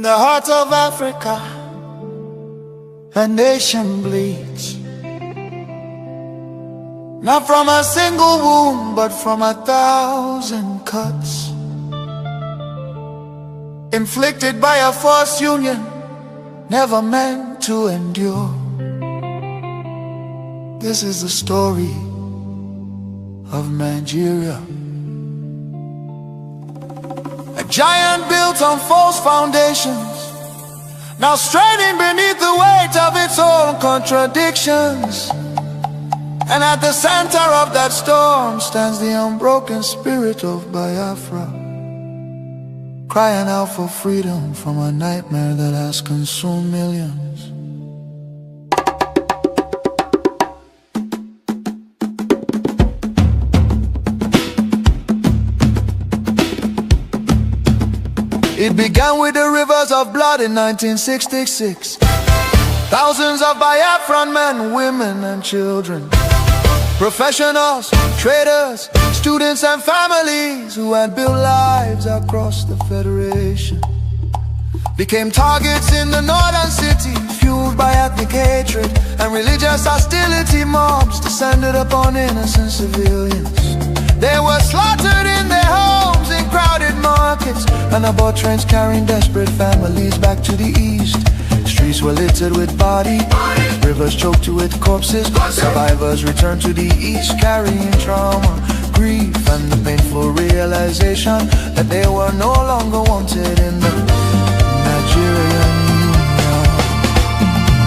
the heart of Africa, a nation bleeds, not from a single wound, but from 1,000 cuts, inflicted by a forced union, never meant to endure. This is the story of Nigeria, a giant built on false foundations, now straining beneath the weight of its own contradictions. And at the center of that storm stands the unbroken spirit of Biafra, crying out for freedom from a nightmare that has consumed millions. It began with the rivers of blood in 1966. Thousands of Biafran men, women and children, professionals, traders, students and families who had built lives across the Federation, became targets in the northern city, fueled by ethnic hatred and religious hostility. Mobs descended upon innocent civilians. They were slaughtered in their homes, in crowded markets, and aboard trains carrying desperate families back to the east. Streets were littered with bodies, rivers choked with corpses. Survivors returned to the east carrying trauma, grief, and the painful realization that they were no longer wanted in the Nigerian Union.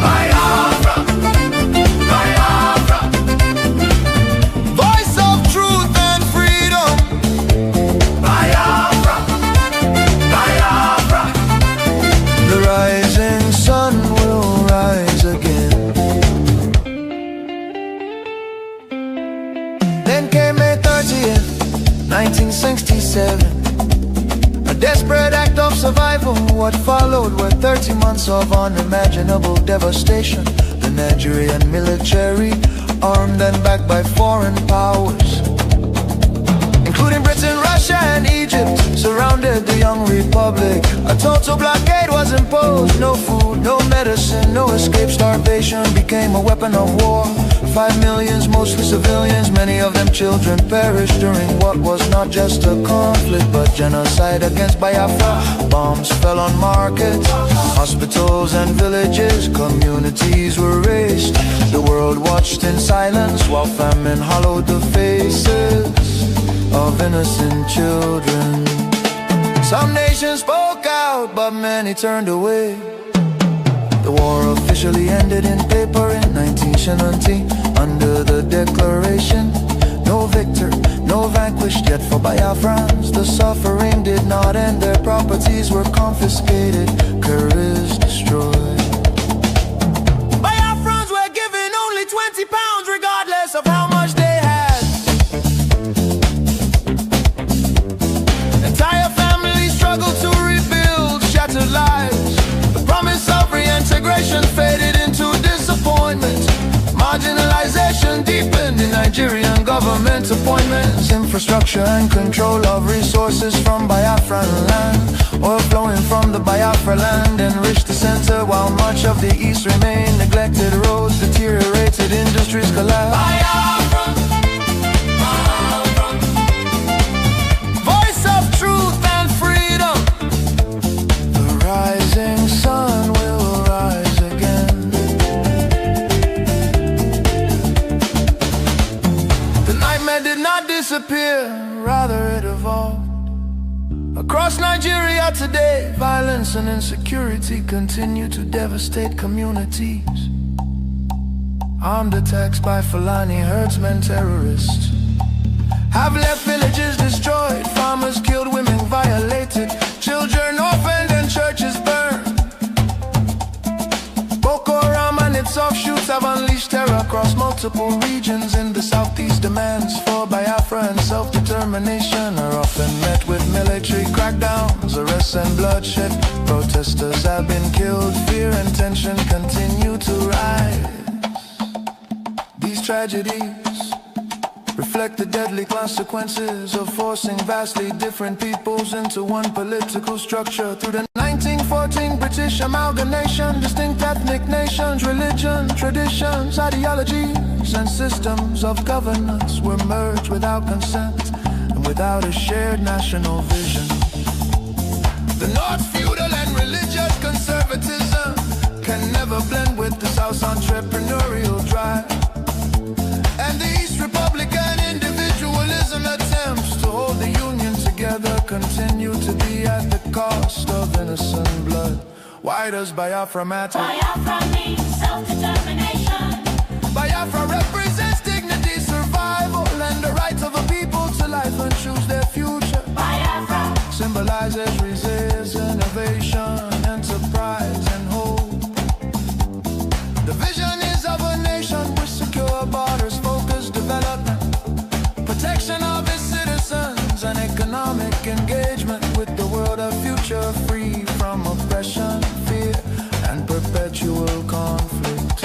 Biafra, Biafra, voice of truth and freedom. Biafra, Biafra, the rising sun will rise again. Then came May 30th, 1967, a desperate act of survival. What followed were 30 months of unimaginable devastation. The Nigerian military, armed and backed by foreign powers, including Britain, Russia and Egypt, surrounded the young republic. A total blockade was imposed. No food, no medicine, no escape. Starvation became a weapon of war. 5 million, mostly civilians, many of them children, perished during what was not just a conflict but genocide against Biafra. Bombs fell on markets, hospitals and villages. Communities were razed. The world watched in silence while famine hollowed the faces of innocent children. Some nations spoke out, but many turned away. The war officially ended in paper in 1970 under the declaration, no victor, no vanquished. Yet for Biafrans, the suffering did not end. Their properties were confiscated, careers destroyed. Biafrans were given only £20 regardless of how much they had. Entire families struggled to rebuild shattered lives. The promise of reintegration faded into disappointment. Marginalization deepened in Nigerian government appointments. Infrastructure and control of resources from Biafran land. Oil flowing from the Biafra land enriched the center, while much of the east remained neglected. Roads deteriorated, industries collapsed. Biafra, Biafra, voice of truth and freedom. The rising sun will rise again. The nightmare did not disappear, rather it evolved. Across Nigeria today, violence and insecurity continue to devastate communities. Armed attacks by Fulani herdsmen, terrorists, have left villages destroyed, farmers killed, women violated, children orphaned and churches burned. Boko Haram and its offshoots have unleashed terror across multiple regions in the southeast. Demands for Biafra and self-determination are often met with military crackdowns, arrests and bloodshed. Protesters have been killed, fear and tension continue to rise. These tragedies reflect the deadly consequences of forcing vastly different peoples into one political structure. Through the 1914 British amalgamation, distinct ethnic nations, religion, traditions, ideologies, and systems of governance were merged without consent and without a shared national vision. The North's feudal and religious conservatism can never blend with the South's entrepreneurial drive. And the East Republican individualism attempts to hold the Union together continue to be at the cost of innocent blood. Why does Biafra matter? Biafra means self-determination. Biafra represents dignity, survival, and the right of a people to life and choose their future. Biafra symbolizes resistance, innovation, enterprise, and hope. The vision is of a nation with secure borders, focused development, protection of its citizens, and economic engagement with the world of future, free from oppression, fear, and perpetual conflict.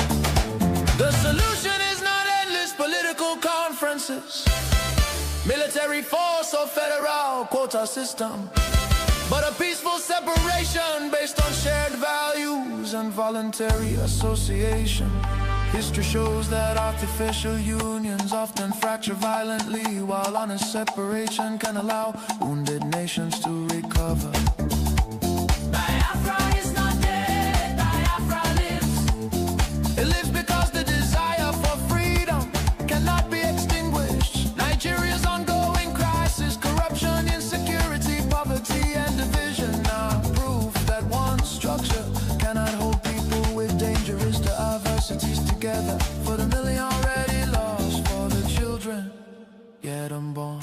The solution is not endless political conferences, military force or federal quota system, but a peaceful separation based on shared values and voluntary association. History shows that artificial unions often fracture violently, while honest separation can allow wounded nations to recover. Biafra is not dead, Biafra lives. It lives because the desire for freedom cannot be extinguished. Nigeria's ongoing crisis, corruption, insecurity, poverty, and division are proof that one structure cannot hold people with dangerous diversities together. For the million already lost, for the children yet unborn.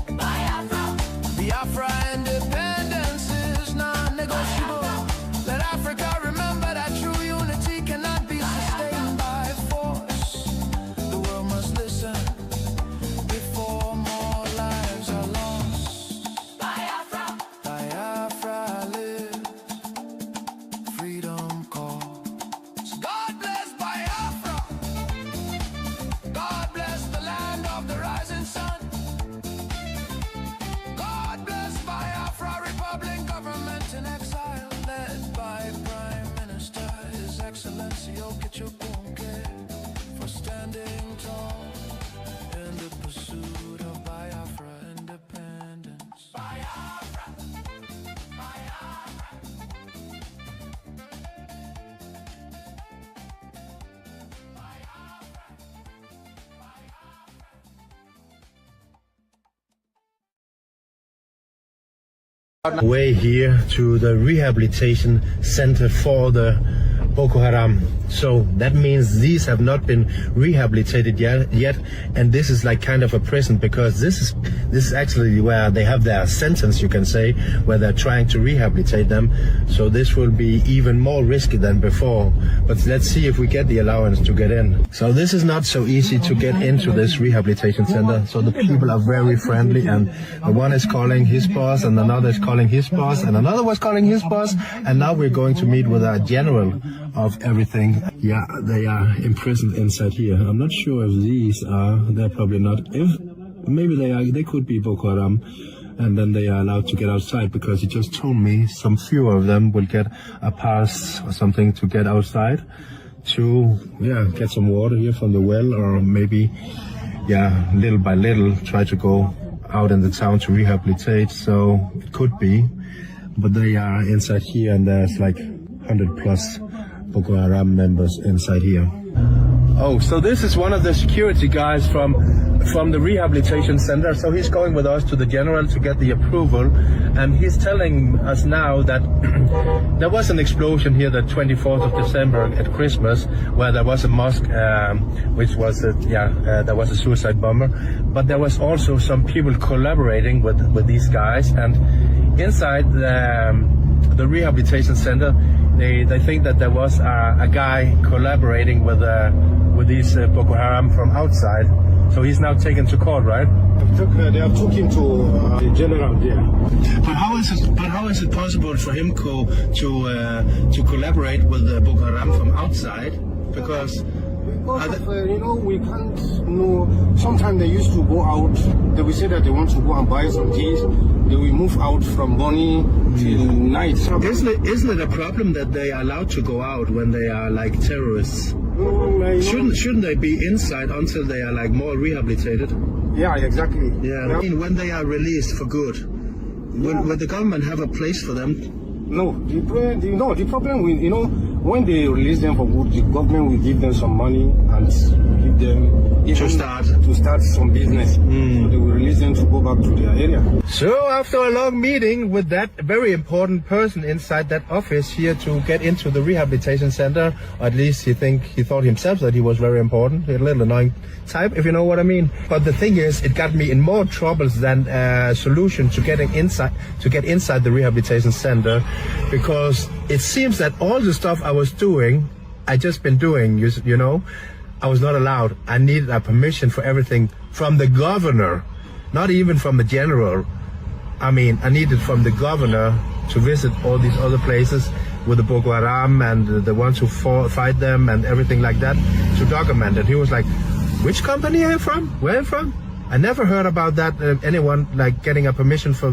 Biafra, Biafra independence is non-negotiable. Let Africa remember that true unity cannot be sustained by force. The world must listen before more lives are lost. Biafra, Biafra lives, freedom calls. God bless Biafra. God bless the land of the rising sun. God bless Biafra Republic, government in exile, led by Prime Minister His Excellency Nkere, for standing tall in the pursuit of Biafra independence. Biafra, Biafra. Way here to the rehabilitation center for the Boko Haram. So that means these have not been rehabilitated yet, and this is like kind of a prison, because this is actually where they have their sentence, you can say, where they're trying to rehabilitate them. So this will be even more risky than before, but let's see if we get the allowance to get in. So this is not so easy to get into this rehabilitation center. So the people are very friendly, and one is calling his boss, and another is calling his boss, and another was calling his boss, and now we're going to meet with a general of everything. Yeah, they are imprisoned inside here. I'm not sure if these are, they're probably not. If maybe they are, they could be Boko Haram, and then they are allowed to get outside, because he just told me some few of them will get a pass or something to get outside to, yeah, get some water here from the well, or maybe, yeah, little by little try to go out in the town to rehabilitate. So it could be, but they are inside here, and there's like 100 plus Boko Haram members inside here. Oh, so this is one of the security guys from the rehabilitation center. So he's going with us to the general to get the approval, and he's telling us now that there was an explosion here the 24th of December at Christmas, where there was a mosque, which was there was a suicide bomber, but there was also some people collaborating with these guys, and inside the rehabilitation center, they think that there was a guy collaborating with these Boko Haram from outside. So he's now taken to court, right? They have took him to the general there. But how is it possible for him to collaborate with the Boko Haram from outside? Because Because of, we can't know. Sometimes they used to go out. They will say that they want to go and buy some things. They will move out from morning till night. Isn't it a problem that they are allowed to go out when they are like terrorists? Shouldn't they be inside until they are like more rehabilitated? Yeah, exactly. Yeah. I mean, when they are released for good, will the government have a place for them? No, the problem with, when they release them for good, the government will give them some money and give them To start some business. So they will release them to go back to their area. So after a long meeting with that very important person inside that office here to get into the rehabilitation center, or at least he thought himself that he was very important, a little annoying type, if you know what I mean. But the thing is, it got me in more troubles than a solution to get inside the rehabilitation center, because it seems that all the stuff I was doing, I just been doing, you know, I was not allowed. I needed a permission for everything from the governor, not even from the general. I mean, I needed from the governor to visit all these other places with the Boko Haram and the ones who fight them and everything like that to document it. He was like, which company are you from? Where are you from? I never heard about that, anyone like getting a permission for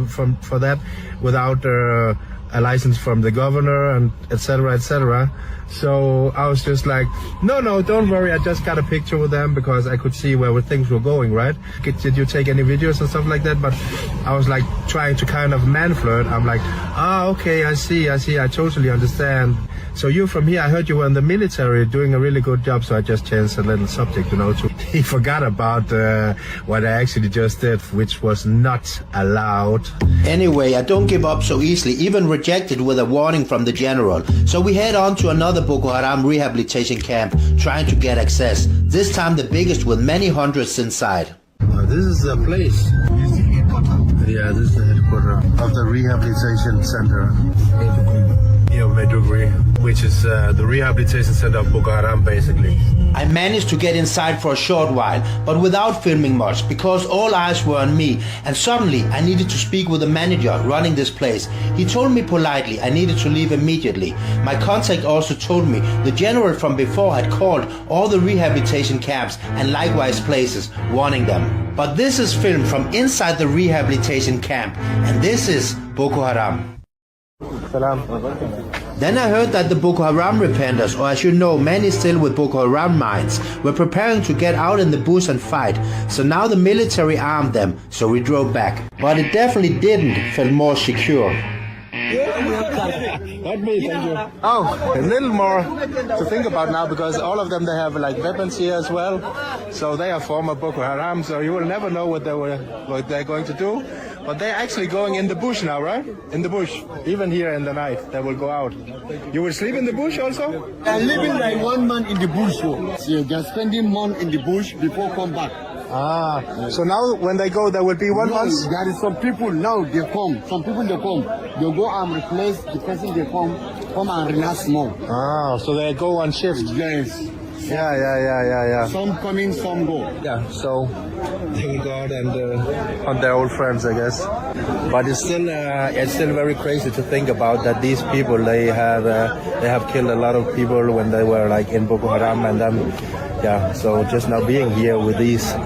that without a license from the governor and etc. etc. So I was just like, no, don't worry, I just got a picture with them because I could see where things were going, right? Did you take any videos and stuff like that? But I was like trying to kind of man flirt. I'm like, okay, I see, I totally understand. So you're from here, I heard you were in the military doing a really good job, so I just changed a little subject, he forgot about what I actually just did, which was not allowed. Anyway, I don't give up so easily, even rejected with a warning from the general. So we head on to another Boko Haram rehabilitation camp, trying to get access, this time the biggest with many hundreds inside. This is the place. Yeah, this is the headquarters of the rehabilitation center. Maiduguri, which is the rehabilitation center of Boko Haram, basically. I managed to get inside for a short while, but without filming much, because all eyes were on me, and suddenly I needed to speak with the manager running this place. He told me politely I needed to leave immediately. My contact also told me the general from before had called all the rehabilitation camps and likewise places, warning them. But this is filmed from inside the rehabilitation camp, and this is Boko Haram. Then I heard that the Boko Haram repenters, or as you know, many still with Boko Haram minds, were preparing to get out in the bush and fight. So now the military armed them, so we drove back. But it definitely didn't feel more secure. Not me, thank you. Oh, a little more to think about now, because all of them, they have like weapons here as well. So they are former Boko Haram, so you will never know what they're going to do. But they're actually going in the bush now, right? In the bush. Even here in the night, they will go out. You will sleep in the bush also? I'm living like one man in the bush. So they're spending month in the bush before come back. So now when they go, there will be 1 month? There is some people now, they come. Some people, they come. They go and replace the person they come and relax more. So they go on shift? Yes. Yeah. Some come in, some go. Yeah, so they will go out and hunt their old friends, I guess. But it's still very crazy to think about that these people, they have killed a lot of people when they were like in Boko Haram, and then so just now being here with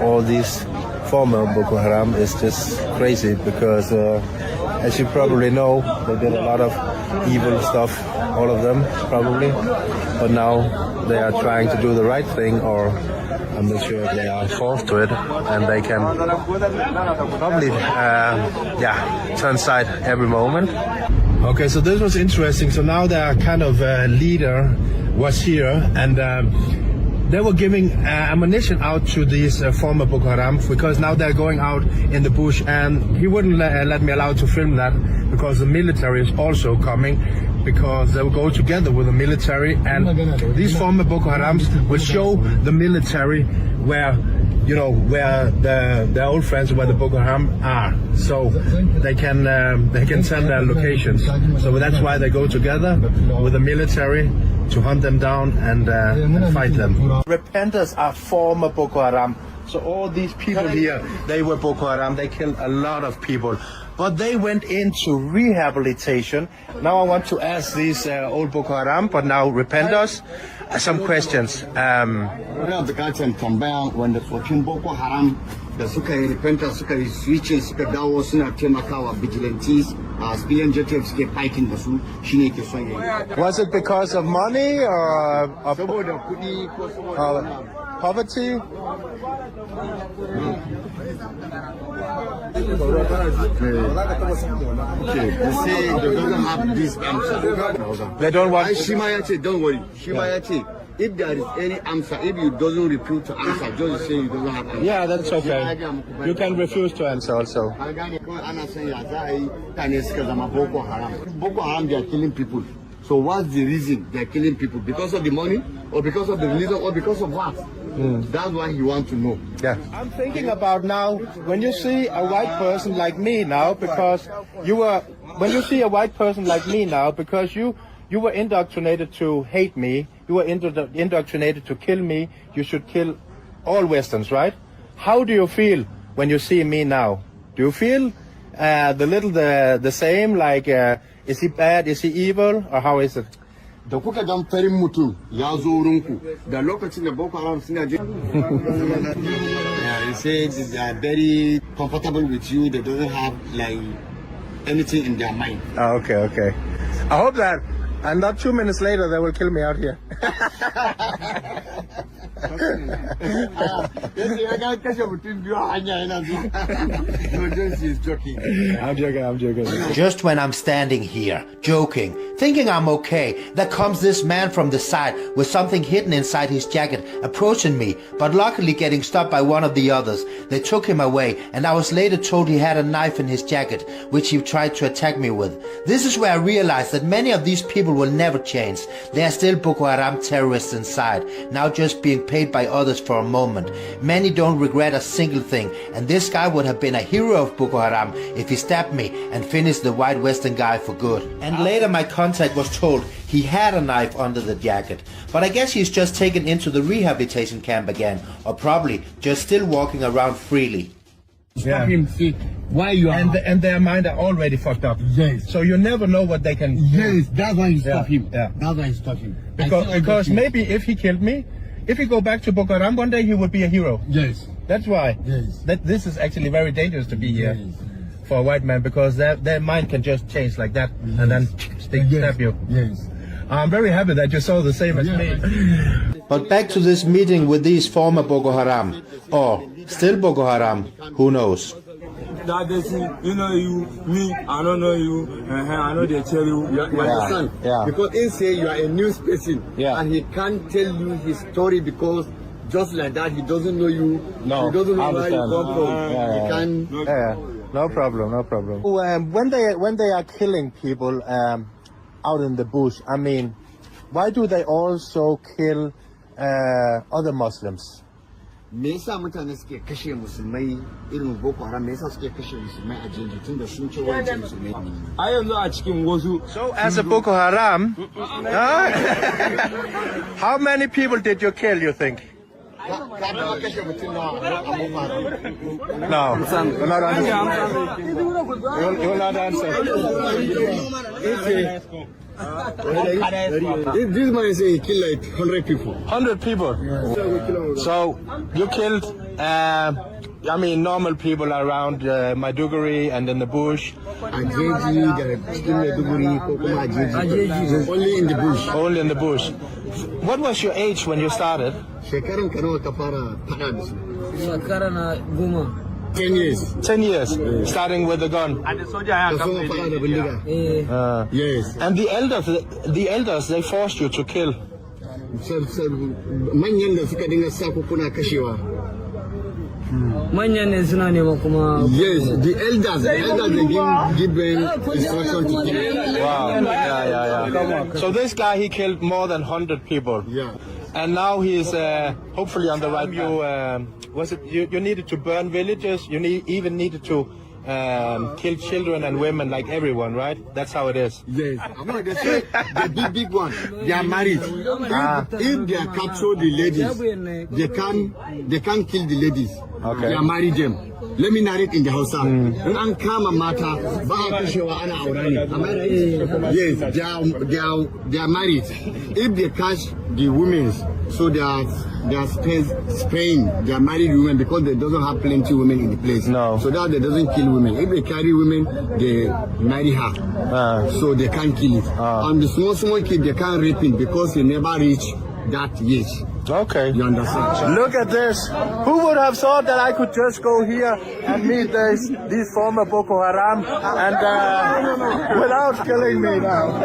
all these former Boko Haram is just crazy, because as you probably know, they did a lot of evil stuff, all of them probably, but now they are trying to do the right thing, or I'm not sure if they are forced to it, and they can probably turn side every moment. Okay, so this was interesting. So now their kind of leader was here, and they were giving ammunition out to these former Boko Haram, because now they're going out in the bush, and he wouldn't let me allow to film that, because the military is also coming, because they will go together with the military, and these former Boko Harams will show the military where their old friends, where the Boko Haram are, so they can tell their locations. So that's why they go together with the military to hunt them down and fight them. Repenters are former Boko Haram, So all these people here, they were Boko Haram. They killed a lot of people. But they went into rehabilitation. Now I want to ask these old Boko Haram, but now repenters, some questions. Wadda bukatan tambaya wanda tsokin Boko Haram da suka yi repenta suka yi switching suka dawo suna taimakawa vigilantes civilian detectives suke fighting da su shine ke son yayi. Was it because of money or Saboda kuɗi ko saboda poverty? Okay, they say they don't have this answer. They don't want. Shima yace, don't worry. Shima yace, if there is any answer, if you doesn't refuse to answer, just say you don't have answer. Yeah, that's okay. You can refuse to answer also. Ka gane kawai ana son ya za a yi mutane suka zama Boko Haram. Boko Haram, they are killing people. So what's the reason they're killing people? Because of the money, or because of the religion, or because of what? That's what he wants to know. Yeah. I'm thinking about now, when you see a white person like me now, because when you see a white person like me now, because you were indoctrinated to hate me, you were indoctrinated to kill me, you should kill all Westerns, right? How do you feel when you see me now? Do you feel the same, like, is he bad, is he evil, or how is it? Da kuka gan farin mutum ya zo wurinku da lokacin da Boko Haram suna je. They say they are very comfortable with you. They don't have like anything in their mind. Oh, okay. I hope that, and not 2 minutes later, they will kill me out here. He's joking. I'm joking. Just when I'm standing here, joking, thinking I'm okay, there comes this man from the side with something hidden inside his jacket, approaching me, but luckily getting stopped by one of the others. They took him away, and I was later told he had a knife in his jacket, which he tried to attack me with. This is where I realized that many of these people will never change. They are still Boko Haram terrorists inside, now just being paid by others for a moment. Many don't regret a single thing, and this guy would have been a hero of Boko Haram if he stabbed me and finished the white Western guy for good. And later my contact was told he had a knife under the jacket, but I guess he's just taken into the rehabilitation camp again, or probably just still walking around freely. Stop him, see why you are. And their mind are already fucked up. Yes. So you never know what they can. Yes, that's why you stop him. Yeah. That's why you stop him. Because maybe if he killed me, if he go back to Boko Haram one day, he would be a hero. Yes. That's why. Yes. This is actually very dangerous to be here Yes. for a white man, because their mind can just change like that and then stab you. Yes. I'm very happy that you saw the same as me. But back to this meeting with these former Boko Haram, or still Boko Haram, who knows? That they say, you know you, me, I don't know you, I know they tell you. You understand? Yeah. Because he say you are a news person, Yeah. and he can't tell you his story because just like that he doesn't know you. No, he doesn't know I where you understand. come from. He can't. Yeah, no problem. When they are killing people out in the bush, I mean, why do they also kill other Muslims? Me yasa mutane suke kashe musulmai irin Boko Haram? Me yasa suke kashe musulmai a jinji tunda sun ce wancan musulmai ne? I am not a chicken wasu. So as a Boko Haram, how many people did you kill, you think? Ka taɓa kashe mutum nawa a Boko Haram? No, you're not answering. You're not answering. This man say he killed like 100 people. 100 people. So you killed, normal people around Maiduguri and in the bush. Ajeji, da cikin Maiduguri ko kuma Ajeji. Only in the bush. Only in the bush. What was your age when you started? Shekaran ka nawa ka fara fada da su? Shekara na 10. 10 years. 10 years, starting with the gun. Ka so fada da bindiga. Yes. And the elders, they forced you to kill. Manyan da suka dinga sa ku kuna kashewa. Manyan ne suna nema kuma. Yes, the elders they give them instruction to kill. Wow. Yeah. So this guy, he killed more than 100 people. Yeah. And now he's hopefully on the right. You needed to burn villages. You even needed to kill children and women like everyone, right? That's how it is. Yes. No, they say the big one. They are married. If they capture the ladies, they can't kill the ladies. Okay. They are married them. Let me narrate in the house. When an kama mata, ba kushewa ana aurani. Am I right? Yes, they are married. If they catch the women, so they are spraying. They are married women because they doesn't have plenty women in the place. No. So that they doesn't kill women. If they carry women, they marry her. So they can't kill it. And the small kid, they can't rape it because they never reach that age. Okay. You understand? Look at this. Who would have thought that I could just go here and meet these former Boko Haram and without killing me now?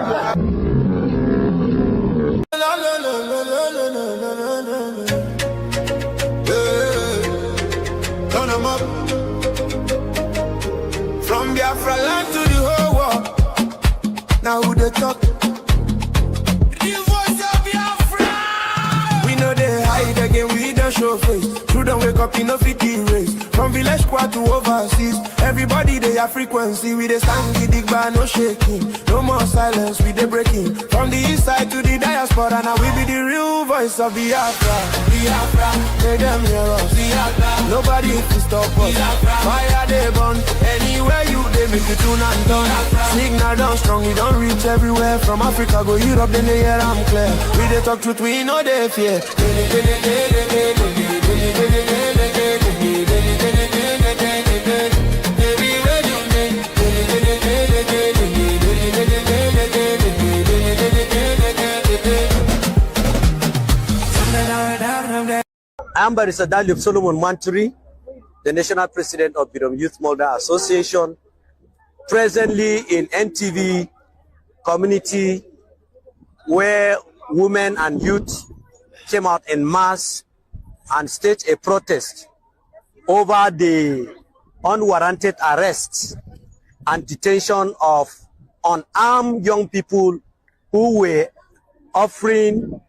Turn 'em up. From Biafra land to the whole world. Now who they talk? The voice of Biafra. We know they hide again, we don't show face. True don't wake up in no 50 race. From village squad to overseas, everybody they have frequency. We they stand with the bar, no shaking. No more silence, we they breaking. From the east side to the diaspora, now we be the real voice of Biafra. Biafra, make them hear us. Biafra, nobody can stop us. Fire they burn, anywhere you they make it tune and done. Signal down strong, we don't reach everywhere. From Africa go Europe, then they hear I'm clear. We they talk truth, we know they fear. I'm Barrister Dali of Solomon Manturi, the National President of Bidom Youth Molder Association, presently in NTV community where women and youth came out en masse and staged a protest over the unwarranted arrests and detention of unarmed young people who were offering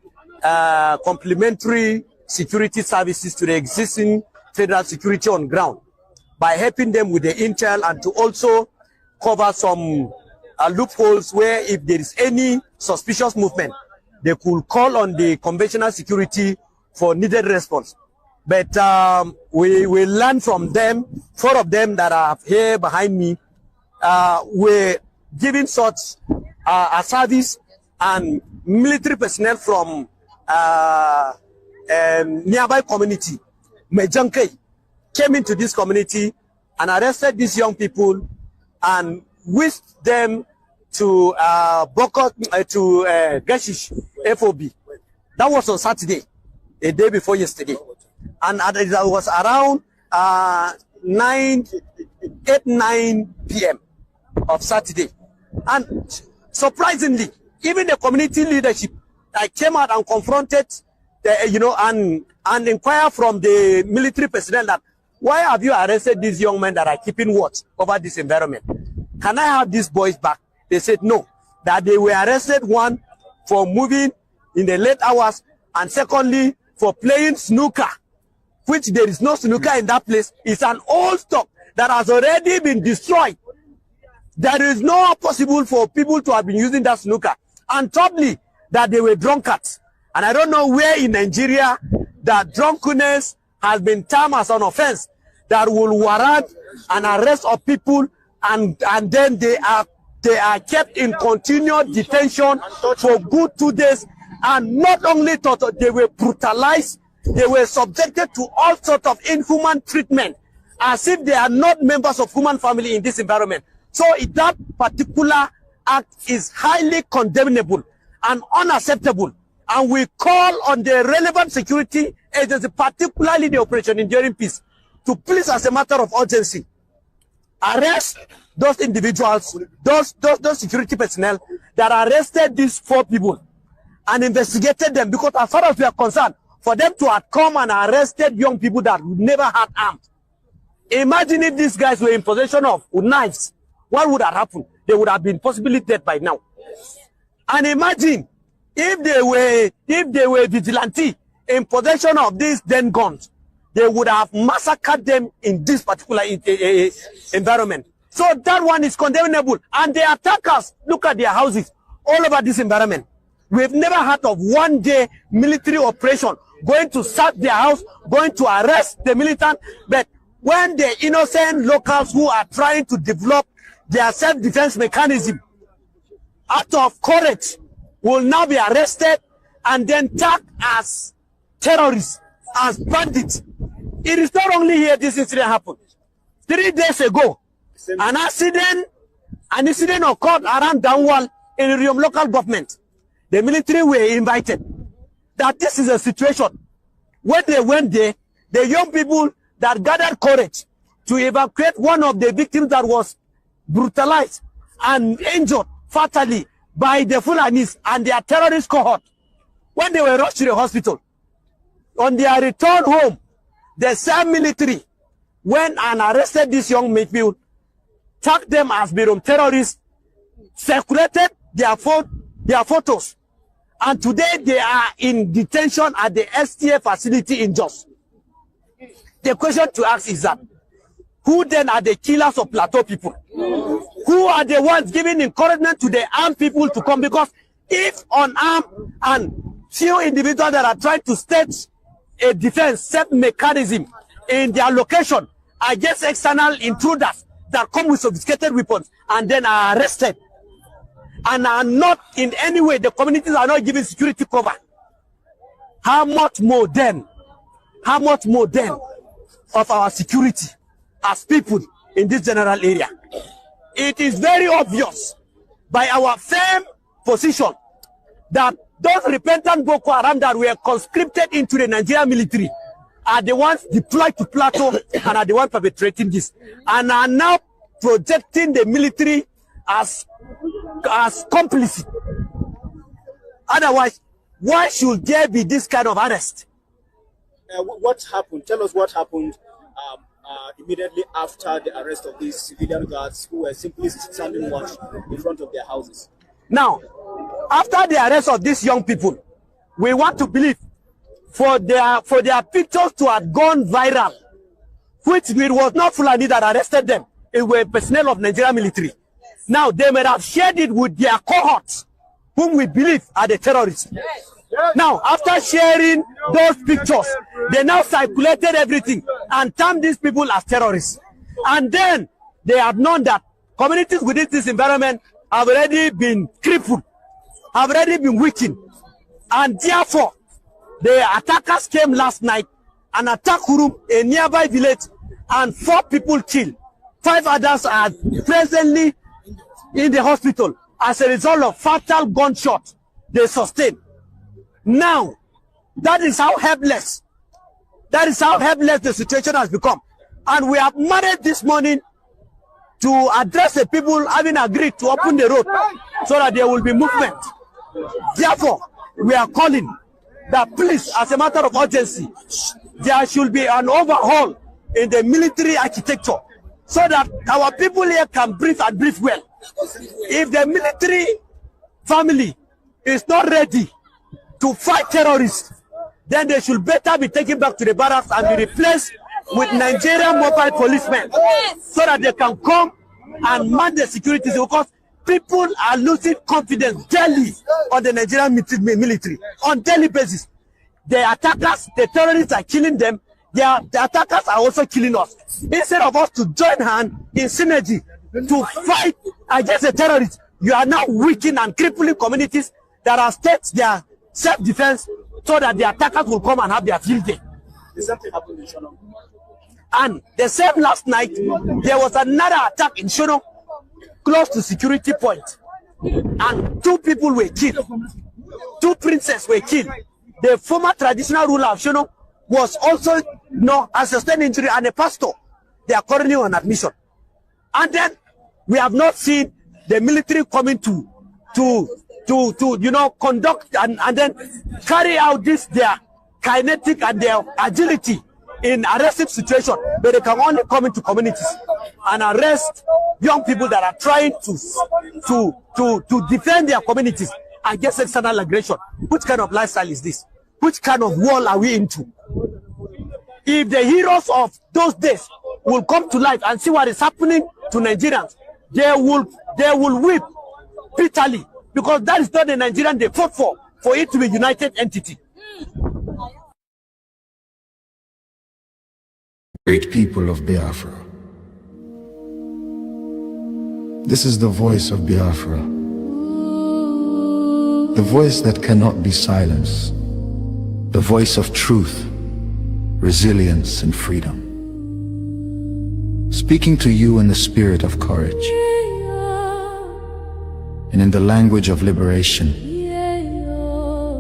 complementary security services to the existing federal security on ground by helping them with the intel and to also cover some loopholes where if there is any suspicious movement, they could call on the conventional security for needed response. But we learn from them, 4 of them that are here behind me, were giving such a service, and military personnel from nearby community, Mejanke, came into this community and arrested these young people and whisked them to Gashish FOB. That was on Saturday, a day before yesterday. And it was around 9 p.m. of Saturday. And surprisingly, even the community leadership came out and confronted and inquire from the military personnel that why have you arrested these young men that are keeping watch over this environment? Can I have these boys back? They said no, that they were arrested, one for moving in the late hours, and secondly for playing snooker, which there is no snooker in that place. It's an old stock that has already been destroyed. There is no possible for people to have been using that snooker. And thirdly, that they were drunkards. And I don't know where in Nigeria that drunkenness has been termed as an offense that will warrant an arrest of people, and then they are kept in continued detention for good 2 days. And not only they were brutalized, they were subjected to all sorts of inhuman treatment as if they are not members of human family in this environment. So that particular act is highly condemnable and unacceptable. And we call on the relevant security agency, particularly the Operation Enduring Peace, to please, as a matter of urgency, arrest those individuals, those security personnel that arrested these 4 people and investigated them, because as far as we are concerned, for them to have come and arrested young people that never had arms. Imagine if these guys were in possession of knives, what would have happened? They would have been possibly dead by now. And imagine if they were vigilante in possession of these then guns, they would have massacred them in this particular environment. So that one is condemnable. And the attackers, look at their houses all over this environment. We've never heard of one day military operation going to sack their house, going to arrest the militant. But when the innocent locals who are trying to develop their self-defense mechanism out of courage will now be arrested and then tagged as terrorists, as bandits. It is not only here this incident happened. 3 days ago, an incident occurred around Downwall in the Riom local government. The military were invited. That this is a situation. When they went there, the young people that gathered courage to evacuate one of the victims that was brutalized and injured fatally by the Fulanis and their terrorist cohort, when they were rushed to the hospital, on their return home, the same military went and arrested this young people, tagged them as Birom terrorists, circulated their photos, and today they are in detention at the STA facility in Jos. The question to ask is that, who then are the killers of Plateau people? Who are the ones giving encouragement to the armed people to come? Because if unarmed and few individuals that are trying to stage a defense set mechanism in their location against external intruders that come with sophisticated weapons and then are arrested and are not in any way, the communities are not giving security cover, how much more then of our security as people in this general area? It is very obvious by our firm position that those repentant Boko Haram that were conscripted into the Nigerian military are the ones deployed to Plateau and are the ones perpetrating this, and are now projecting the military as complicit. Otherwise, why should there be this kind of arrest? What happened? Tell us what happened immediately after the arrest of these civilian guards who were simply standing watch in front of their houses. Now, after the arrest of these young people, we want to believe for their pictures to have gone viral, which it was not Fulani that arrested them, it were personnel of Nigerian military. Now, they may have shared it with their cohorts, whom we believe are the terrorists. Now, after sharing those pictures, they now circulated everything and termed these people as terrorists. And then they have known that communities within this environment have already been crippled, have already been weakened. And therefore, the attackers came last night and attacked Hurum, a nearby village, and 4 people killed. 5 others are presently in the hospital as a result of fatal gunshot they sustained. Now, that is how helpless the situation has become. And we have managed this morning to address the people having agreed to open the road so that there will be movement. Therefore, we are calling that please, as a matter of urgency, there should be an overhaul in the military architecture so that our people here can breathe and breathe well. If the military family is not ready to fight terrorists, then they should better be taken back to the barracks and be replaced with Nigerian mobile policemen so that they can come and man the security, because people are losing confidence daily on the Nigerian military on daily basis. The attackers, the terrorists are killing them. The attackers are also killing us. Instead of us to join hands in synergy to fight against the terrorists, you are now weakening and crippling communities that have staked their self-defense so that the attackers will come and have their field day. The same thing happened in Shono. And the same last night, there was another attack in Shono, close to security point. And 2 people were killed. 2 princes were killed. The former traditional ruler of Shono was also a sustained injury, and a pastor. They are currently on admission. And then we have not seen the military coming to conduct and then carry out their kinetic and their agility in arresting situation, but they can only come into communities and arrest young people that are trying to defend their communities against external aggression. Which kind of lifestyle is this? Which kind of world are we into? if the heroes of those days will come to light and see what is happening to Nigerians, they will weep bitterly, because that is not the Nigerian they fought for it to be a united entity. Great people of Biafra. This is the voice of Biafra. The voice that cannot be silenced. The voice of truth, resilience, and freedom. Speaking to you in the spirit of courage and in the language of liberation.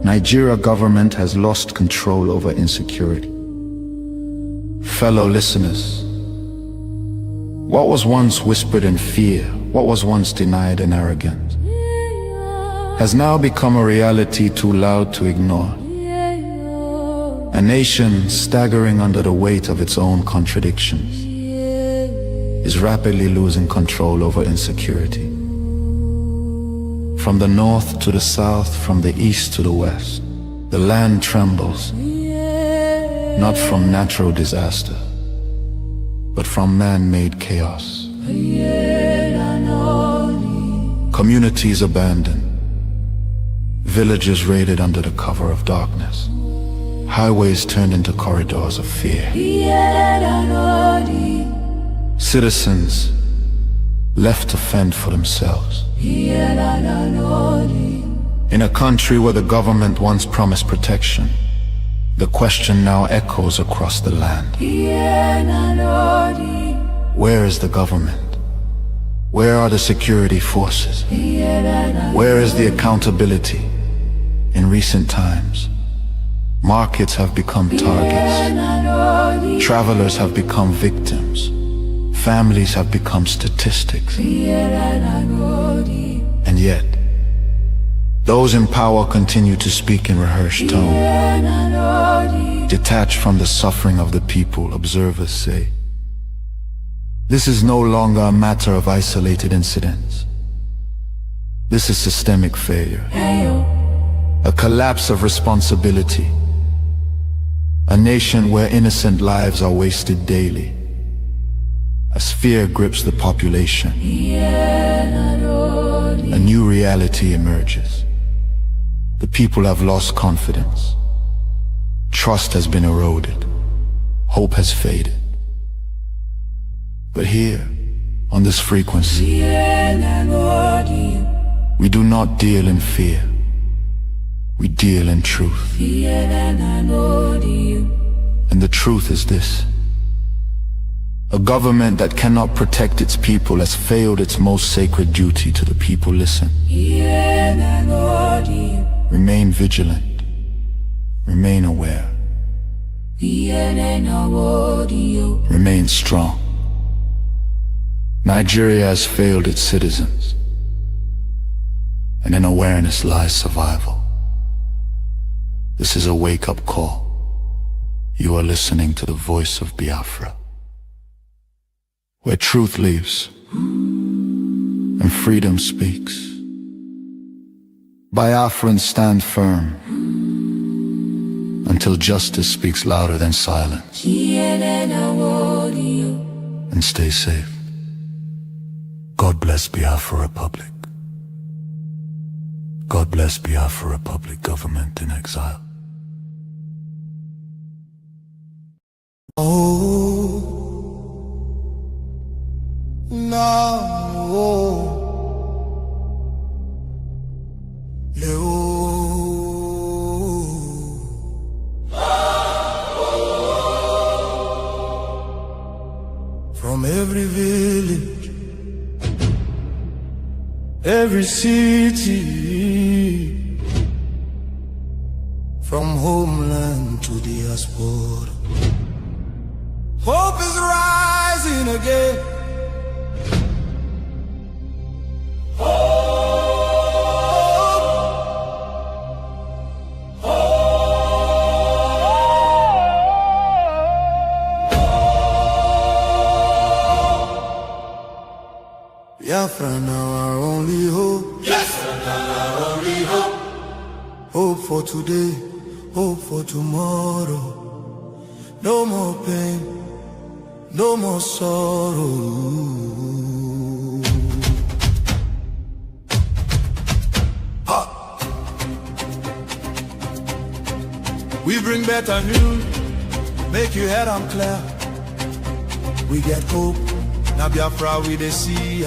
Nigeria government has lost control over insecurity. Fellow listeners, what was once whispered in fear, what was once denied in arrogance, has now become a reality too loud to ignore. A nation staggering under the weight of its own contradictions is rapidly losing control over insecurity. From the north to the south, from the east to the west, the land trembles, not from natural disaster, but from man-made chaos. Communities abandoned, villages raided under the cover of darkness, highways turned into corridors of fear. Citizens left to fend for themselves. In a country where the government once promised protection, the question now echoes across the land. Where is the government? Where are the security forces? Where is the accountability? In recent times, markets have become targets. Travelers have become victims. Families have become statistics. And yet, those in power continue to speak in rehearsed tone. Detached from the suffering of the people, observers say, this is no longer a matter of isolated incidents. This is systemic failure. A collapse of responsibility. A nation where innocent lives are wasted daily. As fear grips the population, a new reality emerges. The people have lost confidence. Trust has been eroded. Hope has faded. But here, on this frequency, we do not deal in fear. We deal in truth. And the truth is this. A government that cannot protect its people has failed its most sacred duty to the people. Listen. Remain vigilant. Remain aware. Remain strong. Nigeria has failed its citizens, and in awareness lies survival. This is a wake-up call. You are listening to the voice of Biafra, where truth lives and freedom speaks. Biafrans stand firm until justice speaks louder than silence. And stay safe. God bless Biafra Republic. God bless Biafra Republic government in exile. Oh, no. From every village, every city, from homeland to diaspora, hope is rising again. Biafra now our only hope. Yes, our only hope. Hope for today, hope for tomorrow. no more pain, no more sorrow. We bring better news, make you head on clear. We get hope, now Biafra we dey see.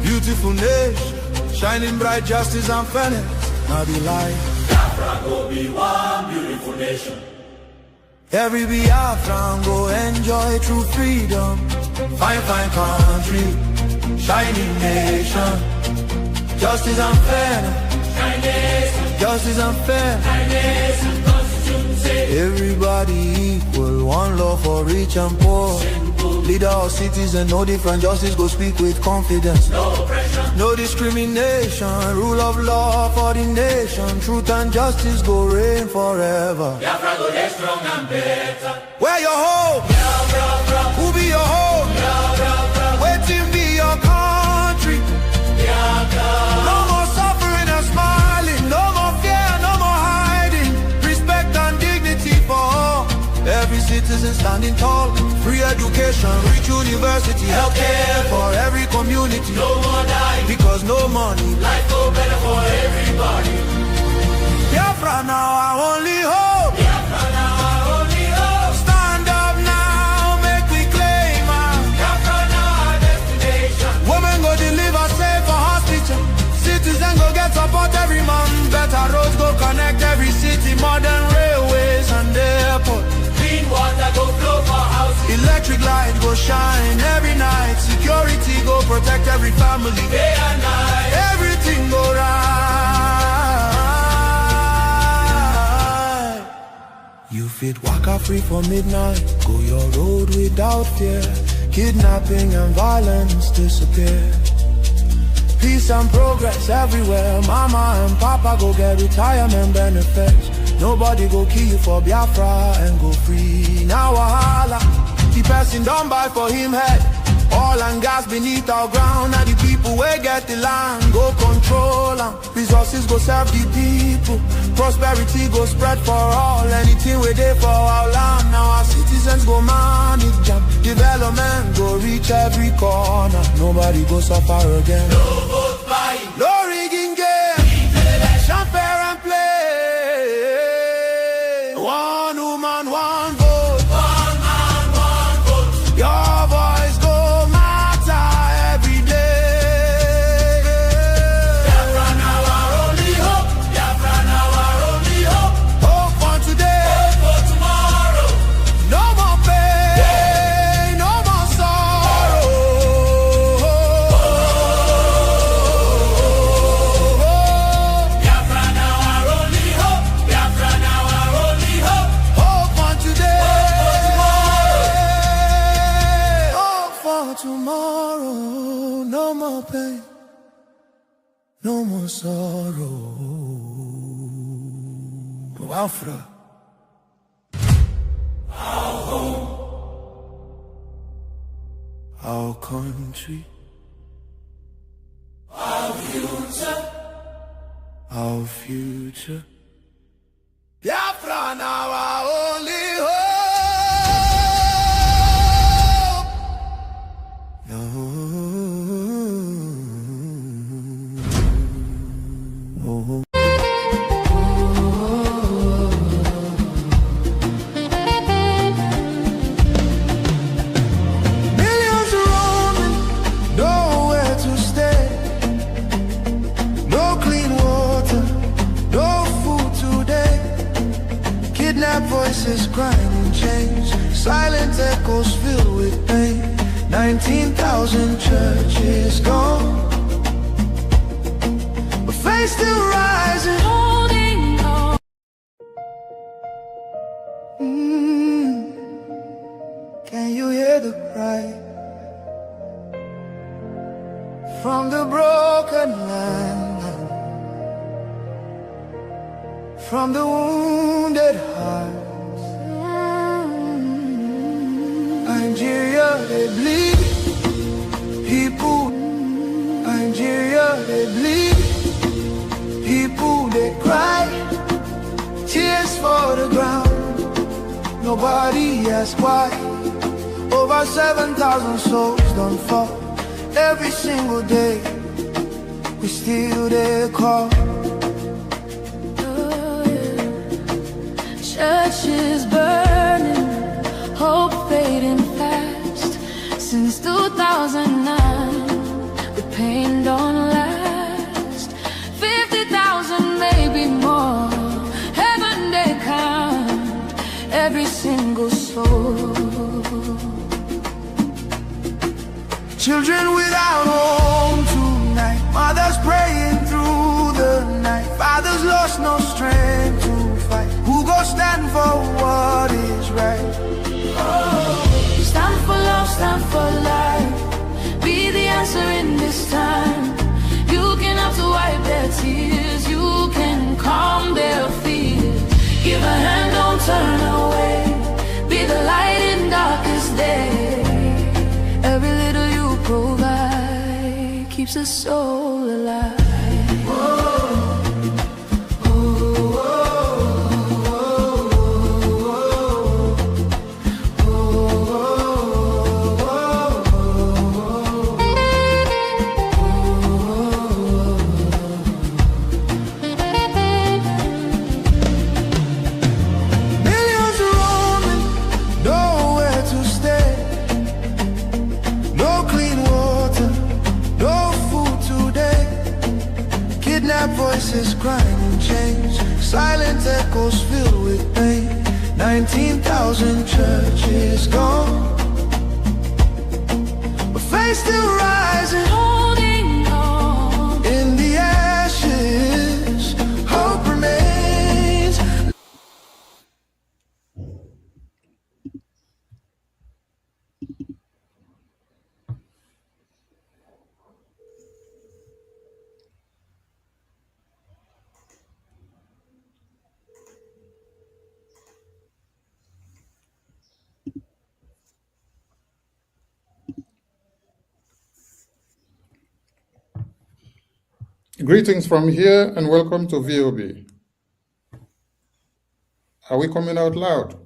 Beautiful nation, shining bright justice and fairness, now be light. Biafra go be one beautiful nation. Every Biafran go enjoy true freedom. Fine, fine country, shining nation. Justice and fairness, justice and fairness. Everybody equal, one love for rich and poor. Leader or citizen, no different, justice go speak with confidence. No oppression, no discrimination, rule of law for the nation. Truth and justice go reign forever. Biafra go get strong and better. Where your hope? Biafra. Who be your hope? Biafra. Waiting be your country. Biafra. No more suffering and smiling, no more fear, no more hiding. Respect and dignity for all. Every citizen standing tall. Free education, rich university, healthcare for every community. No more dying, because no money. Life go better for everybody. Biafra now our only hope. Biafra now our only hope. Stand up now, make we claim our Biafra now our destination. Women go deliver safe for hospital. Citizen go get support every month. Better roads go connect every city. Modern railways and airport. Clean water go flow for houses. Electric light go shine every night. Security go protect every family. Day and night. Everything go right. You fit waka free for midnight. Go your road without fear. Kidnapping and violence disappear. Peace and progress everywhere. Mama and papa go get retirement benefits. Nobody go kill you for Biafra and go free. Now wahala, the person don't buy for him head. Oil and gas beneath our ground. Now the people wey get the land go control them. Resources go serve the people. Prosperity go spread for all. Anything we dey for our land. Now our citizens go manage them. Development go reach every corner. Nobody go suffer again. No vote buying, no rigging game. Election fair and play. One woman, one vote. One man, one vote. Your voice go matter every day. Biafra now our only hope. Biafra now our only hope. Hope for today. Hope for tomorrow. No more pain, no more sorrow. Biafra now our only hope. Biafra now our only hope. Hope for today. Hope for tomorrow. No more pain, no more sorrow. Biafra. Our home, our country, our future, our future. Biafra now our only hope. No. Millions roaming, nowhere to stay. No clean water, no food today. Kidnapped voices crying in chains. Silent echoes filled with pain. 19,000 churches gone, but faith still rising. Holding on. Can you hear the cry from the broken land, from the wounded hearts? Nigeria, they bleed. People, Nigeria, they bleed. People, they cry. Tears for the ground. No nobody asks why. Over 7,000 souls don't fall. Every single day we still their call. Churches burning, hope fading fast. Since 2009, the pain don't last. 50,000, maybe more. Heaven they count every single soul. Children without home tonight, mothers praying through the night, fathers lost no strength to fight. Who go stand for what is right? Oh, stand for love, stand for life. Be the answer in this time. You can have to wipe their tears. You can calm their fears. Give a hand, don't turn away. Be the light in darkest day. Every little you provide keeps a soul alive. Whoa. Voices crying in chains, silent echoes filled with pain. 19,000 churches gone, but faith still rising, holding on. In the ashes, hope remains. Greetings from here and welcome to VOB. Are we coming out loud?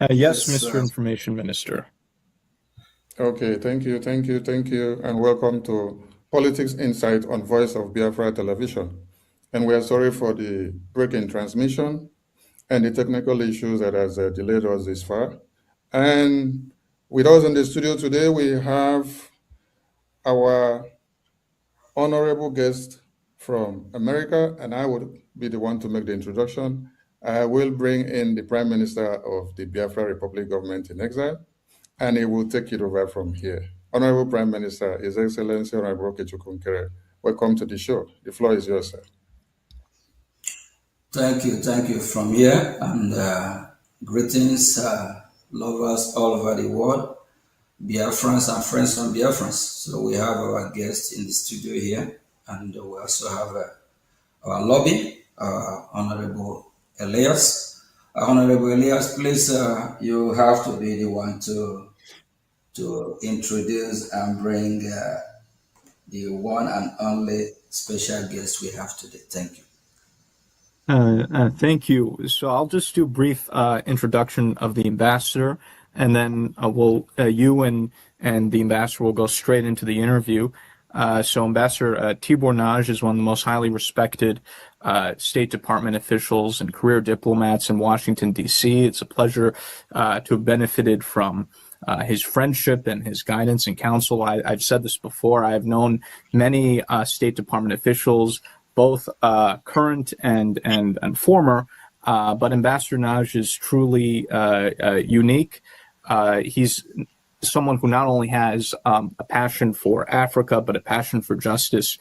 Yes, Mr. Information Minister. Okay, thank you, and welcome to Politics Insight on Voice of Biafra Television. And we are sorry for the break in transmission and the technical issues that has delayed us this far. And with us in the studio today, we have our honorable guest from America, and I would be the one to make the introduction. I will bring in the Prime Minister of the Biafra Republic Government in Exile, and he will take it over from here. Honorable Prime Minister, His Excellency Honorable Nkere, welcome to the show. The floor is yours, sir. Thank you from here, and greetings, lovers all over the world, Biafrans and friends from Biafrans. So we have our guests in the studio here, and we also have our lobby, Honorable Elias. Honorable Elias, please, you have to be the one to introduce and bring the one and only special guest we have today. Thank you. Thank you. So I'll just do a brief introduction of the ambassador, and then you and the ambassador will go straight into the interview. So Ambassador Tibor Nagy is one of the most highly respected State Department officials and career diplomats in Washington, D.C. It's a pleasure to have benefited from his friendship and his guidance and counsel. I've said this before. I've known many State Department officials, both current and former, but Ambassador Nagy is truly unique. He's someone who not only has a passion for Africa, but a passion for justice,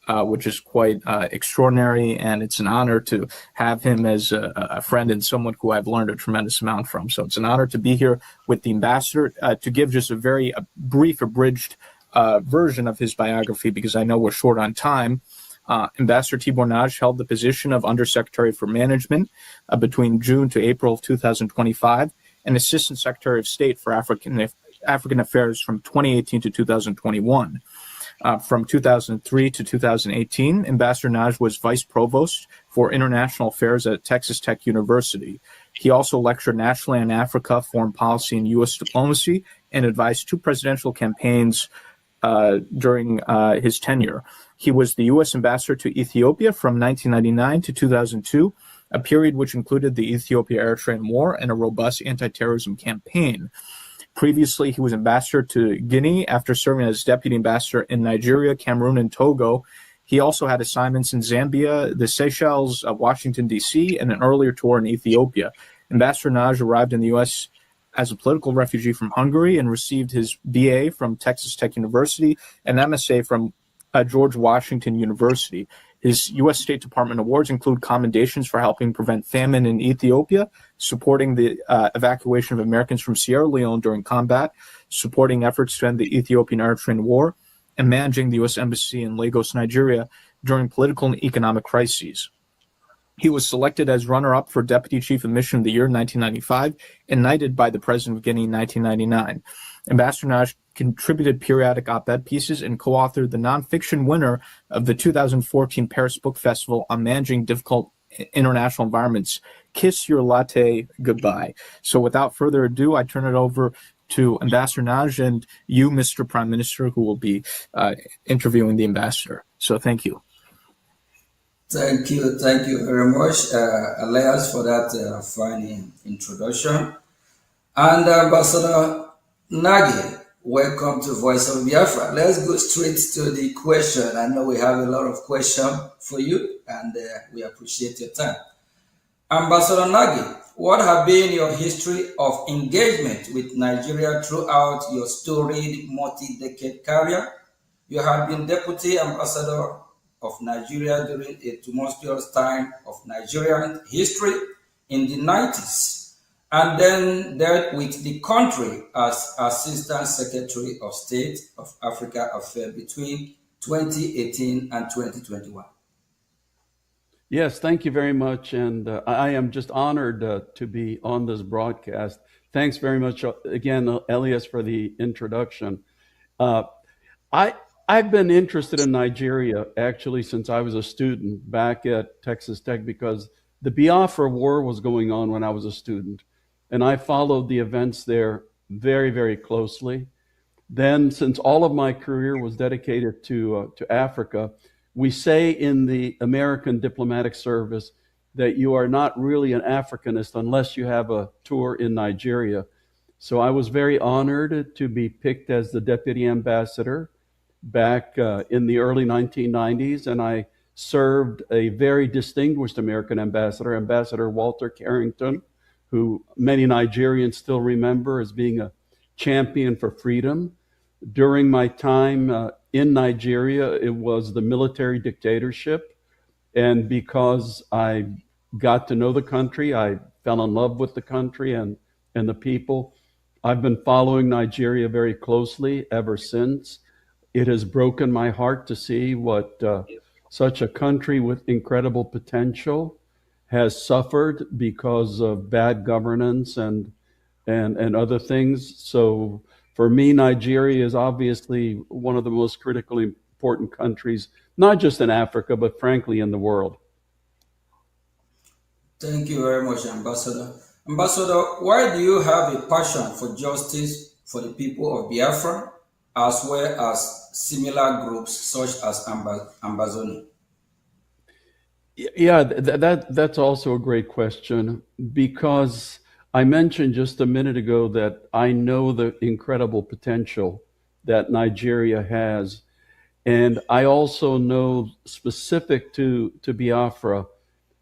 which is quite extraordinary. And it's an honor to have him as a friend and someone who I've learned a tremendous amount from. So it's an honor to be here with the ambassador to give just a very brief, abridged version of his biography, because I know we're short on time. Ambassador Tibor Nagy held the position of Undersecretary for Management between June to April of 2025 and Assistant Secretary of State for African Affairs from 2018 to 2021. From 2003 to 2018, Ambassador Naj was Vice Provost for International Affairs at Texas Tech University. He also lectured nationally on Africa, foreign policy, and U.S. diplomacy, and advised 2 presidential campaigns during his tenure. He was the U.S. ambassador to Ethiopia from 1999 to 2002, a period which included the Ethiopia-Eritrean War and a robust anti-terrorism campaign. Previously, he was ambassador to Guinea after serving as deputy ambassador in Nigeria, Cameroon, and Togo. He also had assignments in Zambia, the Seychelles, Washington, D.C., and an earlier tour in Ethiopia. Ambassador Naj arrived in the U.S. as a political refugee from Hungary and received his BA from Texas Tech University and MSA from George Washington University. His U.S. State Department awards include commendations for helping prevent famine in Ethiopia, supporting the evacuation of Americans from Sierra Leone during combat, supporting efforts to end the Ethiopian-Eritrean War, and managing the U.S. Embassy in Lagos, Nigeria, during political and economic crises. He was selected as runner-up for Deputy Chief of Mission of the Year in 1995 and knighted by the President of Guinea in 1999. Ambassador Naj contributed periodic op-ed pieces and co-authored the nonfiction winner of the 2014 Paris Book Festival on managing difficult international environments, Kiss Your Latte Goodbye. So without further ado, I turn it over to Ambassador Naj and you, Mr. Prime Minister, who will be interviewing the ambassador. So thank you. Thank you very much, Elias, for that fine introduction. And Ambassador Nagi, welcome to Voice of Biafra. Let's go straight to the question. I know we have a lot of questions for you, and we appreciate your time. Ambassador Nagi, what have been your history of engagement with Nigeria throughout your storied multi-decade career? You have been Deputy Ambassador of Nigeria during a tumultuous time of Nigerian history in the 90s, and then dealt with the country as Assistant Secretary of State of Africa Affairs between 2018 and 2021. Yes, thank you very much, and I am just honored to be on this broadcast. Thanks very much again, Elias, for the introduction. I've been interested in Nigeria actually since I was a student back at Texas Tech, because the Biafra War was going on when I was a student, and I followed the events there very, very closely. Then, since all of my career was dedicated to Africa, we say in the American Diplomatic Service that you are not really an Africanist unless you have a tour in Nigeria. So I was very honored to be picked as the Deputy Ambassador back in the early 1990s, and I served a very distinguished American ambassador, Ambassador Walter Carrington, who many Nigerians still remember as being a champion for freedom. During my time in Nigeria, it was the military dictatorship, and because I got to know the country, I fell in love with the country and the people. I've been following Nigeria very closely ever since. It has broken my heart to see what such a country with incredible potential has suffered because of bad governance and other things. So for me, Nigeria is obviously one of the most critically important countries, not just in Africa, but frankly in the world. Thank you very much, Ambassador. Ambassador, why do you have a passion for justice for the people of Biafra, as well as similar groups such as Ambazoni? Yeah, that's also a great question, because I mentioned just a minute ago that I know the incredible potential that Nigeria has. And I also know, specific to Biafra,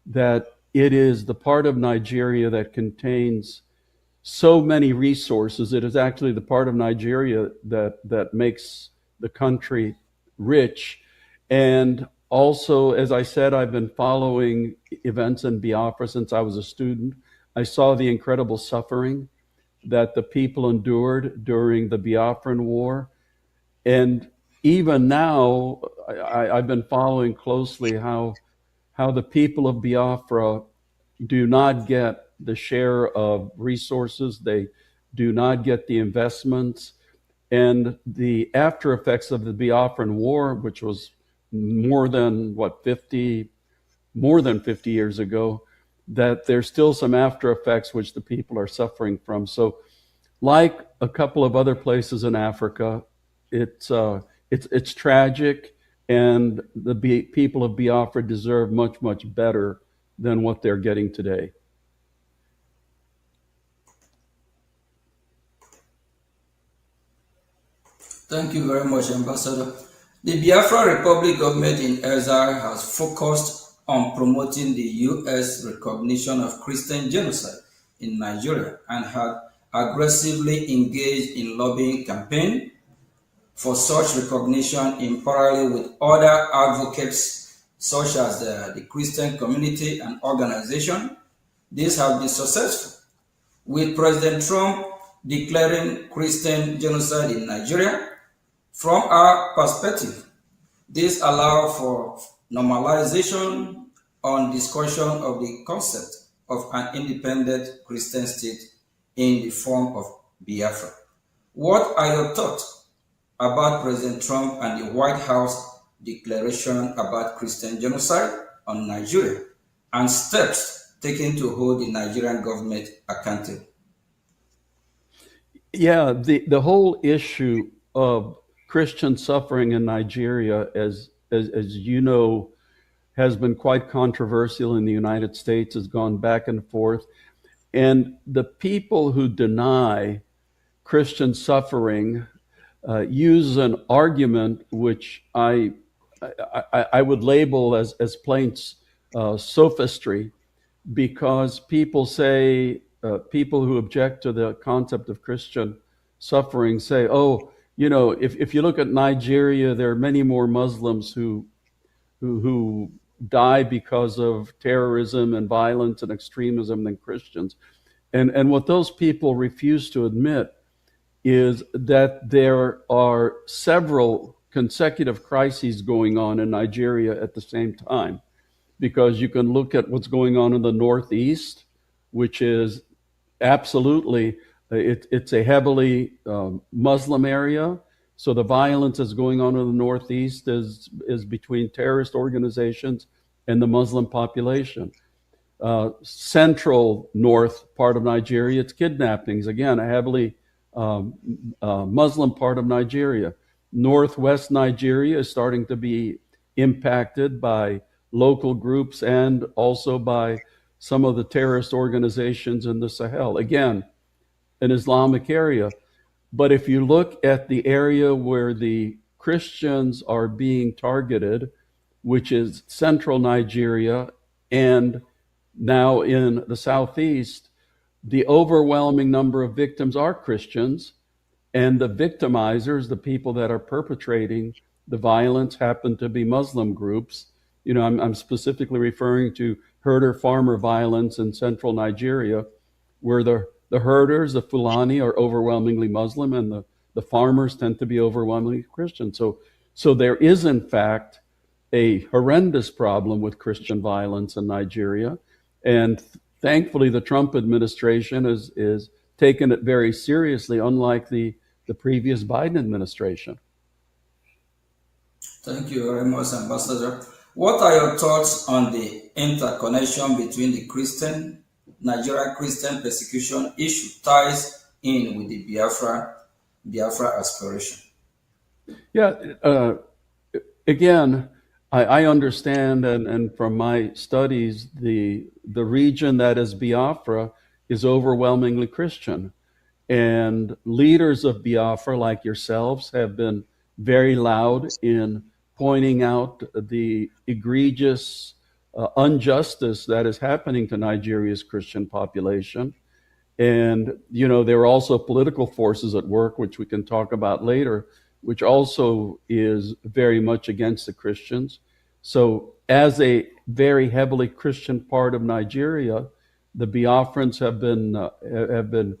that it is the part of Nigeria that contains so many resources. It is actually the part of Nigeria that makes the country rich. And also, as I said, I've been following events in Biafra since I was a student. I saw the incredible suffering that the people endured during the Biafran War. And even now, I've been following closely how the people of Biafra do not get the share of resources. They do not get the investments. and the after effects of the Biafran War, which was more than 50 years ago, that there's still some after effects which the people are suffering from. So, like a couple of other places in Africa, it's tragic, and the people of Biafra deserve much, much better than what they're getting today. Thank you very much, Ambassador. The Biafra Republic government in exile has focused on promoting the U.S. recognition of Christian genocide in Nigeria and had aggressively engaged in lobbying campaign for such recognition in parallel with other advocates such as the Christian community and organization. These have been successful, with President Trump declaring Christian genocide in Nigeria. From our perspective, this allows for normalization on discussion of the concept of an independent Christian state in the form of Biafra. What are your thoughts about President Trump and the White House declaration about Christian genocide on Nigeria and steps taken to hold the Nigerian government accountable? Yeah, the whole issue of Christian suffering in Nigeria, as you know, has been quite controversial in the United States, has gone back and forth. And the people who deny Christian suffering use an argument which I would label as plain sophistry, because people say, people who object to the concept of Christian suffering say, oh, you know, if you look at Nigeria, there are many more Muslims who die because of terrorism and violence and extremism than Christians. And what those people refuse to admit is that there are several consecutive crises going on in Nigeria at the same time. Because you can look at what's going on in the Northeast, which is absolutely, it's a heavily Muslim area. So the violence that's going on in the Northeast is between terrorist organizations and the Muslim population. Central north part of Nigeria, it's kidnappings. Again, a heavily Muslim part of Nigeria. Northwest Nigeria is starting to be impacted by local groups and also by some of the terrorist organizations in the Sahel. Again, an Islamic area. But if you look at the area where the Christians are being targeted, which is central Nigeria and now in the southeast, the overwhelming number of victims are Christians, and the victimizers, the people that are perpetrating the violence, happen to be Muslim groups. You know, I'm specifically referring to herder-farmer violence in central Nigeria, where the herders, the Fulani, are overwhelmingly Muslim, and the farmers tend to be overwhelmingly Christian. So there is, in fact, a horrendous problem with Christian violence in Nigeria. And thankfully, the Trump administration is taken it very seriously, unlike the previous Biden administration. Thank you very much, Ambassador. What are your thoughts on the interconnection between the Nigerian Christian persecution issue ties in with the Biafra aspiration? Yeah, again, I understand, and from my studies, the region that is Biafra is overwhelmingly Christian. And leaders of Biafra, like yourselves, have been very loud in pointing out the egregious injustice that is happening to Nigeria's Christian population. And, you know, there are also political forces at work, which we can talk about later, which also is very much against the Christians. So as a very heavily Christian part of Nigeria, the Biafrans have been,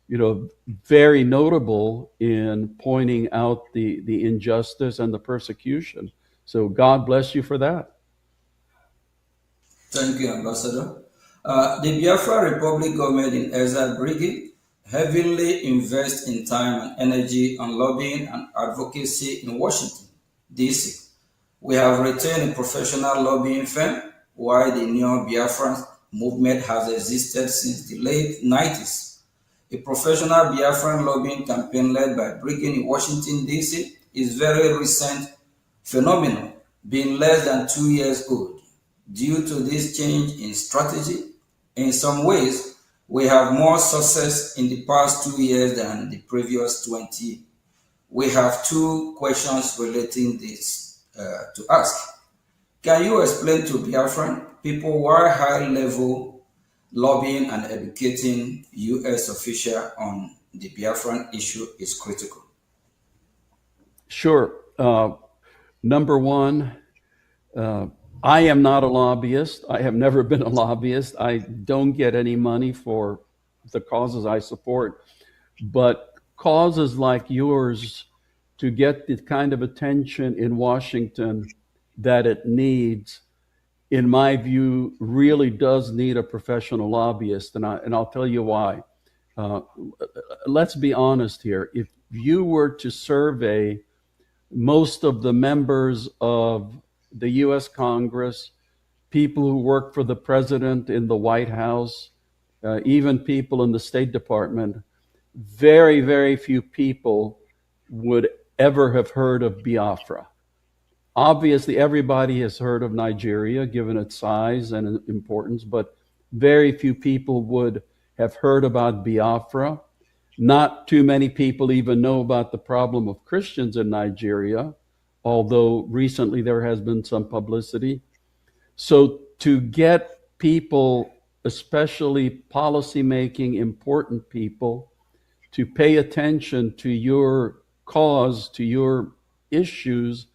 you know, very notable in pointing out the injustice and the persecution. So God bless you for that. Thank you, Ambassador. The Biafra Republic government in exile, Brgie, heavily invest in time and energy on lobbying and advocacy in Washington, D.C. We have retained a professional lobbying firm, while the Neo Biafran movement has existed since the late 90s. A professional Biafran lobbying campaign led by Brgie in Washington, D.C. is very recent phenomenon, being less than 2 years old. Due to this change in strategy, in some ways, we have more success in the past 2 years than the previous 20. We have two questions relating this to ask. Can you explain to Biafran people why high-level lobbying and educating U.S. officials on the Biafran issue is critical? Sure. Number one, I am not a lobbyist. I have never been a lobbyist. I don't get any money for the causes I support. But causes like yours, to get the kind of attention in Washington that it needs, in my view, really does need a professional lobbyist. And I'll tell you why. Let's be honest here. If you were to survey most of the members of the U.S. Congress, people who work for the president in the White House, even people in the State Department, very, very few people would ever have heard of Biafra. Obviously, everybody has heard of Nigeria, given its size and importance, but very few people would have heard about Biafra. Not too many people even know about the problem of Christians in Nigeria, although recently there has been some publicity. So to get people, especially policymaking important people, to pay attention to your cause, to your issues,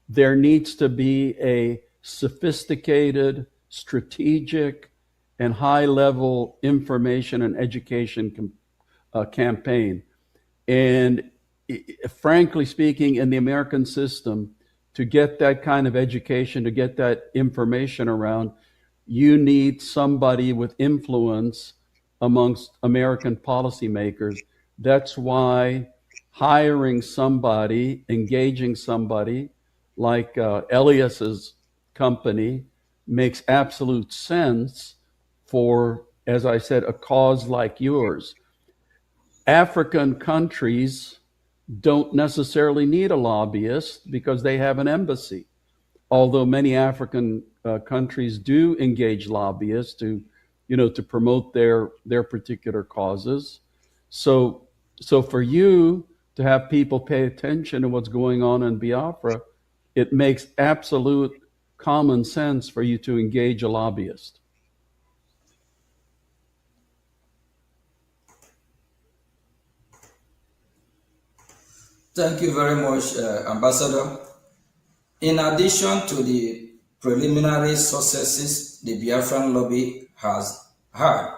there needs to be a sophisticated, strategic, and high-level information and education campaign. And frankly speaking, in the American system, to get that kind of education, to get that information around, you need somebody with influence amongst American policymakers. That's why hiring somebody, engaging somebody like Elias's company makes absolute sense for, as I said, a cause like yours. African countries don't necessarily need a lobbyist because they have an embassy, although many African countries do engage lobbyists to promote their particular causes. So for you to have people pay attention to what's going on in Biafra, it makes absolute common sense for you to engage a lobbyist. Thank you very much, Ambassador. In addition to the preliminary successes the Biafran lobby has had,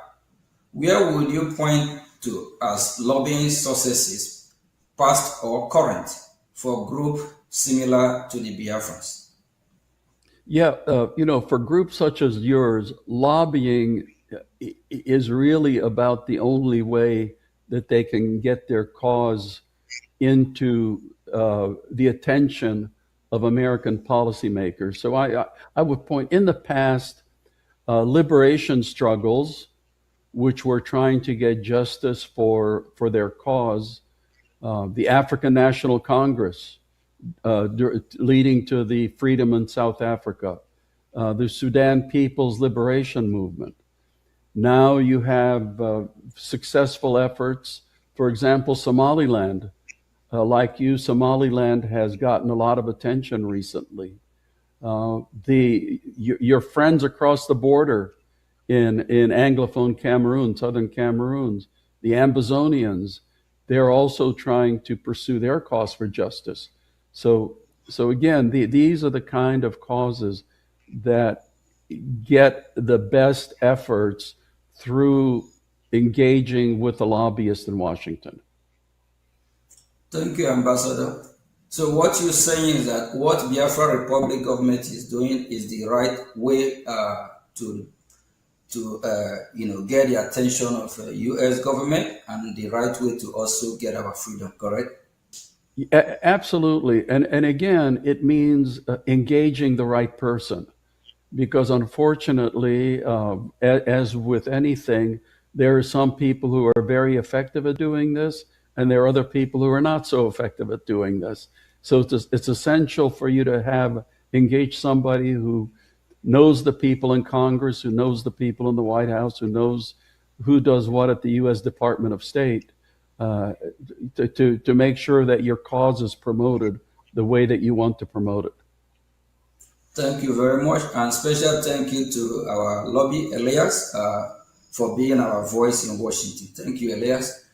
where would you point to as lobbying successes, past or current, for groups similar to the Biafrans? Yeah, for groups such as yours, lobbying is really about the only way that they can get their cause into the attention of American policymakers. So I would point, in the past, liberation struggles, which were trying to get justice for their cause, the African National Congress, leading to the freedom in South Africa, the Sudan People's Liberation Movement. Now you have successful efforts. For example, Somaliland. Like you, Somaliland has gotten a lot of attention recently. Your friends across the border in Anglophone Cameroon, Southern Cameroon, the Ambazonians, they're also trying to pursue their cause for justice. So again, these are the kind of causes that get the best efforts through engaging with the lobbyists in Washington. Thank you, Ambassador. So what you're saying is that what Biafra Republic government is doing is the right way to to get the attention of the U.S. government and the right way to also get our freedom, correct? Absolutely. And again, it means engaging the right person, because unfortunately, as with anything, there are some people who are very effective at doing this, and there are other people who are not so effective at doing this. So it's essential for you to engage somebody who knows the people in Congress, who knows the people in the White House, who knows who does what at the U.S. Department of State, to make sure that your cause is promoted the way that you want to promote it. Thank you very much, and special thank you to our lobby, Elias, for being our voice in Washington. Thank you, Elias.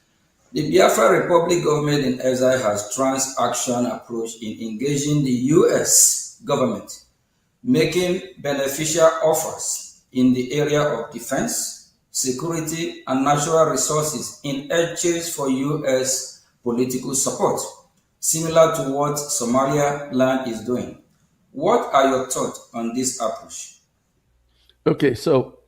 The Biafra Republic government in exile has transaction approach in engaging the U.S. government, making beneficial offers in the area of defense, security, and natural resources in exchange for U.S. political support, similar to what Somaliland is doing. What are your thoughts on this approach? Okay, so,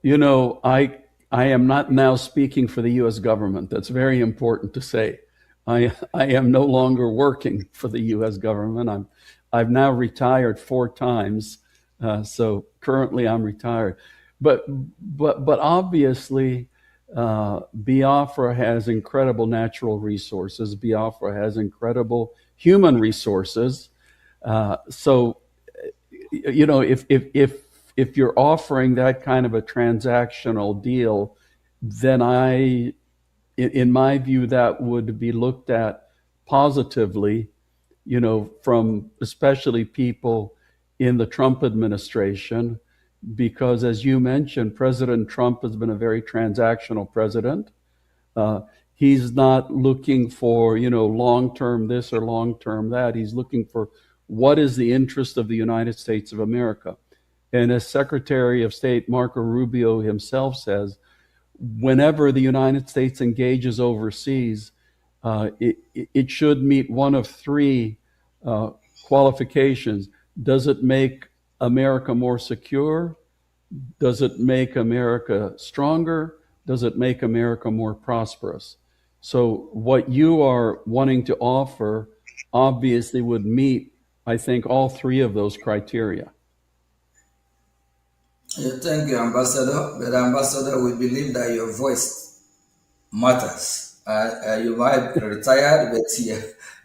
I am not now speaking for the U.S. government. That's very important to say. I am no longer working for the U.S. government. I've now retired 4 times, so currently I'm retired. But obviously, Biafra has incredible natural resources. Biafra has incredible human resources. So, if you're offering that kind of a transactional deal, then in my view, that would be looked at positively, from especially people in the Trump administration, because as you mentioned, President Trump has been a very transactional president. He's not looking for, long-term this or long-term that. He's looking for what is the interest of the United States of America. And as Secretary of State Marco Rubio himself says, whenever the United States engages overseas, it should meet one of 3 qualifications. Does it make America more secure? Does it make America stronger? Does it make America more prosperous? So what you are wanting to offer obviously would meet, I think, all 3 of those criteria. Thank you, Ambassador. But Ambassador, we believe that your voice matters. You might be retired, but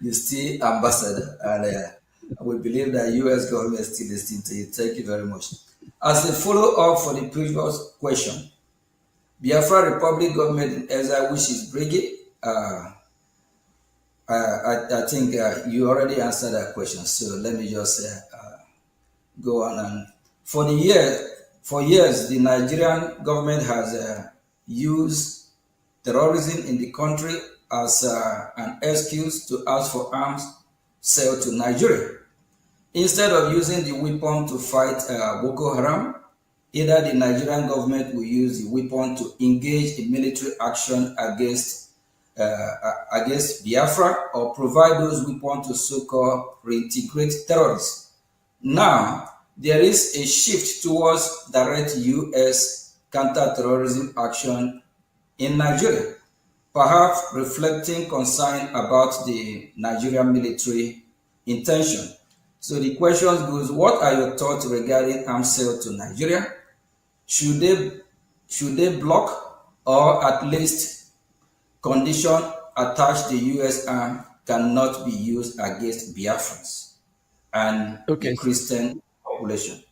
you're still ambassador. And we believe that U.S. government is still listening to you. Thank you very much. As a follow-up for the previous question, Biafra Republic government in exile, which is Brgie, I think you already answered that question. So let me just go on. And for years, the Nigerian government has used terrorism in the country as an excuse to ask for arms sale to Nigeria. Instead of using the weapon to fight Boko Haram, either the Nigerian government will use the weapon to engage in military action against Biafra, or provide those weapons to so-called reintegrate terrorists. Now, there is a shift towards direct U.S. counter-terrorism action in Nigeria, perhaps reflecting concern about the Nigerian military intention. So the question goes, what are your thoughts regarding arms sale to Nigeria? Should they block, or at least condition attached to U.S. arm cannot be used against Biafrans and the Christian population?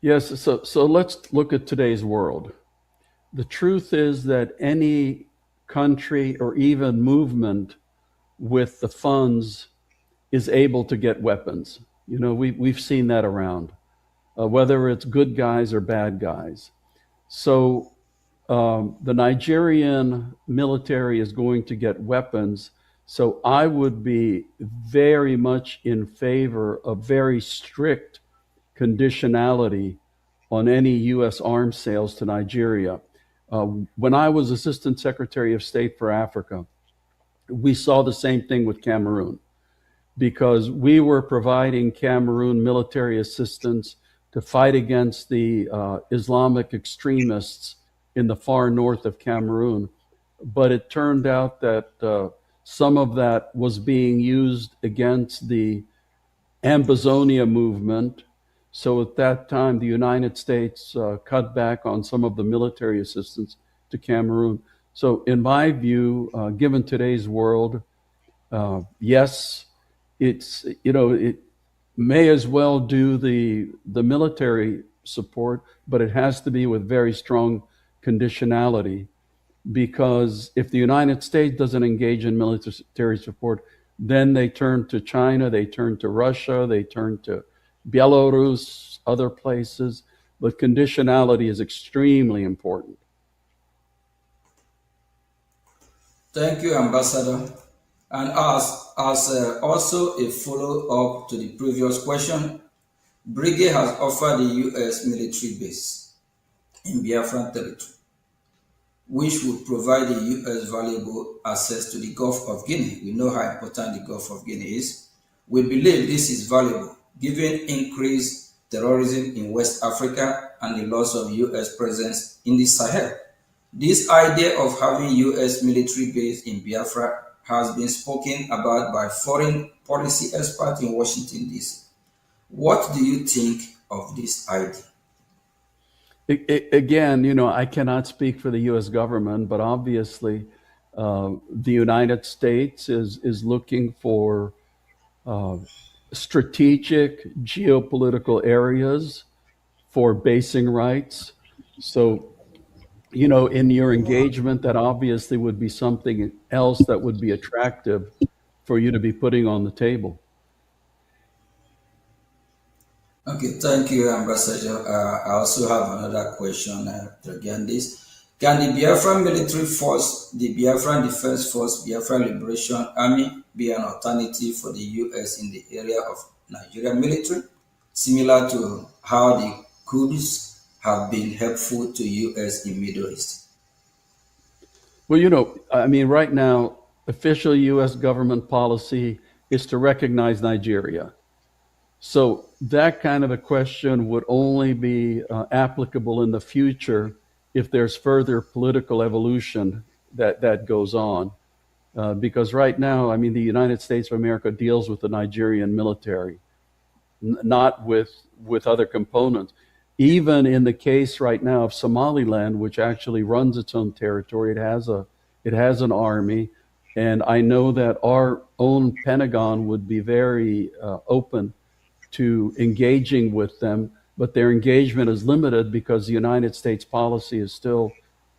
Yes, so let's look at today's world. The truth is that any country or even movement with the funds is able to get weapons. We've seen that around, whether it's good guys or bad guys. So the Nigerian military is going to get weapons. So I would be very much in favor of very strict conditionality on any U.S. arms sales to Nigeria. When I was Assistant Secretary of State for Africa, we saw the same thing with Cameroon, because we were providing Cameroon military assistance to fight against the Islamic extremists in the far north of Cameroon. But it turned out that some of that was being used against the Ambazonia movement. So at that time, the United States cut back on some of the military assistance to Cameroon. So in my view, given today's world, yes, it may as well do the military support, but it has to be with very strong conditionality, because if the United States doesn't engage in military support, then they turn to China, they turn to Russia, they turn to Belarus, other places. But conditionality is extremely important. Thank you, Ambassador. And as also a follow-up to the previous question, Brgie has offered the U.S. military base in Biafran territory, which would provide the U.S. valuable access to the Gulf of Guinea. We know how important the Gulf of Guinea is. We believe this is valuable, given increased terrorism in West Africa and the loss of U.S. presence in the Sahel. This idea of having U.S. military base in Biafra has been spoken about by foreign policy experts in Washington, D.C. What do you think of this idea? Again, I cannot speak for the U.S. government, but obviously the United States is looking for strategic geopolitical areas for basing rights. So, in your engagement, that obviously would be something else that would be attractive for you to be putting on the table. Okay, thank you, Ambassador. I also have another question regarding this. Can the Biafran military force, the Biafran Defense Force, Biafran Liberation Army, be an alternative for the U.S. in the area of Nigerian military, similar to how the Kurds have been helpful to U.S. in Middle East? Well, right now, official U.S. government policy is to recognize Nigeria. So that kind of a question would only be applicable in the future if there's further political evolution that goes on. Because right now, the United States of America deals with the Nigerian military, not with other components. Even in the case right now of Somaliland, which actually runs its own territory, it has an army. And I know that our own Pentagon would be very open to engaging with them, but their engagement is limited because the United States policy is still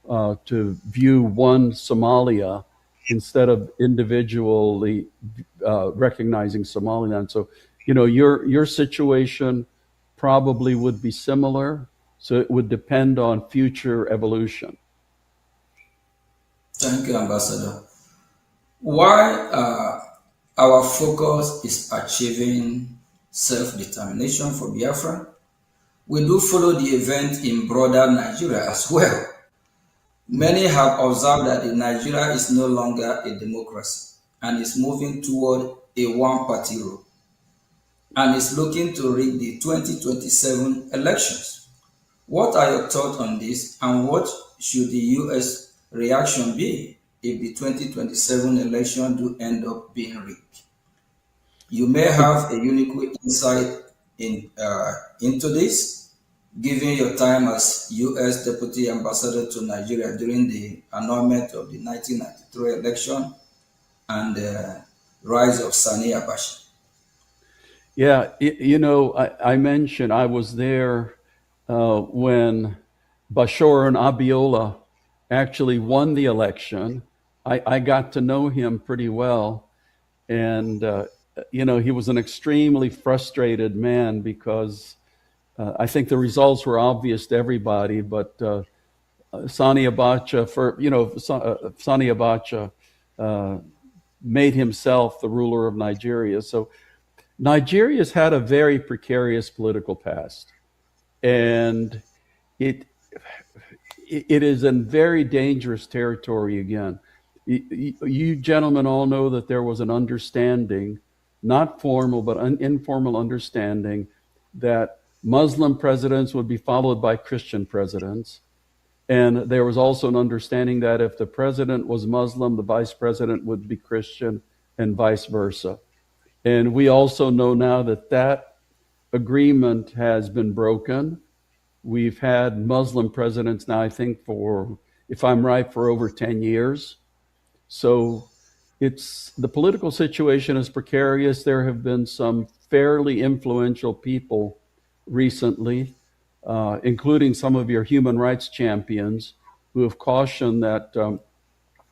to view one Somalia instead of individually recognizing Somaliland. So, your situation probably would be similar, so it would depend on future evolution. Thank you, Ambassador. While our focus is achieving self-determination for Biafra, we do follow the event in broader Nigeria as well. Many have observed that Nigeria is no longer a democracy and is moving toward a one-party rule and is looking to rig the 2027 elections. What are your thoughts on this, and what should the U.S. reaction be if the 2027 election do end up being rigged? You may have a unique insight into this, given your time as U.S. Deputy Ambassador to Nigeria during the annulment of the 1993 election and the rise of Sani Abacha. Yeah, I mentioned I was there when Bashir and Abiola actually won the election. I got to know him pretty well, and he was an extremely frustrated man because I think the results were obvious to everybody, but Sani Abacha, Sani Abacha made himself the ruler of Nigeria. So Nigeria's had a very precarious political past, and it is in very dangerous territory again. You gentlemen all know that there was an understanding, not formal, but informal understanding, that Muslim presidents would be followed by Christian presidents. And there was also an understanding that if the president was Muslim, the vice president would be Christian, and vice versa. And we also know now that that agreement has been broken. We've had Muslim presidents now, I think, for, if I'm right, for over 10 years. So the political situation is precarious. There have been some fairly influential people recently, including some of your human rights champions, who have cautioned that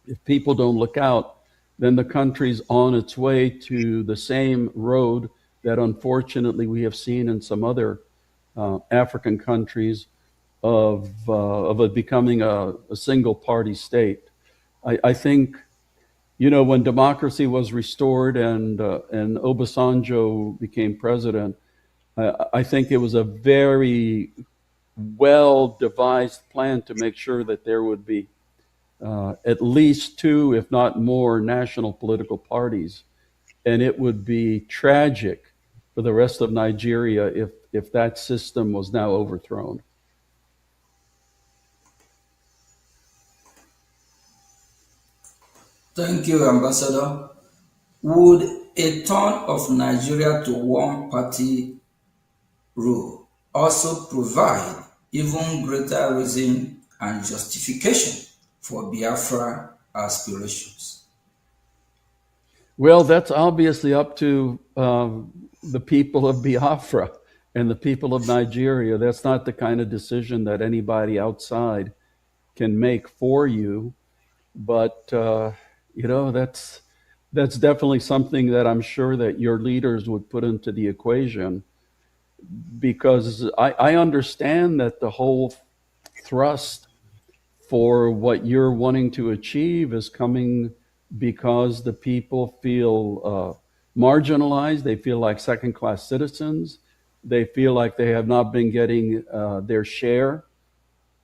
if people don't look out, then the country's on its way to the same road that unfortunately we have seen in some other African countries of it becoming a single party state. I think, you know, when democracy was restored and Obasanjo became president, I think it was a very well-devised plan to make sure that there would be at least two, if not more, national political parties. And it would be tragic for the rest of Nigeria if that system was now overthrown. Thank you, Ambassador. Would a turn of Nigeria to one-party rule also provide even greater reason and justification for Biafra aspirations? Well, that's obviously up to the people of Biafra and the people of Nigeria. That's not the kind of decision that anybody outside can make for you. But, you know, that's definitely something that I'm sure that your leaders would put into the equation, because I understand that the whole thrust for what you're wanting to achieve is coming because the people feel marginalized. They feel like second-class citizens. They feel like they have not been getting their share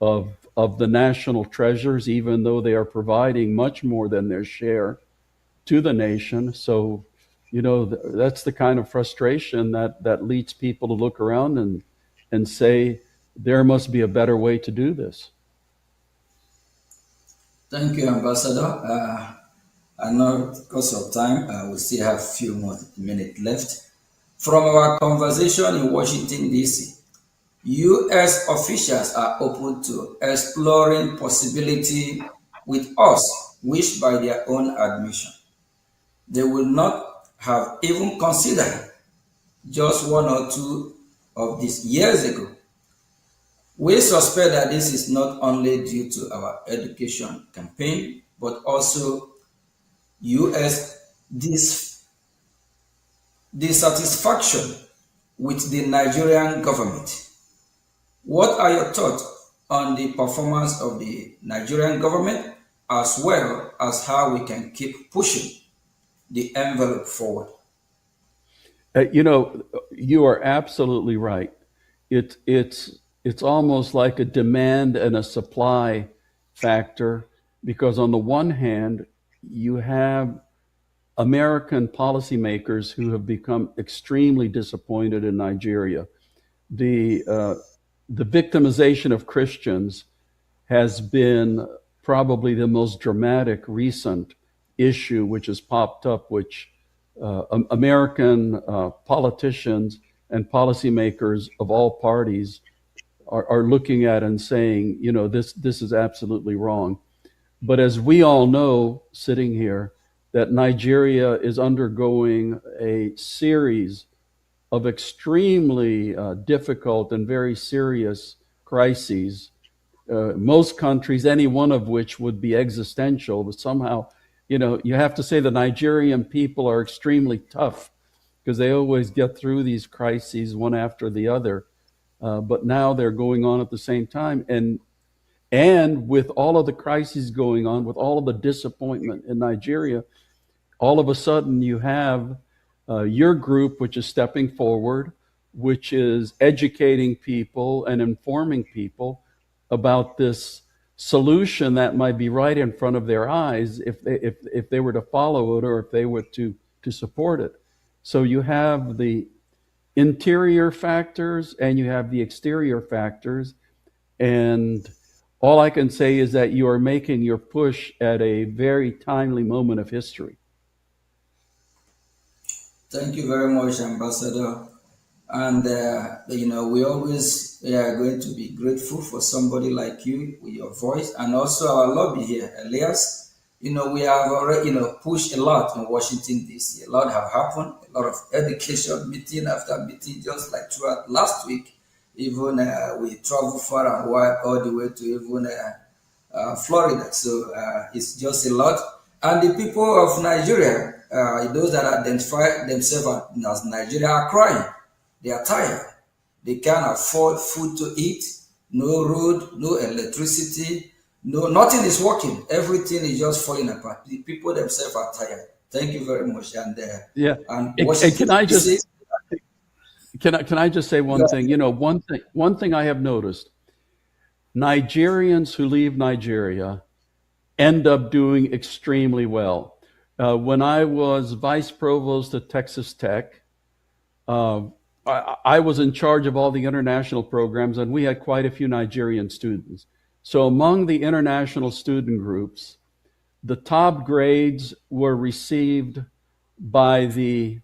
of the national treasures, even though they are providing much more than their share to the nation. So, you know, that's the kind of frustration that leads people to look around and say, there must be a better way to do this. Thank you, Ambassador. I know because of time, we still have a few more minutes left. From our conversation in Washington, D.C., U.S. officials are open to exploring possibility with us, which by their own admission, they will not have even considered just 1 or 2 of these years ago. We suspect that this is not only due to our education campaign, but also U.S. dissatisfaction with the Nigerian government. What are your thoughts on the performance of the Nigerian government, as well as how we can keep pushing the envelope forward? You know, you are absolutely right. It's almost like a demand and a supply factor, because on the one hand, you have American policymakers who have become extremely disappointed in Nigeria. The victimization of Christians has been probably the most dramatic recent issue which has popped up, which American politicians and policymakers of all parties are looking at and saying, you know, this is absolutely wrong. But as we all know, sitting here, that Nigeria is undergoing a series of extremely difficult and very serious crises. Most countries, any one of which would be existential, but somehow, you know, you have to say the Nigerian people are extremely tough because they always get through these crises one after the other. But now they're going on at the same time. And with all of the crises going on, with all of the disappointment in Nigeria, all of a sudden you have your group, which is stepping forward, which is educating people and informing people about this solution that might be right in front of their eyes if they were to follow it or if they were to support it. So you have the interior factors and you have the exterior factors. And all I can say is that you are making your push at a very timely moment of history. Thank you very much, Ambassador. And, we always are going to be grateful for somebody like you with your voice, and also our lobby here, Elias. We have already, pushed a lot in Washington, D.C. A lot have happened, a lot of education, meeting after meeting, just like throughout last week. Even we traveled far and wide, all the way to even Florida. So it's just a lot. And the people of Nigeria, those that identify themselves as Nigeria, are crying. They are tired. They can't afford food to eat, no road, no electricity, nothing is working. Everything is just falling apart. The people themselves are tired. Thank you very much. And and can I just can I just say one thing? One thing I have noticed: Nigerians who leave Nigeria end up doing extremely well. When I was vice provost at Texas Tech, I was in charge of all the international programs, and we had quite a few Nigerian students. So among the international student groups, the top grades were received by the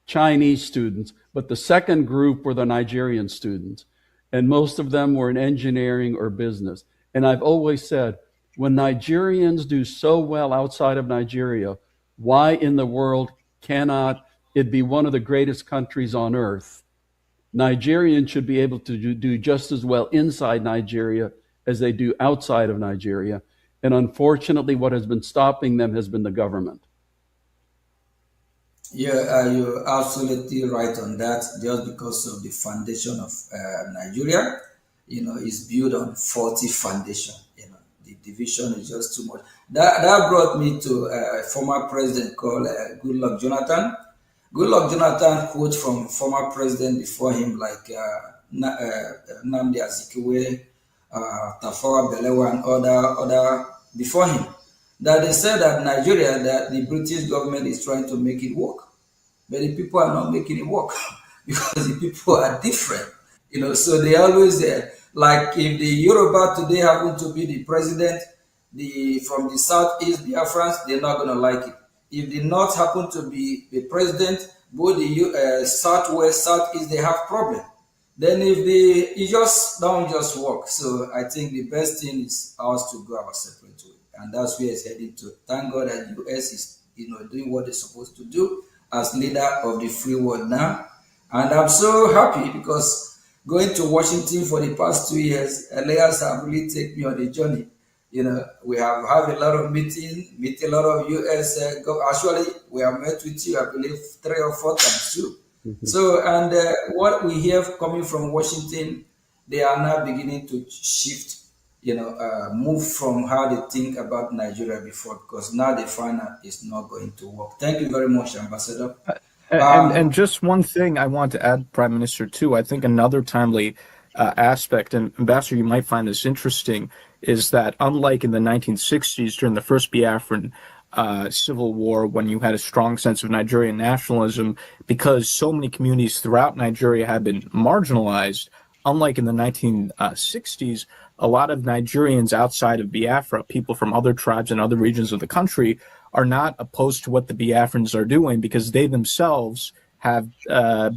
Chinese students, but the second group were the Nigerian students. And most of them were in engineering or business. And I've always said, when Nigerians do so well outside of Nigeria, why in the world cannot it be one of the greatest countries on earth? Nigerians should be able to do just as well inside Nigeria as they do outside of Nigeria. And unfortunately, what has been stopping them has been the government. Yeah, you're absolutely right on that. Just because of the foundation of Nigeria, is built on faulty foundation. The division is just too much. That brought me to a former president called Goodluck Jonathan. Goodluck Jonathan quote from former president before him, like Nnamdi Azikiwe, Tafawa Balewa, and other before him, that they said that Nigeria, that the British government is trying to make it work, but the people are not making it work because the people are different. So they always like if the Yoruba today happen to be the president, from the Southeast Biafrans, they're not gonna like it. If the North happen to be the president, both the Southwest, Southeast, they have problem. Then if it just don't just work. So I think the best thing is ours to go our separate way, and that's where it's heading to. Thank God that the US is doing what they're supposed to do as leader of the free world now, and I'm so happy because going to Washington for the past 2 years, Elias have really taken me on the journey. We have a lot of meet a lot of US. Actually, we have met with you, I believe, 3 or 4 times too. So, and what we hear coming from Washington, they are now beginning to shift, move from how they think about Nigeria before, because now they find out it's not going to work. Thank you very much, Ambassador. And just one thing I want to add, Prime Minister, too. I think another timely aspect, and Ambassador, you might find this interesting, is that unlike in the 1960s during the first Biafran civil war, when you had a strong sense of Nigerian nationalism, because so many communities throughout Nigeria had been marginalized, unlike in the 1960s, a lot of Nigerians outside of Biafra, people from other tribes and other regions of the country, are not opposed to what the Biafrans are doing because they themselves have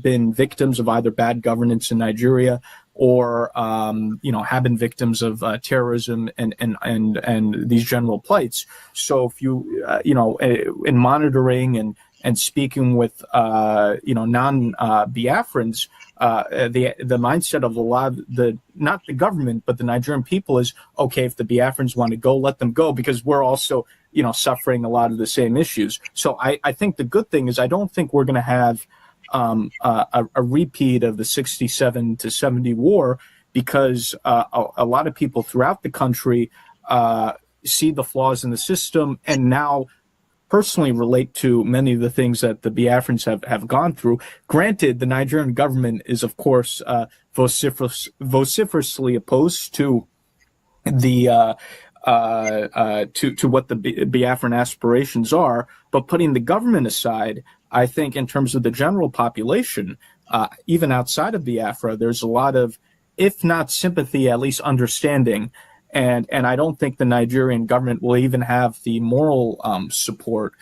been victims of either bad governance in Nigeria or have been victims of terrorism and these general plights. So if you in monitoring and speaking with non-Biafrans, the mindset of a lot of not the government but the Nigerian people is, okay, if the Biafrans want to go, let them go, because we're also suffering a lot of the same issues. So I think the good thing is I don't think we're going to have a repeat of the 67 to 70 war, because a lot of people throughout the country see the flaws in the system and now personally relate to many of the things that the Biafrans have gone through. Granted, the Nigerian government is, of course, vociferously opposed to the to what the Biafran aspirations are, but putting the government aside, I think in terms of the general population, even outside of Biafra, there's a lot of, if not sympathy, at least understanding. And I don't think the Nigerian government will even have the moral support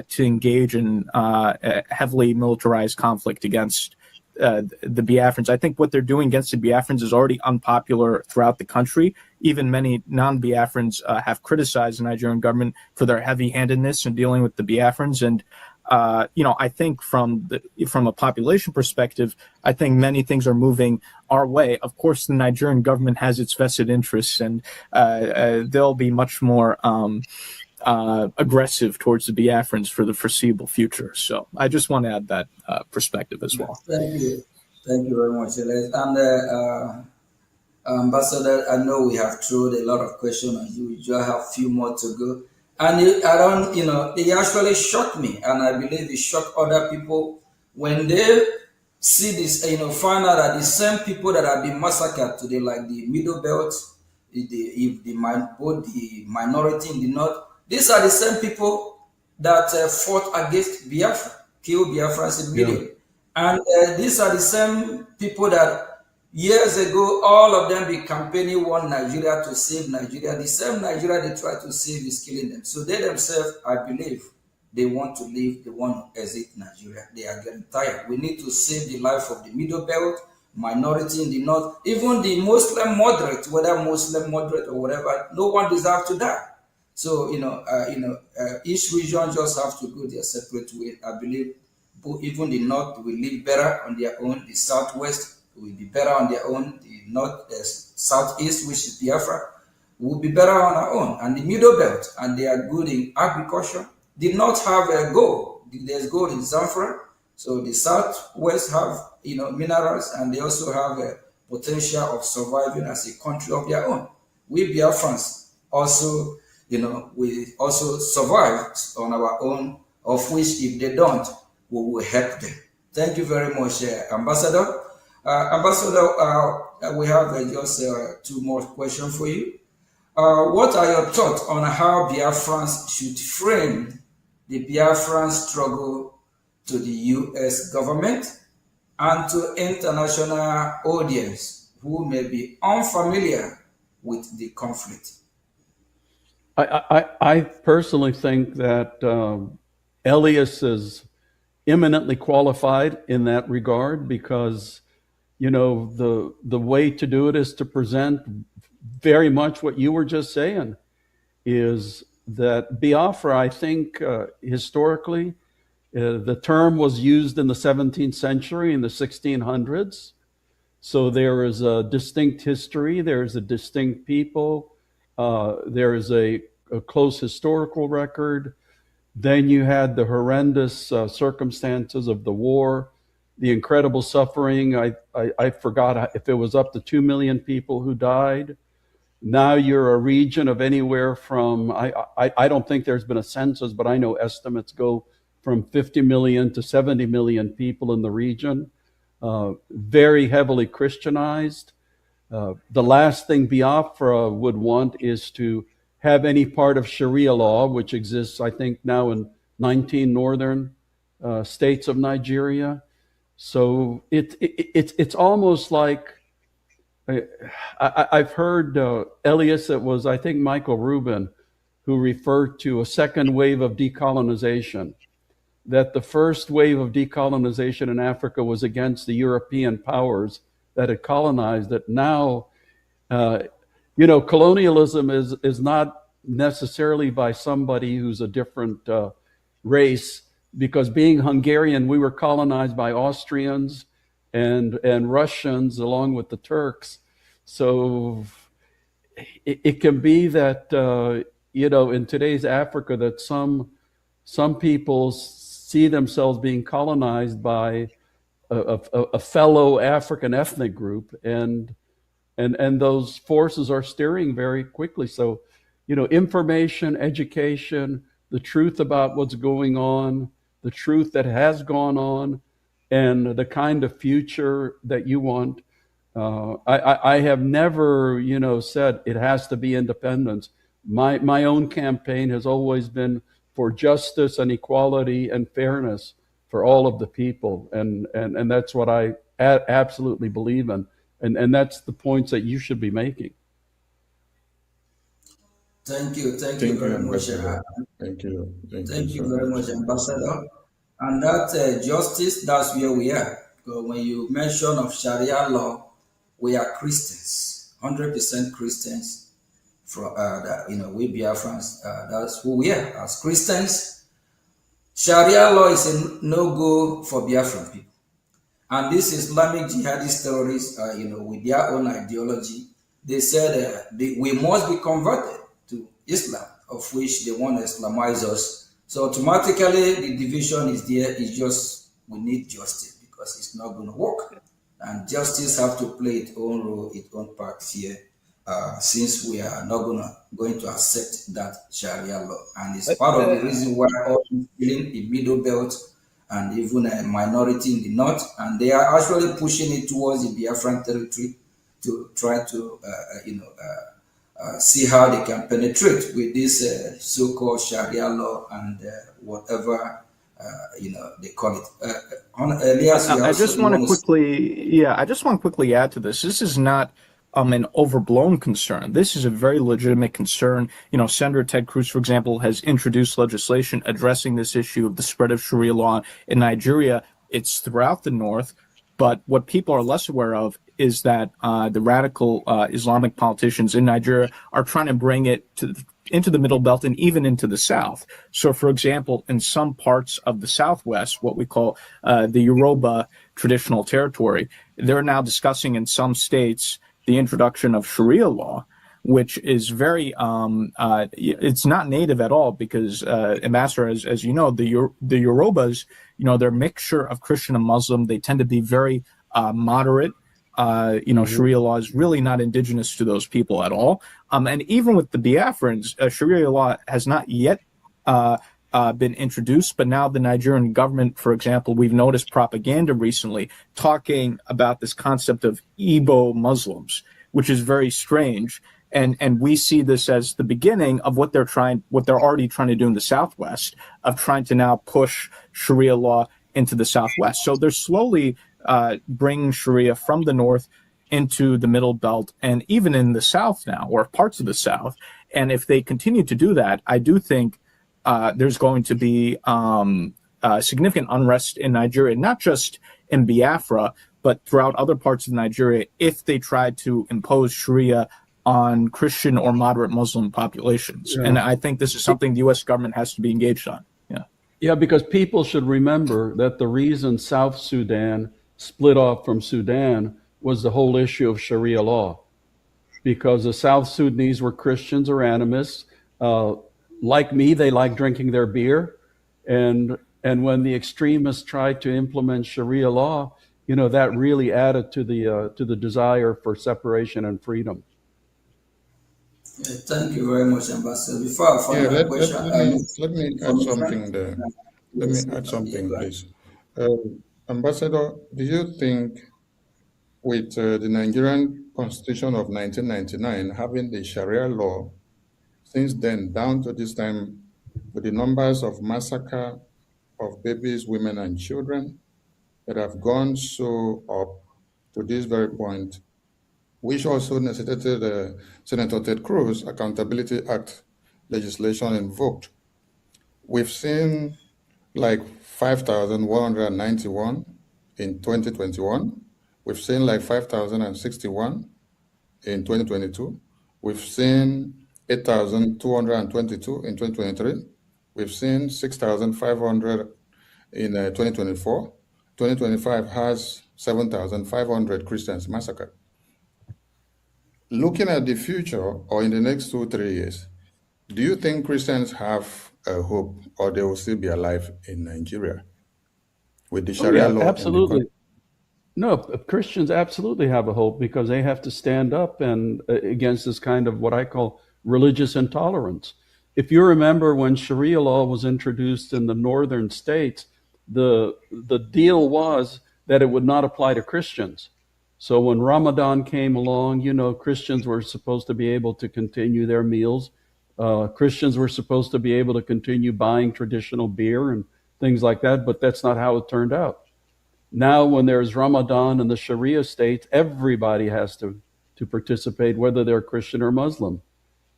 to engage in a heavily militarized conflict against the Biafrans. I think what they're doing against the Biafrans is already unpopular throughout the country. Even many non-Biafrans have criticized the Nigerian government for their heavy-handedness in dealing with the Biafrans. And I think from a population perspective, I think many things are moving our way. Of course, the Nigerian government has its vested interests, and they'll be much more aggressive towards the Biafrans for the foreseeable future. So I just want to add that perspective as well. Thank you. Thank you very much, Elias. And Ambassador, I know we have thrown a lot of questions on you. We just have a few more to go. And it actually shocked me, and I believe it shocked other people when they see this, find out that the same people that have been massacred today, like the Middle Belt, both the minority in the north, these are the same people that fought against Biafra, killed Biafrans in millions. And these are the same people that years ago, all of them be campaigning one Nigeria to save Nigeria. The same Nigeria they try to save is killing them. So they themselves, I believe, they want to leave, they want to exit Nigeria. They are getting tired. We need to save the life of the Middle Belt, minority in the north, even the Muslim moderate, whether Muslim moderate or whatever, no one deserves to die. So, each region just have to go their separate way. I believe even the north will live better on their own, the southwest will be better on their own, the north, the southeast, which is Biafra, will be better on our own, and the Middle Belt, and they are good in agriculture, did not have a gold. There's gold in Zamfara, so the southwest have minerals, and they also have a potential of surviving as a country of their own. We Biafrans also, we also survive on our own, of which if they don't, we will help them. Thank you very much, Ambassador. Ambassador, we have just two more questions for you. What are your thoughts on how Biafrans should frame the Biafran struggle to the U.S. government and to international audience who may be unfamiliar with the conflict? I personally think that Elias is eminently qualified in that regard, because the way to do it is to present very much what you were just saying, is that Biafra, I think historically, the term was used in the 17th century, in the 1600s. So there is a distinct history, there is a distinct people, there is a close historical record. Then you had the horrendous circumstances of the war, the incredible suffering. I forgot if it was up to 2 million people who died. Now you're a region of anywhere from, I don't think there's been a census, but I know estimates go from 50 million to 70 million people in the region, very heavily Christianized. The last thing Biafra would want is to have any part of Sharia law, which exists, I think, now in 19 northern states of Nigeria. So it's almost like, I've heard Elias, it was, I think, Michael Rubin, who referred to a second wave of decolonization, that the first wave of decolonization in Africa was against the European powers that had colonized it. Now, colonialism is not necessarily by somebody who's a different race, because being Hungarian, we were colonized by Austrians and Russians along with the Turks. So it can be that, in today's Africa, that some people see themselves being colonized by a fellow African ethnic group, and those forces are steering very quickly. So, information, education, the truth about what's going on, the truth that has gone on, and the kind of future that you want. I have never, said it has to be independence. My own campaign has always been for justice and equality and fairness for all of the people, and that's what I absolutely believe in, and that's the points that you should be making. Thank you very much. Thank you so Very much, Ambassador. And that justice, that's where we are. Because when you mention of Sharia law, we are Christians, 100% Christians. From we Biafrans, that's who we are as Christians. Sharia law is a no-go for Biafran people. And these Islamic jihadist terrorists, with their own ideology, they said we must be converted to Islam, of which they want to Islamize us. So automatically the division is there. It's just we need justice because it's not going to work. And justice have to play its own role, its own part here, since we are not going to accept that Sharia law. And it's part of the reason why all killing the Middle Belt and even a minority in the north, and they are actually pushing it towards the Biafran territory to try to, see how they can penetrate with this so-called Sharia law and whatever they call it. I just want to quickly add to this. This is not an overblown concern. This is a very legitimate concern. Senator Ted Cruz, for example, has introduced legislation addressing this issue of the spread of Sharia law in Nigeria. It's throughout the north, but what people are less aware of is that the radical Islamic politicians in Nigeria are trying to bring it into the Middle Belt and even into the South. So, for example, in some parts of the Southwest, what we call the Yoruba traditional territory, they're now discussing in some states the introduction of Sharia law, which is very, it's not native at all because, Ambassador, as you know, the Yorubas, they're a mixture of Christian and Muslim. They tend to be very moderate. Sharia law is really not indigenous to those people at all. And even with the Biafrans, Sharia law has not yet been introduced, but now the Nigerian government, for example, we've noticed propaganda recently talking about this concept of Igbo Muslims, which is very strange. And we see this as the beginning of what they're already trying to do in the Southwest, of trying to now push Sharia law into the Southwest. So they're slowly bringing Sharia from the North into the Middle Belt and even in the South now, or parts of the South. And if they continue to do that, I do think there's going to be significant unrest in Nigeria, not just in Biafra, but throughout other parts of Nigeria, if they try to impose Sharia on Christian or moderate Muslim populations. Yeah. And I think this is something the U.S. government has to be engaged on. Yeah, because people should remember that the reason South Sudan split off from Sudan was the whole issue of Sharia law, because the South Sudanese were Christians or animists. Like me, they like drinking their beer. And when the extremists tried to implement Sharia law, that really added to the desire for separation and freedom. Yeah, thank you very much, Ambassador. Before I follow the question, let me add something there. Let me add something, please. Ambassador, do you think with the Nigerian Constitution of 1999 having the Sharia law, since then down to this time, with the numbers of massacre of babies, women, and children that have gone so up to this very point, which also necessitated Senator Ted Cruz Accountability Act legislation invoked. We've seen like 5,191 in 2021. We've seen like 5,061 in 2022. We've seen 8,222 in 2023. We've seen 6,500 in 2024. 2025 has 7,500 Christians massacred. Looking at the future, or in the next 2-3 years, do you think Christians have a hope, or they will still be alive in Nigeria with the Sharia law? Absolutely. No, Christians absolutely have a hope, because they have to stand up and against this kind of what I call religious intolerance. If you remember when Sharia law was introduced in the northern states, the deal was that it would not apply to Christians. So when Ramadan came along, Christians were supposed to be able to continue their meals. Christians were supposed to be able to continue buying traditional beer things like that, but that's not how it turned out. Now, when there's Ramadan in the Sharia state, everybody has to participate, whether they're Christian or Muslim,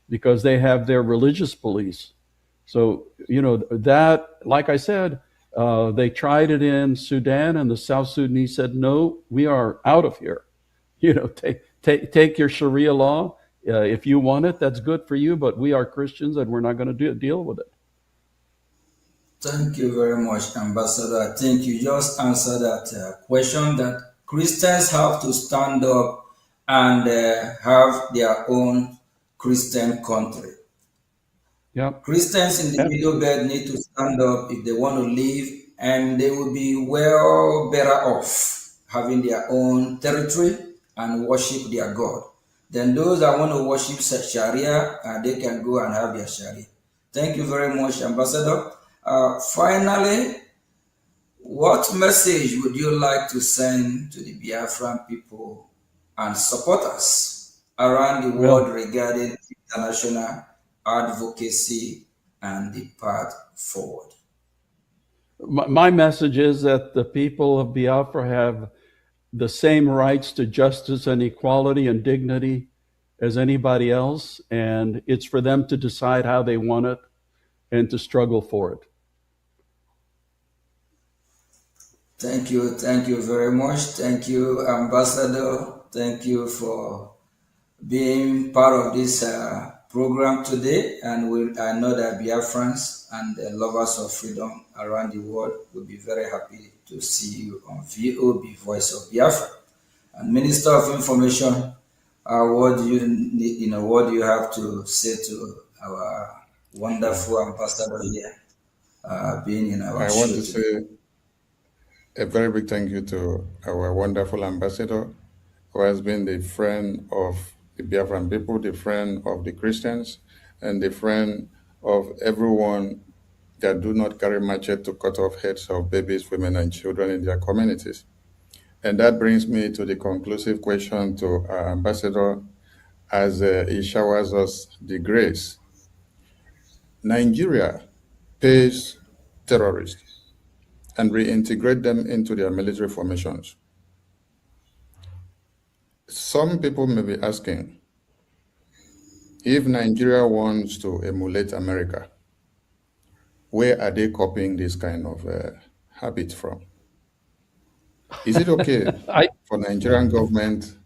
because they have their religious police. So, that, like I said, they tried it in Sudan, and the South Sudanese said, no, we are out of here. Take your Sharia law. If you want it, that's good for you, but we are Christians and we're not going to deal with it. Thank you very much, Ambassador. I think you just answered that question, that Christians have to stand up and have their own Christian country. Yep. Christians in the Middle Belt need to stand up if they want to live, and they will be well better off having their own territory and worship their God. Then those that want to worship Sharia, they can go and have their Sharia. Thank you very much, Ambassador. Finally, what message would you like to send to the Biafran people and supporters around the world regarding international advocacy and the path forward? My message is that the people of Biafra have the same rights to justice and equality and dignity as anybody else, and it's for them to decide how they want it and to struggle for it. Thank you very much. Thank you, Ambassador. Thank you for being part of this program today, and I know that Biafrans and the lovers of freedom around the world will be very happy to see you on VOB, Voice of Biafra. And Minister of Information, what do you have to say to our wonderful ambassador here, being in our show? I want to say a very big thank you to our wonderful ambassador, who has been the friend of the Biafran people, the friend of the Christians, and the friend of everyone that do not carry machete to cut off heads of babies, women, and children in their communities. And that brings me to the conclusive question to our ambassador as he showers us the grace. Nigeria pays terrorists and reintegrate them into their military formations. Some people may be asking, if Nigeria wants to emulate America, where are they copying this kind of habit from? Is it okay for Nigerian government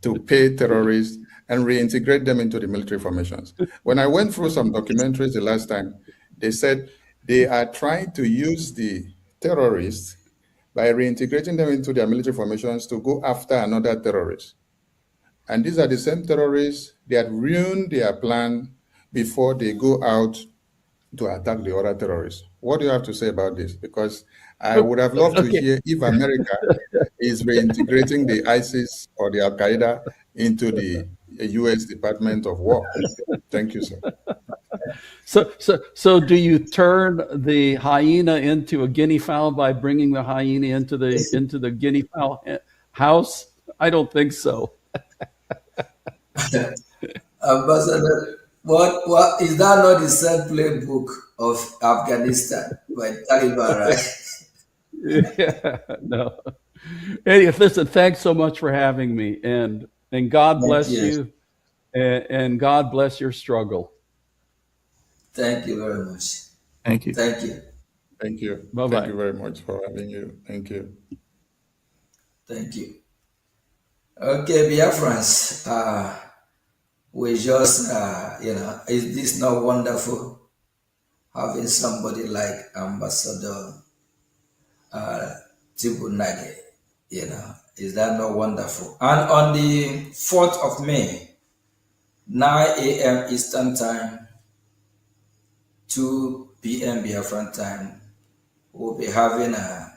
to pay terrorists and reintegrate them into the military formations? When I went through some documentaries the last time, they said they are trying to use the terrorists by reintegrating them into their military formations to go after another terrorist. And these are the same terrorists that ruined their plan before they go out to attack the other terrorists. What do you have to say about this? Because I would have loved to hear if America is reintegrating the ISIS or the Al-Qaeda into the U.S. Department of War. Thank you, sir. So do you turn the hyena into a guinea fowl by bringing the hyena into the guinea fowl house? I don't think so. Ambassador, what is that not the same playbook of Afghanistan by Taliban, right? Yeah, no. Anyway, listen, thanks so much for having me, and God bless you, and God bless your struggle. Thank you very much. Thank you. Thank you. Thank you. Bye-bye. Thank you very much for having you. Thank you. Thank you. Okay, Biafrans, we just, is this not wonderful? Having somebody like Ambassador Tibunage, is that not wonderful? And on the 4th of May, 9 a.m. Eastern Time, 2 p.m. Biafran time, we'll be having a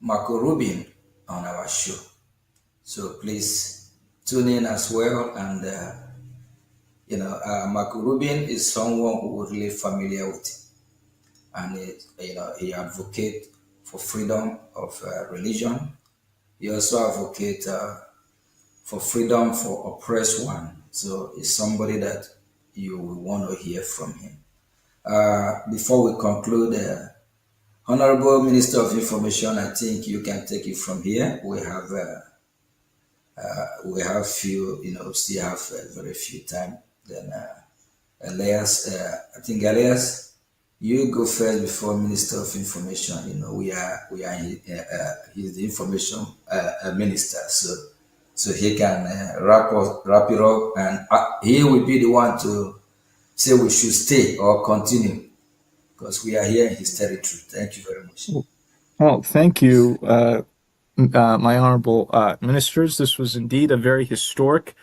Marco Rubin on our show. So please tune in as well. And, Marco Rubin is someone who we're really familiar with. And, he advocates for freedom of religion. He also advocates for freedom for oppressed one. So it's somebody that you will want to hear from him. Before we conclude, Honorable Minister of Information, I think you can take it from here. We have few, still have very few time. Then Elias, I think Elias, you go first before Minister of Information. We are he's the information minister, so he can wrap it up, and he will be the one to say we should stay or continue, because we are here in his territory. Thank you very much. Well, thank you, my honorable ministers. This was indeed a very historic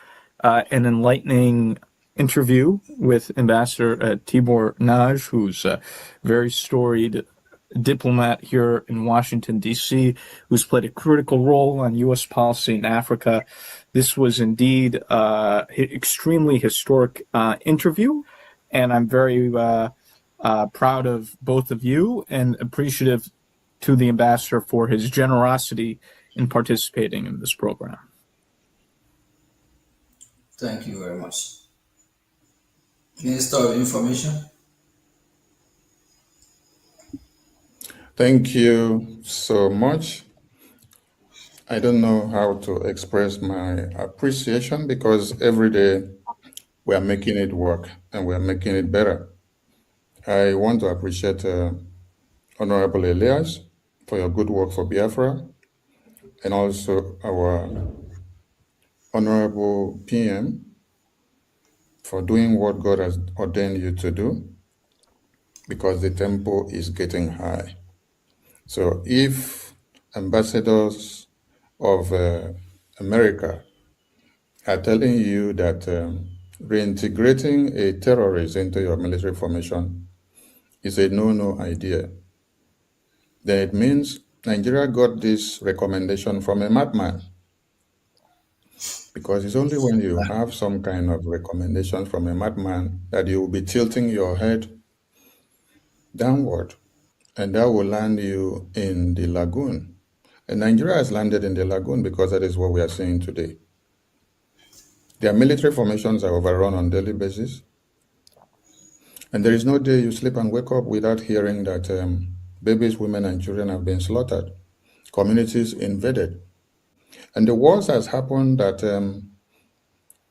and enlightening interview with Ambassador Tibor Nagy, who's a very storied diplomat here in Washington, D.C., who's played a critical role on U.S. policy in Africa. This was indeed an extremely historic interview, and I'm very proud of both of you and appreciative to the ambassador for his generosity in participating in this program. Thank you very much. Minister of Information. Thank you so much. I don't know how to express my appreciation, because every day we are making it work and we are making it better. I want to appreciate Honorable Elias for your good work for Biafra, and also our Honorable PM for doing what God has ordained you to do, because the tempo is getting high. So if ambassadors of America are telling you that reintegrating a terrorist into your military formation is a no-no idea, then it means Nigeria got this recommendation from a madman. Because it's only when you have some kind of recommendation from a madman that you will be tilting your head downward, and that will land you in the lagoon. And Nigeria has landed in the lagoon because that is what we are seeing today. Their military formations are overrun on a daily basis. And there is no day you sleep and wake up without hearing that babies, women, and children have been slaughtered, communities invaded. And the worst has happened that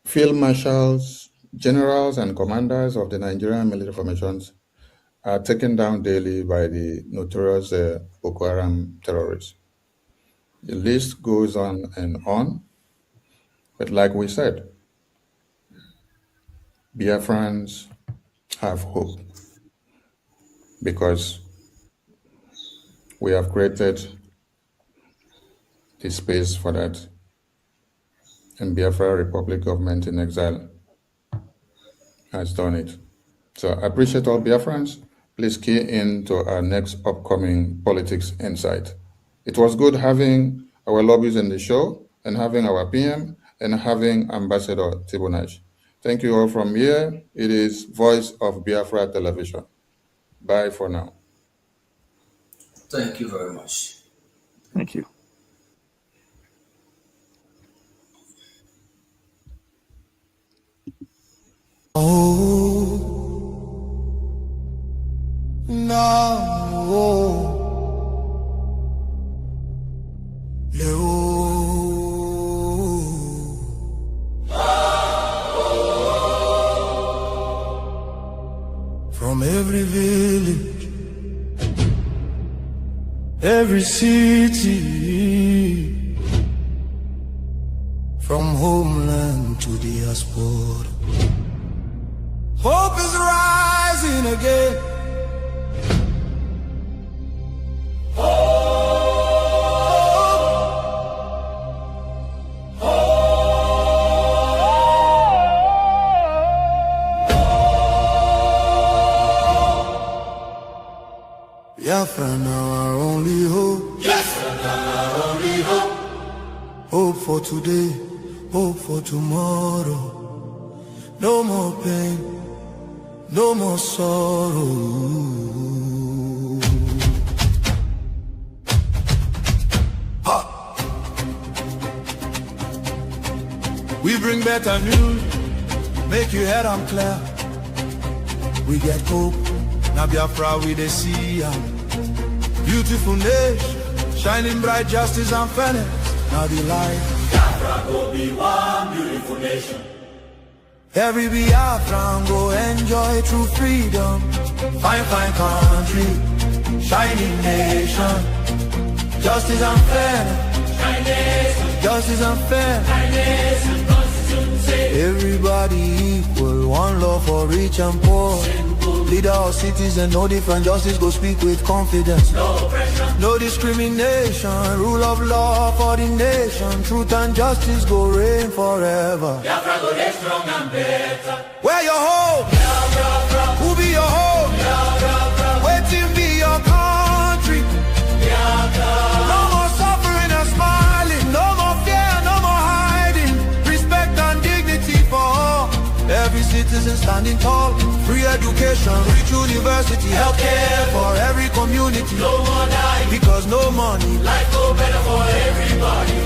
field marshals, generals, and commanders of the Nigerian military formations are taken down daily by the notorious Boko Haram terrorists. The list goes on and on. But like we said, Biafrans have hope, because we have created the space for that, and Biafra Republic Government in Exile has done it. So I appreciate all Biafrans. Please key into our next upcoming Politics Insight. It was good having our lobbies in the show, and having our PM, and having Ambassador Tibor Nagy. Thank you all from here. It is Voice of Biafra Television. Bye for now. Thank you very much. Thank you. Oh, no. From every village, every city, from homeland to diaspora, hope is rising again. Biafra now our only hope. Biafra now our only hope. Hope for today, hope for tomorrow. No more pain, no more sorrow. Ha! We bring better news, make you head on clear. We get hope, now Biafra we dey see ya. Beautiful nation, shining bright justice and fairness. Now the light. Biafra go be one beautiful nation. Every Biafran go enjoy true freedom. Fine, fine country, shining nation. Justice and fairness. Justice and fairness. Everybody equal, one love for rich and poor. Leader or citizen, no different, justice go speak with confidence. No pressure, no discrimination, rule of law for the nation. Truth and justice go reign forever. Biafra go get strong and better. Where your home? Biafra. Who be your home? Biafra. Waiting be your country. Biafra. No more suffering and smiling, no more fear, no more hiding. Respect and dignity for all. Every citizen standing tall. Free education, rich university, healthcare for every community. No more dying, because no money. Life go better for everybody.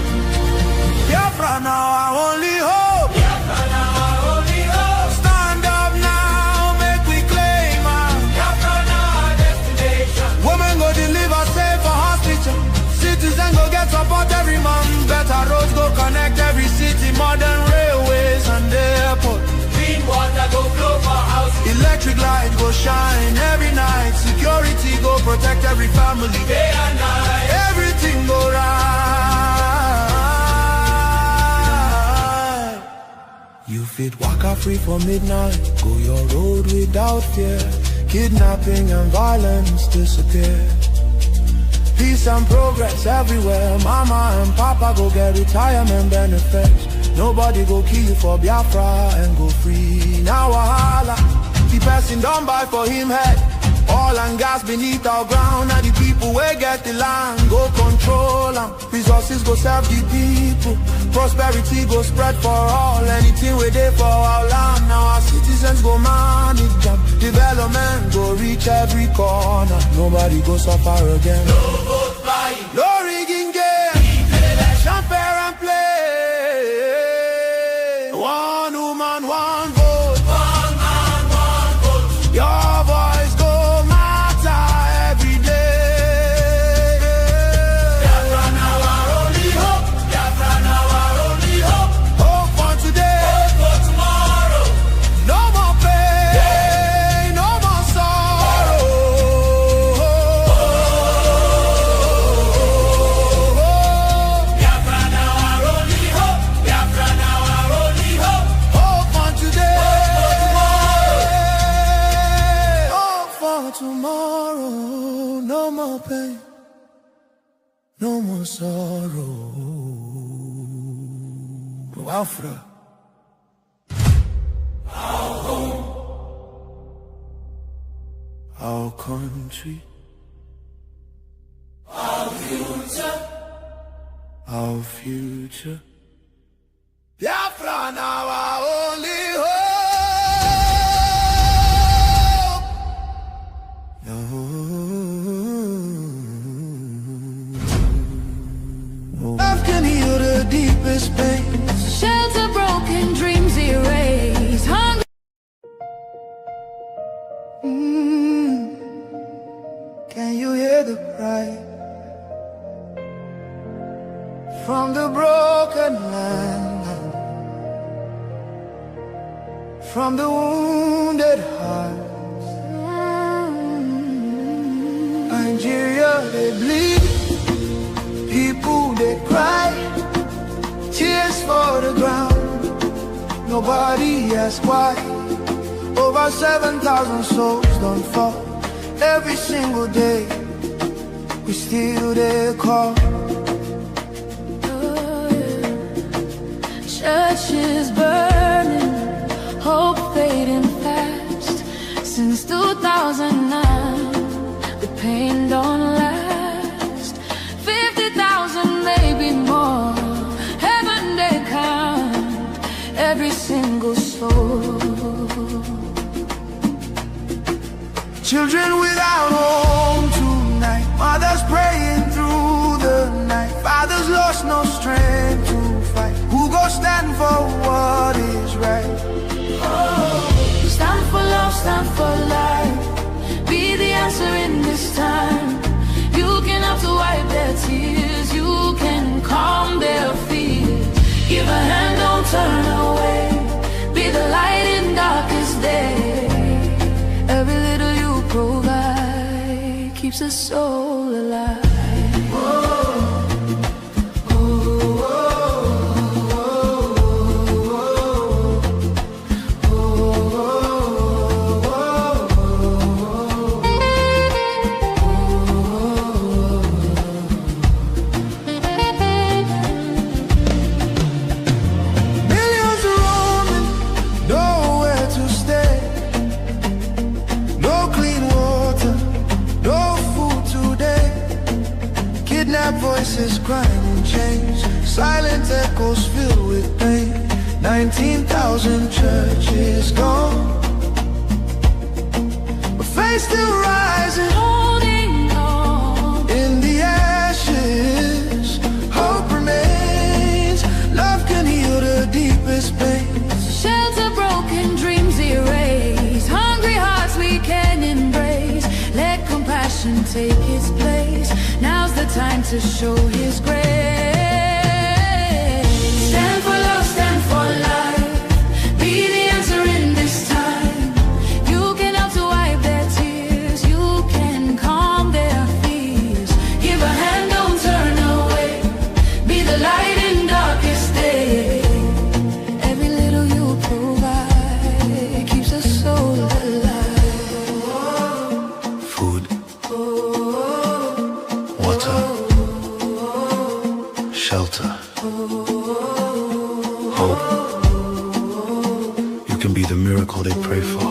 Biafra now our only hope. Biafra now our only hope. Stand up now, make we claim our Biafra now our destination. Women go deliver safe for hospital. Citizen go get support every month. Better roads go connect every city. Modern railways and airport. Clean water go flow for house. Electric light go shine every night. Security go protect every family. Day and night. Everything go right. You fit waka free for midnight. Go your road without fear. Kidnapping and violence disappear. Peace and progress everywhere. Mama and papa go get retirement benefits. Nobody go kill you for Biafra and go free. Now wahala, the person don't buy for him head. Oil and gas beneath our ground. And the people where get the land go control them. Resources go serve the people. Prosperity go spread for all. Anything we do for our land. Now our citizens go manage them. Development go reach every corner. Nobody go suffer again. No vote buying, no rigging game. Election fair and play. One woman, one vote. One man, one vote. Your voice go matter every day. Biafra now our only hope. Biafra now our only hope. Hope for today. Hope for tomorrow. No more pain, no more sorrow. Biafra now our only hope. Biafra now our only hope. Hope for today. Hope for tomorrow. No more pain, no more sorrow. Biafra. Our home, our country, our future, our future. Biafra now our only hope. Love can heal the deepest pain. Shelter broken, dreams erased. Hunger. Can you hear the cry from the broken land, from the wounded hearts? Nigeria, they bleed, people they cry, tears for the ground. Nobody asks why. Over 7,000 souls don't fall. Every single day, we still there call. Churches burning, hope fading fast. Since 2009, the pain don't last. 50,000, maybe more. Heaven they count every single soul. Children without home tonight. Mothers praying through the night. Fathers lost no strength to fight. Who go stand for what is right? Stand for love, stand for life. Be the answer in this time. You soul alive. Voices crying in chains, silent echoes filled with pain. 19,000 churches gone, but faith still rising, Holding on. In the ashes, hope remains. Love can heal the deepest pain. Shelter broken, dreams erased. Hungry hearts we can embrace. Let compassion take its place. Now's the time to show his grace. Stand for love, stand for life. Be the answer in this time. You can help to wipe their tears. You can calm their fears. Give a hand, don't turn away. Be the light in darkest day. Every little you provide keeps a soul alive. Food, water, shelter, hope. You can be the miracle they pray for.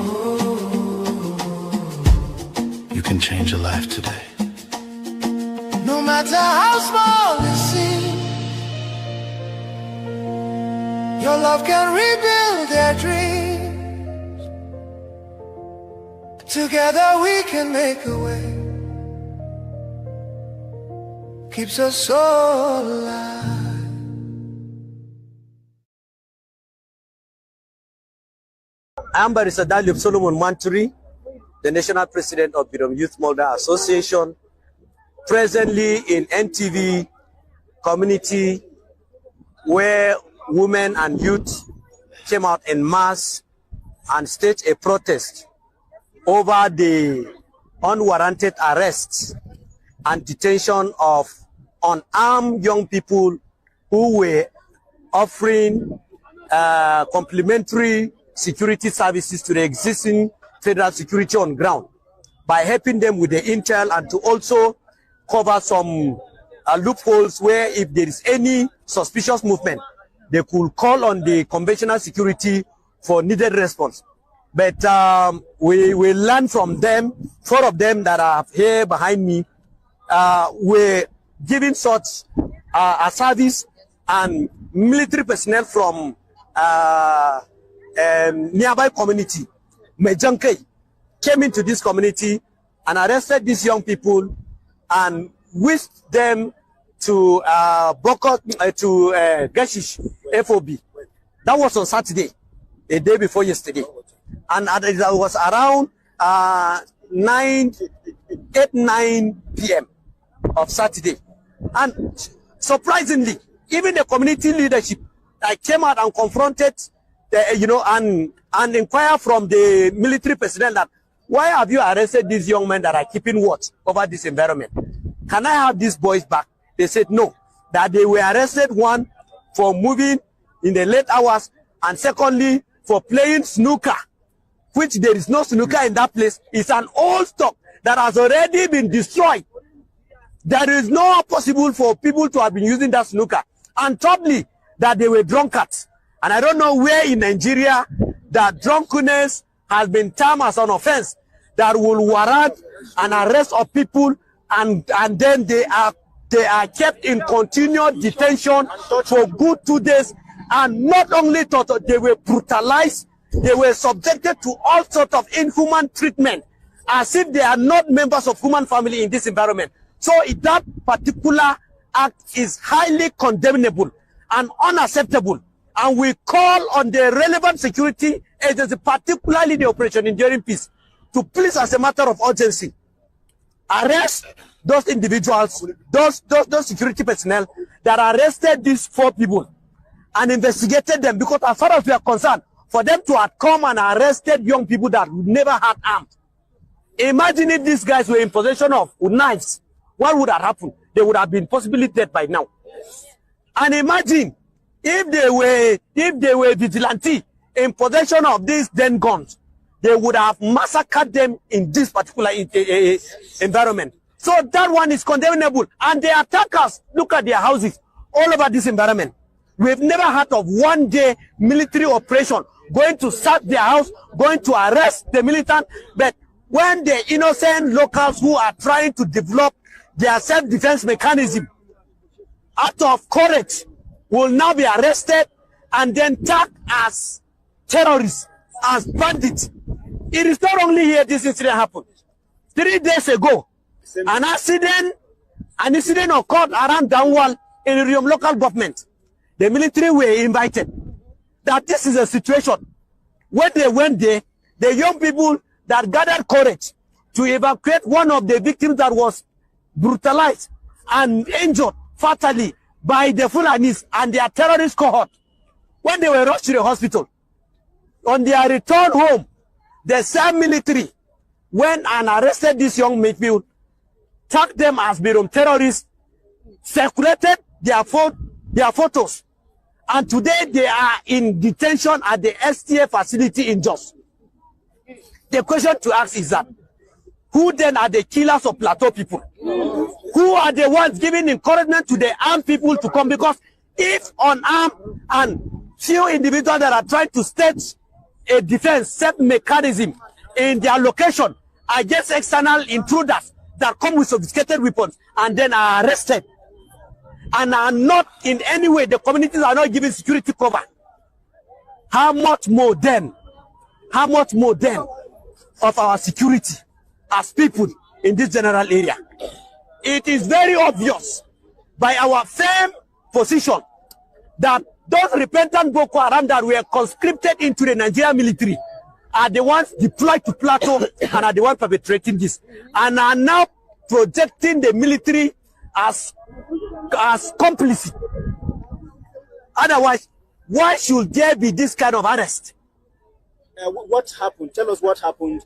You can change a life today. No matter how small it seems, your love can rebuild their dreams. Together we can make a way. Keeps us so alive. I am Barrister Daliop Solomon Manturi, the National President of Birom Youth Molder Association, presently in NTV community where women and youth came out en masse and staged a protest over the unwarranted arrests and detention of unarmed young people who were offering complementary security services to the existing federal security on ground by helping them with the intel and to also cover some loopholes where if there is any suspicious movement, they could call on the conventional security for needed response. But we learned from them, 4 of them that are here behind me, were giving such a service, and military personnel from nearby community, Mejanke, came into this community and arrested these young people and whisked them to Geshish FOB. That was on Saturday, a day before yesterday. And it was around 9 p.m. of Saturday. And surprisingly, even the community leadership came out and confronted the, and inquired from the military personnel that why have you arrested these young men that are keeping watch over this environment? Can I have these boys back? They said no, that they were arrested, one, for moving in the late hours, and secondly, for playing snooker, which there is no snooker in that place. It's an old stock that has already been destroyed. There is no possible for people to have been using that snooker. And thirdly, that they were drunkards. And I don't know where in Nigeria that drunkenness has been termed as an offense that will warrant an arrest of people, and then they are kept in continued detention for good 2 days. And not only they were brutalized, they were subjected to all sorts of inhuman treatment, as if they are not members of human family in this environment. So that particular act is highly condemnable and unacceptable. And we call on the relevant security agency, particularly the Operation Enduring Peace, to please, as a matter of urgency, arrest those individuals, those security personnel that arrested these 4 people and investigated them, because as far as we are concerned, for them to have come and arrested young people that never had armed Imagine if these guys were in possession of knives. What would have happened? They would have been possibly dead by now. And imagine if they were vigilante in possession of these then guns, they would have massacred them in this particular environment. So that one is condemnable. And the attackers, look at their houses all over this environment. We've never heard of one-day military operation going to sack their house, going to arrest the militant. But when the innocent locals who are trying to develop their self-defense mechanism out of courage will now be arrested and then tagged as terrorists, as bandits. It is not only here this incident happened. 3 days ago, an incident occurred around Downwall in the local government. The military were invited. That this is a situation. When they went there, the young people that gathered courage to evacuate one of the victims that was brutalized and injured fatally by the Fulanis and their terrorist cohort, when they were rushed to the hospital, on their return home, the same military went and arrested this young people, tagged them as Birom terrorists, circulated their photos, and today they are in detention at the STA facility in Jos. The question to ask is that, who then are the killers of Plateau people? Who are the ones giving encouragement to the armed people to come? Because if unarmed and few individuals that are trying to stage a defense set mechanism in their location against external intruders that come with sophisticated weapons and then are arrested and are not in any way, the communities are not giving security cover, how much more then of our security as people in this general area? It is very obvious by our firm position that those repentant Boko Haram that were conscripted into the Nigerian military are the ones deployed to Plateau and are the ones perpetrating this, and are now projecting the military as complicit. Otherwise, why should there be this kind of arrest? What happened? Tell us what happened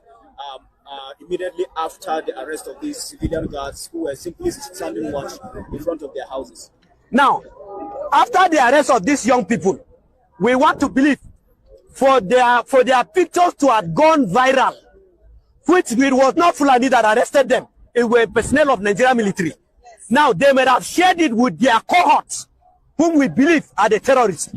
immediately after the arrest of these civilian guards who were simply standing watch in front of their houses. Now, after the arrest of these young people, we want to believe for their pictures to have gone viral, which it was not Fulani that arrested them, it were personnel of Nigerian military. Now, they may have shared it with their cohorts, whom we believe are the terrorists.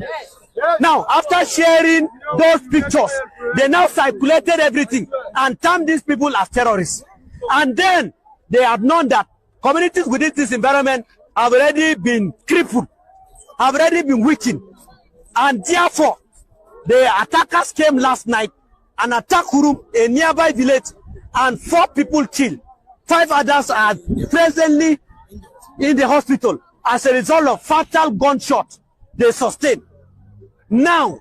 Now, after sharing those pictures, they now circulated everything and termed these people as terrorists. And then they have known that communities within this environment have already been crippled, have already been weakened. And therefore, the attackers came last night and attacked Hurum, a nearby village, and 4 people killed. 5 others are presently in the hospital as a result of fatal gunshot they sustained. Now,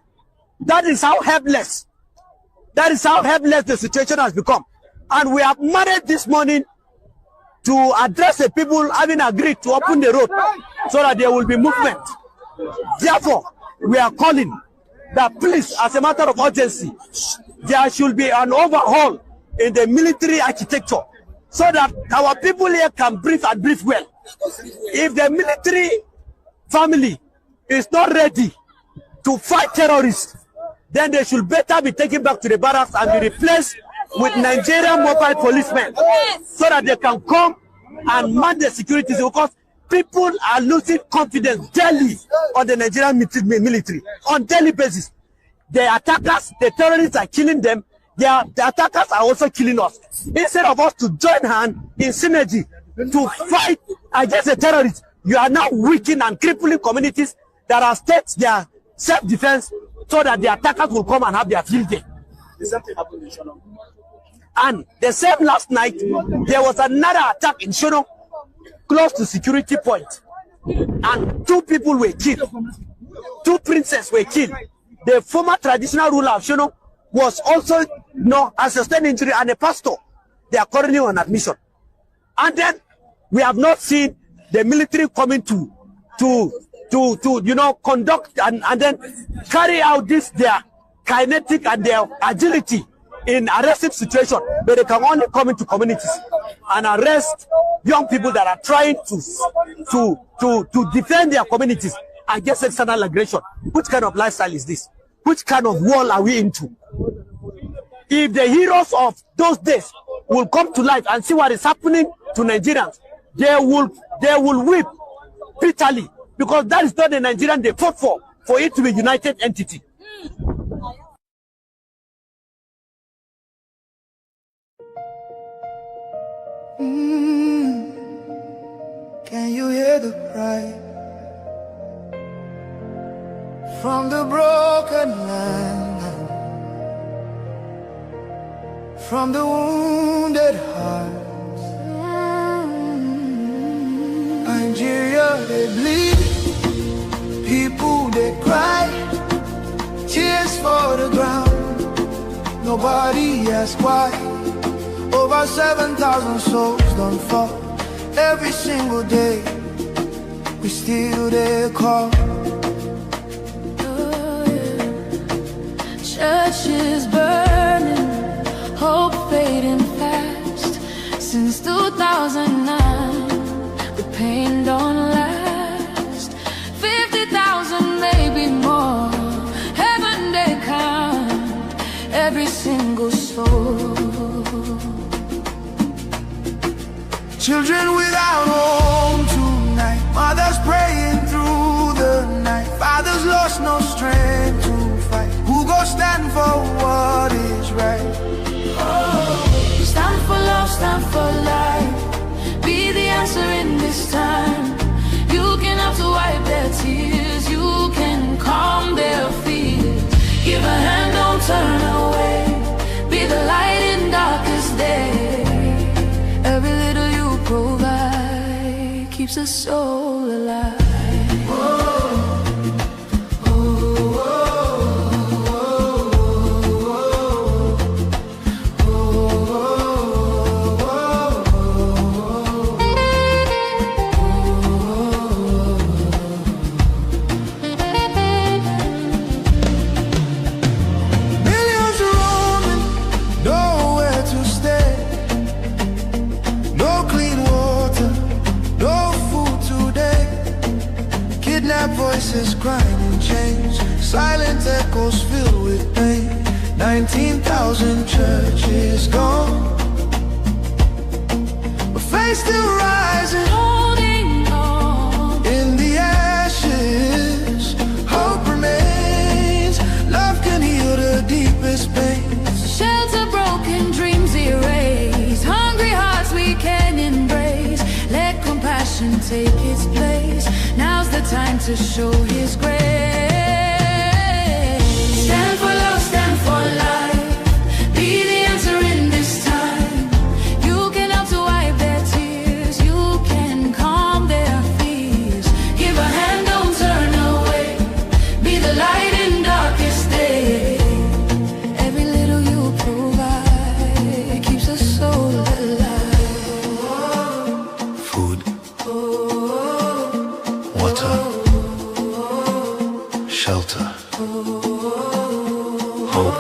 that is how helpless the situation has become. And we have managed this morning to address the people having agreed to open the road so that there will be movement. Therefore, we are calling that please, as a matter of urgency, there should be an overhaul in the military architecture so that our people here can breathe and breathe well. If the military family is not ready to fight terrorists, then they should better be taken back to the barracks and be replaced with Nigerian mobile policemen so that they can come and man the security, because people are losing confidence daily on the Nigerian military on daily basis. The attackers, the terrorists are killing them. The attackers are also killing us. Instead of us to join hands in synergy to fight against the terrorists, you are now weakening and crippling communities that have staked their self-defense so that the attackers will come and have their field day. The same thing happened in Shono. And the same last night, there was another attack in Shono, close to security point. And 2 people were killed. 2 princes were killed. The former traditional ruler of Shono was also a sustained injury, and a pastor. They are currently on admission. And then we have not seen the military coming to conduct and then carry out their kinetic and their agility in arresting situation, but they can only come into communities and arrest young people that are trying to defend their communities against external aggression. Which kind of lifestyle is this? Which kind of world are we into? If the heroes of those days will come to life and see what is happening to Nigerians, they will weep bitterly, because that is not the Nigerian they fought for it to be a united entity. Can you hear the cry from the broken land, from the wounded hearts? Nigeria, they bleed, people they cry, tears for the ground, nobody asks why. Over 7,000 souls don't fall every single day, we still there call. Churches burning, hope fading fast. Since 2009, the pain don't last. 50,000, maybe more. Heaven they count every single soul. Children without home tonight, mothers praying through the night, fathers lost no strength to fight. Who go stand for what is right? Oh, stand for love, stand for life. Be the answer in this time. You can have to wipe their tears, you can calm their fears. Give a hand, don't turn away. Be the light in darkest day. Every little you provide keeps a soul alive. Voices crying in chains, silent echoes filled with pain. 19,000 churches gone, but faith still rising, holding on. In the ashes, hope remains. Love can heal the deepest pains. Shelter broken, dreams erased. Hungry hearts we can embrace. Let compassion take its place. Now's the time to show His grace. Stand for love, stand for life. Be the answer in this time. You can help to wipe their tears. You can calm their fears. Give a hand, don't turn away. Be the light in darkest day. Every little you provide keeps a soul alive. Food, water, shelter, hope.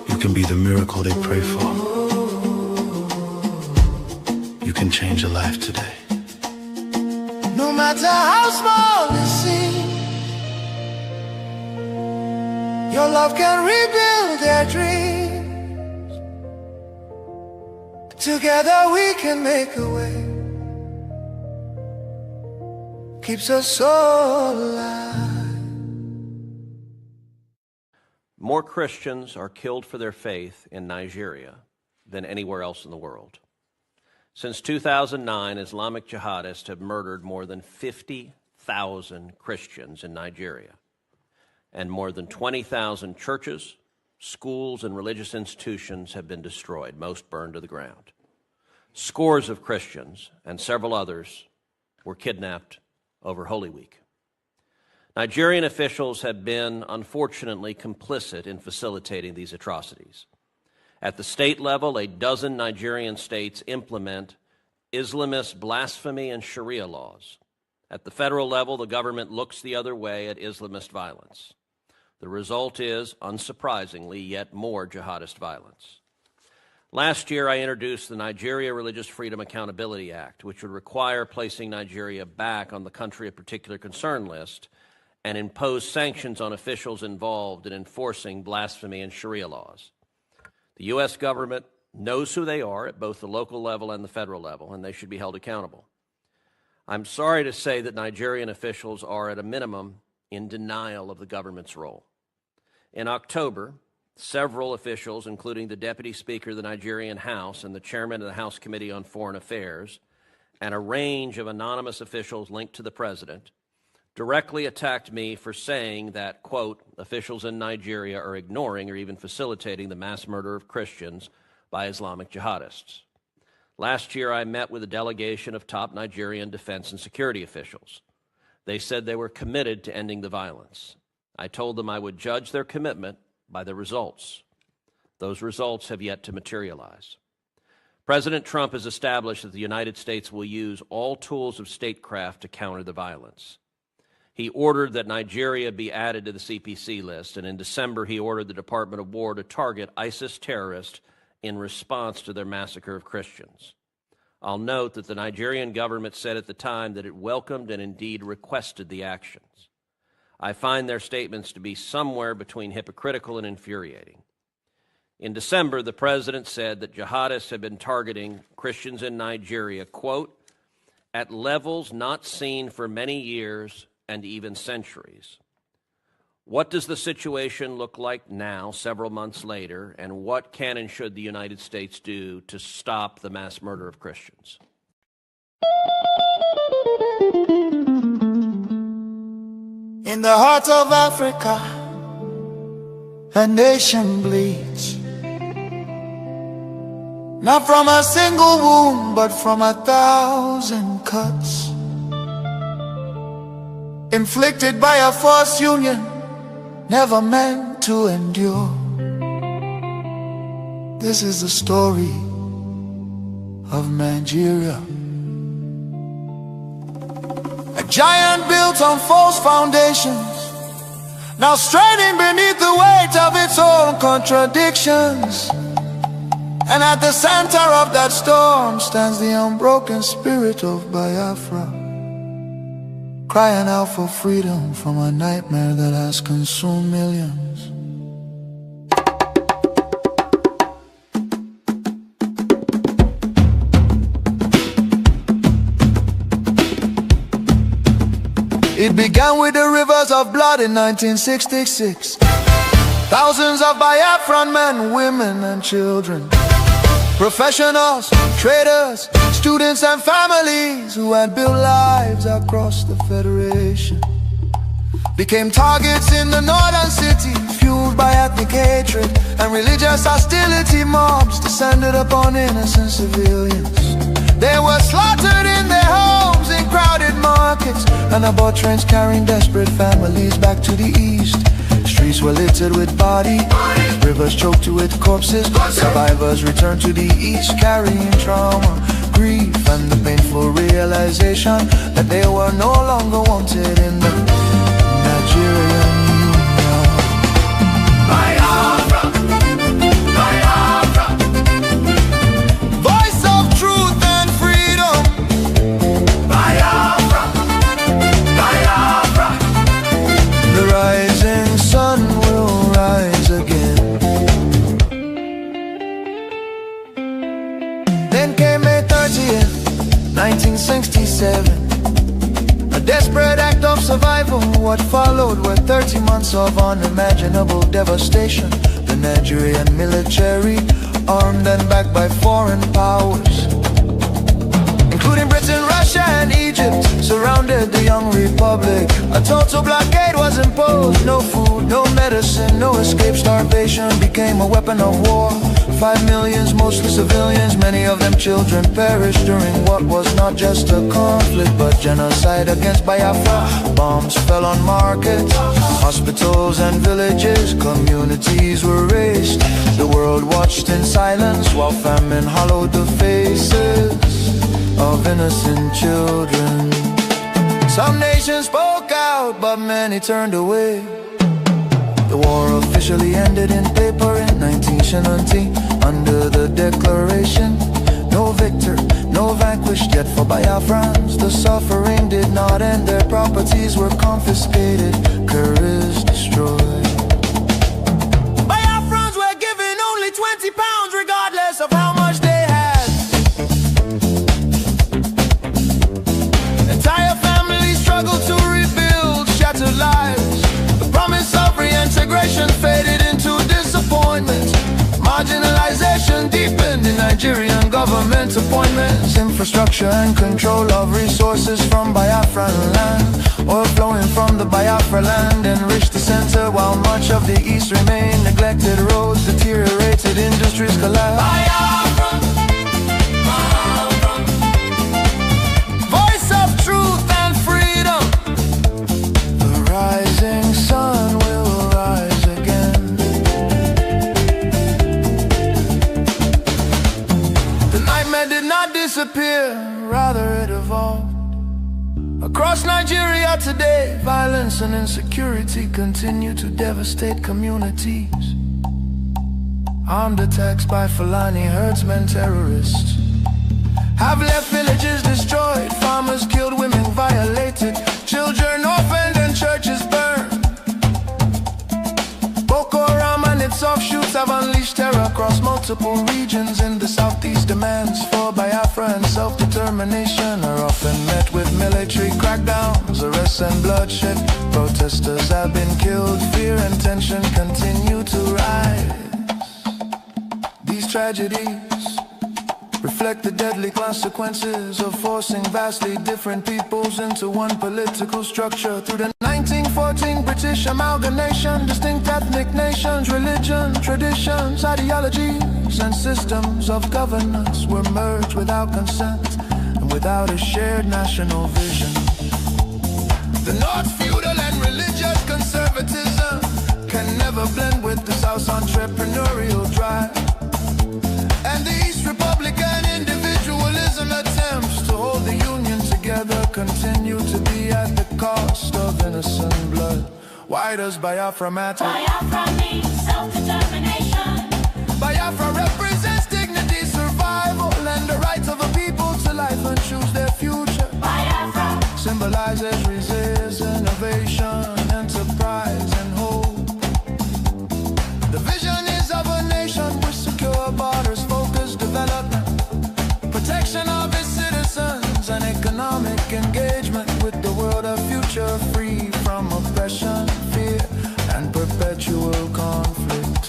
You can be the miracle they pray for. You can change a life today. No matter how small it seems, your love can rebuild their dreams. Together we can make a way. Keeps us all alive. More Christians are killed for their faith in Nigeria than anywhere else in the world. Since 2009, Islamic jihadists have murdered more than 50,000 Christians in Nigeria, and more than 20,000 churches, schools, and religious institutions have been destroyed, most burned to the ground. Scores of Christians and several others were kidnapped over Holy Week. Nigerian officials have been, unfortunately, complicit in facilitating these atrocities. At the state level, a dozen Nigerian states implement Islamist blasphemy and Sharia laws. At the federal level, the government looks the other way at Islamist violence. The result is, unsurprisingly, yet more jihadist violence. Last year, I introduced the Nigeria Religious Freedom Accountability Act, which would require placing Nigeria back on the country of particular concern list and impose sanctions on officials involved in enforcing blasphemy and Sharia laws. The U.S. government knows who they are at both the local level and the federal level, and they should be held accountable. I'm sorry to say that Nigerian officials are, at a minimum, in denial of the government's role. In October, several officials, including the Deputy Speaker of the Nigerian House and the Chairman of the House Committee on Foreign Affairs, and a range of anonymous officials linked to the President, directly attacked me for saying that, quote, officials in Nigeria are ignoring or even facilitating the mass murder of Christians by Islamic jihadists. Last year, I met with a delegation of top Nigerian defense and security officials. They said they were committed to ending the violence. I told them I would judge their commitment by the results. Those results have yet to materialize. President Trump has established that the United States will use all tools of statecraft to counter the violence. He ordered that Nigeria be added to the CPC list, and in December he ordered the Department of War to target ISIS terrorists in response to their massacre of Christians. I'll note that the Nigerian government said at the time that it welcomed and indeed requested the actions. I find their statements to be somewhere between hypocritical and infuriating. In December, the president said that jihadists had been targeting Christians in Nigeria, quote, at levels not seen for many years and even centuries. What does the situation look like now, several months later, and what can and should the United States do to stop the mass murder of Christians? In the heart of Africa, a nation bleeds, not from a single wound, but from 1,000 cuts, inflicted by a forced union never meant to endure. This is the story of Nigeria, a giant built on false foundations, now straining beneath the weight of its own contradictions. And at the center of that storm stands the unbroken spirit of Biafra, crying out for freedom from a nightmare that has consumed millions. It began with the rivers of blood in 1966. Thousands of Biafran men, women and children, professionals, traders, students and families who had built lives across the Federation became targets in the northern city, fueled by ethnic hatred and religious hostility. Mobs descended upon innocent civilians. They were slaughtered in their homes, in crowded markets, and aboard trains carrying desperate families back to the east. Streets were littered with bodies, rivers choked with corpses. Survivors returned to the east carrying trauma, grief, and the painful realization that they were no longer wanted in the Nigerian Union. Biafra, Biafra, voice of truth and freedom. Biafra, Biafra, the rising sun will rise again. Then came May 30th, 1967. A desperate act of survival. What followed were 30 months of unimaginable devastation. The Nigerian military, armed and backed by foreign powers, including Britain, Russia and Egypt, surrounded the young republic. A total blockade was imposed. No food, no medicine, no escape. Starvation became a weapon of war. 5 million, mostly civilians, many of them children, perished during what was not just a conflict but genocide against Biafra. Bombs fell on markets, hospitals and villages. Communities were razed. The world watched in silence while famine hollowed the faces of innocent children. Some nations spoke out, but many turned away. The war officially ended in paper in 1970 under the declaration. No victor, no vanquished, yet for Biafrans the suffering did not end. Their properties were confiscated, Nkere destroyed. Biafrans were given only £20 regardless of how much they had. Entire families struggled to rebuild shattered lives. The promise of reintegration faded into disappointment. Marginalization deepened in Nigerian government appointments. Infrastructure and control of resources from Biafran land. Oil flowing from the Biafra land enriched the center, while much of the east remained neglected. Roads deteriorated, industries collapsed. Biafra, Biafra. Voice of truth and freedom. The rising sun will rise again. The nightmare did not disappear, rather it evolved. Across Nigeria today, violence and insecurity continue to devastate communities. Armed attacks by Fulani herdsmen terrorists have left villages destroyed, farmers killed, women violated, children orphaned and churches burned. Boko Haram and its offshoots have unleashed terror across multiple regions in the southeast. Demands for Biafra and self-determination are often met with military crackdowns, arrests and bloodshed. Protesters have been killed, fear and tension continue to rise. These tragedies reflect the deadly consequences of forcing vastly different peoples into one political structure. Through the 1914 British amalgamation, distinct ethnic nations, religion, traditions, ideologies, and systems of governance were merged without consent and without a shared national vision. The North's feudal and religious conservatism can never blend with the South's entrepreneurial drive. And the East Republican individualism attempts to hold the Union together continue to be at the cost of innocent blood. Why does Biafra matter? Biafra means self-determination. Biafra represents dignity, survival, and the right of a people to life and choose their future. Biafra symbolizes resistance, innovation, enterprise, and hope. The vision is of a nation with secure borders, focused development, protection of its citizens, and economic engagement with the world of future, free from oppression, fear, and perpetual conflict.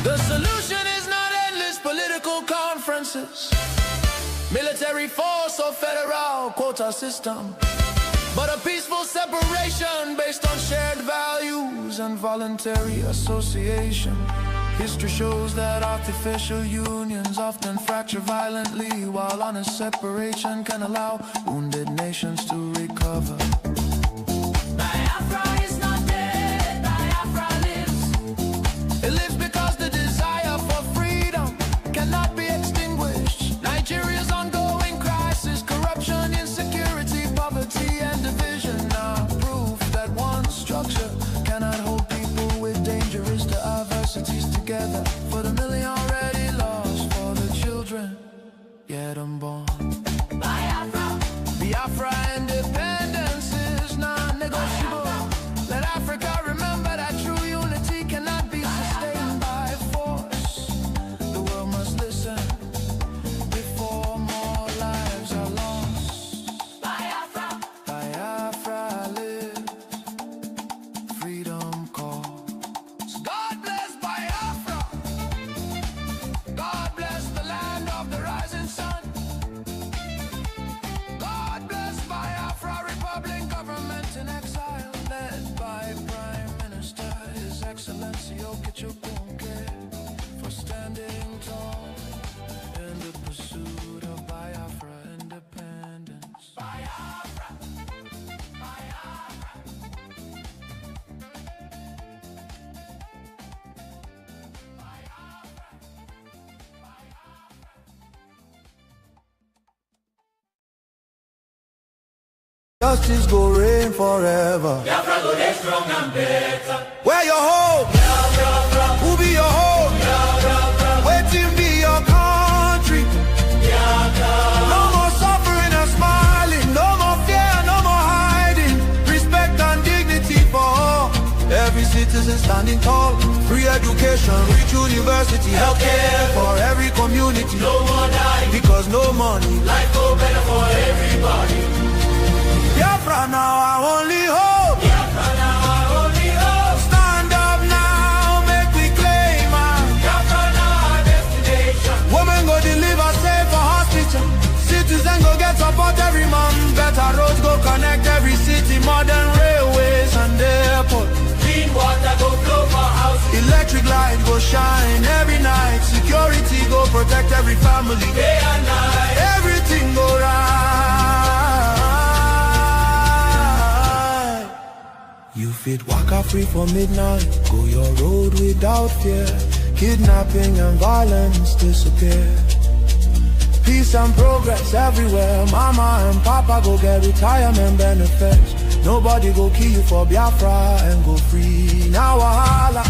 The solution is not endless political conferences, military force or federal quota system, but a peaceful separation based on shared values and voluntary association. History shows that artificial unions often fracture violently, while honest separation can allow wounded nations to recover. Biafra is not dead, Biafra lives. It lives because the desire for freedom cannot be extinguished. Nigeria's ongoing crisis, corruption, insecurity, poverty, and division are proof that one structure cannot hold people with dangerous diversities together. For the million already lost, for the children yet unborn. Biafra, Biafra independence is non-negotiable. Let Africa remember that true unity cannot be sustained by force. The world must listen before more lives are lost. Biafra, Biafra live, freedom calls. God bless Biafra. God bless the land of the rising sun. God bless Biafra Republic, government in exile, led by Prime Minister His Excellency Nkere, for standing tall in the pursuit of Biafra independence. Biafra. Justice go reign forever. Biafra go get strong and better. Where your home? Biafra. Who be your home? Biafra. Waiting be your country. Biafra. No more suffering and smiling. No more fear, no more hiding. Respect and dignity for all. Every citizen standing tall. Free education, rich university. Healthcare for every community. No more dying. Because no money. Life go better for everybody. Biafra now our only hope. Biafra now our only hope. Stand up now, make we claim our Biafra now our destination. women go deliver safe for hospital. Citizen go get support every month. Better roads go connect every city. Modern railways and airport. Clean water go flow for houses. Electric light go shine every night. Security go protect every family. Day and night. Everything go right. You fit waka free for midnight. Go your road without fear. Kidnapping and violence disappear. Peace and progress everywhere. Mama and papa go get retirement benefits. Nobody go kill you for Biafra and go free. Now wahala,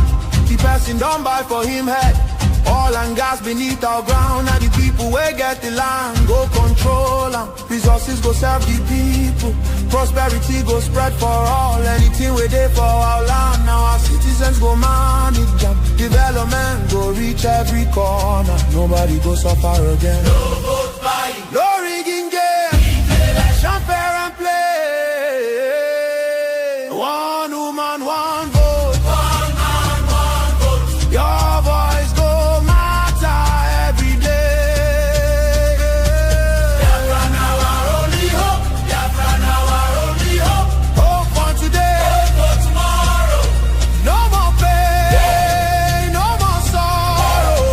the person don't buy for him head. Oil and gas beneath our ground. And the people wey get the land go control them. Resources go serve the people. Prosperity go spread for all. Anything we dey for our land. Now our citizens go manage them. Development go reach every corner. Nobody go suffer again. No vote buying. No rigging game. Election fair and play. One woman, one vote. One man, one vote. Your voice go matter every day. Biafra now our only hope. Biafra now our only hope. Hope for today. Hope for tomorrow. No more pain, no more sorrow.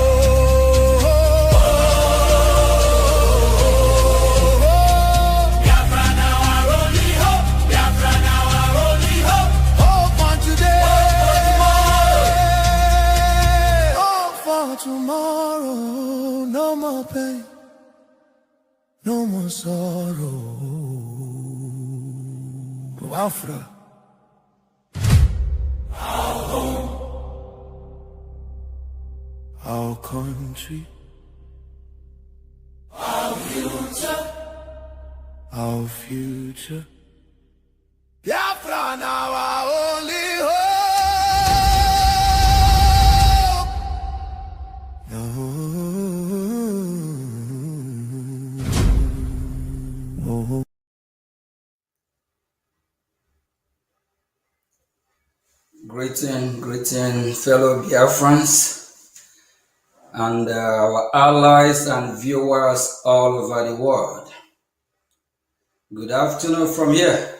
Biafra now our only hope. Biafra now our only hope. Hope for today. Hope for Hope for tomorrow. No more pain, no more sorrow. Biafra. our home. Our country, Our future. our future. Biafra now our only hope. No. No. Greeting, fellow Biafrans and our allies and viewers all over the world. Good afternoon from here.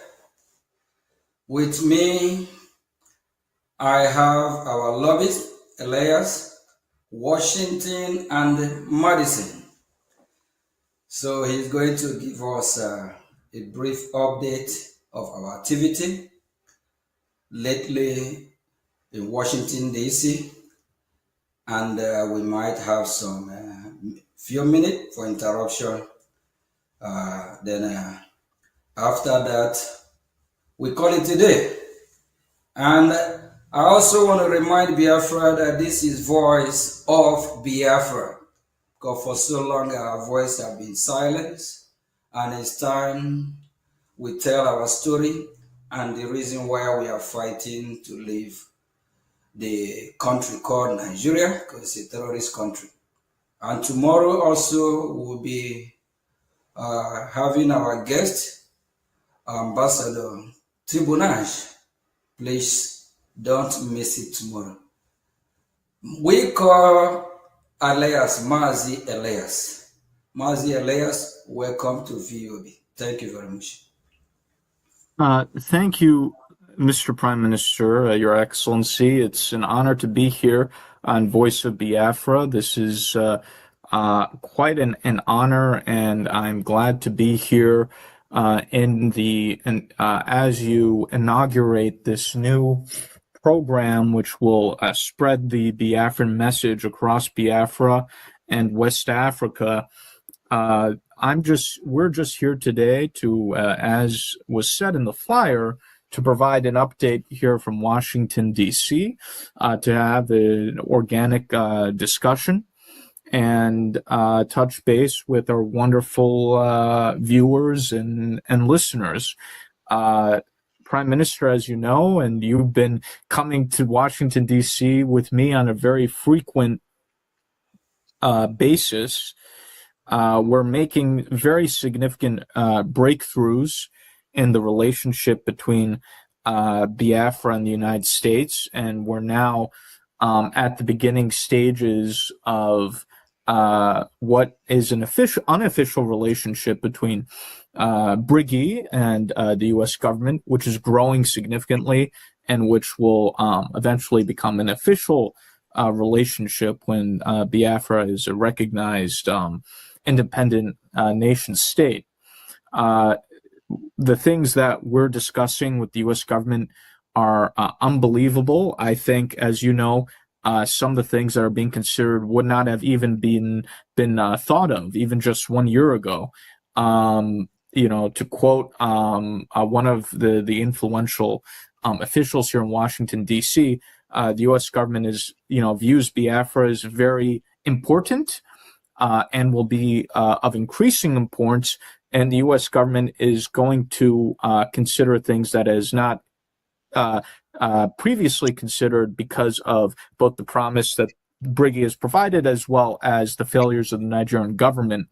With me, I have our lobbies, Elias, Washignton, and Madison. So he's going to give us a brief update of our activity lately in Washington, D.C., and we might have some few minutes for interruption. Then after that, we call it a day. And I also want to remind Biafra that this is Voice of Biafra, because for so long our voice have been silenced, and it's time we tell our story and the reason why we are fighting to leave the country called Nigeria, because it's a terrorist country. And tomorrow also we'll be having our guest, Ambassador Tribunage. Please don't miss it tomorrow. We call Elias Mazi Elias. Mazi Elias, welcome to VOB. Thank you very much. Thank you, Mr. Prime Minister, Your Excellency. It's an honor to be here on Voice of Biafra. This is quite an honor, and I'm glad to be here as you inaugurate this new program, which will spread the Biafran message across Biafra and West Africa. we're just here today to, as was said in the flyer, to provide an update here from Washington, D.C., to have an organic discussion and touch base with our wonderful viewers and listeners. Prime Minister, as you know, and you've been coming to Washington, D.C. with me on a very frequent basis. We're making very significant breakthroughs in the relationship between Biafra and the United States, and we're now at the beginning stages of what is an unofficial relationship between Brgie and the U.S. government, which is growing significantly and which will eventually become an official relationship when Biafra is a recognized independent nation state. The things that we're discussing with the U.S. government are unbelievable. I think, as you know, some of the things that are being considered would not have even been thought of even just 1 year ago. To quote one of the influential officials here in Washington, D.C., the U.S. government views Biafra as very important and will be of increasing importance. And the U.S. government is going to consider things that is not previously considered because of both the promise that Brgie has provided as well as the failures of the Nigerian government.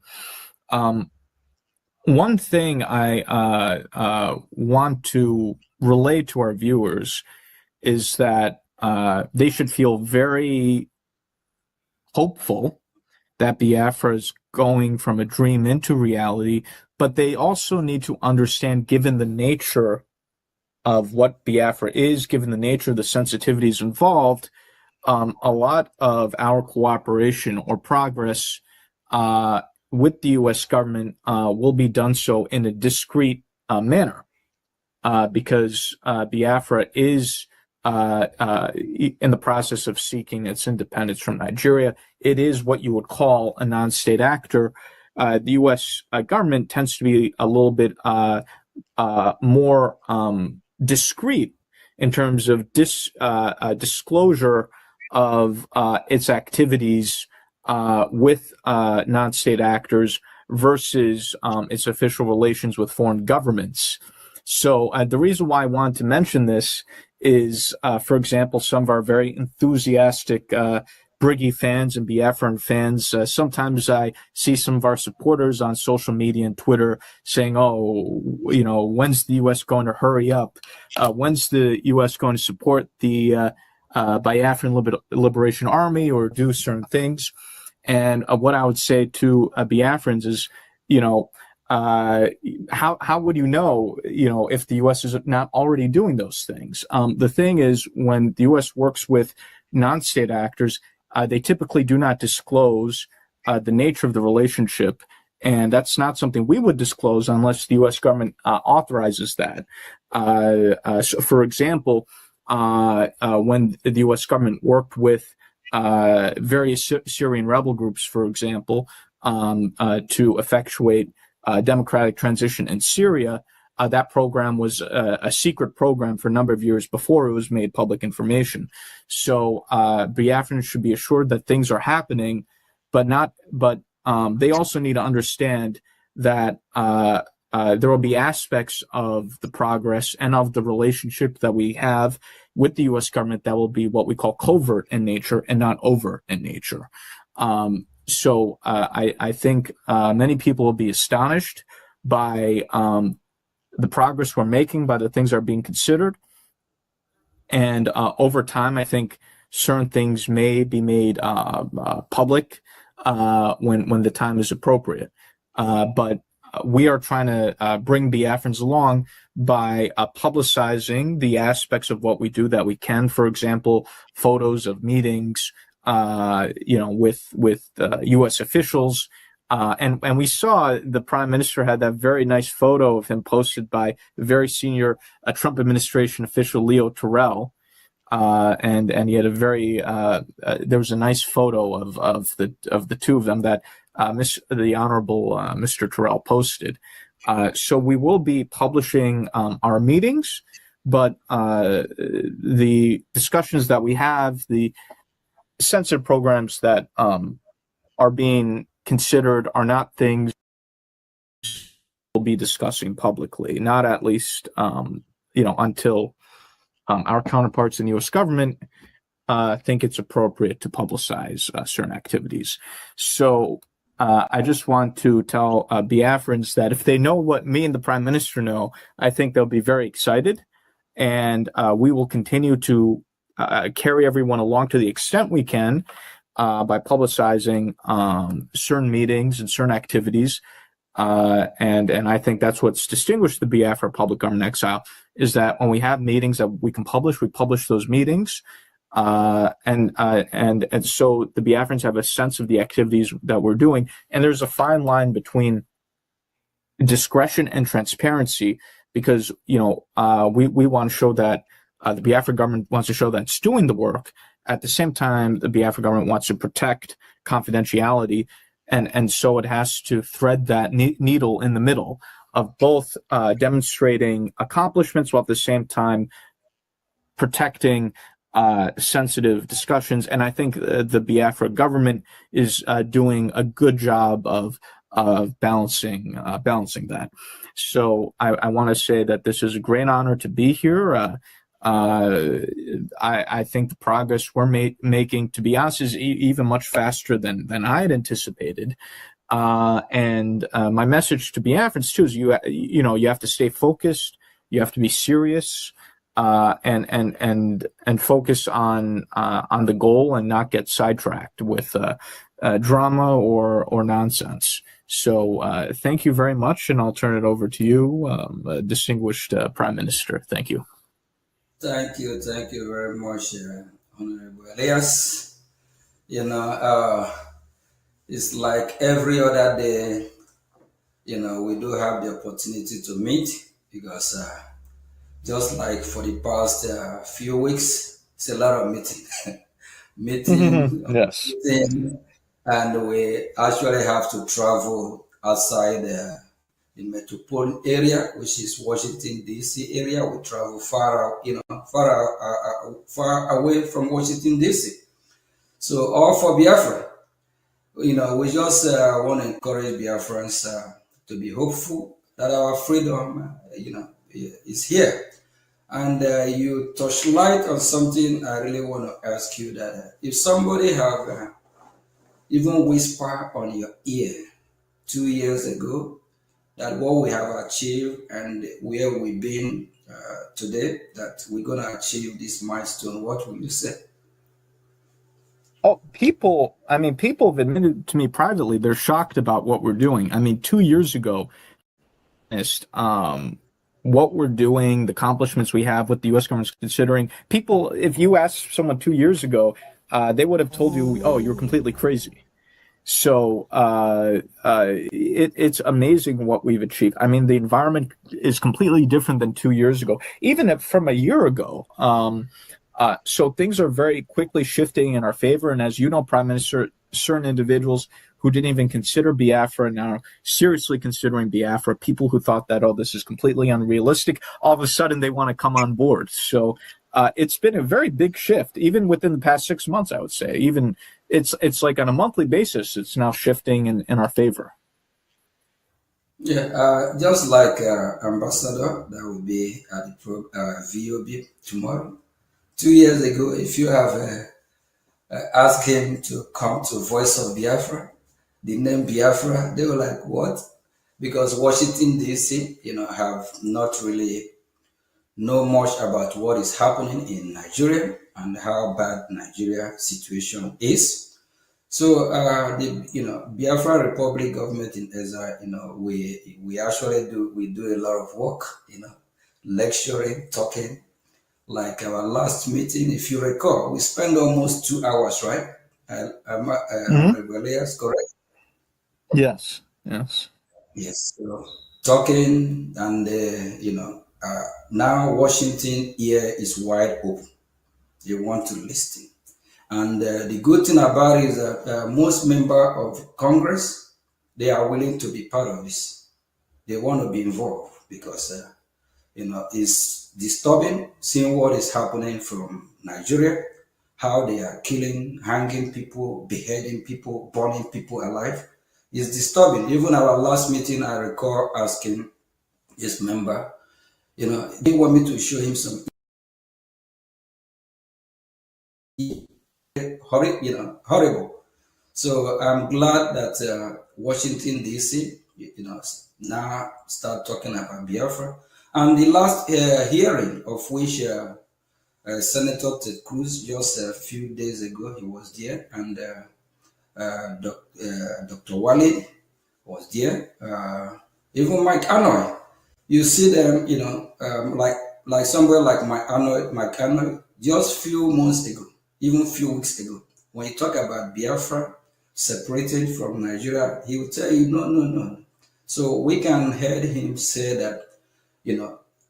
One thing I want to relay to our viewers is that they should feel very hopeful that Biafra is going from a dream into reality, but they also need to understand, given the nature of what Biafra is, given the nature of the sensitivities involved, a lot of our cooperation or progress with the U.S. government will be done so in a discreet manner, because Biafra is in the process of seeking its independence from Nigeria. It is what you would call a non-state actor. The U.S. government tends to be a little bit more discreet in terms of disclosure of its activities with non-state actors versus its official relations with foreign governments. So the reason why I wanted to mention this is, for example, some of our very enthusiastic Brgie fans and Biafran fans. Sometimes I see some of our supporters on social media and Twitter saying, "Oh, when's the U.S. going to hurry up? When's the U.S. going to support the Biafran Liberation Army or do certain things?" And what I would say to Biafrans is, how would you know, if the U.S. is not already doing those things? The thing is, when the U.S. works with non-state actors, they typically do not disclose the nature of the relationship, and that's not something we would disclose unless the U.S. government authorizes that. So for example, when the U.S. government worked with various Syrian rebel groups, for example, to effectuate democratic transition in Syria, that program was a secret program for a number of years before it was made public information. So Biafrans should be assured that things are happening, but they also need to understand that there will be aspects of the progress and of the relationship that we have with the U.S. government that will be what we call covert in nature and not overt in nature. So I think many people will be astonished by the progress we're making, by the things that are being considered. And over time, I think certain things may be made public when the time is appropriate. But we are trying to bring Biafrans along by publicizing the aspects of what we do that we can. For example, photos of meetings, with U.S. officials. And we saw the Prime Minister had that very nice photo of him posted by a very senior Trump administration official, Leo Terrell. And he had a very there was a nice photo of the two of them that the Honorable Mr. Terrell posted. So we will be publishing our meetings, but the discussions that we have, the sensitive programs that are being considered are not things we'll be discussing publicly, not at least, until our counterparts in the U.S. government think it's appropriate to publicize certain activities. So I just want to tell Biafrans that if they know what me and the Prime Minister know, I think they'll be very excited. And we will continue to carry everyone along to the extent we can by publicizing certain meetings and certain activities. And I think that's what's distinguished the Biafra Public Government Exile, is that when we have meetings that we can publish, we publish those meetings. And so the Biafrans have a sense of the activities that we're doing. And there's a fine line between discretion and transparency, because, we want to show that the Biafra government wants to show that it's doing the work. At the same time, the Biafra government wants to protect confidentiality. And so it has to thread that needle in the middle of both demonstrating accomplishments while at the same time protecting sensitive discussions. And I think the Biafra government is doing a good job of balancing that. So I want to say that this is a great honor to be here. I think the progress we're making, to be honest, is even much faster than I had anticipated. And my message to Biafrans too is you have to stay focused, you have to be serious, and focus on the goal and not get sidetracked with drama or nonsense. So thank you very much, and I'll turn it over to you, distinguished Prime Minister. Thank you. Thank you very much, Honorable Elias. It's like every other day, we do have the opportunity to meet, because just like for the past few weeks, it's a lot of meeting. Yes. And we actually have to travel outside the metropolitan area, which is Washington D.C. area. We travel far away from Washington D.C. So all for Biafra. We just want to encourage Biafrans to be hopeful that our freedom, is here. And you touch light on something I really want to ask you, that if somebody have even whisper on your ear 2 years ago that what we have achieved and where we've been today, that we're going to achieve this milestone, what will you say? Oh, people have admitted to me privately, they're shocked about what we're doing. 2 years ago, what we're doing, the accomplishments we have, what the U.S. government's considering. People, if you asked someone 2 years ago, they would have told you, oh, you're completely crazy. So it's amazing what we've achieved. The environment is completely different than 2 years ago, even from a year ago. So things are very quickly shifting in our favor. And as you know, Prime Minister, certain individuals who didn't even consider Biafra now are seriously considering Biafra. People who thought that, oh, this is completely unrealistic, all of a sudden they want to come on board. So it's been a very big shift, even within the past 6 months, I would say. Even it's like on a monthly basis, it's now shifting in our favor. Yeah, just like Ambassador, that will be at the VOB tomorrow. 2 years ago, if you have asked him to come to Voice of Biafra, the name Biafra, they were like, what? Because Washington, D.C., have not really know much about what is happening in Nigeria and how bad Nigeria situation is. So the Biafra Republic government in exile, we actually do a lot of work, lecturing, talking. Like our last meeting, if you recall, we spent almost 2 hours, right? Elias, correct? Yes. Yes. So, talking, and now Washington ear is wide open. They want to listen. And the good thing about it is that most members of Congress, they are willing to be part of this. They want to be involved because, it's disturbing seeing what is happening from Nigeria, how they are killing, hanging people, beheading people, burning people alive. It's disturbing. Even our last meeting, I recall asking this member, they want me to show him some horrible. So I'm glad that Washington D.C. Now start talking about Biafra. And the last hearing of which Senator Ted Cruz just a few days ago he was there, and Dr. Wale was there. Even Mike Hanoi. You see them, like somewhere like Mike Hanoi, just few months ago, even few weeks ago, when you talk about Biafra separated from Nigeria, he will tell you, no. So we can hear him say that,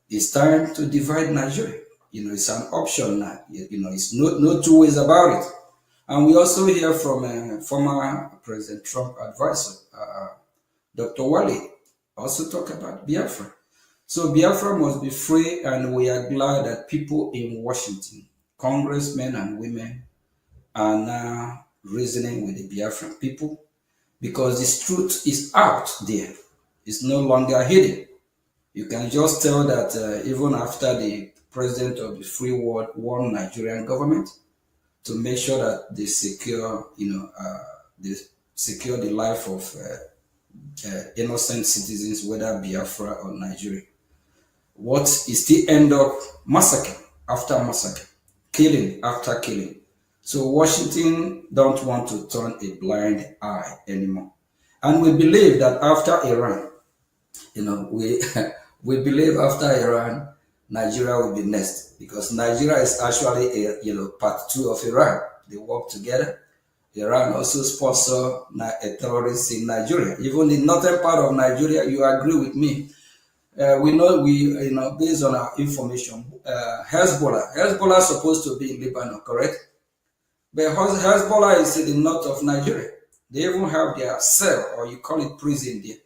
it's time to divide Nigeria. It's an option now. It's no two ways about it. And we also hear from former President Trump advisor, Dr. Wale, also talk about Biafra. So Biafra must be free, and we are glad that people in Washington, congressmen and women, are now reasoning with the Biafran people, because this truth is out there. It's no longer hidden. You can just tell that even after the president of the free world warned Nigerian government to make sure that they secure, the life of innocent citizens, whether Biafra or Nigeria. What is still end up massacre after massacre, killing after killing. So Washington don't want to turn a blind eye anymore. And we believe that after Iran, we believe after Iran, Nigeria will be next, because Nigeria is actually a part 2 of Iran. They work together. Iran also sponsor a terrorist in Nigeria. Even in northern part of Nigeria, you agree with me. We know, based on our information, Hezbollah is supposed to be in Lebanon, correct? But Hezbollah is in the north of Nigeria. They even have their cell, or you call it prison there.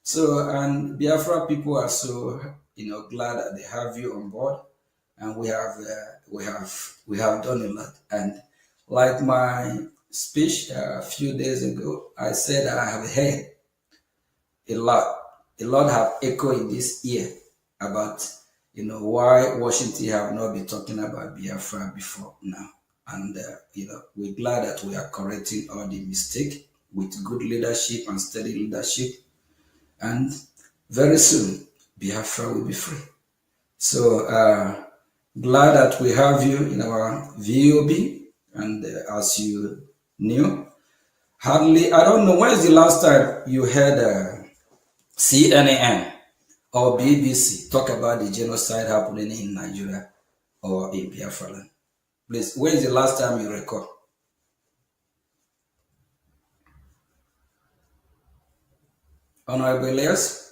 So, and Biafra people are so, glad that they have you on board, and we have done a lot. And like my speech a few days ago, I said I have heard a lot have echoed in this ear about, why Washington have not been talking about Biafra before now. And, we're glad that we are correcting all the mistake with good leadership and steady leadership. And very soon, Biafra will be free. So, glad that we have you in our VOB. And as you knew, I don't know, when is the last time you heard CNN or BBC talk about the genocide happening in Nigeria or in Biafra land? Please, when is the last time you recall? Honorable Elias?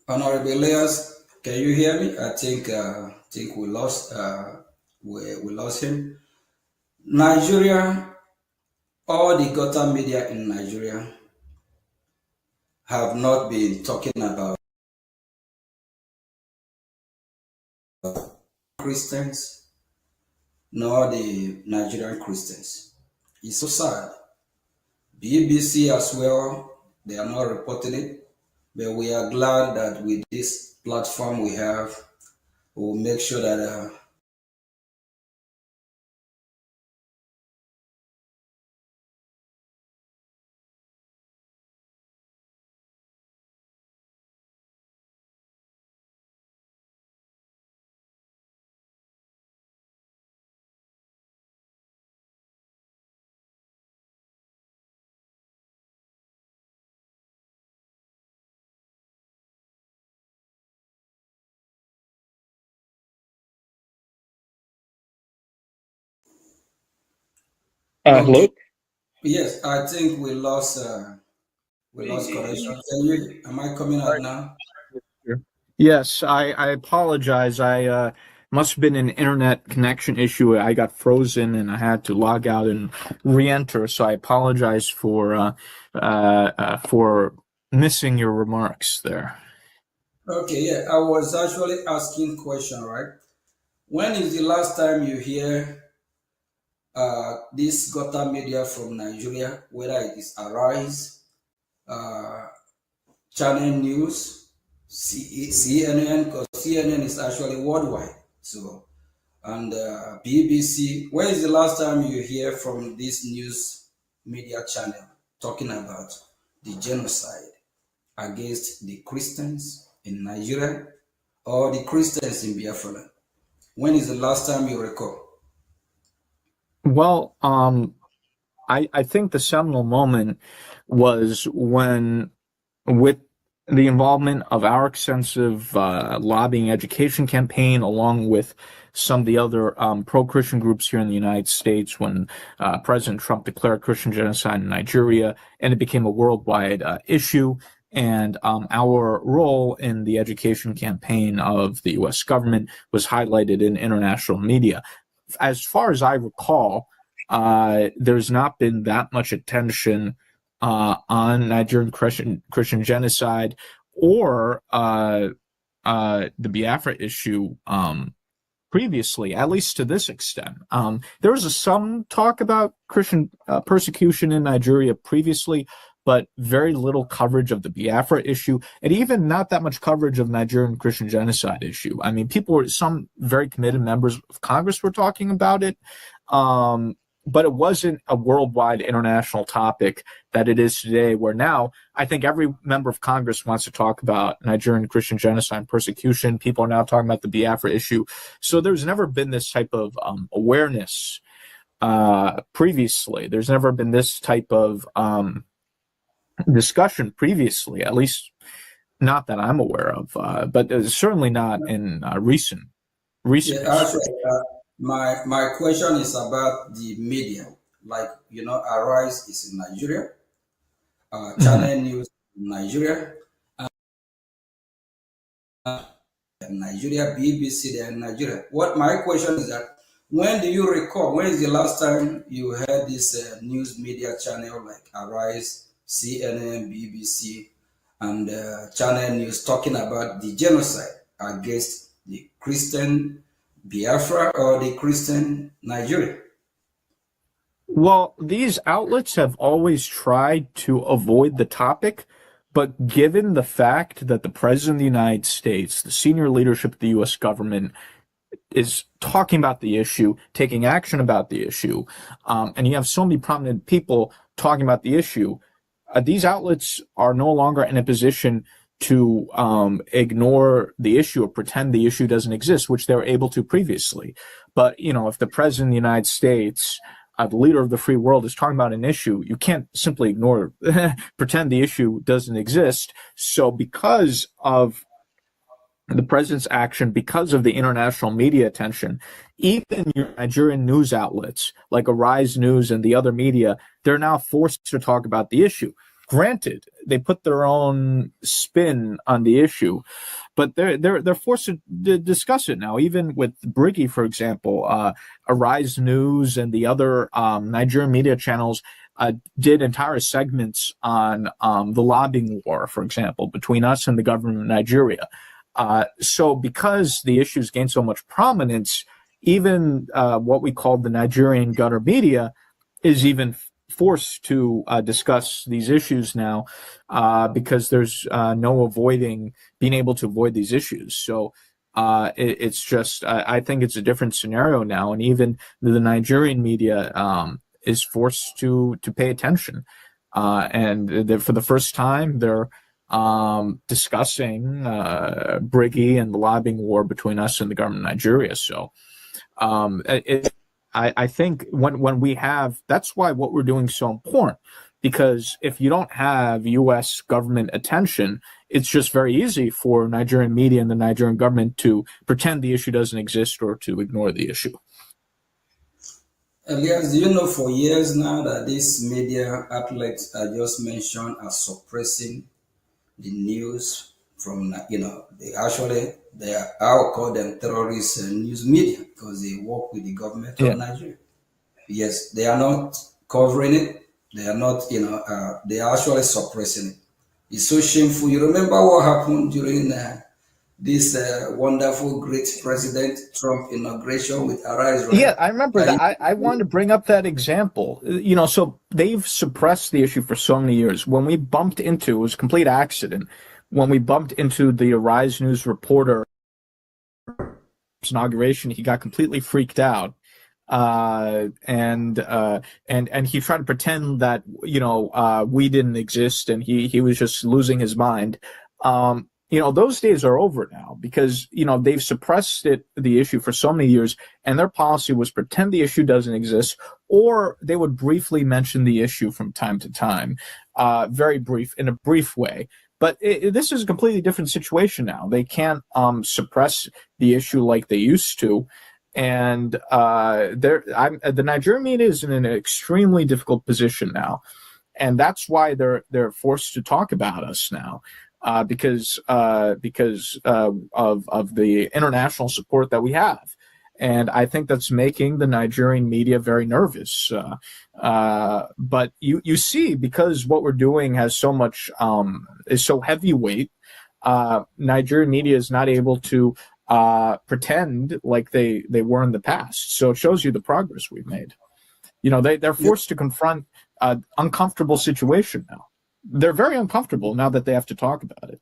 Honorable Elias, can you hear me? I think we lost him. Nigeria, all the Govt media in Nigeria have not been talking about Christians nor the Nigerian Christians. It's so sad. BBC as well, they are not reporting it, but we are glad that with this platform we have, we'll make sure that Hello? Yes, I think we lost connection. Am I coming out now? Sure. Yes, I apologize. I must have been an internet connection issue. I got frozen and I had to log out and re-enter. So I apologize for missing your remarks there. Okay, yeah, I was actually asking question, right? When is the last time you hear this Gota media from Nigeria, whether it is Arise, uh, Channel News, CNN, because CNN is actually worldwide. So, and BBC, when is the last time you hear from this news media channel talking about the genocide against the Christians in Nigeria or the Christians in Biafra? When is the last time you recall? Well, I think the seminal moment was when, with the involvement of our extensive lobbying education campaign, along with some of the other pro-Christian groups here in the United States, when President Trump declared Christian genocide in Nigeria, and it became a worldwide issue. And our role in the education campaign of the U.S. government was highlighted in international media. As far as I recall, there's not been that much attention on Nigerian Christian genocide or the Biafra issue previously, at least to this extent. There was some talk about Christian persecution in Nigeria previously, but very little coverage of the Biafra issue, and even not that much coverage of Nigerian Christian genocide issue. I mean, some very committed members of Congress were talking about it, but it wasn't a worldwide international topic that it is today, where now I think every member of Congress wants to talk about Nigerian Christian genocide and persecution. People are now talking about the Biafra issue. So there's never been this type of awareness previously. There's never been this type of discussion previously, at least not that I'm aware of, but certainly not in recent. Yeah, actually, my question is about the media. Like, Arise is in Nigeria, Channel News in Nigeria, Nigeria, BBC there in Nigeria. What my question is that, when do you recall, when is the last time you heard this news media channel like Arise, CNN, BBC, and Channel News talking about the genocide against the Christian Biafra or the Christian Nigeria? Well, these outlets have always tried to avoid the topic, but given the fact that the President of the United States, the senior leadership of the U.S. government, is talking about the issue, taking action about the issue, and you have so many prominent people talking about the issue, these outlets are no longer in a position to ignore the issue or pretend the issue doesn't exist, which they were able to previously. But, if the President of the United States, the leader of the free world, is talking about an issue, you can't simply ignore, pretend the issue doesn't exist. So because of the president's action, because of the international media attention, even your Nigerian news outlets like Arise News and the other media, they're now forced to talk about the issue. Granted, they put their own spin on the issue, but they're forced to discuss it now. Even with Brgie, for example, Arise News and the other Nigerian media channels did entire segments on the lobbying war, for example, between us and the government of Nigeria. So because the issues gained so much prominence, even what we call the Nigerian gutter media is even forced to discuss these issues now because there's no being able to avoid these issues. So it's just, I think it's a different scenario now, and even the Nigerian media is forced to pay attention. And for the first time, they're discussing Brgie and the lobbying war between us and the government of Nigeria. So I think when we have, that's why what we're doing is so important, because if you don't have U.S. government attention, it's just very easy for Nigerian media and the Nigerian government to pretend the issue doesn't exist or to ignore the issue. Elias, do you know for years now that these media outlets I just mentioned are suppressing the news from, I'll call them terrorist news media because they work with the government of Nigeria. Yes, they are not covering it. They are not, they are actually suppressing it. It's so shameful. You remember what happened during this wonderful, great President Trump inauguration with Arise? Right? Yeah, I remember that. I wanted to bring up that example. So they've suppressed the issue for so many years. When we bumped into, it was a complete accident, when we bumped into the Arise News reporter inauguration, he got completely freaked out. And he tried to pretend that, we didn't exist and he was just losing his mind. Those days are over now because, they've suppressed the issue for so many years, and their policy was pretend the issue doesn't exist, or they would briefly mention the issue from time to time, in a brief way. But this is a completely different situation now. They can't suppress the issue like they used to. And the Nigerian media is in an extremely difficult position now. And that's why they're forced to talk about us now. Because of the international support that we have. And I think that's making the Nigerian media very nervous. But you see, because what we're doing has so much, is so heavyweight, Nigerian media is not able to pretend like they were in the past. So it shows you the progress we've made. They're forced to confront an uncomfortable situation now. They're very uncomfortable now that they have to talk about it.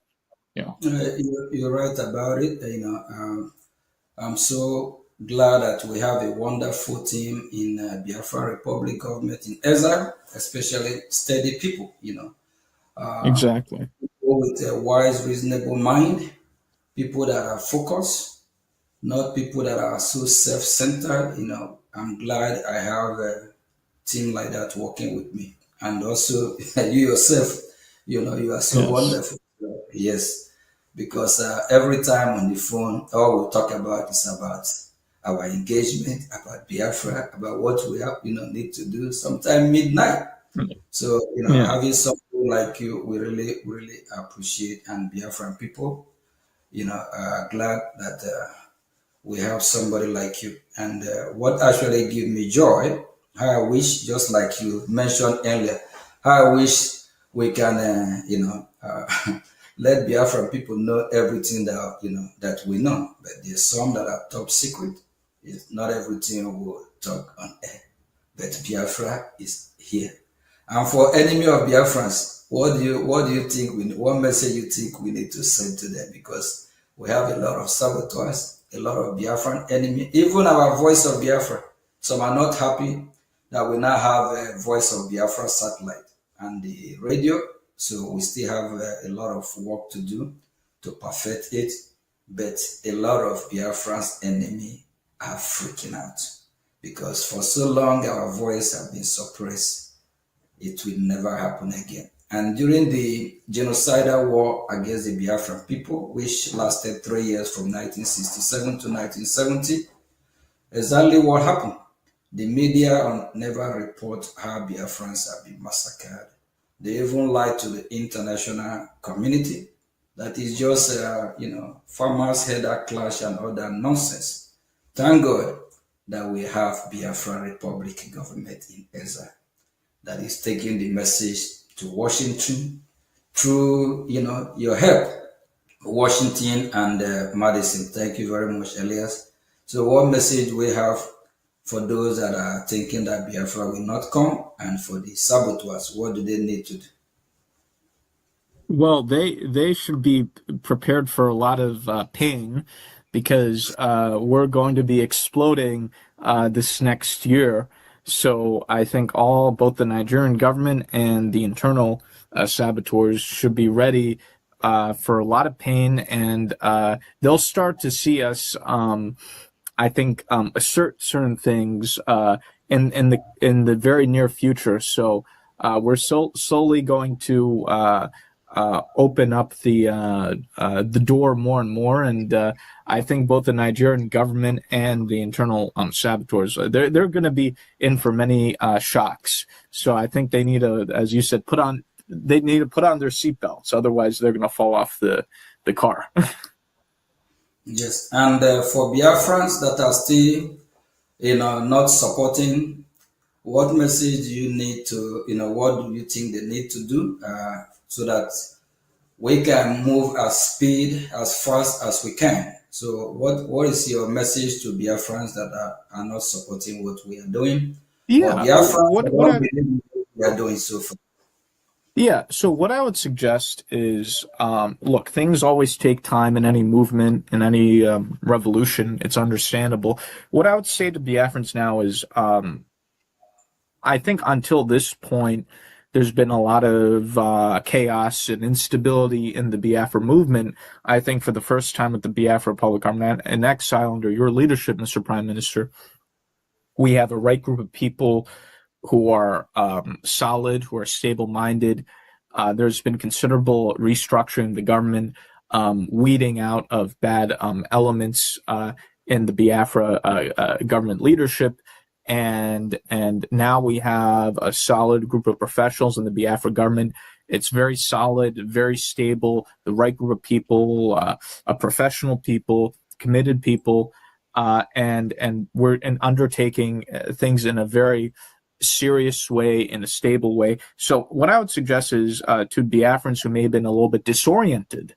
You're right about it. I'm so glad that we have a wonderful team in Biafra Republic government in Ezra, especially steady people. Exactly. People with a wise, reasonable mind, people that are focused, not people that are so self-centered. I'm glad I have a team like that working with me. And also you yourself, you are so wonderful. Yes, because every time on the phone, all we talk about is about our engagement, about Biafra, about what we have, need to do sometime midnight. So, having something like you, we really, really appreciate, and Biafran people, glad that we have somebody like you. And what actually gives me joy, I wish, just like you mentioned earlier, I wish we can, let Biafran people know everything that, that we know. But there's some that are top secret. It's not everything we'll talk on air. But Biafra is here. And for enemy of Biafrans, what do you think? What message you think we need to send to them? Because we have a lot of saboteurs, a lot of Biafran enemy, even our Voice of Biafra. Some are not happy that we now have a Voice of Biafra satellite and the radio. So we still have a lot of work to do to perfect it. But a lot of Biafran's enemy are freaking out because for so long our voice has been suppressed. It will never happen again. And during the genocidal war against the Biafran people, which lasted 3 years from 1967 to 1970, exactly what happened. The media never report how Biafrans have been massacred. They even lie to the international community. That is just, farmers' header clash and all that nonsense. Thank God that we have Biafra Republic government in Ezra that is taking the message to Washington through, your help, Washington and Madison. Thank you very much, Elias. So what message we have for those that are thinking that Biafra will not come, and for the saboteurs, what do they need to do? Well, they should be prepared for a lot of pain because we're going to be exploding this next year. So I think both the Nigerian government and the internal saboteurs should be ready for a lot of pain, and they'll start to see us, I think, assert certain things in the very near future. So we're slowly going to open up the door more and more, and I think both the Nigerian government and the internal saboteurs, they're going to be in for many shocks. So I think they need to, as you said, put on their seatbelts. Otherwise, they're going to fall off the the car. Yes, and for Biafrans that are still, not supporting, what message do you need to, what do you think they need to do so that we can move as fast as we can? So what is your message to Biafrans that are not supporting what we are doing? Or Yeah, Biafrans that don't believe what we are doing so far? Yeah, so what I would suggest is, look, things always take time in any movement, in any revolution. It's understandable. What I would say to Biafrans now is, I think until this point, there's been a lot of chaos and instability in the Biafra movement. I think for the first time with the Biafra Republic Army in exile under your leadership, Mr. Prime Minister, we have a right group of people who are solid, who are stable-minded. There's been considerable restructuring of the government, weeding out of bad elements in the Biafra government leadership, and now we have a solid group of professionals in the Biafra government. It's very solid, very stable, the right group of people, professional people, committed people, and we're undertaking things in a very serious way, in a stable way. So what I would suggest is to Biafrans who may have been a little bit disoriented,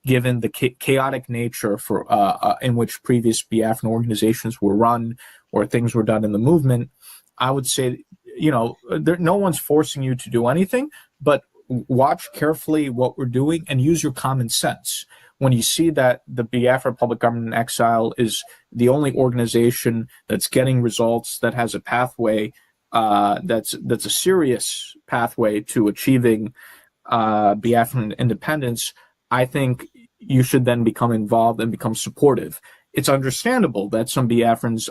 given the chaotic nature for in which previous Biafran organizations were run or things were done in the movement, I would say, no one's forcing you to do anything, but watch carefully what we're doing and use your common sense. When you see that the Biafra Public Government in Exile is the only organization that's getting results, that has a pathway, that's a serious pathway to achieving Biafran independence, I think you should then become involved and become supportive. It's understandable that some Biafrans,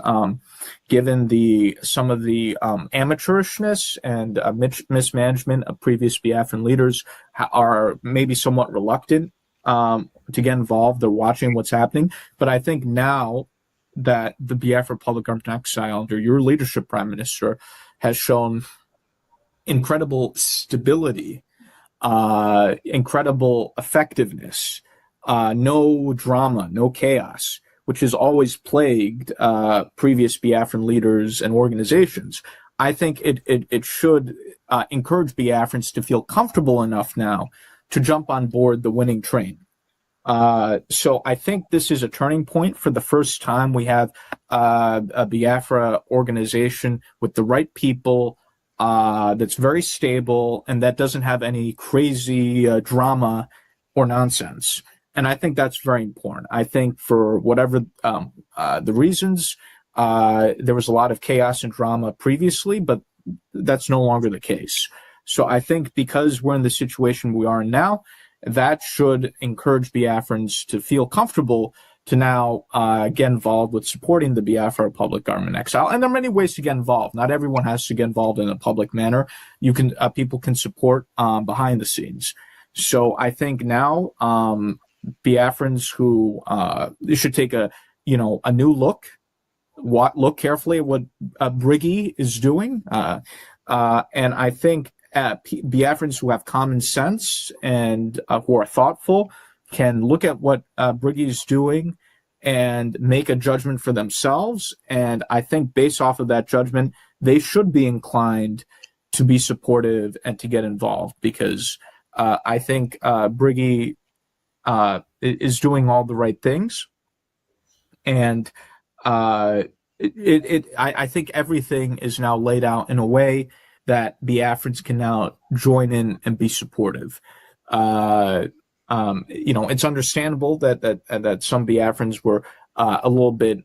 given some of the amateurishness and mismanagement of previous Biafran leaders, are maybe somewhat reluctant to get involved. They're watching what's happening. But I think now that the Biafra Public Government in Exile under your leadership, Prime Minister, has shown incredible stability, incredible effectiveness, no drama, no chaos, which has always plagued previous Biafran leaders and organizations. I think it should encourage Biafrans to feel comfortable enough now to jump on board the winning train. So I think this is a turning point. For the first time, we have a Biafra organization with the right people, that's very stable and that doesn't have any crazy drama or nonsense. And I think that's very important. I think for whatever the reasons, there was a lot of chaos and drama previously, but that's no longer the case. So I think because we're in the situation we are in now, that should encourage Biafrans to feel comfortable to now get involved with supporting the Biafra Republic Government in Exile. And there are many ways to get involved. Not everyone has to get involved in a public manner. You can people can support behind the scenes. So I think now Biafrans who should take a new look carefully at what Brgie is doing, and I think Biafrans who have common sense and who are thoughtful can look at what Brgie is doing and make a judgment for themselves. And I think based off of that judgment, they should be inclined to be supportive and to get involved, because I think Brgie is doing all the right things. And I think everything is now laid out in a way that Biafrans can now join in and be supportive. It's understandable that some Biafrans were a little bit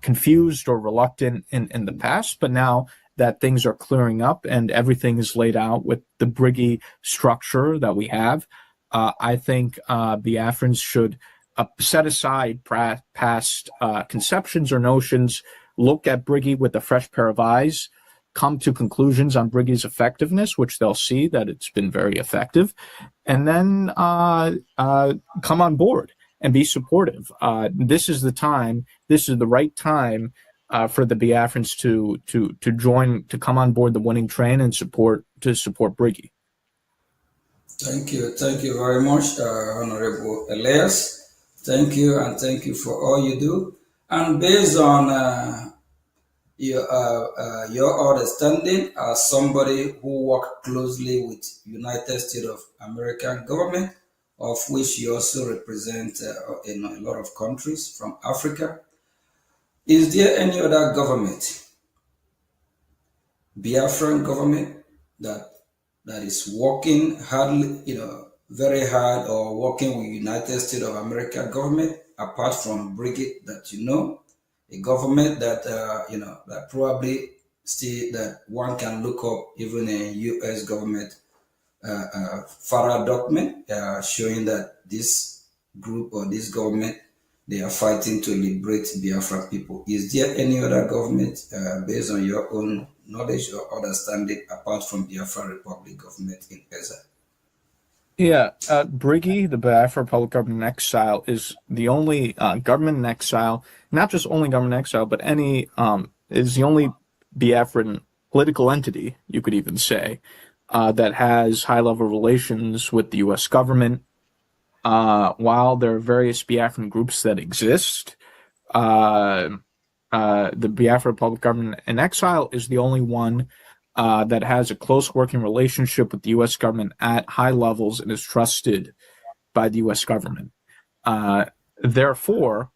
confused or reluctant in the past, but now that things are clearing up and everything is laid out with the Brgie structure that we have, I think Biafrans should set aside past conceptions or notions, look at Brgie with a fresh pair of eyes, come to conclusions on Brigie's effectiveness, which they'll see that it's been very effective, and then come on board and be supportive. This is the time. This is the right time for the Biafrans to join, to come on board the winning train and support Brgie. Thank you very much, Honorable Elias. Thank you, and thank you for all you do. And based on your understanding as somebody who worked closely with United States of American government, of which you also represent in a lot of countries from Africa, is there any other government, Biafran government, that is working hardly, very hard, or working with United States of America government, apart from Brgie that you know, a government that that probably still that one can look up even a U.S. government FARA document showing that this group or this government, they are fighting to liberate Biafra people. Is there any other government, based on your own knowledge or understanding, apart from Biafra Republic government in Gaza? Yeah, Brgie, the Biafra Republic government in exile, is the only government in exile, not just only government in exile, but is the only Biafran political entity, you could even say, that has high-level relations with the U.S. government. While there are various Biafran groups that exist, the Biafra Republic government in exile is the only one that has a close working relationship with the U.S. government at high levels and is trusted by the U.S. government. Therefore,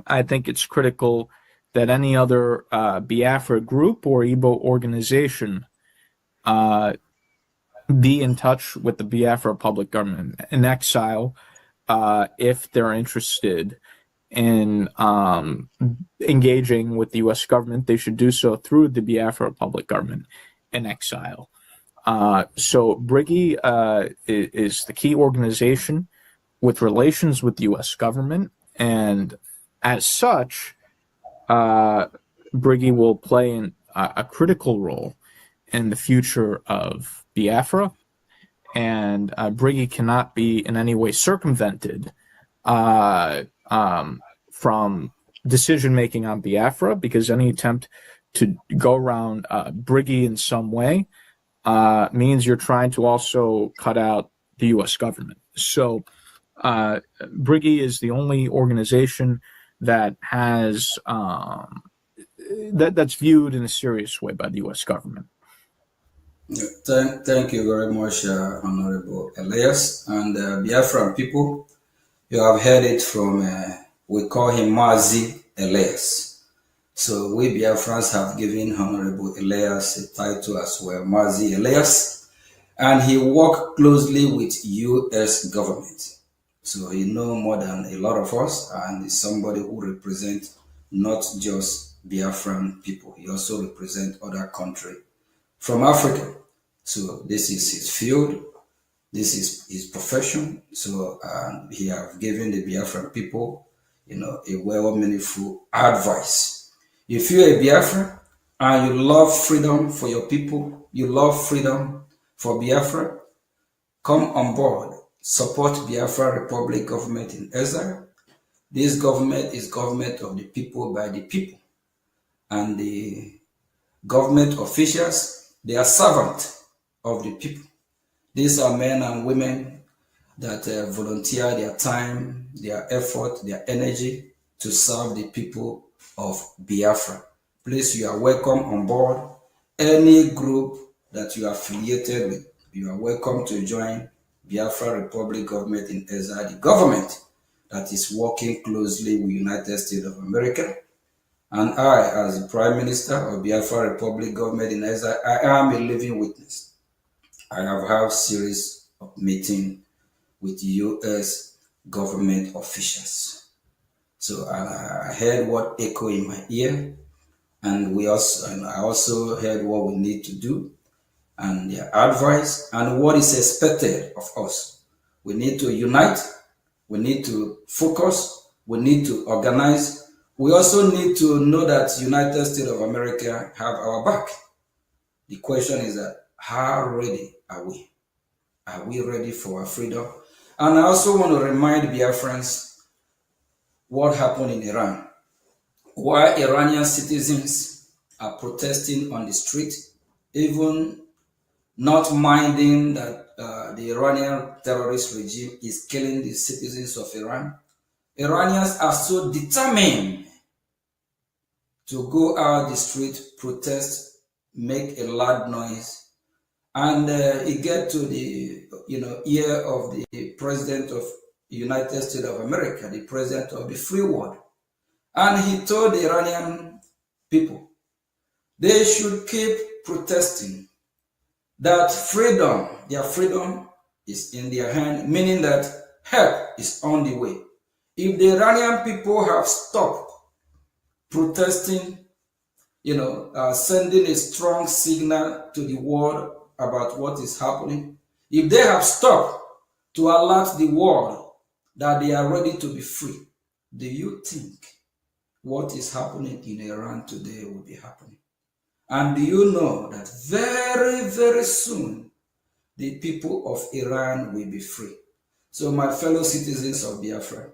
I think it's critical that any other Biafra group or Igbo organization be in touch with the Biafra Republic government in exile if they're interested in engaging with the U.S. government. They should do so through the Biafra Republic government in exile. So Brgie is the key organization with relations with the U.S. government, and as such, Brgie will play a critical role in the future of Biafra, and Brgie cannot be in any way circumvented from decision-making on Biafra, because any attempt to go around Brgie in some way means you're trying to also cut out the U.S. government. So Brgie is the only organization that has that's viewed in a serious way by the U.S. government. Thank you very much, Honorable Elias. And Biafran people, you have heard it from, we call him Mazi Elias. So we Biafrans have given Honorable Elias a title as well, Mazi Elias. And he worked closely with U.S. government. So he knows more than a lot of us, and is somebody who represents not just Biafran people. He also represents other countries from Africa. So this is his field, this is his profession. So he have given the Biafran people, a well meaningful advice. If you're a Biafran and you love freedom for your people, you love freedom for Biafra, come on board, support Biafra Republic government in exile. This government is government of the people by the people, and the government officials, they are servants of the people. These are men and women that volunteer their time, their effort, their energy to serve the people of Biafra. Please, you are welcome on board. Any group that you are affiliated with, you are welcome to join Biafra Republic government in exile, the government that is working closely with United States of America. And I, as the Prime Minister of Biafra Republic government in exile, I am a living witness. I have had series of meetings with U.S. government officials. So I heard what echo in my ear, and I also heard what we need to do, and their advice, and what is expected of us. We need to unite. We need to focus. We need to organize. We also need to know that United States of America have our back. The question is that, how ready are we? Are we ready for our freedom? And I also want to remind Biafrans what happened in Iran. Why Iranian citizens are protesting on the street, even not minding that the Iranian terrorist regime is killing the citizens of Iran. Iranians are so determined to go out the street, protest, make a loud noise, and it get to the ear of the president of the United States of America, the president of the free world, and he told the Iranian people they should keep protesting, that freedom, their freedom is in their hand, meaning that help is on the way. If the Iranian people have stopped protesting, sending a strong signal to the world about what is happening, if they have stopped to alert the world that they are ready to be free, do you think what is happening in Iran today will be happening? And do you know that very, very soon the people of Iran will be free? So my fellow citizens of Biafra,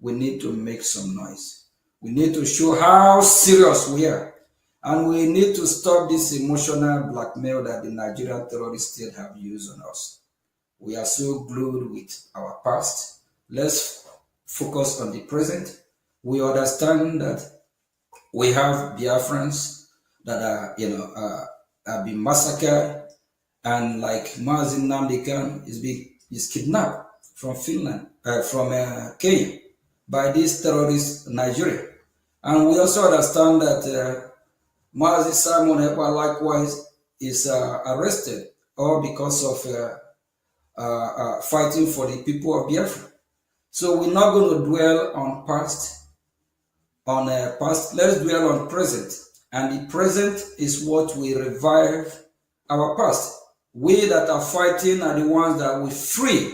we need to make some noise. We need to show how serious we are. And we need to stop this emotional blackmail that the Nigerian terrorist state have used on us. We are so glued with our past. Let's focus on the present. We understand that we have Biafrans that are, have been massacred, and like Mazi Nnamdi Kanu is kidnapped from Finland, from Kenya, by these terrorists Nigeria. And we also understand that Mazi Simon Ekpa likewise is arrested, all because of fighting for the people of Biafra. So we're not going to dwell on past. Let's dwell on present. And the present is what we revive our past. We that are fighting are the ones that will free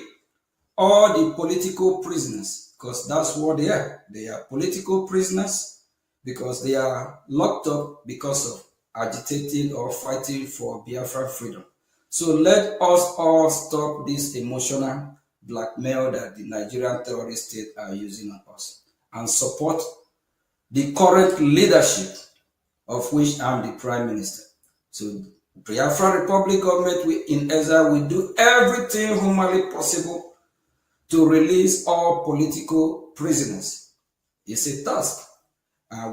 all the political prisoners, because that's what they are. They are political prisoners because they are locked up because of agitating or fighting for Biafra freedom. So let us all stop this emotional blackmail that the Nigerian terrorist state are using on us and support the current leadership, of which I'm the Prime Minister. So Biafra Republic government in exile will do everything humanly possible to release all political prisoners. It's a task.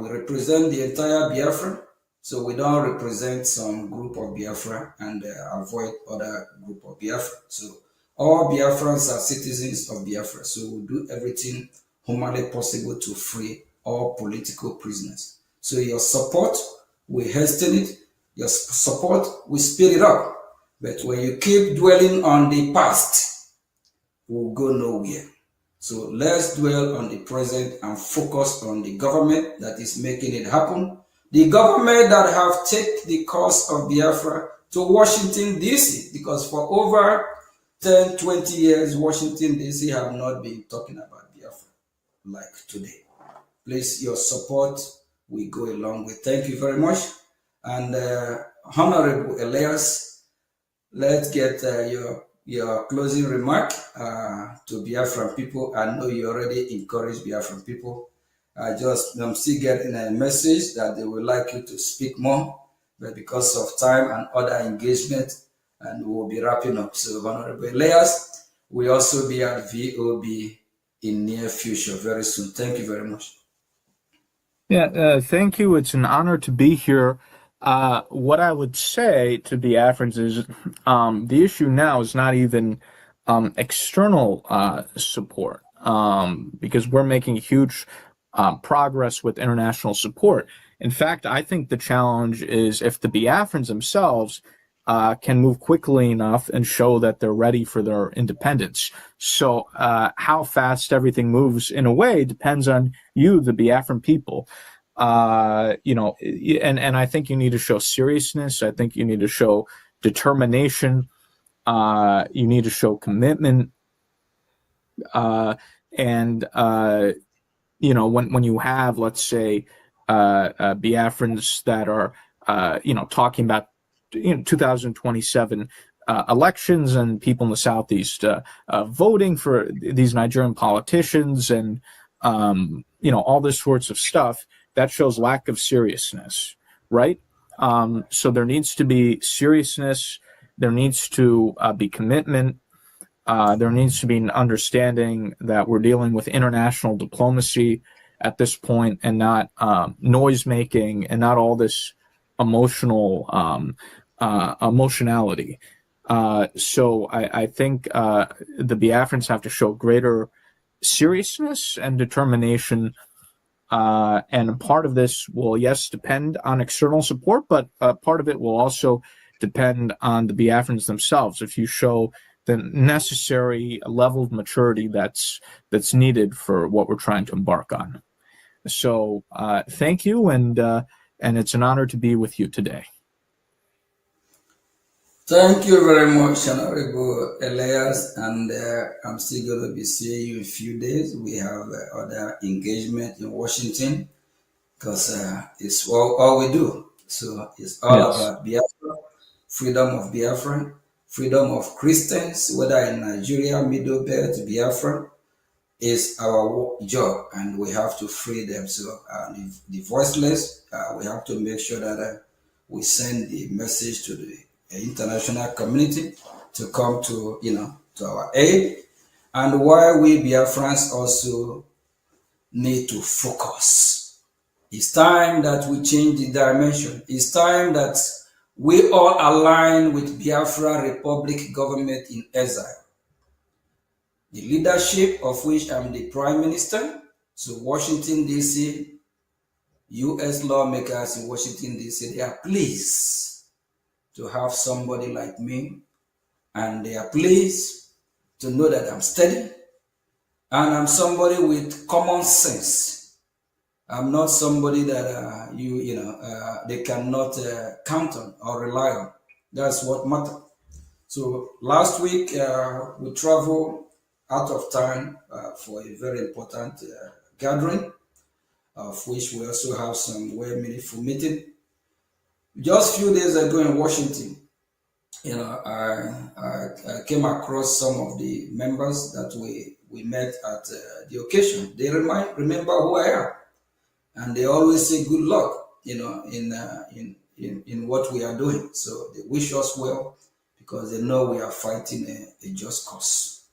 We represent the entire Biafra, so we don't represent some group of Biafra and avoid other group of Biafra. So all Biafrans are citizens of Biafra, so we'll do everything humanly possible to free all political prisoners. So your support will hasten it, your support will speed it up. But when you keep dwelling on the past, we'll go nowhere. So let's dwell on the present and focus on the government that is making it happen. The government that have taken the cause of Biafra to Washington, D.C., because for over 10, 20 years, Washington, D.C. have not been talking about Biafra like today. Please, your support will go a long way. Thank you very much. And Honorable Elias, let's get your closing remark to Biafran people. I know you already encouraged Biafran people. I'm still getting a message that they would like you to speak more, but because of time and other engagement, and we'll be wrapping up. So Honorable Elias will also be at VOB in near future, very soon. Thank you very much. Yeah, thank you. It's an honor to be here. What I would say to Biafrans is the issue now is not even external support, because we're making huge progress with international support. In fact, I think the challenge is if the Biafrans themselves can move quickly enough and show that they're ready for their independence. So how fast everything moves, in a way, depends on you, the Biafran people. And I think you need to show seriousness. I think you need to show determination. You need to show commitment. When you have, let's say, Biafrans that are, talking about 2027 elections and people in the Southeast voting for these Nigerian politicians and, all this sorts of stuff, that shows lack of seriousness, right? So there needs to be seriousness. there needs to be commitment. There needs to be an understanding that we're dealing with international diplomacy at this point, and not noise making, and not all this emotionality. So I think the Biafrans have to show greater seriousness and determination. And part of this will, yes, depend on external support, but part of it will also depend on the Biafrans themselves. If you show the necessary level of maturity that's needed for what we're trying to embark on. So thank you, and it's an honor to be with you today. Thank you very much, Honorable Elias, and I'm still going to be seeing you in a few days. We have other engagement in Washington, because it's all we do. So it's all about Biafra, freedom of Biafra, freedom of Christians, whether in Nigeria, Middle Belt, Biafra, is our job, and we have to free them. So the voiceless, we have to make sure that we send the message to the international community to come to to our aid, and why we Biafrans also need to focus. It's time that we change the dimension. It's time that we all align with Biafra Republic government in exile, the leadership of which I'm the Prime Minister. So Washington, D.C., U.S. lawmakers in Washington, D.C., they are pleased to have somebody like me, and they are pleased to know that I'm steady, and I'm somebody with common sense. I'm not somebody that they cannot count on or rely on. That's what matters. So last week we traveled out of town for a very important gathering, of which we also have some very meaningful meeting. Just a few days ago in Washington, I came across some of the members that we met at the occasion. They remember who I am, and they always say good luck, in what we are doing. So they wish us well, because they know we are fighting a just cause.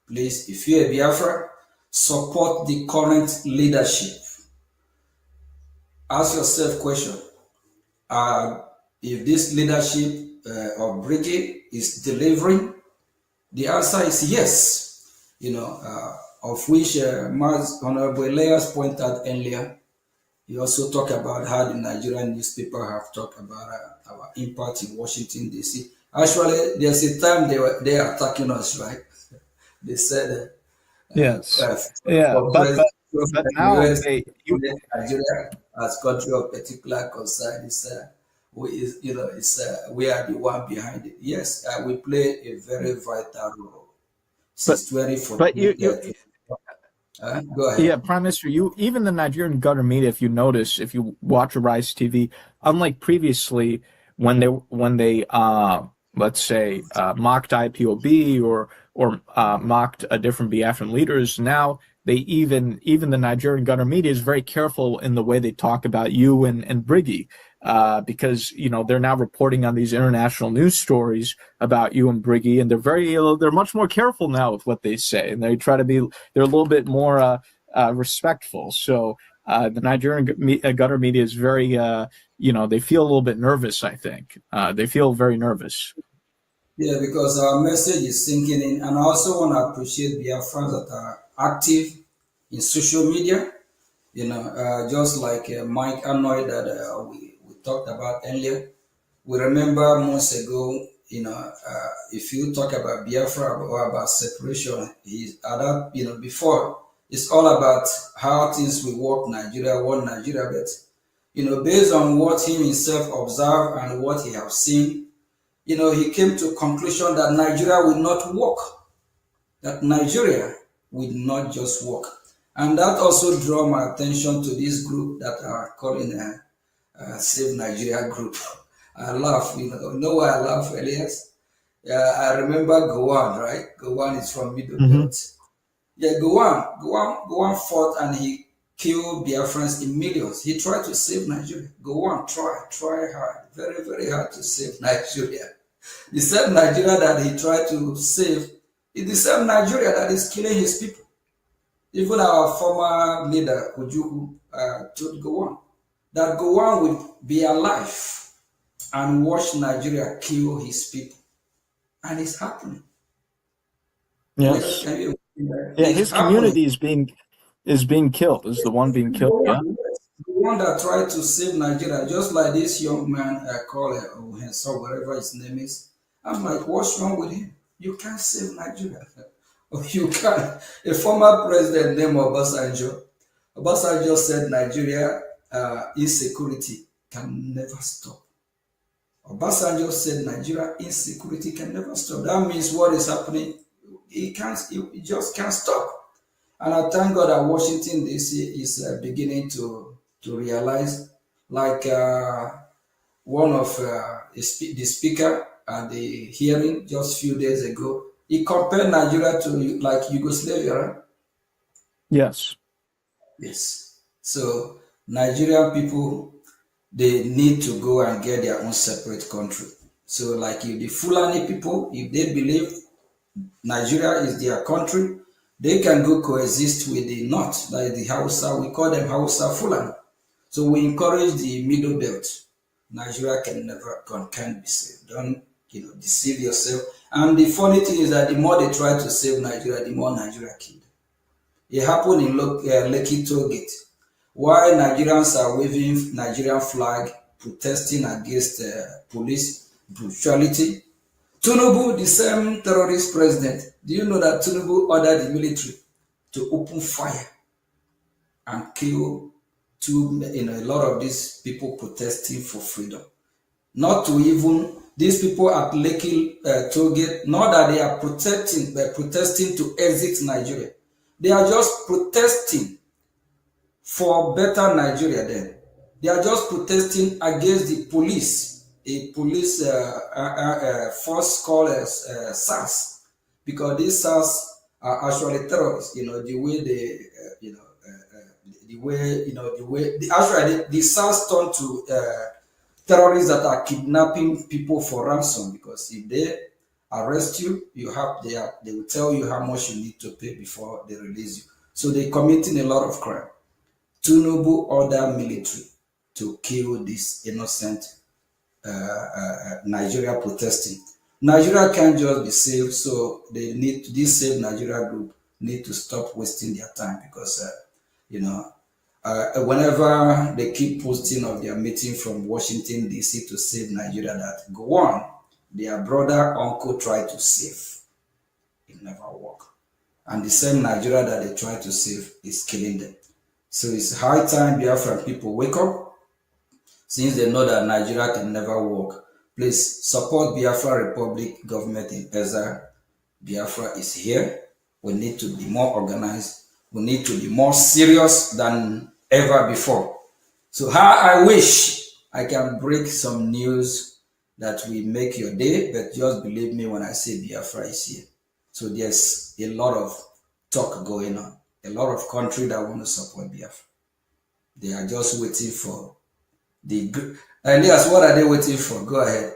Please, if you're a Biafra, support the current leadership. Ask yourself question: if this leadership of Brgie is delivering? The answer is yes. Of which Honorable Elias pointed out earlier. He also talked about how the Nigerian newspaper have talked about our impact in Washington, D.C. Actually, there's a time they are attacking us, right? They said, yes, but now Nigeria as country of particular concern we are the one behind it. Yes, we play a very vital role. Go ahead. Yeah, Prime Minister, even the Nigerian gutter media, if you notice, if you watch Arise TV, unlike previously when they let's say mocked IPOB or mocked different Biafran leaders, now they even the Nigerian gutter media is very careful in the way they talk about you and Brgie, because they're now reporting on these international news stories about you and Brgie, and they're much more careful now with what they say, and they're a little bit more respectful. So the Nigerian gutter media is very they feel a little bit nervous. I think they feel very nervous. Yeah, because our message is sinking in, and I also want to appreciate Biafrans that are active in social media. Just like Mike Anoy that we talked about earlier. We remember months ago, if you talk about Biafra or about separation, before, it's all about how things will work Nigeria, one Nigeria, but, based on what he himself observed and what he have seen, he came to a conclusion that Nigeria will not work, that Nigeria will not just work. And that also drew my attention to this group that are calling Save Nigeria group. I laugh, you know why I laugh, Elias? I remember Gowon, right? Gowon is from Middle Belt. Yeah, Gowon fought and he killed Biafrans in millions. He tried to save Nigeria. Gowon try hard, very, very hard to save Nigeria. The same Nigeria that he tried to save is the same Nigeria that is killing his people. Even our former leader, Ojukwu, told Gowon that Gowon would be alive and watch Nigeria kill his people. And it's happening. Yes. Yeah, his community is being killed. Is the one being killed? Yeah. The one that tried to save Nigeria, just like this young man called Henson, whatever his name is. I'm like, what's wrong with him? You can't save Nigeria. You can't. A former president named Obasanjo said Nigeria insecurity can never stop. Obasanjo said Nigeria insecurity can never stop. That means what is happening, it just can't stop. And I thank God that Washington DC is beginning to realize, like one of the speaker at the hearing just a few days ago, he compared Nigeria to like Yugoslavia, right? Yes. Yes. So Nigerian people, they need to go and get their own separate country. So like if the Fulani people, if they believe Nigeria is their country, they can go coexist with the North, like the Hausa. We call them Hausa Fulani. So we encourage the middle belt. Nigeria can't be saved. Don't deceive yourself. And the funny thing is that the more they try to save Nigeria, the more Nigeria killed. It happened in Lekki Tollgate, while Nigerians are waving Nigerian flag, protesting against police brutality. Tinubu, the same terrorist president, do you know that Tinubu ordered the military to open fire and kill a lot of these people protesting for freedom? Not to even, these people at Lekki Tollgate, not that they are protesting to exit Nigeria. They are just protesting for better Nigeria then. They are just protesting against the police, a police force called SARS, because these SARS are actually terrorists. The way they, the SARS turned to terrorists that are kidnapping people for ransom, because if they arrest you, they will tell you how much you need to pay before they release you. So they're committing a lot of crime. Tinubu ordered military to kill this innocent Nigeria protesting. Nigeria can't just be saved, so this Save Nigeria group need to stop wasting their time, because whenever they keep posting of their meeting from Washington DC to save Nigeria, that go on, their brother, uncle tried to save. It never worked. And the same Nigeria that they try to save is killing them. So it's high time Biafran people wake up, since they know that Nigeria can never work. Please support Biafra Republic government in Ezra. Biafra is here. We need to be more organized. We need to be more serious than ever before. So how I wish I can break some news that will make your day, but just believe me when I say Biafra is here. So there's a lot of talk going on. A lot of countries that want to support Biafra. They are just waiting for the... Elias, what are they waiting for? Go ahead.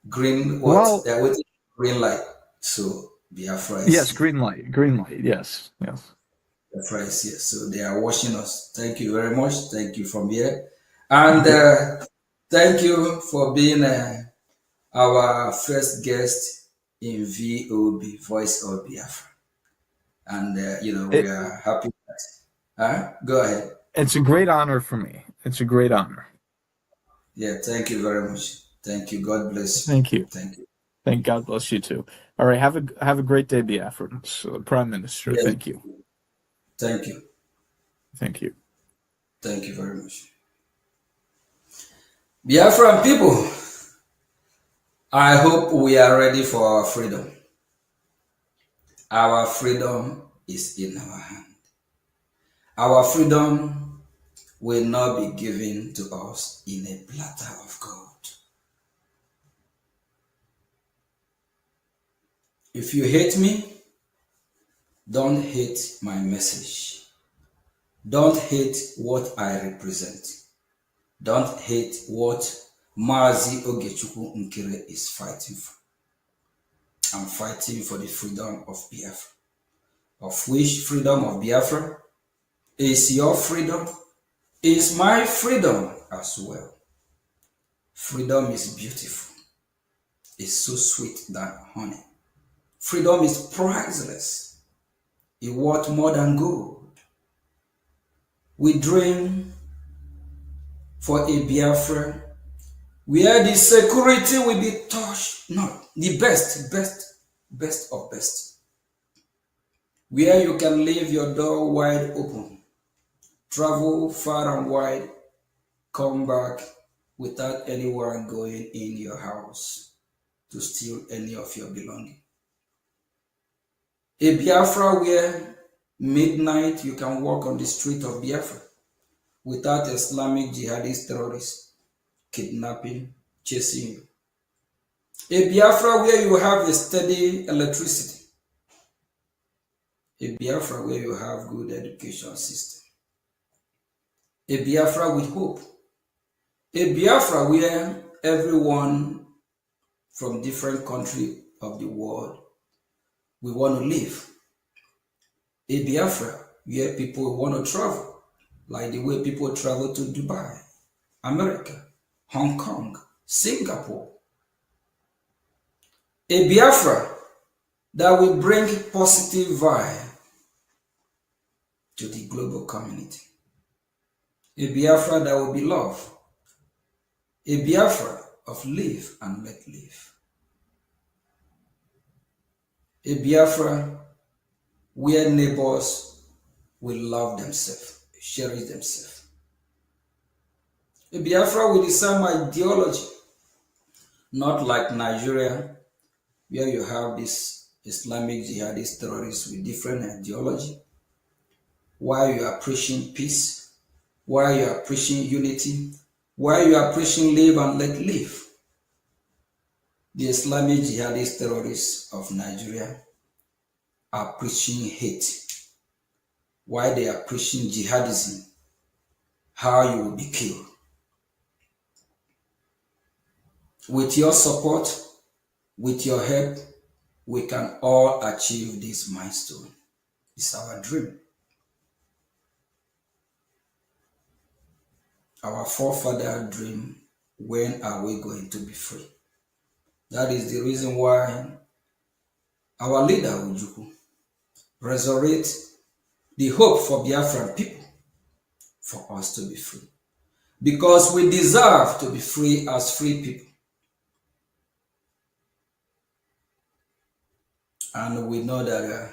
Green, what? Well, they're waiting for green light. So Biafra is yes, green light, yes. Biafra is here. So they are watching us. Thank you very much. Thank you from here. And thank you for being our first guest in VOB, Voice of Biafra. And, we are happy. Go ahead. It's a great honor for me. It's a great honor. Yeah, thank you very much. Thank you. God bless you. Thank you. Thank you. Thank God bless you too. All right, have a great day, Biafrans. Prime Minister, yeah. Thank you. Thank you. Thank you. Thank you very much. Biafran people, I hope we are ready for our freedom. Our freedom is in our hand. Our freedom will not be given to us in a platter of gold. If you hate me, don't hate my message. Don't hate what I represent. Don't hate what Mazi Ogechukwu Nkere is fighting for. I'm fighting for the freedom of Biafra, of which freedom of Biafra is your freedom, is my freedom as well. Freedom is beautiful. It's so sweet than honey. Freedom is priceless. It's worth more than gold. We dream for a Biafra where the security will be touched, not the best of best. Where you can leave your door wide open, travel far and wide, come back without anyone going in your house to steal any of your belongings. A Biafra where midnight you can walk on the street of Biafra without Islamic jihadist terrorists kidnapping, chasing you. A Biafra where you have a steady electricity. A Biafra where you have good education system. A Biafra with hope. A Biafra where everyone from different countries of the world we want to live. A Biafra where people want to travel, like the way people travel to Dubai, America, Hong Kong, Singapore. A Biafra that will bring positive vibe to the global community. A Biafra that will be love. A Biafra of live and let live. A Biafra where neighbors will love themselves, cherish themselves. A Biafra with the same ideology, not like Nigeria, where you have this Islamic jihadist terrorists with different ideology. While you are preaching peace, while you are preaching unity, while you are preaching live and let live, the Islamic jihadist terrorists of Nigeria are preaching hate. While they are preaching jihadism, how you will be killed. With your support, with your help, we can all achieve this milestone. It's our dream. Our forefather dream, when are we going to be free? That is the reason why our leader, Ojukwu, resurrect the hope for Biafran people, for us to be free. Because we deserve to be free as free people. And we know that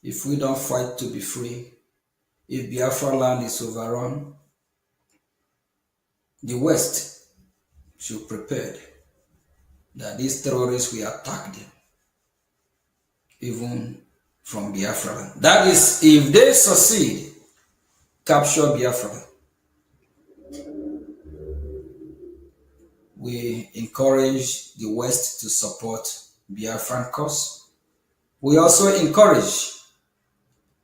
if we don't fight to be free, if Biafra land is overrun, the West should prepare that these terrorists will attack them, even from Biafra land. That is, if they succeed, capture Biafra. We encourage the West to support Biafran cause. We also encourage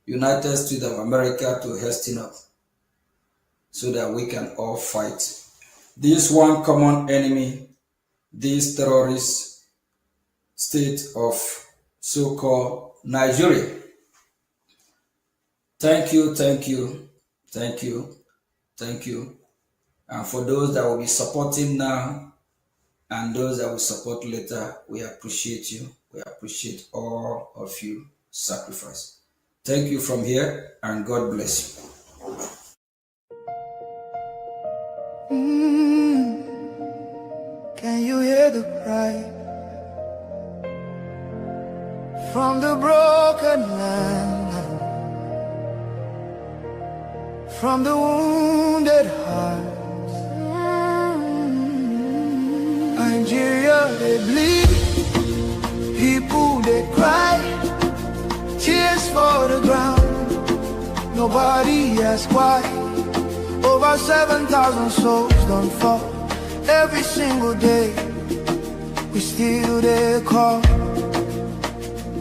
United States of America to hasten up so that we can all fight this one common enemy, this terrorist state of so-called Nigeria. Thank you, thank you, thank you, thank you. And for those that will be supporting now and those that will support later, we appreciate you. We appreciate all of you sacrifice. Thank you from here, and God bless you. Can you hear the cry from the broken land, from the wounded hearts? Nigeria, they bleed, people they cry, tears for the ground, nobody asks why. Over 7,000 souls don't fall every single day, we still there call.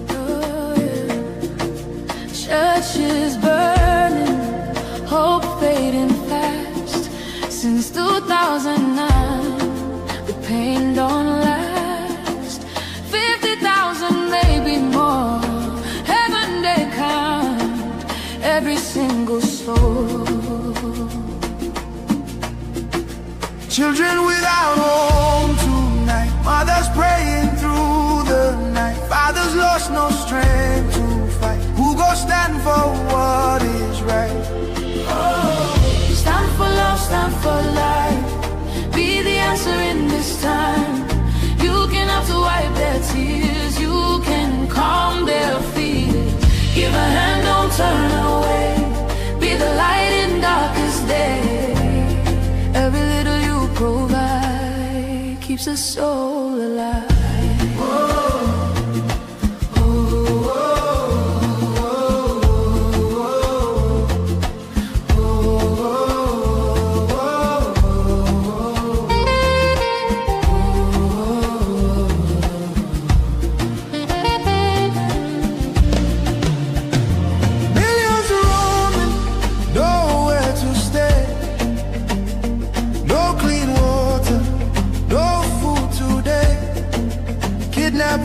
Oh, yeah. Churches burning, hope fading fast. Since 2009, keeps a soul alive.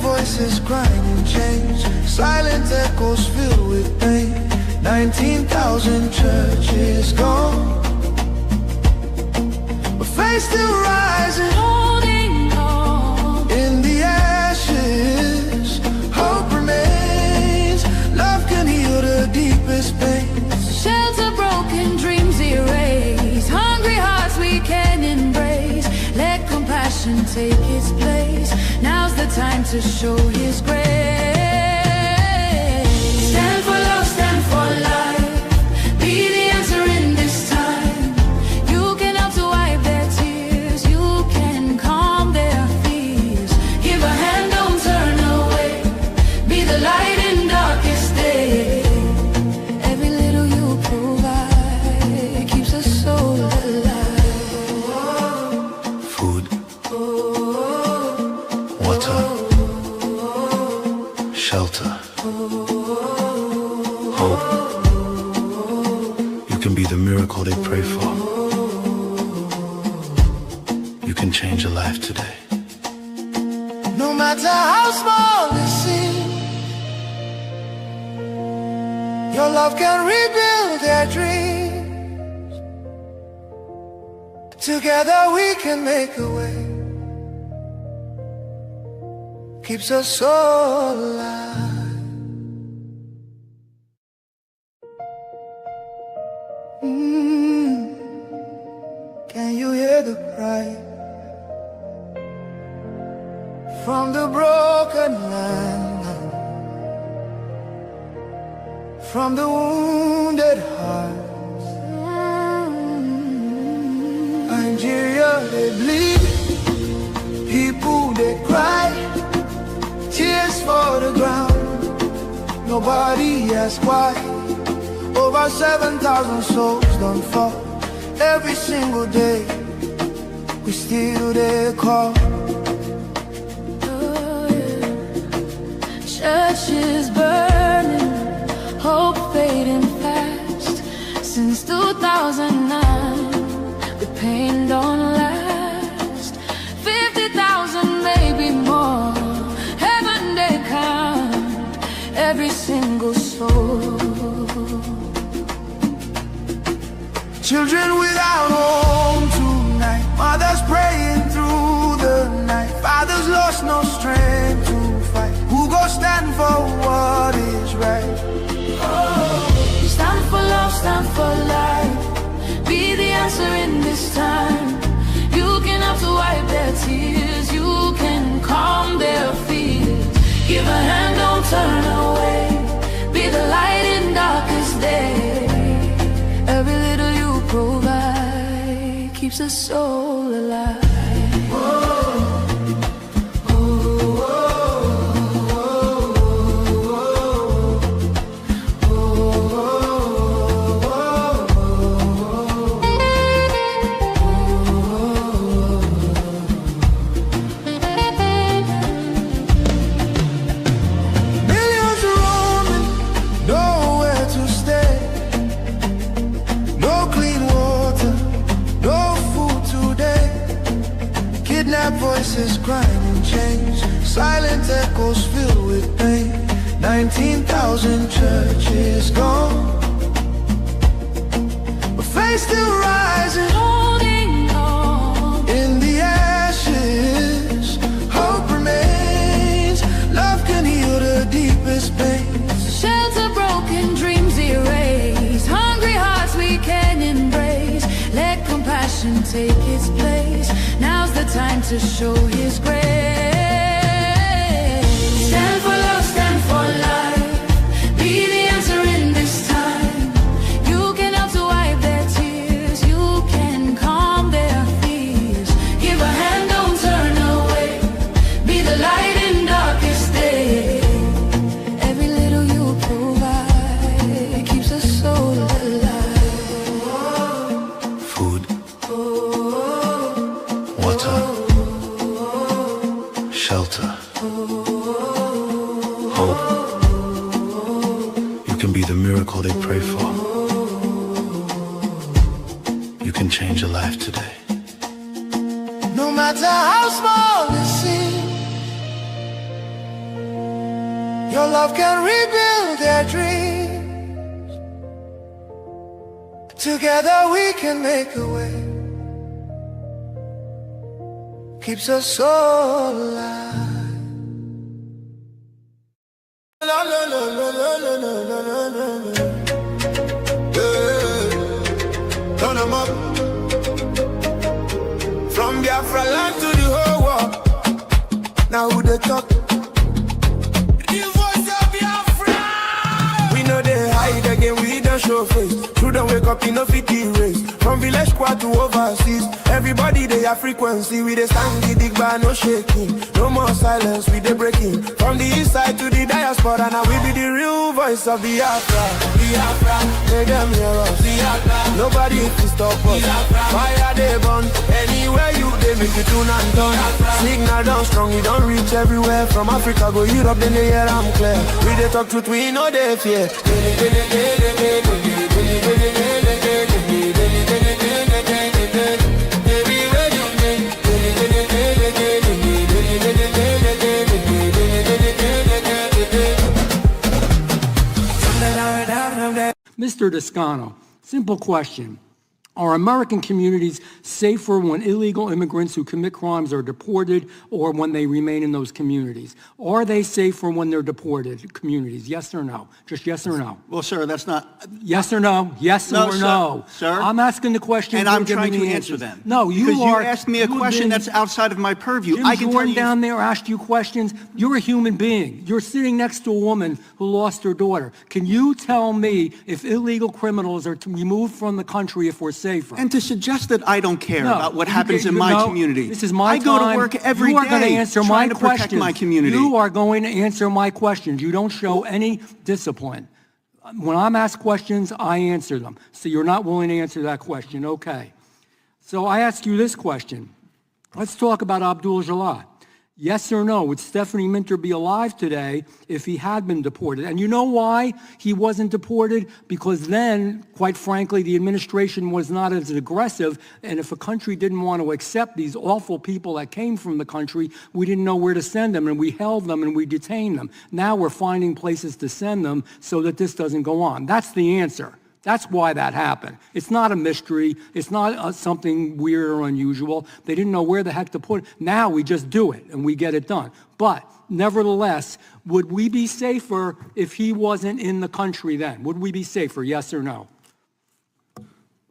Voices crying in chains, silent echoes filled with pain. 19,000 churches gone, but faith still rising, holding on. In the ashes, hope remains. Love can heal the deepest pain. Shelter broken, dreams erased. Hungry hearts we can embrace. Let compassion take its place. Now's the time to show His grace. Stand for love, stand for life. Be the answer in this time. You can help to wipe their tears. You can calm their fears. Give a hand, don't turn away. Be the light in darkest day. Every little you provide keeps a soul alive. Food, water, shelter, hope. You can be the miracle they pray for. You can change a life today. No matter how small it seems, your love can rebuild their dreams. Together we can make a way. Keeps us so alive. Can you hear the cry from the broken land, from the wounded hearts? Nigeria, they bleed, people they cry, tears for the ground, nobody asks why. Over 7,000 souls don't fall every single day. We still there call. Oh, yeah. Churches burning, hope fading fast. Since 2009, the pain don't last. 50,000, maybe more. Heaven they count every single soul. Children without home tonight, mothers praying through the night, fathers lost no strength to fight. Who go stand for what is right? Oh, stand for love, stand for life. Be the answer in this time. You can help to wipe their tears. You can calm their fears. Give a hand, don't turn away. Be the light in darkest day. Every little you provide keeps a soul alive. Voices crying in chains, silent echoes filled with pain. 19,000 churches gone, but faith still rising, holding on. In the ashes, hope remains. Love can heal the deepest pain. Shelter broken, dreams erased. Hungry hearts we can embrace. Let compassion take its place. Now's the time to show His grace. Stand for love, stand for life. Be the answer in this time. You can help to wipe their tears. You can calm their fears. Give a hand, don't turn shelter, hope. You can be the miracle they pray for. You can change a life today. No matter how small it seems, your love can rebuild their dreams. Together we can make a way. Keeps us so alive. La, la, la, la, la, la, la, la, la, la. Yeah. Turn 'em up. From Biafra land to the whole world. Now who they talk? The voice of Biafra. We know they hide again, we don't show face. Children wake up in no fit race. From village squad to overseas, everybody they have frequency. We they stand the big bar, no shaking. No more silence, we they breaking. From the east side to the diaspora, now we be the real voice of Biafra. Biafra, make them hear us. Biafra, nobody can stop us. Biafra, fire they burn. Anywhere you they make you tune and turn. Signal down strong, you don't reach everywhere. From Africa go Europe, then they hear I'm clear. We they talk truth, we know they fear. Mr. Descano, simple question. Are American communities safer when illegal immigrants who commit crimes are deported or when they remain in those communities? Are they safer when they're deported communities? Yes or no? Just yes or no? Well, sir, that's not... Yes or no? Yes or no? Sir? I'm asking the question. And I'm trying to answer them. No, you because are... you asked me a question that's outside of my purview. Jim I can Jordan tell you... down there asked you questions. You're a human being. You're sitting next to a woman who lost her daughter. Can you tell me if illegal criminals are removed from the country if we're safer? And to suggest that I don't care about what happens in my community. This is my I go to work every day day answer trying my to protect my community. You are going to answer my questions. You don't show any discipline. When I'm asked questions, I answer them. So you're not willing to answer that question. Okay. So I ask you this question. Let's talk about Abdul Jalal. Yes or no, would Stephanie Minter be alive today if he had been deported? And you know why he wasn't deported? Because then, quite frankly, the administration was not as aggressive, and if a country didn't want to accept these awful people that came from the country, we didn't know where to send them, and we held them and we detained them. Now we're finding places to send them so that this doesn't go on. That's the answer. That's why that happened. It's not a mystery. It's not something weird or unusual. They didn't know where the heck to put it. Now we just do it and we get it done. But nevertheless, would we be safer if he wasn't in the country then? Would we be safer, yes or no?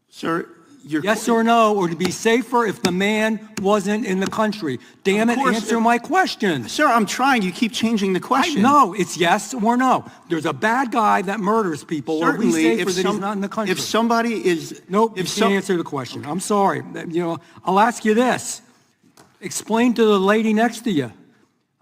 Sir, yes or no, or to be safer if the man wasn't in the country? Damn it, answer my question. Sir, I'm trying. You keep changing the question. No, it's yes or no. There's a bad guy that murders people. Are we safer that he's not in the country? If somebody is... Nope, you can't answer the question. I'm sorry. I'll ask you this. Explain to the lady next to you.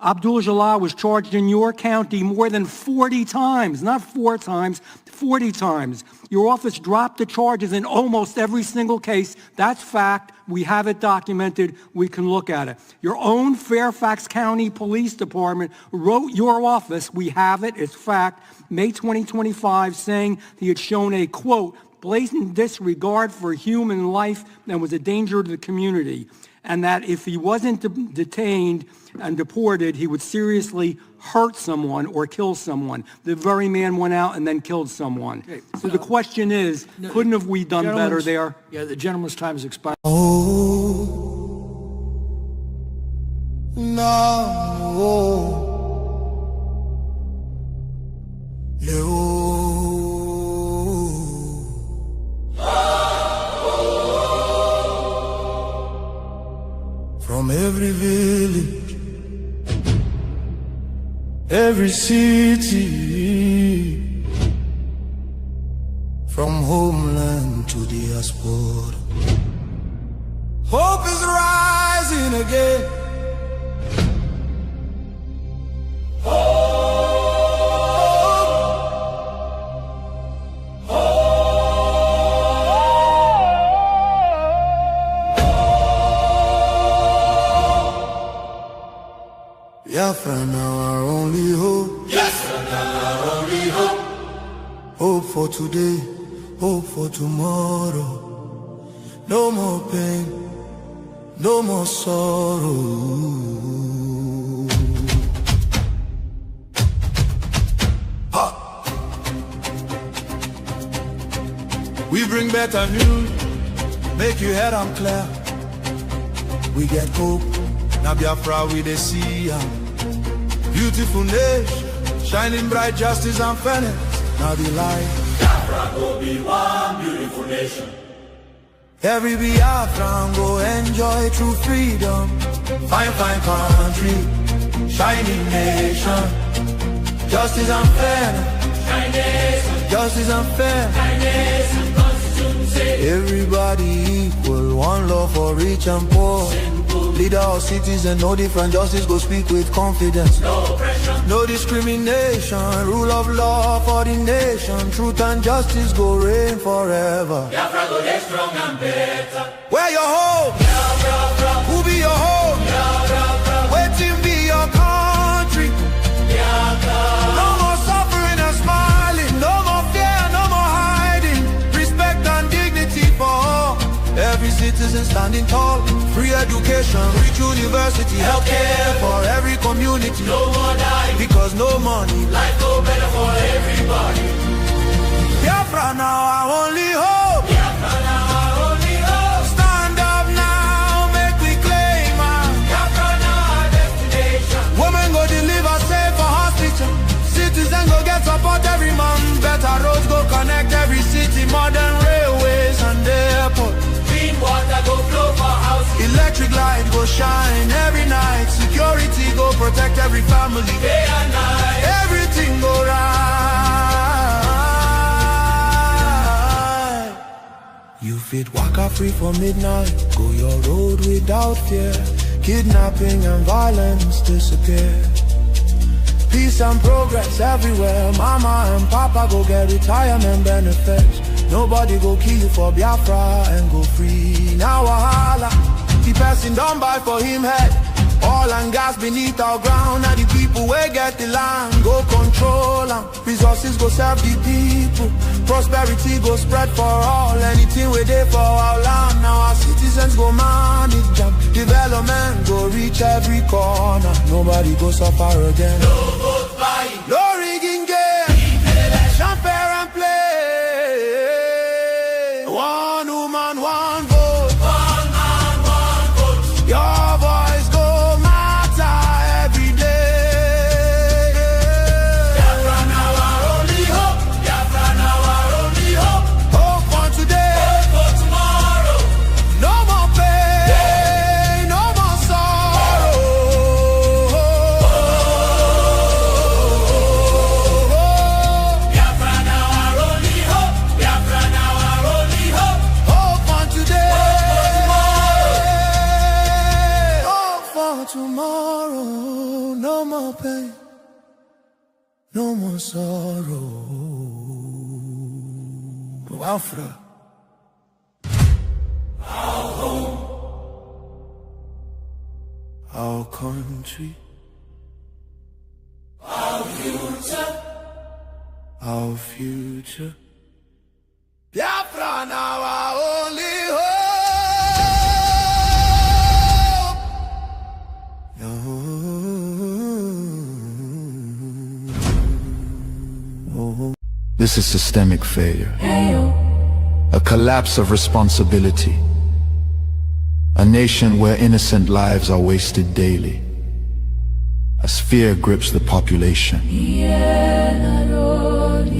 Abdul Jalal was charged in your county more than 40 times, not 4 times, 40 times. Your office dropped the charges in almost every single case. That's fact. We have it documented. We can look at it. Your own Fairfax County Police Department wrote your office, we have it, it's fact, May 2025, saying he had shown a, quote, blatant disregard for human life and was a danger to the community, and that if he wasn't detained and deported, he would seriously hurt someone or kill someone. The very man went out and then killed someone. Okay, so the question is, couldn't have we done better there? Yeah, the gentleman's time has expired. Oh, no. From every village, every city, from homeland to diaspora, hope is rising again. Biafra now our only hope. Biafra now our only hope. Hope for today, hope for tomorrow. No more pain, no more sorrow. We bring better news, make you head on clear. We get hope, now Biafra we dey see ya. Beautiful nation, shining bright justice and fairness. Now the light. Biafra go be one beautiful nation. Every Biafran go enjoy true freedom. Fine, fine country, shining nation. Justice and fairness. Justice and fairness. Everybody equal, one love for rich and poor. Leader or citizen, no different, justice go speak with confidence. No pressure, no discrimination, rule of law for the nation. Truth and justice go reign forever. Biafra go get strong and better. Where your home? Biafra. Who be your home? Biafra. Waiting be your country. Biafra. No more suffering and smiling, no more fear, no more hiding. Respect and dignity for all. Every citizen standing tall. Free education, rich university, healthcare for every community. No more dying, because no money. Life go better for everybody. Biafra now our only hope. Biafra now our only hope. Stand up now, make we claim our Biafra now our destination. Women go deliver safe for hospital. Citizen go get support every month. Better roads go connect every city. Modern railways and airport. Clean water go flow for houses. Electric light go shine every night. Security go protect every family. Day and night. Everything go right. You fit waka free for midnight. Go your road without fear. Kidnapping and violence disappear. Peace and progress everywhere. Mama and papa go get retirement benefits. Nobody go kill you for Biafra and go free. Now wahala, the person don't buy for him head. Oil and gas beneath our ground. Now the people will get the land, go control them. Resources go serve the people. Prosperity go spread for all. Anything we do for our land. Now our citizens go manage them. Development go reach every corner. Nobody go suffer again. No vote buying, no rigging game. Election fair and play. One woman, one vote. One man, one vote. Your voice go matter every day. Biafra now our only hope. Biafra now our only hope. Hope for today. Hope for tomorrow. No more pain, no more sorrow. Biafra now our only hope. Biafra now our only hope. Hope for today. Hope for tomorrow. No more pain, no more sorrow. Biafra. Our home, our country, our future, our future. Biafra now our only hope. This is systemic failure, a collapse of responsibility, a nation where innocent lives are wasted daily, as fear grips the population.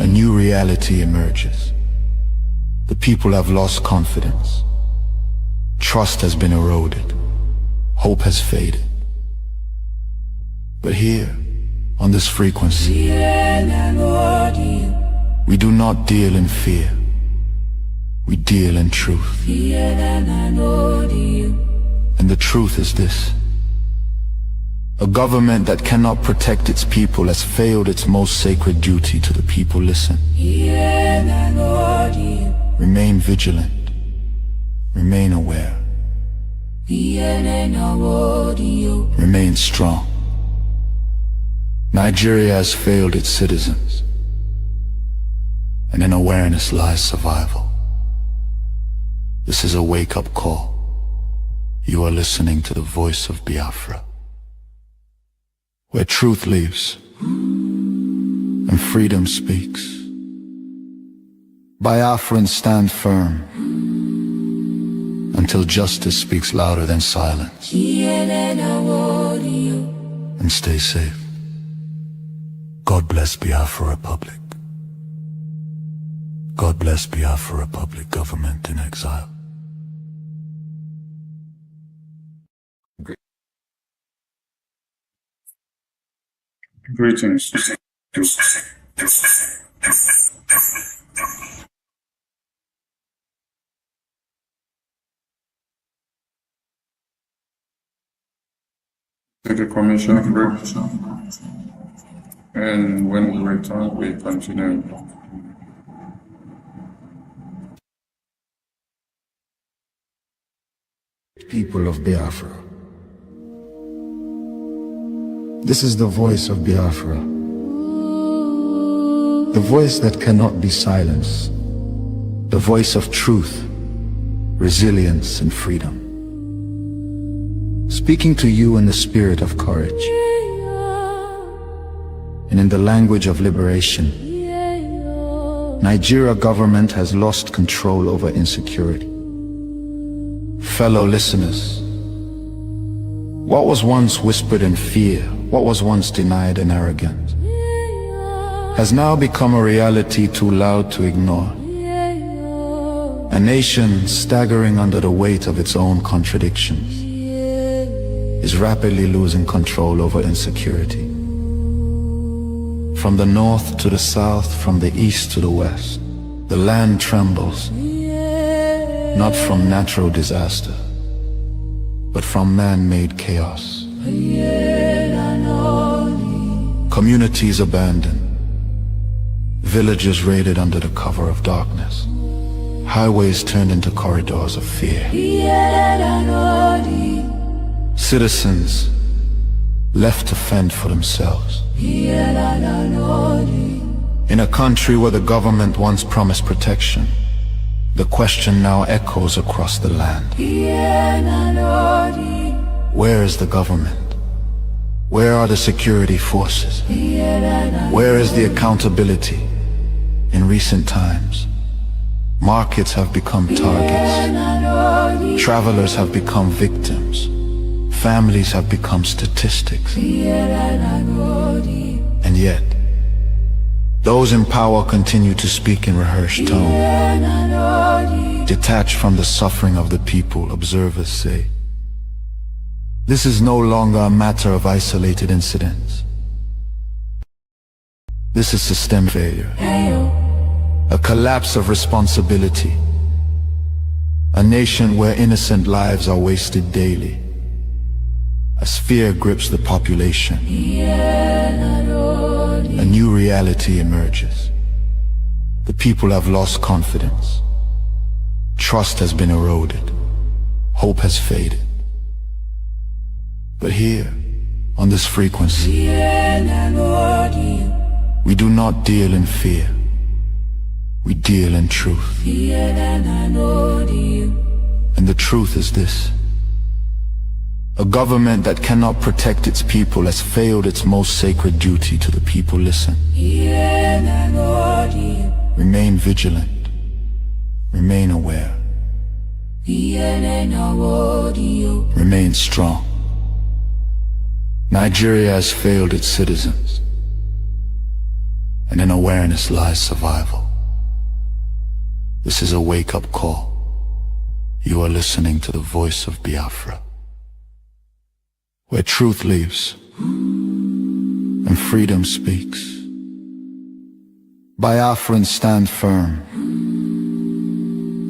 A new reality emerges. The people have lost confidence. Trust has been eroded. Hope has faded. But here, on this frequency, we do not deal in fear. We deal in truth. And the truth is this: a government that cannot protect its people has failed its most sacred duty to the people. Listen. Remain vigilant. Remain aware. Remain strong. Nigeria has failed its citizens, and in awareness lies survival. This is a wake-up call. You are listening to the voice of Biafra, where truth lives and freedom speaks. Biafrans stand firm until justice speaks louder than silence. And stay safe. God bless Biafra Republic. God bless Biafra Republic, government in exile. Greetings. Take a commercial break, and when we return, we continue. People of Biafra. This is the voice of Biafra. The voice that cannot be silenced. The voice of truth, resilience, and freedom. Speaking to you in the spirit of courage and in the language of liberation. Nigeria government has lost control over insecurity. Fellow listeners, what was once whispered in fear, what was once denied in arrogance, has now become a reality too loud to ignore. A nation staggering under the weight of its own contradictions is rapidly losing control over insecurity. From the north to the south, from the east to the west, the land trembles, not from natural disaster, but from man-made chaos. Communities abandoned, villages raided under the cover of darkness, highways turned into corridors of fear. Citizens left to fend for themselves. In a country where the government once promised protection, the question now echoes across the land. Where is the government? Where are the security forces? Where is the accountability? In recent times, markets have become targets. Travelers have become victims. Families have become statistics. And yet, those in power continue to speak in rehearsed tone. Detached from the suffering of the people, observers say, this is no longer a matter of isolated incidents. This is systemic failure. A collapse of responsibility. A nation where innocent lives are wasted daily. As fear grips the population, a new reality emerges. The people have lost confidence. Trust has been eroded. Hope has faded. But here, on this frequency, we do not deal in fear. We deal in truth. And the truth is this. A government that cannot protect its people has failed its most sacred duty to the people. Listen. Remain vigilant. Remain aware. Remain strong. Nigeria has failed its citizens, and in awareness lies survival. This is a wake-up call. You are listening to the voice of Biafra, where truth lives and freedom speaks. Biafrans stand firm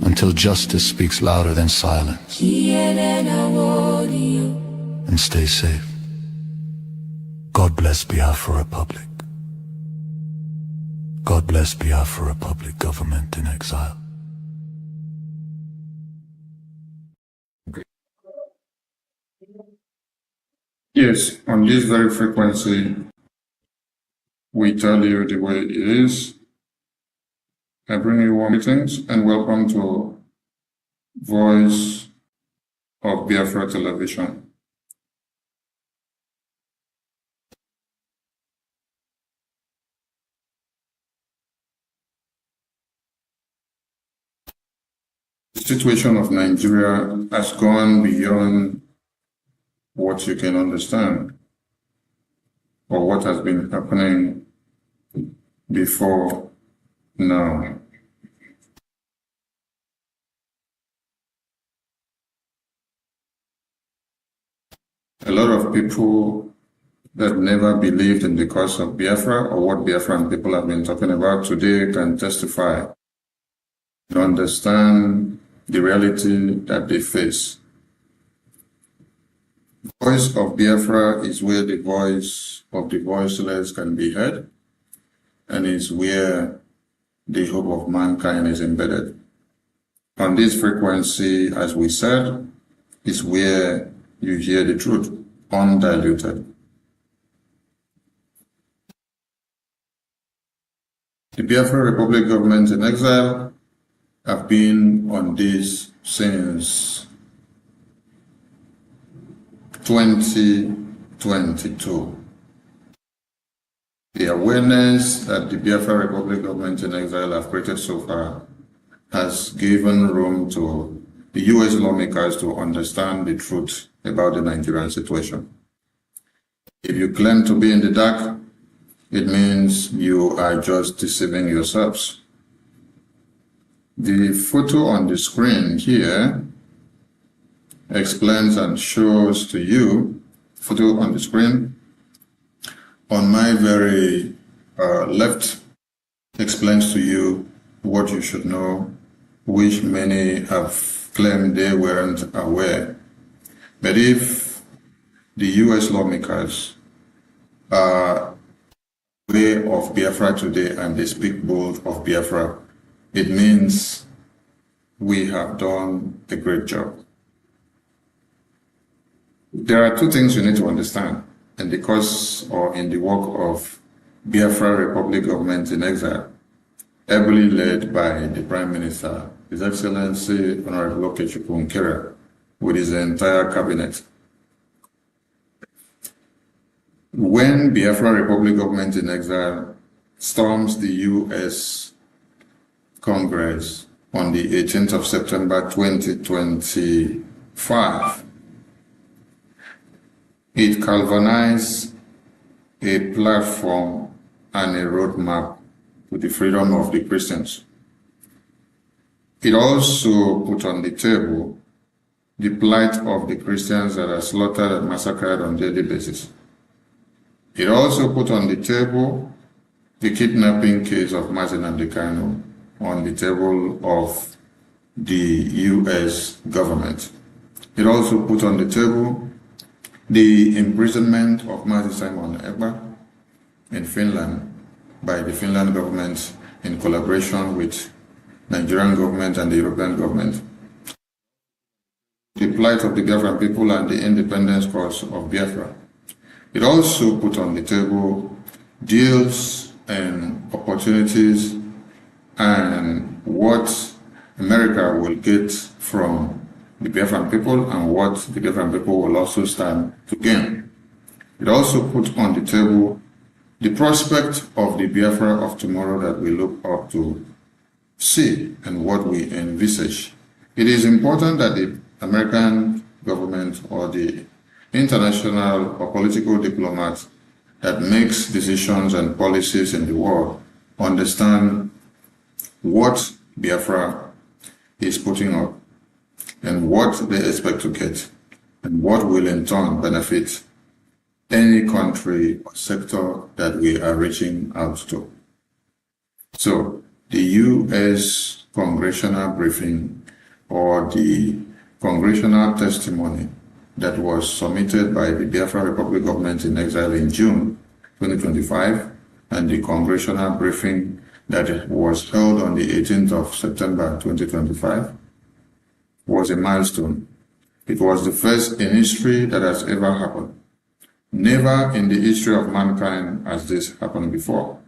until justice speaks louder than silence. And stay safe. God bless Biafra Republic. God bless Biafra Republic, government in exile. Yes, on this very frequency, We tell you the way it is. I bring you warm greetings and welcome to Voice of Biafra Television. The situation of Nigeria has gone beyond what you can understand or what has been happening before now. A lot of people that never believed in the cause of Biafra or what Biafran people have been talking about today can testify to understand the reality that they face. The voice of Biafra is where the voice of the voiceless can be heard, and is where the hope of mankind is embedded. On this frequency, as we said, is where you hear the truth, undiluted. The Biafra Republic government in exile have been on this since 2022. The awareness that the Biafra Republic government in exile have created so far has given room to the US lawmakers to understand the truth about the Nigerian situation. If you claim to be in the dark, it means you are just deceiving yourselves. The photo on the screen here explains and shows to you, photo on the screen on my very left explains to you what you should know, which many have claimed they weren't aware. But if the US lawmakers are aware of Biafra today and they speak bold of Biafra, it means we have done a great job. There are two things you need to understand in the cause or in the work of Biafra Republic government in exile, ably led by the Prime Minister, His Excellency Honorable Nkere, with his entire cabinet. When Biafra Republic government in exile storms the US Congress on the 18th of September 2025, it galvanized a platform and a roadmap to the freedom of the Christians. It also put on the table the plight of the Christians that are slaughtered and massacred on a daily basis. It also put on the table the kidnapping case of Martin Andekano on the table of the US government. It also put on the table the imprisonment of Martin Simon Ekpa in Finland by the Finland government in collaboration with Nigerian government and the European government. The plight of the Biafran people and the independence cause of Biafra. It also put on the table deals and opportunities and what America will get from the Biafran people and what the Biafran people will also stand to gain. It also put on the table the prospect of the Biafra of tomorrow that we look up to see and what we envisage. It is important that the American government or the international or political diplomats that makes decisions and policies in the world understand what Biafra is putting up and what they expect to get and what will in turn benefit any country or sector that we are reaching out to. So the U.S. congressional briefing or the congressional testimony that was submitted by the Biafra Republic government in exile in June 2025 and the congressional briefing that was held on the 18th of September 2025 was a milestone. It was the first in history that has ever happened Never in the history of mankind has this happened before.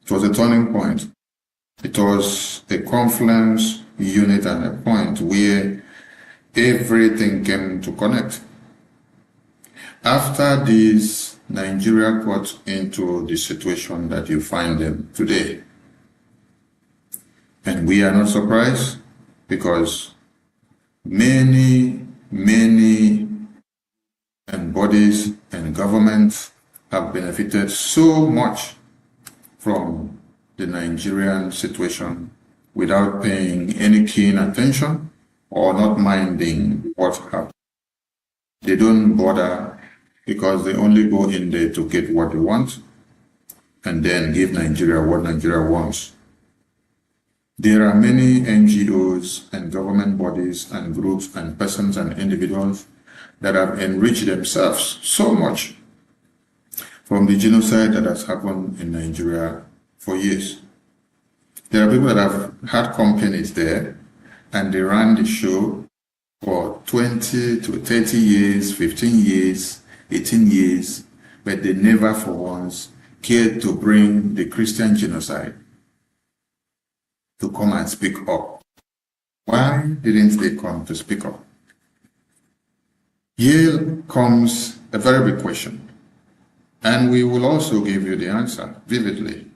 It was a turning point. It was a confluence, unit, and a point where everything came to connect. After this, Nigeria got into the situation that you find them today. And we are not surprised because many and bodies and governments have benefited so much from the Nigerian situation without paying any keen attention or not minding what happened. They don't bother because they only go in there to get what they want and then give Nigeria what Nigeria wants. There are many NGOs and government bodies and groups and persons and individuals that have enriched themselves so much from the genocide that has happened in Nigeria for years. There are people that have had companies there and they ran the show for 20 to 30 years, 15 years, 18 years, but they never for once cared to bring the Christian genocide to come and speak up. Why didn't they come to speak up? Here comes a very big question, and we will also give you the answer vividly.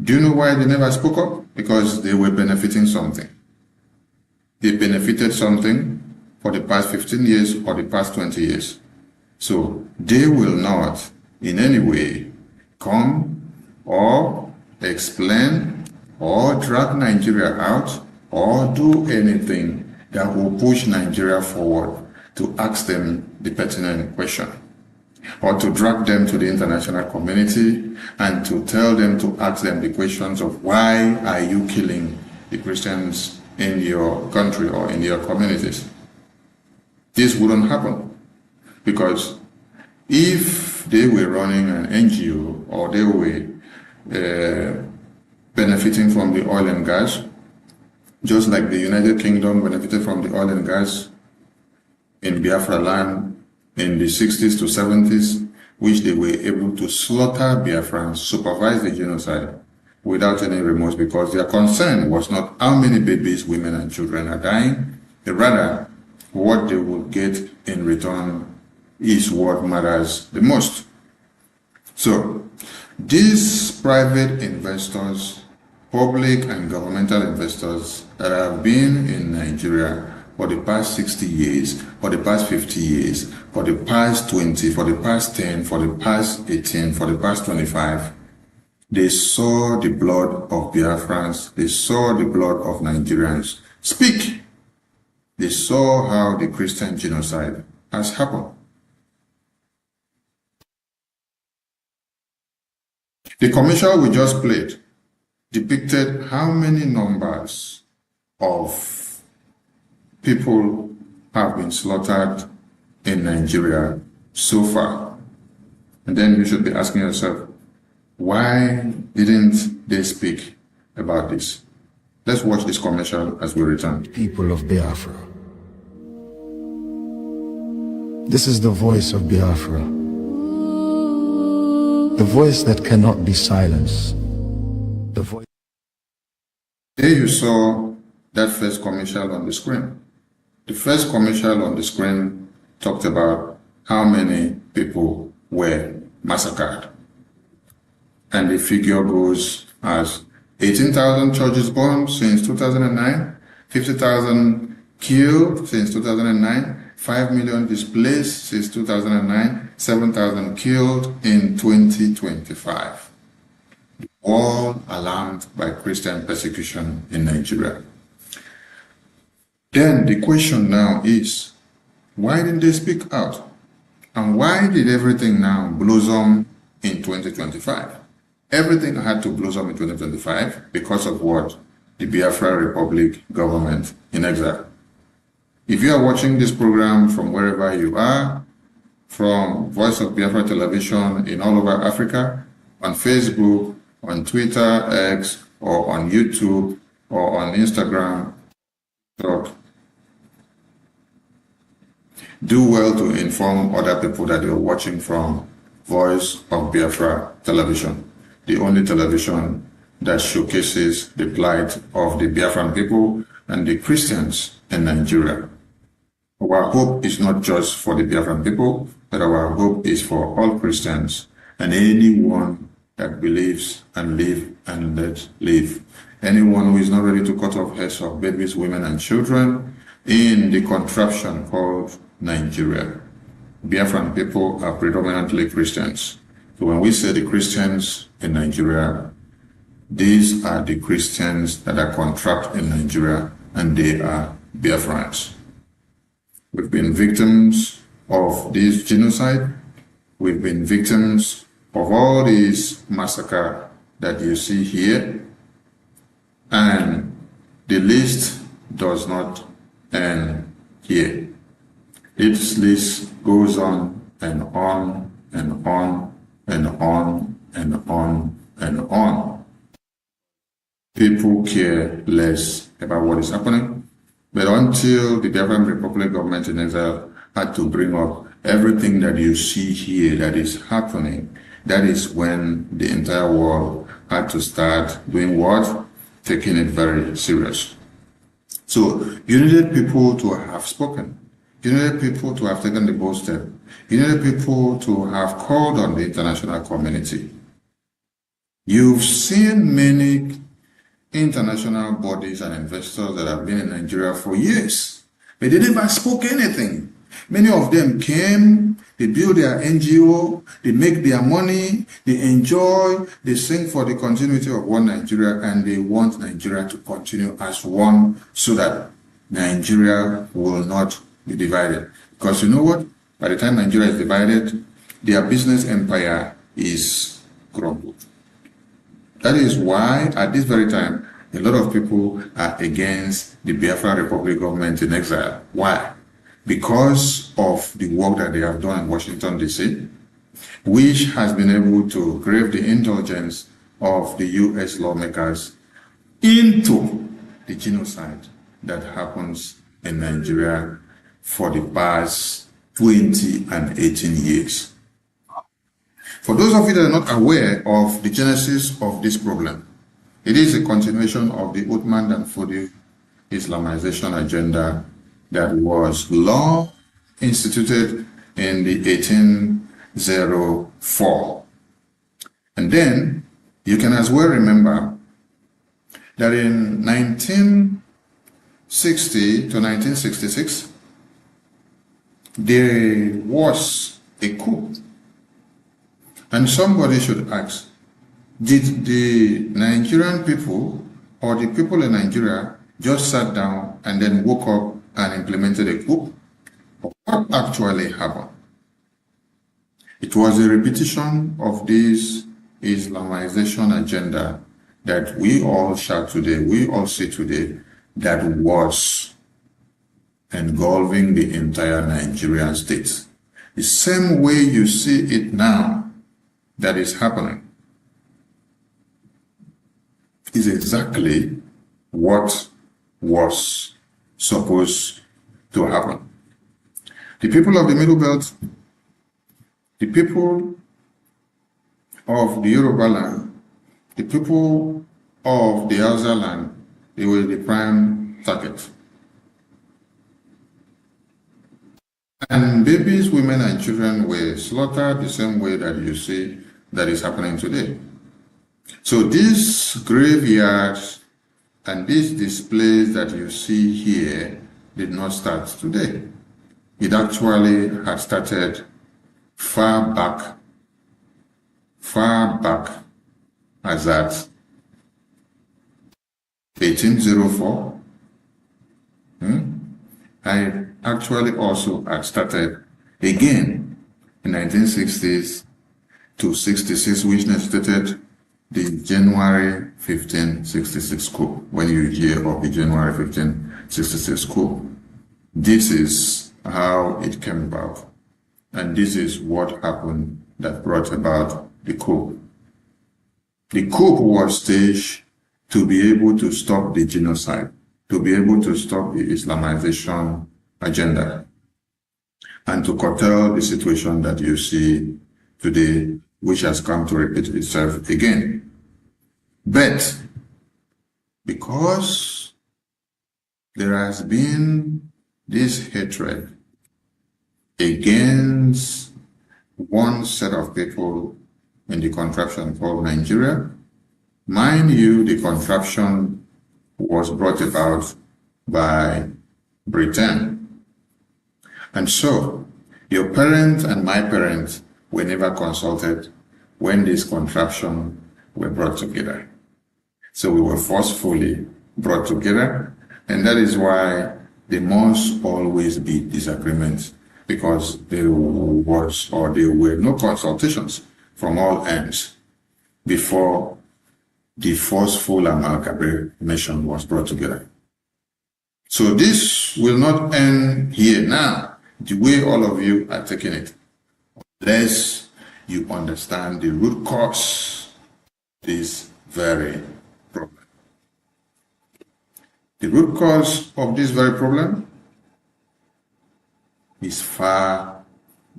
Do you know why they never spoke up? Because they were benefiting something. They benefited something for the past 15 years or the past 20 years. So they will not in any way come or explain or drag Nigeria out or do anything that will push Nigeria forward to ask them the pertinent question, or to drag them to the international community and to tell them to ask them the questions of why are you killing the Christians in your country or in your communities. This wouldn't happen because if they were running an NGO or they were benefiting from the oil and gas, just like the United Kingdom benefited from the oil and gas in Biafra land in the 60s to 70s, which they were able to slaughter Biafrans, supervise the genocide without any remorse, because their concern was not how many babies, women, and children are dying, but rather what they would get in return is what matters the most. So these private investors, public and governmental investors that have been in Nigeria for the past 60 years, for the past 50 years, for the past 20, for the past 10, for the past 18, for the past 25, they saw the blood of Biafrans, they saw the blood of Nigerians speak. They saw how the Christian genocide has happened. The commercial we just played depicted how many numbers of people have been slaughtered in Nigeria so far. And then you should be asking yourself, why didn't they speak about this? Let's watch this commercial as we return. People of Biafra. This is the voice of Biafra. The voice that cannot be silenced. The voice. There you saw that first commercial on the screen. The first commercial on the screen talked about how many people were massacred. And the figure goes as 18,000 churches burned since 2009, 50,000 killed since 2009, 5 million displaced since 2009, 7,000 killed in 2025. All alarmed by Christian persecution in Nigeria. Then the question now is, why didn't they speak out? And why did everything now blossom in 2025? Everything had to blossom in 2025 because of what? The Biafra Republic government in exile. If you are watching this program from wherever you are, from Voice of Biafra television in all over Africa, on Facebook, on Twitter, X, or on YouTube, or on Instagram, do well to inform other people that you're watching from Voice of Biafra television, the only television that showcases the plight of the Biafran people and the Christians in Nigeria. Our hope is not just for the Biafran people, but our hope is for all Christians and anyone that believes and live and let live. Anyone who is not ready to cut off heads of babies, women, and children in the contraption called Nigeria. Biafran people are predominantly Christians. So when we say the Christians in Nigeria, these are the Christians that are contract in Nigeria, and they are Biafrans. We've been victims of this genocide. We've been victims of all these massacre that you see here. And the list does not end here. This list goes on and on and on and on and on and on. People care less about what is happening. But until the Biafran Republic government in exile had to bring up everything that you see here that is happening, that is when the entire world had to start doing what? Taking it very serious. So you needed people to have spoken. You needed people to have taken the bold step. You needed people to have called on the international community. You've seen many international bodies and investors that have been in Nigeria for years, but they never spoke anything. Many of them came, they build their NGO, they make their money, they enjoy, they sing for the continuity of one Nigeria, and they want Nigeria to continue as one so that Nigeria will not be divided. Because you know what? By the time Nigeria is divided, their business empire is crumbled. That is why, at this very time, a lot of people are against the Biafra Republic government in exile. Why? Because of the work that they have done in Washington, D.C., which has been able to crave the indulgence of the U.S. lawmakers into the genocide that happens in Nigeria for the past 20 and 18 years. For those of you that are not aware of the genesis of this problem, it is a continuation of the Uthman and Fodi Islamization agenda that was long instituted in the 1804. And then you can as well remember that in 1960 to 1966, there was a coup. And somebody should ask, did the Nigerian people or the people in Nigeria just sat down and then woke up and implemented a coup? What actually happened? It was a repetition of this Islamization agenda that we all shout today, we all see today, that was engulfing the entire Nigerian state. The same way you see it now that is happening is exactly what was supposed to happen. The people of the Middle Belt, the people of the Yoruba land, the people of the Hausa land, they were the prime target. And babies, women, and children were slaughtered the same way that you see that is happening today. So these graveyards and these displays that you see here did not start today. It actually had started far back as at 1804. I actually also had started again in 1960s to 66, which necessitated the January 1566 coup. When you hear of the January 1566 coup, this is how it came about. And this is what happened that brought about the coup. The coup was staged to be able to stop the genocide, to be able to stop the Islamization agenda. and to curtail the situation that you see today, which has come to repeat itself again. But because there has been this hatred against one set of people in the contraption called Nigeria, mind you, the contraption was brought about by Britain. And so, your parents and my parents were never consulted when this contraption were brought together. So we were forcefully brought together, and that is why there must always be disagreements, because there was or there were no consultations from all ends before the forceful amalgamation was brought together. So this will not end here now, the way all of you are taking it, unless you understand the root cause of this very problem. The root cause of this very problem is far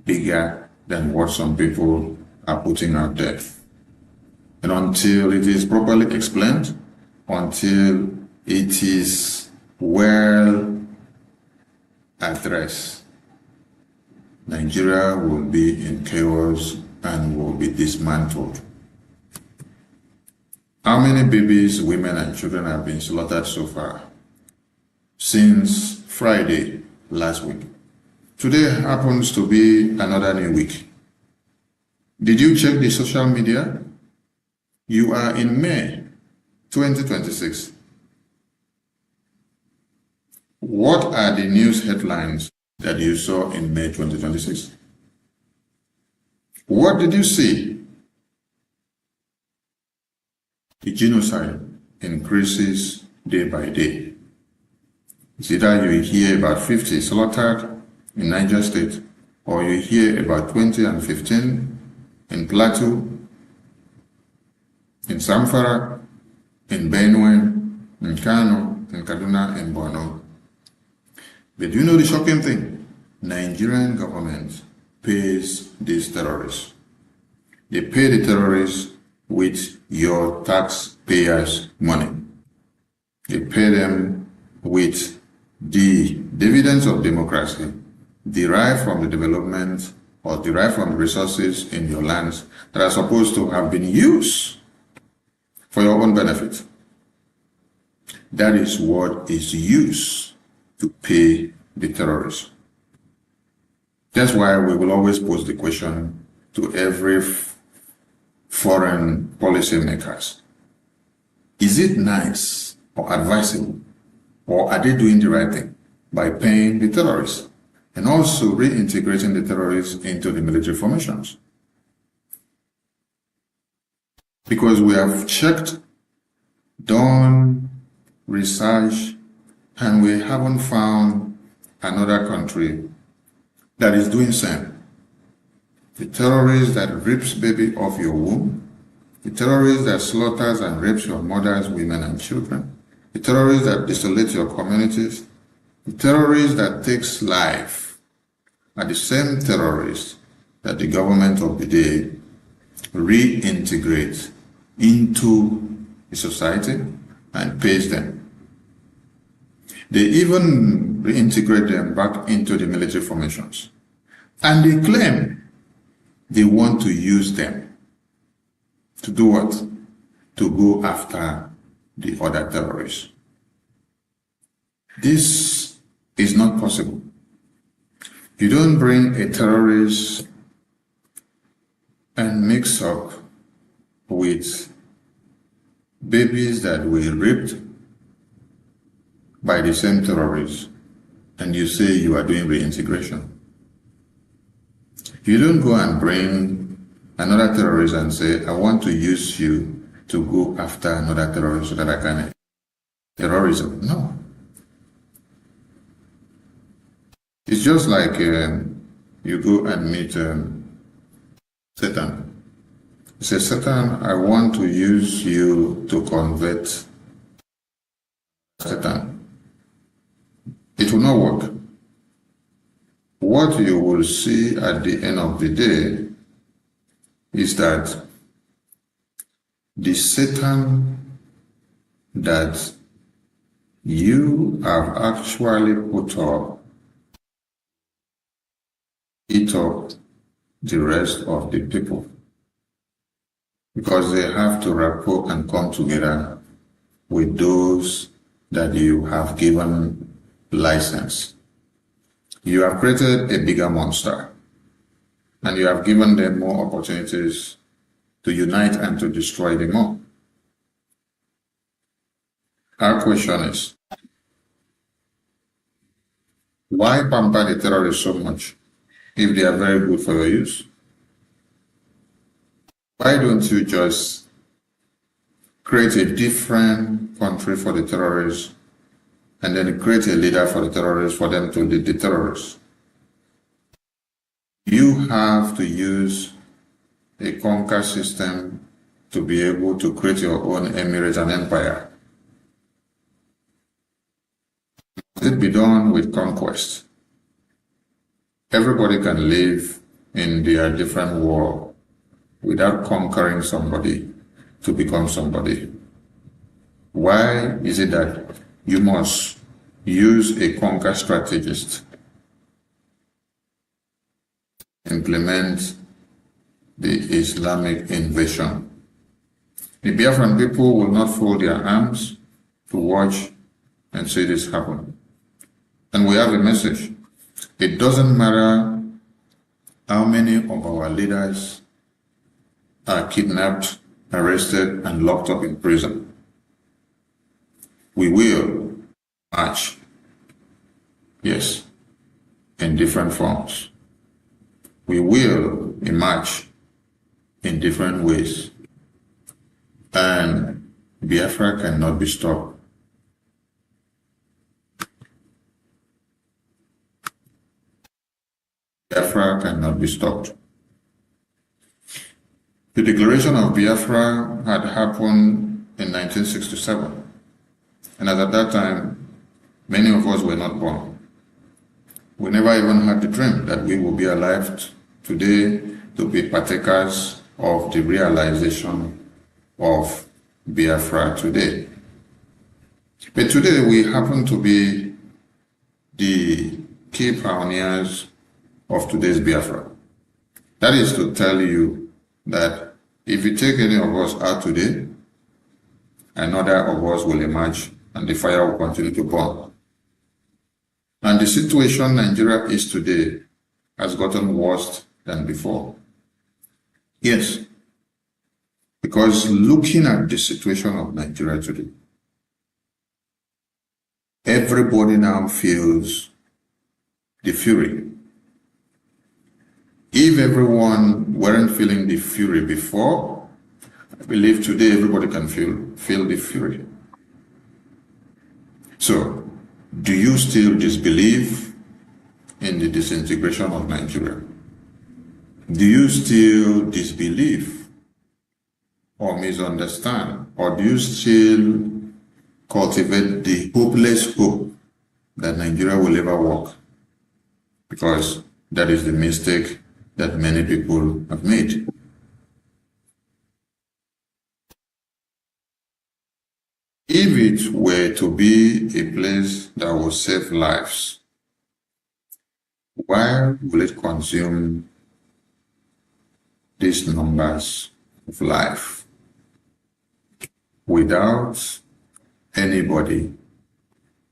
bigger than what some people are putting out there. And until it is properly explained, until it is well addressed, Nigeria will be in chaos and will be dismantled. How many babies, women, and children have been slaughtered so far? Since Friday last week. Today happens to be another new week. Did you check the social media? You are in May 2026. What are the news headlines that you saw in May 2026? What did you see? The genocide increases day by day. It's either you hear about 50 slaughtered in Niger State, or you hear about 20 and 15 in Plateau, in Zamfara, in Benue, in Kano, in Kaduna, in Borno. But do you know the shocking thing? Nigerian government pays these terrorists. They pay the terrorists with your taxpayers' money. They pay them with the dividends of democracy derived from the development or derived from the resources in your lands that are supposed to have been used for your own benefit. That is what is used to pay the terrorists. That's why we will always pose the question to every foreign policy makers. Is it nice or advisable, or are they doing the right thing by paying the terrorists and also reintegrating the terrorists into the military formations? Because we have checked, done research, and we haven't found another country that is doing the same. The terrorist that rips baby off your womb, the terrorist that slaughters and rapes your mothers, women, and children, the terrorist that desolates your communities, the terrorist that takes life, are the same terrorists that the government of the day reintegrates into the society and pays them. They even reintegrate them back into the military formations. And they claim they want to use them to do what? To go after the other terrorists. This is not possible. You don't bring a terrorist and mix up with babies that were raped by the same terrorists, and you say you are doing reintegration. You don't go and bring another terrorist and say, I want to use you to go after another terrorist so that I can terrorism. No. It's just like you go and meet Satan. You say, Satan, I want to use you to convert Satan. It will not work. What what you will see at the end of the day is that the Satan that you have actually put up, eat up the rest of the people, because they have to rapport and come together with those that you have given license. You have created a bigger monster, and you have given them more opportunities to unite and to destroy them all. Our question is, why pamper the terrorists so much if they are very good for your use? Why don't you just create a different country for the terrorists and then create a leader for the terrorists for them to lead the terrorists? You have to use a conquer system to be able to create your own emirate and empire. Must it be done with conquest? Everybody can live in their different world without conquering somebody to become somebody. Why is it that you must use a conquer strategist, implement the Islamic invasion? The Biafran people will not fold their arms to watch and see this happen. And we have a message. It doesn't matter how many of our leaders are kidnapped, arrested, and locked up in prison. We will march, yes, in different forms. We will march in different ways. And Biafra cannot be stopped. Biafra cannot be stopped. The declaration of Biafra had happened in 1967. And at that time, many of us were not born. We never even had the dream that we will be alive today to be partakers of the realization of Biafra today. But today we happen to be the key pioneers of today's Biafra. That is to tell you that if you take any of us out today, another of us will emerge and the fire will continue to burn. And the situation Nigeria is today has gotten worse than before. Yes, because looking at the situation of Nigeria today, everybody now feels the fury. If everyone weren't feeling the fury before, I believe today everybody can feel the fury. So, do you still disbelieve in the disintegration of Nigeria? Do you still disbelieve or misunderstand? Or do you still cultivate the hopeless hope that Nigeria will ever work? Because that is the mistake that many people have made. If it were to be a place that will save lives, why will it consume these numbers of life without anybody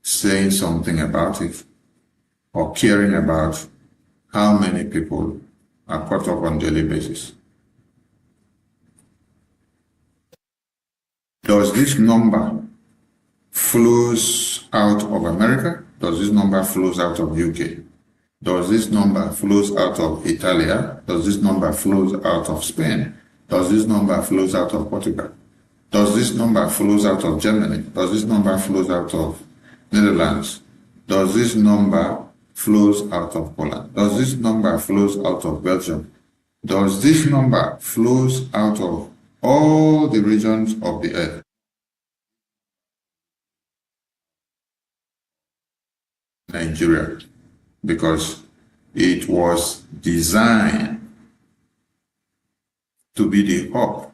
saying something about it or caring about how many people are caught up on a daily basis? Does this number flows out of America? Does this number flows out of UK? Does this number flows out of Italy? Does this number flows out of Spain? Does this number flows out of Portugal? Does this number flows out of Germany? Does this number flows out of Netherlands? Does this number flows out of Poland? Does this number flows out of Belgium? Does this number flows out of all the regions of the earth? Nigeria, because It was designed to be the hub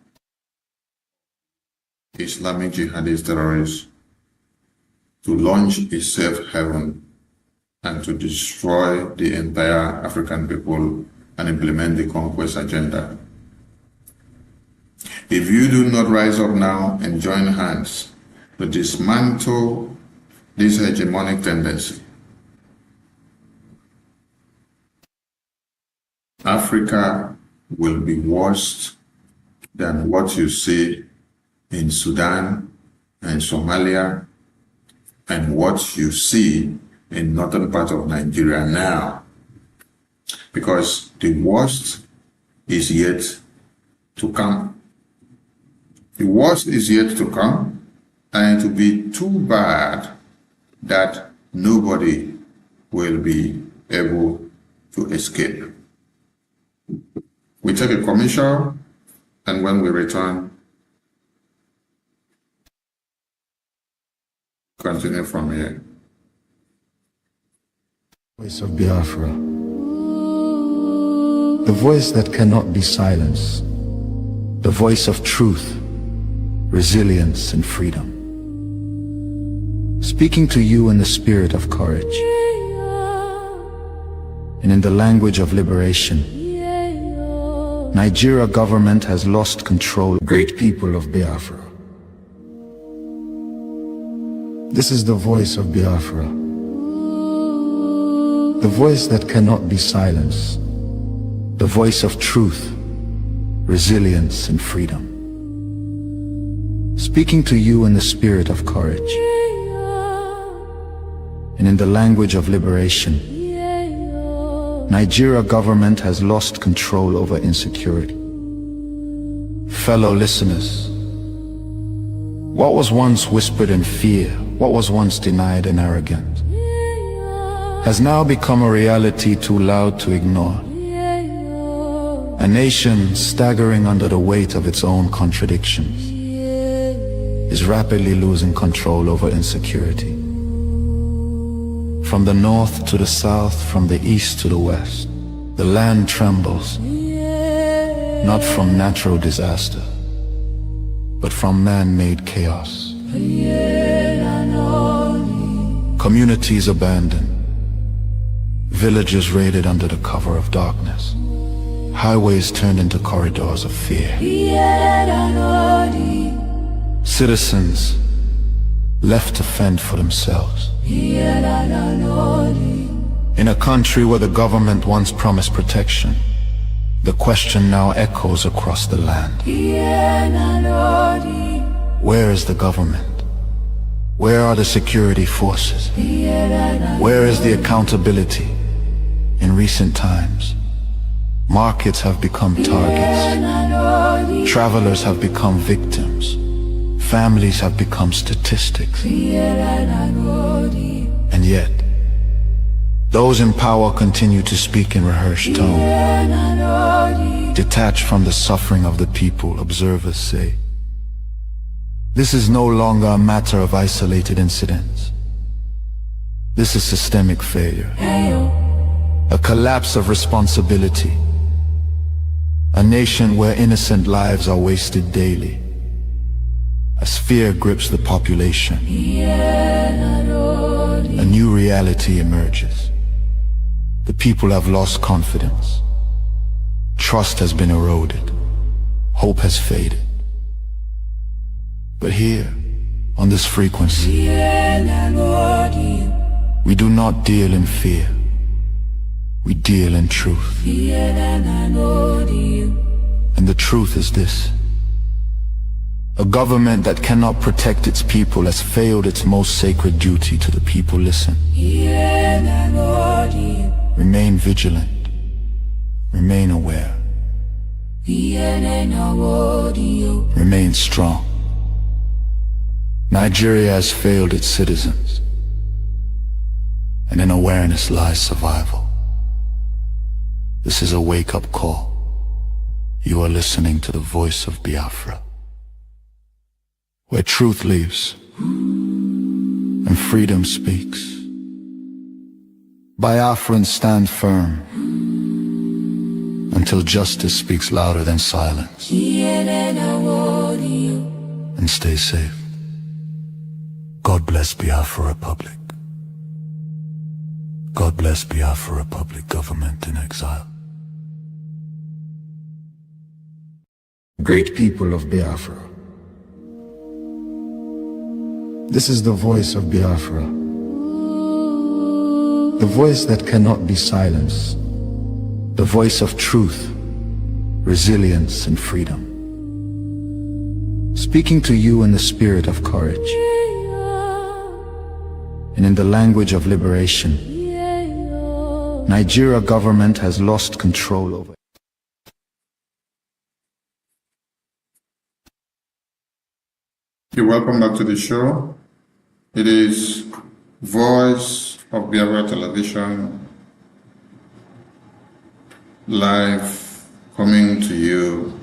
Islamic jihadist terrorists to launch a safe haven and to destroy the entire African people and implement the conquest agenda. If you do not rise up now and join hands to dismantle this hegemonic tendency, Africa will be worse than what you see in Sudan and Somalia and what you see in northern part of Nigeria now. Because the worst is yet to come. The worst is yet to come, and it will be too bad that nobody will be able to escape. We take a commercial, and when we return, continue from here. Voice of Biafra, the voice that cannot be silenced, the voice of truth, resilience, and freedom. Speaking to you in the spirit of courage and in the language of liberation. Nigeria government has lost control. Great people of Biafra. This is the voice of Biafra, the voice that cannot be silenced, the voice of truth, resilience, and freedom. Speaking to you in the spirit of courage and in the language of liberation. Nigeria government has lost control over insecurity. Fellow listeners, what was once whispered in fear, what was once denied in arrogance, has now become a reality too loud to ignore. A nation staggering under the weight of its own contradictions is rapidly losing control over insecurity. From the north to the south, from the east to the west, the land trembles, not from natural disaster, but from man-made chaos. Communities abandoned, villages raided under the cover of darkness, highways turned into corridors of fear. Citizens left to fend for themselves. In a country where the government once promised protection, the question now echoes across the land. Where is the government? Where are the security forces? Where is the accountability? In recent times, markets have become targets. Travelers have become victims. Families have become statistics. And yet, those in power continue to speak in rehearsed tone. Detached from the suffering of the people, observers say, this is no longer a matter of isolated incidents. This is systemic failure. A collapse of responsibility. A nation where innocent lives are wasted daily. As fear grips the population, a new reality emerges. The people have lost confidence. Trust has been eroded. Hope has faded. But here, on this frequency, we do not deal in fear. We deal in truth. And the truth is this. A government that cannot protect its people has failed its most sacred duty to the people. Listen. Remain vigilant. Remain aware. Remain strong. Nigeria has failed its citizens, and in awareness lies survival. This is a wake-up call. You are listening to the voice of Biafra, where truth lives and freedom speaks. Biafrans stand firm until justice speaks louder than silence. And stay safe. God bless Biafra Republic. God bless Biafra Republic government in exile. Great people of Biafra, this is the voice of Biafra, the voice that cannot be silenced, the voice of truth, resilience, and freedom. Speaking to you in the spirit of courage and in the language of liberation, Nigeria government has lost control over. You're welcome back to the show. It is Voice of Biafra Television, live, coming to you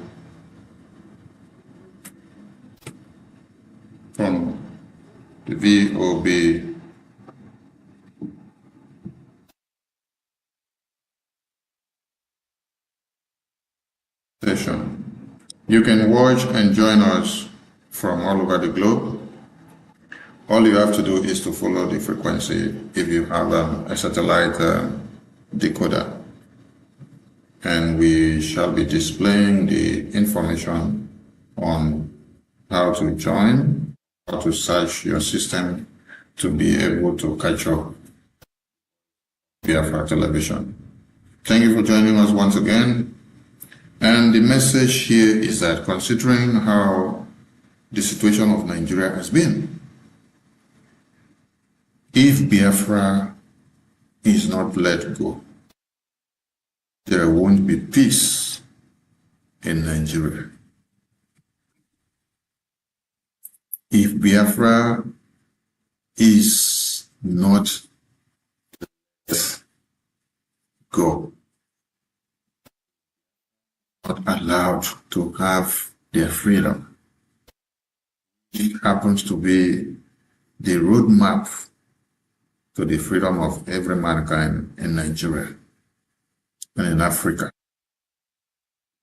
from the VOB session. You can watch and join us from all over the globe. All you have to do is to follow the frequency if you have a satellite decoder. And we shall be displaying the information on how to join, how to search your system to be able to catch up Biafra Television. Thank you for joining us once again. And the message here is that considering how the situation of Nigeria has been, if Biafra is not let go, there won't be peace in Nigeria. If Biafra is not let go, not allowed to have their freedom, it happens to be the roadmap to the freedom of every mankind in Nigeria and in Africa.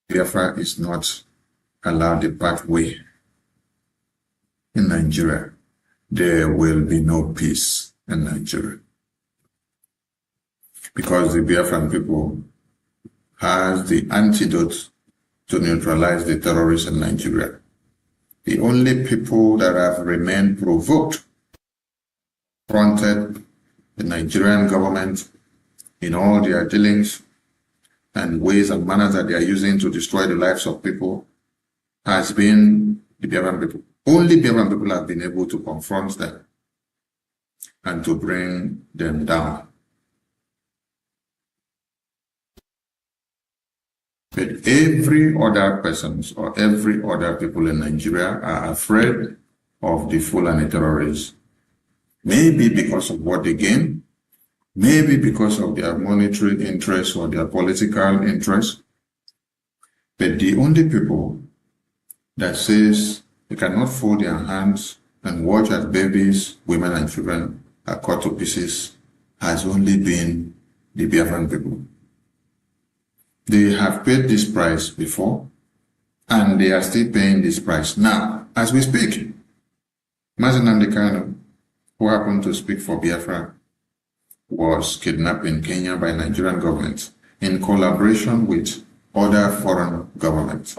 Biafra is not allowed the pathway in Nigeria. There will be no peace in Nigeria. Because the Biafran people has the antidote to neutralize the terrorists in Nigeria. The only people that have remained provoked, confronted the Nigerian government in all their dealings and ways and manners that they are using to destroy the lives of people has been the Biafran people. Only Biafran people have been able to confront them and to bring them down. But every other persons or every other people in Nigeria are afraid of the Fulani terrorists. Maybe because of what they gain, maybe because of their monetary interests or their political interests. But the only people that says they cannot fold their hands and watch as babies, women and children are cut to pieces has only been the Biafran people. They have paid this price before and they are still paying this price now as we speak. Mazi Nnamdi Kanu, who happened to speak for Biafra, was kidnapped in Kenya by Nigerian government in collaboration with other foreign governments.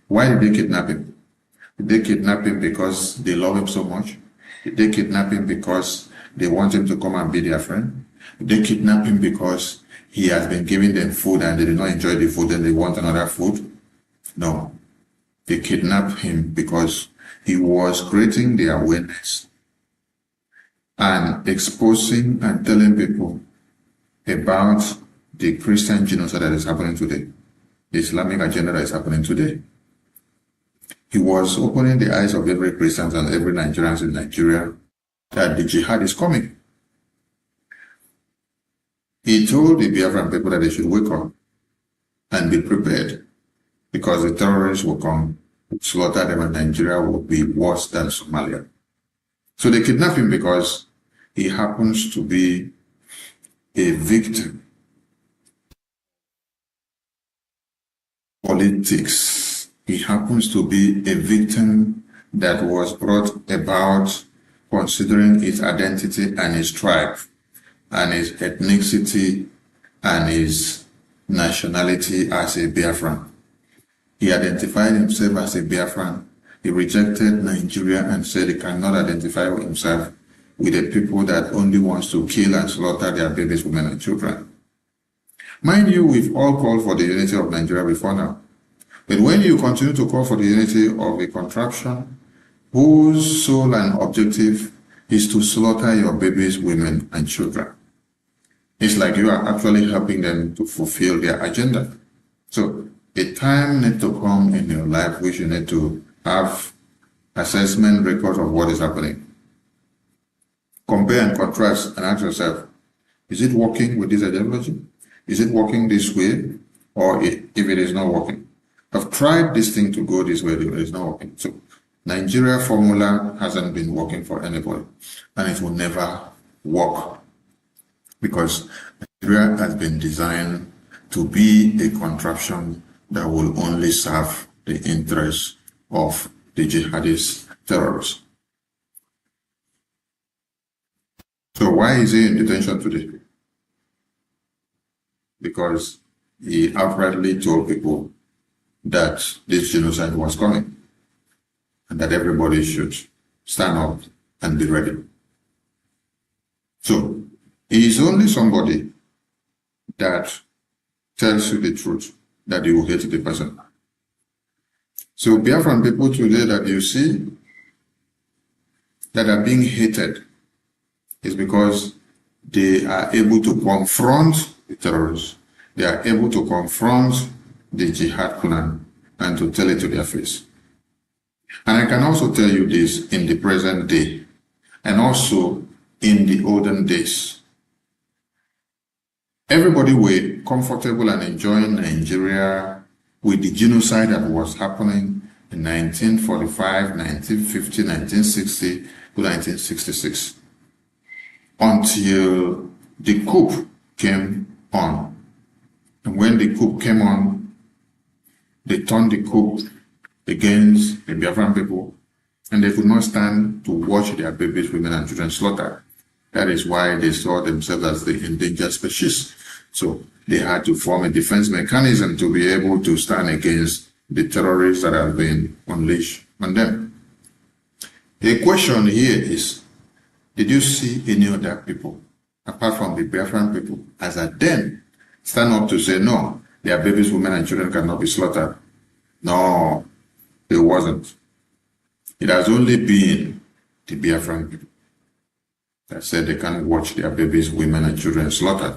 Why did they kidnap him? Did they kidnap him because they love him so much? Did they kidnap him because they want him to come and be their friend? Did they kidnap him because he has been giving them food and they did not enjoy the food and they want another food? No. They kidnapped him because he was creating the awareness and exposing and telling people about the Christian genocide that is happening today, the Islamic agenda that is happening today. He was opening the eyes of every Christian and every Nigerian in Nigeria that the jihad is coming. He told the Biafran people that they should wake up and be prepared because the terrorists will come, slaughter them, and Nigeria will be worse than Somalia. So they kidnapped him because he happens to be a victim. Politics. He happens to be a victim that was brought about considering his identity and his tribe and his ethnicity and his nationality as a Biafran. He identified himself as a Biafran. He rejected Nigeria and said he cannot identify himself with the people that only wants to kill and slaughter their babies, women, and children. Mind you, we've all called for the unity of Nigeria before now. But when you continue to call for the unity of a contraption whose sole and objective is to slaughter your babies, women, and children, it's like you are actually helping them to fulfill their agenda. So a time needs to come in your life which you need to have assessment record of what is happening. Compare and contrast and ask yourself, is it working with this ideology? Is it working this way? Or if it is not working? I've tried this thing to go this way, it is not working. So Nigeria formula hasn't been working for anybody, and it will never work, because Nigeria has been designed to be a contraption that will only serve the interests of the jihadist terrorists. So why is he in detention today? Because he outrightly told people that this genocide was coming and that everybody should stand up and be ready. So he is only somebody that tells you the truth, that you will hate the person. So Biafran people today that you see that are being hated is because they are able to confront the terrorists. They are able to confront the jihad plan and to tell it to their face. And I can also tell you this in the present day and also in the olden days. Everybody were comfortable and enjoying Nigeria with the genocide that was happening in 1945, 1950, 1960 to 1966 until the coup came on. And when the coup came on, they turned the coup against the Biafran people, and they could not stand to watch their babies, women, and children slaughtered. That is why they saw themselves as the endangered species. So they had to form a defense mechanism to be able to stand against the terrorists that have been unleashed on them. The question here is, did you see any other people, apart from the Biafran people, as at then, stand up to say, no, their babies, women, and children cannot be slaughtered? No, it wasn't. It has only been the Biafran people that said they can't watch their babies, women, and children slaughtered.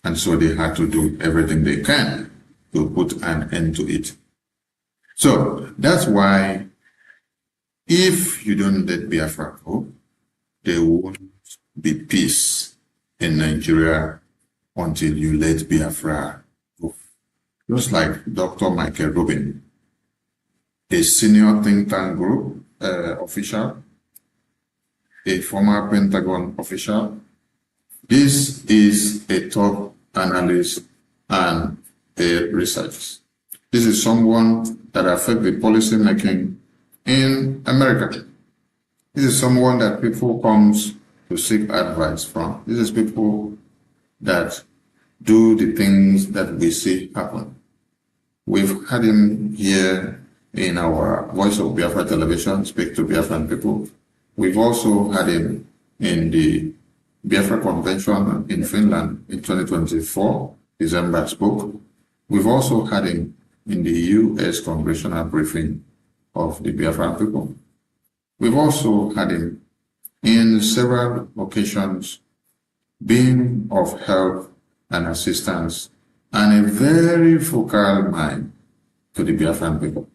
And so they had to do everything they can to put an end to it. So that's why if you don't let Biafra go, there won't be peace in Nigeria until you let Biafra go. Just like Dr. Michael Rubin, a senior think tank group official, a former Pentagon official. This is a top analyst and a researcher. This is someone that affects the policy making in America. This is someone that people comes to seek advice from. This is people that do the things that we see happen. We've had him here in our Voice of Biafra television, speak to Biafran people. We've also had him in the Biafra Convention in Finland in 2024, December spoke. We've also had him in the U.S. Congressional briefing of the Biafran people. We've also had him in several occasions being of help and assistance and a very focal mind to the Biafran people.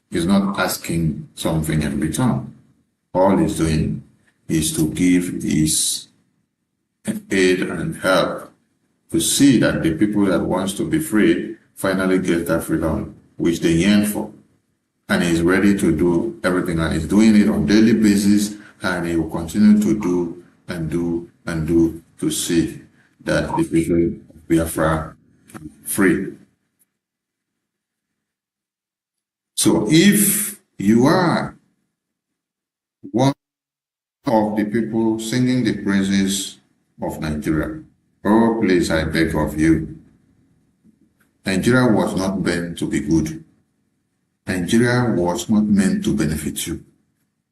He's not asking something in return. All he's doing is to give his aid and help to see that the people that wants to be free finally get that freedom which they yearn for. And he's ready to do everything, and he's doing it on a daily basis, and he will continue to do and do and do to see that the people of Biafra are free. So if you are one of the people singing the praises of Nigeria, oh please, I beg of you, Nigeria was not meant to be good. Nigeria was not meant to benefit you.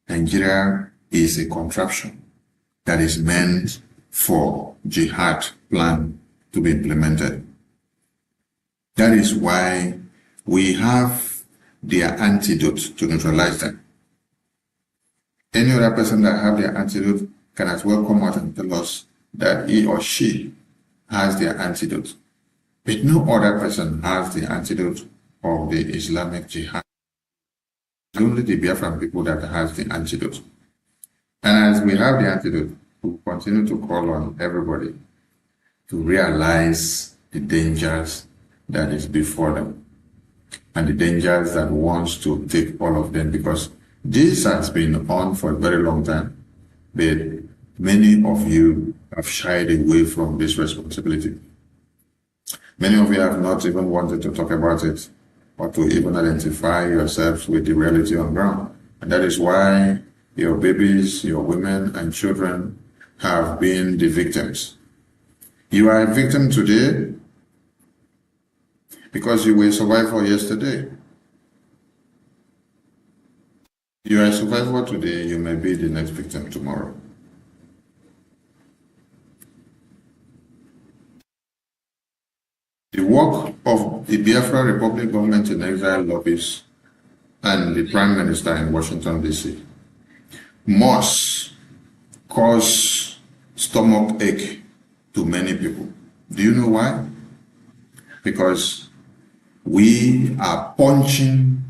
Nigeria is a contraption that is meant for jihad plan to be implemented. That is why we have their antidote to neutralize them. Any other person that have their antidote can as well come out and tell us that he or she has their antidote. But no other person has the antidote of the Islamic jihad. Only the Biafran people that has the antidote. And as we have the antidote, we continue to call on everybody to realize the dangers that is before them and the dangers that wants to take all of them, because this has been on for a very long time, but many of you have shied away from this responsibility. Many of you have not even wanted to talk about it or to even identify yourselves with the reality on ground. And that is why your babies, your women and children have been the victims. You are a victim today because you were a survivor yesterday. You are a survivor today, you may be the next victim tomorrow. The work of the Biafra Republic government in exile lobbies and the Prime Minister in Washington, D.C. must cause stomach ache to many people. Do you know why? Because we are punching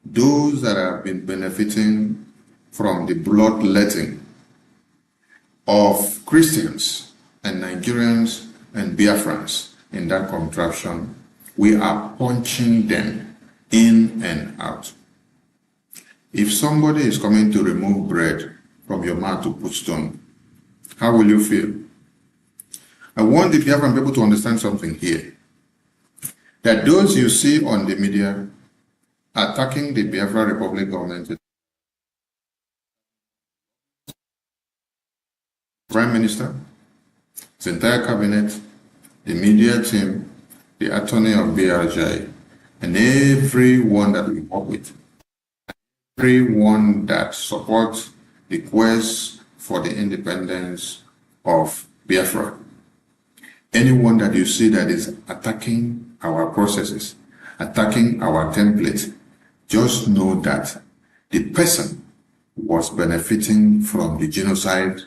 those that have been benefiting from the bloodletting of Christians and Nigerians and Biafrans in that contraption. We are punching them in and out. If somebody is coming to remove bread from your mouth to put stone, how will you feel? I want the Biafran people to understand something here. That those you see on the media attacking the Biafra Republic government, Prime Minister, his entire cabinet, the media team, the attorney of Brgie, and everyone that we work with, everyone that supports the quest for the independence of Biafra. Anyone that you see that is attacking our processes, attacking our template, just know that the person was benefiting from the genocide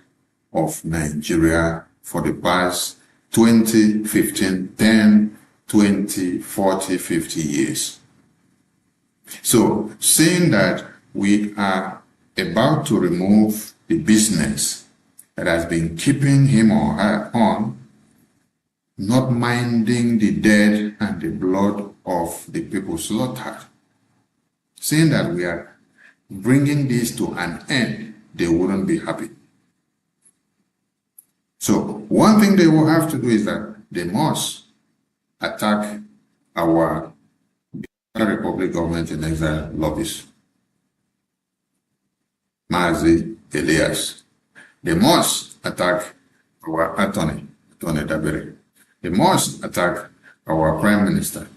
of Nigeria for the past 20, 15, 10, 20, 40, 50 years. So, saying that we are about to remove the business that has been keeping him or her on, not minding the dead and the blood of the people slaughtered, saying that we are bringing this to an end, they wouldn't be happy. So one thing they will have to do is that they must attack our Republic government in exile lobbies. Mazi Elias. They must attack our attorney Dabere. They must attack our Prime Minister,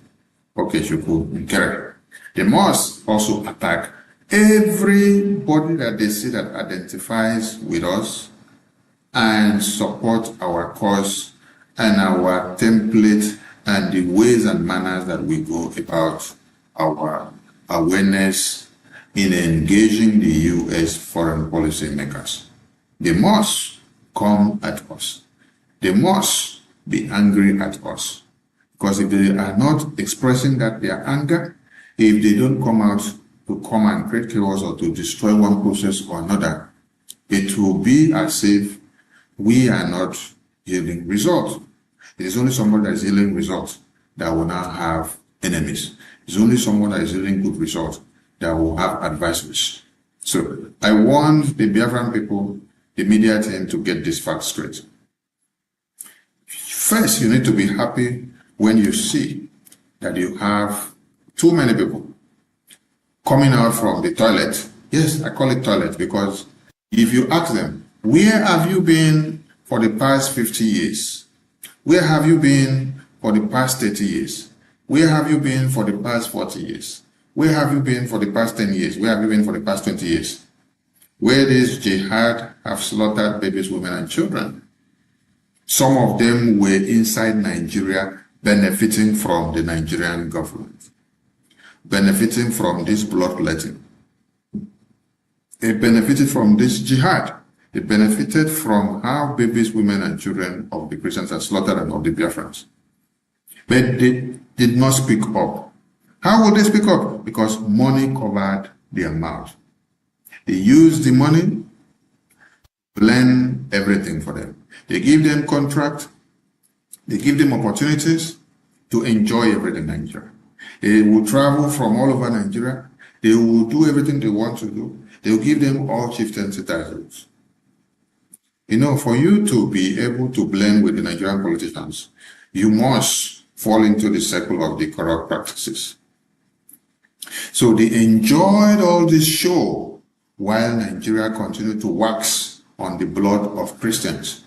Nkere. They must also attack everybody that they see that identifies with us and support our cause and our template and the ways and manners that we go about our awareness in engaging the U.S. foreign policy makers. They must come at us. They must be angry at us. Because if they are not expressing that their anger, if they don't come out to come and create chaos or to destroy one process or another, it will be as if we are not yielding results. It is only someone that is yielding results that will now have enemies. It's only someone that is yielding good results that will have adversaries. So I want the Biafran people, the media team, to get this fact straight. First, you need to be happy when you see that you have too many people coming out from the toilet. Yes, I call it toilet because if you ask them, where have you been for the past 50 years? Where have you been for the past 30 years? Where have you been for the past 40 years? Where have you been for the past 10 years? Where have you been for the past 20 years? Where this jihad have slaughtered babies, women, and children. Some of them were inside Nigeria benefiting from the Nigerian government, benefiting from this bloodletting. It benefited from this jihad. It benefited from how babies, women, and children of the Christians are slaughtered and of the Biafrans. But they did not speak up. How would they speak up? Because money covered their mouth. They use the money, plan everything for them. They give them contract, they give them opportunities to enjoy everything in Nigeria. They will travel from all over Nigeria. They will do everything they want to do. They will give them all chieftaincy titles. You know, for you to be able to blend with the Nigerian politicians, you must fall into the circle of the corrupt practices. So they enjoyed all this show while Nigeria continued to wax on the blood of Christians.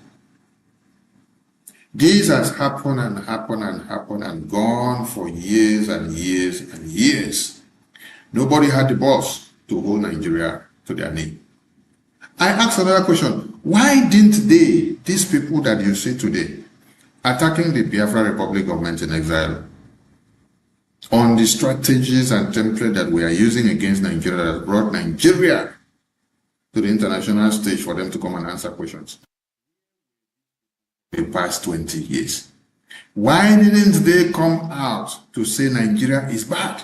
This has happened and happened and happened and gone for years and years and years. Nobody had the balls to hold Nigeria to their knee. I asked another question. Why didn't they, these people that you see today, attacking the Biafra Republic government in exile, on the strategies and template that we are using against Nigeria that brought Nigeria to the international stage for them to come and answer questions the past 20 years? Why didn't they come out to say Nigeria is bad?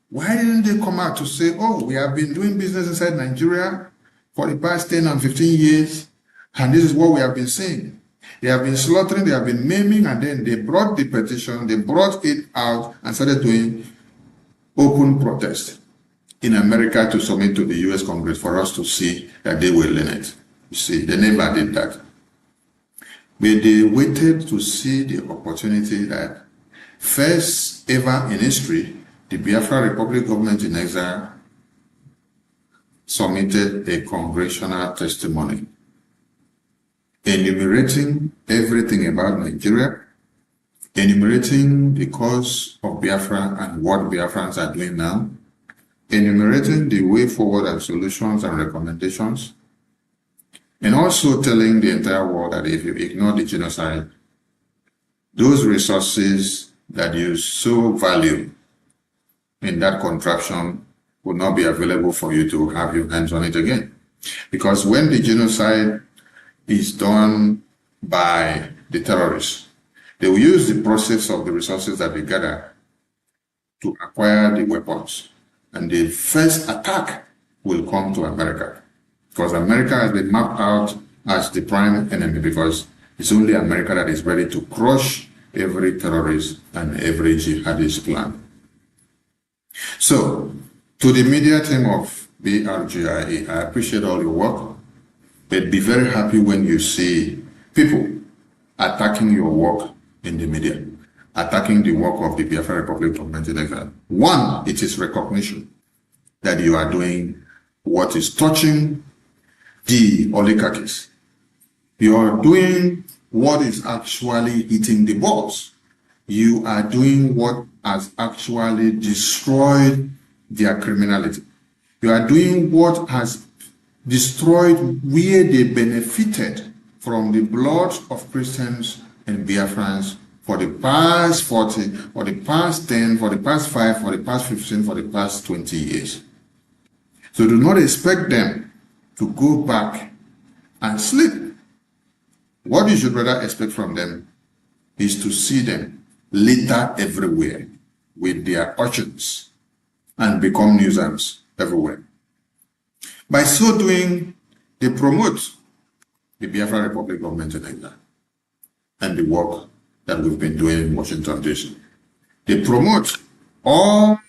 Why didn't they come out to say, oh, we have been doing business inside Nigeria for the past 10 and 15 years, and this is what we have been saying. They have been slaughtering, they have been maiming, and then they brought the petition, they brought it out and started doing open protest in America to submit to the US Congress for us to see that they will learn it. You see, they never did that. But they waited to see the opportunity that first ever in history, the Biafra Republic government in exile submitted a congressional testimony enumerating everything about Nigeria, enumerating the cause of Biafra and what Biafrans are doing now, enumerating the way forward and solutions and recommendations, and also telling the entire world that if you ignore the genocide, those resources that you so value in that contraption will not be available for you to have your hands on it again. Because when the genocide is done by the terrorists, they will use the process of the resources that they gather to acquire the weapons. And the first attack will come to America, because America has been mapped out as the prime enemy, because it's only America that is ready to crush every terrorist and every jihadist plan. So, to the media team of Brgie, I appreciate all your work, but be very happy when you see people attacking your work in the media, attacking the work of the Biafra Republic government in exile. One, it is recognition that you are doing what is touching the oligarchies. You are doing what is actually hitting the balls. You are doing what has actually destroyed their criminality. You are doing what has destroyed where they benefited from the blood of Christians and Biafrans for the past 40, for the past 10, for the past 5, for the past 15, for the past 20 years. So do not expect them to go back and sleep. What you should rather expect from them is to see them litter everywhere with their urchins and become nuisance everywhere. By so doing, they promote the Biafra Republic government in England and the work that we've been doing in Washington, D.C. They promote all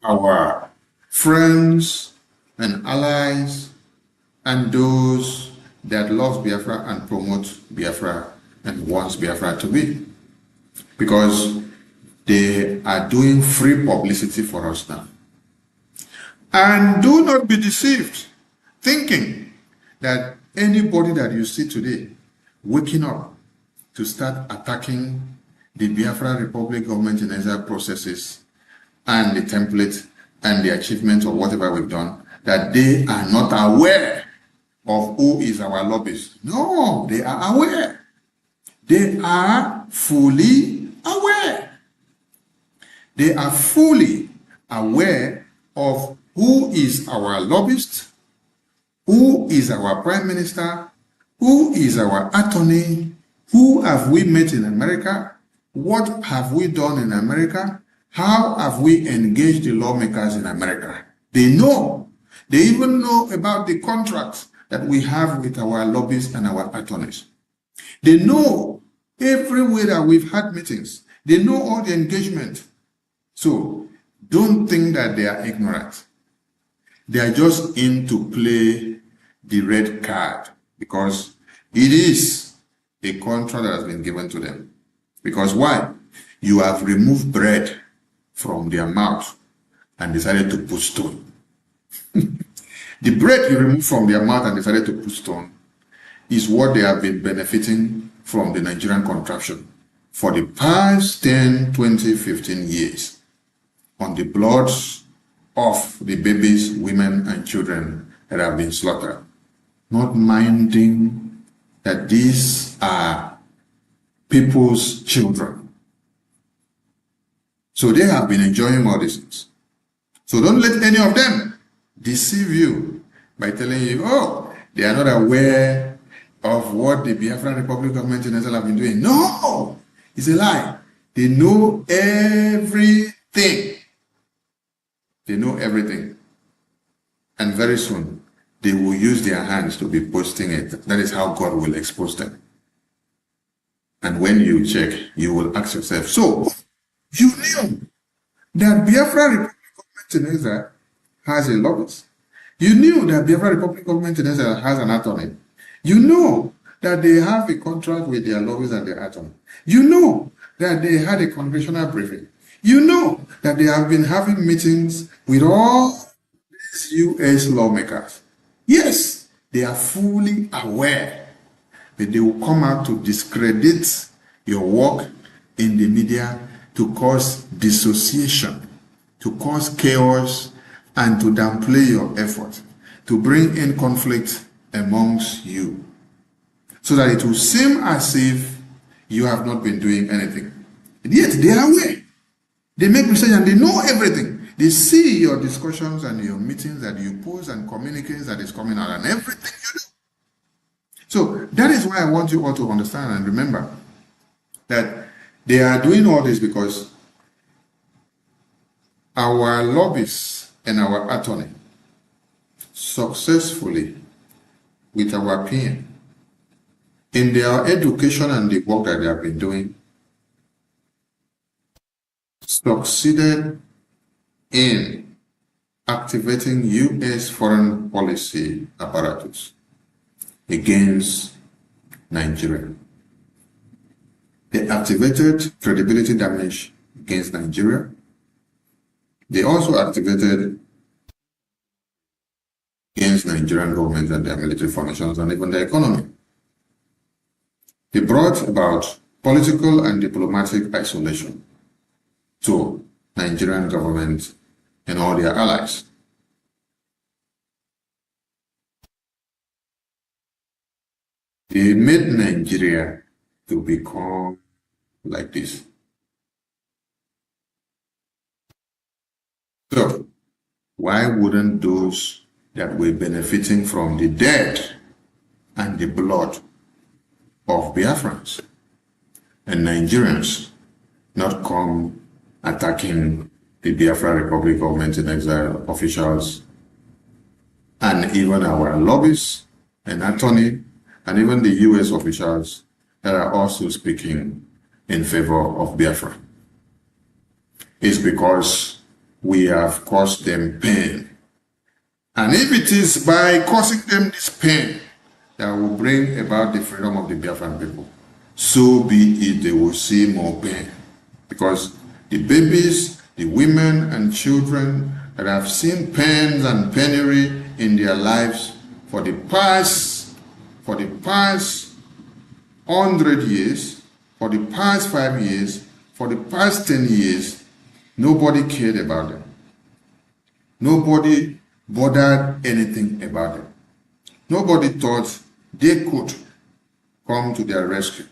our friends and allies and those that love Biafra and promote Biafra and wants Biafra to be. because they are doing free publicity for us now. And do not be deceived, thinking that anybody that you see today waking up to start attacking the Biafra Republic government in exile processes and the template and the achievements of whatever we've done, that they are not aware of who is our lobbyist. No, they are aware. They are fully aware. They are fully aware of who is our lobbyist, who is our prime minister, who is our attorney, who have we met in America, what have we done in America, how have we engaged the lawmakers in America. They know. They even know about the contracts that we have with our lobbyists and our attorneys. They know everywhere that we've had meetings. They know all the engagement. So don't think that they are ignorant. They are just in to play the red card because it is a contract that has been given to them. Because why? You have removed bread from their mouth and decided to put stone. The bread you removed from their mouth and decided to put stone is what they have been benefiting from the Nigerian contraption for the past 10, 20, 15 years on the bloods of the babies, women, and children that have been slaughtered, not minding that these are people's children. So they have been enjoying all these things. So don't let any of them deceive you by telling you, oh, they are not aware of what the Biafra Republic government in Israel have been doing. No, it's a lie. They know everything. They know everything. And very soon, they will use their hands to be posting it. That is how God will expose them. And when you check, you will ask yourself, so, you knew that Biafra Republic government in Israel has a lobbyist. You knew that Biafra Republic government in Israel has an attorney. You know that they have a contract with their lobbyists and their attorney. You know that they had a congressional briefing. You know that they have been having meetings with all these U.S. lawmakers. Yes, they are fully aware, but they will come out to discredit your work in the media, to cause dissociation, to cause chaos, and to downplay your effort, to bring in conflict amongst you, so that it will seem as if you have not been doing anything. And yet they are aware. They make research and they know everything. They see your discussions and your meetings that you post and communicates that is coming out and everything you do. So that is why I want you all to understand and remember that they are doing all this because our lobbyists and our attorney successfully, with our pen, in their education and the work that they have been doing, succeeded in activating U.S. foreign policy apparatus against Nigeria. They activated credibility damage against Nigeria. They also activated against Nigerian government and their military formations and even the economy. They brought about political and diplomatic isolation to Nigerian government and all their allies. They made Nigeria to become like this. So, why wouldn't those that were benefiting from the death and the blood of Biafrans and Nigerians not come attacking the Biafra Republic government in exile officials and even our lobbyists and attorney and even the U.S. officials that are also speaking in favor of Biafra? It's because we have caused them pain. And if it is by causing them this pain that will bring about the freedom of the Biafran people, so be it. They will see more pain. because the babies, the women and children that have seen pains and penury in their lives for the past 100 years, for the past 5 years, for the past 10 years, nobody cared about them. Nobody bothered anything about them. Nobody thought they could come to their rescue.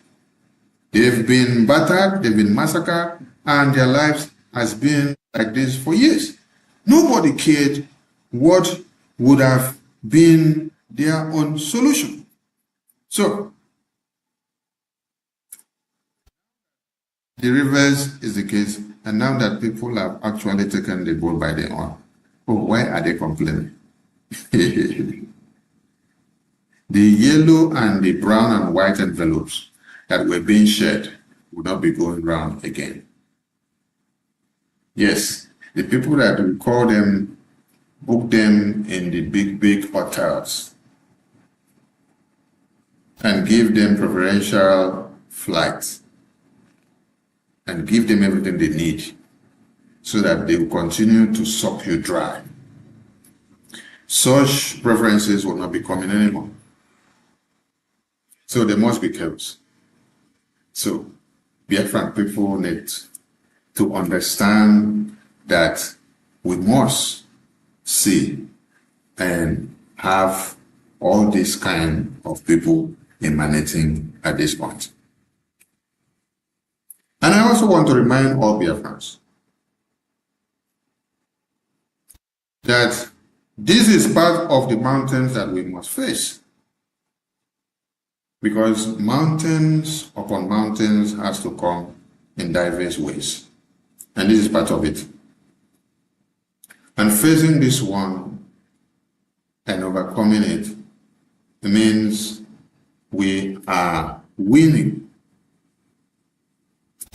They've been battered, they've been massacred, and their lives has been like this for years. Nobody cared what would have been their own solution. So, the reverse is the case, and now that people have actually taken the bull by the horn, why are they complaining? The yellow and the brown and white envelopes that were being shared would not be going round again. Yes, the people that we call them, book them in the big hotels and give them preferential flights and give them everything they need so that they will continue to suck you dry. Such preferences will not be coming anymore. So there must be chaos. So Biafran people need to understand that we must see and have all these kind of people emanating at this point. And I also want to remind all Biafrans that this is part of the mountains that we must face. Because mountains upon mountains has to come in diverse ways. And this is part of it. And facing this one and overcoming it means we are winning.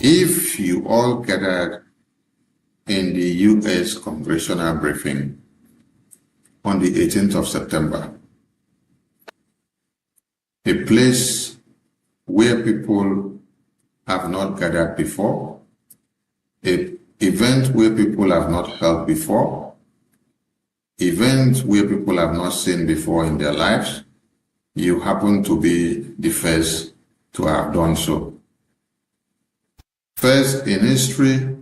If you all gathered in the U.S. congressional briefing on the 18th of September, a place where people have not gathered before, an event where people have not held before, event where people have not seen before in their lives, you happen to be the first to have done so. First in history,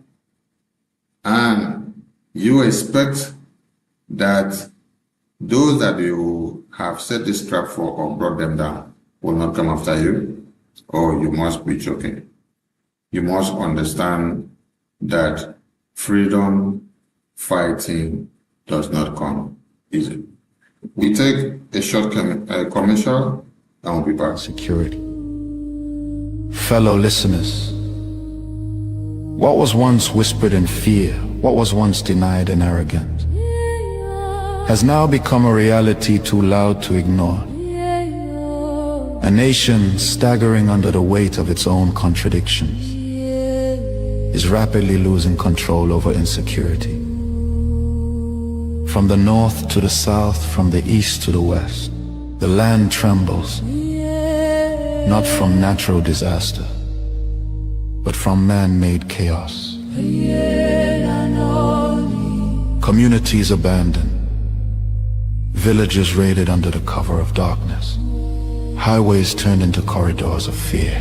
and you expect that those that you have set this trap for or brought them down will not come after you, or you must be joking. You must understand that freedom fighting does not come easy. We take a short commercial and we'll be back. Security. Fellow listeners, what was once whispered in fear, what was once denied in arrogance, has now become a reality too loud to ignore. A nation staggering under the weight of its own contradictions is rapidly losing control over insecurity. From the north to the south, from the east to the west, the land trembles, not from natural disaster, but from man-made chaos. Communities abandoned, villages raided under the cover of darkness, highways turned into corridors of fear.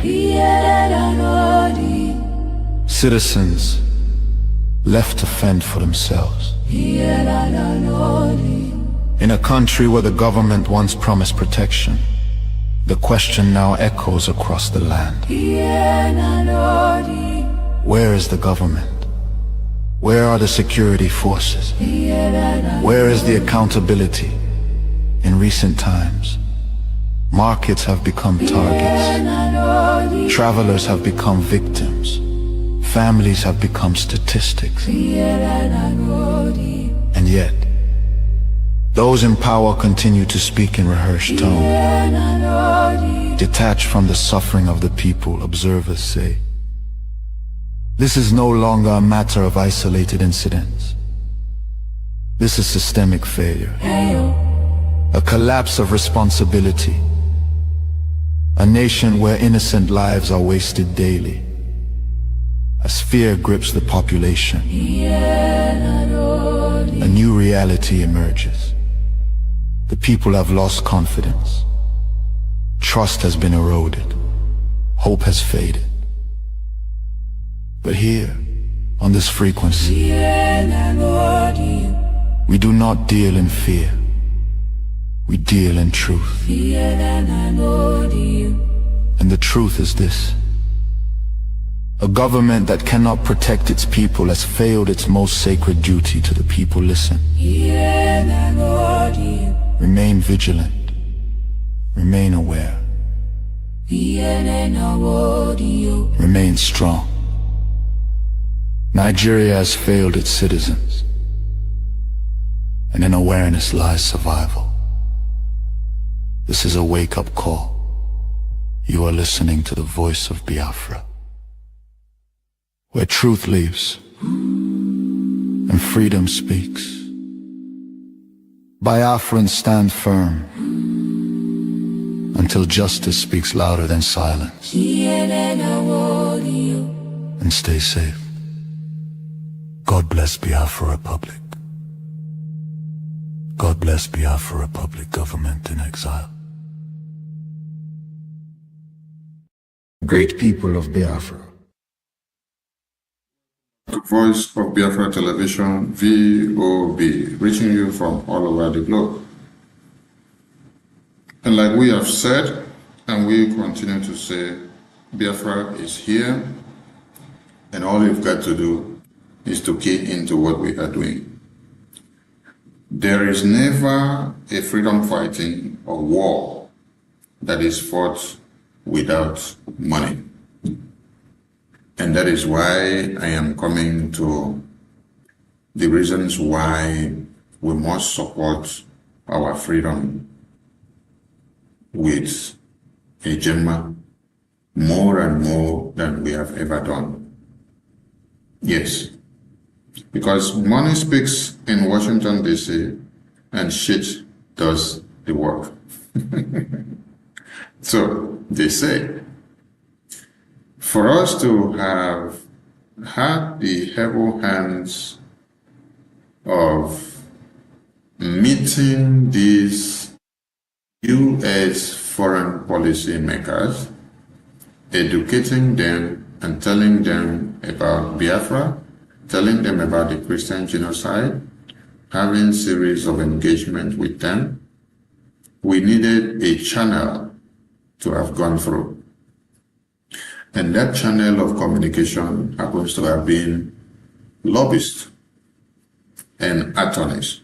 Citizens left to fend for themselves. In a country where the government once promised protection, the question now echoes across the land. Where is the government? Where are the security forces? Where is the accountability? In recent times, markets have become targets. Travelers have become victims. Families have become statistics. And yet, those in power continue to speak in rehearsed tone. Detached from the suffering of the people, observers say, this is no longer a matter of isolated incidents. This is systemic failure. A collapse of responsibility. A nation where innocent lives are wasted daily. As fear grips the population, a new reality emerges. The people have lost confidence. Trust has been eroded. Hope has faded. But here, on this frequency, we do not deal in fear. We deal in truth. And the truth is this: a government that cannot protect its people has failed its most sacred duty to the people. Listen. Remain vigilant. Remain aware. Remain strong. Nigeria has failed its citizens, and in awareness lies survival. This is a wake-up call. You are listening to the voice of Biafra, where truth lives and freedom speaks. Biafrans stand firm until justice speaks louder than silence. And stay safe. God bless Biafra Republic. God bless Biafra Republic government in exile. Great people of Biafra. The Voice of Biafra Television, VOB, reaching you from all over the globe. And like we have said, and we continue to say, Biafra is here, and all you've got to do is to key into what we are doing. There is never a freedom fighting or war that is fought without money. And that is why I am coming to the reasons why we must support our freedom with a Gemma more and more than we have ever done. Yes, because money speaks in Washington, D.C., and shit does the work. So they say, for us to have had the able hands of meeting these U.S. foreign policy makers, educating them and telling them about Biafra, telling them about the Christian genocide, having series of engagement with them, we needed a channel to have gone through. And that channel of communication happens to have been lobbyists and attorneys.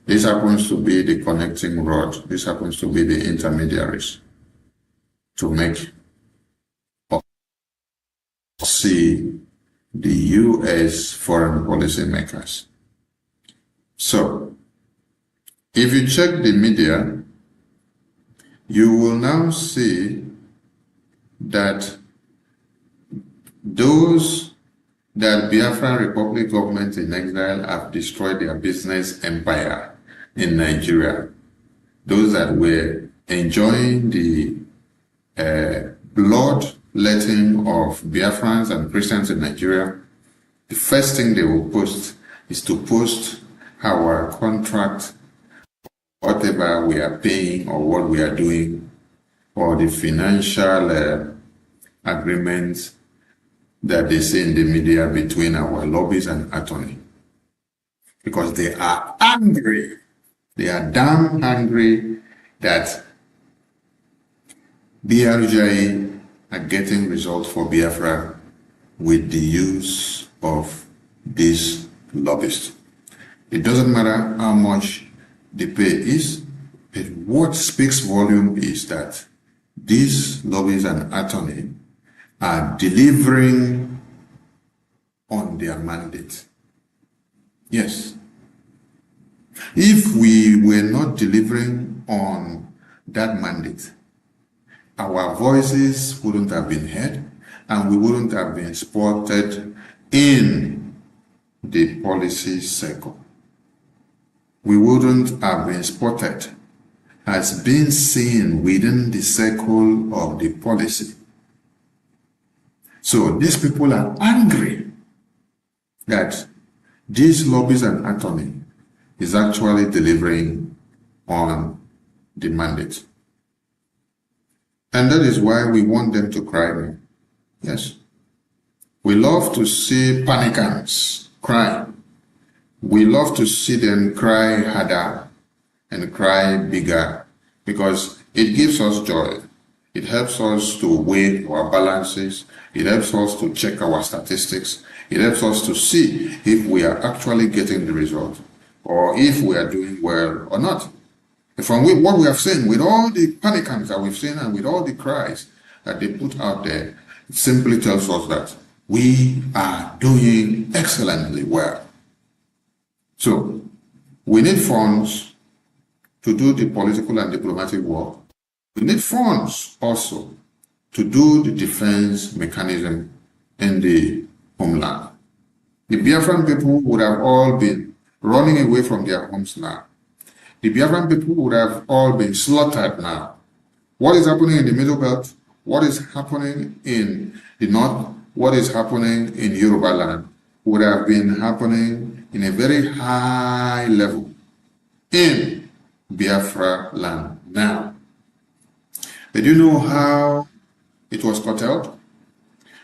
This happens to be the connecting rod. This happens to be the intermediaries to make or see the U.S. foreign policy makers. So, if you check the media, you will now see that those that Biafran Republic government in exile have destroyed their business empire in Nigeria, those that were enjoying the bloodletting of Biafrans and Christians in Nigeria, the first thing they will post is to post our contract, whatever we are paying or what we are doing, or the financial agreements that they see in the media between our lobbies and attorney. Because they are angry. They are damn angry that BRGI are getting results for Biafra with the use of these lobbyists. It doesn't matter how much the pay is, but what speaks volume is that these lobbyists and attorney are delivering on their mandate. Yes. If we were not delivering on that mandate, our voices wouldn't have been heard and we wouldn't have been spotted in the policy circle. We wouldn't have been spotted as being seen within the circle of the policy. So these people are angry that these lobbies and attorney is actually delivering on the mandate. And that is why we want them to cry now. Yes. We love to see panicants cry. We love to see them cry harder and cry bigger because it gives us joy. It helps us to weigh our balances. It helps us to check our statistics. It helps us to see if we are actually getting the result or if we are doing well or not. And from what we have seen, with all the panicants that we've seen and with all the cries that they put out there, it simply tells us that we are doing excellently well. So we need funds to do the political and diplomatic work. We need funds also to do the defense mechanism in the homeland. The Biafran people would have all been running away from their homes now. The Biafran people would have all been slaughtered now. What is happening in the Middle Belt? What is happening in the North? What is happening in Yoruba land would have been happening in a very high level in Biafra land now. Did you know how it was curtailed?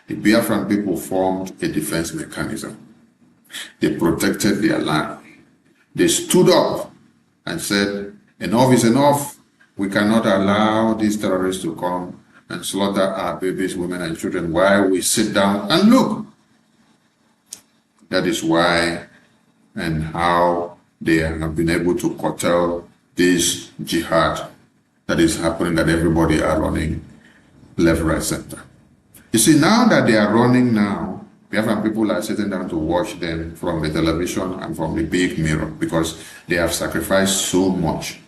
The Biafran people formed a defense mechanism. They protected their land. They stood up and said, enough is enough. We cannot allow these terrorists to come and slaughter our babies, women, and children while we sit down and look. That is why and how they have been able to curtail this jihad that is happening, that everybody are running left, right, center. You see, now that they are running now, Biafran people are sitting down to watch them from the television and from the big mirror because they have sacrificed so much.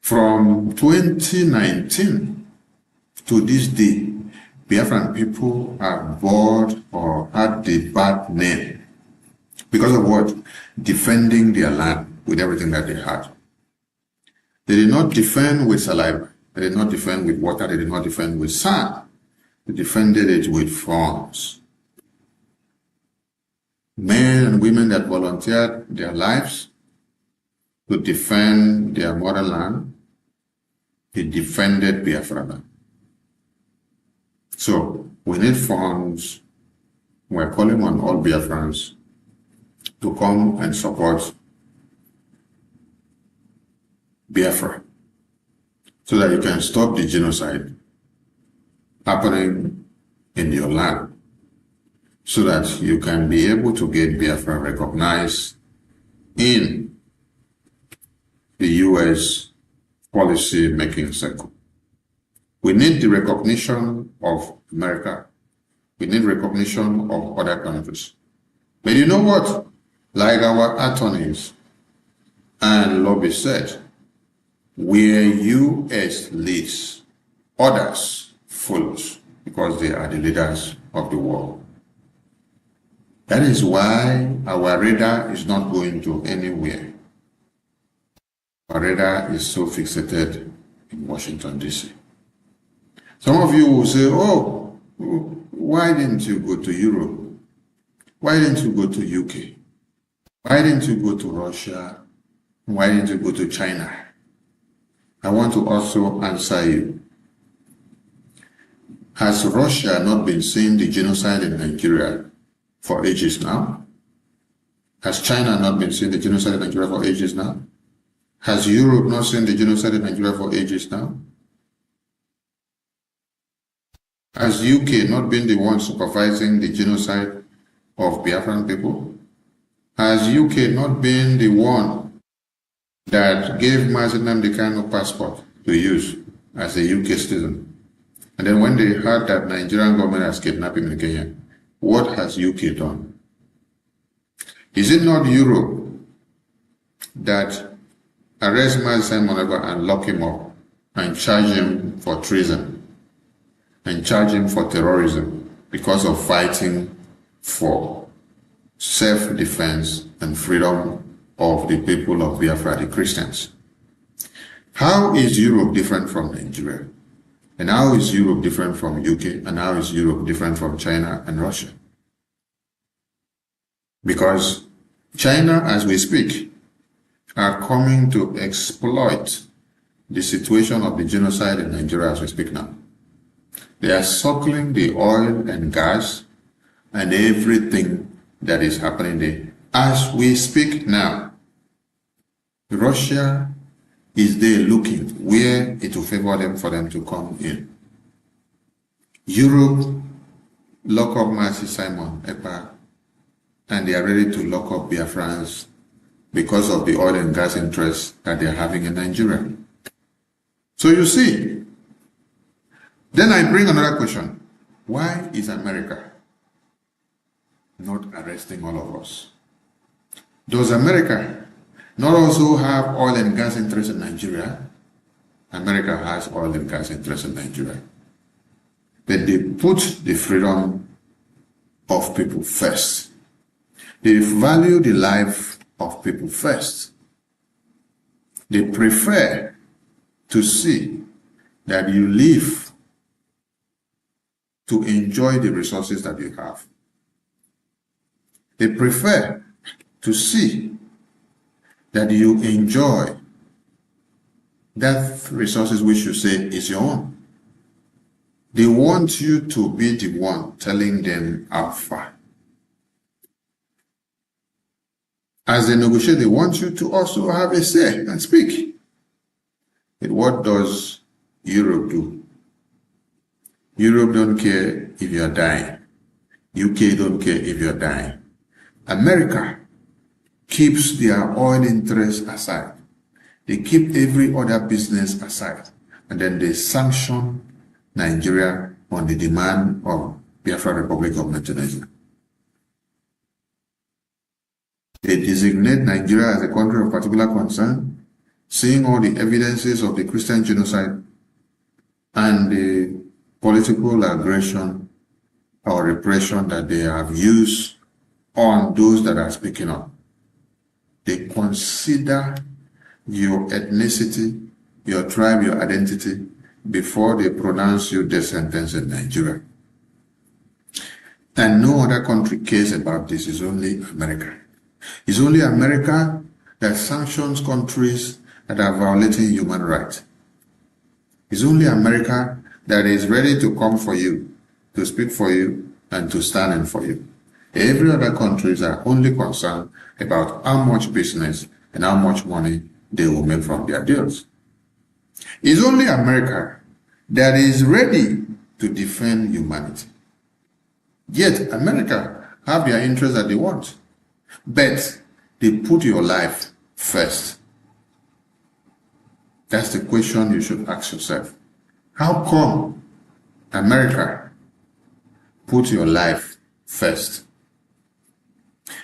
From 2019 to this day, Biafran people are bored or had the bad name because of what? Defending their land with everything that they had. They did not defend with saliva. They did not defend with water. They did not defend with sand. They defended it with funds. Men and women that volunteered their lives to defend their motherland, they defended Biafra land. So we need funds. We're calling on all Biafrans to come and support Biafra so that you can stop the genocide happening in your land, so that you can be able to get Biafra recognized in the U.S. policy making circle. We need the recognition of America. We need recognition of other countries. But you know what? Like our attorneys and lobbyists said, where U.S. leads, others follows, because they are the leaders of the world. That is why our radar is not going to anywhere. Our radar is so fixated in Washington, D.C. Some of you will say, oh, why didn't you go to Europe? Why didn't you go to UK? Why didn't you go to Russia? Why didn't you go to China? I want to also answer you. Has Russia not been seeing the genocide in Nigeria for ages now? Has China not been seeing the genocide in Nigeria for ages now? Has Europe not seen the genocide in Nigeria for ages now? Has UK not been the one supervising the genocide of Biafran people? Has UK not been the one that gave Mazinam the kind of passport to use as a UK citizen? And then when they heard that Nigerian government has kidnapped him in Kenya, what has UK done? Is it not Europe that arrests Mazinam and lock him up and charge him for treason and charge him for terrorism because of fighting for self-defense and freedom of the people of Biafra, the Christians? How is Europe different from Nigeria? And how is Europe different from UK? And how is Europe different from China and Russia? Because China, as we speak, are coming to exploit the situation of the genocide in Nigeria as we speak now. They are suckling the oil and gas and everything that is happening there. As we speak now, Russia is there looking where it will favor them for them to come in. Europe lock up Mercy Simon Ekpa, and they are ready to lock up Biafrans because of the oil and gas interests that they are having in Nigeria. So you see, then I bring another question. Why is America not arresting all of us? Does America not also have oil and gas interests in Nigeria? America has oil and gas interests in Nigeria. But they put the freedom of people first. They value the life of people first. They prefer to see that you live to enjoy the resources that you have. They prefer to see that you enjoy that resources which you say is your own. They want you to be the one telling them how far. As they negotiate, they want you to also have a say and speak. But what does Europe do? Europe don't care if you're dying. UK don't care if you're dying. America keeps their oil interests aside. They keep every other business aside. And then they sanction Nigeria on the demand of Biafra Republic Government in Nigeria. They designate Nigeria as a country of particular concern, seeing all the evidences of the Christian genocide and the political aggression or repression that they have used on those that are speaking up. They consider your ethnicity, your tribe, your identity before they pronounce you death sentence in Nigeria. And no other country cares about this. It's only America. It's only America that sanctions countries that are violating human rights. It's only America that is ready to come for you, to speak for you, and to stand in for you. Every other countries are only concerned about how much business and how much money they will make from their deals. It's only America that is ready to defend humanity. Yet America have their interests that they want, but they put your life first. That's the question you should ask yourself. How come America put your life first,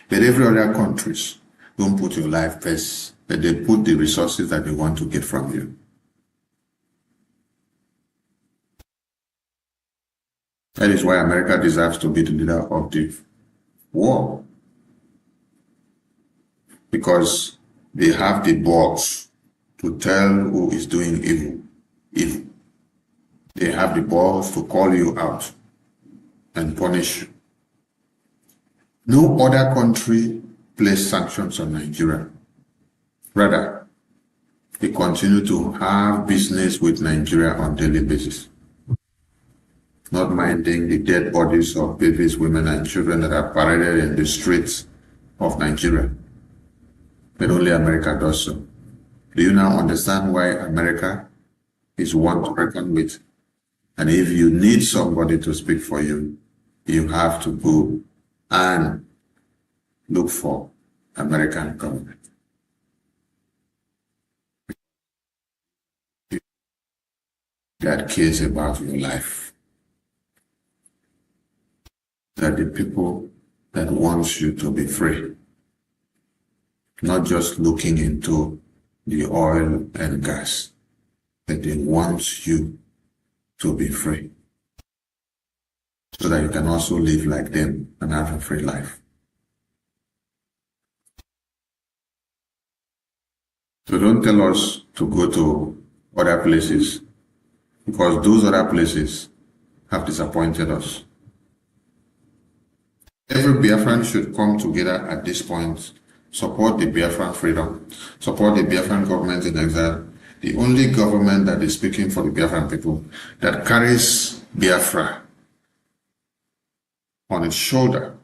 but every other countries don't put your life first, but they put the resources that they want to get from you? That is why America deserves to be the leader of the war. Because they have the balls to tell who is doing evil. They have the balls to call you out and punish you. No other country placed sanctions on Nigeria. Rather, they continue to have business with Nigeria on a daily basis, not minding the dead bodies of babies, women, and children that are paraded in the streets of Nigeria. But only America does so. Do you now understand why America is one to reckon with? And if you need somebody to speak for you, you have to go and look for American government. That cares about your life. That the people that wants you to be free, not just looking into the oil and gas, but they want you to be free, so that you can also live like them and have a free life. So don't tell us to go to other places because those other places have disappointed us. Every Biafran should come together at this point, support the Biafran freedom, support the Biafran government in exile, the only government that is speaking for the Biafran people, that carries Biafra on its shoulder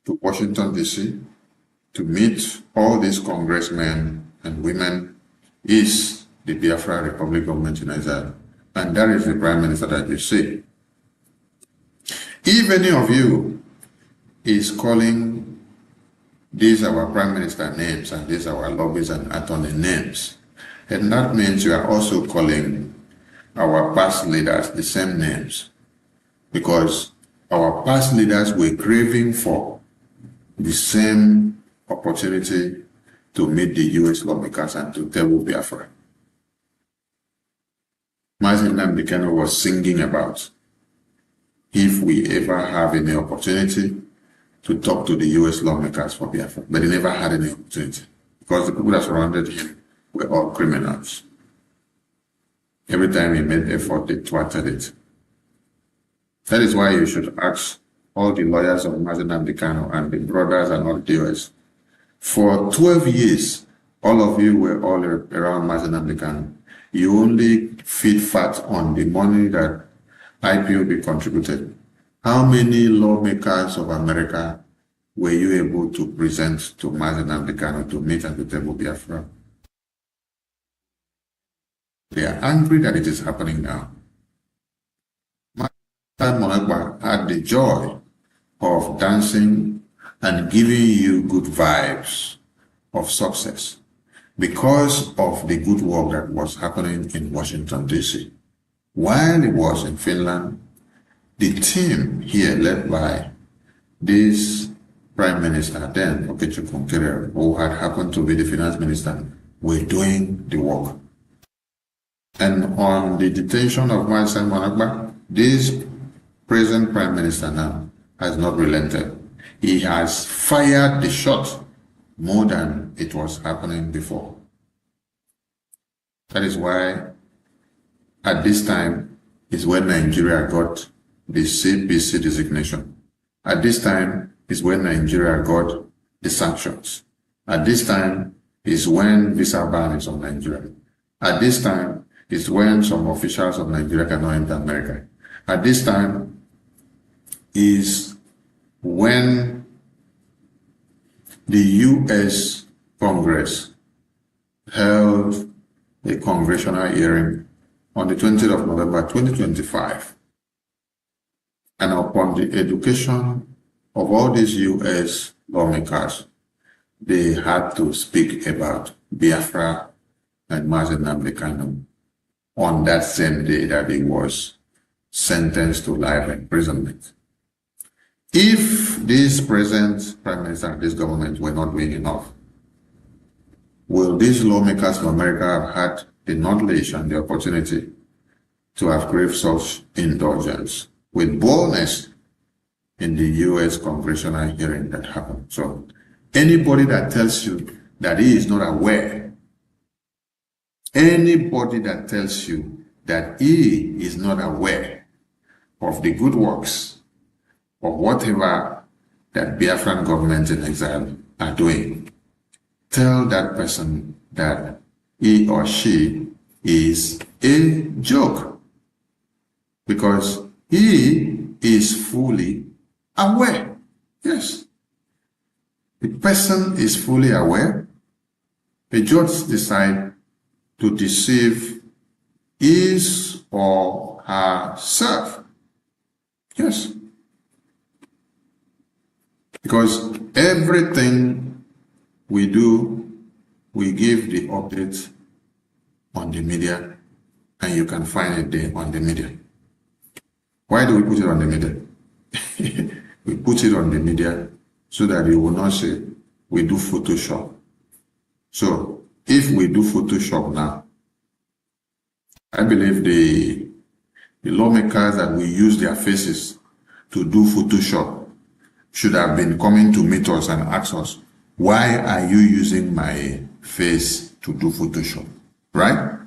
to Washington, D.C., to meet all these congressmen and women, is the Biafra Republic government in exile. And that is the Prime Minister that you see. If any of you is calling these our Prime Minister names and these our lobbies and attorney names, and that means you are also calling our past leaders the same names, because our past leaders were craving for the same opportunity to meet the U.S. lawmakers and to table Biafra. Washignton was singing about if we ever have any opportunity to talk to the U.S. lawmakers for Biafra, but he never had any opportunity because the people that surrounded him were all criminals. Every time he made effort, they thwarted it. That is why you should ask all the lawyers of Washignton and the brothers and all the US. For 12 years, all of you were all around Washignton. You only feed fat on the money that IPOB contributed. How many lawmakers of America were you able to present to Washignton to meet at the table Biafra? They are angry that it is happening now. Monagba had the joy of dancing and giving you good vibes of success because of the good work that was happening in Washington, D.C. While it was in Finland, the team here led by this Prime Minister then, Nkere, who had happened to be the Finance Minister, were doing the work. And on the detention of Marcel Monagba, this present Prime Minister now has not relented. He has fired the shot more than it was happening before. That is why at this time is when Nigeria got the CPC designation. At this time is when Nigeria got the sanctions. At this time is when visa ban is on Nigeria. At this time is when some officials of Nigeria cannot enter America. At this time is when the U.S. Congress held a congressional hearing on the 20th of November 2025. And upon the education of all these U.S. lawmakers, they had to speak about Biafra and Washignton on that same day that he was sentenced to life imprisonment. If this present Prime Minister and this government were not doing enough, will these lawmakers of America have had the knowledge and the opportunity to have craved such indulgence with boldness in the U.S. congressional hearing that happened? So anybody that tells you that he is not aware, anybody that tells you that he is not aware of the good works or whatever that Biafran government in exile are doing, tell that person that he or she is a joke, because he is fully aware. Yes, the person is fully aware. The judge decide to deceive his or herself. Yes. Because everything we do, we give the updates on the media, and you can find it there on the media. Why do we put it on the media? We put it on the media so that you will not say we do Photoshop. So if we do Photoshop now, I believe the lawmakers that we use their faces to do Photoshop should have been coming to meet us and ask us, why are you using my face to do Photoshop? Right?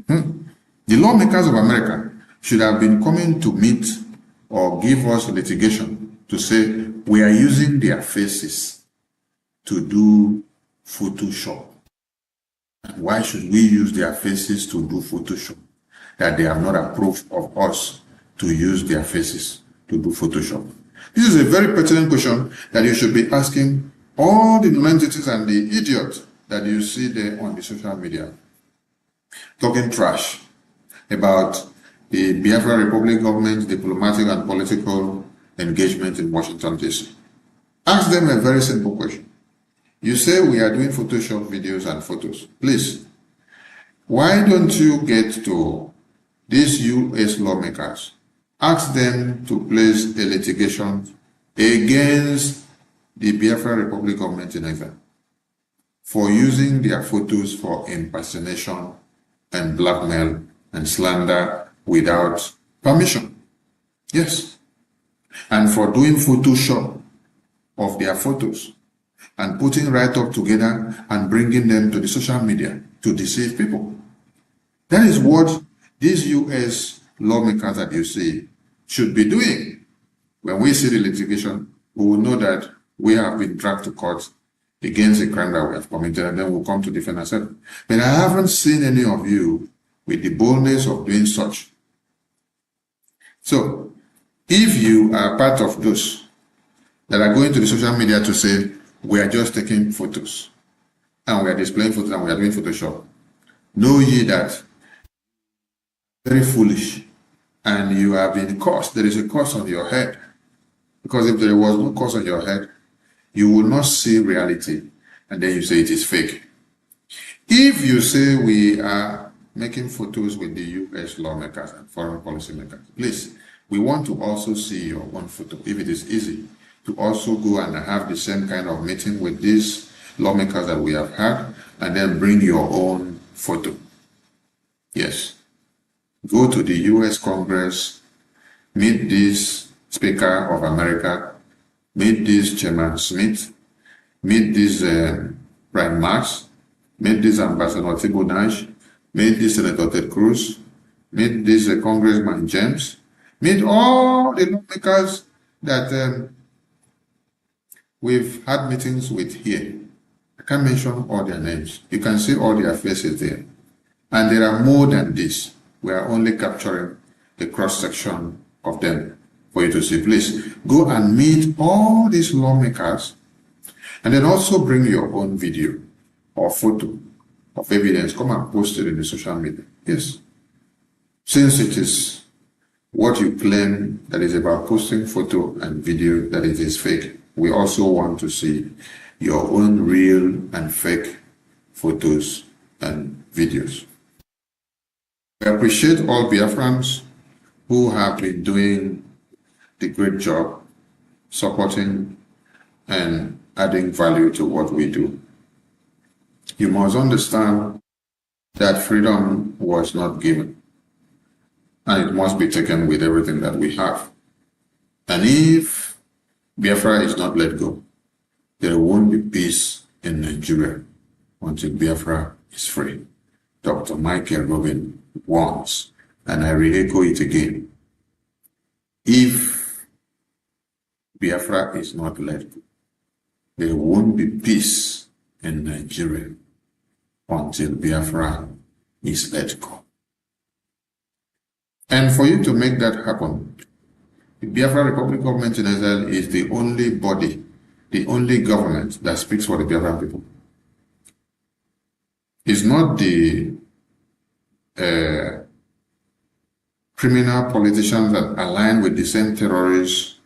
The lawmakers of America, should have been coming to meet or give us litigation to say we are using their faces to do Photoshop. Why should we use their faces to do Photoshop? That they have not approved of us to use their faces to do Photoshop. This is a very pertinent question that you should be asking all the non-entities and the idiots that you see there on the social media talking trash about the Biafra Republic government's diplomatic and political engagement in Washington, D.C. Ask them a very simple question. You say we are doing Photoshop videos and photos. Please, why don't you get to these U.S. lawmakers, ask them to place a litigation against the Biafra Republic government in Nigeria for using their photos for impersonation and blackmail and slander without permission. Yes. And for doing Photoshop of their photos and putting right up together and bringing them to the social media to deceive people. That is what these U.S. lawmakers that you see should be doing. When we see the litigation, we will know that we have been dragged to court against a crime that we have committed, and then we'll come to defend ourselves. But I haven't seen any of you with the boldness of doing such. So, if you are part of those that are going to the social media to say, we are just taking photos, and we are displaying photos, and we are doing Photoshop, know ye that very foolish, and you have been cursed. There is a curse on your head. Because if there was no curse on your head, you will not see reality, and then you say it is fake. If you say we are making photos with the U.S. lawmakers and foreign policy makers, please, we want to also see your own photo. If it is easy to also go and have the same kind of meeting with these lawmakers that we have had, and then bring your own photo. Yes. Go to the U.S. Congress, meet this Speaker of America, meet this Chairman Smith, meet this Brian Marks, meet this Ambassador Thibault Nash, meet this Senator Ted Cruz, meet this Congressman James, meet all the lawmakers that we've had meetings with here. I can't mention all their names. You can see all their faces there. And there are more than this. We are only capturing a cross-section of them for you to see. Please go and meet all these lawmakers, and then also bring your own video or photo of evidence. Come and post it in the social media. Yes. Since it is what you claim that is about posting photo and video that it is fake, we also want to see your own real and fake photos and videos. I appreciate all Biafrans who have been doing the great job supporting and adding value to what we do. You must understand that freedom was not given, and it must be taken with everything that we have. And if Biafra is not let go, there won't be peace in Nigeria until Biafra is free. Dr. Michael Robin warns, and I re-echo it again. If Biafra is not let go, there won't be peace in Nigeria until Biafra is let go. And for you to make that happen, the Biafra Republic government in Israel is the only body, the only government that speaks for the Biafran people. It's not the criminal politicians that align with the same terrorists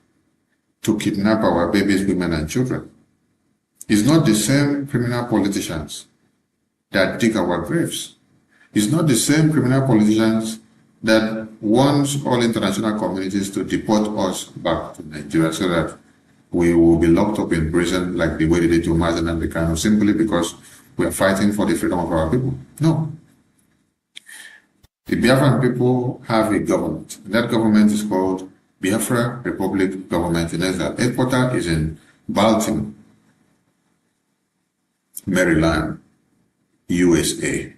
to kidnap our babies, women, and children. It's not the same criminal politicians that dig our graves. It's not the same criminal politicians that wants all international communities to deport us back to Nigeria so that we will be locked up in prison like the way they did to Mazen and Bcano, simply because we are fighting for the freedom of our people. No. The Biafran people have a government. That government is called Biafra Republic Government in Israel. Headquarters is in Baltimore, Maryland, USA.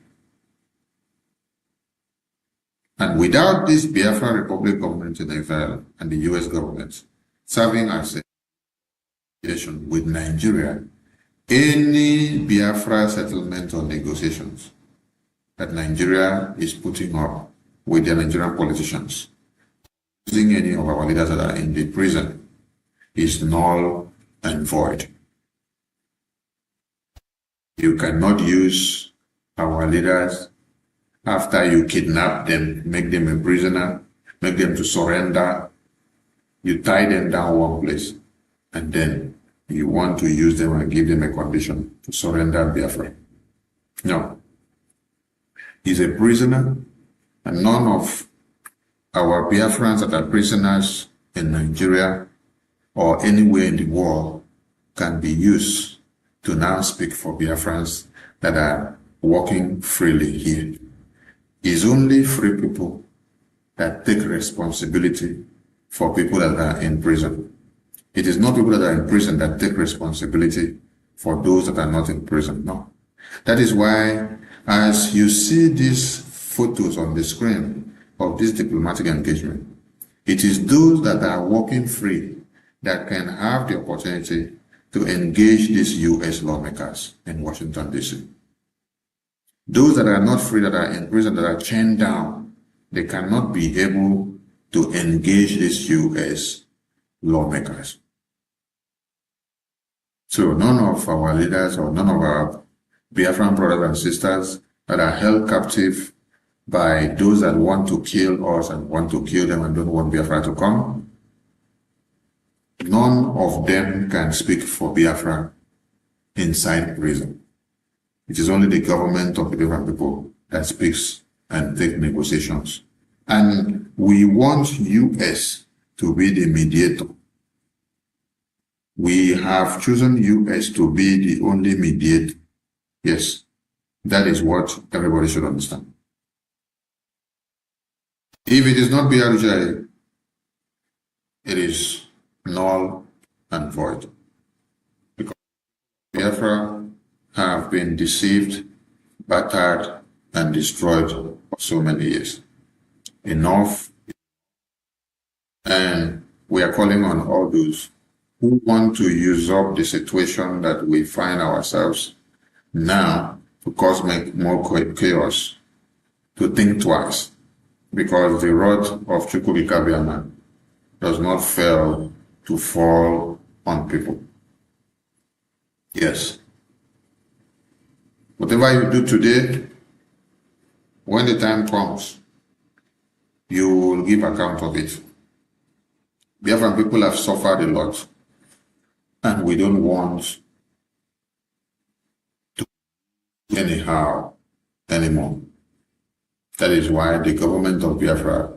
And without this Biafra Republic government in exile and the US government serving as a relation with Nigeria, any Biafra settlement or negotiations that Nigeria is putting up with the Nigerian politicians, using any of our leaders that are in the prison, is null and void. You cannot use our leaders after you kidnap them, make them a prisoner, make them to surrender. You tie them down one place, and then you want to use them and give them a condition to surrender Biafra. No. He's a prisoner, and none of our Biafrans that are prisoners in Nigeria or anywhere in the world can be used to now speak for Biafrans that are walking freely here. It's only free people that take responsibility for people that are in prison. It is not people that are in prison that take responsibility for those that are not in prison. No. That is why, as you see these photos on the screen of this diplomatic engagement, it is those that are walking free that can have the opportunity to engage these U.S. lawmakers in Washington, D.C. Those that are not free, that are in prison, that are chained down, they cannot be able to engage these U.S. lawmakers. So none of our leaders or none of our Biafran brothers and sisters that are held captive by those that want to kill us and want to kill them and don't want Biafra to come, none of them can speak for Biafra inside prison. It is only the government of the Biafran people that speaks and takes negotiations. And we want US to be the mediator. We have chosen US to be the only mediator. Yes, that is what everybody should understand. If it is not Brgie, it is null and void. Because Biafra have been deceived, battered, and destroyed for so many years. Enough. And we are calling on all those who want to use up the situation that we find ourselves now to cause more chaos, to think twice, because the rod of Chukwukabiama does not fail to fall on people. Yes. Whatever you do today, when the time comes, you will give account of it. Biafran people have suffered a lot, and we don't want to anyhow anymore. That is why the government of Biafra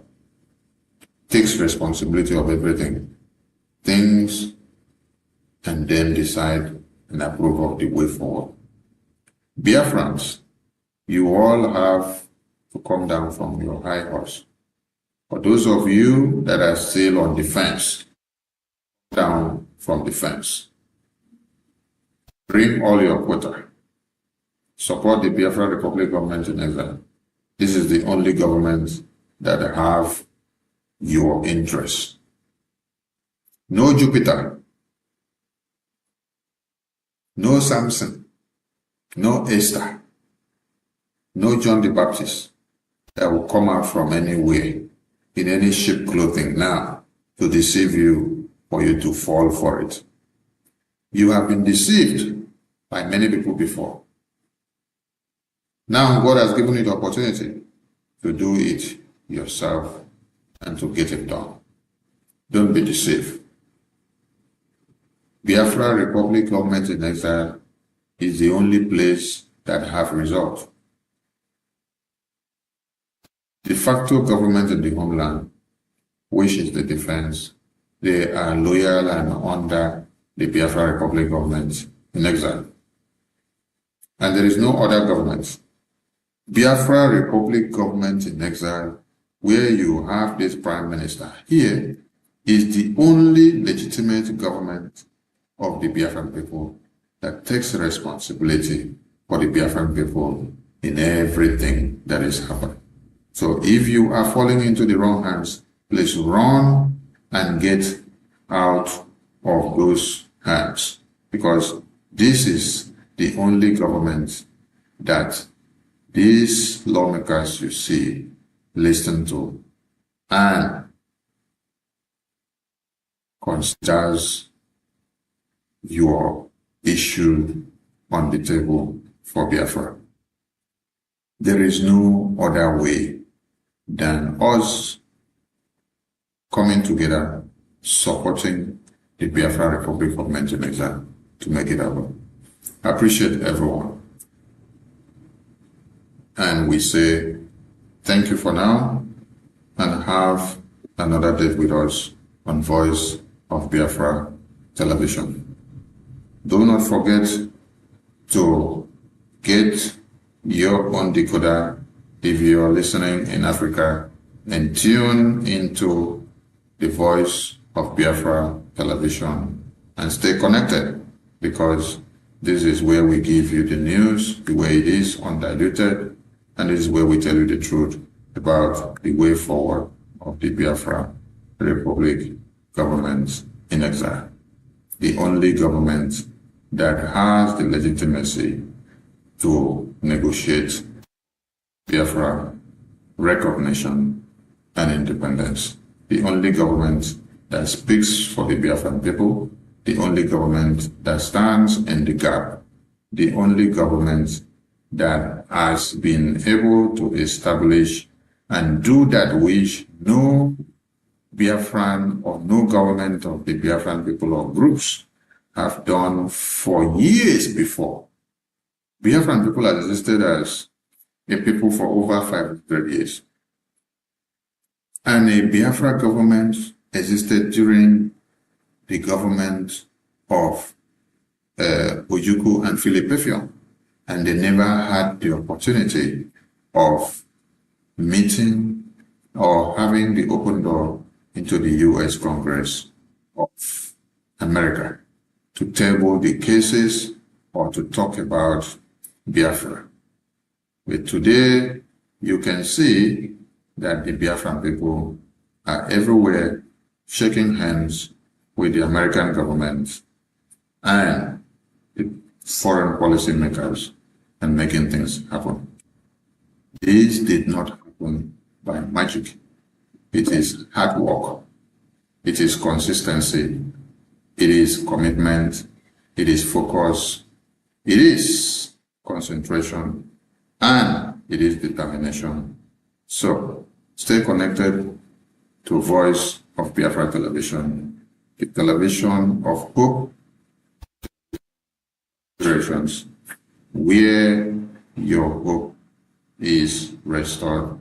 takes responsibility of everything, thinks, and then decide and approve of the way forward. Biafrans, you all have to come down from your high horse. For those of you that are still on the fence, down from the fence. Bring all your quota. Support the Biafra Republic government in exile. This is the only government that have your interests. No Jupiter, no Samson, no Esther, no John the Baptist that will come out from anywhere in any sheep clothing now to deceive you for you to fall for it. You have been deceived by many people before. Now God has given you the opportunity to do it yourself and to get it done. Don't be deceived. Biafra Republic government in exile is the only place that have result. De facto government in the homeland, which is the defense, they are loyal and under the Biafra Republic government in exile. And there is no other government. Biafra Republic government in exile, where you have this prime minister here, is the only legitimate government of the Biafran people that takes responsibility for the Biafran people in everything that is happening. So if you are falling into the wrong hands, please run and get out of those hands, because this is the only government that these lawmakers you see listen to and considers your issue on the table for Biafra. There is no other way than us coming together, supporting the Biafra Republic of Men in Exile to make it happen. I appreciate everyone. And we say thank you for now, and have another date with us on Voice of Biafra Television. Do not forget to get your own decoder if you're listening in Africa, and tune into the Voice of Biafra Television and stay connected, because this is where we give you the news the way it is, undiluted, and this is where we tell you the truth about the way forward of the Biafra Republic government in exile. The only government that has the legitimacy to negotiate Biafra recognition and independence. The only government that speaks for the Biafran people, the only government that stands in the gap, the only government that has been able to establish and do that which no Biafran or no government of the Biafran people or groups have done for years before. Biafran people have existed as a people for over 500 years. And a Biafra government existed during the government of Ojukwu and Philip Effiong, and they never had the opportunity of meeting or having the open door into the U.S. Congress of America to table the cases or to talk about Biafra. But today, you can see that the Biafran people are everywhere shaking hands with the American government and the foreign policy makers and making things happen. This did not happen by magic. It is hard work. It is consistency. It is commitment. It is focus. It is concentration. And it is determination. So stay connected to Voice of Biafra Television, the television of hope, where your hope is restored,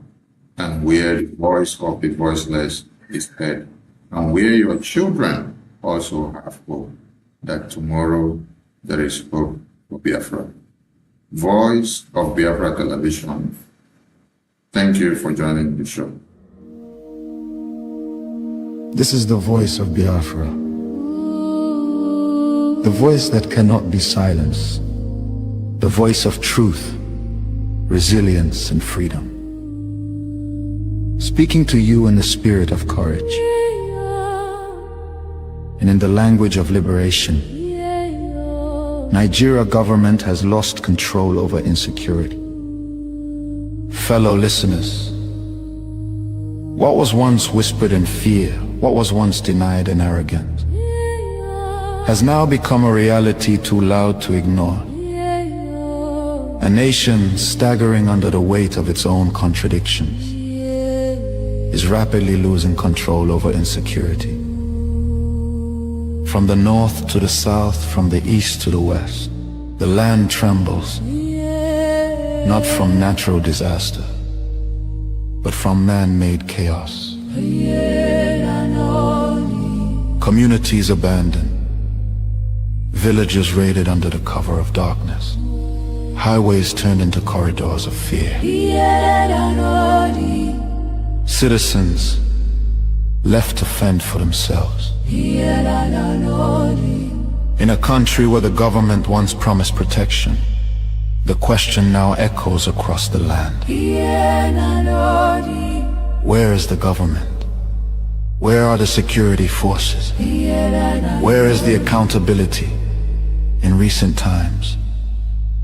and where the voice of the voiceless is heard, and where your children also have hope that tomorrow there is hope for Biafra. Voice of Biafra Television. Thank you for joining the show. This is the voice of Biafra, the voice that cannot be silenced, the voice of truth, resilience, and freedom. Speaking to you in the spirit of courage and in the language of liberation. Nigeria government has lost control over insecurity. Fellow listeners, what was once whispered in fear, what was once denied and arrogant, has now become a reality too loud to ignore. A nation staggering under the weight of its own contradictions is rapidly losing control over insecurity. From the north to the south, from the east to the west, the land trembles, not from natural disaster, but from man-made chaos. Communities abandoned, villages raided under the cover of darkness, highways turned into corridors of fear. Citizens left to fend for themselves. In a country where the government once promised protection, The question now echoes across the land. Where is the government? Where are the security forces? Where is the accountability? In recent times,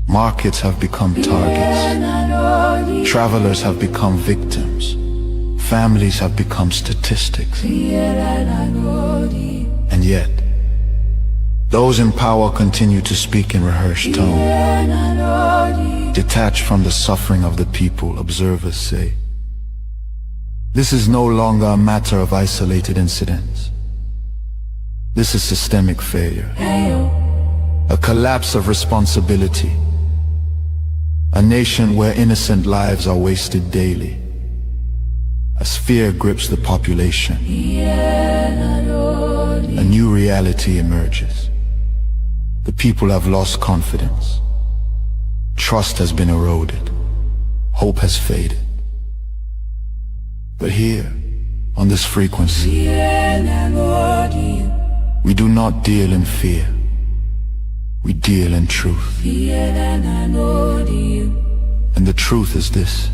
markets have become targets. Travelers have become victims. Families have become statistics. And yet, those in power continue to speak in rehearsed tone. Detached from the suffering of the people, observers say, this is no longer a matter of isolated incidents. This is systemic failure. A collapse of responsibility. A nation where innocent lives are wasted daily. As fear grips the population, a new reality emerges. The people have lost confidence. Trust has been eroded. Hope has faded. But here, on this frequency, we do not deal in fear. We deal in truth. And the truth is this: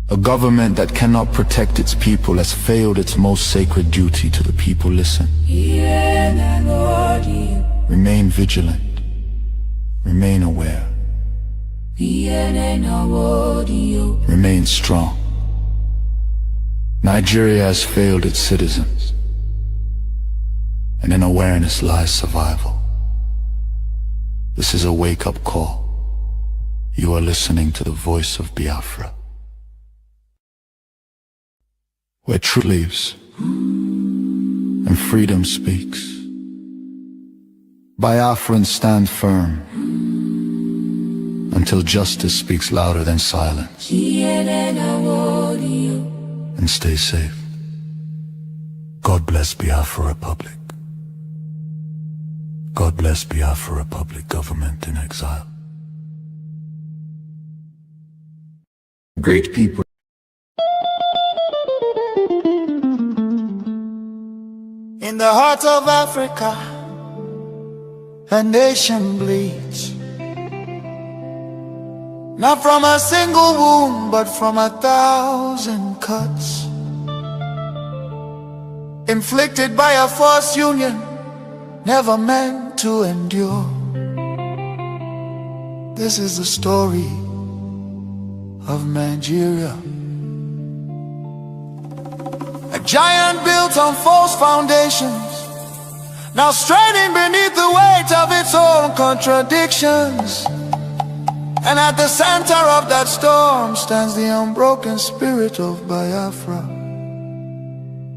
a government that cannot protect its people has failed its most sacred duty to the people. Listen. Remain vigilant. Remain aware. Remain strong. Nigeria has failed its citizens, and in awareness lies survival. This is a wake-up call. You are listening to the voice of Biafra, where truth lives and freedom speaks. Biafrans stand firm until justice speaks louder than silence. And stay safe. God bless Biafra Republic. God bless Biafra Republic government in exile. Great people. In the heart of Africa, a nation bleeds. Not from a single wound, but from 1,000 cuts, inflicted by a false union, never meant to endure. This is the story of Nigeria, a giant built on false foundations, now straining beneath the weight of its own contradictions. And at the center of that storm stands the unbroken spirit of Biafra,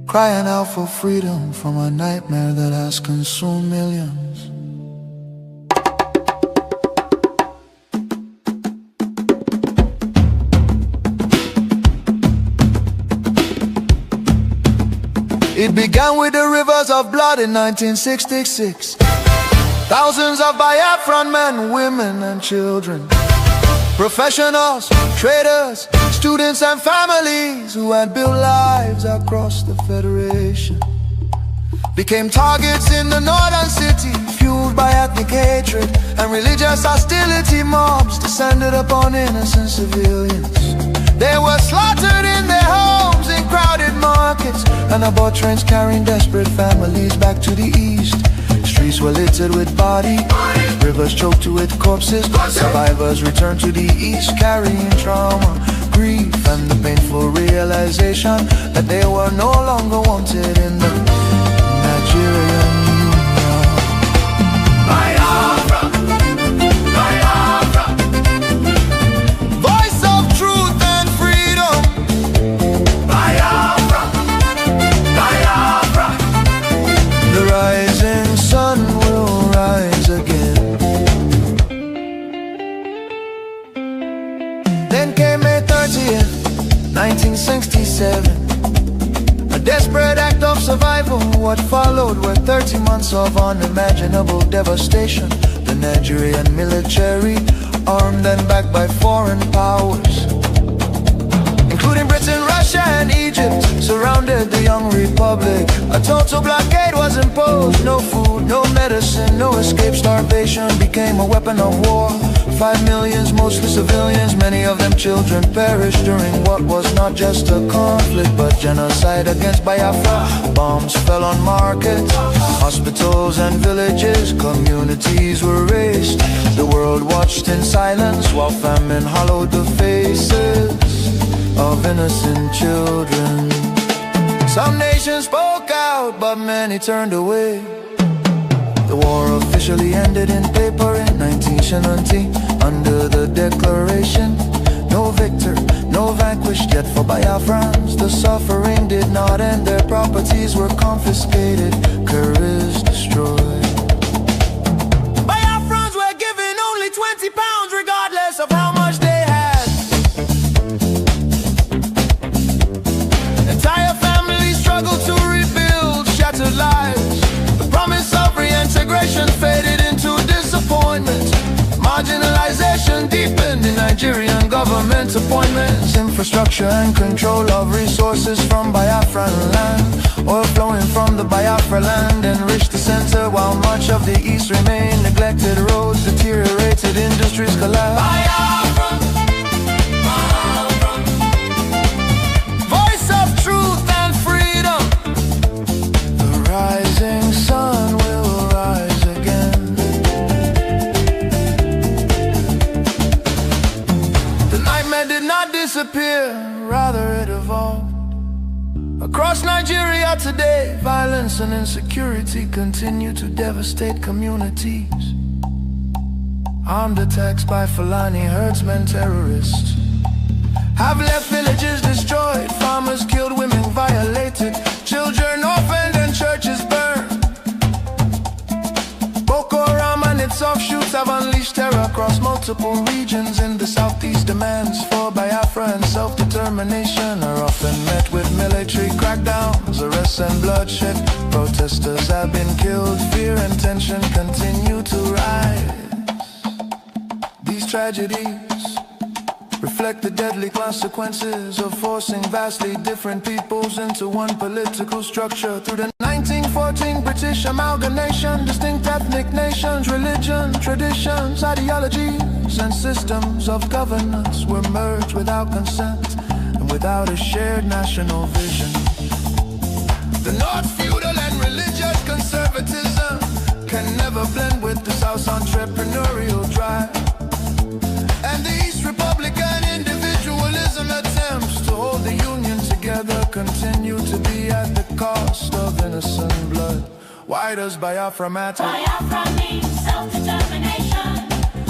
crying out for freedom from a nightmare that has consumed millions. It began with the rivers of blood in 1966. Thousands of Biafran men, women and children, professionals, traders, students and families who had built lives across the Federation became targets in the northern city, fueled by ethnic hatred and religious hostility. Mobs descended upon innocent civilians. They were slaughtered in their homes, in crowded markets, and aboard trains carrying desperate families back to the east. Streets were littered with bodies, rivers choked with corpses. Survivors returned to the east carrying trauma, grief, and the painful realization that they were no longer wanted in the Nigerian Union. Biafra, Biafra, voice of truth and freedom. Biafra, Biafra, the rising sun will rise again. Then came May 30th, 1967, a desperate act of survival. What followed were 30 months of unimaginable devastation. The Nigerian military, armed and backed by foreign powers, including Britain, Russia and Egypt, surrounded the young republic. A total blockade was imposed. No food, no medicine, no escape. Starvation became a weapon of war. 5 millions, mostly civilians, many of them children, perished during what was not just a conflict but genocide against Biafra. Bombs fell on markets, hospitals and villages, communities were razed. The world watched in silence while famine hollowed the faces of innocent children. Some nations spoke out, but many turned away. The war officially ended in paper in 1970 under the declaration, no victor, no vanquished. Yet for Biafrans the suffering did not end. Their properties were confiscated, Nkere destroyed. Biafrans were given only £20 regardless of how much they had. Entire families struggled to rebuild shattered lives. The promise of reintegration faded into disappointment. Marginalization deepened in Nigerian government appointments. Infrastructure and control of resources from Biafran land. Oil flowing from the Biafra land enriched the center, while much of the east remained neglected. Roads deteriorated, industries collapsed. Biafra, Biafra. Voice of truth and freedom. The rising sun will rise again. The nightmare did not disappear, rather it evolved. Across Nigeria today, violence and insecurity continue to devastate communities. Armed attacks by Fulani herdsmen, terrorists have left villages destroyed, farmers killed, women violated, children orphaned and churches burned. Boko Haram and its offshoots have unleashed terror across multiple regions in the southeast. Demands for Biafra and self-determination are often met with military crackdowns, arrests and bloodshed. Protesters have been killed, fear and tension continue to rise. These tragedies reflect the deadly consequences of forcing vastly different peoples into one political structure. Through the 1914 British amalgamation, distinct ethnic nations, religion, traditions, ideologies, and systems of governance were merged without consent and without a shared national vision. The North feudal and religious conservatism can never blend with the South's entrepreneurial drive. And the East Republican individualism attempts to hold the Union together continue to be at the cost of innocent blood. Why does Biafra matter? Biafra means self-determination.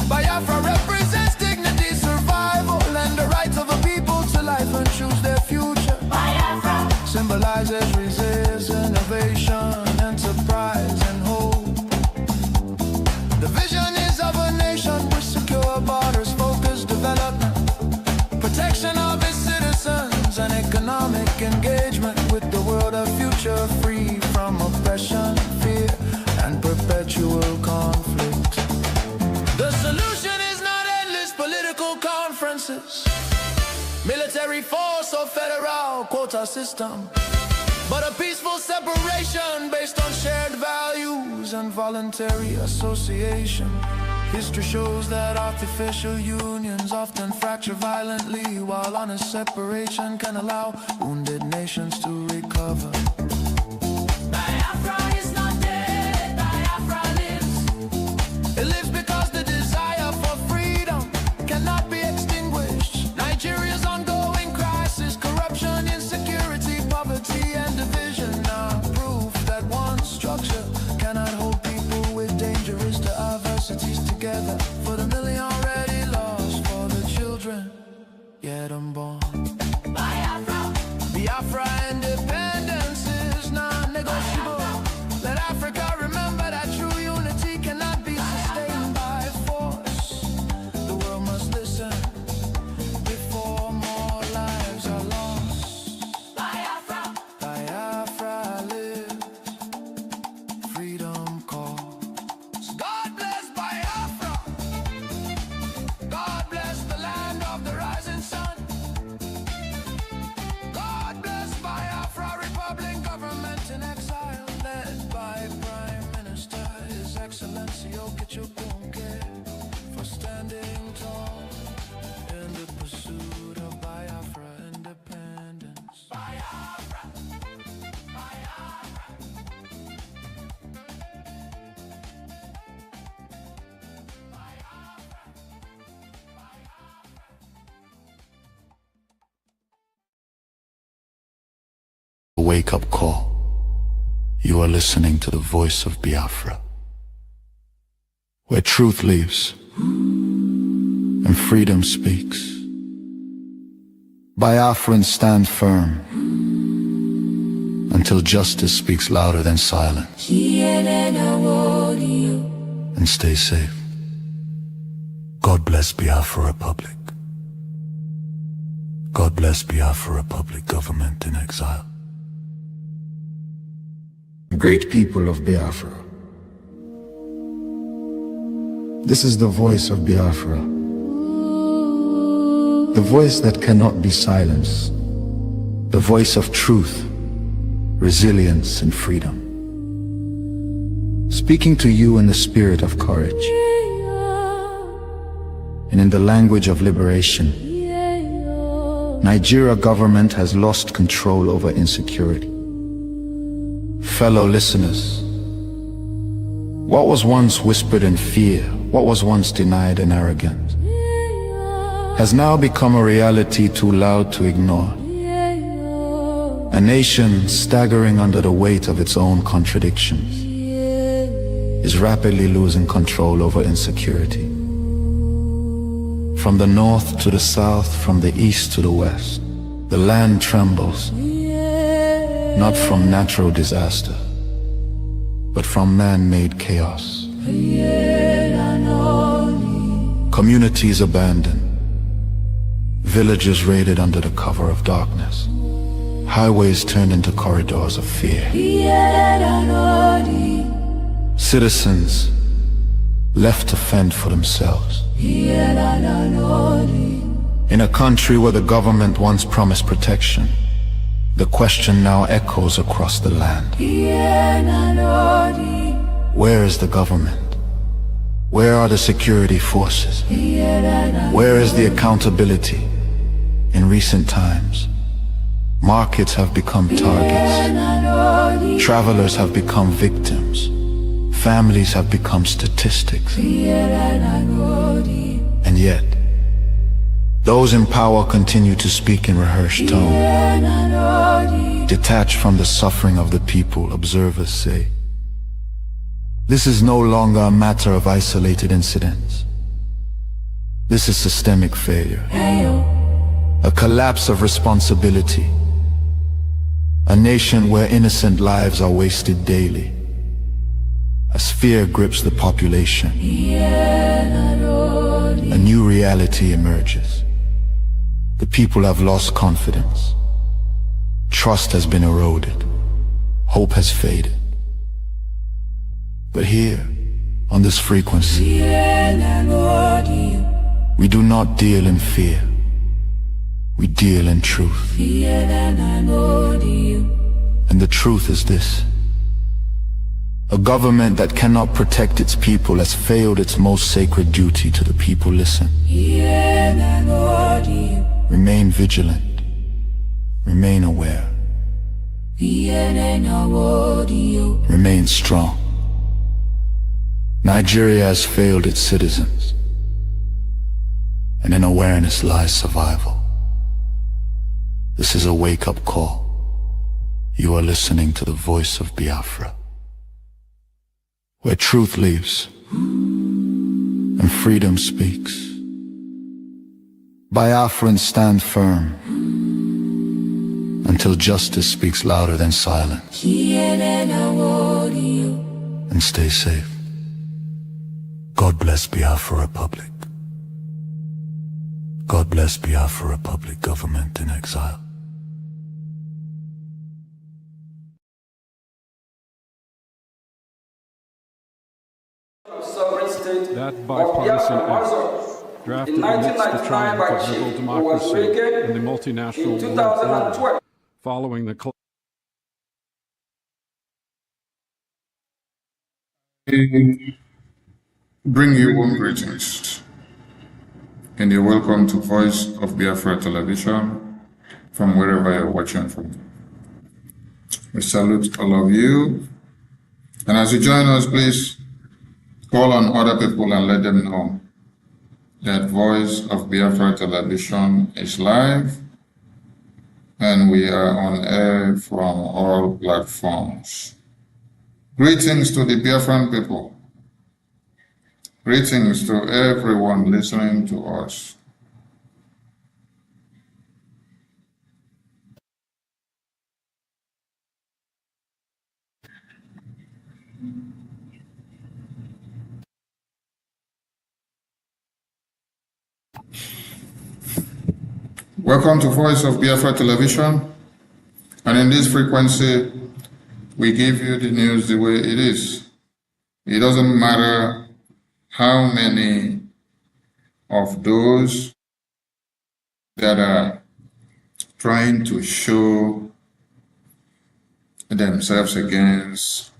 Biafra represents dignity, survival, and the right of a people to life and choose their future. Biafra symbolizes resistance, innovation, enterprise, and hope. The vision is of a nation with secure borders, focused development, protection of its citizens, and economic engagement with the world of future, free from oppression, fear, and perpetual conflict. The solution is not endless political conferences, military force or federal quota system, but a peaceful separation based on shared values and voluntary association. History shows that artificial unions often fracture violently, while honest separation can allow wounded nations to recover. Biafra is not dead, Biafra lives. It lives because the desire for freedom cannot be extinguished. Nigeria's ongoing crisis, corruption, insecurity, poverty, and division are proof that one structure cannot hold people with dangerous diversities together. For the million already lost, for the children yet unborn. Biafra, Biafra independence is non-negotiable. Let Africa remember that true unity cannot be sustained by force. The world must listen before more lives are lost. Biafra, Biafra lives, freedom calls. God bless Biafra. God bless the land of the rising sun. God bless Biafra Republic, government in exile, led by Prime Minister His Excellency Nkere, for standing wake-up call. You are listening to the voice of Biafra, where truth lives and freedom speaks. Biafrans stand firm until justice speaks louder than silence. And stay safe. God bless Biafra Republic. God bless Biafra Republic, government in exile. Great people of Biafra, this is the voice of Biafra, the voice that cannot be silenced, the voice of truth, resilience, and freedom. Speaking to you in the spirit of courage and in the language of liberation. Nigeria government has lost control over insecurity. Fellow listeners, what was once whispered in fear, what was once denied and arrogant, has now become a reality too loud to ignore. A nation staggering under the weight of its own contradictions is rapidly losing control over insecurity. From the north to the south, from the east to the west, the land trembles, not from natural disaster, but from man-made chaos. Communities abandoned, villages raided under the cover of darkness, highways turned into corridors of fear. Citizens left to fend for themselves. In a country where the government once promised protection, the question now echoes across the land. Where is the government? Where are the security forces? Where is the accountability? In recent times, markets have become targets. Travelers have become victims. Families have become statistics. And yet, those in power continue to speak in rehearsed tone. Detached from the suffering of the people, observers say, this is no longer a matter of isolated incidents. This is systemic failure. A collapse of responsibility. A nation where innocent lives are wasted daily. As fear grips the population, a new reality emerges. The people have lost confidence. Trust has been eroded. Hope has faded. But here, on this frequency, we do not deal in fear. We deal in truth. And the truth is this. A government that cannot protect its people has failed its most sacred duty to the people. Listen. Remain vigilant. Remain aware. Remain strong. Nigeria has failed its citizens, and in awareness lies survival. This is a wake-up call. You are listening to the voice of Biafra, where truth lives and freedom speaks. Biafrans stand firm until justice speaks louder than silence. And stay safe. God bless Biafra Republic. God bless Biafra Republic, government in exile. That bipartisan act, drafted amidst the triumph of liberal democracy and the multinational world order, following the bring you warm greetings, and you're welcome to Voice of Biafra Television from wherever you're watching from. We salute all of you, and as you join us, please call on other people and let them know that Voice of Biafra Television is live and we are on air from all platforms. Greetings to the Biafran people. Greetings to everyone listening to us. Welcome to Voice of Biafra Television, and in this frequency, we give you the news the way it is. It doesn't matter how many of those that are trying to show themselves against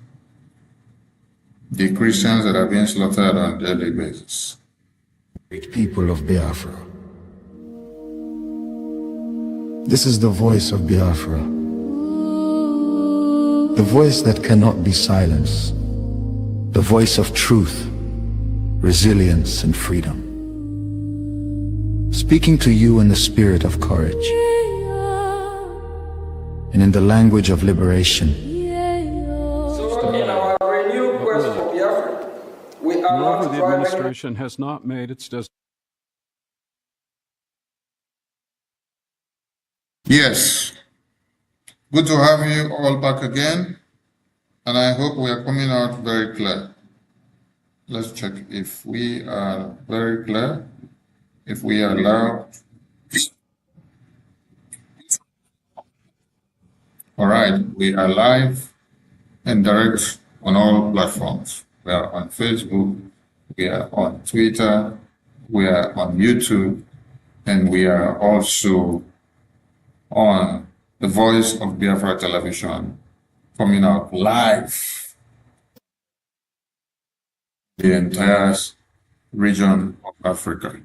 the Christians that are being slaughtered on a daily basis. People of Biafra. This is the voice of Biafra. The voice that cannot be silenced. The voice of truth, resilience, and freedom. Speaking to you in the spirit of courage and in the language of liberation. So in our renewed quest for Biafra, we are not the administration has not made its decision. Yes, good to have you all back again, and I hope we are coming out very clear. Let's check if we are very clear, if we are loud. All right, we are live and direct on all platforms. We are on Facebook, we are on Twitter, we are on YouTube, and we are also on the Voice of Biafra Television, coming out live the entire region of Africa.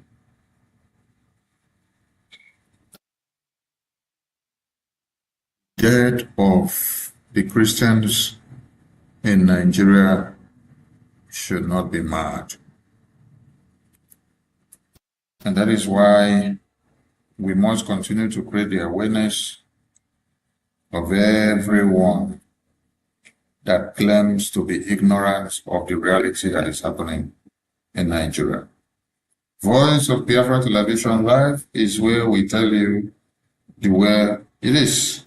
Death of the Christians in Nigeria should not be mad. And that is why we must continue to create the awareness of everyone that claims to be ignorant of the reality that is happening in Nigeria. Voice of Biafra Television Live is where we tell you the way it is.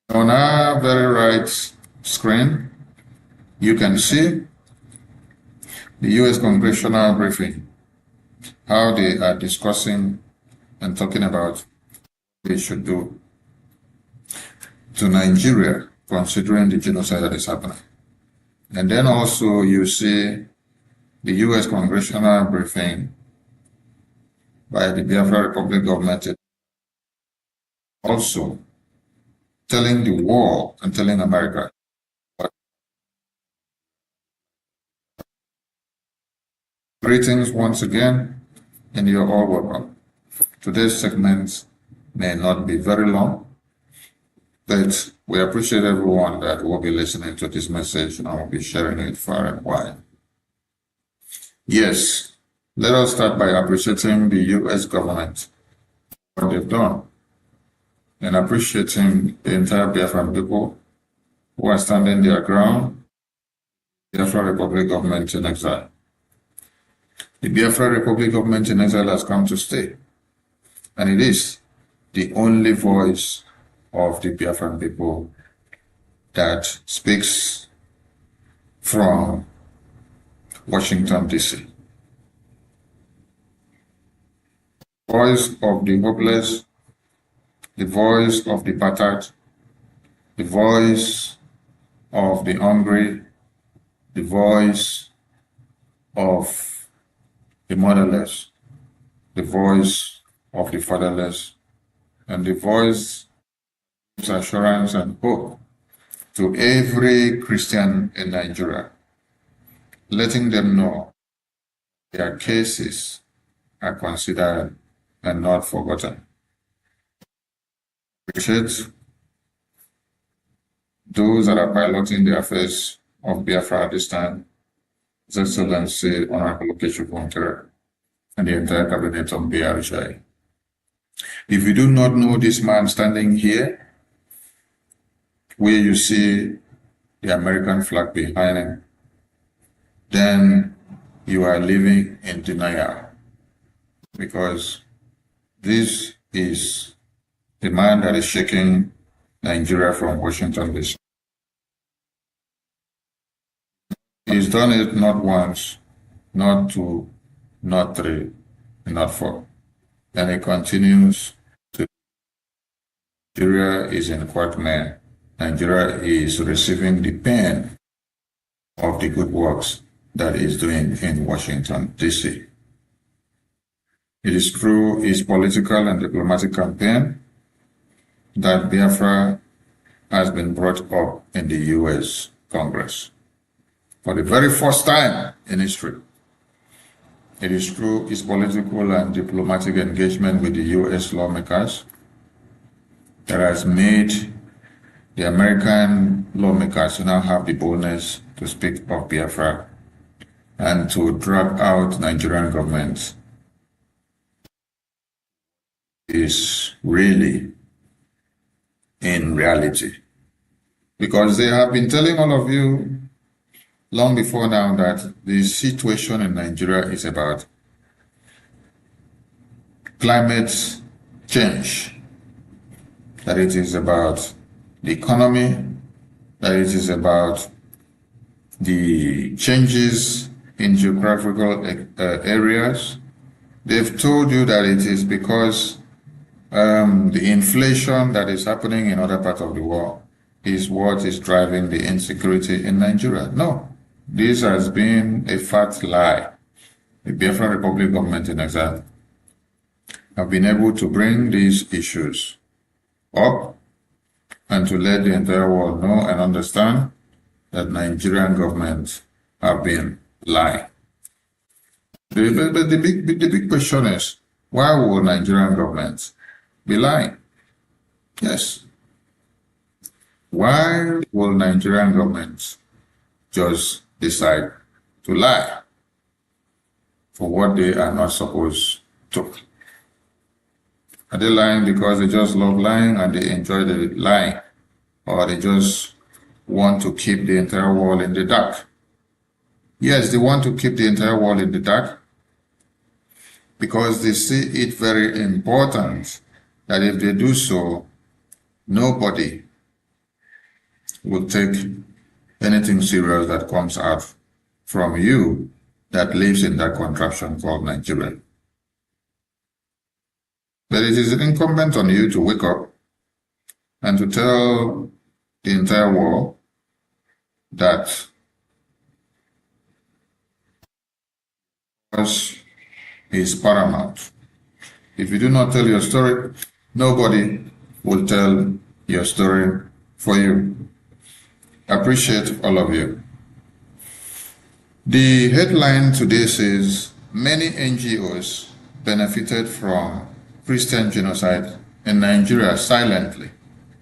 On our very right screen, you can see the U.S. Congressional briefing, how they are discussing and talking about what they should do to Nigeria, considering the genocide that is happening. And then also you see the U.S. Congressional briefing by the Biafra Republic government also telling the world and telling America. Greetings once again, and you're all welcome. Today's segment may not be very long, but we appreciate everyone that will be listening to this message and will be sharing it far and wide. Yes, let us start by appreciating the U.S. government, what they've done, and appreciating the entire Biafran people who are standing their ground, Biafra Republic government in exile. The Biafra Republic government in exile has come to stay, and it is the only voice of the Biafran people that speaks from Washington, D.C. Voice of the hopeless, the voice of the battered, the voice of the hungry, the voice of the motherless, the voice of the fatherless, and the voice of assurance and hope to every Christian in Nigeria, letting them know their cases are considered and not forgotten. Appreciate those that are piloting the affairs of Biafra at this time, His Excellency Honorable Nkere and the entire cabinet of Brgie. If you do not know this man standing here, where you see the American flag behind him, then you are living in denial, because this is the man that is shaking Nigeria from Washington, D.C. He's done it not once, not two, not three, not four. And he continues to. Nigeria is in quagmire. Nigeria is receiving the pain of the good works that he's doing in Washington, D.C. It is through his political and diplomatic campaign that Biafra has been brought up in the U.S. Congress. For the very first time in history, it is through his political and diplomatic engagement with the U.S. lawmakers that has made the American lawmakers now have the boldness to speak of Biafra and to drag out Nigerian government is really in reality. Because they have been telling all of you long before now that the situation in Nigeria is about climate change, that it is about the economy, that it is about the changes in geographical areas. They've told you that it is because the inflation that is happening in other parts of the world is what is driving the insecurity in Nigeria. No, this has been a fat lie. The Biafran Republic government in exile have been able to bring these issues up and to let the entire world know and understand that Nigerian governments have been lying. The big question is, why will Nigerian governments be lying? Yes. Why will Nigerian governments just decide to lie for what they are not supposed to? Are they lying because they just love lying and they enjoy the lying? Or they just want to keep the entire world in the dark? Yes, they want to keep the entire world in the dark because they see it very important that if they do so, nobody will take anything serious that comes out from you that lives in that contraption called Nigeria. But it is incumbent on you to wake up and to tell the entire world that is paramount. If you do not tell your story, nobody will tell your story for you. Appreciate all of you. The headline today says, many NGOs benefited from Christian genocide in Nigeria silently.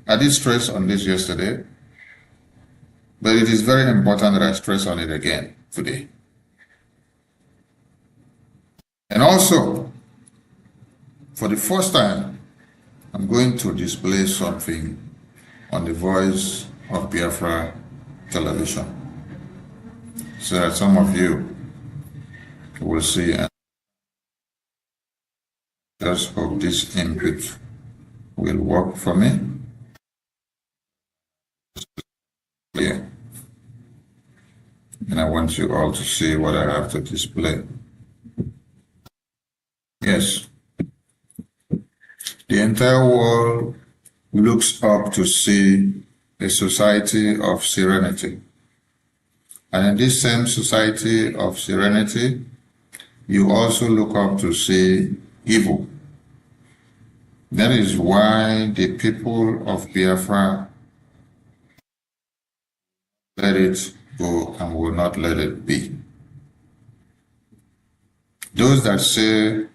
I did stress on this yesterday, but it is very important that I stress on it again today. And also, for the first time, I'm going to display something on the Voice of Biafra television, so that some of you will see. And just hope this input will work for me. Yeah. And I want you all to see what I have to display. Yes. The entire world looks up to see a society of serenity. And in this same society of serenity, you also look up to see evil. That is why the people of Biafra let it go and will not let it be. Those that say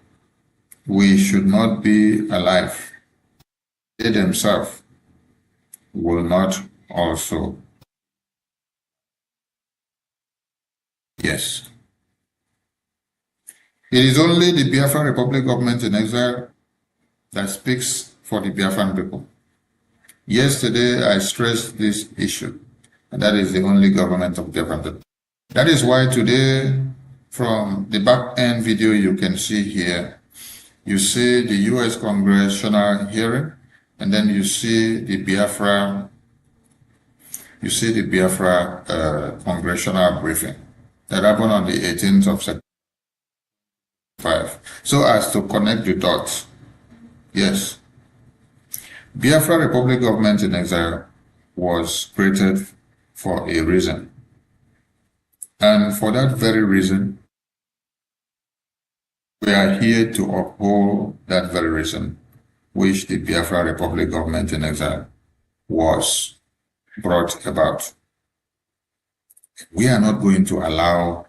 we should not be alive, they themselves will not also. Yes. It is only the Biafra Republic government in exile that speaks for the Biafran people. Yesterday, I stressed this issue, and that is the only government of Biafran people. That is why today, from the back end video you can see here, you see the U.S. congressional hearing, and then you see the Biafra congressional briefing that happened on the 18th of September. So as to connect the dots. Yes, Biafra Republic Government in Exile was created for a reason. And for that very reason, we are here to uphold that very reason, which the Biafra Republic Government in Exile was brought about. We are not going to allow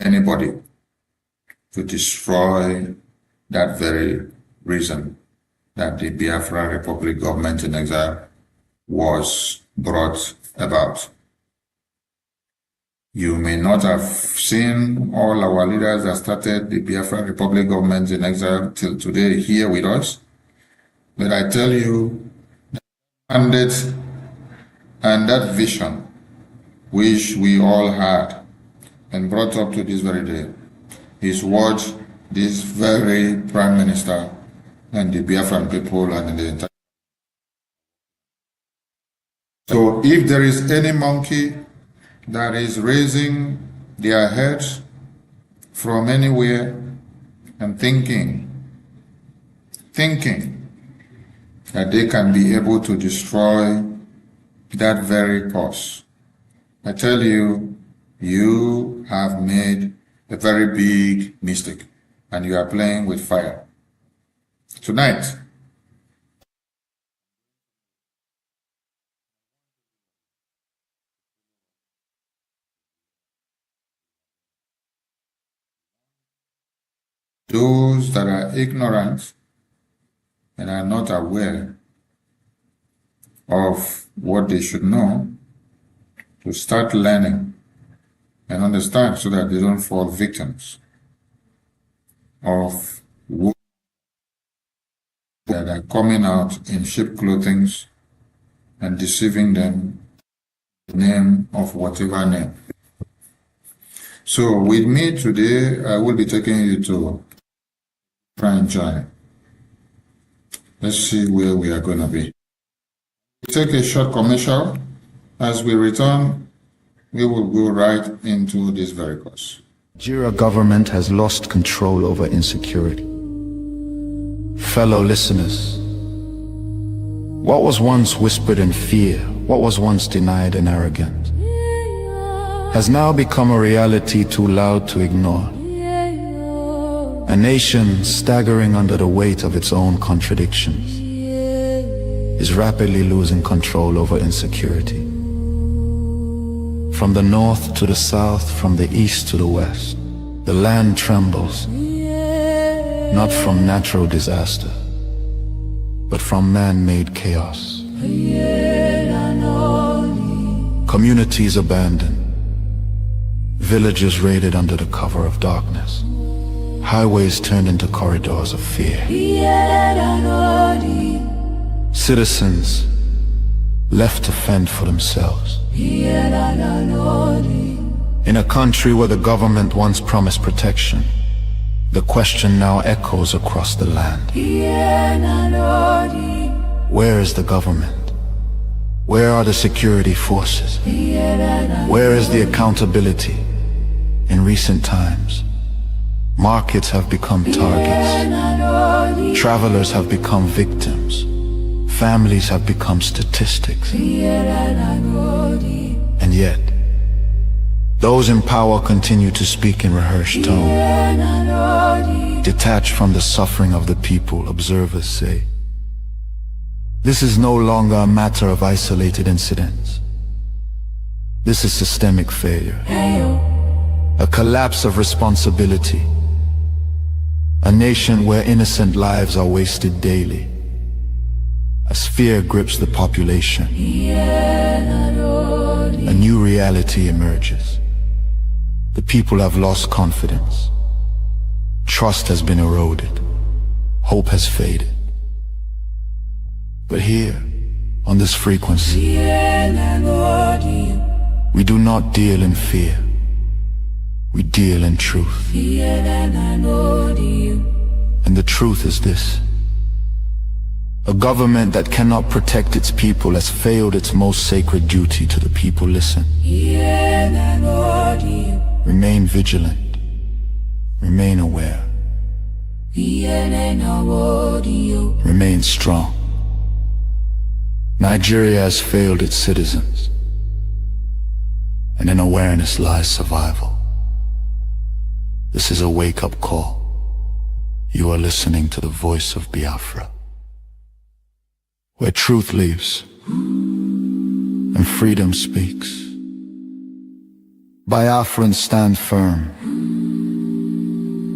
anybody to destroy that very reason that the Biafra Republic Government in Exile was brought about. You may not have seen all our leaders that started the Biafra Republic Government in Exile till today here with us, but I tell you, the mandate and that vision which we all had and brought up to this very day is what this very Prime Minister and the Biafran people and the entire. So if there is any monkey that is raising their heads from anywhere and thinking that they can be able to destroy that very cause, I tell you, you have made a very big mistake and you are playing with fire. Tonight, those that are ignorant and are not aware of what they should know, to start learning and understand so that they don't fall victims of that are coming out in sheep clothing and deceiving them in the name of whatever name. So with me today, I will be taking you to try and join. Let's see where we are going to be. Take a short commercial. As we return, we will go right into this very course. Nigeria government has lost control over insecurity. Fellow listeners, what was once whispered in fear, what was once denied and arrogant, has now become a reality too loud to ignore. A nation staggering under the weight of its own contradictions is rapidly losing control over insecurity. From the north to the south, from the east to the west, the land trembles, not from natural disaster, but from man-made chaos. Communities abandoned, villages raided under the cover of darkness, highways turned into corridors of fear. Citizens left to fend for themselves. In a country where the government once promised protection, the question now echoes across the land. Where is the government? Where are the security forces? Where is the accountability? In recent times, markets have become targets. Travelers have become victims. Families have become statistics. And yet, those in power continue to speak in rehearsed tone. Detached from the suffering of the people, observers say, this is no longer a matter of isolated incidents. This is systemic failure. A collapse of responsibility. A nation where innocent lives are wasted daily. As fear grips the population, a new reality emerges. The people have lost confidence. Trust has been eroded. Hope has faded. But here, on this frequency, we do not deal in fear. We deal in truth. And the truth is this: a government that cannot protect its people has failed its most sacred duty to the people. Listen. Remain vigilant. Remain aware. Remain strong. Nigeria has failed its citizens, and in awareness lies survival. This is a wake-up call. You are listening to the voice of Biafra, where truth lives and freedom speaks. Biafrans stand firm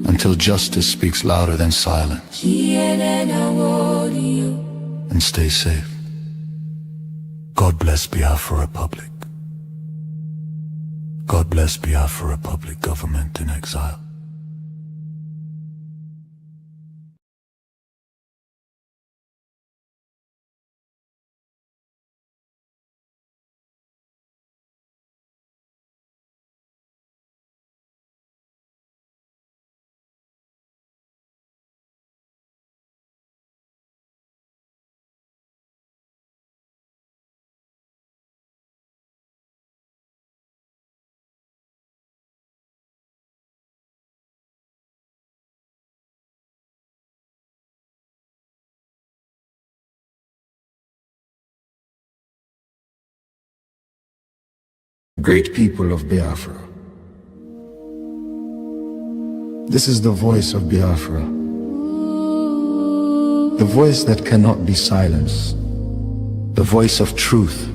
until justice speaks louder than silence. And stay safe. God bless Biafra Republic. God bless Biafra Republic government in exile. Great people of Biafra, this is the voice of Biafra, the voice that cannot be silenced, the voice of truth,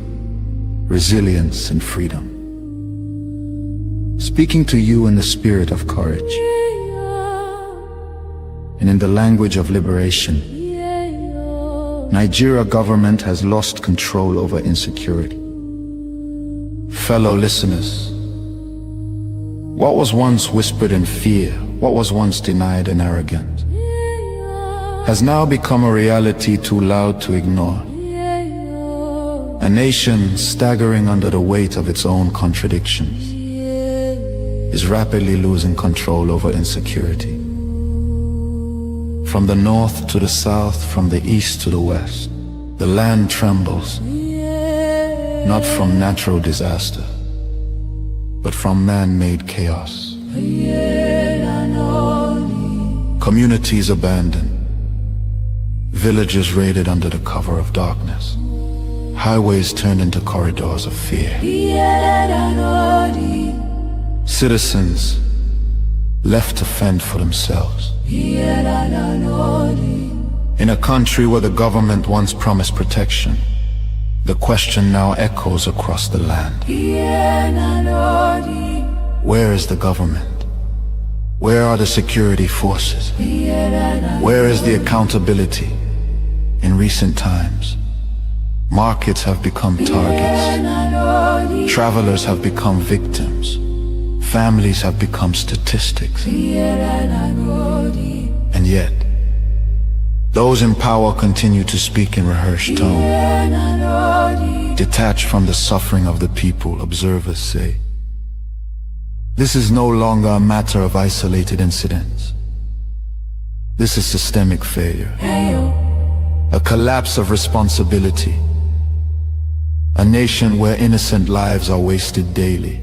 resilience, and freedom. Speaking to you in the spirit of courage and in the language of liberation. Nigeria government has lost control over insecurity. Fellow listeners, what was once whispered in fear, what was once denied and arrogant, has now become a reality too loud to ignore. A nation staggering under the weight of its own contradictions is rapidly losing control over insecurity. From the north to the south, from the east to the west, the land trembles. Not from natural disaster, but from man-made chaos. Communities abandoned, villages raided under the cover of darkness, highways turned into corridors of fear. Citizens left to fend for themselves. In a country where the government once promised protection, the question now echoes across the land. Where is the government? Where are the security forces? Where is the accountability? In recent times, markets have become targets. Travelers have become victims. Families have become statistics. And yet, those in power continue to speak in rehearsed tone. Detached from the suffering of the people, observers say, this is no longer a matter of isolated incidents. This is systemic failure. A collapse of responsibility. A nation where innocent lives are wasted daily.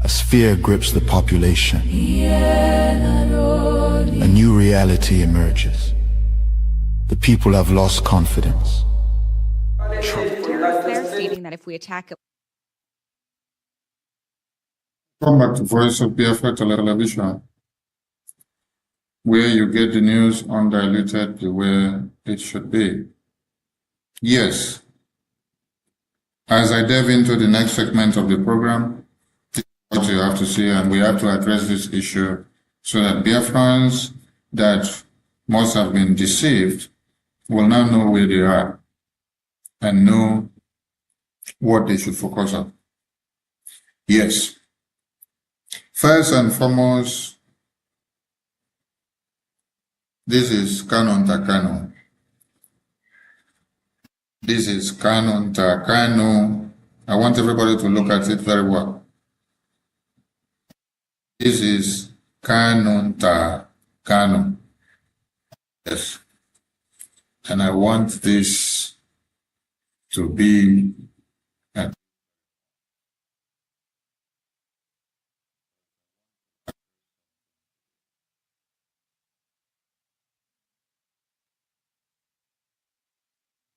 As fear grips the population, a new reality emerges. The people have lost confidence. They're stating that if we attack it. Come back to Voice of Biafra Television, where you get the news undiluted the way it should be. Yes, as I delve into the next segment of the program, this is what you have to see, and we have to address this issue so that Biafrans that must have been deceived will now know where they are and know what they should focus on. Yes. First and foremost, this is Canon Takano. This is Kanu Nta Kanu. I want everybody to look at it very well. This is Kanu Nta Kanu. Yes. And I want this to be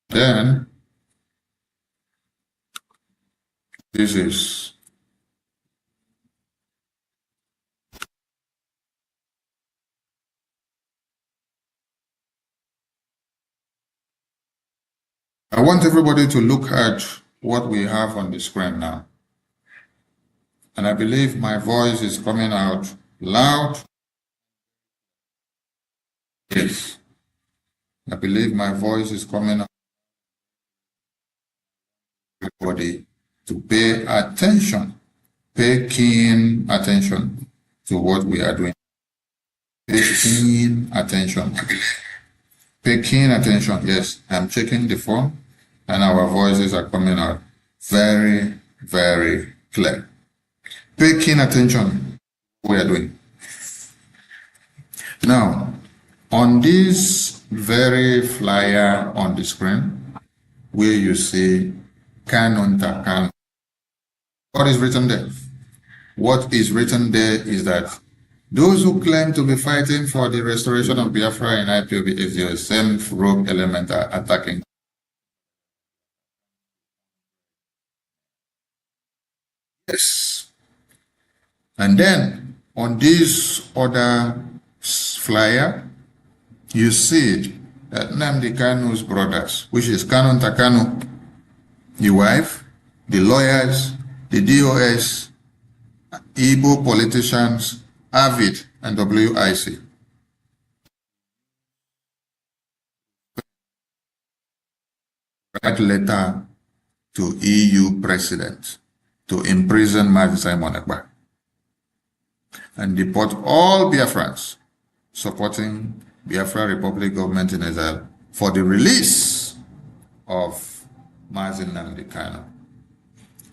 then this is I want everybody to look at what we have on the screen now. And I believe my voice is coming out loud. Yes. I believe my voice is coming out. Everybody to pay attention, pay keen attention to what we are doing. Pay keen attention. Pay keen attention. Yes, I'm checking the phone and our voices are coming out very, very clear. Pay keen attention to what we are doing. Now, on this very flyer on the screen, where you see Kanu Nta Kanu, what is written there? What is written there is that those who claim to be fighting for the restoration of Biafra in IPOB is the same rogue element are attacking. Yes. And then on this other flyer, you see that Nnamdi Kanu's brothers, which is Kanu Nta Kanu, the wife, the lawyers, the DOS, Igbo politicians, AVID, and WIC. Write letter to EU president to imprison Mazi Simon Ekpa and deport all Biafrans supporting Biafra Republic government in exile for the release of Mazi Nnamdi Kanu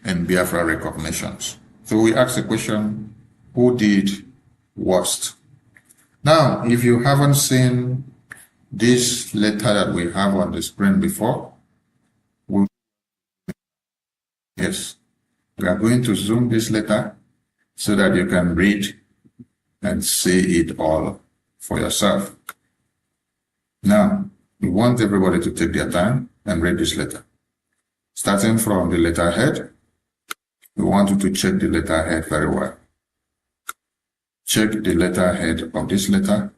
and Biafra recognitions. So we ask the question, who did worst? Now, if you haven't seen this letter that we have on the screen before, yes, we are going to zoom this letter so that you can read and see it all for yourself. Now, we want everybody to take their time and read this letter. Starting from the letterhead, we want you to check the letterhead very well. Check the letterhead of this letter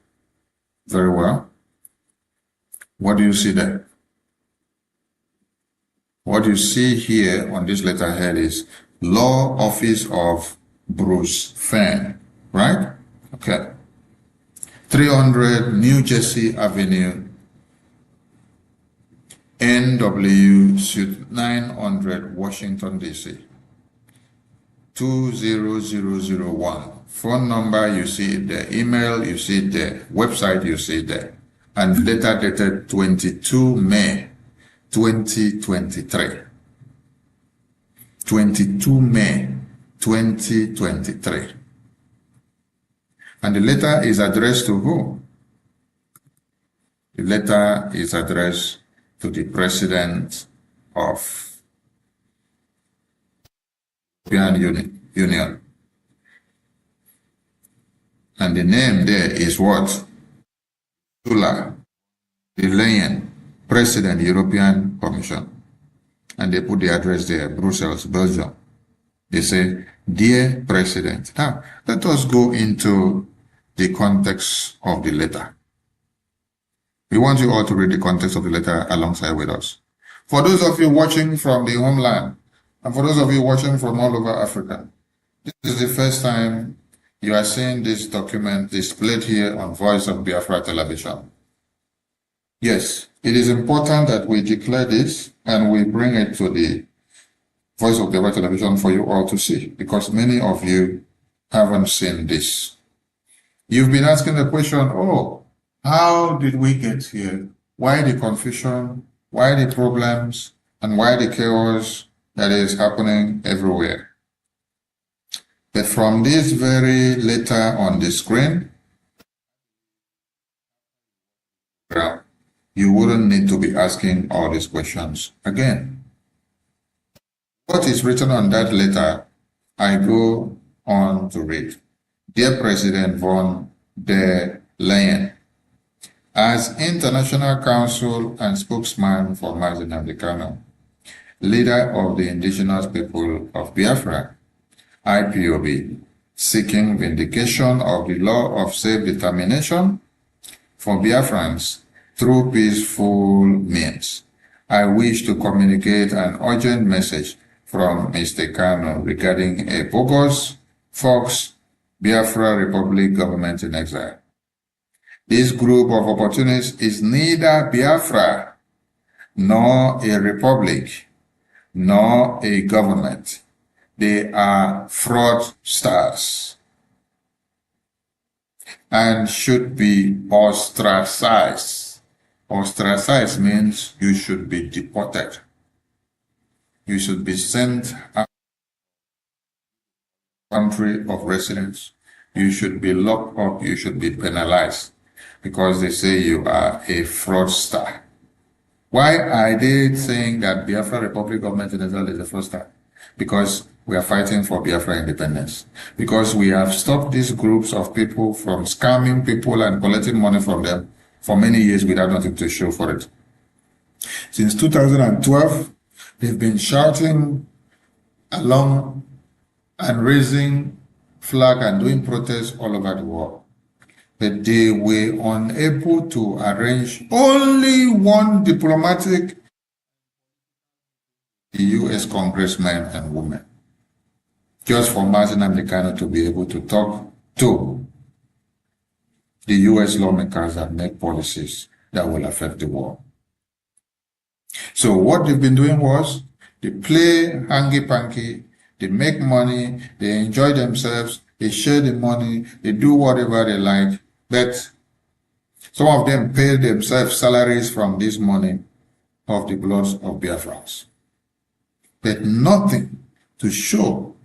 very well. What do you see there? What you see here on this letterhead is Law Office of Bruce Fenn, right? Okay. 300 New Jersey Avenue, NW Suite 900, Washington, D.C. 20001. Phone number, you see it there. Email, you see it there. Website, you see it there. And letter dated 22 May 2023. 22 May 2023. And the letter is addressed to who? The letter is addressed to the President of European Union. And the name there is what? Ursula von der Leyen, President, European Commission. And they put the address there, Brussels, Belgium. They say, Dear President. Now, let us go into the context of the letter. We want you all to read the context of the letter alongside with us. For those of you watching from the homeland, and for those of you watching from all over Africa, this is the first time you are seeing this document displayed here on Voice of Biafra television. Yes, it is important that we declare this and we bring it to the Voice of Biafra television for you all to see, because many of you haven't seen this. You've been asking the question, oh, how did we get here? Why the confusion? why the problems, and why the chaos that is happening everywhere. But from this very letter on the screen, you wouldn't need to be asking all these questions again. What is written on that letter, I go on to read. Dear President von der Leyen, as International Council and spokesman for Mazi Nnamdi Kanu, leader of the indigenous people of Biafra, IPOB, seeking vindication of the law of self-determination for Biafrans through peaceful means, I wish to communicate an urgent message from Mr. Kanu regarding a bogus, Fox, Biafra Republic government in exile. This group of opportunists is neither Biafra, nor a republic, nor a government. They are fraudsters and should be ostracized. Ostracized means you should be deported. You should be sent out of the country of residence. You should be locked up. You should be penalized because they say you are a fraudster. Why are they saying that Biafra Republic government in Israel is a fraudster? Because we are fighting for Biafra independence. Because we have stopped these groups of people from scamming people and collecting money from them for many years without nothing to show for it. Since 2012, they've been shouting along and raising flag and doing protests all over the world. But they were unable to arrange only one diplomatic U.S. congressmen and women, just for Mazi Nnamdi Kanu to be able to talk to the U.S. lawmakers that make policies that will affect the world. So what they've been doing was, they play hanky-panky, they make money, they enjoy themselves, they share the money, they do whatever they like, but some of them pay themselves salaries from this money of the blood of Biafrans. But nothing to show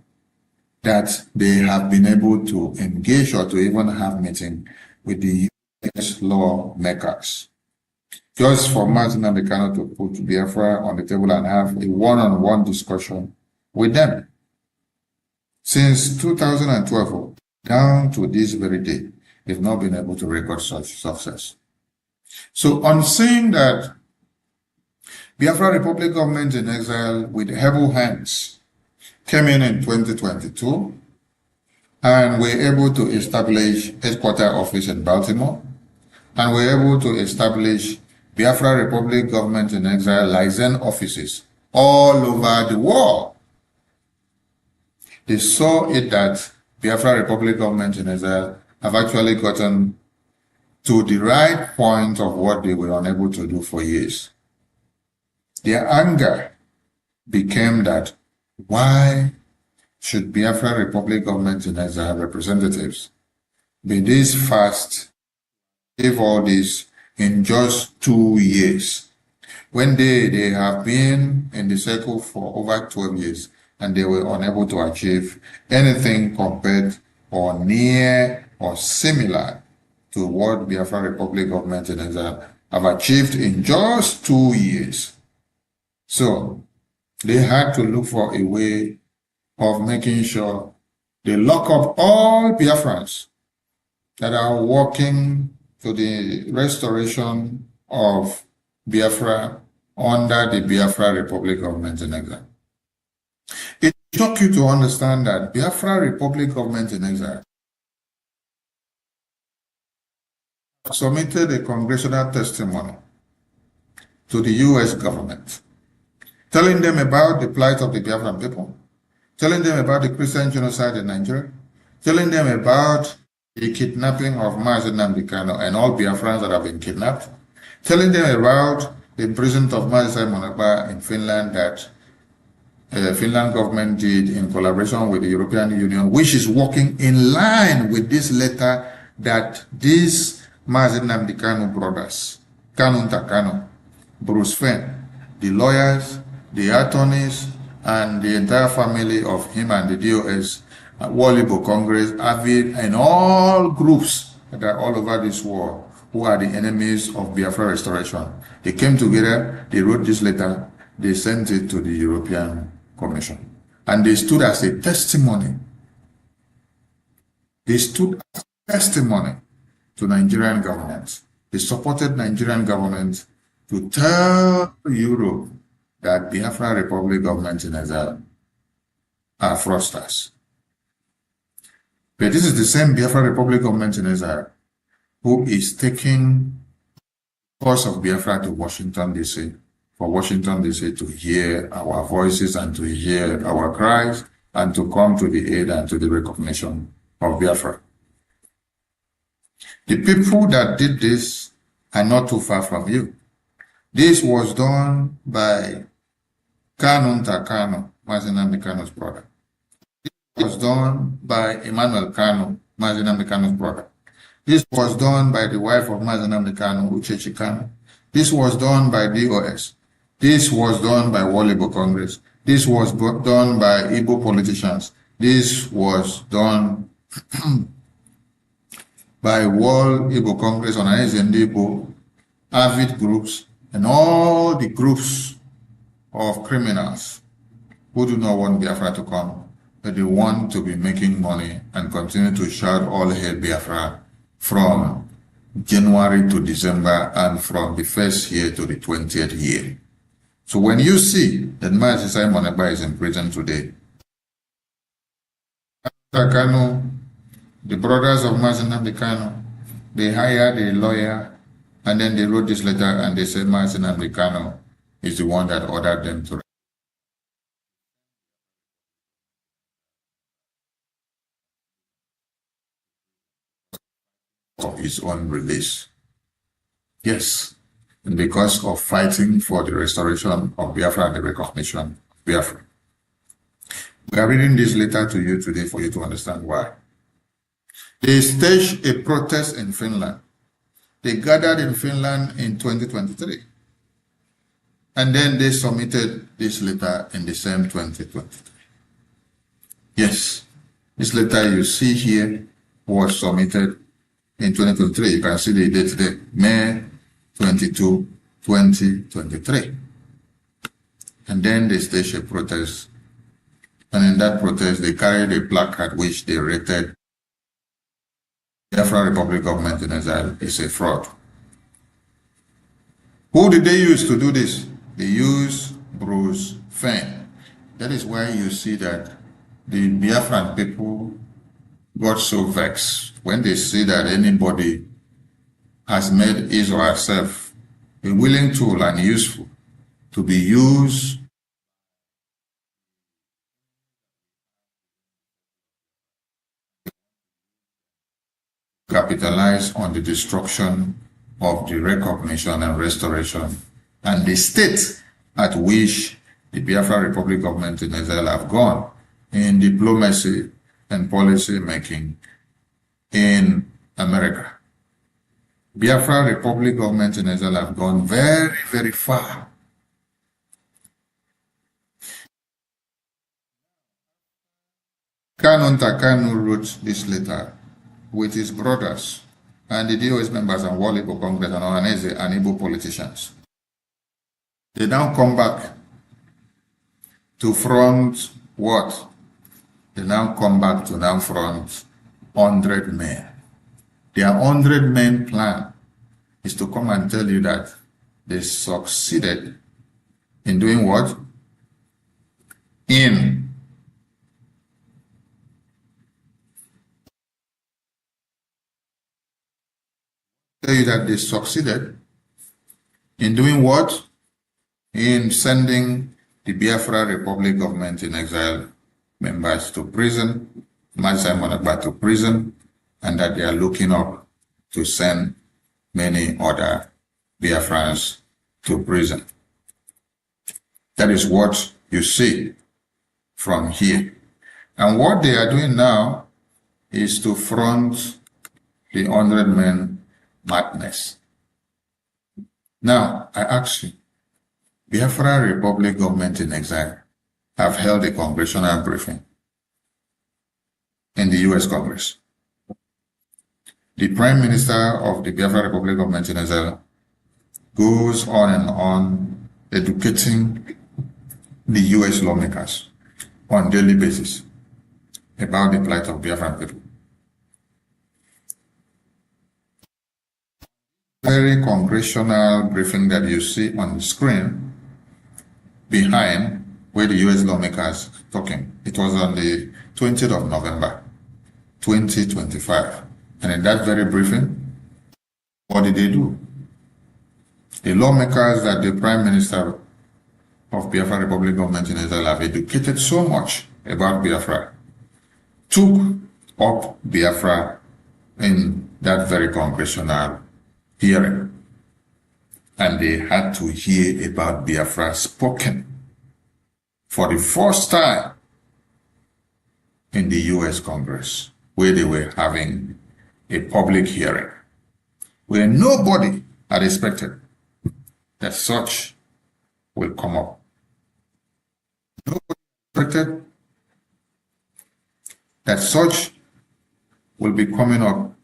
that they have been able to engage or to even have meeting with the U.S. lawmakers. Just for Mazi Nnamdi Kanu to put Biafra on the table and have a one-on-one discussion with them. Since 2012, down to this very day, they've not been able to record such success. So on seeing that Biafra Republic government in exile with able hands came in 2022 and were able to establish headquarter office in Baltimore and were able to establish Biafra Republic government in exile liaison offices all over the world. They saw it that Biafra Republic government in exile have actually gotten to the right point of what they were unable to do for years. Their anger became that why should Biafra Republic government in exile representatives be this fast, give all this in just 2 years, when they have been in the circle for over 12 years and they were unable to achieve anything compared or near or similar to what Biafra Republic government in exile have achieved in just 2 years. So they had to look for a way of making sure they lock up all Biafrans that are working to the restoration of Biafra under the Biafra Republic government in exile. It took you to understand that Biafra Republic government in exile submitted a congressional testimony to the U.S. government, telling them about the plight of the Biafran people, telling them about the Christian genocide in Nigeria, telling them about the kidnapping of Mazi Nnamdi Kanu and all Biafrans that have been kidnapped, telling them about the imprisonment of Mazi Simon Ekpa in Finland that Finland government did in collaboration with the European Union, which is working in line with this letter that these Mazi Nnamdi Kanu brothers, Kanu Ntakanu, Bruce Fenn, the lawyers, the attorneys, and the entire family of him and the DOS, Walibo Congress, AVID, and all groups that are all over this world who are the enemies of Biafra restoration. They came together, they wrote this letter, they sent it to the European Commission. And they stood as a testimony. They stood as a testimony to Nigerian government. They supported Nigerian government to tell Europe that Biafra Republic government in exile are fraudsters. But this is the same Biafra Republic government in exile who is taking the cause of Biafra to Washington, D.C., for Washington, D.C. to hear our voices and to hear our cries and to come to the aid and to the recognition of Biafra. The people that did this are not too far from you. This was done by Kanu Ntakanu, Mazi Nnamdi Kanu's brother. This was done by Emmanuel Kanu, Mazi Nnamdi Kanu's brother. This was done by the wife of Mazi Nnamdi Kanu, Uchechi Kanu. This was done by DOS. This was done by Walibo Congress. This was done by Igbo politicians. This was done by World Igbo Congress, Organized Igbo, AVID groups, and all the groups of criminals who do not want Biafra to come, but they want to be making money and continue to shout all hail Biafra from January to December and from the first year to the 20th year. So when you see that Mazi Simon Ekpa is in prison today, Kanu, the brothers of Mazi Nnamdi Kanu, they hired a lawyer and then they wrote this letter and they said Mazi Nnamdi Kanu is the one that ordered them to of his own release. Yes, and because of fighting for the restoration of Biafra and the recognition of Biafra. We are reading this letter to you today for you to understand why. They staged a protest in Finland. They gathered in Finland in 2023. And then they submitted this letter in the same 2023. Yes, this letter you see here was submitted in 2023. You can see the date today, May 22, 2023. And then they staged a protest. And in that protest, they carried a placard which they rated Biafra Republic government in exile is a fraud. Who did they use to do this? They used Bruce Fein. That is why you see that the Biafran people got so vexed when they see that anybody has made his or herself a willing tool and useful to be used capitalize on the destruction of the recognition and restoration and the state at which the Biafra Republic government in exile have gone in diplomacy and policy making in America. Biafra Republic government in exile have gone very, very far. Kanu Ntakanu wrote this letter with his brothers and the DOS members and World Igbo Congress and Ohaneze and Igbo politicians. They now come back to front what? They now come back to now front 100 men. Their 100 men plan is to come and tell you that they succeeded in doing what? In tell you that they succeeded in doing what? In sending the Biafra Republic government in exile members to prison, Mazi Simon Ekpa to prison, and that they are looking up to send many other Biafrans to prison. That is what you see from here. And what they are doing now is to front the 100 men madness. Now, I ask you, Biafra Republic government in exile have held a congressional briefing in the US Congress. The Prime Minister of the Biafra Republic government in exile goes on and on educating the US lawmakers on a daily basis about the plight of Biafran people. Very congressional briefing that you see on the screen behind where the US lawmakers talking. It was on the 20th of November, 2025. And in that very briefing, what did they do? The lawmakers that the Prime Minister of Biafra Republic government in Israel have educated so much about Biafra took up Biafra in that very congressional hearing. And they had to hear about Biafra spoken for the first time in the US Congress, where they were having a public hearing, where nobody had expected that such will come up. Nobody expected that such will be coming up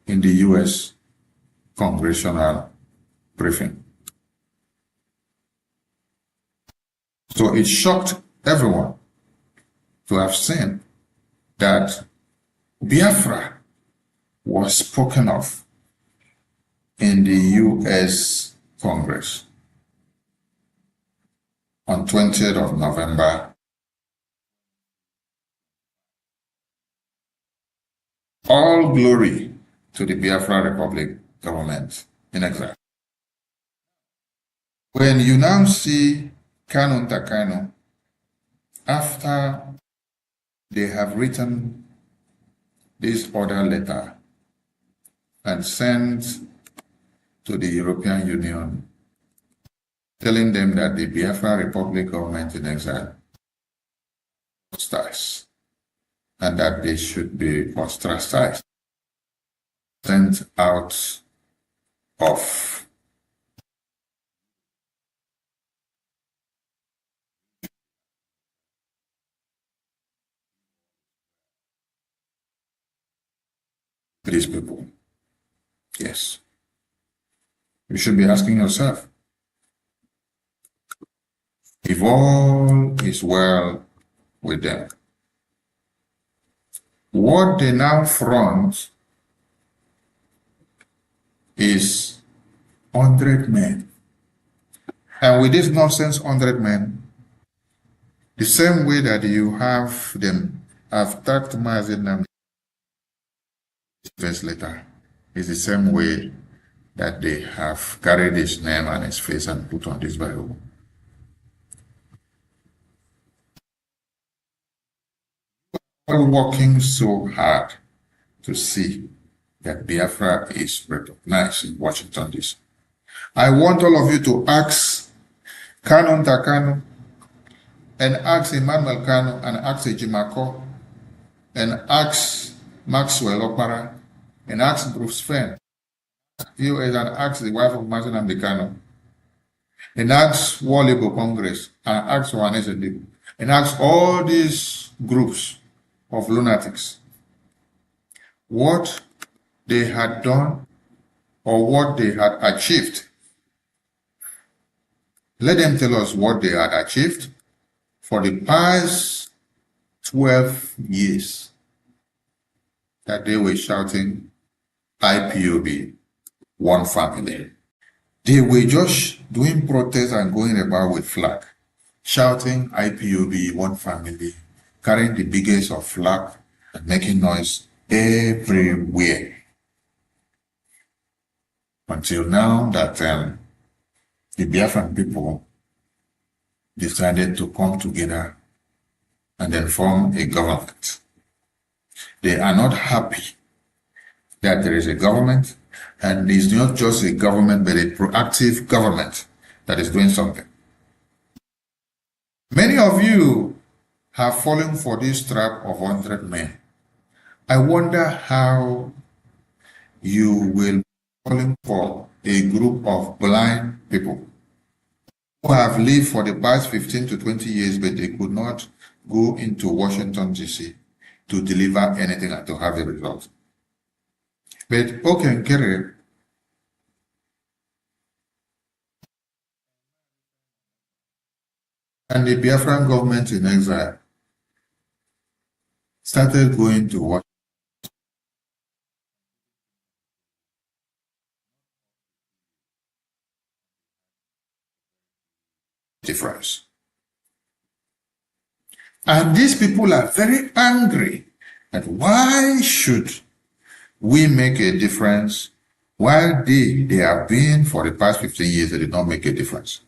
in the US congressional briefing. So it shocked everyone to have seen that Biafra was spoken of in the US Congress on 20th of November. All glory to the Biafra Republic government in exile. When you now see Kanu Ntakanu, after they have written this order letter and sent to the European Union, telling them that the Biafra Republic government in exile stars and that they should be ostracized, sent out of these people. Yes. You should be asking yourself, if all is well with them, what they now front is 100 men. And with this nonsense 100 men, the same way that you have them have attacked Mazinam verse later, is the same way that they have carried his name and his face and put on this Bible. We're working so hard to see that Biafra is recognized in Washington, D.C. I want all of you to ask Kanu Ntakanu and ask Emmanuel Kanu and ask Ejimako and ask Maxwell Okpara and ask Bruce Fenn and ask the wife of Mazen Amdekano and ask Walibo Congress and ask Wanese and ask all these groups of lunatics what they had done or what they had achieved. Let them tell us what they had achieved for the past 12 years that they were shouting IPOB, one family. They were just doing protests and going about with flag, shouting IPOB, one family, carrying the biggest of flag and making noise everywhere. Until now that the Biafran people decided to come together and then form a government. They are not happy that there is a government, and it's not just a government, but a proactive government that is doing something. Many of you have fallen for this trap of 100 men. I wonder how you will be falling for a group of blind people who have lived for the past 15 to 20 years, but they could not go into Washington, D.C. to deliver anything and to have a result. But okay, Nkere and the Biafran government in exile started going to Washington. Difference. And these people are very angry at why should we make a difference while they have been for the past 15 years, they did not make a difference.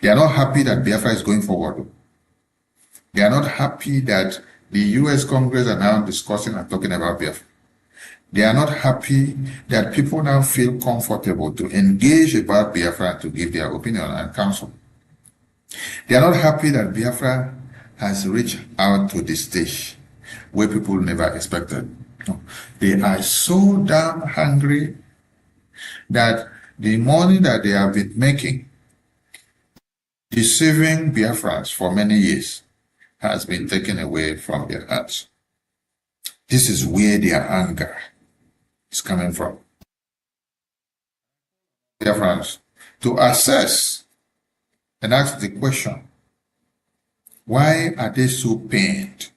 They are not happy that Biafra is going forward. They are not happy that the US Congress are now discussing and talking about Biafra. They are not happy that people now feel comfortable to engage about Biafra and to give their opinion and counsel. They are not happy that Biafra has reached out to the stage where people never expected. No. They are so damn hungry that the money that they have been making, deceiving Biafrans for many years, has been taken away from their hands. This is where their anger is coming from. Biafrans to assess and ask the question, why are they so pained?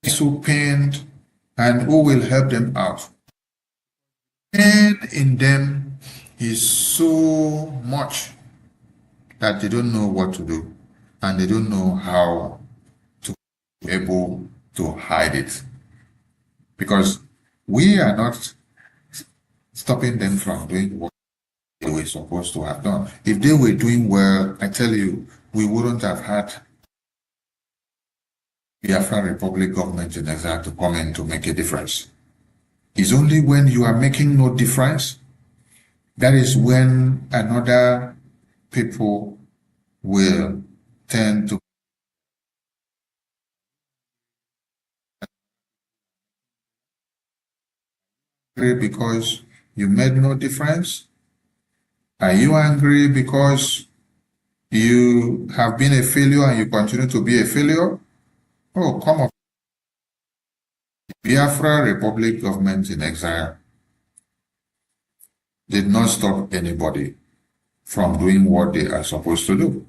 So pained, and who will help them out? Pain in them is so much that they don't know what to do, and they don't know how to be able to hide it. Because we are not stopping them from doing what they were supposed to have done. If they were doing well, I tell you, we wouldn't have had the Biafran Republic government in exile to come in to make a difference. It's only when you are making no difference, that is when another people will tend to angry because you made no difference? Are you angry because you have been a failure and you continue to be a failure? Oh, come on. The Biafra Republic government in exile did not stop anybody from doing what they are supposed to do.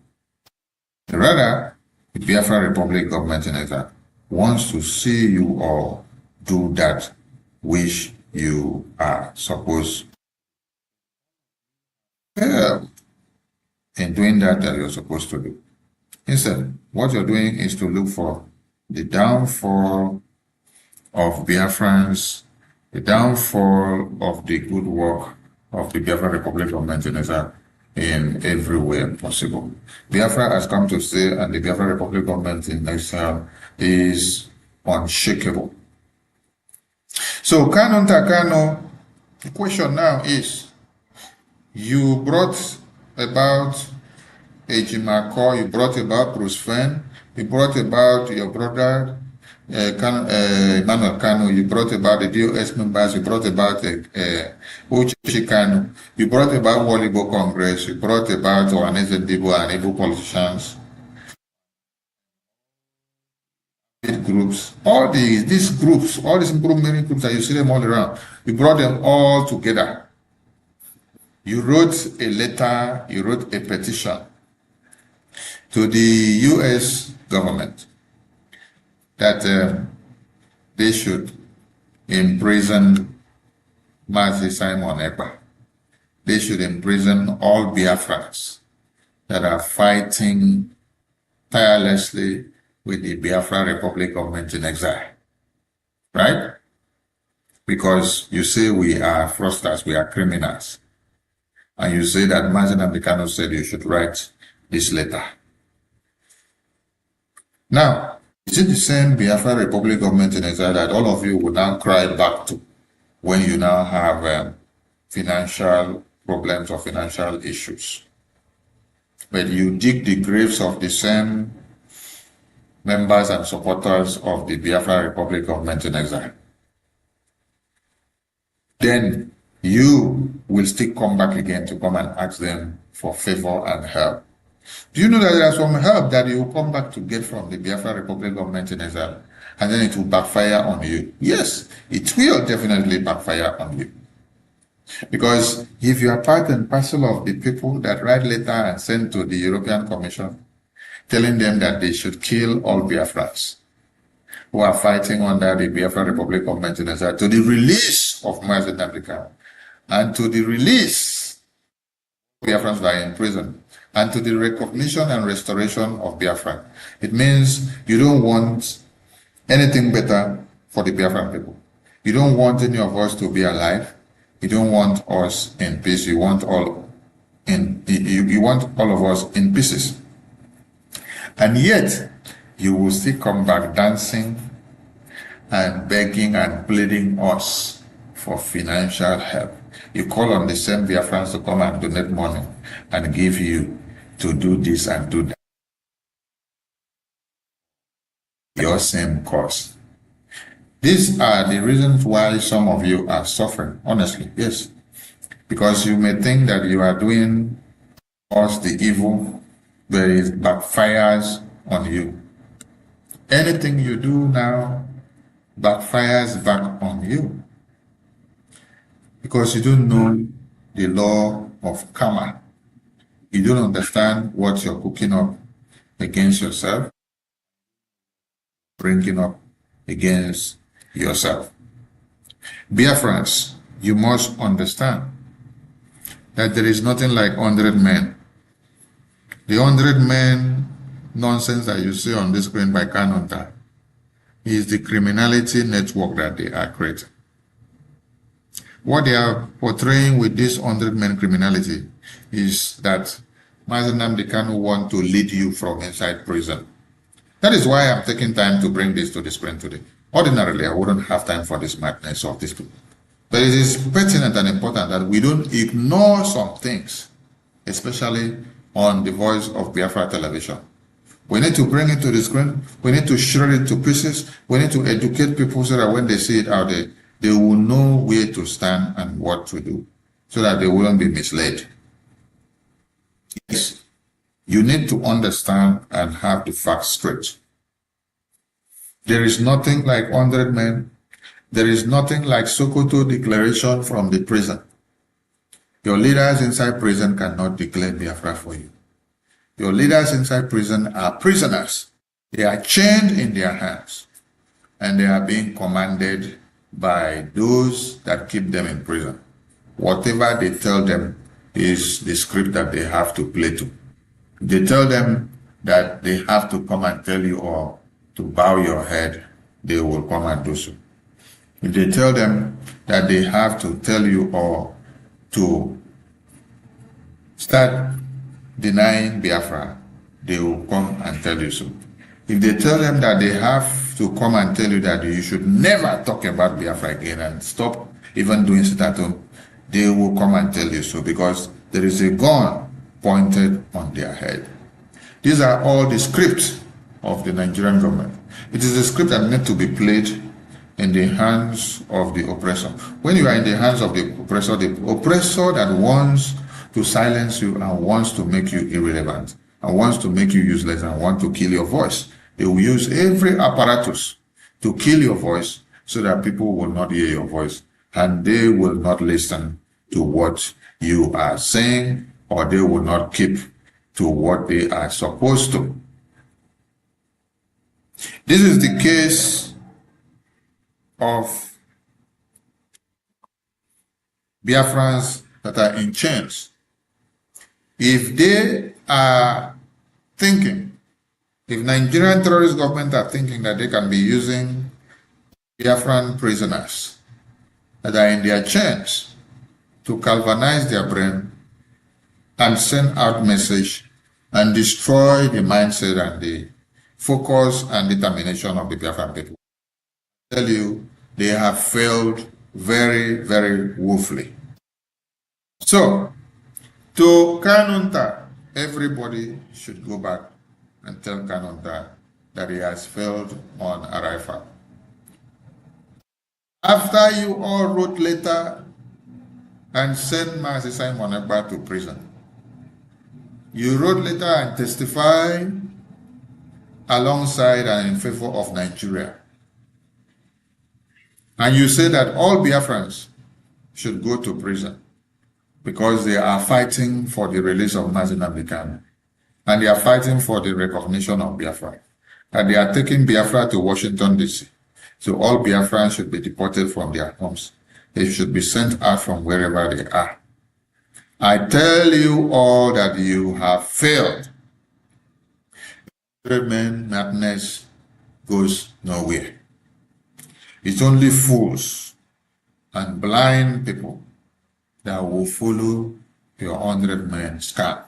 Rather, the Biafra Republic government in exile wants to see you all do that which you are supposed to in doing that you're supposed to do. Instead, what you're doing is to look for the downfall of Biafrans, the downfall of the good work of the Biafra Republic government in exile in every way possible. Biafra has come to stay, and the Biafra Republic government in exile is unshakable. So, Kano Takano, the question now is, you brought about Ejimako, you brought about Bruce Fenn, you brought about your brother, Emmanuel Kano, you brought about the DOS members, you brought about Uche Kano, you brought about Walibo Congress, you brought about Oanese Dibo and Igbo politicians, groups, all these groups, all these improvement groups that you see them all around, you brought them all together. You wrote a letter, you wrote a petition to the US government that they should imprison Mazi Simon Ekpa. They should imprison all Biafrans that are fighting tirelessly with the Biafra Republic government in exile. Right? Because you say we are fraudsters, we are criminals. And you say that Mazi Nnamdi said you should write this letter. Now, is it the same Biafra Republic government in exile that all of you would now cry back to when you now have financial problems or financial issues? But you dig the graves of the same members and supporters of the Biafra Republic government in exile, then you will still come back again to come and ask them for favor and help. Do you know that there is some help that you will come back to get from the Biafra Republic government in exile, and then it will backfire on you? Yes, it will definitely backfire on you. Because if you are part and parcel of the people that write letter and send to the European Commission telling them that they should kill all Biafrans who are fighting under the Biafra Republic government in exile, to the release of Mazi Nnamdi Kanu, and to the release of Biafrans that are in prison, and to the recognition and restoration of Biafra. It means you don't want anything better for the Biafran people. You don't want any of us to be alive. You don't want us in peace. You want all of us in pieces. And yet, you will still come back dancing and begging and pleading us for financial help. You call on the same Biafrans to come and donate money and give you to do this and do that. Your same cause. These are the reasons why some of you are suffering, honestly, yes. Because you may think that you are doing us the evil, but it backfires on you. Anything you do now backfires back on you. Because you don't know the law of karma. You don't understand what you're cooking up against yourself, bringing up against yourself. Biafrans, you must understand that there is nothing like 100 men. The 100 men nonsense that you see on the screen by Kanonta is the criminality network that they are creating. What they are portraying with this 100 men criminality is that Mazi Nnamdi Kanu want to lead you from inside prison. That is why I'm taking time to bring this to the screen today. Ordinarily, I wouldn't have time for this madness of these people. But it is pertinent and important that we don't ignore some things, especially on the Voice of Biafra television. We need to bring it to the screen. We need to shred it to pieces. We need to educate people so that when they see it out there, they will know where to stand and what to do, so that they wouldn't be misled. Yes, you need to understand and have the facts straight. There is nothing like 100 men. There is nothing like Sokoto declaration from the prison. Your leaders inside prison cannot declare Biafra for you. Your leaders inside prison are prisoners. They are chained in their hands, and they are being commanded by those that keep them in prison. Whatever they tell them is the script that they have to play to. They tell them that they have to come and tell you or to bow your head, they will come and do so. If they tell them that they have to tell you or to start denying Biafra, they will come and tell you so. If they tell them that they have to come and tell you that you should never talk about Biafra again and stop even doing sit at home, they will come and tell you so, because there is a gun pointed on their head. These are all the scripts of the Nigerian government. It is a script that needs to be played in the hands of the oppressor. When you are in the hands of the oppressor that wants to silence you and wants to make you irrelevant and wants to make you useless and want to kill your voice, they will use every apparatus to kill your voice so that people will not hear your voice and they will not listen to what you are saying, or they will not keep to what they are supposed to. This is the case of Biafrans that are in chains. If they are thinking, if Nigerian terrorist government are thinking that they can be using Biafran prisoners that are in their chains to galvanize their brain and send out message and destroy the mindset and the focus and determination of the Biafran people, I tell you, they have failed very, very woefully. So, to Kanonta, everybody should go back and tell Kanonta that he has failed on arrival. After you all wrote letter and sent Mazi Simon Ekpa to prison, you wrote letter and testified alongside and in favor of Nigeria. And you say that all Biafrans should go to prison because they are fighting for the release of Mazi Nnamdi Kanu, and they are fighting for the recognition of Biafra, and they are taking Biafra to Washington, D.C. So all Biafrans should be deported from their homes. They should be sent out from wherever they are. I tell you all that you have failed. 100 men madness goes nowhere. It's only fools and blind people that will follow your 100 men scam.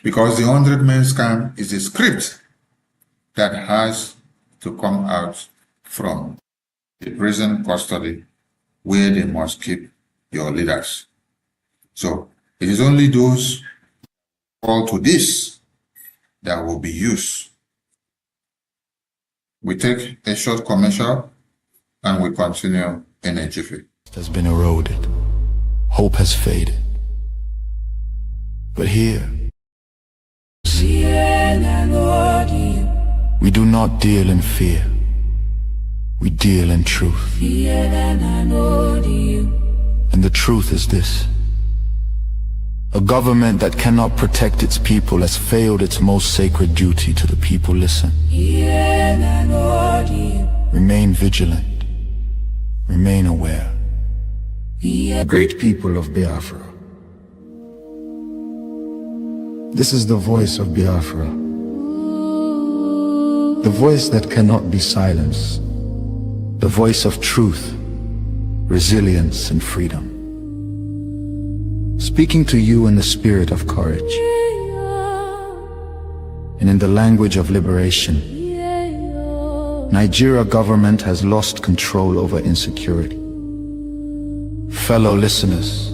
Because the 100 men scam is a script that has to come out from the prison custody where they must keep your leaders. So it is only those who fall to this that will be used. We take a short commercial and we continue in a jiffy. Has been eroded. Hope has faded. But here, we do not deal in fear. We deal in truth. And the truth is this: a government that cannot protect its people has failed its most sacred duty to the people. Listen. Remain vigilant. Remain aware. Great people of Biafra. This is the voice of Biafra. The voice that cannot be silenced. The voice of truth, resilience, and freedom. Speaking to you in the spirit of courage and in the language of liberation. Nigeria government has lost control over insecurity. Fellow listeners,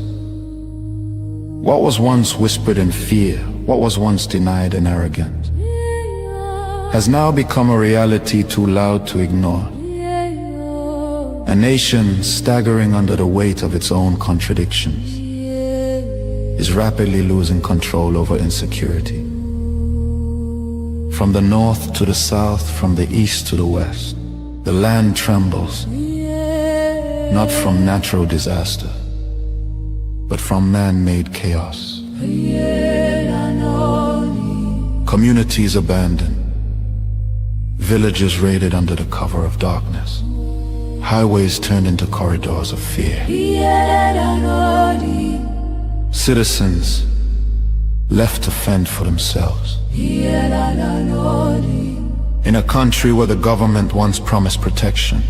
what was once whispered in fear, what was once denied in arrogance, has now become a reality too loud to ignore. A nation staggering under the weight of its own contradictions is rapidly losing control over insecurity. From the north to the south, from the east to the west, the land trembles, not from natural disaster, but from man-made chaos. Communities abandoned, villages raided under the cover of darkness, highways turned into corridors of fear. Citizens left to fend for themselves. In a country where the government once promised protection,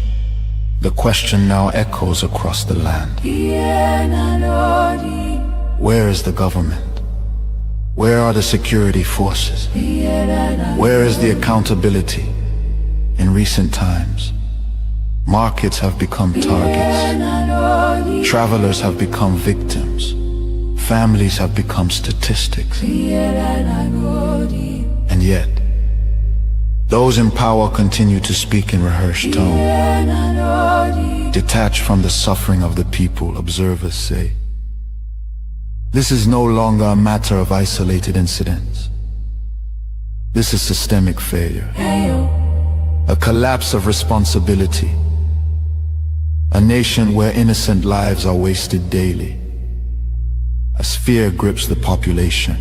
the question now echoes across the land. Where is the government? Where are the security forces? Where is the accountability? In recent times, markets have become targets. Travelers have become victims. Families have become statistics. And yet, those in power continue to speak in rehearsed tone. Detached from the suffering of the people, observers say, this is no longer a matter of isolated incidents. This is systemic failure. A collapse of responsibility. A nation where innocent lives are wasted daily. As fear grips the population,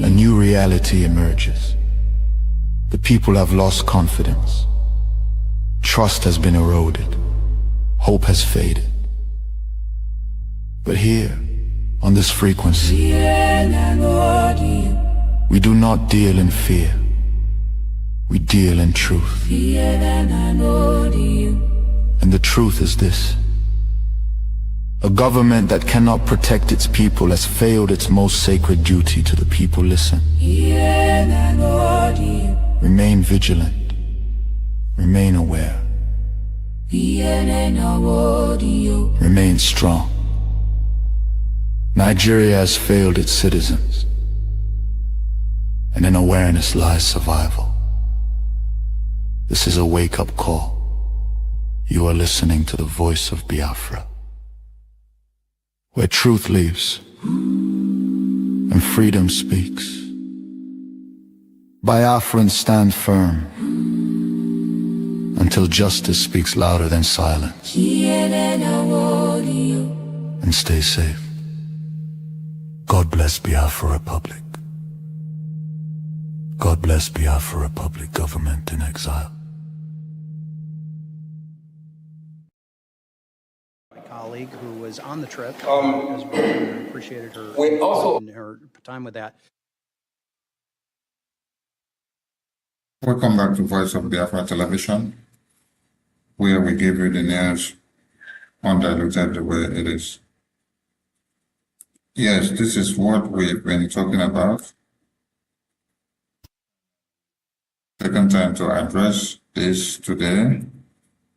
a new reality emerges. The people have lost confidence. Trust has been eroded. Hope has faded. But here, on this frequency, we do not deal in fear. We deal in truth. And the truth is this: a government that cannot protect its people has failed its most sacred duty to the people. Listen. Remain vigilant. Remain aware. Remain strong. Nigeria has failed its citizens. and in awareness lies survival. This is a wake-up call. You are listening to the voice of Biafra, where truth lives and freedom speaks. Biafrans stand firm until justice speaks louder than silence. And stay safe. God bless Biafra Republic. God bless Biafra Republic, government in exile. My colleague who was on the trip as well, and appreciated her, and her time with that. Welcome back to Voice of Biafra Television, where we give you the news undiluted the way it is. Yes, this is what we've been talking about. Taken time to address this today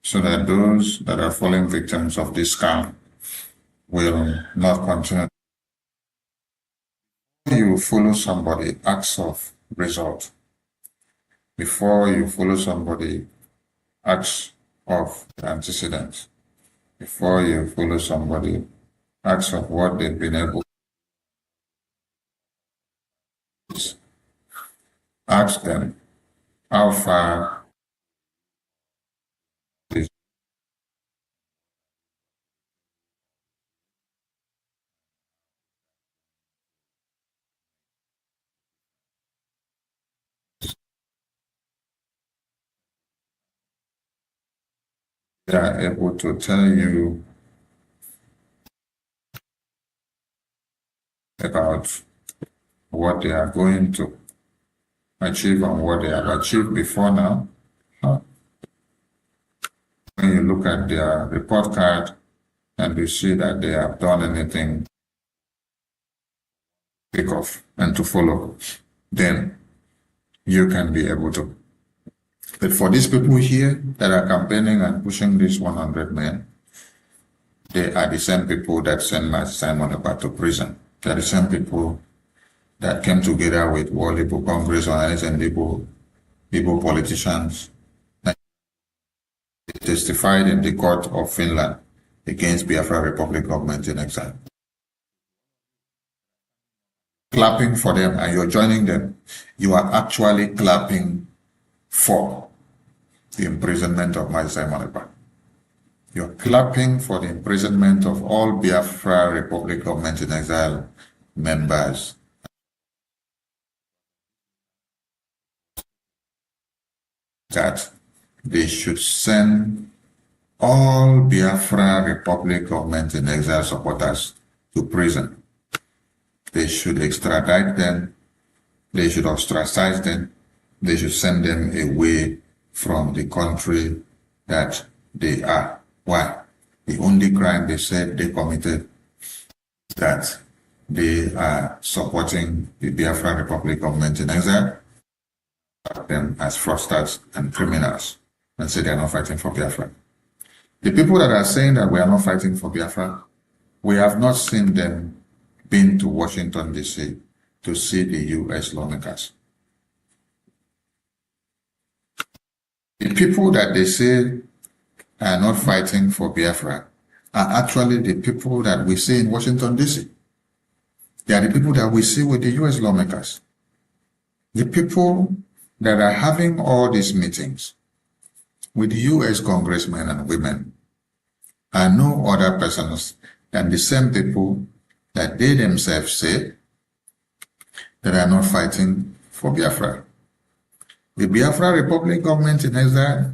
so that those that are falling victims of this scam will not continue. Before you follow somebody, acts of result. Before you follow somebody, acts of antecedents. Before you follow somebody, acts of what they've been able to ask them how far is they are able to tell you about what they are going to achieve and what they have achieved before now. When you look at their report card and you see that they have done anything to pick off and to follow, then you can be able to. But for these people here that are campaigning and pushing these 100 men, they are the same people that sent Master Simon Ekpa to prison. They are the same people that came together with World Igbo Congress and Igbo politicians. They testified in the court of Finland against Biafra Republic government in exile. Clapping for them and you're joining them, you are actually clapping for the imprisonment of Master Simon Ekpa. You're clapping for the imprisonment of all Biafra Republic government in exile members. That they should send all Biafra Republic government in exile supporters to prison. They should extradite them. They should ostracize them. They should send them away from the country that they are. Why? The only crime they said they committed is that they are supporting the Biafra Republic government in exile, them as fraudsters and criminals, and say they are not fighting for Biafra. The people that are saying that we are not fighting for Biafra, we have not seen them been to Washington, D.C. to see the U.S. lawmakers. The people that they say are not fighting for Biafra are actually the people that we see in Washington, D.C. They are the people that we see with the U.S. lawmakers. The people that are having all these meetings with U.S. congressmen and women are no other persons than the same people that they themselves say that are not fighting for Biafra. The Biafra Republic government in exile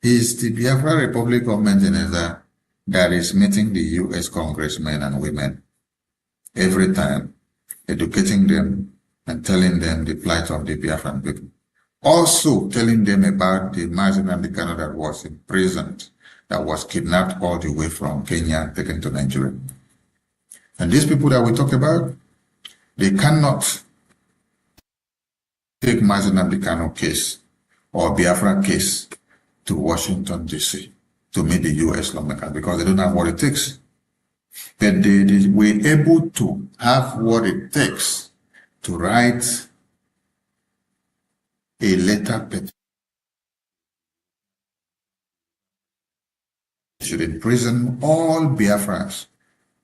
is the Biafra Republic government in exile that is meeting the U.S. congressmen and women every time, educating them and telling them the plight of the Biafran people. Also telling them about the Mazi Nnamdi Kanu that was imprisoned, that was kidnapped all the way from Kenya, taken to Nigeria. And these people that we talk about, they cannot take Mazi Nnamdi Kanu case or Biafra case to Washington, D.C. to meet the U.S. lawmakers because they don't have what it takes. But they were able to have what it takes to write a letter petition should imprison all Biafrans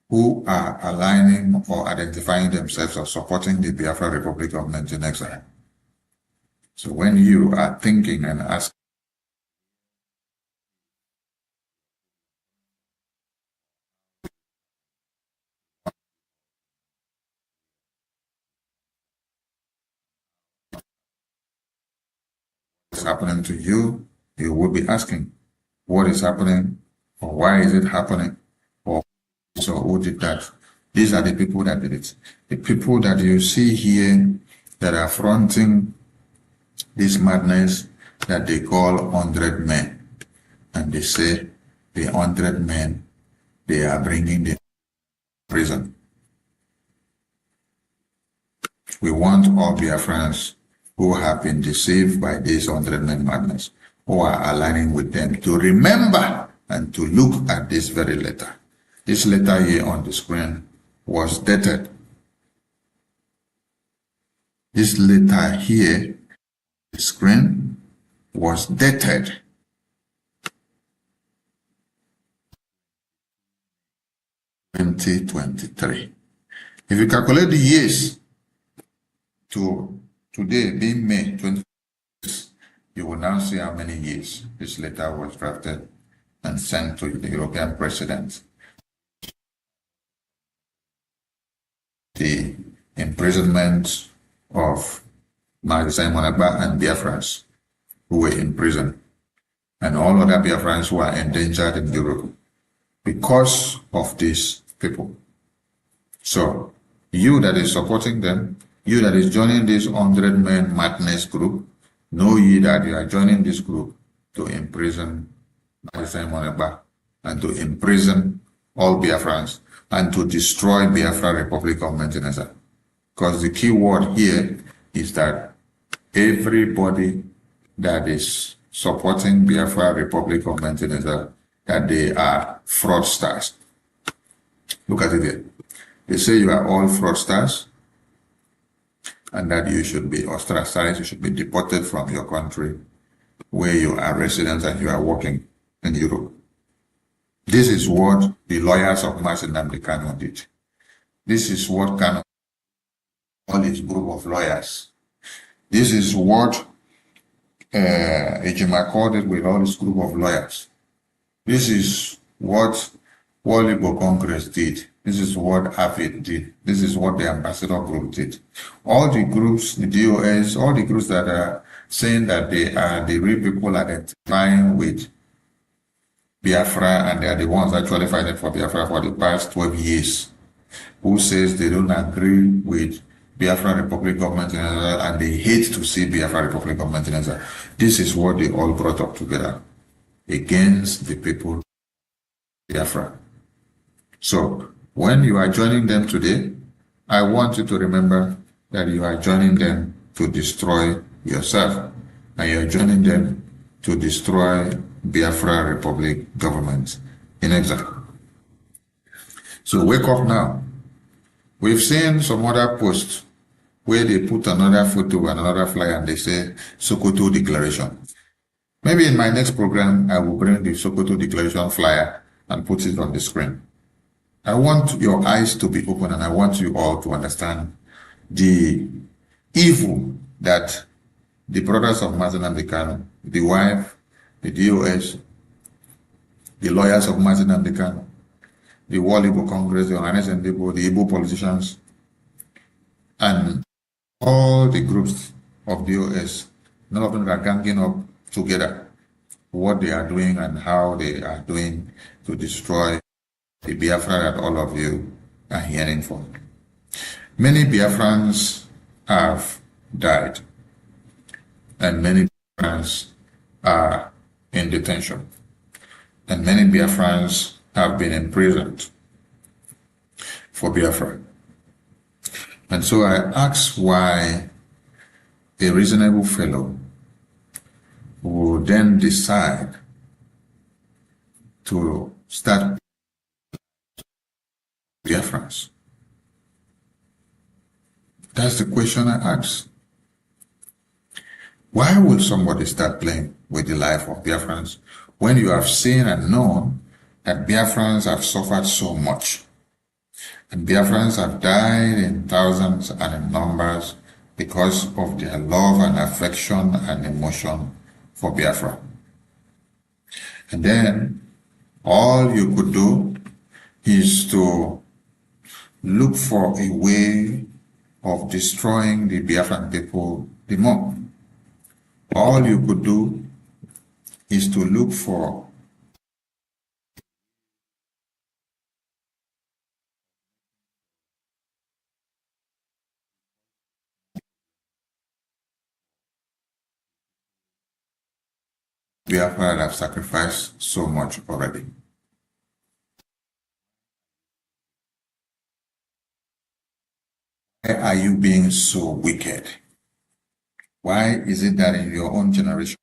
who are aligning or identifying themselves or supporting the Biafra Republic government in exile. So when you are thinking and asking what's happening to you, you will be asking what is happening or why is it happening or so who did that. These are the people that did it. The people that you see here that are fronting this madness that they call 100 men. And they say the 100 men, they are bringing the prison. We want all Biafrans who have been deceived by this 100 men madness, who are aligning with them, to remember and to look at this very letter. This letter here on the screen was dated. This letter here, the screen, was dated 2023. If you calculate the years to today being May 26, you will now see how many years this letter was drafted and sent to the European president. The imprisonment of Simon Agba and Biafrans who were in prison, and all other Biafrans who are endangered in Europe because of these people. So, you that is supporting them, you that is joining this 100 men madness group, know ye that you are joining this group to imprison Simon Agba and to imprison all Biafrans and to destroy Biafra Republic of Maintenance. Because the key word here is that everybody that is supporting Biafra Republic of Maintenance, that they are fraudsters. Look at it here. They say you are all fraudsters and that you should be ostracized, you should be deported from your country where you are resident and you are working in Europe. This is what the lawyers of Martin Nnamdi Kanu did. This is what Kanu, all his group of lawyers. This is what Ejima called it with all his group of lawyers. This is what Walibo Congress did. This is what AFID did. This is what the ambassador group did. All the groups, the DOS, all the groups that are saying that they are the real people identifying with Biafra and they are the ones actually fighting for Biafra for the past 12 years, who says they don't agree with Biafra Republic government and they hate to see Biafra Republic government. This is what they all brought up together against the people of Biafra. So when you are joining them today, I want you to remember that you are joining them to destroy yourself, and you are joining them to destroy Biafra Republic government in exile. So wake up now. We've seen some other posts where they put another photo and another flyer and they say Sokoto Declaration. Maybe in my next program, I will bring the Sokoto Declaration flyer and put it on the screen. I want your eyes to be open and I want you all to understand the evil that the brothers of Martin Nnamdi Kanu, the wife, the DOS, the lawyers of Martin Nnamdi Kanu, the World Igbo Congress, the Organization Igbo, the Igbo politicians, and all the groups of DOS, none of them are ganging up together what they are doing and how they are doing to destroy the Biafra that all of you are hearing for. Many Biafrans have died and many Biafrans are in detention and many Biafrans have been imprisoned for Biafra. And so I ask why a reasonable fellow will then decide to start Biafrans. That's the question I ask. Why will somebody start playing with the life of Biafrans when you have seen and known that Biafrans have suffered so much? And Biafrans have died in thousands and in numbers because of their love and affection and emotion for Biafra. And then all you could do is to look for a way of destroying the Biafran people the more. All you could do is to look for Biafra have sacrificed so much already. Why are you being so wicked? Why is it that in your own generation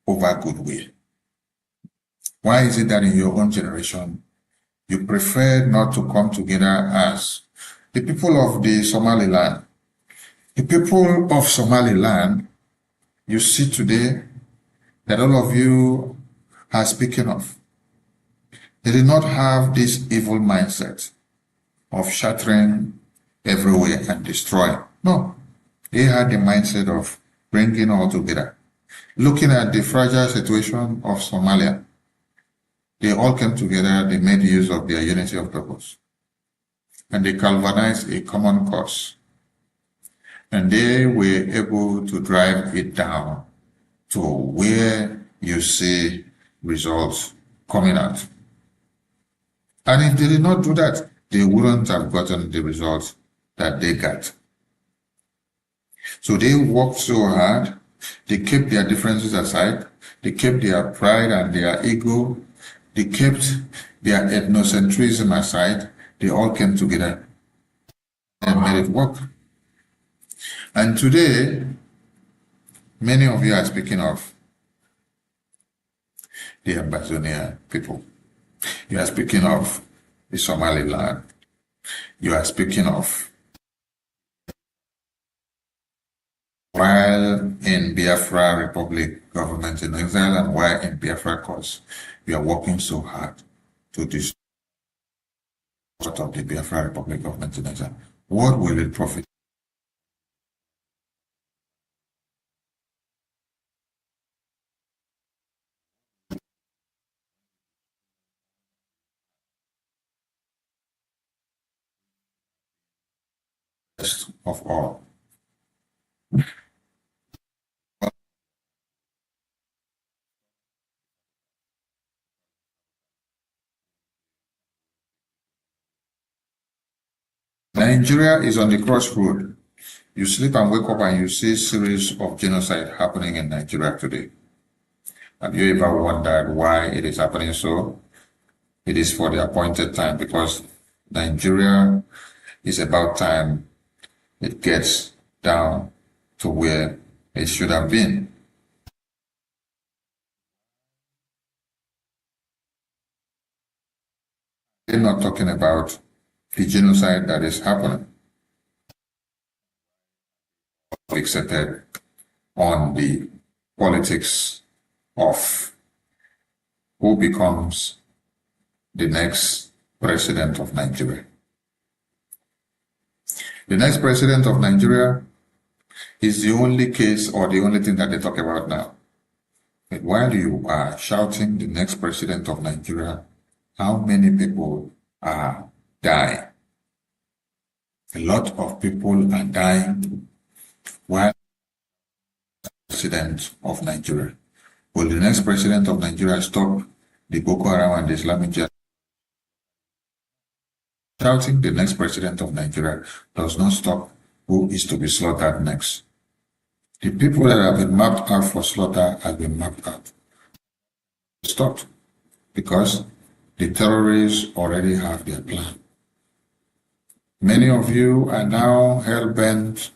over goodwill? Why is it that in your own generation you prefer not to come together as the people of the Somaliland? The people of Somaliland, you see today that all of you are speaking of. They did not have this evil mindset of shattering everywhere and destroying. No, they had the mindset of bringing all together. Looking at the fragile situation of Somalia, they all came together, they made use of their unity of purpose, and they galvanized a common cause. And they were able to drive it down to where you see results coming out. And if they did not do that, they wouldn't have gotten the results that they got. So they worked so hard, they kept their differences aside, they kept their pride and their ego, they kept their ethnocentrism aside, they all came together and made it work. And today, many of you are speaking of the Ambazonia people. You are speaking of the Somaliland. You are speaking of while in Biafra Republic government in exile and while in Biafra cause, we are working so hard to destroy of the Biafra Republic government in exile. What will it profit? Of all. Nigeria is on the crossroad. You sleep and wake up and you see a series of genocide happening in Nigeria today. Have you ever wondered why it is happening so? It is for the appointed time, because Nigeria is about time it gets down to where it should have been. We're not talking about the genocide that is happening. Fixated on the politics of who becomes the next president of Nigeria. The next president of Nigeria is the only case or the only thing that they talk about now. But while you are shouting the next president of Nigeria, how many people are dying? A lot of people are dying while president of Nigeria. Will the next president of Nigeria stop the Boko Haram and the Islamic Jihad? Shouting the next president of Nigeria does not stop who is to be slaughtered next. The people that have been mapped out for slaughter have been mapped out. Stopped because the terrorists already have their plan. Many of you are now hell-bent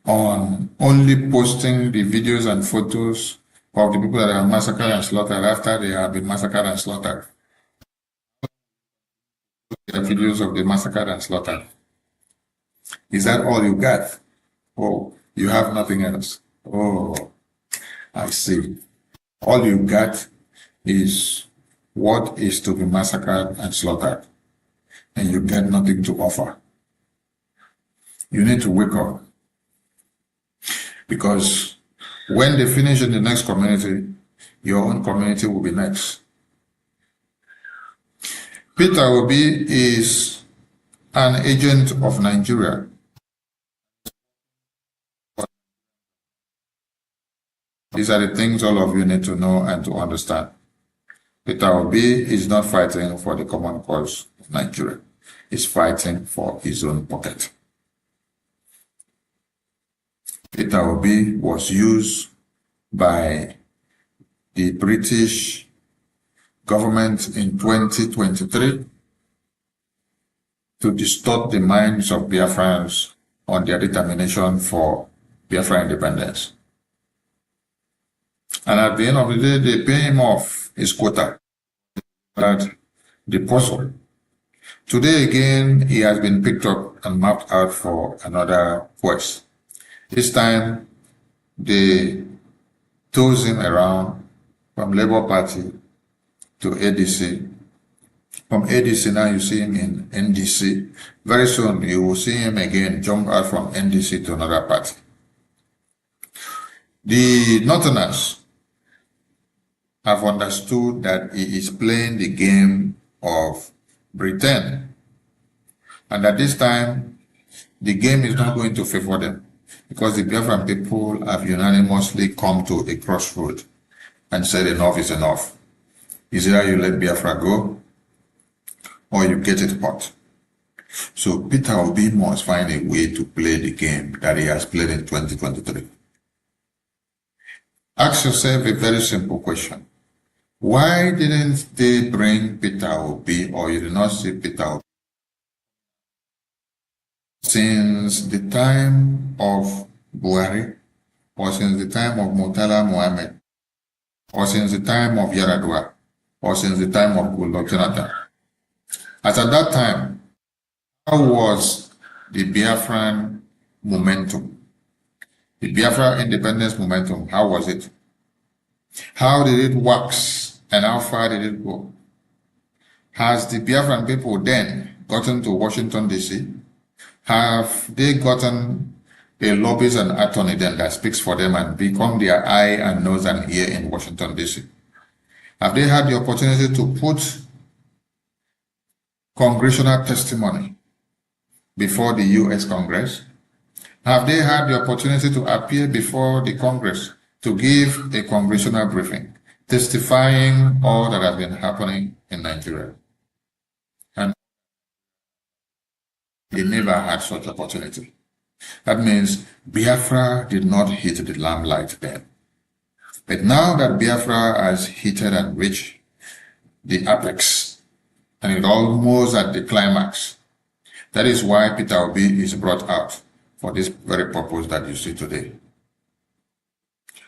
on only posting the videos and photos of the people that are massacred and slaughtered after they have been massacred and slaughtered. The videos of the massacre and slaughter. Is that all you got? Oh, You have nothing else. Oh, I see. All you got is what is to be massacred and slaughtered, and you get nothing to offer. You need to wake up, because when they finish in the next community, your own community will be next. Peter Obi is an agent of Nigeria. These are the things all of you need to know and to understand. Peter Obi is not fighting for the common cause of Nigeria. He's fighting for his own pocket. Peter Obi was used by the British government in 2023 to distort the minds of Biafrans on their determination for Biafra independence. And at the end of the day, they pay him off his quota. That the puzzle. Today again, he has been picked up and mapped out for another quest. This time, they toss him around from Labour Party to ADC. From ADC now you see him in NDC. Very soon you will see him again jump out from NDC to another party. The Northerners have understood that he is playing the game of pretend, and at this time the game is not going to favor them, because the Biafran people have unanimously come to a crossroad and said enough is enough. Is either you let Biafra go or you get it hot. So Peter Obi must find a way to play the game that he has played in 2023. Ask yourself a very simple question. Why didn't they bring Peter Obi, or you did not see Peter Obi, since the time of Buhari, or since the time of Murtala Mohammed, or since the time of Yaradua, or since the time of Goodluck Jonathan? As at that time, how was the Biafran momentum? The Biafra independence momentum, how was it? How did it wax and how far did it go? Has the Biafran people then gotten to Washington, D.C.? Have they gotten a lobbyist and attorney then that speaks for them and become their eye and nose and ear in Washington, D.C.? Have they had the opportunity to put congressional testimony before the U.S. Congress? Have they had the opportunity to appear before the Congress to give a congressional briefing, testifying all that has been happening in Nigeria? And they never had such opportunity. That means Biafra did not hit the limelight then. But now that Biafra has hit and reached the apex, and it's almost at the climax, that is why Peter Obi is brought out for this very purpose that you see today.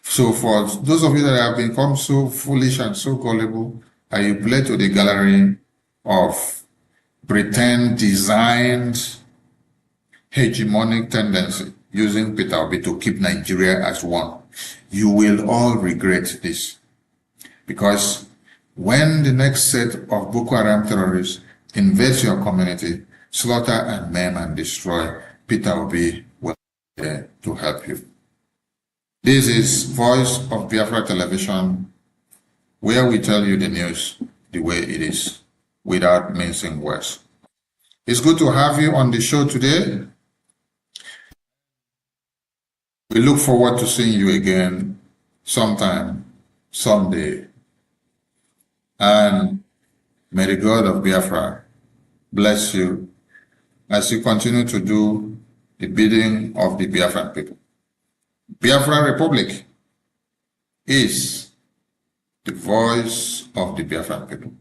So for those of you that have become so foolish and so gullible, and you play to the gallery of pretend designed hegemonic tendency using Peter Obi to keep Nigeria as one, you will all regret this. Because when the next set of Boko Haram terrorists invades your community, slaughter and maim and destroy, Peter Obi will be there to help you. This is Voice of Biafra Television, where we tell you the news the way it is, without mincing words. It's good to have you on the show today. We look forward to seeing you again sometime, someday. And may the God of Biafra bless you as you continue to do the bidding of the Biafran people. Biafra Republic is the voice of the Biafran people.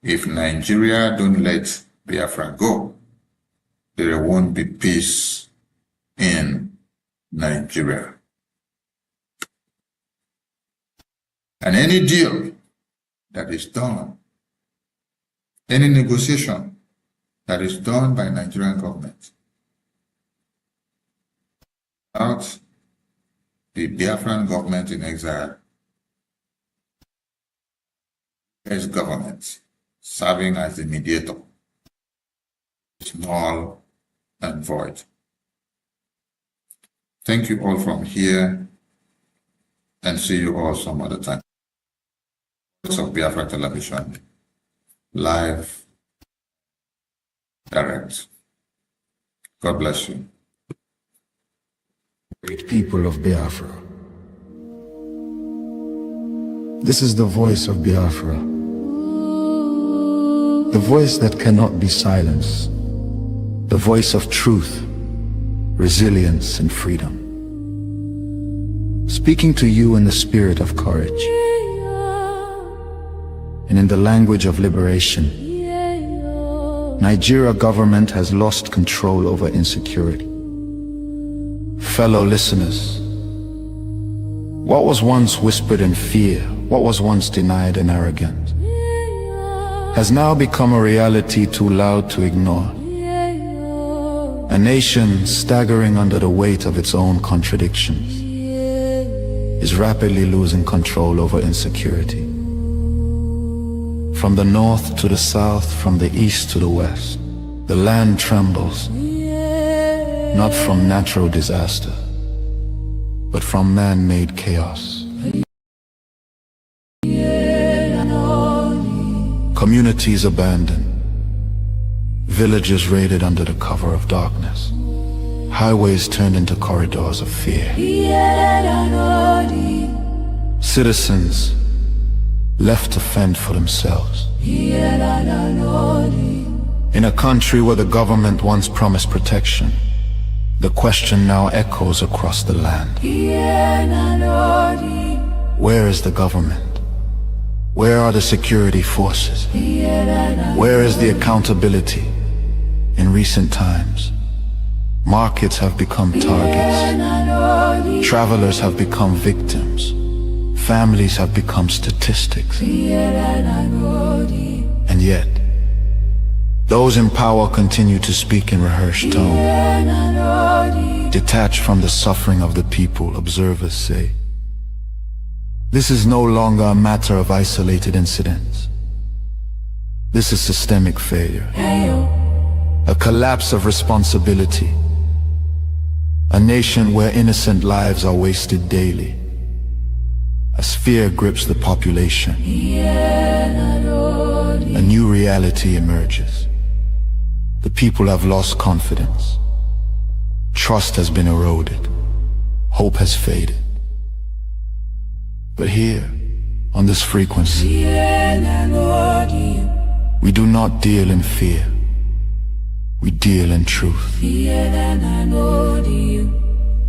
If Nigeria don't let Biafra go, there won't be peace in Nigeria. And any deal that is done, any negotiation that is done by Nigerian government, Out the Biafran government in exile, US government serving as the mediator, is null and void. Thank you all from here, and see you all some other time. Bcos of Biafra television, live, direct. God bless you. Great people of Biafra. This is the voice of Biafra. The voice that cannot be silenced. The voice of truth, resilience, and freedom. Speaking to you in the spirit of courage and in the language of liberation. Nigeria government has lost control over insecurity. Fellow listeners, what was once whispered in fear, what was once denied in arrogance, has now become a reality too loud to ignore. A nation staggering under the weight of its own contradictions is rapidly losing control over insecurity. From the north to the south, from the east to the west, the land trembles, not from natural disaster, but from man-made chaos. Communities abandoned, villages raided under the cover of darkness, highways turned into corridors of fear. Citizens left to fend for themselves. In a country where the government once promised protection, the question now echoes across the land. Where is the government? Where are the security forces? Where is the accountability? In recent times, markets have become targets. Travelers have become victims. Families have become statistics. And yet, those in power continue to speak in rehearsed tone. Detached from the suffering of the people, observers say, this is no longer a matter of isolated incidents. This is systemic failure. A collapse of responsibility. A nation where innocent lives are wasted daily. As fear grips the population, a new reality emerges. The people have lost confidence. Trust has been eroded. Hope has faded. But here, on this frequency, we do not deal in fear. We deal in truth.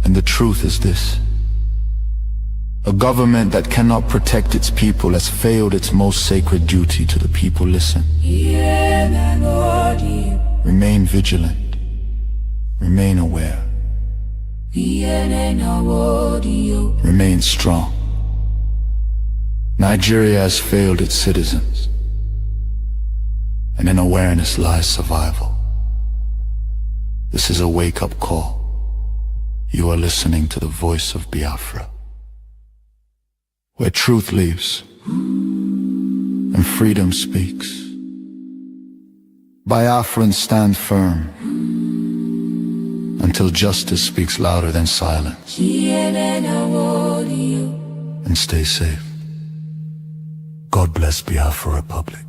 And the truth is this. A government that cannot protect its people has failed its most sacred duty to the people. Listen. Remain vigilant. Remain aware. Remain strong. Nigeria has failed its citizens, and in awareness lies survival. This is a wake-up call. You are listening to the voice of Biafra, where truth lives and freedom speaks. Biafrans stand firm until justice speaks louder than silence. And stay safe. God bless Biafra Republic.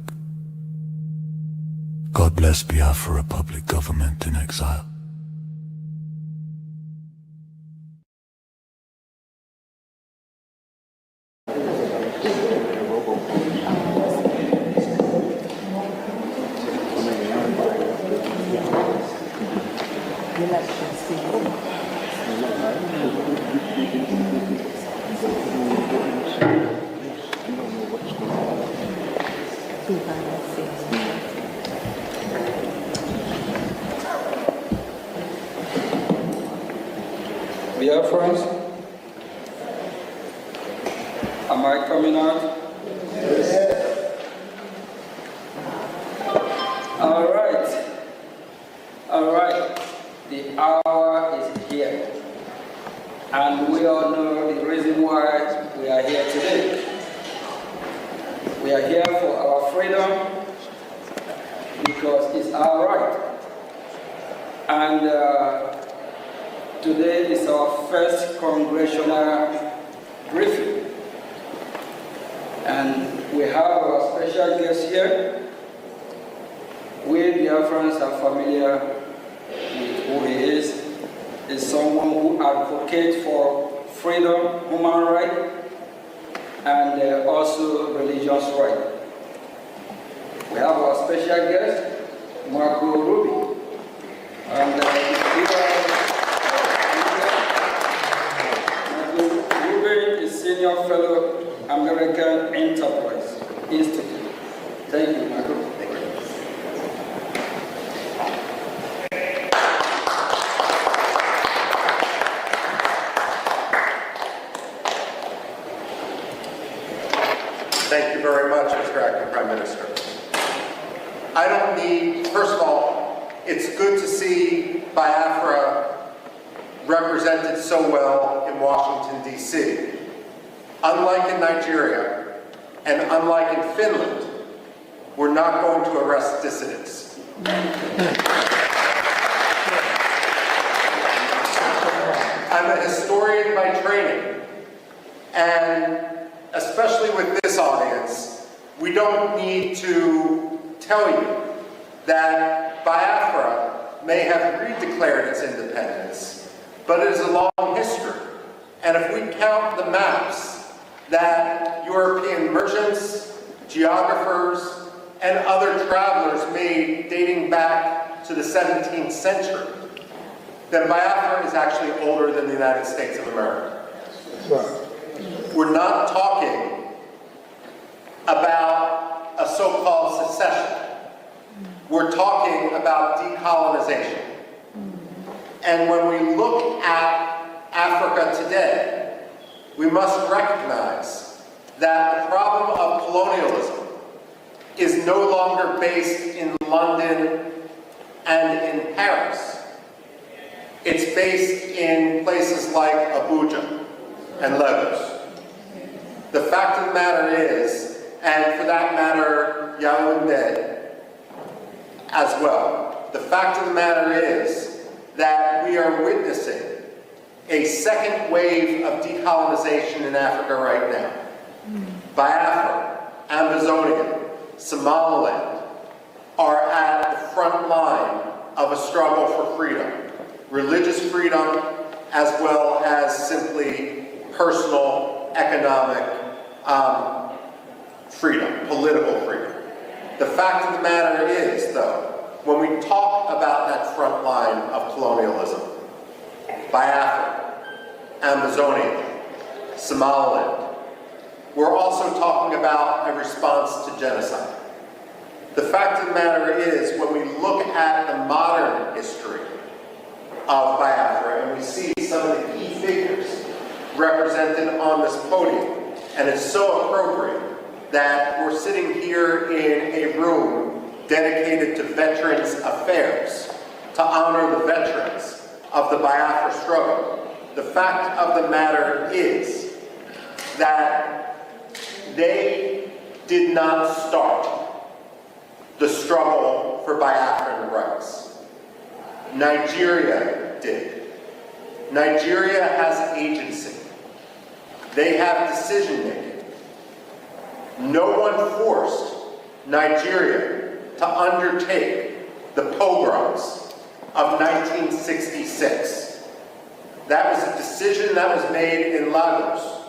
God bless Biafra Republic government in exile. Biafrans, am I coming out? Yes. All right. The hour is here. first congressional briefing. And we have our special guest here. We Biafrans are familiar with who he is. He's someone who advocates for freedom, human rights, and also religious rights. We have our special guest, Marco Ruby. And Ruby is Senior Fellow, American Enterprise Institute. Thank you, Marco. Thank you very much, Mr. Acting Prime Minister. I don't need, first of all, it's good to see Biafra represented so well in Washington, D.C. Unlike in Nigeria, and unlike in Finland, we're not going to arrest dissidents. I'm a historian by training, and especially with this audience, we don't need to tell you that Biafra may have redeclared its independence, but it is a long history. And if we count the maps that European merchants, geographers, and other travelers made dating back to the 17th century, then Biafra is actually older than the United States of America. We're not talking about a so-called secession. We're talking about decolonization. And when we look at Africa today, we must recognize that the problem of colonialism is no longer based in London and in Paris. It's based in places like Abuja and Lagos. The fact of the matter is, and for that matter, Yaoundé as well, the fact of the matter is that we are witnessing a second wave of decolonization in Africa right now. Biafra, Amazonia, Somaliland are at the front line of a struggle for freedom. Religious freedom, as well as simply personal, economic freedom, political freedom. The fact of the matter is, though, when we talk about that front line of colonialism, Biafra, Amazonia, Somaliland, we're also talking about a response to genocide. The fact of the matter is, when we look at the modern history of Biafra and we see some of the key figures represented on this podium, and it's so appropriate that we're sitting here in a room dedicated to Veterans Affairs, to honor the veterans of the Biafra struggle. The fact of the matter is that they did not start the struggle for Biafran rights. Nigeria did. Nigeria has agency. They have decision-making. No one forced Nigeria to undertake the pogroms of 1966. That was a decision that was made in Lagos.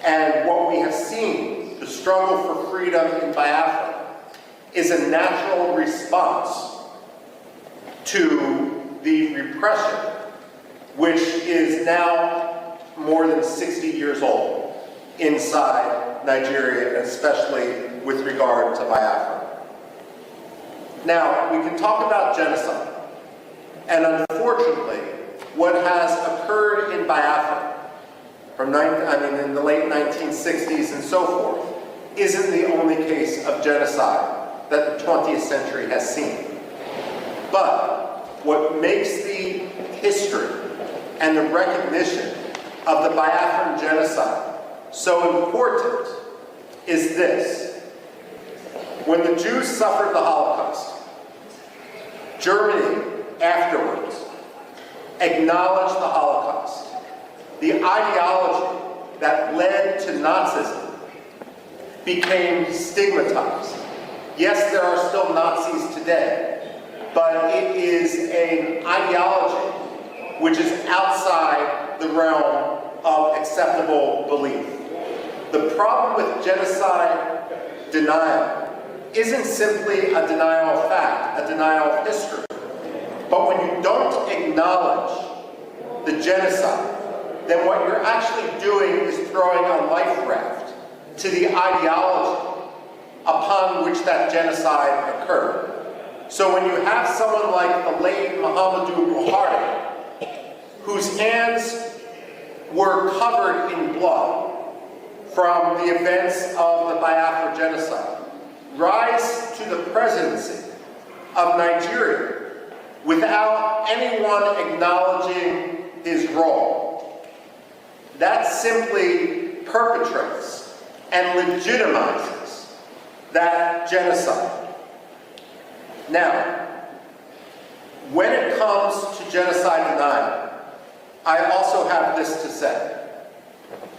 And what we have seen, the struggle for freedom in Biafra, is a natural response to the repression, which is now more than 60 years old inside Nigeria, and especially with regard to Biafra. Now, we can talk about genocide, and unfortunately, what has occurred in Biafra from in the late 1960s and so forth isn't the only case of genocide that the 20th century has seen. But what makes the history and the recognition of the Biafran genocide so important is this. When the Jews suffered the Holocaust, Germany afterwards acknowledged the Holocaust the ideology that led to Nazism became stigmatized. Yes, there are still Nazis today, but it is an ideology which is outside the realm of acceptable belief. The problem with genocide denial isn't simply a denial of fact, a denial of history. But when you don't acknowledge the genocide, then what you're actually doing is throwing a life raft to the ideology upon which that genocide occurred. So when you have someone like the late Muhammadu Buhari, whose hands were covered in blood from the events of the Biafra genocide, rise to the presidency of Nigeria without anyone acknowledging his role, that simply perpetrates and legitimizes that genocide. Now, when it comes to genocide denial, I also have this to say.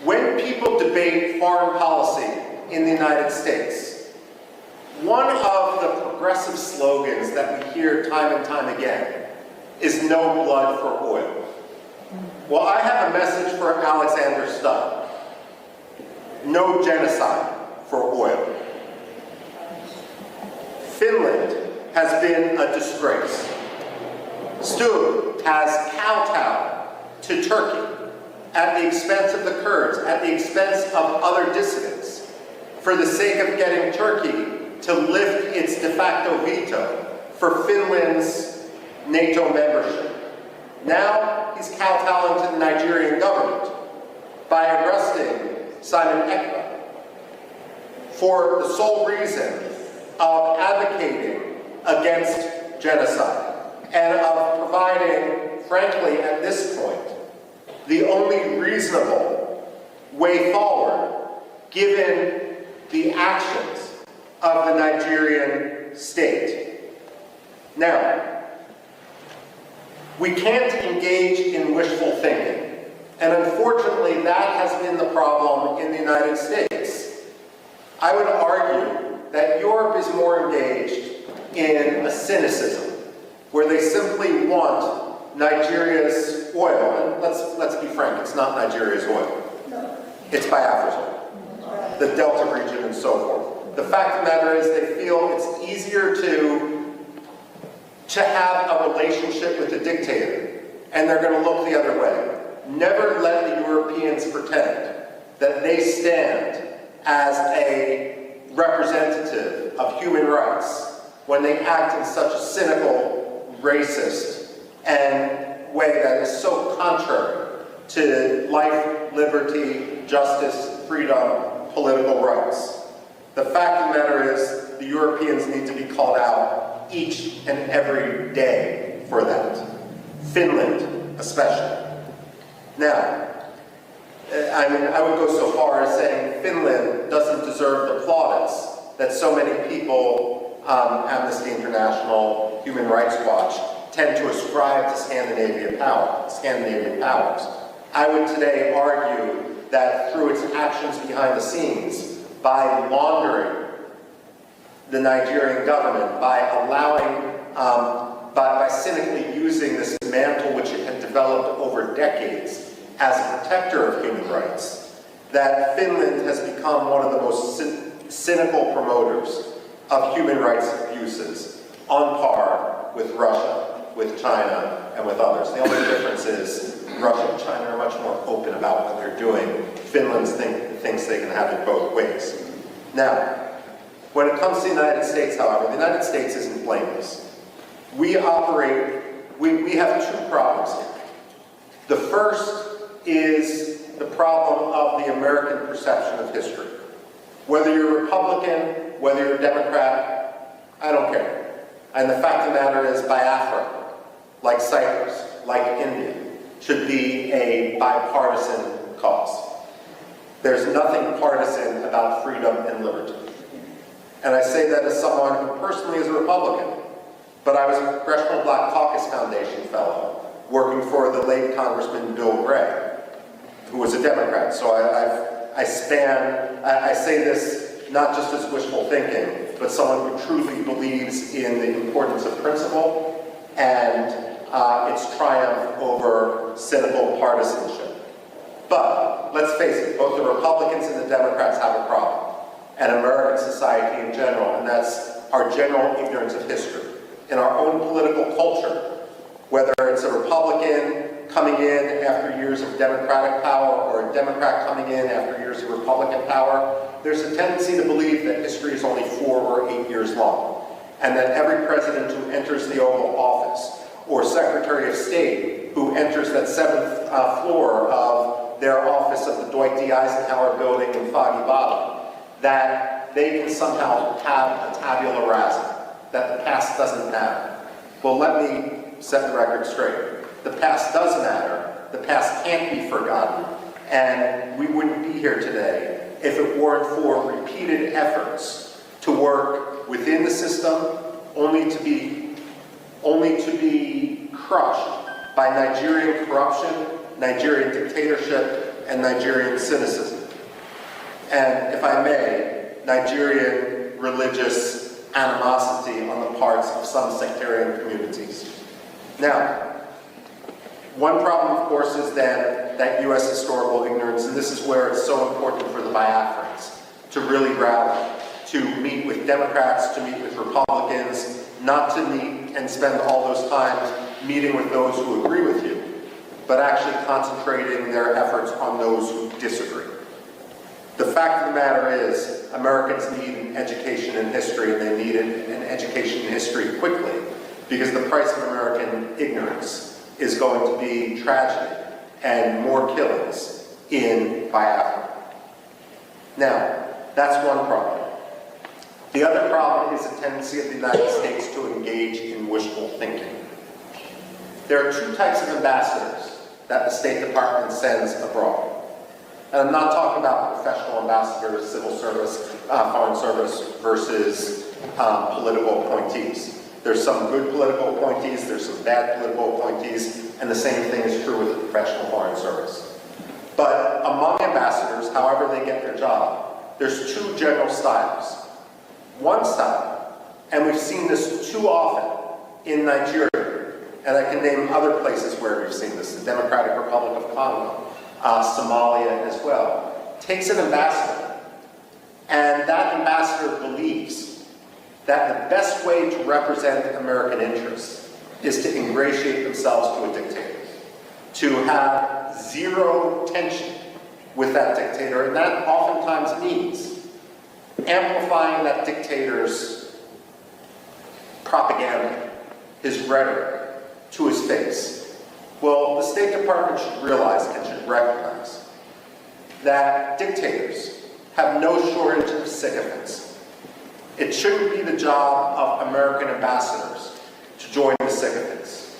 When people debate foreign policy in the United States, one of the progressive slogans that we hear time and time again is no blood for oil. Well, I have a message for Alexander Stubb. No genocide for oil. Finland has been a disgrace. Stubb has kowtowed to Turkey at the expense of the Kurds, at the expense of other dissidents, for the sake of getting Turkey to lift its de facto veto for Finland's NATO membership. Now he's kowtowing to the Nigerian government by arresting Simon Ekpa for the sole reason of advocating against genocide and of providing, frankly, at this point, the only reasonable way forward given the actions of the Nigerian state. Now, we can't engage in wishful thinking, and unfortunately that has been the problem in the United States. I would argue that Europe is more engaged in a cynicism, where they simply want Nigeria's oil, and let's be frank, it's not Nigeria's oil. It's Biafra's oil, the Delta region and so forth. The fact of the matter is they feel it's easier to have a relationship with a dictator, and they're going to look the other way. Never let the Europeans pretend that they stand as a representative of human rights when they act in such a cynical, racist, and way that is so contrary to life, liberty, justice, freedom, political rights. The fact of the matter is the Europeans need to be called out each and every day for that. Finland, especially. Now, I would go so far as saying Finland doesn't deserve the plaudits that so many people, Amnesty International, Human Rights Watch, tend to ascribe to Scandinavian powers. I would today argue that through its actions behind the scenes, by laundering the Nigerian government, by allowing, by cynically using this mantle which it had developed over decades as a protector of human rights, that Finland has become one of the most cynical promoters of human rights abuses, on par with Russia, with China, and with others. The only difference is Russia and China are much more open about what they're doing. Finland thinks they can have it both ways. Now, when it comes to the United States, however, the United States isn't blameless. We have two problems here. The first is the problem of the American perception of history. Whether you're Republican, whether you're Democrat, I don't care. And the fact of the matter is Biafra, like Cyprus, like India, should be a bipartisan cause. There's nothing partisan about freedom and liberty. And I say that as someone who personally is a Republican, but I was a Congressional Black Caucus Foundation fellow, working for the late Congressman Bill Gray. who was a Democrat. So I say this not just as wishful thinking, but someone who truly believes in the importance of principle and its triumph over cynical partisanship. But let's face it, both the Republicans and the Democrats have a problem, and American society in general, and that's our general ignorance of history. In our own political culture, whether it's a Republican coming in after years of Democratic power or a Democrat coming in after years of Republican power, there's a tendency to believe that history is only 4 or 8 years long, and that every president who enters the Oval Office or Secretary of State who enters that 7th floor of their office of the Dwight D. Eisenhower building in Foggy Bottom, that they can somehow have a tabula rasa, that the past doesn't matter. Well, let me set the record straight. The past does matter. The past can't be forgotten. And we wouldn't be here today if it weren't for repeated efforts to work within the system, only to be crushed by Nigerian corruption, Nigerian dictatorship, and Nigerian cynicism. And if I may, Nigerian religious animosity on the parts of some sectarian communities. Now, one problem, of course, is then that U.S. historical ignorance, and this is where it's so important for the Biafrans to really rally, to meet with Democrats, to meet with Republicans, not to meet and spend all those times meeting with those who agree with you, but actually concentrating their efforts on those who disagree. The fact of the matter is, Americans need an education in history, and they need an education in history quickly, because the price of American ignorance is going to be tragedy and more killings in Biafra. Now, that's one problem. The other problem is the tendency of the United States to engage in wishful thinking. There are 2 types of ambassadors that the State Department sends abroad. And I'm not talking about professional ambassadors, civil service, foreign service versus political appointees. There's some good political appointees, there's some bad political appointees, and the same thing is true with the professional foreign service. But among ambassadors, however they get their job, there's 2 general styles. One style, and we've seen this too often in Nigeria, and I can name other places where we've seen this, the Democratic Republic of Congo, Somalia as well, takes an ambassador, and that ambassador believes that the best way to represent American interests is to ingratiate themselves to a dictator, to have zero tension with that dictator, and that oftentimes means amplifying that dictator's propaganda, his rhetoric, to his face. Well, the State Department should realize and should recognize that dictators have no shortage of sycophants. It shouldn't be the job of American ambassadors to join the sycophants.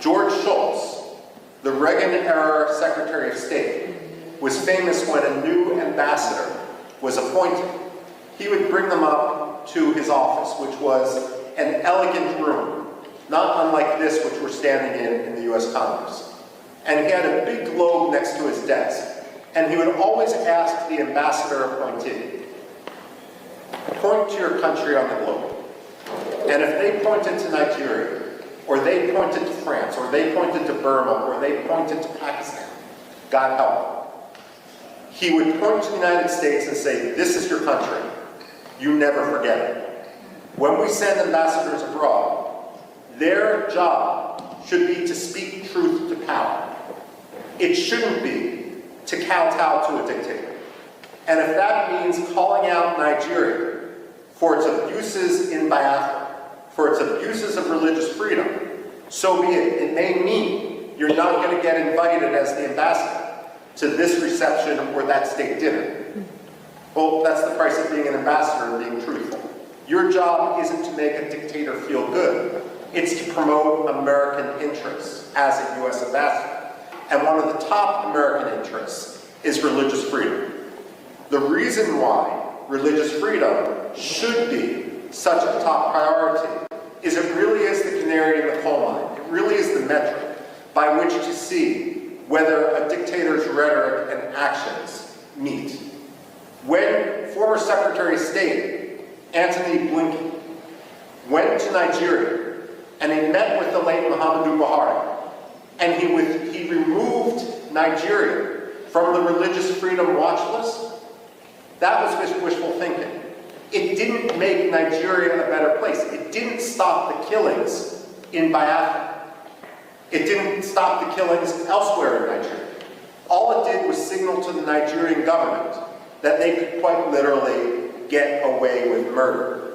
George Shultz, the Reagan-era Secretary of State, was famous when a new ambassador was appointed. He would bring them up to his office, which was an elegant room, not unlike this which we're standing in the U.S. Congress. And he had a big globe next to his desk. And he would always ask the ambassador appointee, point to your country on the globe. And if they pointed to Nigeria, or they pointed to France, or they pointed to Burma, or they pointed to Pakistan, God help them, he would point to the United States and say, this is your country. You never forget it. When we send ambassadors abroad, their job should be to speak truth to power. It shouldn't be to kowtow to a dictator. And if that means calling out Nigeria for its abuses in Biafra, for its abuses of religious freedom, so be it. It may mean you're not going to get invited as the ambassador to this reception or that state dinner. Well, that's the price of being an ambassador and being truthful. Your job isn't to make a dictator feel good. It's to promote American interests as a U.S. ambassador. And one of the top American interests is religious freedom. The reason why religious freedom should be such a top priority is it really is the canary in the coal mine. It really is the metric by which to see whether a dictator's rhetoric and actions meet. When former Secretary of State Antony Blinken went to Nigeria and he met with the late Muhammadu Buhari, and he removed Nigeria from the religious freedom watch list, that was wishful thinking. It didn't make Nigeria a better place. It didn't stop the killings in Biafra. It didn't stop the killings elsewhere in Nigeria. All it did was signal to the Nigerian government that they could quite literally get away with murder.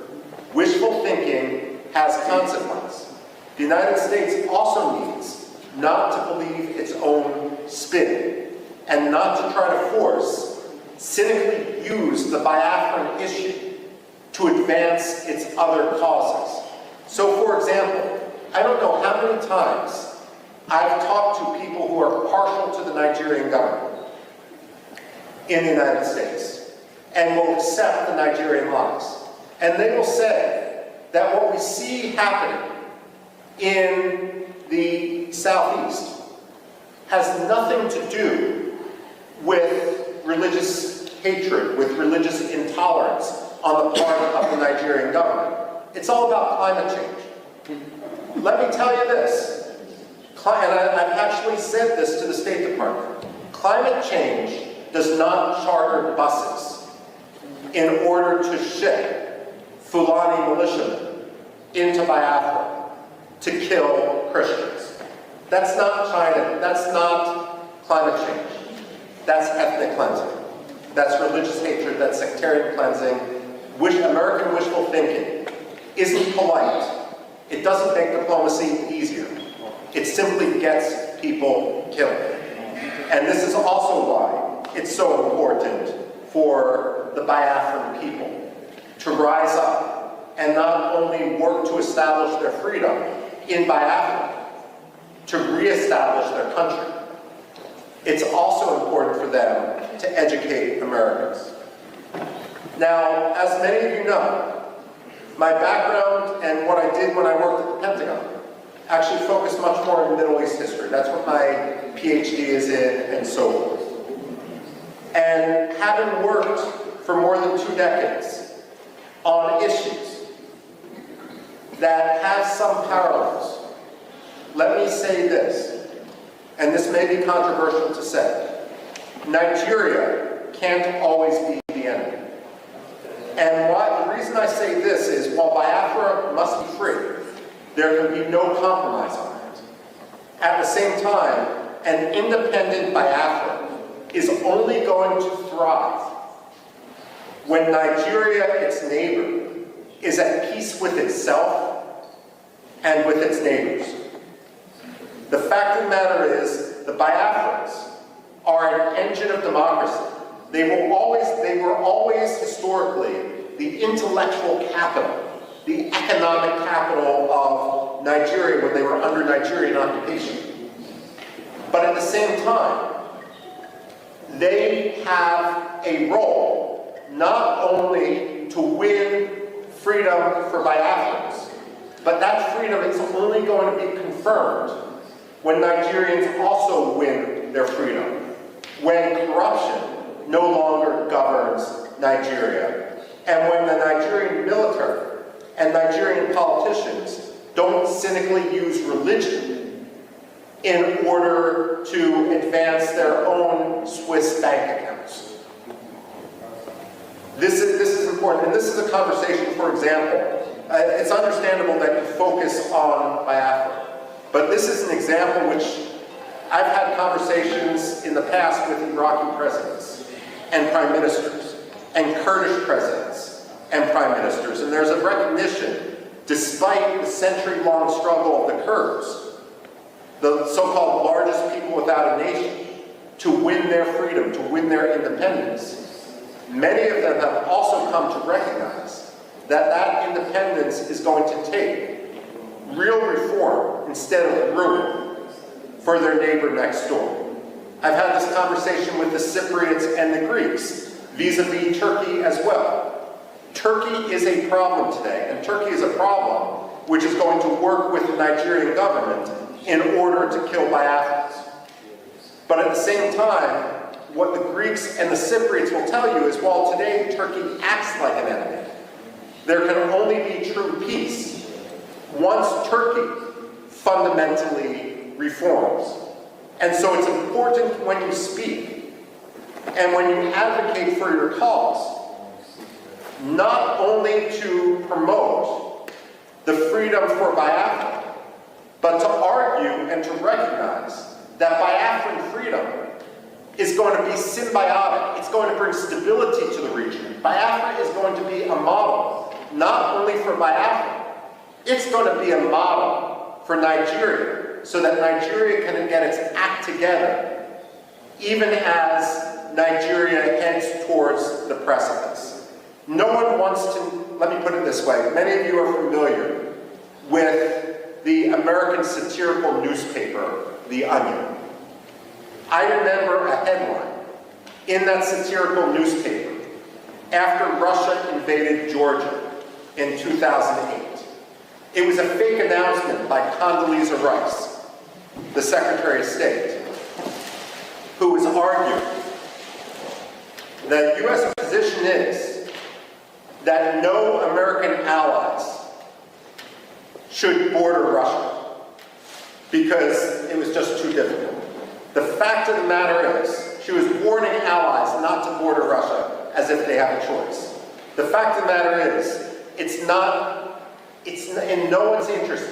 Wishful thinking has consequence. The United States also needs not to believe its own spin and not to try to force, cynically use the Biafran issue to advance its other causes. So, for example, I don't know how many times I've talked to people who are partial to the Nigerian government in the United States and will accept the Nigerian lies. And they will say that what we see happening in the Southeast has nothing to do with religious hatred, with religious intolerance on the part of the Nigerian government. It's all about climate change. Let me tell you this, and I've actually said this to the State Department. Climate change does not charter buses in order to ship Fulani militiamen into Biafra to kill Christians. That's not China, that's not climate change. That's ethnic cleansing. That's religious hatred, that's sectarian cleansing. American wishful thinking isn't polite. It doesn't make diplomacy easier. It simply gets people killed. And this is also why it's so important for the Biafran people to rise up and not only work to establish their freedom in Biafra, to reestablish their country. It's also important for them to educate Americans. Now, as many of you know, my background and what I did when I worked at the Pentagon actually focused much more in Middle East history. That's what my PhD is in, and so forth. And having worked for more than 2 decades on issues that have some parallels, let me say this, and this may be controversial to say: Nigeria can't always be the enemy. And the reason I say this is, while Biafra must be free, there can be no compromise on it. At the same time, an independent Biafra is only going to thrive when Nigeria, its neighbor, is at peace with itself and with its neighbors. The fact of the matter is, the Biafrans are an engine of democracy. They were always historically the intellectual capital, the economic capital of Nigeria when they were under Nigerian occupation. But at the same time, they have a role not only to win freedom for Biafrans, but that freedom is only going to be confirmed when Nigerians also win their freedom, when corruption no longer governs Nigeria, and when the Nigerian military and Nigerian politicians don't cynically use religion in order to advance their own Swiss bank accounts. This is important, and this is a conversation, for example, it's understandable that you focus on Biafra, but this is an example which I've had conversations in the past with Iraqi presidents and prime ministers, and Kurdish presidents and prime ministers, and there's a recognition, despite the century-long struggle of the Kurds, the so-called largest people without a nation, to win their freedom, to win their independence. Many of them have also come to recognize that that independence is going to take real reform instead of ruin for their neighbor next door. I've had this conversation with the Cypriots and the Greeks, vis-a-vis Turkey as well. Turkey is a problem today, and Turkey is a problem which is going to work with the Nigerian government in order to kill Biafrans. But at the same time, what the Greeks and the Cypriots will tell you is, while today Turkey acts like an enemy, there can only be true peace once Turkey fundamentally reforms. And so it's important when you speak and when you advocate for your cause, not only to promote the freedom for Biafra, but to argue and to recognize that Biafran freedom is going to be symbiotic. It's going to bring stability to the region. Biafra is going to be a model, not only for Biafra, it's going to be a model for Nigeria, so that Nigeria can get its act together, even as Nigeria heads towards the precipice. No one wants to, let me put it this way, many of you are familiar with the American satirical newspaper, The Onion. I remember a headline in that satirical newspaper after Russia invaded Georgia in 2008. It was a fake announcement by Condoleezza Rice, the Secretary of State, who was arguing that U.S. position is that no American allies should border Russia because it was just too difficult. The fact of the matter is, she was warning allies not to border Russia as if they have a choice. The fact of the matter is, it's in no one's interest.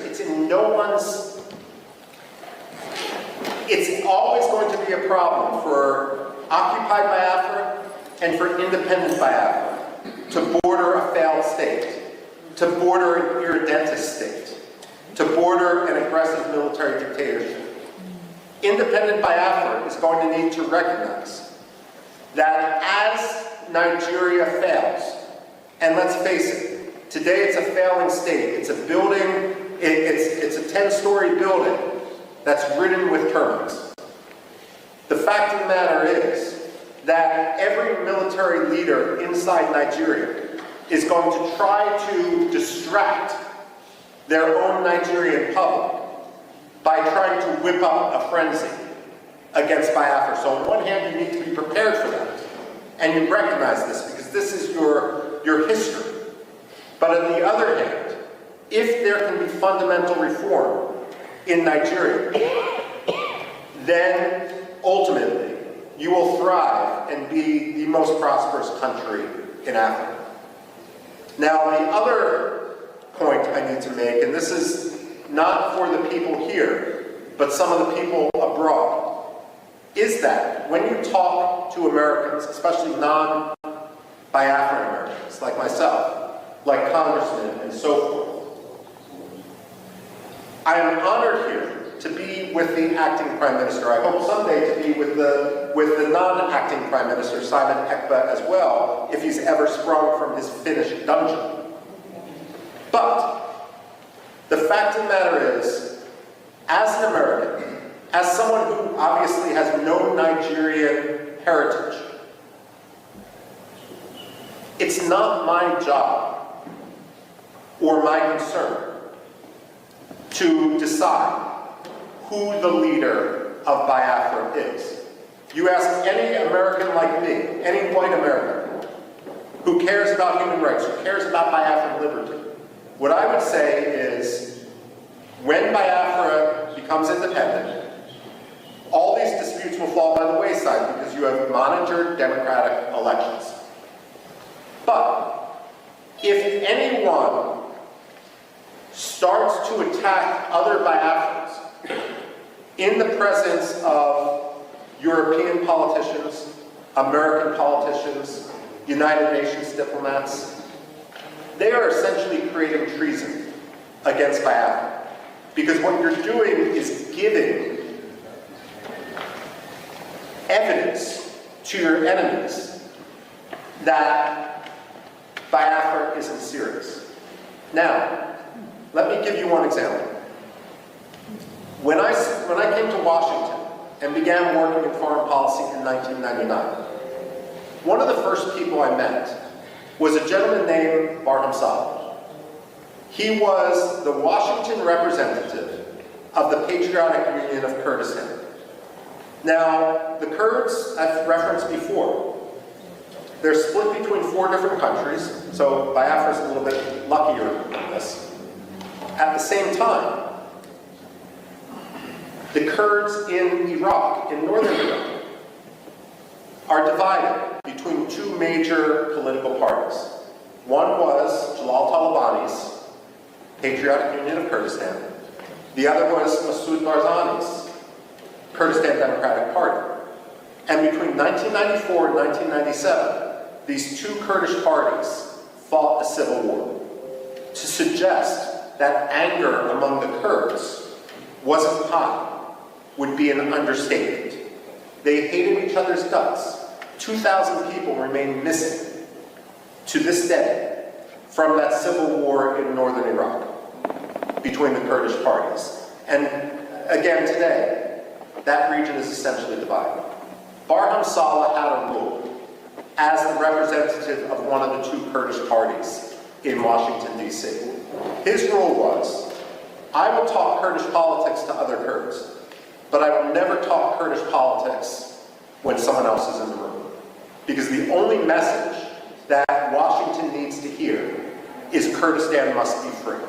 It's always going to be a problem for occupied Biafra and for independent Biafra to border a failed state, to border an irredentist state, to border an aggressive military dictatorship. Independent Biafra is going to need to recognize that as Nigeria fails, and let's face it, today it's a failing state. It's a building, it's a 10-story building that's ridden with termites. The fact of the matter is that every military leader inside Nigeria is going to try to distract their own Nigerian public by trying to whip up a frenzy against Biafra. So on one hand, you need to be prepared for that. And you recognize this because this is your history. But on the other hand, if there can be fundamental reform in Nigeria, then ultimately you will thrive and be the most prosperous country in Africa. Now, the other point I need to make, and this is not for the people here, but some of the people abroad, is that when you talk to Americans, especially non-Biafran Americans, like myself, like congressmen and so forth, I am honored here to be with the acting Prime Minister. I hope someday to be with the non-acting Prime Minister, Simon Ekpa, as well, if he's ever sprung from his Finnish dungeon. But the fact of the matter is, as an American, as someone who obviously has no Nigerian heritage, it's not my job or my concern to decide who the leader of Biafra is. You ask any American like me, any white American, who cares about human rights, who cares about Biafran liberty, what I would say is, when Biafra becomes independent, all these disputes will fall by the wayside because you have monitored democratic elections. But if anyone starts to attack other Biafrans in the presence of European politicians, American politicians, United Nations diplomats, they are essentially creating treason against Biafra. Because what you're doing is giving evidence to your enemies that Biafra isn't serious. Now, let me give you one example. When I came to Washington and began working in foreign policy in 1999, one of the first people I met was a gentleman named Barham Saleh. He was the Washington representative of the Patriotic Union of Kurdistan. Now, the Kurds, I've referenced before, they're split between 4 different countries, so Biafra's a little bit luckier than this. At the same time, the Kurds in Iraq, in northern Iraq, are divided between 2 major political parties. One was Jalal Talabani's Patriotic Union of Kurdistan. The other was Masoud Barzani's Kurdistan Democratic Party. And between 1994 and 1997, these 2 Kurdish parties fought a civil war to suggest that anger among the Kurds wasn't high would be an understatement. They hated each other's guts. 2,000 people remain missing to this day from that civil war in northern Iraq between the Kurdish parties. And again today, that region is essentially divided. Barham Saleh had a rule as the representative of one of the 2 Kurdish parties in Washington, D.C. His rule was, I will talk Kurdish politics to other Kurds, but I will never talk Kurdish politics when someone else is in the room. Because the only message that Washington needs to hear is Kurdistan must be free.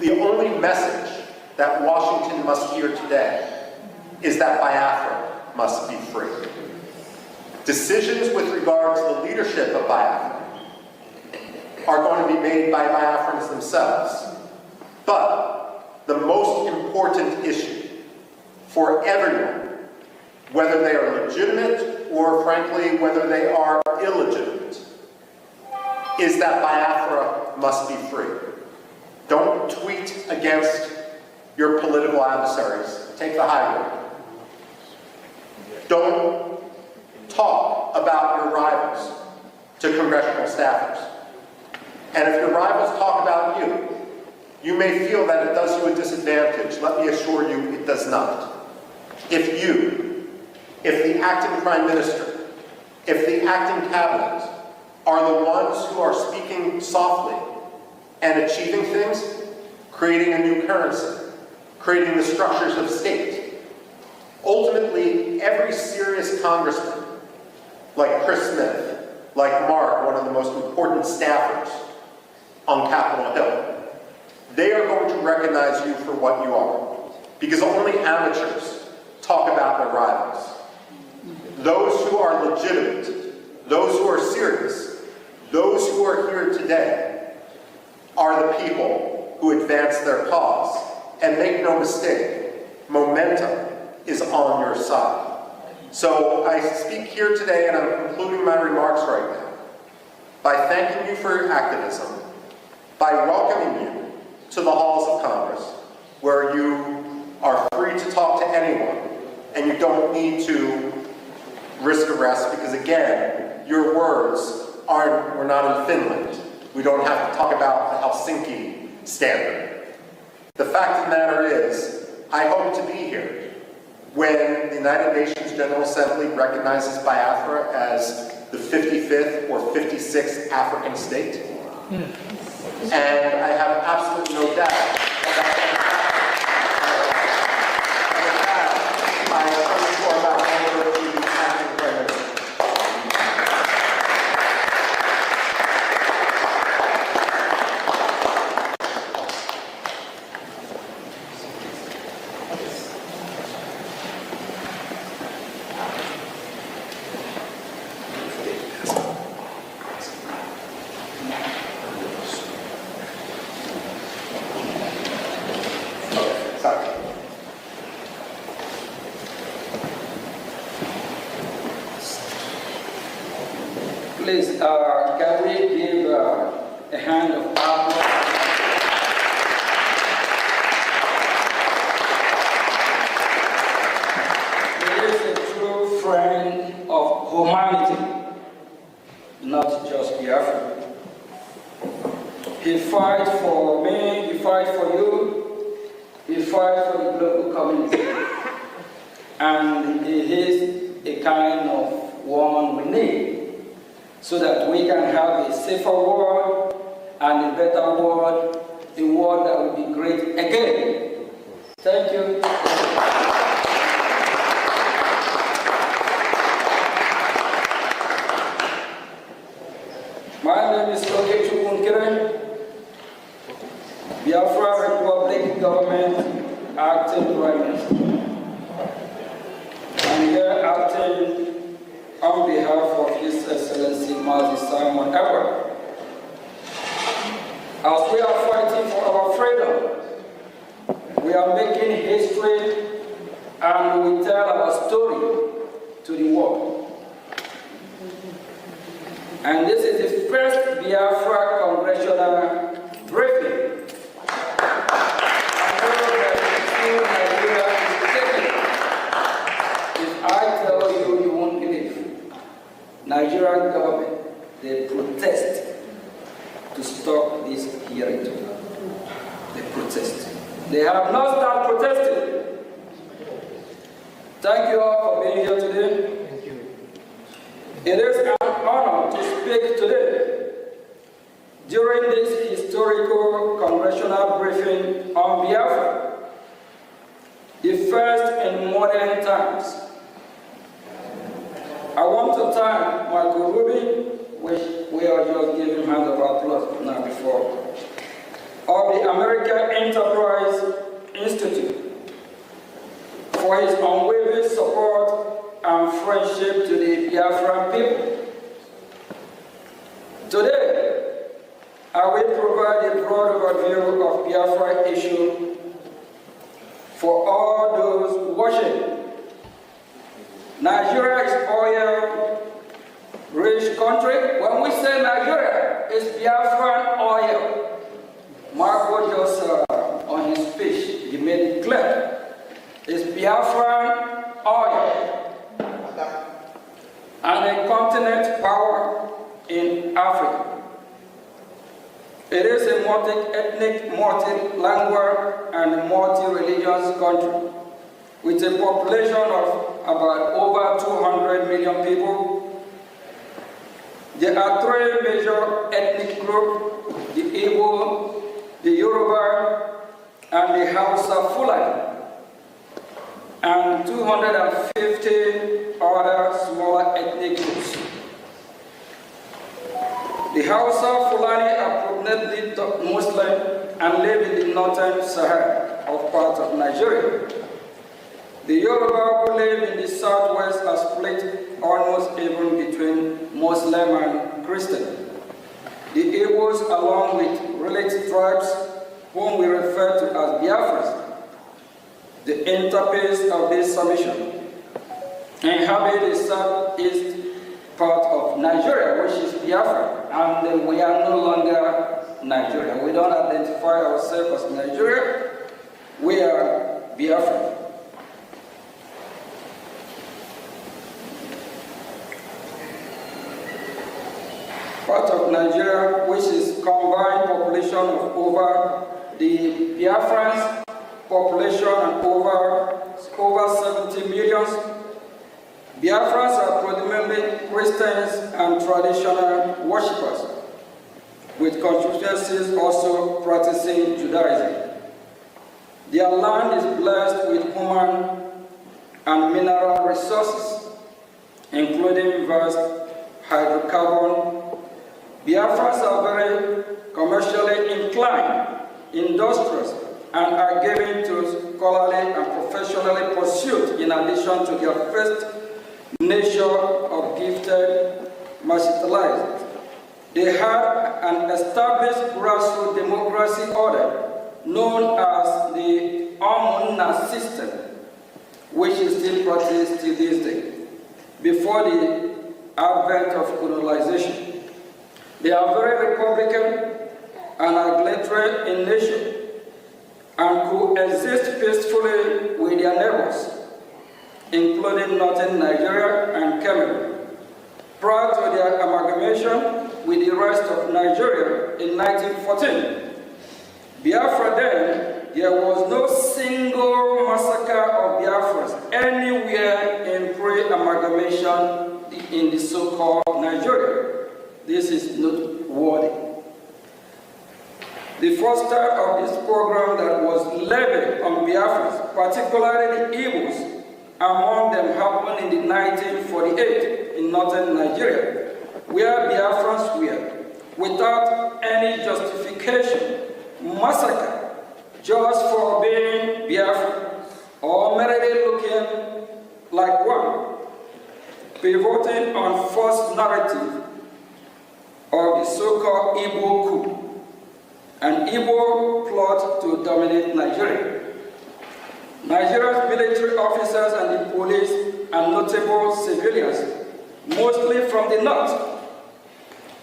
The only message that Washington must hear today is that Biafra must be free. Decisions with regard to the leadership of Biafra are going to be made by Biafrans themselves. But the most important issue for everyone, whether they are legitimate or frankly whether they are illegitimate, is that Biafra must be free. Don't tweet against your political adversaries. Take the high road. Don't talk about your rivals to congressional staffers. And if your rivals talk about you, you may feel that it does you a disadvantage. Let me assure you it does not. If the acting prime minister, if the acting cabinet are the ones who are speaking softly and achieving things, creating a new currency, creating the structures of state, ultimately every serious congressman, like Chris Smith, like Mark, one of the most important staffers on Capitol Hill, they are going to recognize you for what you are. Because only amateurs talk about their rivals. Those who are legitimate, those who are serious, those who are here today are the people who advance their cause. And make no mistake, momentum is on your side. So I speak here today, and I'm concluding my remarks right now, by thanking you for your activism, by welcoming you to the halls of Congress, where you are free to talk to anyone, and you don't need to risk arrest, because again, your words we're not in Finland. We don't have to talk about the Helsinki standard. The fact of the matter is, I hope to be here when the United Nations General Assembly recognizes Biafra as the 55th or 56th African state. And I have absolutely no doubt that I am sure about the acting prime minister. Please, can we give a hand of applause? He is a true friend of humanity, not just Biafra. He fights for me, he fights for you, he fights for the global community. And he is a kind of one we need, so that we can have a safer world and a better world, a world that will be great again. Thank you. My name is Nkere, Biafra Republic Government Acting Prime Minister. I'm here acting on behalf of His Excellency Mazi Simon Edward. As we are fighting for our freedom, we are making history and we tell our story to the world. And this is the first Biafra congressional briefing. If I tell you, you won't believe. Nigerian government, they protest to stop this hearing. They protest. They have not started protesting. Thank you all for being here today. Thank you. It is an honor to speak today during this historical congressional briefing on Biafra, the first in modern times. I want to thank Michael Ruby, which we are just giving hand of applause now before, of the American Enterprise Institute for his unwavering support and friendship to the Biafran people. Today, I will provide a broad overview of Biafra issue for all those watching. Nigeria is oil-rich country. When we say Nigeria, it's Biafran oil. Marco just on his speech, he made it clear. It's Biafran oil and a continent power in Africa. It is a multi-ethnic, multi-language, and multi-religious country with a population of about over 200 million people. There are three major ethnic groups: the Igbo, the Yoruba, and the Hausa Fulani, and 250 other smaller ethnic groups. The Hausa Fulani are predominantly Muslim and live in the northern Sahara of part of Nigeria. The Yoruba who live in the southwest are split almost even between Muslim and Christian. The Igbos, along with related tribes, whom we refer to as Biafras, the interface of this submission, inhabit the southeast part of Nigeria, which is Biafra, and we are no longer Nigeria. We don't identify ourselves as Nigeria, we are Biafra. Part of Nigeria, which is combined population of over the Biafrans population and over 70 million. Biafrans are predominantly Christians and traditional worshippers, with constituencies also practicing Judaism. Their land is blessed with human and mineral resources, including vast hydrocarbon. Biafrans are very commercially inclined, industrious, and are given to scholarly and professionally pursuit in addition to their first nature of gifted martialized. They have an established grassroots democracy order known as the Omunna system, which is still practiced to this day, before the advent of colonization. They are very republican and arbitrary in nature and coexist peacefully with their neighbors, including northern Nigeria and Cameroon. Prior to their amalgamation with the rest of Nigeria in 1914, Biafra then, there was no single massacre of Biafrans anywhere in pre-amalgamation in the so-called Nigeria. This is noteworthy. The first start of this program that was levied on Biafrans, particularly the Igbos, among them happened in 1948 in northern Nigeria, where Biafrans were without any justification, massacre just for being Biafra or merely looking like one, pivoting on false narrative of the so-called Igbo coup, an Igbo plot to dominate Nigeria. Nigeria's military officers and the police and notable civilians, mostly from the north,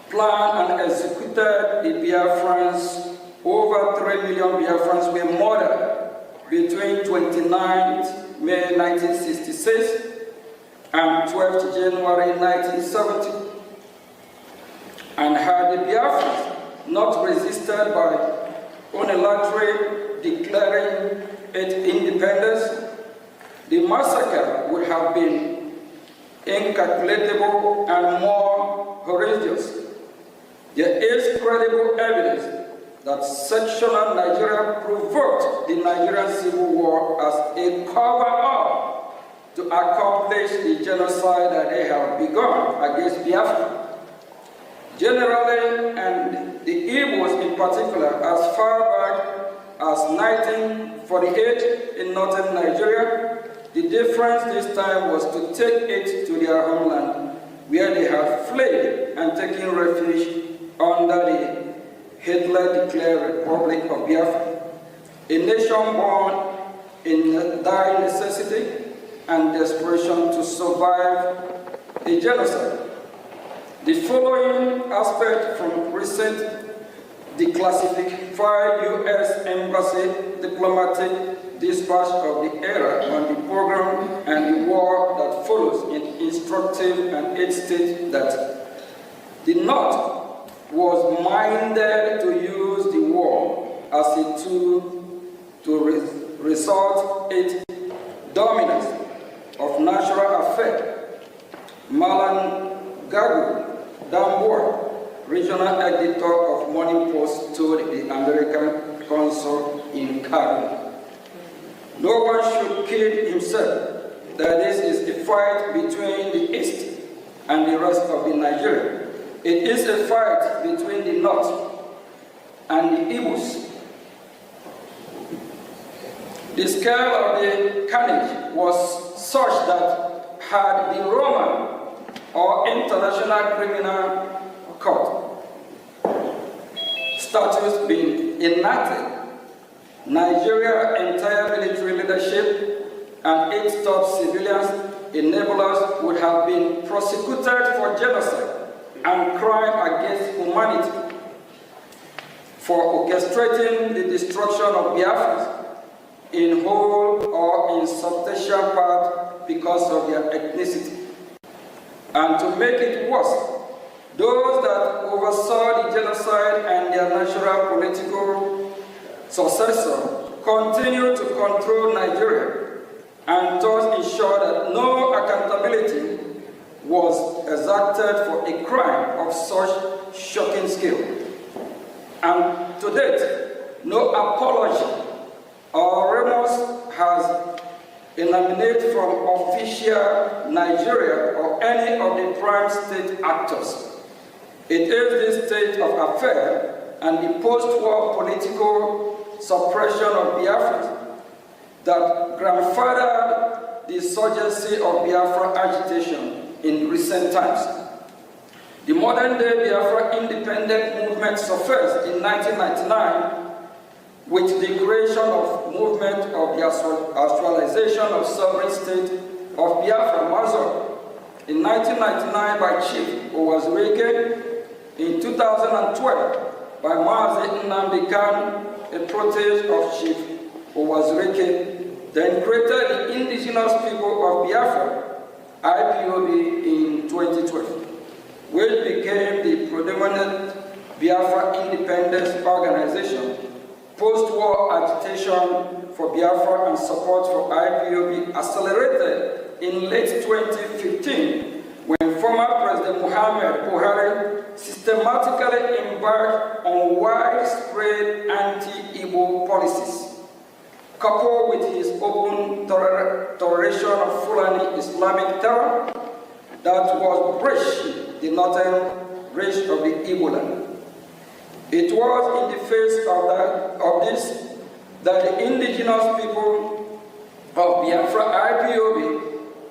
planned and executed the Biafrans. Over 3 million Biafrans were murdered between 29th May 1966 and 12th January 1970. And had the Biafrans not resisted by unilaterally declaring its independence, the massacre would have been incalculable and more horrendous. There is credible evidence that sectional Nigeria provoked the Nigerian Civil War as a cover-up to accomplish the genocide that they have begun against Biafra. Generally, and the Igbos in particular, as far back as 1948 in northern Nigeria, the difference this time was to take it to their homeland, where they had fled and taken refuge under the Hitler-declared Republic of Biafra, a nation born in dire necessity and desperation to survive a genocide. The following aspect from recent declassified U.S. Embassy diplomatic dispatch of the era on the program and the war that follows is instructive, and it states that the North was minded to use the war as a tool to resort its dominance of natural affairs. Malan Gagu Damboa, regional editor of Morning Post, told the American consul in Nkere, "No one should kid himself that this is a fight between the East and the rest of the Nigeria. It is a fight between the North and the Igbos." The scale of the carnage was such that had the Roman or International Criminal Court status been enacted, Nigeria's entire military leadership and its top civilians enablers would have been prosecuted for genocide and crime against humanity, for orchestrating the destruction of Biafrans in whole or in substantial part because of their ethnicity. And to make it worse, those that oversaw the genocide and their natural political successor continue to control Nigeria and thus ensure that no accountability was exacted for a crime of such shocking scale. And to date, no apology or remorse has emanated from official Nigeria or any of the prime state actors. It is this state of affairs and the post-war political suppression of Biafra that grandfathered the insurgency of Biafra agitation in recent times. The modern-day Biafra independent movement surfaced in 1999 with the creation of movement of the actualization of sovereign state of Biafra, Mazur, in 1999 by Chief Owazurike, in 2012 by Mazi Nnamdi Kanu, a protege of Chief Owazurike, then created the Indigenous People of Biafra, IPOB, in 2012, which became the predominant Biafra independence organization. Post-war agitation for Biafra and support for IPOB accelerated in late 2015 when former President Muhammad Buhari systematically embarked on widespread anti-Igbo policies, coupled with his open toleration of Fulani Islamic terror that was breaching the northern reach of the Igbo land. It was in the face of this that the indigenous people of Biafra IPOB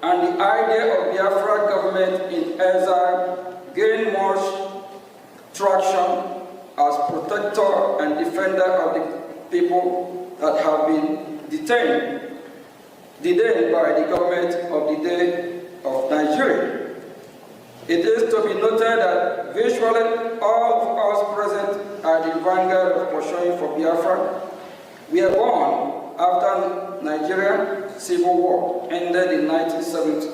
and the idea of Biafra government in exile gained much traction as protector and defender of the people that have been detained by the government of the day of Nigeria. It is to be noted that virtually all of us present at the vanguard of pursuing for Biafra were born after Nigeria Civil War ended in 1970.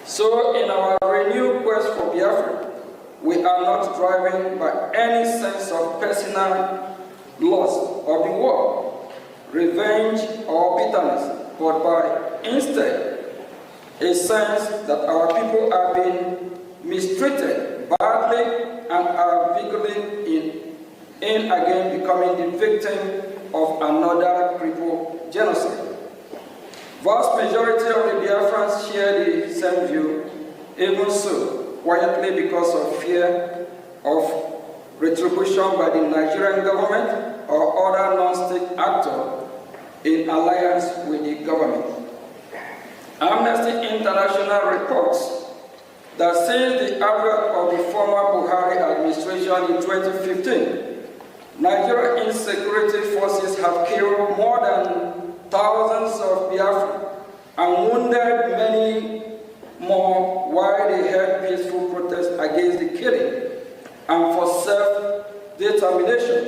So in our renewed quest for Biafra, we are not driven by any sense of personal loss of the war, revenge or bitterness, but by instead a sense that our people are being mistreated badly and are vigorously in again becoming the victim of another crippled genocide. Vast majority of the Biafrans share the same view, even so, quietly because of fear of retribution by the Nigerian government or other non-state actor in alliance with the government. Amnesty International reports that since the advent of the former Buhari administration in 2015, Nigerian insecurity forces have killed more than thousands of Biafra and wounded many more while they held peaceful protests against the killing and for self-determination.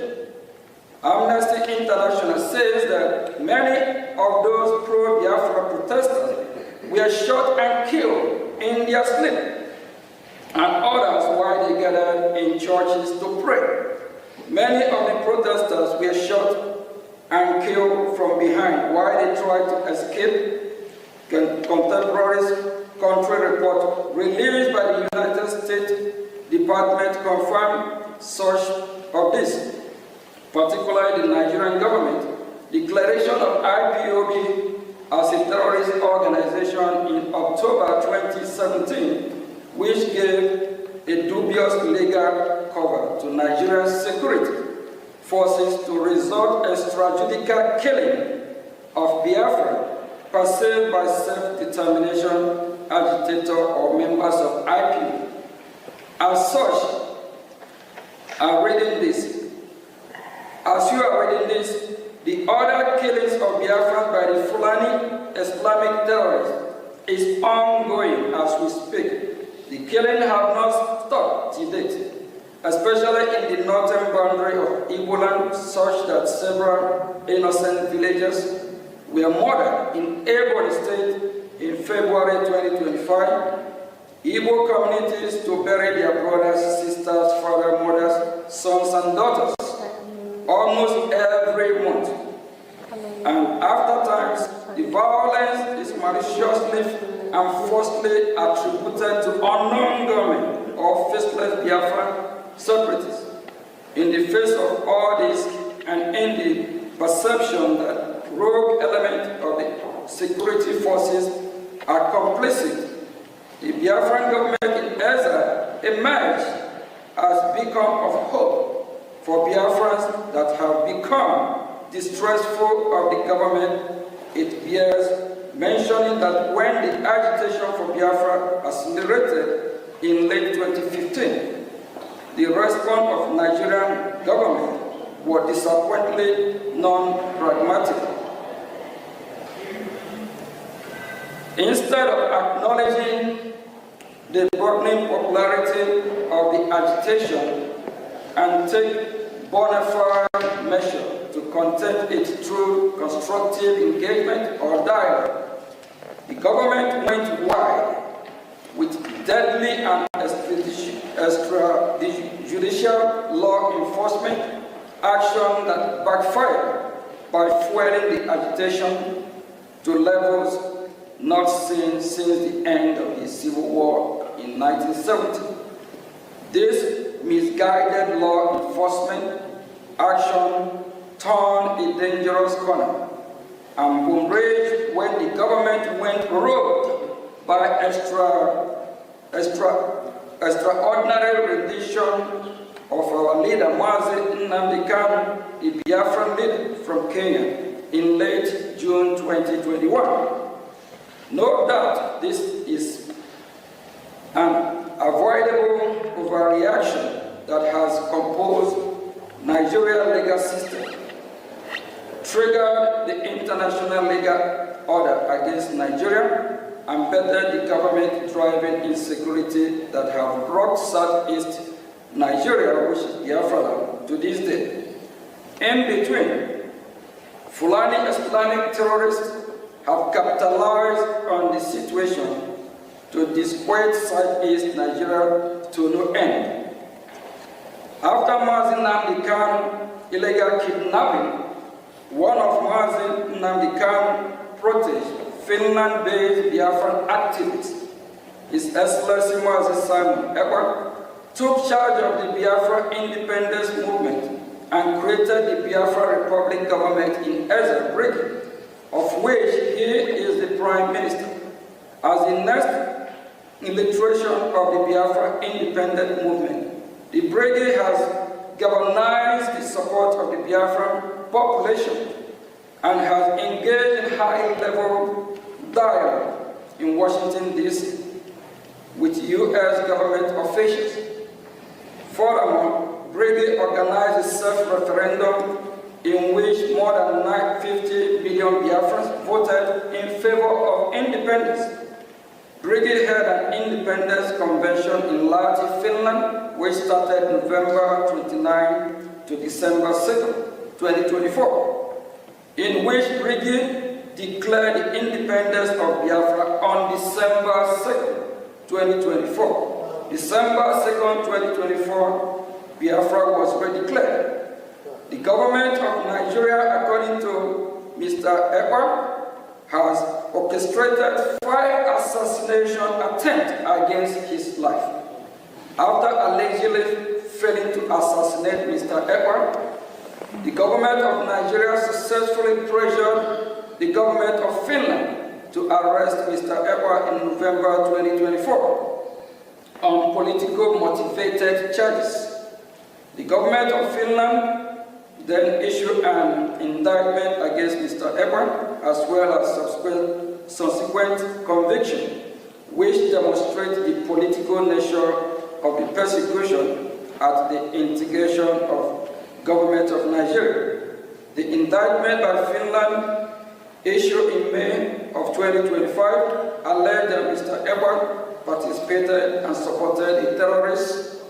Amnesty International says that many of those pro-Biafra protesters were shot and killed in their sleep, and others while they gathered in churches to pray. Many of the protesters were shot and killed from behind while they tried to escape. Contemporaries country report released by the United States Department confirmed such of this, particularly the Nigerian government declaration of IPOB as a terrorist organization in October 2017, which gave a dubious legal cover to Nigerian security forces to resort extrajudicial killing of Biafra perceived by self-determination agitator or members of IPOB. As such, as you are reading this, the other killings of Biafrans by the Fulani Islamic terrorists is ongoing as we speak. The killing have not stopped to date, especially in the northern boundary of Igbo land, such that several innocent villagers were murdered in Ebonyi State in February 2025. Igbo communities to bury their brothers, sisters, fathers, mothers, sons, and daughters almost every month. And after times, the violence is maliciously and falsely attributed to unknown government or faceless Biafran separatists. In the face of all this, and in the perception that rogue elements of the security forces are complicit, the Biafran government in exile emerged as beacon of hope for Biafrans that have become distrustful of the government. It bears mentioning that when the agitation for Biafra accelerated in late 2015, the response of Nigerian government was disappointingly non-pragmatic. Instead of acknowledging the broadening popularity of the agitation and take bona fide measure to contain it through constructive engagement or dialogue, the government went wide with deadly and extrajudicial law enforcement action that backfired by fueling the agitation to levels not seen since the end of the Civil War in 1970. This misguided law enforcement action turned a dangerous corner and boomeranged when the government went rogue by extraordinary rendition of our leader, Mazi Nnamdi Kanu, the Biafran leader from Kenya, in late June 2021. No doubt this is an avoidable overreaction that has composed Nigeria's legal system, triggered the international legal order against Nigeria, and bettered the government-driven insecurity that have brought Southeast Nigeria, which is Biafra, to this day. In between, Fulani Islamic terrorists have capitalized on the situation to disquiet Southeast Nigeria to no end. After Mazi Nnamdi Kanu illegal kidnapping, one of Mazi Nnamdi Kanu protege, Finland-based Biafran activist, His Excellency Mazi Simon Ekpa, took charge of the Biafra independence movement and created the Biafra Republic government in Brgie, of which he is the Prime Minister. As the next illustration of the Biafra independent movement, the Brgie has galvanized the support of the Biafran population and has engaged in high-level dialogue in Washington, D.C. with U.S. government officials. Furthermore, Brgie organized a self-referendum in which more than 50 million Biafrans voted in favor of independence. Brgie held an independence convention in Lahti, Finland, which started November 29 to December 2, 2024, in which Brgie declared the independence of Biafra on December 2, 2024. December 2, 2024, Biafra was redeclared. The government of Nigeria, according to Mr. Ekpa, has orchestrated 5 assassination attempts against his life. After allegedly failing to assassinate Mr. Ekpa, the government of Nigeria successfully pressured the government of Finland to arrest Mr. Ekpa in November 2024 on political motivated charges. The government of Finland then issued an indictment against Mr. Ekpa, as well as subsequent conviction, which demonstrates the political nature of the persecution at the instigation of government of Nigeria. The indictment by Finland, issued in May of 2025, alleged that Mr. Ekpa participated and supported a terrorist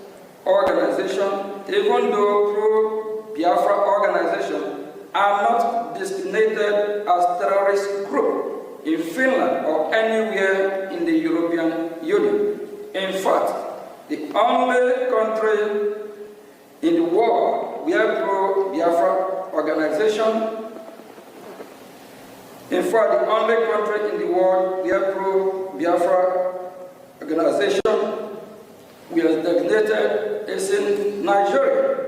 organization, even though pro-Biafra organizations are not designated as terrorist group in Finland or anywhere in the European Union. In fact, the only country in the world where pro-Biafra organization, in fact, the only country in the world where pro-Biafra organization we are designated is in Nigeria.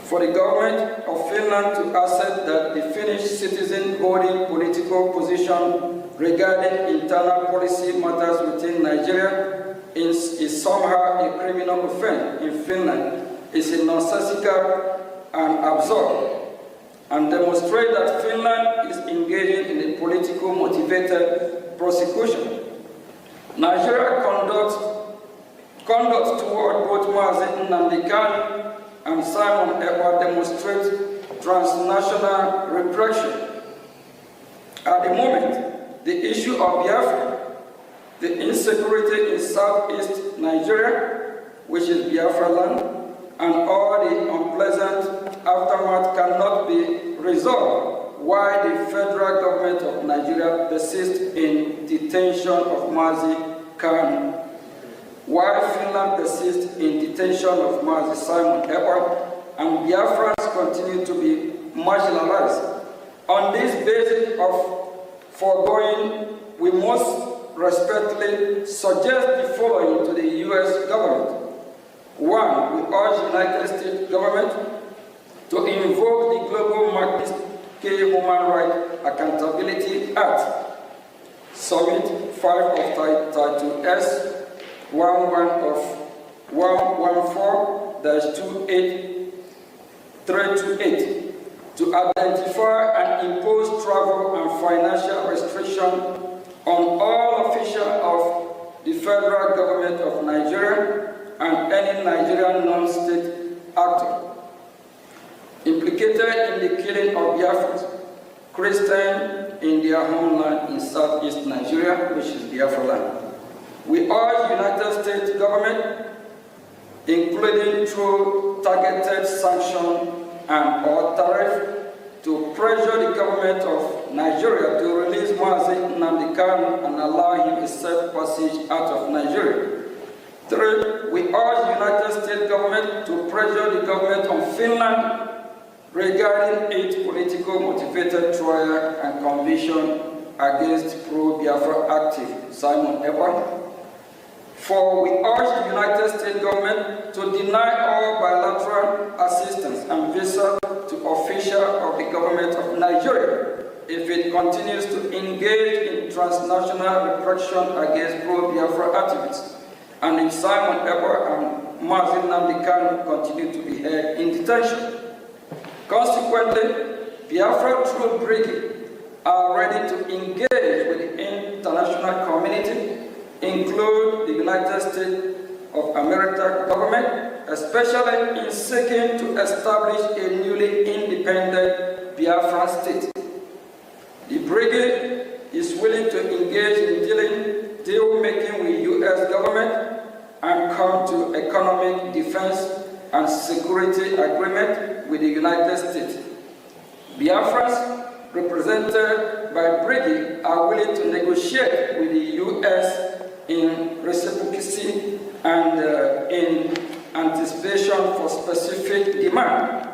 For the government of Finland to accept that the Finnish citizen holding political position regarding internal policy matters within Nigeria is somehow a criminal offense in Finland is a nonsensical and absurd, and demonstrate that Finland is engaging in a political motivated prosecution. Nigeria conduct toward both Mazi Nnamdi Kanu and Simon Ekpa demonstrate transnational repression. At the moment, the issue of Biafra, the insecurity in southeast Nigeria, which is Biafra land, and all the unpleasant aftermath cannot be resolved, while the federal government of Nigeria persists in detention of Mazi Kanu, while Finland persists in detention of Mazi Simon Ekpa, and Biafrans continue to be marginalized. On this basis of foregoing, we must respectfully suggest the following to the U.S. government. 1. We urge the United States government to invoke the Global Magnitsky Human Rights Accountability Act Summit 5 of Title S 11 of 114-28328 to identify and impose travel and financial restrictions on all officials of the federal government of Nigeria and any Nigerian non-state actor implicated in the killing of Biafrans, Christians in their homeland in southeast Nigeria, which is Biafra land. We urge United States government, including through targeted sanction and or tariff, to pressure the government of Nigeria to release Mazi Nnamdi Kanu and allow him a safe passage out of Nigeria. 3, we urge United States government to pressure the government of Finland regarding its political motivated trial and conviction against pro-Biafra active Simon Ekpa. 4, we urge the United States government to deny all bilateral assistance and visa to officials of the government of Nigeria if it continues to engage in transnational repression against pro-Biafra activists, and if Simon Ekpa and Mazi Nnamdi Kanu continue to be held in detention. Consequently, Biafra through Brgie are ready to engage with the international community, include the United States of America government, especially in seeking to establish a newly independent Biafran state. The Brigade is willing to engage in deal-making with U.S. government and come to economic defense and security agreement with the United States. Biafrans represented by Brgie are willing to negotiate with the U.S. in reciprocity and in anticipation for specific demand,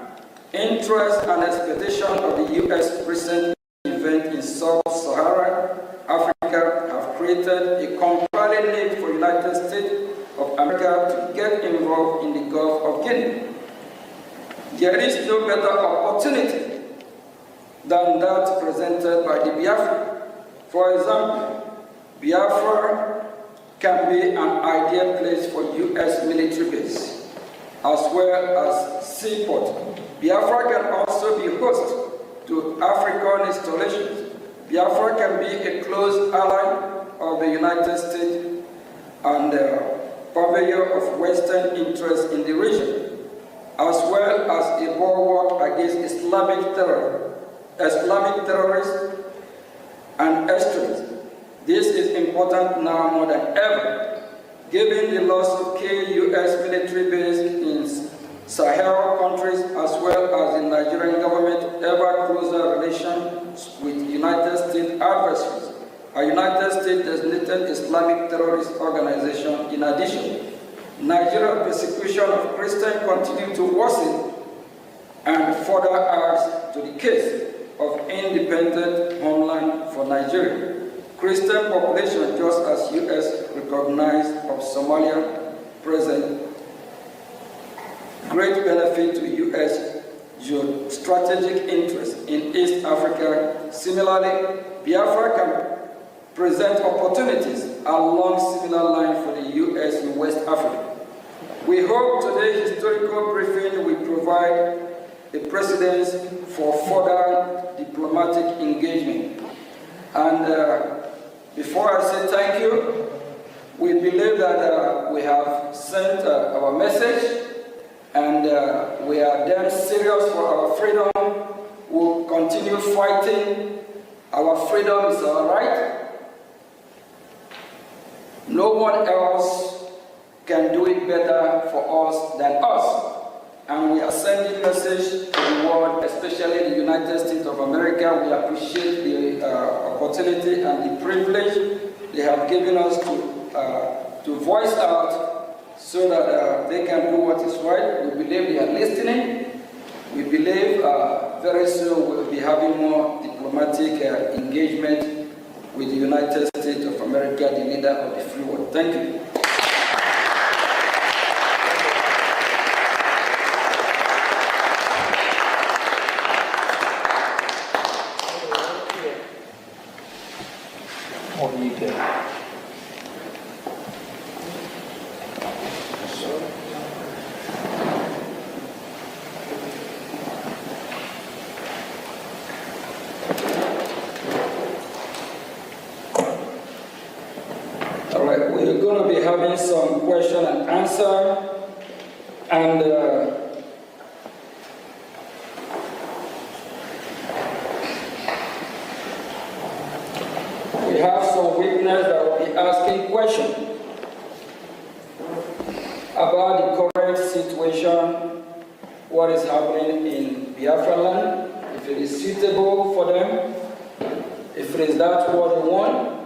interest and expectation of the U.S. recent event in Sub-Saharan Africa have created a compelling need for the United States of America to get involved in the Gulf of Guinea. There is no better opportunity than that presented by the Biafra. For example, Biafra can be an ideal place for U.S. military base, as well as seaport. Biafra can also be host to African installations. Biafra can be a close ally of the United States and purveyor of Western interests in the region, as well as a bulwark against Islamic terrorists and extremists. This is important now more than ever, given the loss of key U.S. military bases in Sahel countries, as well as the Nigerian government's ever closer relations with United States adversaries, a United States designated Islamic terrorist organization. In addition, Nigeria's persecution of Christians continues to worsen and further adds to the case of independent homeland for Nigeria. Christian population, just as U.S. recognized of Somalia, present great benefit to U.S. strategic interest in East Africa. Similarly, Biafra can present opportunities along similar lines for the U.S. in West Africa. We hope today's historical briefing will provide a precedent for further diplomatic engagement. And before I say thank you, we believe that we have sent our message, and we are damn serious for our freedom. We'll continue fighting. Our freedom is our right. No one else can do it better for us than us. And we are sending a message to the world, especially the United States of America. We appreciate the opportunity and the privilege they have given us to voice out so that they can do what is right. We believe they are listening. We believe very soon we'll be having more diplomatic engagement with the United States of America, the leader of the free world. Thank you. What do you do? All right, we're going to be having some question and answer, and we have some witnesses that will be asking questions about the current situation, what is happening in Biafra land, if it is suitable for them, if it is that what they want.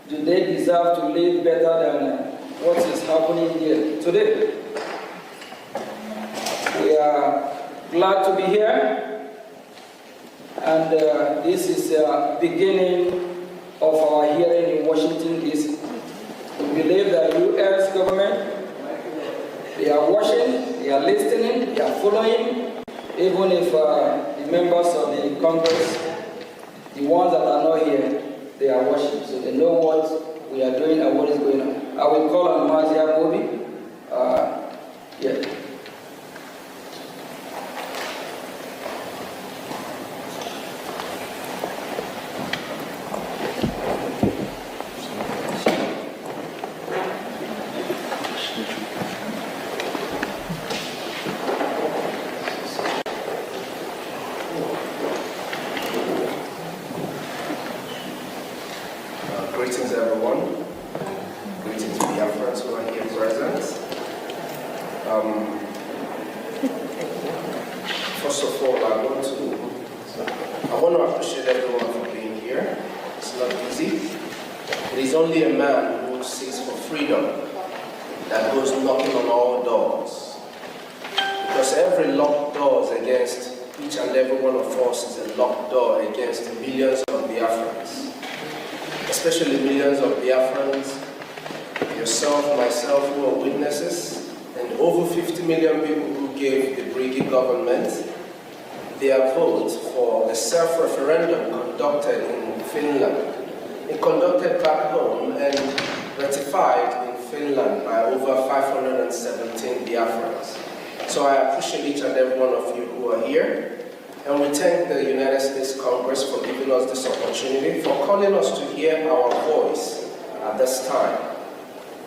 Do they deserve to live better than what is happening here today? We are glad to be here, and this is the beginning of our hearing in Washington, D.C. We believe that the U.S. government, they are watching, they are listening, they are following, even if the members of the Congress, the ones that are not here, they are watching, so they know what we are doing and what is going on. I will call on Mazia Bobi. Yeah. Greetings, everyone. Greetings, Biafrans who are here present. First of all, I want to appreciate everyone for being here. It's not easy. It is only a man who seeks for freedom that goes knocking on all doors. Because every locked door is against each and every one of us is a locked door against millions of Biafrans. Especially millions of Biafrans, yourself, myself, who are witnesses, and over 50 million people who gave the Brgie government their vote for a self-referendum conducted in Finland. It conducted back home and ratified in Finland by over 517 Biafrans. So I appreciate each and every one of you who are here. And we thank the United States Congress for giving us this opportunity, for calling us to hear our voice at this time.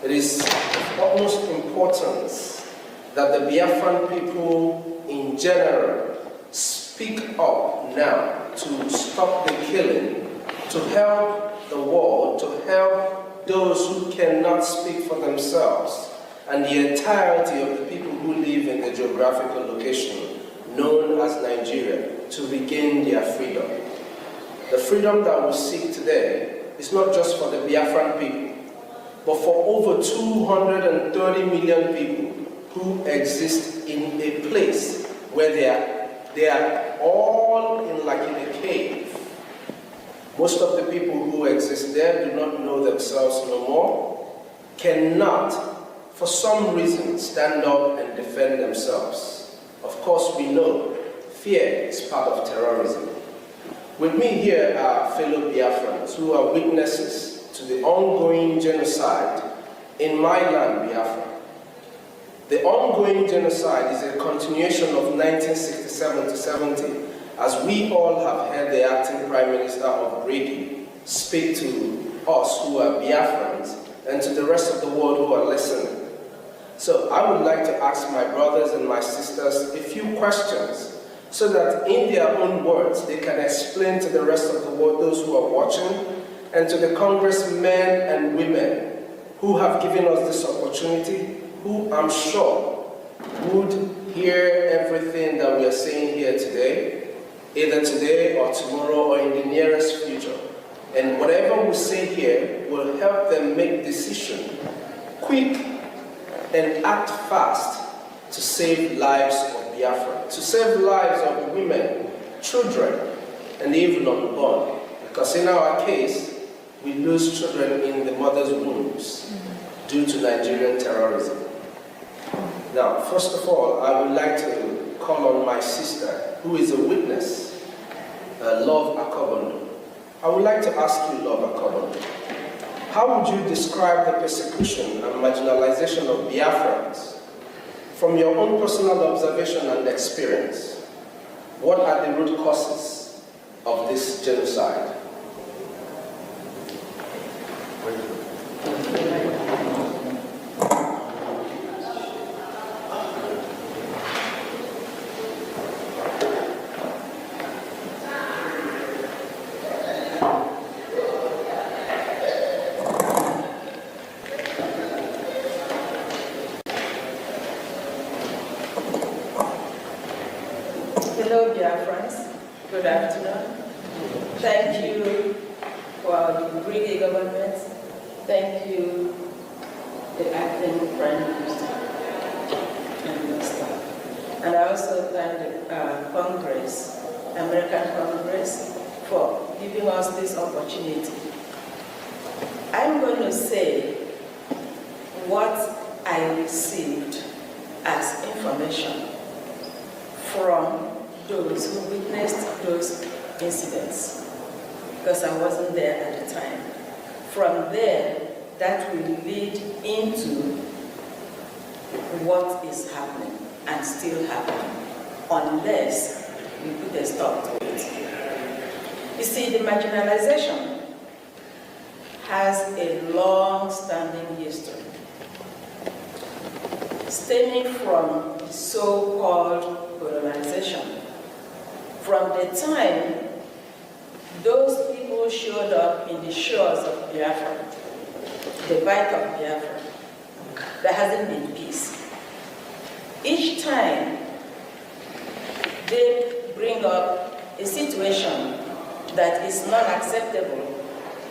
It is of utmost importance that the Biafran people in general speak up now to stop the killing, to help the world, to help those who cannot speak for themselves, and the entirety of the people who live in the geographical location known as Nigeria, to regain their freedom. The freedom that we seek today is not just for the Biafran people, but for over 230 million people who exist in a place where they are all in a cave. Most of the people who exist there do not know themselves no more, cannot, for some reason, stand up and defend themselves. Of course, we know fear is part of terrorism. With me here are fellow Biafrans who are witnesses to the ongoing genocide in my land, Biafra. The ongoing genocide is a continuation of 1967 to 70, as we all have heard the acting Prime Minister of Brgie speak to us who are Biafrans and to the rest of the world who are listening. So I would like to ask my brothers and my sisters a few questions so that in their own words they can explain to the rest of the world, those who are watching, and to the congressmen and women who have given us this opportunity, who I'm sure would hear everything that we are saying here today, either today or tomorrow or in the nearest future. And whatever we say here will help them make decisions quick and act fast to save lives of Biafra, to save lives of women, children, and even unborn. Because in our case, we lose children in the mother's wombs due to Nigerian terrorism. Now, first of all, I would like to call on my sister, who is a witness, Love Akobondo. I would like to ask you, Love Akobondo, how would you describe the persecution and marginalization of Biafrans from your own personal observation and experience? What are the root causes of this genocide? Good afternoon. Thank you for the Brgie government. Thank you, the acting Prime Minister and your staff. And I also thank the Congress, American Congress, for giving us this opportunity. I'm going to say what I received as information from those who witnessed those incidents, because I wasn't there at the time. From there, that will lead into what is happening and still happening, unless we put a stop to it. You see, the marginalization has a long-standing history, stemming from the so-called colonization. From the time those people showed up in the shores of Biafra, the Bight of Biafra, there hasn't been peace. Each time they bring up a situation that is not acceptable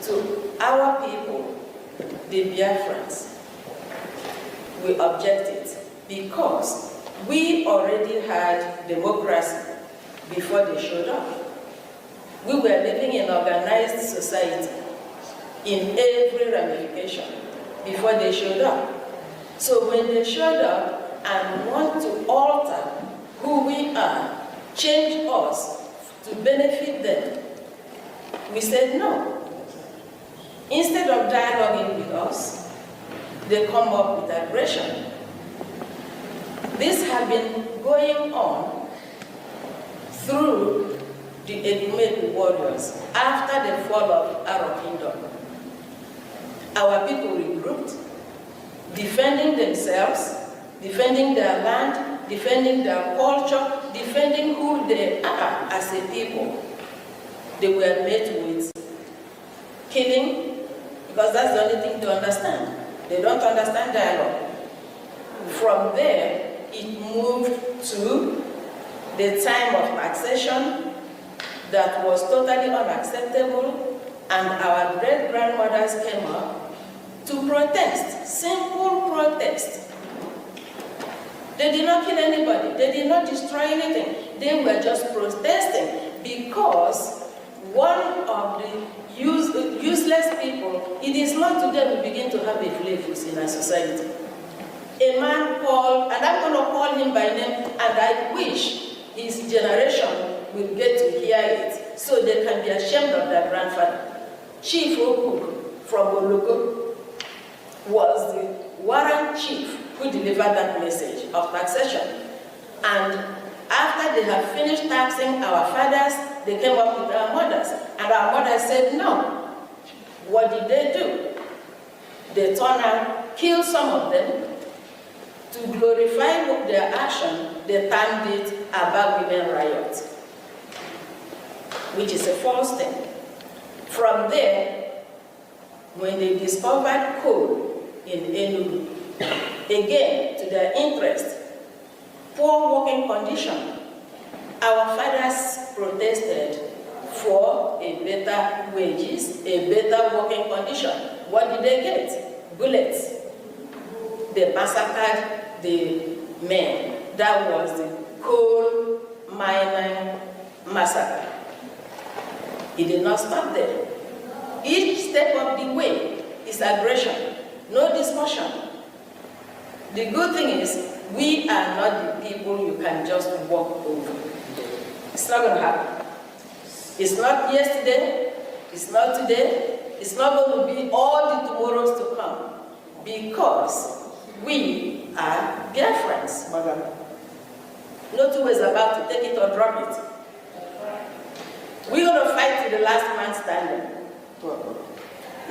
to our people, the Biafrans, we object it because we already had democracy before they showed up. We were living in organized society in every ramification before they showed up. So when they showed up and want to alter who we are, change us to benefit them, we said no. Instead of dialoguing with us, they come up with aggression. This has been going on through the Edumate warriors after the fall of our kingdom. Our people regrouped, defending themselves, defending their land, defending their culture, defending who they are as a people. They were met with killing, because that's the only thing they understand. They don't understand dialogue. From there, it moved to the time of taxation that was totally unacceptable, and our great-grandmothers came up to protest, simple protest. They did not kill anybody, they did not destroy anything, they were just protesting because one of the useless people, it is not today we begin to have a flavors in our society. A man called, and I'm going to call him by name, and I wish his generation will get to hear it so they can be ashamed of their grandfather. Chief Okuk from Oloko was the warrant chief who delivered that message of taxation. And after they had finished taxing our fathers, they came up with our mothers. And our mothers said no. What did they do? They turned and killed some of them. To glorify their action, they termed it a Bad Women Riot, which is a false thing. From there, when they discovered coal in Enugu, again, to their interest, poor working condition, our fathers protested for a better wages, a better working condition. What did they get? Bullets. They massacred the men. That was the coal mining massacre. It did not stop there. Each step of the way is aggression, no discussion. The good thing is, we are not the people you can just walk over. It's not going to happen. It's not yesterday, it's not today, it's not going to be all the tomorrows to come, because we are Biafrans, madam. No two ways about to take it or drop it. We're going to fight to the last man standing.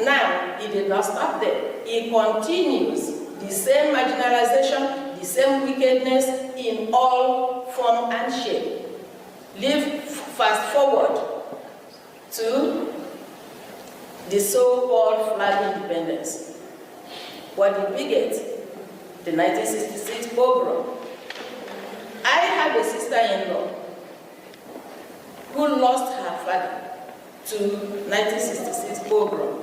Now, it did not stop there. It continues. The same marginalization, the same wickedness in all form and shape. Fast forward to the so-called flag independence. What did we get? The 1966 pogrom. I have a sister-in-law who lost her father to 1966 pogrom.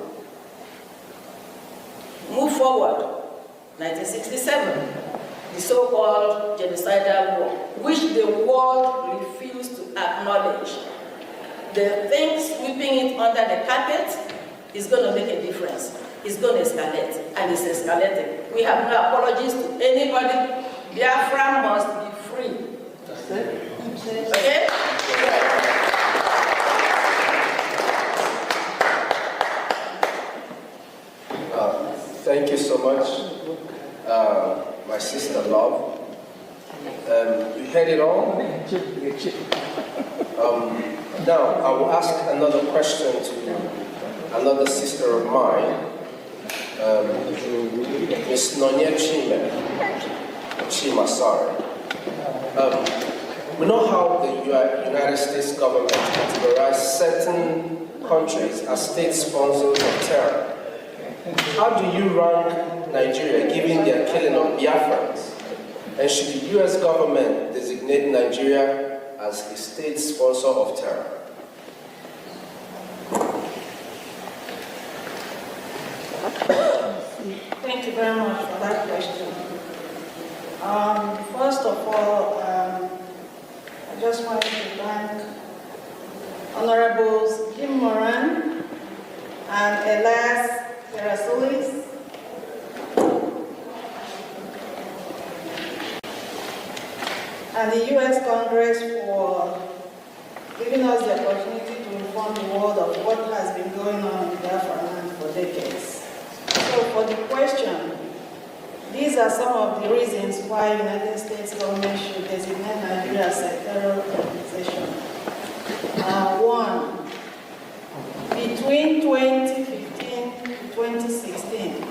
Move forward, 1967, the so-called genocidal war, which the world refused to acknowledge. The thing sweeping it under the carpet is going to make a difference. It's going to escalate, and it's escalating. We have no apologies to anybody. Biafra must be free. Okay? Thank you so much, my sister Love. You heard it all? Now, I will ask another question to another sister of mine, Ms. Nonya Chima, sorry. We know how the United States government categorized certain countries as state sponsors of terror. How do you rank Nigeria given their killing of Biafrans? And should the US government designate Nigeria as a state sponsor of terror? Thank you very much for that question. First of all, I just wanted to thank Honorables Jim Moran and Elias Terasulis and the U.S. Congress for giving us the opportunity to inform the world of what has been going on in Biafra land for decades. So for the question, these are some of the reasons why the United States government should designate Nigeria as a terror organization. One, between 2015 to 2016,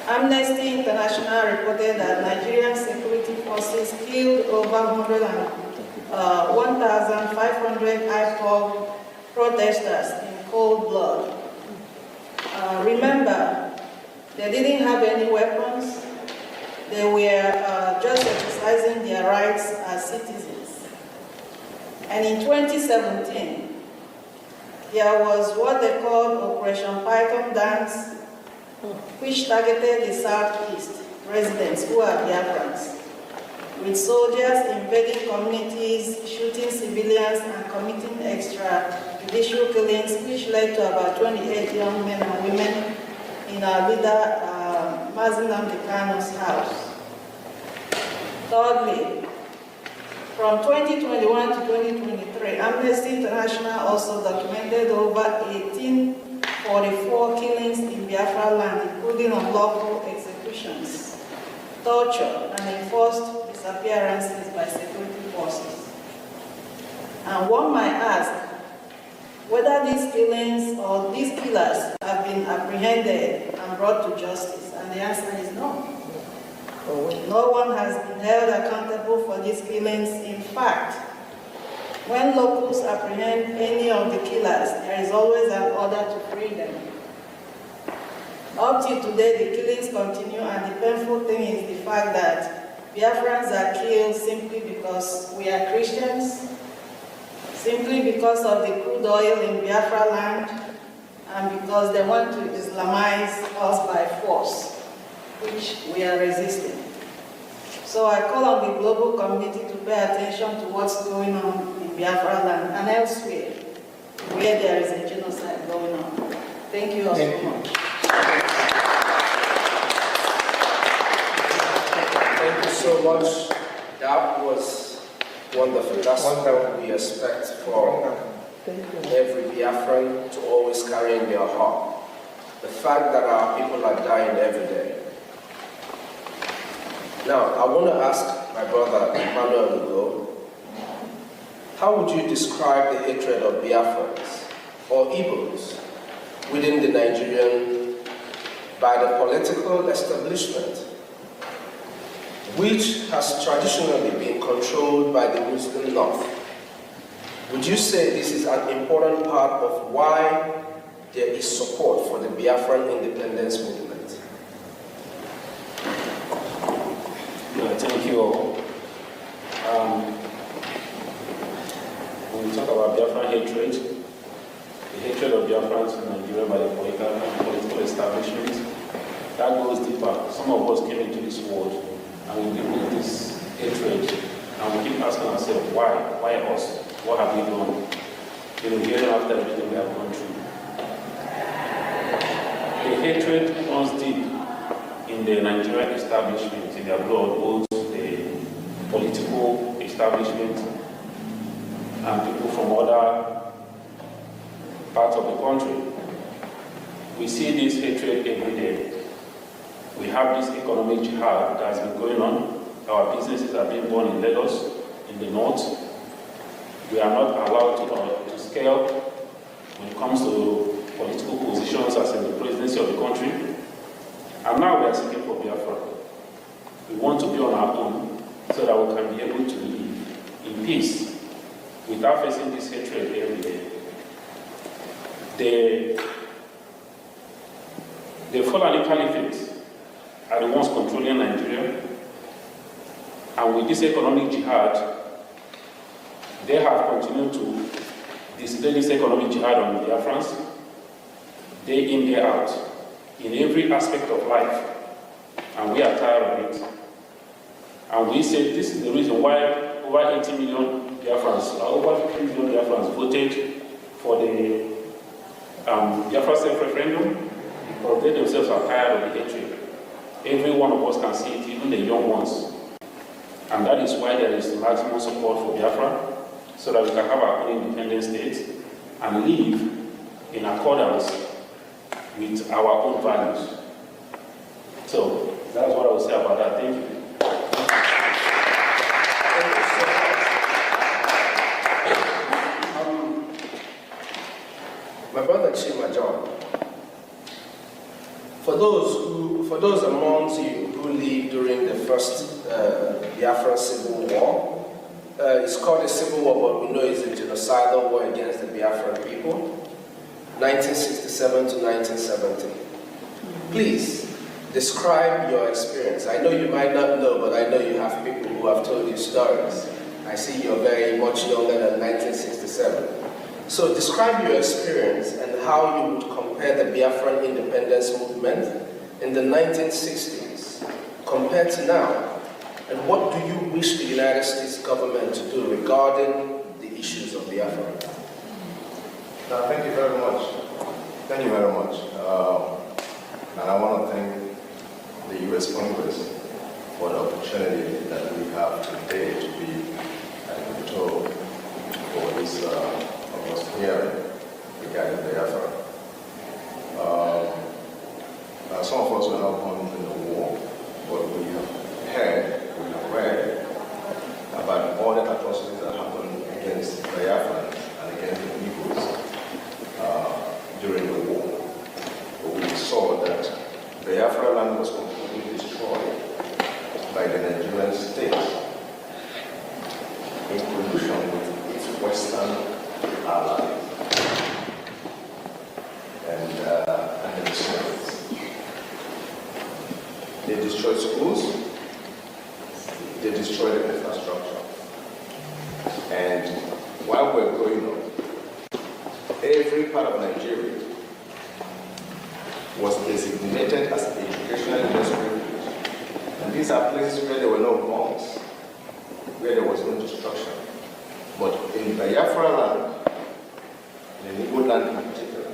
Amnesty International reported that Nigerian security forces killed over 1,500 IPOB protesters in cold blood. Remember, they didn't have any weapons. They were just exercising their rights as citizens. And in 2017, there was what they called Operation Python Dance, which targeted the Southeast residents who are Biafrans, with soldiers invading communities, shooting civilians, and committing extrajudicial killings, which led to about 28 young men and women in our leader, Mazi Nnamdi Kanu's house. Thirdly, from 2021 to 2023, Amnesty International also documented over 1844 killings in Biafra land, including unlawful executions, torture, and enforced disappearances by security forces. And one might ask whether these killings or these killers have been apprehended and brought to justice, and the answer is no. No one has been held accountable for these killings. In fact, when locals apprehend any of the killers, there is always an order to free them. Up till today, the killings continue, and the painful thing is the fact that Biafrans are killed simply because we are Christians, simply because of the crude oil in Biafra land, and because they want to Islamize us by force, which we are resisting. So I call on the global community to pay attention to what's going on in Biafra land and elsewhere, where there is a genocide going on. Thank you all so much. Thank you so much. That was wonderful. That's what we expect from every Biafran to always carry in their heart. The fact that our people are dying every day. Now, I want to ask my brother Emmanuel Ugo, how would you describe the hatred of Biafrans or Igbos within the Nigerian by the political establishment, which has traditionally been controlled by the Muslim North? Would you say this is an important part of why there is support for the Biafran independence movement? Thank you all. When we talk goes deeper. Some of us came into this world and we live with this hatred, and we keep asking ourselves, why? Why us? What have we done? Hearing after everything we have gone through. The hatred runs deep in the Nigerian establishment, in their blood, both the political establishment and people from other parts of the country. We see this hatred every day. We have this economic jihad that has been going on. Our businesses are being born in Lagos, in the north. We are not allowed to scale when it comes to political positions as in the presidency of the country. And now we are seeking for Biafra. We want to be on our own so that we can be able to live in peace without facing this hatred every day. The Fulani Caliphate are the ones controlling Nigeria. And with this economic jihad, they have continued to display this economic jihad on the Biafrans, day in, day out, in every aspect of life. And we are tired of it. And we say this is the reason why over 80 million Biafrans, over 50 million Biafrans voted for the Biafra self-referendum, because they themselves are tired of the hatred. Every one of us can see it, even the young ones. And that is why there is maximum support for Biafra, so that we can have our own independent state and live in accordance with our own values. So that's what I will say about that. Thank you. My brother Chima John, for those amongst you who lived during the first Biafra Civil War, it's called a civil war, but we know it's a genocidal war against the Biafran people, 1967 to 1970. Please, describe your experience. I know you might not know, but I know you have people who have told you stories. I see you're very much younger than 1967. So describe your experience and how you would compare the Biafran independence movement in the 1960s compared to now. And what do you wish the United States government to do regarding the issues of Biafra? Thank you very much. Thank you very much. And I want to thank the U.S. Congress for the opportunity that we have today to be at the control for this hearing regarding Biafra. Some of us were not born in the war, but we have heard, we have read about all the atrocities that happened against Biafrans and against the Bcos during the war. We saw that Biafra land was completely destroyed by the Nigerian state in collusion with its Western allies and the Soviets. They destroyed schools, they destroyed the infrastructure. And while we're growing up, every part of Nigeria was designated as educational industry. And these are places where there were no bombs, where there was no destruction. But in Biafra land, in the Igbo land in particular,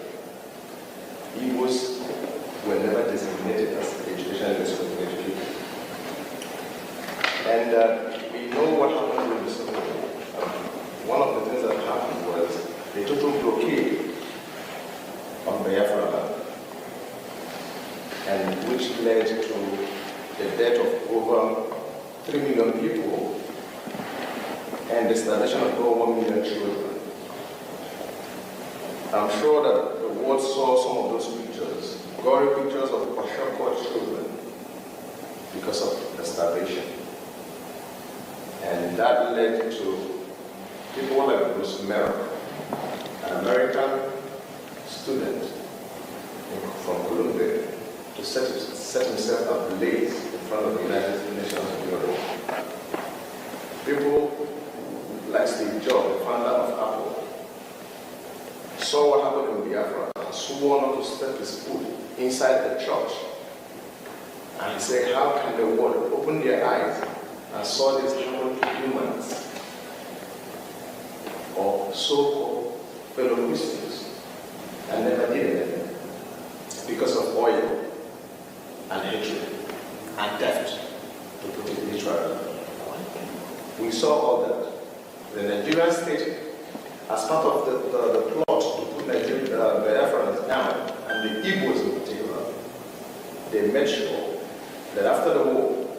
Igbos were never designated as educational industry. And we know what happened during the Civil War. One of the things that happened was a total blockade on Biafra land, and which led to the death of over 3 million people and the starvation of over 1 million children. I'm sure that the world saw some of those pictures, gory pictures of Kwashakwa children because of the starvation. And that led to people like Bruce Merrick, an American student from Columbia, to set himself ablaze in front of the United Nations Bureau. People like Steve Jobs, the founder of Apple, saw what happened in Biafra and swore not to step his foot inside the church And he said, how can the world open their eyes and saw these humans or so-called fellow Christians and never did anything because of oil and hatred and theft, to put it literally. We saw all that. The Nigerian state, as part of the plot to put Biafrans down, and the Igbos in particular, they made sure that after the war,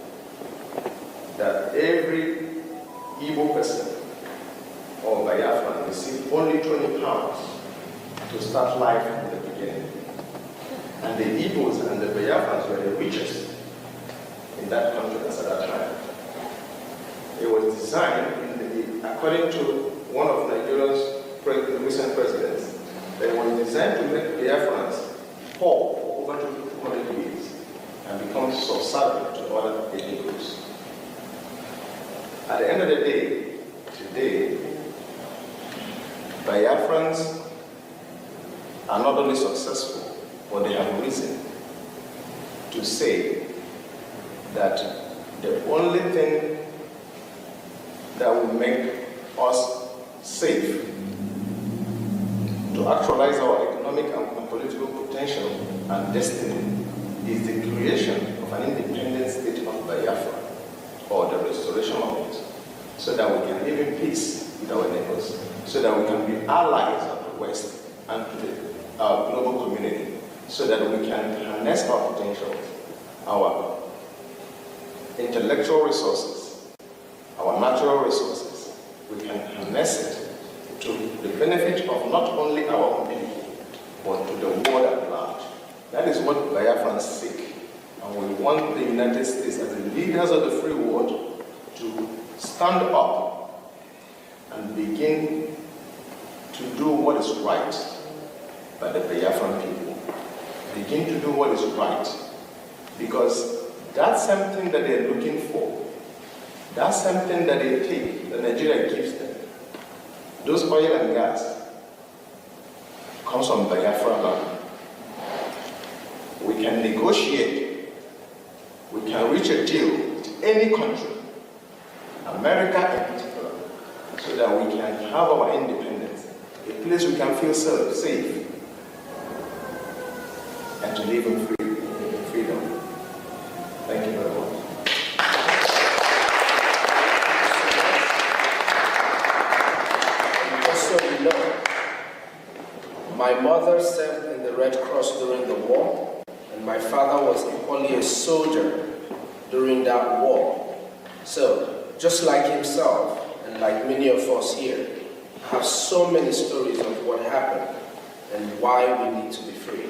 that every Igbo person or Biafran received only 20 pounds to start life from the beginning. And the Igbos and the Biafrans were the richest in that country at that time. It was designed, according to one of Nigeria's recent presidents, that it was designed to make Biafrans poor for over 200 years and become subservient to other ethnic groups. At the end of the day, today, Biafrans are not only successful, but they have reason to say that the only thing that will make us safe to actualize our economic and political potential and destiny is the creation of an independent state of Biafra, or the restoration of it, so that we can live in peace with our neighbors, so that we can be allies of the West and to our global community, so that we can harness our potential, our intellectual resources, our natural resources. We can harness it to the benefit of not only our own people, but to the world at large. That is what Biafrans seek. And we want the United States, as the leaders of the free world, to stand up and begin to do what is right by the Biafran people. Begin to do what is right. Because that's something that they're looking for. That's something that they take, that Nigeria gives them. Those oil and gas comes from Biafra land. We can negotiate. We can reach a deal with any country, America in particular, so that we can have our independence, a place we can feel safe, and to live in freedom. Thank you very much. Just so you know, my mother served in the Red Cross during the war, and my father was equally a soldier during that war. So, just like himself, and like many of us here, have so many stories of what happened and why we need to be free.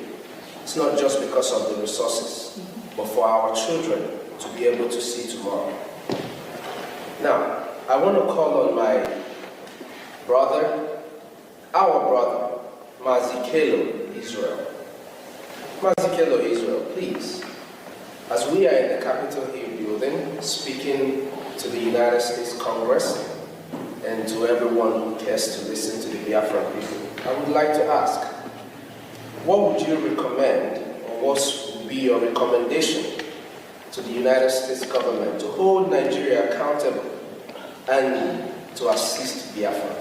It's not just because of the resources, but for our children to be able to see tomorrow. Now, I want to call on my brother, our brother, Mazikelo Israel. Mazikelo Israel, please, as we are in the Capitol Hill building, speaking to the United States Congress and to everyone who cares to listen to the Biafran people, I would like to ask, what would you recommend, or what would be your recommendation to the United States government to hold Nigeria accountable and to assist Biafra?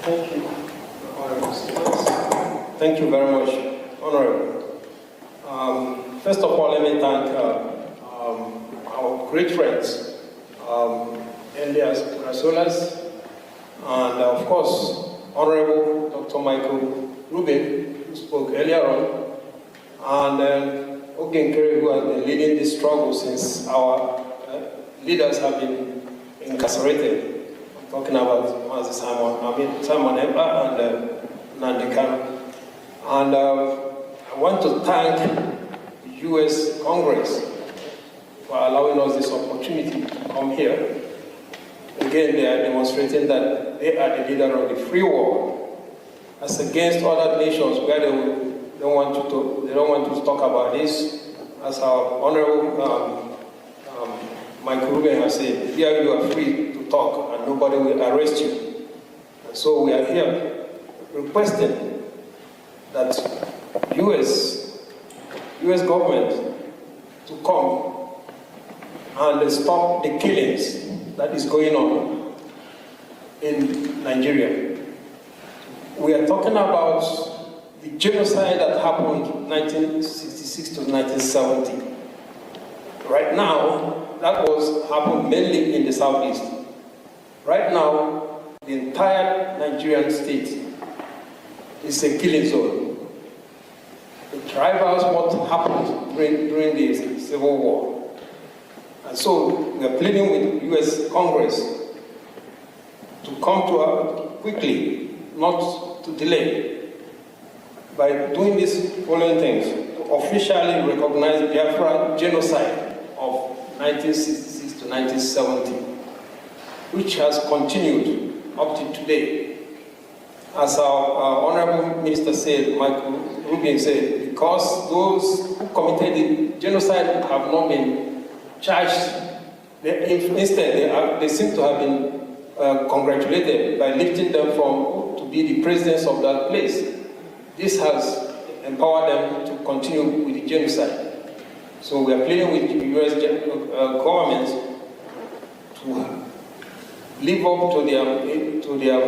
Thank you, Honorable Speakers. Thank you very much, Honorable. First of all, let me thank our great friends, Elias Rasolas, and of course, Honorable Dr. Michael Rubin, who spoke earlier on, and Nkere, who has been leading this struggle since our leaders have been incarcerated. I'm talking about Simon Epa and Nnamdi Kanu. And I want to thank the U.S. Congress for allowing us this opportunity to come here. Again, they are demonstrating that they are the leader of the free world, as against other nations where they don't want to talk about this. As our Honorable Michael Rubin has said, here you are free to talk and nobody will arrest you. And so we are here requesting that U.S. government to come and stop the killings that is going on in Nigeria. We are talking about the genocide that happened 1966 to 1970. Right now, that happened mainly in the southeast. Right now, the entire Nigerian state is a killing zone. It rivals what happened during the Civil War. And so we are pleading with U.S. Congress to come to quickly, not to delay, by doing these following things: to officially recognize Biafra genocide of 1966 to 1970, which has continued up to today. As our Honorable Minister said, Michael Rubin said, because those who committed the genocide have not been charged, instead they seem to have been congratulated by lifting them to be the presidents of that place. This has empowered them to continue with the genocide. So we are pleading with the U.S. government to live up to their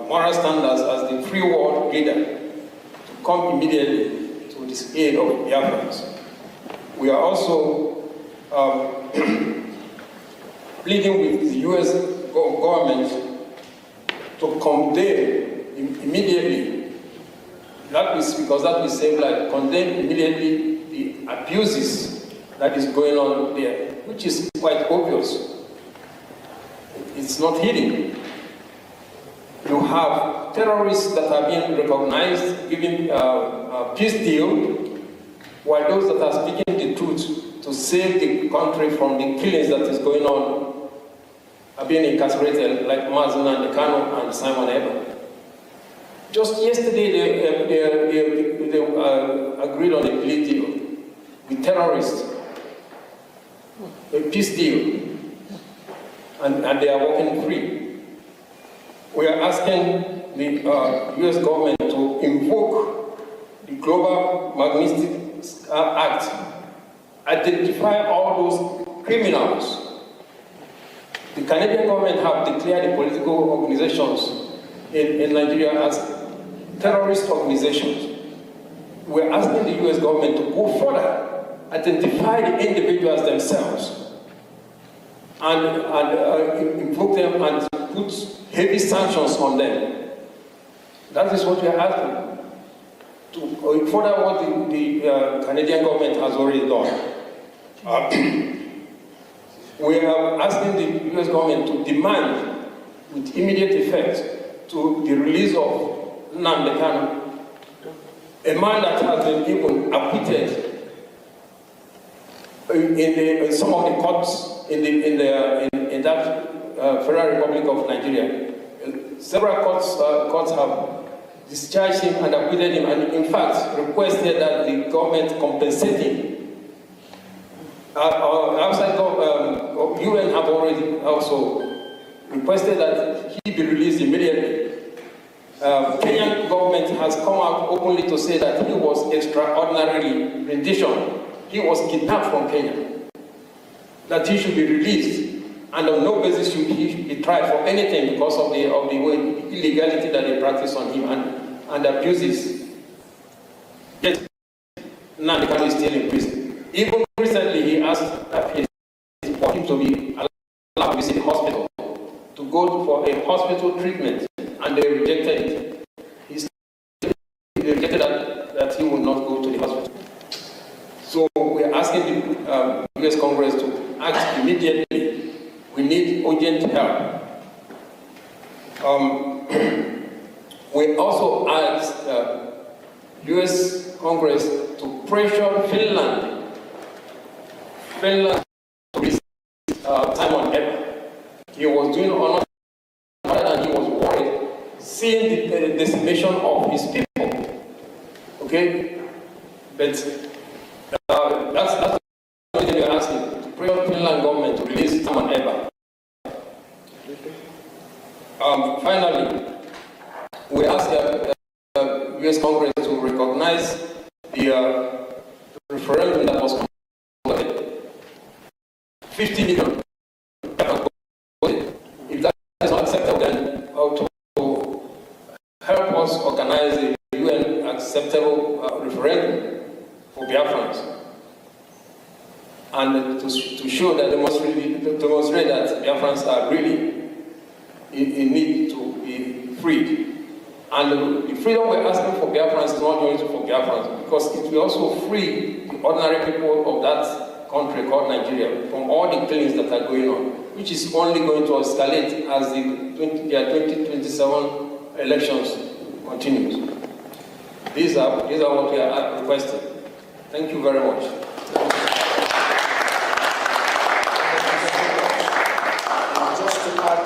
moral standards as the free world leader, to come immediately to the aid of Biafrans. We are also pleading with the U.S. government to condemn immediately, because that will save life, condemn immediately the abuses that is going on there, which is quite obvious. It's not hidden. You have terrorists that are being recognized, giving a peace deal, while those that are speaking the truth to save the country from the killings that is going on are being incarcerated, like Mazen and Kano and Simon Eber. Just yesterday, they agreed on a plea deal with terrorists, a peace deal, and they are walking free. We are asking the U.S. government to invoke the Global Magnitsky Act, identify all those criminals. The Canadian government have declared the political organizations in Nigeria as terrorist organizations. We're asking the U.S. government to go further, identify the individuals themselves, and invoke them and put heavy sanctions on them. That is what we are asking, to further what the Canadian government has already done. We are asking the U.S. government to demand, with immediate effect, to the release of Nnamdi Kanu, a man that has been even acquitted in some of the courts in that Federal Republic of Nigeria. Several courts have discharged him and acquitted him, and in fact requested that the government compensate him. Outside UN have already also requested that he be released immediately. Kenyan government has come out openly to say that he was extraordinarily rendition. He was kidnapped from Kenya. That he should be released, and on no basis should he be tried for anything because of the illegality that they practice on him and abuses. Yet, Nnamdi Kanu is still in prison. Even recently, he asked for him to be allowed to visit the hospital, to go for a hospital treatment, and they rejected it. They rejected that he would not go to the hospital. So we are asking the U.S. Congress to act immediately. We need urgent help. We also ask U.S. Congress to pressure Finland to release Simon Eber. He was doing honor, and he was worried seeing the decimation of his people. Okay, but that's what we are asking, to pressure Finland government to release Simon Eber. Finally, we ask the U.S. Congress to recognize the referendum that was 50 million. If that is not acceptable, then to help us organize a UN acceptable referendum for Biafrans, and to show that demonstrate that Biafrans are really in need to be freed. And the freedom we're asking for Biafrans is not only for Biafrans, because it will also free the ordinary people of that country called Nigeria from all the killings that are going on, which is only going to escalate as the 2027 elections continues. These are what we are requesting. Thank you very much. Just to add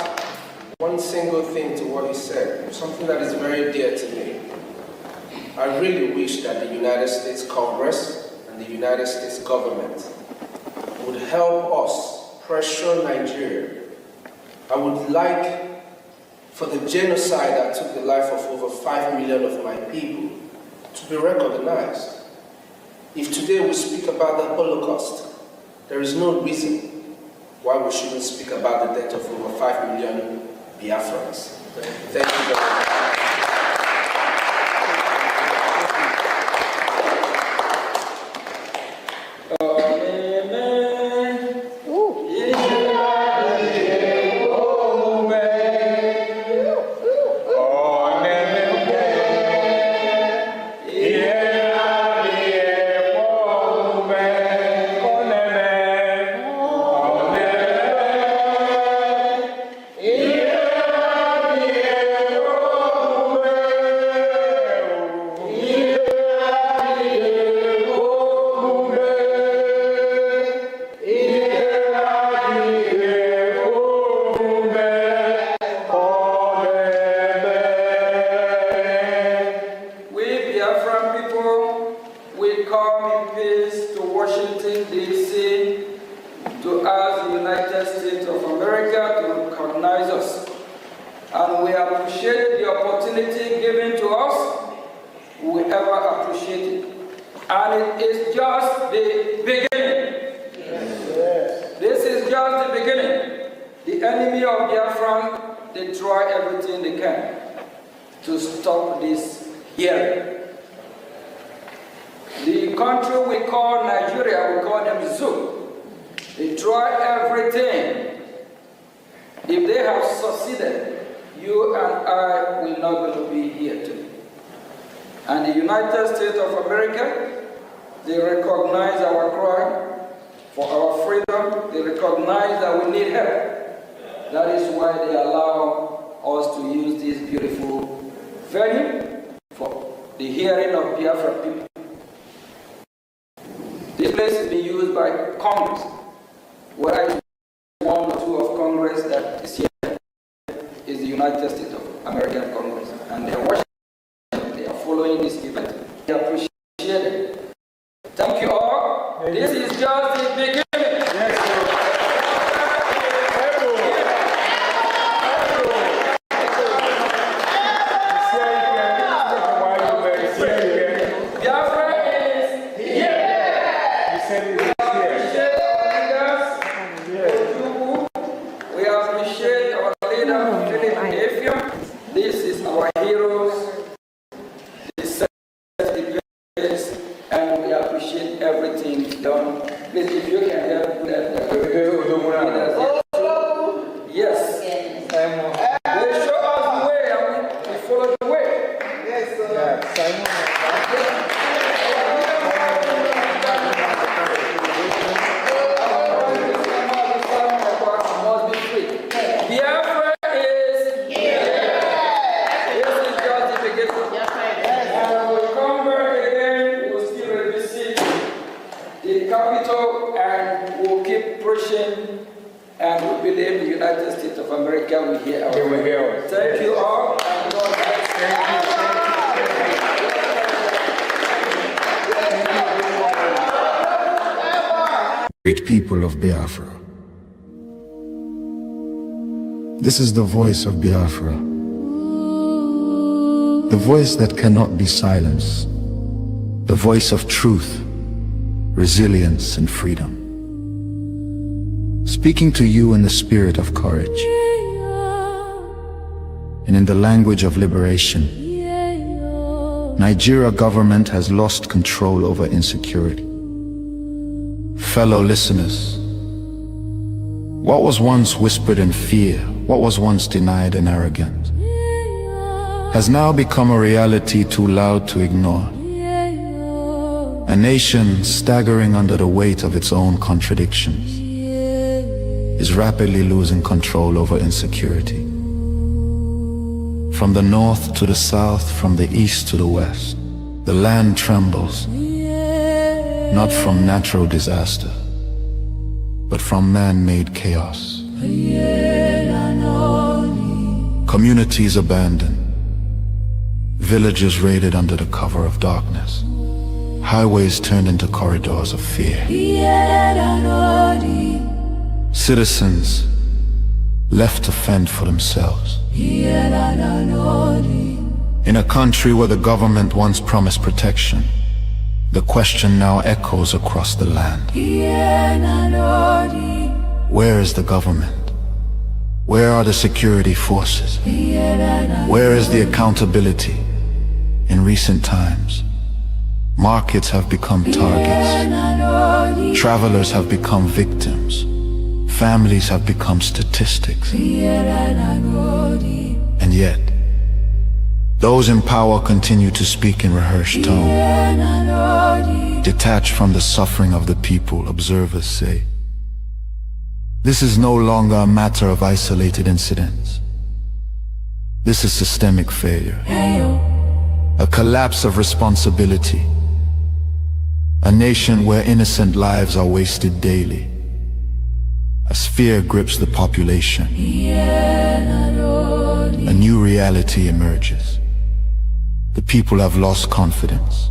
one single thing to what he said, something that is very dear to me. I really wish that the United States Congress and the United States government would help us pressure Nigeria. I would like for the genocide that took the life of over 5 million of my people to be recognized. If today we speak about the Holocaust, there is no reason why we shouldn't speak about the death of over 5 million Biafrans. Thank you very much. Great people of Biafra. This is the voice of Biafra. The voice that cannot be silenced. The voice of truth, resilience, and freedom. speaking to you in the spirit of courage and in the language of liberation. Nigeria government has lost control over insecurity. Fellow listeners, what was once whispered in fear, what was once denied and arrogant, has now become a reality too loud to ignore. A nation staggering under the weight of its own contradictions is rapidly losing control over insecurity. From the north to the south, from the east to the west, the land trembles, not from natural disaster, but from man-made chaos. Communities abandoned, villages raided under the cover of darkness, highways turned into corridors of fear. Citizens left to fend for themselves. In a country where the government once promised protection, the question now echoes across the land. Where is the government? Where are the security forces? Where is the accountability? In recent times, markets have become targets. Travelers have become victims. Families have become statistics. And yet, those in power continue to speak in rehearsed tone. Detached from the suffering of the people, observers say, this is no longer a matter of isolated incidents. This is systemic failure. A collapse of responsibility. A nation where innocent lives are wasted daily. As fear grips the population, a new reality emerges. The people have lost confidence.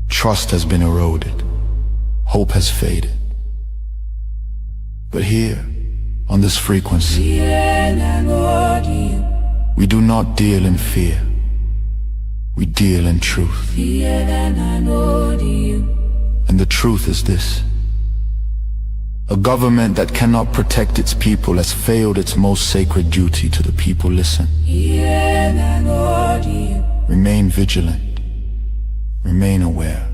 Trust has been eroded. Hope has faded. But here, on this frequency, we do not deal in fear. We deal in truth. And the truth is this: a government that cannot protect its people has failed its most sacred duty to the people. Listen. Remain vigilant. Remain aware.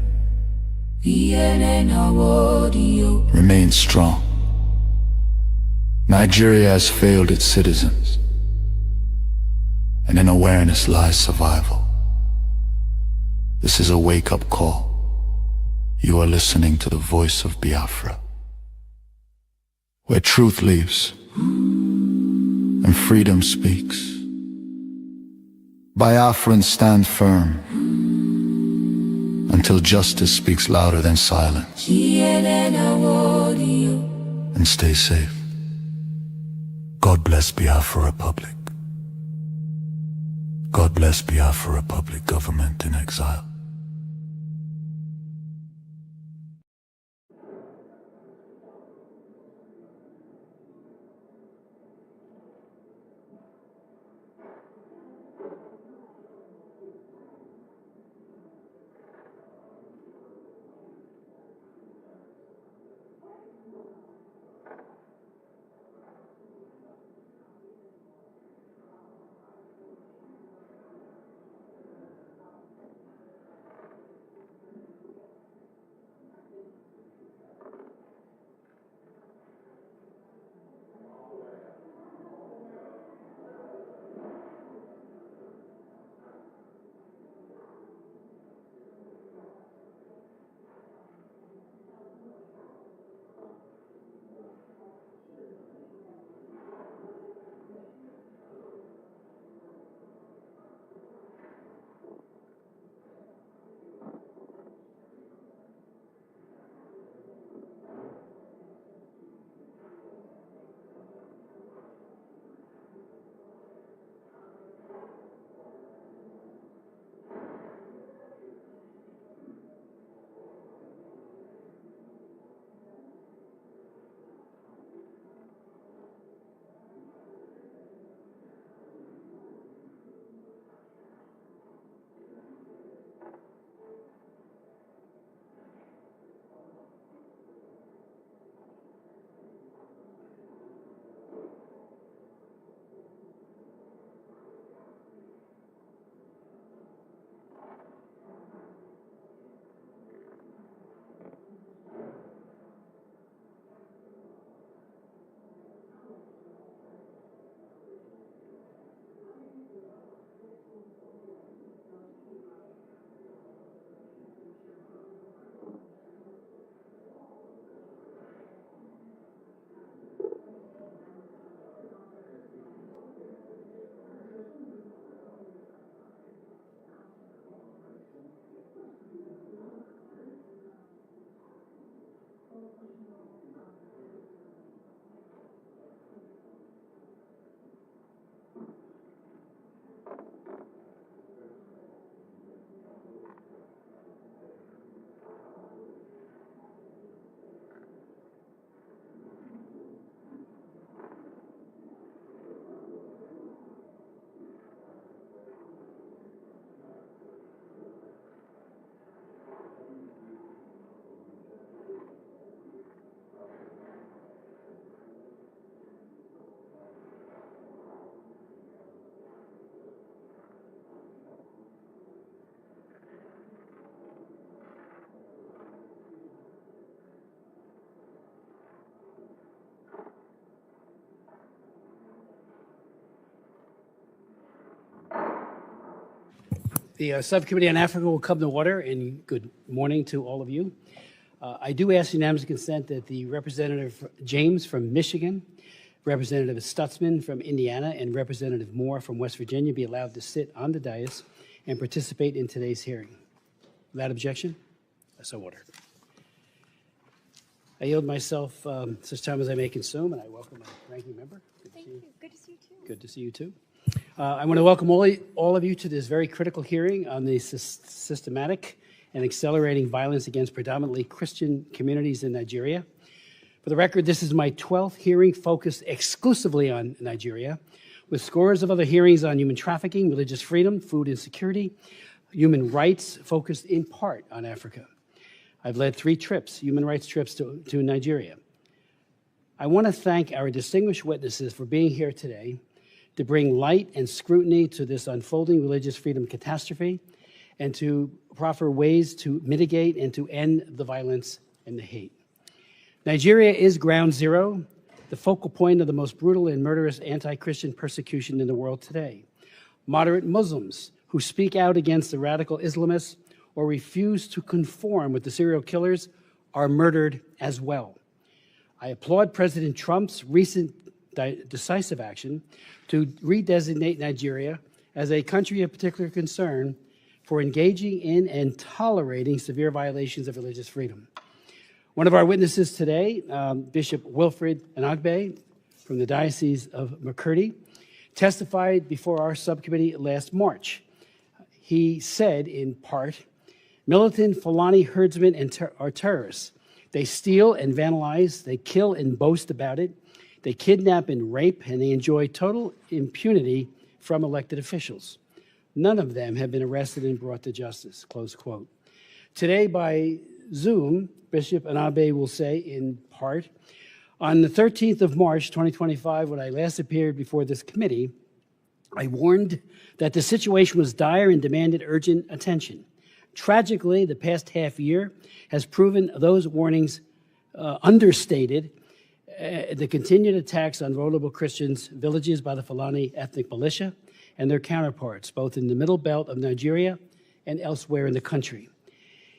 Remain strong. Nigeria has failed its citizens, and in awareness lies survival. This is a wake-up call. You are listening to the voice of Biafra, where truth lives and freedom speaks. Biafrans stand firm until justice speaks louder than silence. And stay safe. God bless Biafra Republic. God bless Biafra Republic government in exile. The Subcommittee on Africa will come to order, and good morning to all of you. I do ask unanimous consent that the Representative James from Michigan, Representative Stutzman from Indiana, and Representative Moore from West Virginia be allowed to sit on the dais and participate in today's hearing. Without objection, so ordered. I yield myself such time as I may consume, and I welcome my ranking member. Thank you. Good to see you too. Good to see you too. I want to welcome all of you to this very critical hearing on the systematic and accelerating violence against predominantly Christian communities in Nigeria. For the record, this is my 12th hearing focused exclusively on Nigeria, with scores of other hearings on human trafficking, religious freedom, food insecurity, human rights focused in part on Africa. I've led 3 trips, human rights trips to Nigeria. I want to thank our distinguished witnesses for being here today to bring light and scrutiny to this unfolding religious freedom catastrophe and to proffer ways to mitigate and to end the violence and the hate. Nigeria is ground zero, the focal point of the most brutal and murderous anti-Christian persecution in the world today. Moderate Muslims who speak out against the radical Islamists or refuse to conform with the serial killers are murdered as well. I applaud President Trump's recent decisive action to redesignate Nigeria as a country of particular concern for engaging in and tolerating severe violations of religious freedom. One of our witnesses today, Bishop Wilfred Anagbe from the Diocese of Nkere, testified before our subcommittee last March. He said, in part, militant Fulani herdsmen are terrorists. They steal and vandalize, they kill and boast about it, they kidnap and rape, and they enjoy total impunity from elected officials. None of them have been arrested and brought to justice, close quote. Today, by Zoom, Bishop Anagbe will say, in part, on the 13th of March, 2025, when I last appeared before this committee, I warned that the situation was dire and demanded urgent attention. Tragically, the past half year has proven those warnings understated. The continued attacks on vulnerable Christians, villages by the Fulani ethnic militia, and their counterparts, both in the middle belt of Nigeria and elsewhere in the country.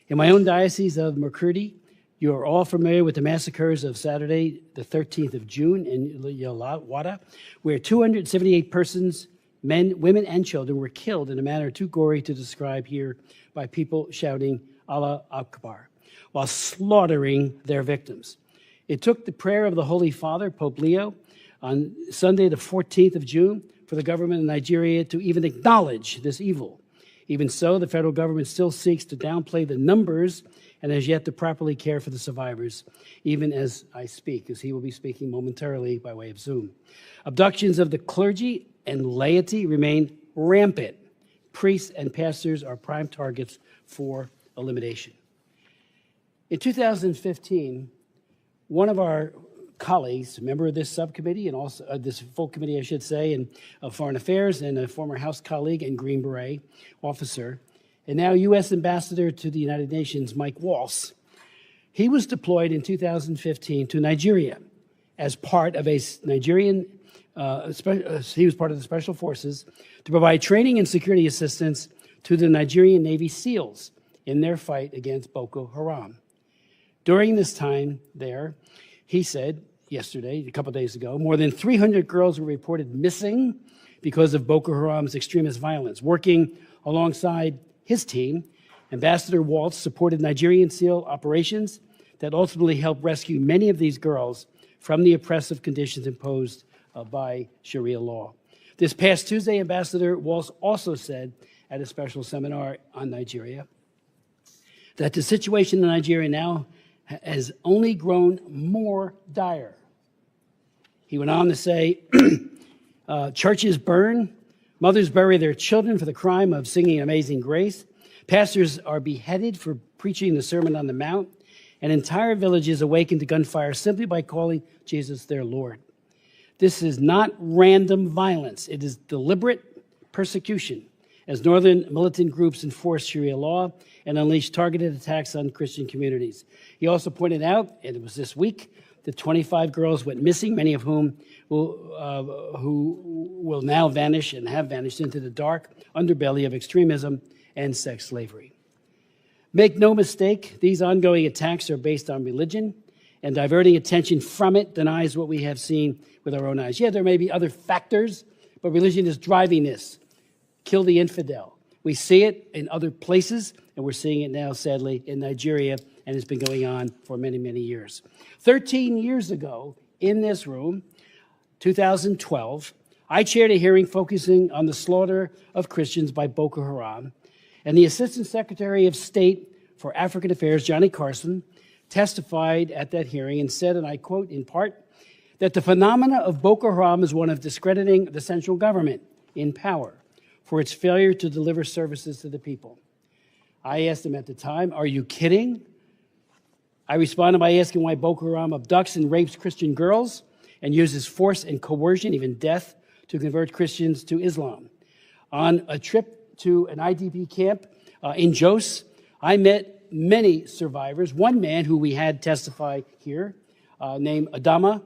In my own diocese of Nkere, you are all familiar with the massacres of Saturday, the 13th of June in Yalawada, where 278 persons, men, women, and children were killed in a manner too gory to describe here by people shouting Allah Akbar, while slaughtering their victims. It took the prayer of the Holy Father, Pope Leo, on Sunday, the 14th of June, for the government of Nigeria to even acknowledge this evil. Even so, the federal government still seeks to downplay the numbers and has yet to properly care for the survivors, even as I speak, as he will be speaking momentarily by way of Zoom. Abductions of the clergy and laity remain rampant. Priests and pastors are prime targets for elimination. In 2015, one of our colleagues, a member of this subcommittee and also this full committee, I should say, and of Foreign Affairs, and a former House colleague and Green Beret officer, and now U.S. Ambassador to the United Nations, Mike Waltz, he was deployed in 2015 to Nigeria as part of a Nigerian, he was part of the Special Forces to provide training and security assistance to the Nigerian Navy SEALs in their fight against Boko Haram. During this time there, he said yesterday, a couple of days ago, more than 300 girls were reported missing because of Boko Haram's extremist violence. Working alongside his team, Ambassador Waltz supported Nigerian SEAL operations that ultimately helped rescue many of these girls from the oppressive conditions imposed by Sharia law. This past Tuesday, Ambassador Waltz also said at a special seminar on Nigeria that the situation in Nigeria now has only grown more dire. He went on to say, churches burn, mothers bury their children for the crime of singing Amazing Grace, pastors are beheaded for preaching the Sermon on the Mount, and entire villages awaken to gunfire simply by calling Jesus their Lord. This is not random violence. It is deliberate persecution as northern militant groups enforce Sharia law and unleash targeted attacks on Christian communities. He also pointed out, and it was this week, that 25 girls went missing, many of whom who will now vanish and have vanished into the dark underbelly of extremism and sex slavery. Make no mistake, these ongoing attacks are based on religion, and diverting attention from it denies what we have seen with our own eyes. Yeah, there may be other factors, but religion is driving this. Kill the infidel. We see it in other places, and we're seeing it now, sadly, in Nigeria, and it's been going on for many, many years. 13 years ago, in this room, 2012, I chaired a hearing focusing on the slaughter of Christians by Boko Haram, and the Assistant Secretary of State for African Affairs, Johnny Carson, testified at that hearing and said, and I quote in part, that the phenomena of Boko Haram is one of discrediting the central government in power for its failure to deliver services to the people. I asked him at the time, are you kidding? I responded by asking why Boko Haram abducts and rapes Christian girls and uses force and coercion, even death, to convert Christians to Islam. On a trip to an IDP camp in Jos, I met many survivors. One man who we had testify here, named Adama,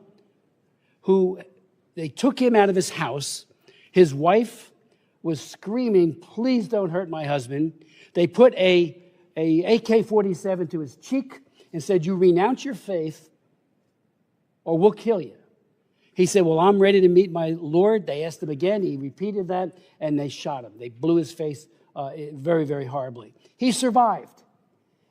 who they took him out of his house. His wife was screaming, please don't hurt my husband. They put a AK-47 to his cheek and said, you renounce your faith or we'll kill you. He said, well, I'm ready to meet my Lord. They asked him again. He repeated that, and they shot him. They blew his face very, very horribly. He survived.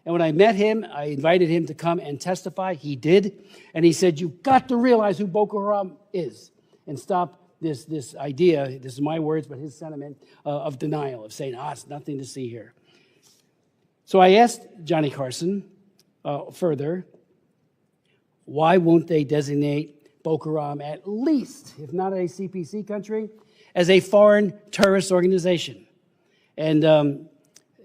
And when I met him, I invited him to come and testify. He did. And he said, you've got to realize who Boko Haram is and stop this idea, this is my words, but his sentiment of denial, of saying, it's nothing to see here. So I asked Johnny Carson further, why won't they designate Boko Haram, at least, if not a CPC country, as a foreign terrorist organization? And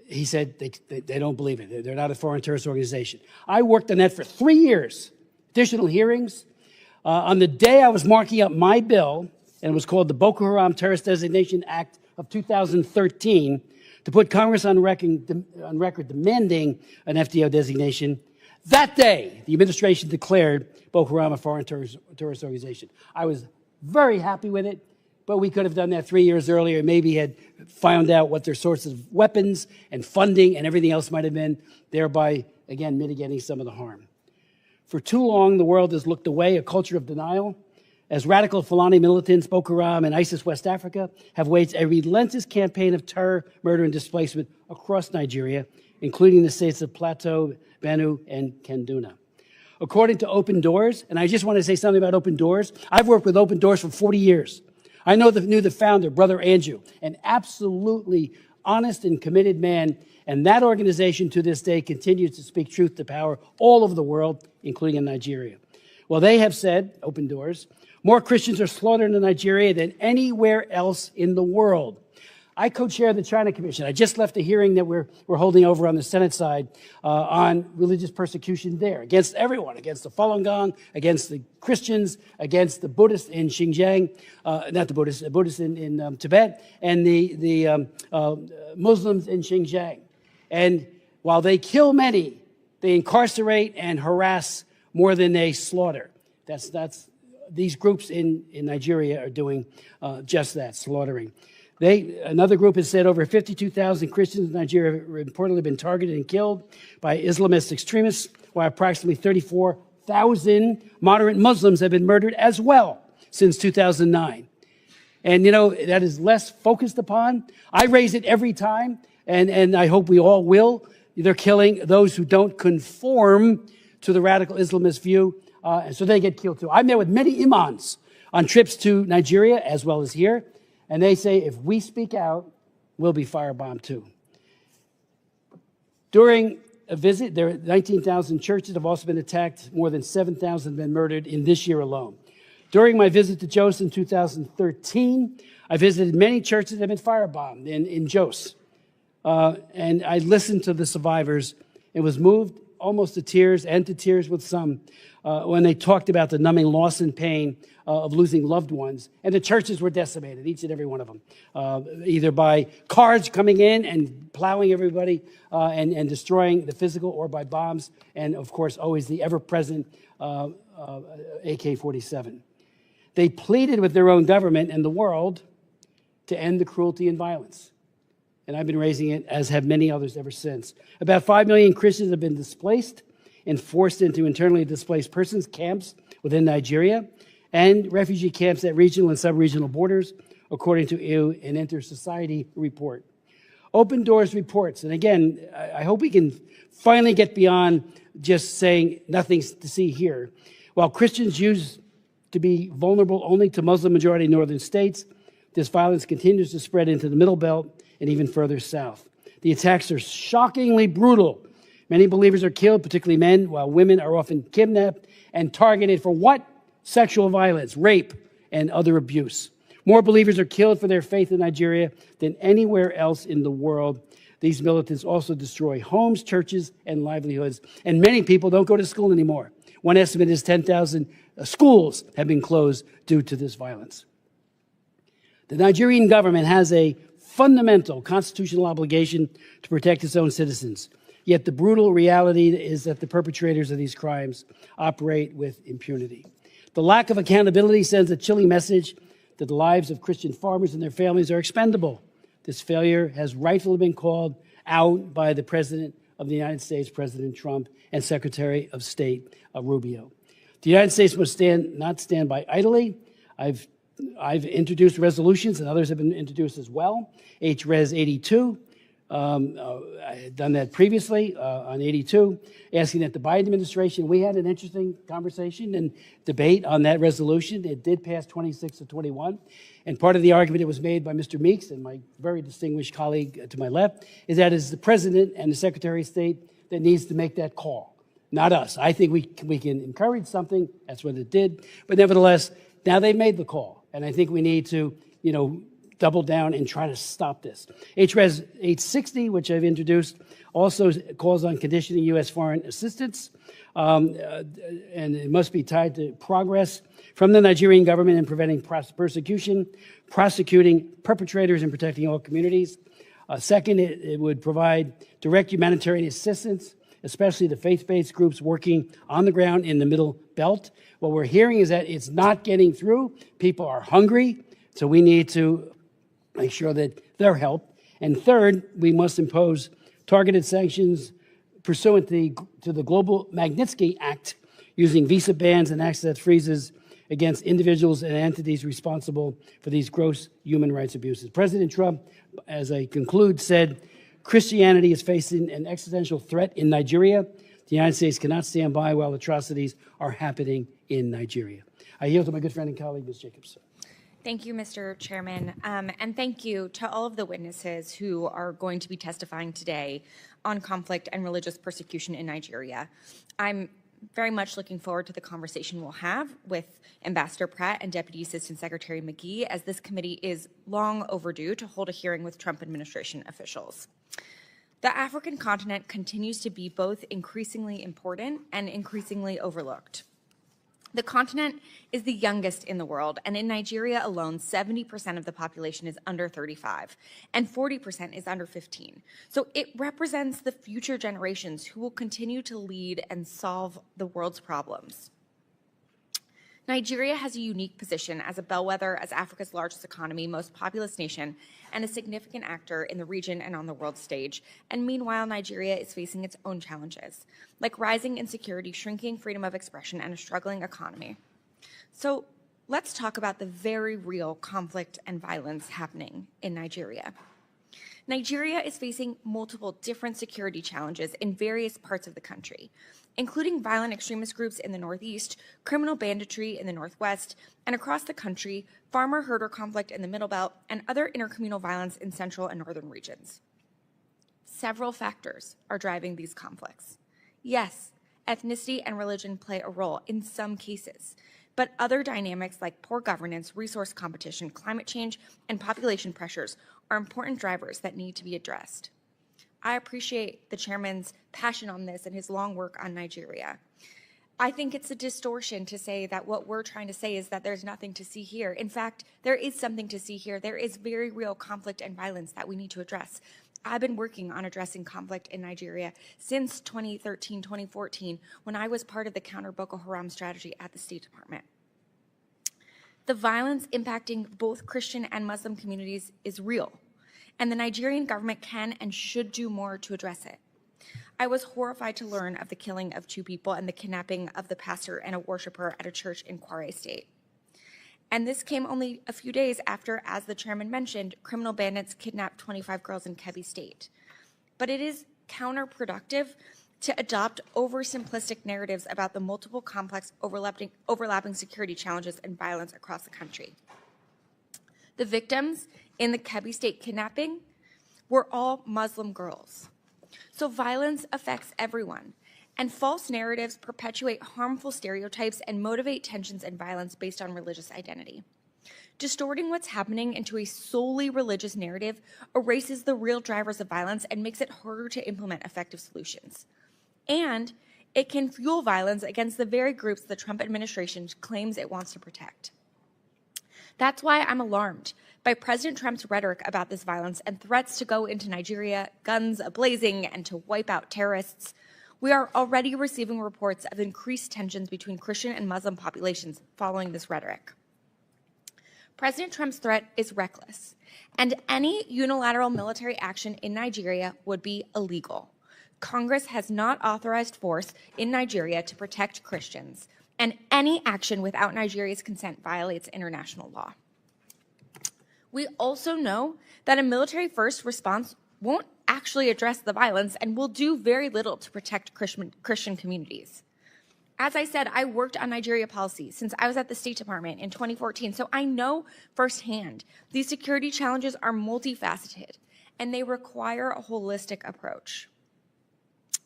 he said they don't believe it. They're not a foreign terrorist organization. I worked on that for 3 years, additional hearings. On the day I was marking up my bill, and it was called the Boko Haram Terrorist Designation Act of 2013, to put Congress on record demanding an FDO designation, that day, the administration declared Boko Haram a foreign terrorist organization. I was very happy with it. But we could have done that 3 years earlier, maybe had found out what their sources of weapons and funding and everything else might have been, thereby, again, mitigating some of the harm. For too long, the world has looked away, a culture of denial, as radical Fulani militants, Boko Haram and ISIS West Africa have waged a relentless campaign of terror, murder, and displacement across Nigeria, including the states of Plateau, Benue, and Kaduna. According to Open Doors, and I just want to say something about Open Doors, I've worked with Open Doors for 40 years. I knew the founder, Brother Andrew, an absolutely honest and committed man, and that organization to this day continues to speak truth to power all over the world, including in Nigeria. Well, they have said, Open Doors, more Christians are slaughtered in Nigeria than anywhere else in the world. I co-chair the China Commission. I just left a hearing that we're holding over on the Senate side on religious persecution there, against everyone, against the Falun Gong, against the Christians, against the Buddhists in Xinjiang, not the Buddhists, the Buddhists in Tibet, and the Muslims in Xinjiang. And while they kill many, they incarcerate and harass more than they slaughter. These groups in Nigeria are doing just that, slaughtering. Another group has said over 52,000 Christians in Nigeria have reportedly been targeted and killed by Islamist extremists, while approximately 34,000 moderate Muslims have been murdered as well since 2009. And, that is less focused upon. I raise it every time, and I hope we all will. They're killing those who don't conform to the radical Islamist view, and so they get killed too. I met with many imams on trips to Nigeria as well as here, and they say, if we speak out, we'll be firebombed too. During a visit, 19,000 churches have also been attacked. More than 7,000 have been murdered in this year alone. During my visit to Jos in 2013, I visited many churches that have been firebombed in Jos. And I listened to the survivors and was moved almost to tears, and to tears with some, when they talked about the numbing loss and pain of losing loved ones. And the churches were decimated, each and every one of them, either by cars coming in and plowing everybody and destroying the physical, or by bombs, and of course always the ever-present AK-47. They pleaded with their own government and the world to end the cruelty and violence. and I've been raising it, as have many others ever since. About 5 million Christians have been displaced and forced into internally displaced persons camps within Nigeria and refugee camps at regional and sub-regional borders, according to an Inter-Society report. Open Doors reports, and again, I hope we can finally get beyond just saying nothing's to see here. While Christians used to be vulnerable only to Muslim-majority northern states, this violence continues to spread into the Middle Belt and even further south. The attacks are shockingly brutal. Many believers are killed, particularly men, while women are often kidnapped and targeted for what? Sexual violence, rape, and other abuse. More believers are killed for their faith in Nigeria than anywhere else in the world. These militants also destroy homes, churches, and livelihoods. And many people don't go to school anymore. One estimate is 10,000 schools have been closed due to this violence. The Nigerian government has a fundamental constitutional obligation to protect its own citizens. Yet the brutal reality is that the perpetrators of these crimes operate with impunity. The lack of accountability sends a chilling message that the lives of Christian farmers and their families are expendable. This failure has rightfully been called out by the President of the United States, President Trump, and Secretary of State Rubio. The United States must not stand by idly. I've introduced resolutions, and others have been introduced as well. Res 82, I had done that previously on 82, asking that the Biden administration, we had an interesting conversation and debate on that resolution. It did pass 26 to 21. And part of the argument that was made by Mr. Meeks and my very distinguished colleague to my left is that it's the President and the Secretary of State that needs to make that call, not us. I think we can encourage something. That's what it did. But nevertheless, now they've made the call. And I think we need to, double down and try to stop this. Res 860, which I've introduced, also calls on conditioning U.S. foreign assistance, and it must be tied to progress from the Nigerian government in preventing persecution, prosecuting perpetrators, and protecting all communities. Second, it would provide direct humanitarian assistance, especially to faith-based groups working on the ground in the Middle Belt. What we're hearing is that it's not getting through. People are hungry, so we need to make sure that they're helped. And third, we must impose targeted sanctions pursuant to the Global Magnitsky Act, using visa bans and access freezes against individuals and entities responsible for these gross human rights abuses. President Trump, as I conclude, said, Christianity is facing an existential threat in Nigeria. The United States cannot stand by while atrocities are happening in Nigeria. I yield to my good friend and colleague, Ms. Jacobs. Thank you, Mr. Chairman, and thank you to all of the witnesses who are going to be testifying today on conflict and religious persecution in Nigeria. I'm very much looking forward to the conversation we'll have with Ambassador Pratt and Deputy Assistant Secretary McGee, as this committee is long overdue to hold a hearing with Trump administration officials. The African continent continues to be both increasingly important and increasingly overlooked. The continent is the youngest in the world, and in Nigeria alone, 70% of the population is under 35, and 40% is under 15. So it represents the future generations who will continue to lead and solve the world's problems. Nigeria has a unique position as a bellwether, as Africa's largest economy, most populous nation, and a significant actor in the region and on the world stage. And meanwhile, Nigeria is facing its own challenges, like rising insecurity, shrinking freedom of expression, and a struggling economy. So let's talk about the very real conflict and violence happening in Nigeria. Nigeria is facing multiple different security challenges in various parts of the country, including violent extremist groups in the Northeast, criminal banditry in the Northwest, and across the country, farmer-herder conflict in the Middle Belt, and other intercommunal violence in central and northern regions. Several factors are driving these conflicts. Yes, ethnicity and religion play a role in some cases, but other dynamics like poor governance, resource competition, climate change, and population pressures are important drivers that need to be addressed. I appreciate the chairman's passion on this and his long work on Nigeria. I think it's a distortion to say that what we're trying to say is that there's nothing to see here. In fact, there is something to see here. There is very real conflict and violence that we need to address. I've been working on addressing conflict in Nigeria since 2013, 2014, when I was part of the counter Boko Haram strategy at the State Department. The violence impacting both Christian and Muslim communities is real, and the Nigerian government can and should do more to address it. I was horrified to learn of the killing of 2 people and the kidnapping of the pastor and a worshiper at a church in Kwara State. And this came only a few days after, as the chairman mentioned, criminal bandits kidnapped 25 girls in Kebbi State. But it is counterproductive to adopt oversimplistic narratives about the multiple complex overlapping security challenges and violence across the country. The victims in the Kebbi State kidnapping were all Muslim girls. So violence affects everyone, and false narratives perpetuate harmful stereotypes and motivate tensions and violence based on religious identity. Distorting what's happening into a solely religious narrative erases the real drivers of violence and makes it harder to implement effective solutions. And it can fuel violence against the very groups the Trump administration claims it wants to protect. That's why I'm alarmed by President Trump's rhetoric about this violence and threats to go into Nigeria, guns a-blazing, and to wipe out terrorists. We are already receiving reports of increased tensions between Christian and Muslim populations following this rhetoric. President Trump's threat is reckless, and any unilateral military action in Nigeria would be illegal. Congress has not authorized force in Nigeria to protect Christians, and any action without Nigeria's consent violates international law. We also know that a military-first response won't actually address the violence and will do very little to protect Christian communities. As I said, I worked on Nigeria policy since I was at the State Department in 2014, so I know firsthand these security challenges are multifaceted and they require a holistic approach.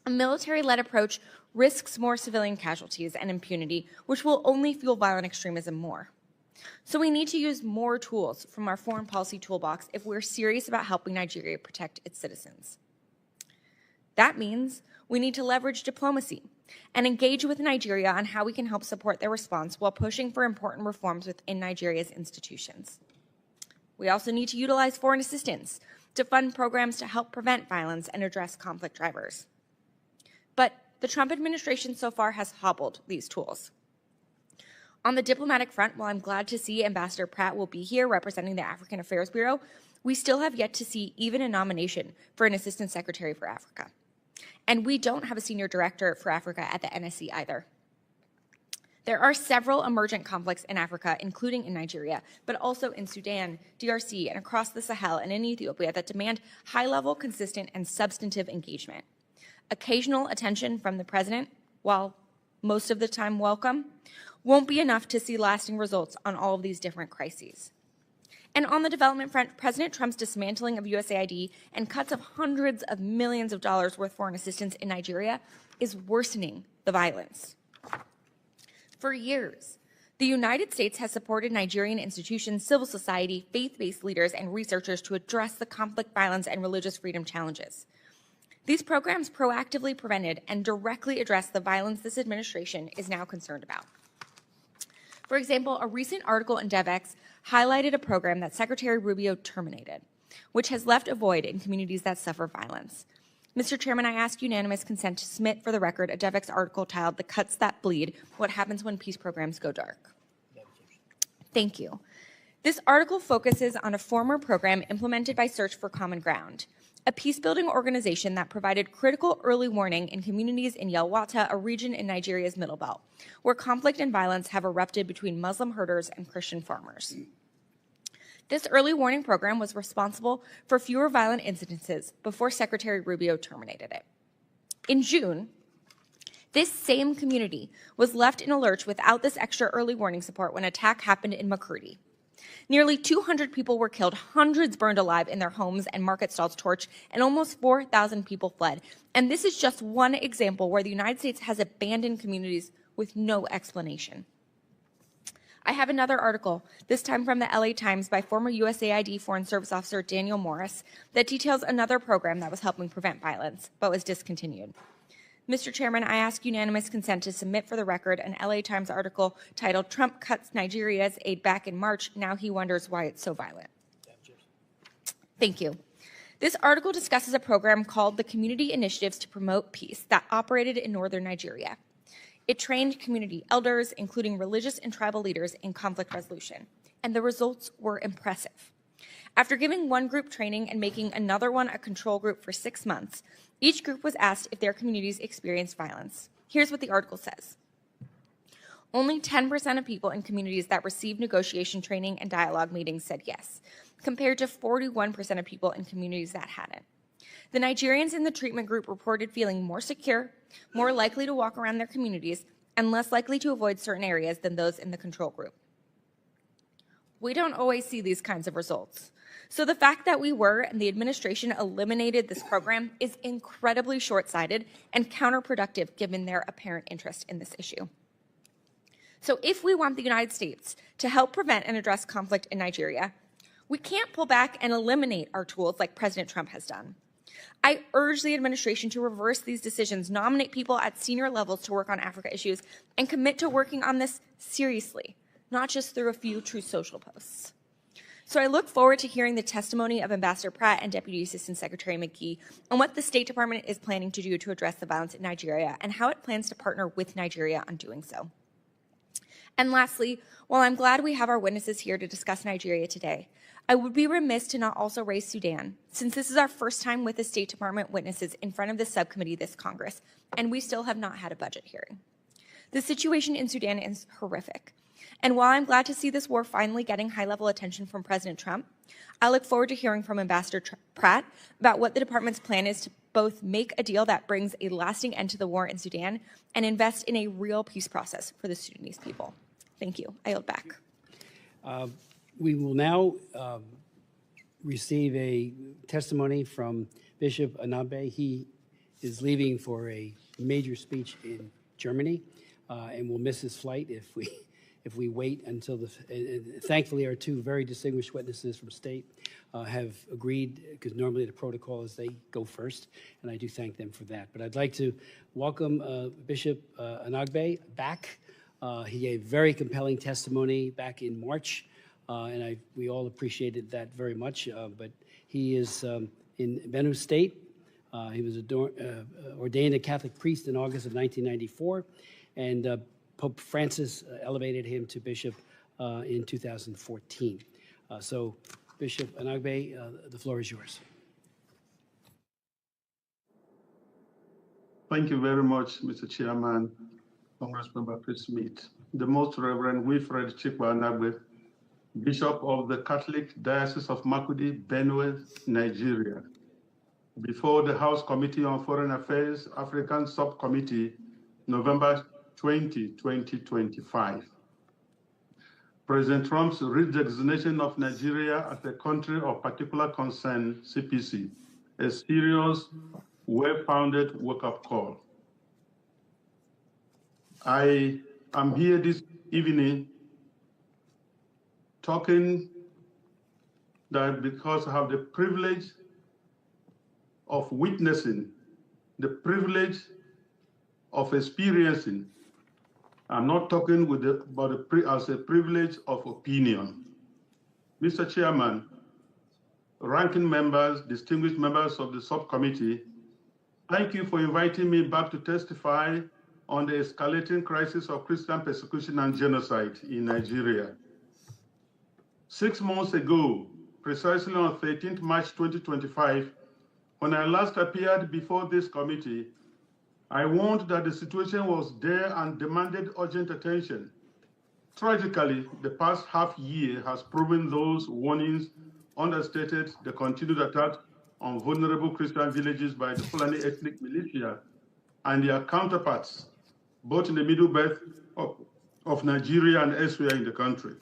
A military-led approach risks more civilian casualties and impunity, which will only fuel violent extremism more. So we need to use more tools from our foreign policy toolbox if we're serious about helping Nigeria protect its citizens. That means we need to leverage diplomacy and engage with Nigeria on how we can help support their response while pushing for important reforms within Nigeria's institutions. We also need to utilize foreign assistance to fund programs to help prevent violence and address conflict drivers. But the Trump administration so far has hobbled these tools. On the diplomatic front, while I'm glad to see Ambassador Pratt will be here representing the African Affairs Bureau, we still have yet to see even a nomination for an Assistant Secretary for Africa. And we don't have a Senior Director for Africa at the NSC either. There are several emergent conflicts in Africa, including in Nigeria, but also in Sudan, DRC, and across the Sahel and in Ethiopia that demand high-level, consistent, and substantive engagement. Occasional attention from the president, while most of the time welcome, won't be enough to see lasting results on all of these different crises. And on the development front, President Trump's dismantling of USAID and cuts of hundreds of millions of dollars worth foreign assistance in Nigeria is worsening the violence. For years, the United States has supported Nigerian institutions, civil society, faith-based leaders, and researchers to address the conflict, violence, and religious freedom challenges. These programs proactively prevented and directly addressed the violence this administration is now concerned about. For example, a recent article in DevX highlighted a program that Secretary Rubio terminated, which has left a void in communities that suffer violence. Mr. Chairman, I ask unanimous consent to submit for the record a DevX article titled "The Cuts That Bleed: What Happens When Peace Programs Go Dark." Thank you. This article focuses on a former program implemented by Search for Common Ground, a peace-building organization that provided critical early warning in communities in Yelwata, a region in Nigeria's Middle Belt, where conflict and violence have erupted between Muslim herders and Christian farmers. This early warning program was responsible for fewer violent incidences before Secretary Rubio terminated it. In June, this same community was left in a lurch without this extra early warning support when an attack happened in Makurdi. Nearly 200 people were killed, hundreds burned alive in their homes and market stalls torched, and almost 4,000 people fled. And this is just one example where the United States has abandoned communities with no explanation. I have another article, this time from the LA Times by former USAID Foreign Service Officer Daniel Morris, that details another program that was helping prevent violence, but was discontinued. Mr. Chairman, I ask unanimous consent to submit for the record an LA Times article titled "Trump Cuts Nigeria's Aid Back in March, Now He Wonders Why It's So Violent." Thank you. This article discusses a program called the Community Initiatives to Promote Peace that operated in northern Nigeria. It trained community elders, including religious and tribal leaders, in conflict resolution, and the results were impressive. After giving one group training and making another one a control group for 6 months, each group was asked if their communities experienced violence. Here's what the article says. Only 10% of people in communities that received negotiation training and dialogue meetings said yes, compared to 41% of people in communities that hadn't. The Nigerians in the treatment group reported feeling more secure, more likely to walk around their communities, and less likely to avoid certain areas than those in the control group. We don't always see these kinds of results. So the fact that we were and the administration eliminated this program is incredibly short-sighted and counterproductive given their apparent interest in this issue. So if we want the United States to help prevent and address conflict in Nigeria, we can't pull back and eliminate our tools like President Trump has done. I urge the administration to reverse these decisions, nominate people at senior levels to work on Africa issues, and commit to working on this seriously, not just through a few Truth Social posts. So I look forward to hearing the testimony of Ambassador Pratt and Deputy Assistant Secretary McGee on what the State Department is planning to do to address the violence in Nigeria and how it plans to partner with Nigeria on doing so. And lastly, while I'm glad we have our witnesses here to discuss Nigeria today, I would be remiss to not also raise Sudan, since this is our first time with the State Department witnesses in front of this subcommittee this Congress, and we still have not had a budget hearing. The situation in Sudan is horrific. And while I'm glad to see this war finally getting high-level attention from President Trump, I look forward to hearing from Ambassador Pratt about what the department's plan is to both make a deal that brings a lasting end to the war in Sudan and invest in a real peace process for the Sudanese people. Thank you. I yield back. We will now receive a testimony from Bishop Anabe. He is leaving for a major speech in Germany and will miss his flight if we wait until thankfully our two very distinguished witnesses from state have agreed, because normally the protocol is they go first, and I do thank them for that. But I'd like to welcome Bishop Anagbe back. He gave very compelling testimony back in March, and we all appreciated that very much. But he is in Benue State. He was ordained a Catholic priest in August of 1994, and Pope Francis elevated him to bishop in 2014. So, Bishop Anagbe, the floor is yours. Thank you very much, Mr. Chairman, Congressmember Chris Smith. The Most Reverend Wilfred Chikwa Anagbe, Bishop of the Catholic Diocese of Makurdi, Benue, Nigeria. Before the House Committee on Foreign Affairs, African Subcommittee, November 20, 2025. President Trump's redesignation of Nigeria as a country of particular concern, CPC, a serious, well-founded wake-up call. I am here this evening talking that because I have the privilege of witnessing, the privilege of experiencing. I'm not talking as a privilege of opinion. Mr. Chairman, ranking members, distinguished members of the subcommittee, thank you for inviting me back to testify on the escalating crisis of Christian persecution and genocide in Nigeria. 6 months ago, precisely on 13th March 2025, when I last appeared before this committee, I warned that the situation was there and demanded urgent attention. Tragically, the past half year has proven those warnings understated the continued attack on vulnerable Christian villages by the Fulani ethnic militia and their counterparts, both in the Middle Belt of Nigeria and elsewhere in the country.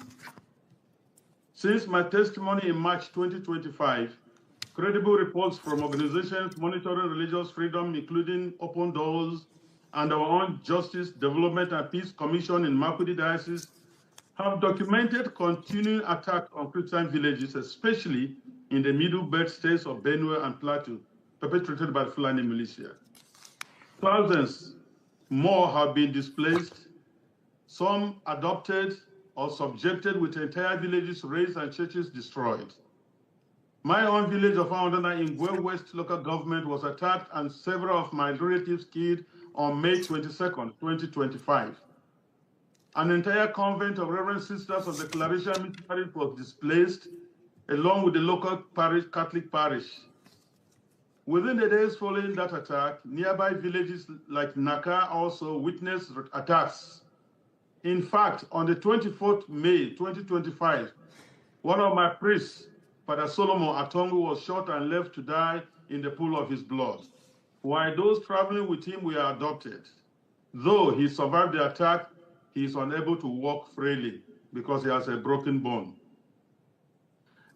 Since my testimony in March 2025, credible reports from organizations monitoring religious freedom, including Open Doors and our own Justice, Development and Peace Commission in Makurdi Diocese, have documented continuing attacks on Christian villages, especially in the Middle Belt states of Benue and Plateau, perpetrated by the Fulani militia. Thousands more have been displaced, some adopted or subjected, with entire villages razed and churches destroyed. My own village of Aondana in Gwe West local government was attacked and several of my relatives killed on May 22nd, 2025. An entire convent of Reverend Sisters of the Clarissia Missionaries was displaced. along with the local Catholic parish. Within the days following that attack, nearby villages like Naka also witnessed attacks. In fact, on the 24th May 2025, one of my priests, Father Solomon Atongu, was shot and left to die in the pool of his blood, while those traveling with him were adopted. Though he survived the attack, he is unable to walk freely because he has a broken bone.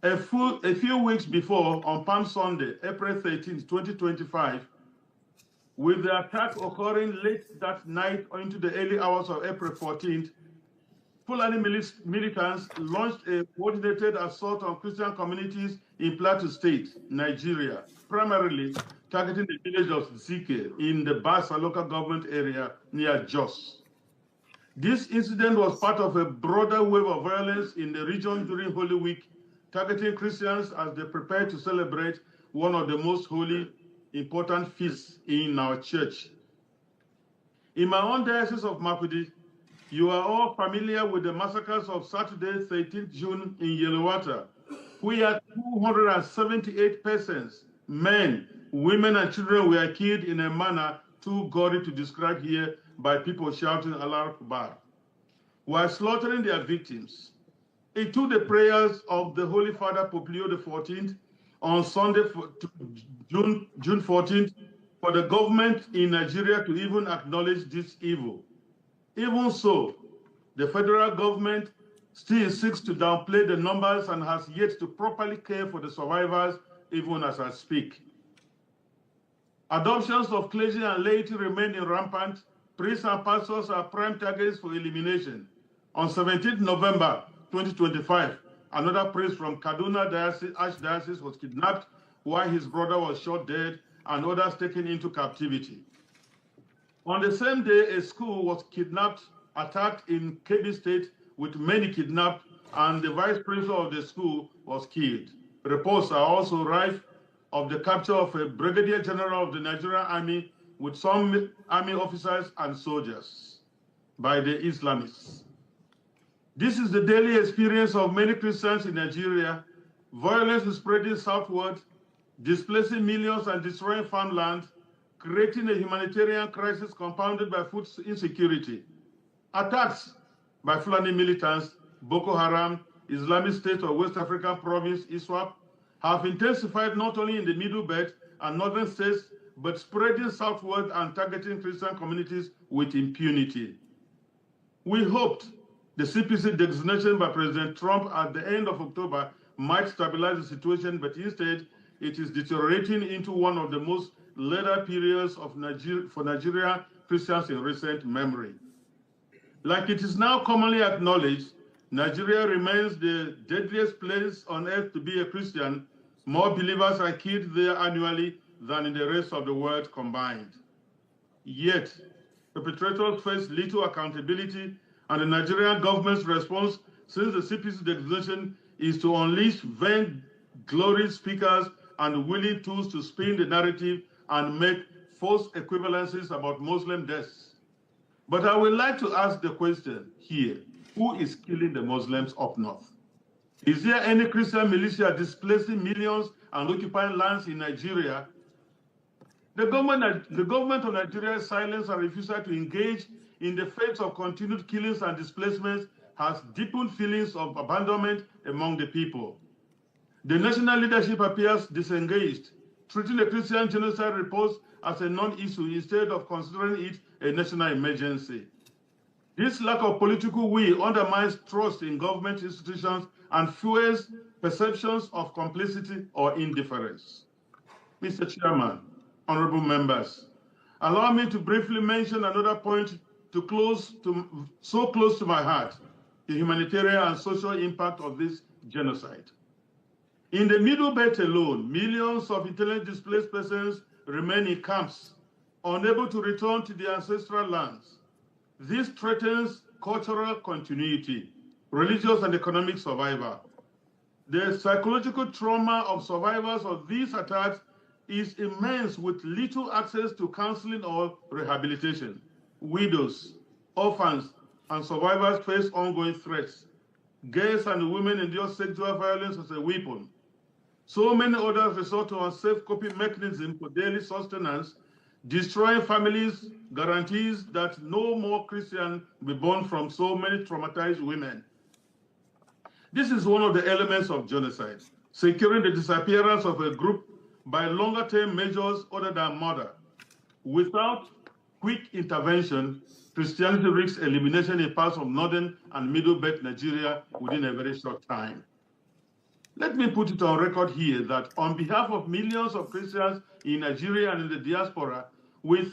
A few weeks before, on Palm Sunday, April 13, 2025, with the attack occurring late that night or into the early hours of April 14th, Fulani militants launched a coordinated assault on Christian communities in Plateau State, Nigeria, primarily targeting the village of Zike in the Basa local government area near Jos. This incident was part of a broader wave of violence in the region during Holy Week, targeting Christians as they prepare to celebrate one of the most holy, important feasts in our church. In my own diocese of Makurdi, you are all familiar with the massacres of Saturday, 13th June in Yellowater, where 278 persons, men, women, and children were killed in a manner too gory to describe here by people shouting Allah Akbar, while slaughtering their victims. It took the prayers of the Holy Father Pope Leo XIV on Sunday, June 14th, for the government in Nigeria to even acknowledge this evil. Even so, the federal government still seeks to downplay the numbers and has yet to properly care for the survivors, even as I speak. Adoptions of clergy and laity remain rampant. Priests and pastors are prime targets for elimination. On 17th November 2025, another priest from Kaduna Archdiocese was kidnapped while his brother was shot dead and others taken into captivity. On the same day, a school was attacked in Kebbi State with many kidnapped, and the vice principal of the school was killed. Reports are also rife of the capture of a brigadier general of the Nigerian army with some army officers and soldiers by the Islamists. This is the daily experience of many Christians in Nigeria. Violence is spreading southward, displacing millions and destroying farmland, creating a humanitarian crisis compounded by food insecurity. Attacks by Fulani militants, Boko Haram, Islamic State of West African province, ISWAP, have intensified not only in the Middle Belt and northern states, but spreading southward and targeting Christian communities with impunity. We hoped the CPC designation by President Trump at the end of October might stabilize the situation, but instead it is deteriorating into one of the most later periods of for Nigerian Christians in recent memory. Like it is now commonly acknowledged, Nigeria remains the deadliest place on earth to be a Christian. More believers are killed there annually than in the rest of the world combined. Yet, perpetrators face little accountability, and the Nigerian government's response since the CPC designation is to unleash vain glory speakers and willing tools to spin the narrative and make false equivalencies about Muslim deaths. But I would like to ask the question here, who is killing the Muslims up north? Is there any Christian militia displacing millions and occupying lands in Nigeria? The government of Nigeria's silence and refusal to engage in the face of continued killings and displacements has deepened feelings of abandonment among the people. The national leadership appears disengaged, treating the Christian genocide report as a non-issue instead of considering it a national emergency. This lack of political will undermines trust in government institutions and fuels perceptions of complicity or indifference. Mr. Chairman, honorable members, allow me to briefly mention another point so close to my heart, the humanitarian and social impact of this genocide. In the Middle Belt alone, millions of internally displaced persons remain in camps, unable to return to their ancestral lands. This threatens cultural continuity, religious and economic survival. The psychological trauma of survivors of these attacks is immense, with little access to counseling or rehabilitation. Widows, orphans, and survivors face ongoing threats. girls and women endure sexual violence as a weapon. So many others resort to unsafe coping mechanisms for daily sustenance, destroying families, guarantees that no more Christians will be born from so many traumatized women. This is one of the elements of genocide, securing the disappearance of a group by longer-term measures other than murder. Without quick intervention, Christianity risks elimination in parts of northern and middle belt Nigeria within a very short time. Let me put it on record here that on behalf of millions of Christians in Nigeria and in the diaspora, we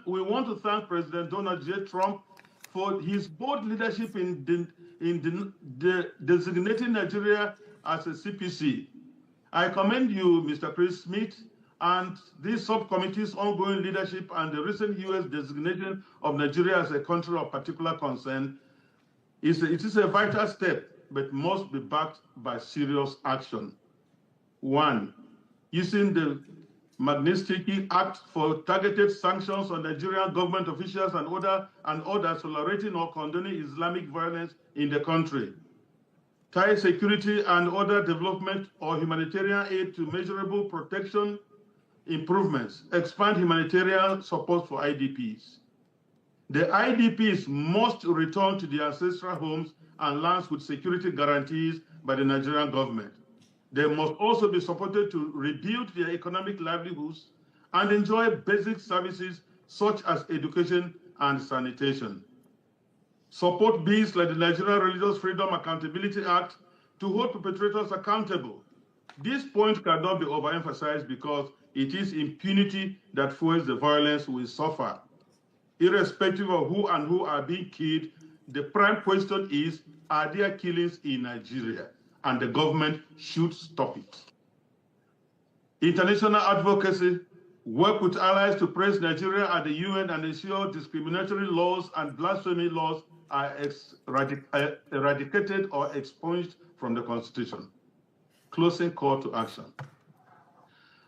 want to thank President Donald J. Trump for his bold leadership in designating Nigeria as a CPC. I commend you, Mr. Chris Smith, and this subcommittee's ongoing leadership and the recent U.S. designation of Nigeria as a country of particular concern. It is a vital step, but must be backed by serious action. 1, using the Magnitsky Act for targeted sanctions on Nigerian government officials and others tolerating or condoning Islamic violence in the country. Tie security and other development or humanitarian aid to measurable protection improvements. Expand humanitarian support for IDPs. The IDPs must return to their ancestral homes and lands with security guarantees by the Nigerian government. They must also be supported to rebuild their economic livelihoods and enjoy basic services such as education and sanitation. Support bills like the Nigerian Religious Freedom Accountability Act to hold perpetrators accountable. This point cannot be overemphasized because it is impunity that fuels the violence we suffer. Irrespective of who are being killed, the prime question is, are there killings in Nigeria? And the government should stop it. International advocacy, work with allies to praise Nigeria at the UN and ensure discriminatory laws and blasphemy laws are eradicated or expunged from the Constitution. Closing call to action.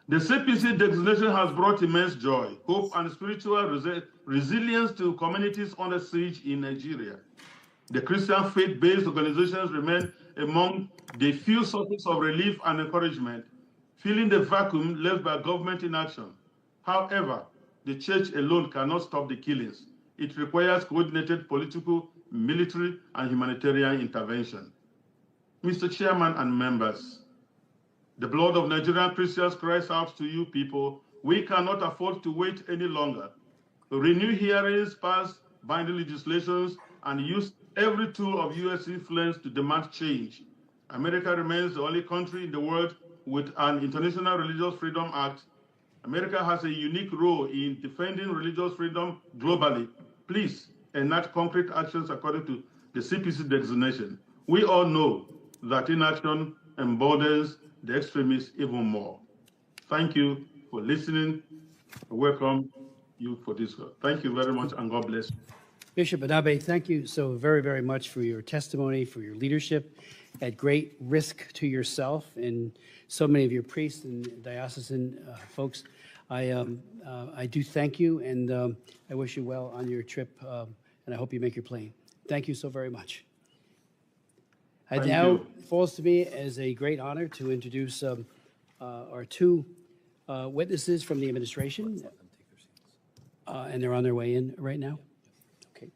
The CPC designation has brought immense joy, hope, and spiritual resilience to communities under siege in Nigeria. The Christian faith-based organizations remain among the few sources of relief and encouragement, filling the vacuum left by government inaction. However, the church alone cannot stop the killings. It requires coordinated political, military, and humanitarian intervention. Mr. Chairman and members, the blood of Nigerian Christians cries out to you people. We cannot afford to wait any longer. Renew hearings, pass binding legislations, and use every tool of U.S. influence to demand change. America remains the only country in the world with an International Religious Freedom Act. America has a unique role in defending religious freedom globally. Please enact concrete actions according to the CPC designation. We all know that inaction emboldens the extremists even more. Thank you for listening. I welcome you for this. Thank you very much, and God bless you. Bishop Anabe, thank you so very, very much for your testimony, for your leadership at great risk to yourself and so many of your priests and diocesan folks. I do thank you, and I wish you well on your trip, and I hope you make your plane. Thank you so very much. It now falls to me as a great honor to introduce our two witnesses from the administration, and they're on their way in right now. Okay.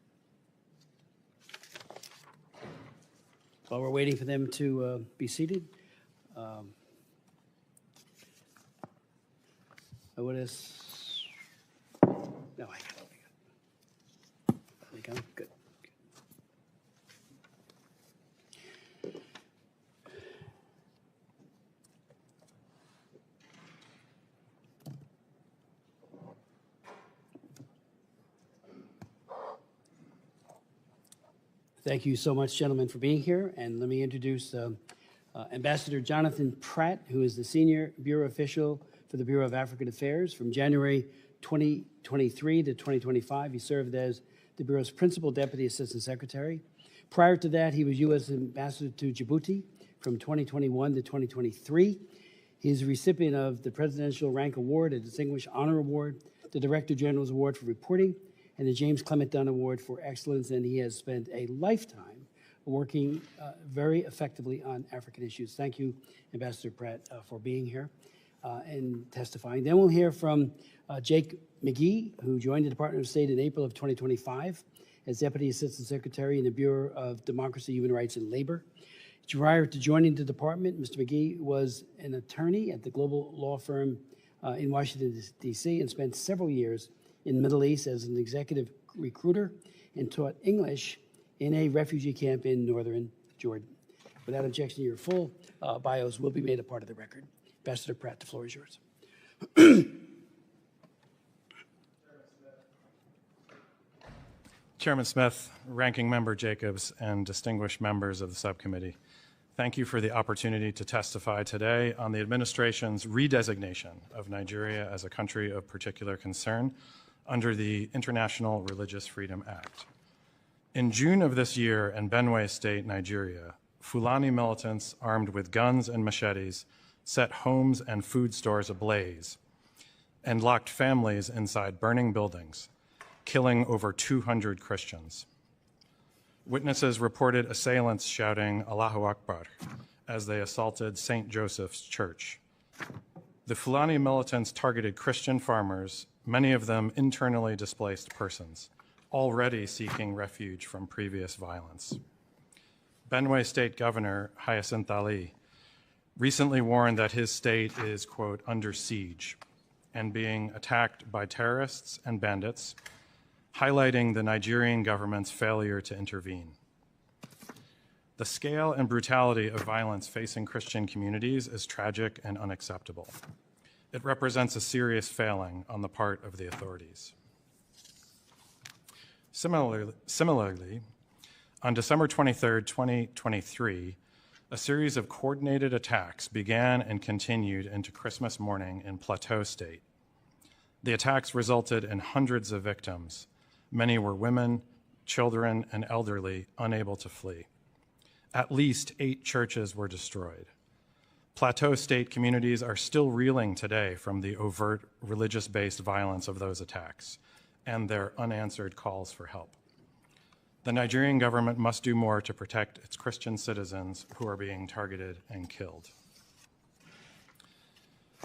While we're waiting for them to be seated, I would have. No, I got it. There we go. Good. Thank you so much, gentlemen, for being here. And let me introduce Ambassador Jonathan Pratt, who is the Senior Bureau Official for the Bureau of African Affairs. From January 2023 to 2025, he served as the Bureau's Principal Deputy Assistant Secretary. Prior to that, he was U.S. Ambassador to Djibouti from 2021 to 2023. He is a recipient of the Presidential Rank Award, a Distinguished Honor Award, the Director General's Award for Reporting, and the James Clement Dunn Award for Excellence, and he has spent a lifetime working very effectively on African issues. Thank you, Ambassador Pratt, for being here and testifying. Then we'll hear from Jake McGee, who joined the Department of State in April of 2025 as Deputy Assistant Secretary in the Bureau of Democracy, Human Rights, and Labor. Prior to joining the department, Mr. McGee was an attorney at the global law firm in Washington, D.C., and spent several years in the Middle East as an executive recruiter and taught English in a refugee camp in northern Jordan. Without objection, your full bios will be made a part of the record. Ambassador Pratt, the floor is yours. Chairman Smith, Ranking Member Jacobs, and distinguished members of the subcommittee, thank you for the opportunity to testify today on the administration's redesignation of Nigeria as a country of particular concern under the International Religious Freedom Act. In June of this year in Benue State, Nigeria, Fulani militants armed with guns and machetes set homes and food stores ablaze and locked families inside burning buildings, killing over 200 Christians. Witnesses reported assailants shouting Allahu Akbar as they assaulted St. Joseph's Church. The Fulani militants targeted Christian farmers, many of them internally displaced persons, already seeking refuge from previous violence. Benue State Governor Hyacinth Ali recently warned that his state is, quote, under siege and being attacked by terrorists and bandits, highlighting the Nigerian government's failure to intervene. The scale and brutality of violence facing Christian communities is tragic and unacceptable. It represents a serious failing on the part of the authorities. Similarly, on December 23, 2023, a series of coordinated attacks began and continued into Christmas morning in Plateau State. The attacks resulted in hundreds of victims. Many were women, children, and elderly, unable to flee. At least 8 churches were destroyed. Plateau State communities are still reeling today from the overt religious-based violence of those attacks and their unanswered calls for help. The Nigerian government must do more to protect its Christian citizens who are being targeted and killed.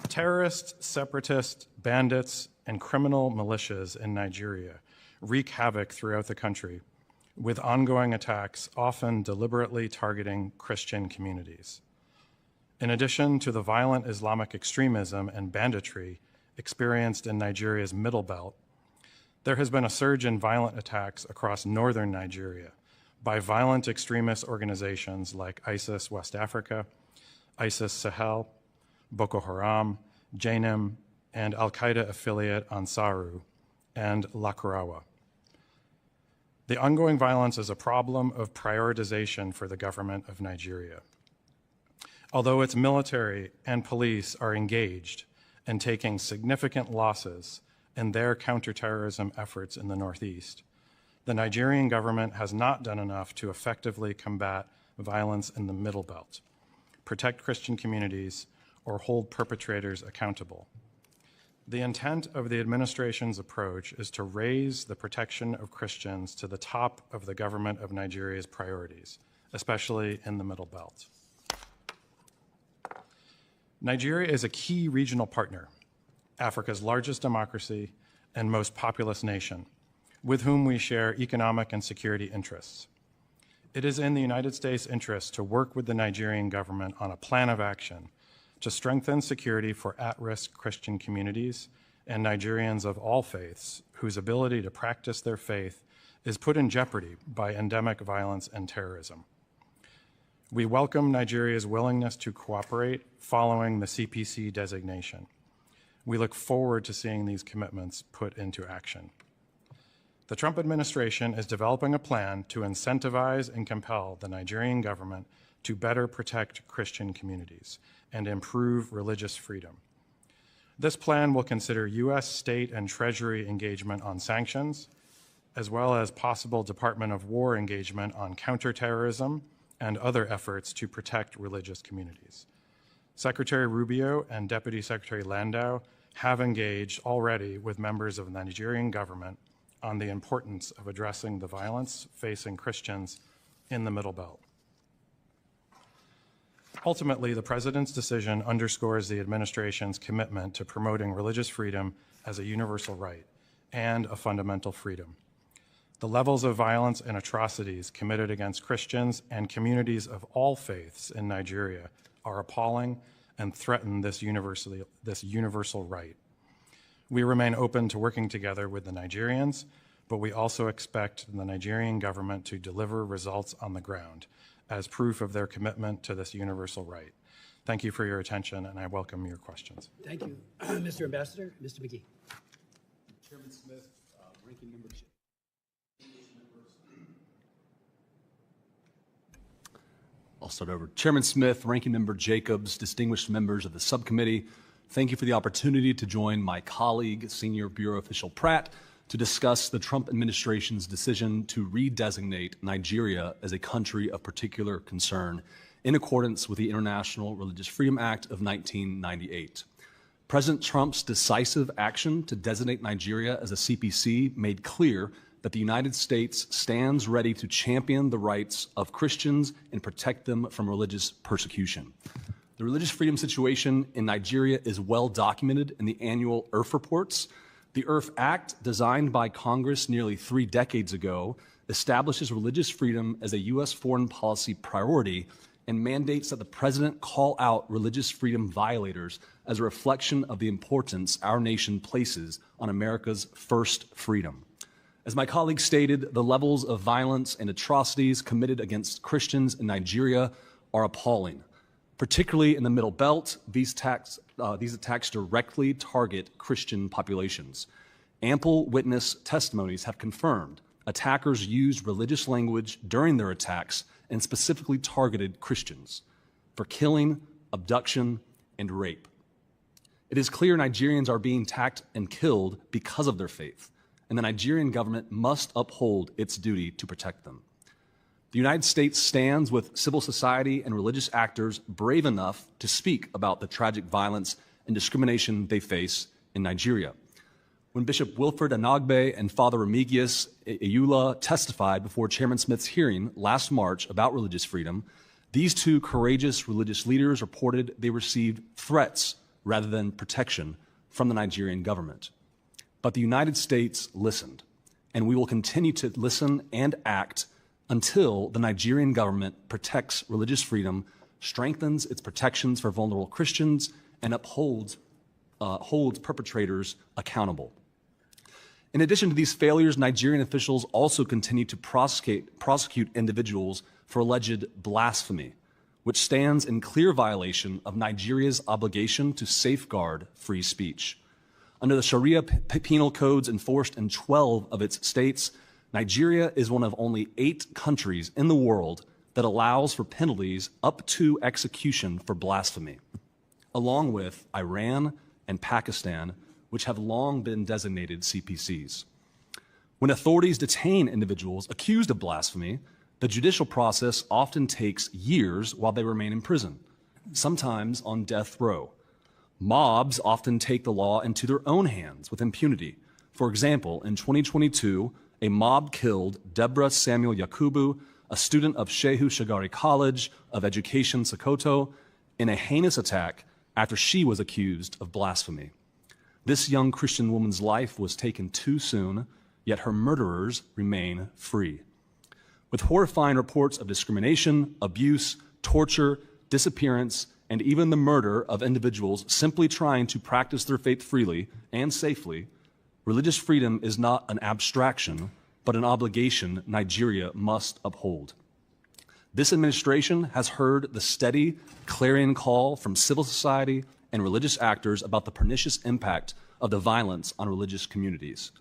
Terrorists, separatists, bandits, and criminal militias in Nigeria wreak havoc throughout the country, with ongoing attacks often deliberately targeting Christian communities. In addition to the violent Islamic extremism and banditry experienced in Nigeria's Middle Belt, there has been a surge in violent attacks across northern Nigeria by violent extremist organizations like ISIS West Africa, ISIS Sahel, Boko Haram, Jainim, and Al-Qaeda affiliate Ansaru, and Lakurawa. The ongoing violence is a problem of prioritization for the government of Nigeria. Although its military and police are engaged and taking significant losses in their counterterrorism efforts in the Northeast, the Nigerian government has not done enough to effectively combat violence in the Middle Belt, protect Christian communities, or hold perpetrators accountable. The intent of the administration's approach is to raise the protection of Christians to the top of the government of Nigeria's priorities, especially in the Middle Belt. Nigeria is a key regional partner, Africa's largest democracy and most populous nation, with whom we share economic and security interests. It is in the United States' interest to work with the Nigerian government on a plan of action to strengthen security for at-risk Christian communities and Nigerians of all faiths whose ability to practice their faith is put in jeopardy by endemic violence and terrorism. We welcome Nigeria's willingness to cooperate following the CPC designation. We look forward to seeing these commitments put into action. The Trump administration is developing a plan to incentivize and compel the Nigerian government to better protect Christian communities and improve religious freedom. This plan will consider U.S. state and Treasury engagement on sanctions, as well as possible Department of War engagement on counterterrorism and other efforts to protect religious communities. Secretary Rubio and Deputy Secretary Landau have engaged already with members of the Nigerian government on the importance of addressing the violence facing Christians in the Middle Belt. Ultimately, the President's decision underscores the administration's commitment to promoting religious freedom as a universal right and a fundamental freedom. The levels of violence and atrocities committed against Christians and communities of all faiths in Nigeria are appalling and threaten this universal right. We remain open to working together with the Nigerians, but we also expect the Nigerian government to deliver results on the ground as proof of their commitment to this universal right. Thank you for your attention, and I welcome your questions. Thank you. Mr. Ambassador, Mr. McGee. Chairman Smith, Ranking Member. I'll start over. Chairman Smith, Ranking Member Jacobs, distinguished members of the subcommittee, thank you for the opportunity to join my colleague, Senior Bureau Official Pratt, to discuss the Trump administration's decision to redesignate Nigeria as a country of particular concern in accordance with the International Religious Freedom Act of 1998. President Trump's decisive action to designate Nigeria as a CPC made clear that the United States stands ready to champion the rights of Christians and protect them from religious persecution. The religious freedom situation in Nigeria is well documented in the annual IRF reports. The IRF Act, designed by Congress nearly 3 decades ago, establishes religious freedom as a U.S. foreign policy priority and mandates that the president call out religious freedom violators as a reflection of the importance our nation places on America's first freedom. As my colleague stated, the levels of violence and atrocities committed against Christians in Nigeria are appalling. Particularly in the Middle Belt, these attacks directly target Christian populations. Ample witness testimonies have confirmed attackers used religious language during their attacks and specifically targeted Christians for killing, abduction, and rape. It is clear Nigerians are being attacked and killed because of their faith, and the Nigerian government must uphold its duty to protect them. The United States stands with civil society and religious actors brave enough to speak about the tragic violence and discrimination they face in Nigeria. When Bishop Wilfred Anagbe and Father Remigius Eyula testified before Chairman Smith's hearing last March about religious freedom, these two courageous religious leaders reported they received threats rather than protection from the Nigerian government. But the United States listened, and we will continue to listen and act until the Nigerian government protects religious freedom, strengthens its protections for vulnerable Christians, and holds perpetrators accountable. In addition to these failures, Nigerian officials also continue to prosecute individuals for alleged blasphemy, which stands in clear violation of Nigeria's obligation to safeguard free speech. Under the Sharia penal codes enforced in 12 of its states, Nigeria is one of only 8 countries in the world that allows for penalties up to execution for blasphemy, along with Iran and Pakistan, which have long been designated CPCs. When authorities detain individuals accused of blasphemy, the judicial process often takes years while they remain in prison, sometimes on death row. Mobs often take the law into their own hands with impunity. For example, in 2022, a mob killed Deborah Samuel Yakubu, a student of Shehu Shagari College of Education, Sokoto, in a heinous attack after she was accused of blasphemy. This young Christian woman's life was taken too soon, yet her murderers remain free. With horrifying reports of discrimination, abuse, torture, disappearance, and even the murder of individuals simply trying to practice their faith freely and safely, religious freedom is not an abstraction, but an obligation Nigeria must uphold. This administration has heard the steady, clarion call from civil society and religious actors about the pernicious impact of the violence on religious communities.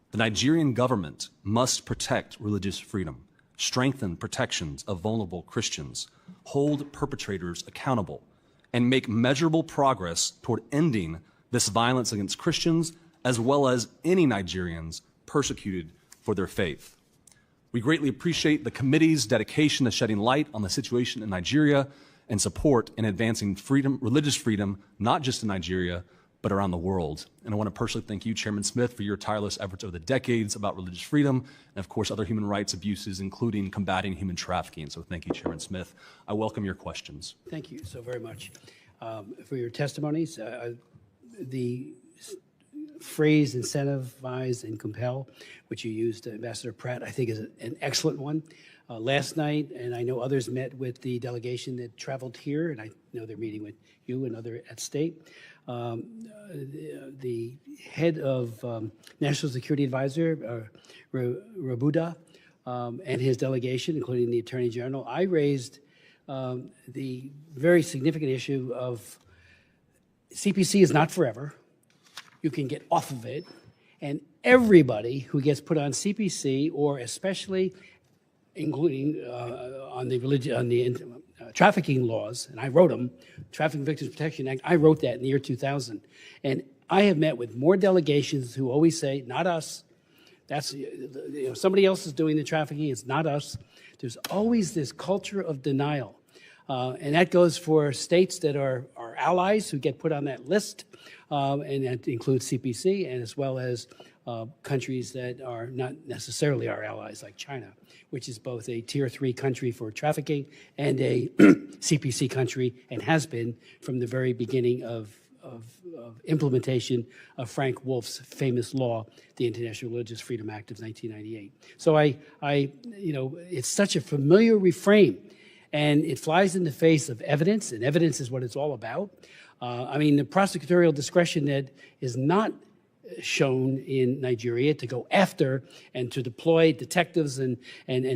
The Nigerian government must protect religious freedom, strengthen protections of vulnerable Christians, hold perpetrators accountable, and make measurable progress toward ending this violence against Christians as well as any Nigerians persecuted for their faith. We greatly appreciate the committee's dedication to shedding light on the situation in Nigeria and support in advancing freedom, religious freedom, not just in Nigeria, but around the world. And I want to personally thank you, Chairman Smith, for your tireless efforts over the decades about religious freedom and, of course, other human rights abuses, including combating human trafficking. So thank you, Chairman Smith. I welcome your questions. Thank you so very much for your testimonies. The phrase incentivize and compel, which you used, Ambassador Pratt, I think is an excellent one. Last night, and I know others met with the delegation that traveled here, and I know they're meeting with you and other at state. The head of National Security Advisor, Rabuda, and his delegation, including the Attorney General, I raised the very significant issue of CPC is not forever. You can get off of it, and everybody who gets put on CPC, or especially including on the trafficking laws, and I wrote them, Trafficking Victims Protection Act, I wrote that in the year 2000. And I have met with more delegations who always say, not us. That's, somebody else is doing the trafficking, it's not us. There's always this culture of denial. And that goes for states that are our allies who get put on that list, and that includes CPC, and as well as countries that are not necessarily our allies, like China, which is both a Tier 3 country for trafficking and a CPC country, and has been from the very beginning of implementation of Frank Wolf's famous law, the International Religious Freedom Act of 1998. So it's such a familiar refrain, and it flies in the face of evidence, and evidence is what it's all about. The prosecutorial discretion that is not shown in Nigeria to go after and to deploy detectives and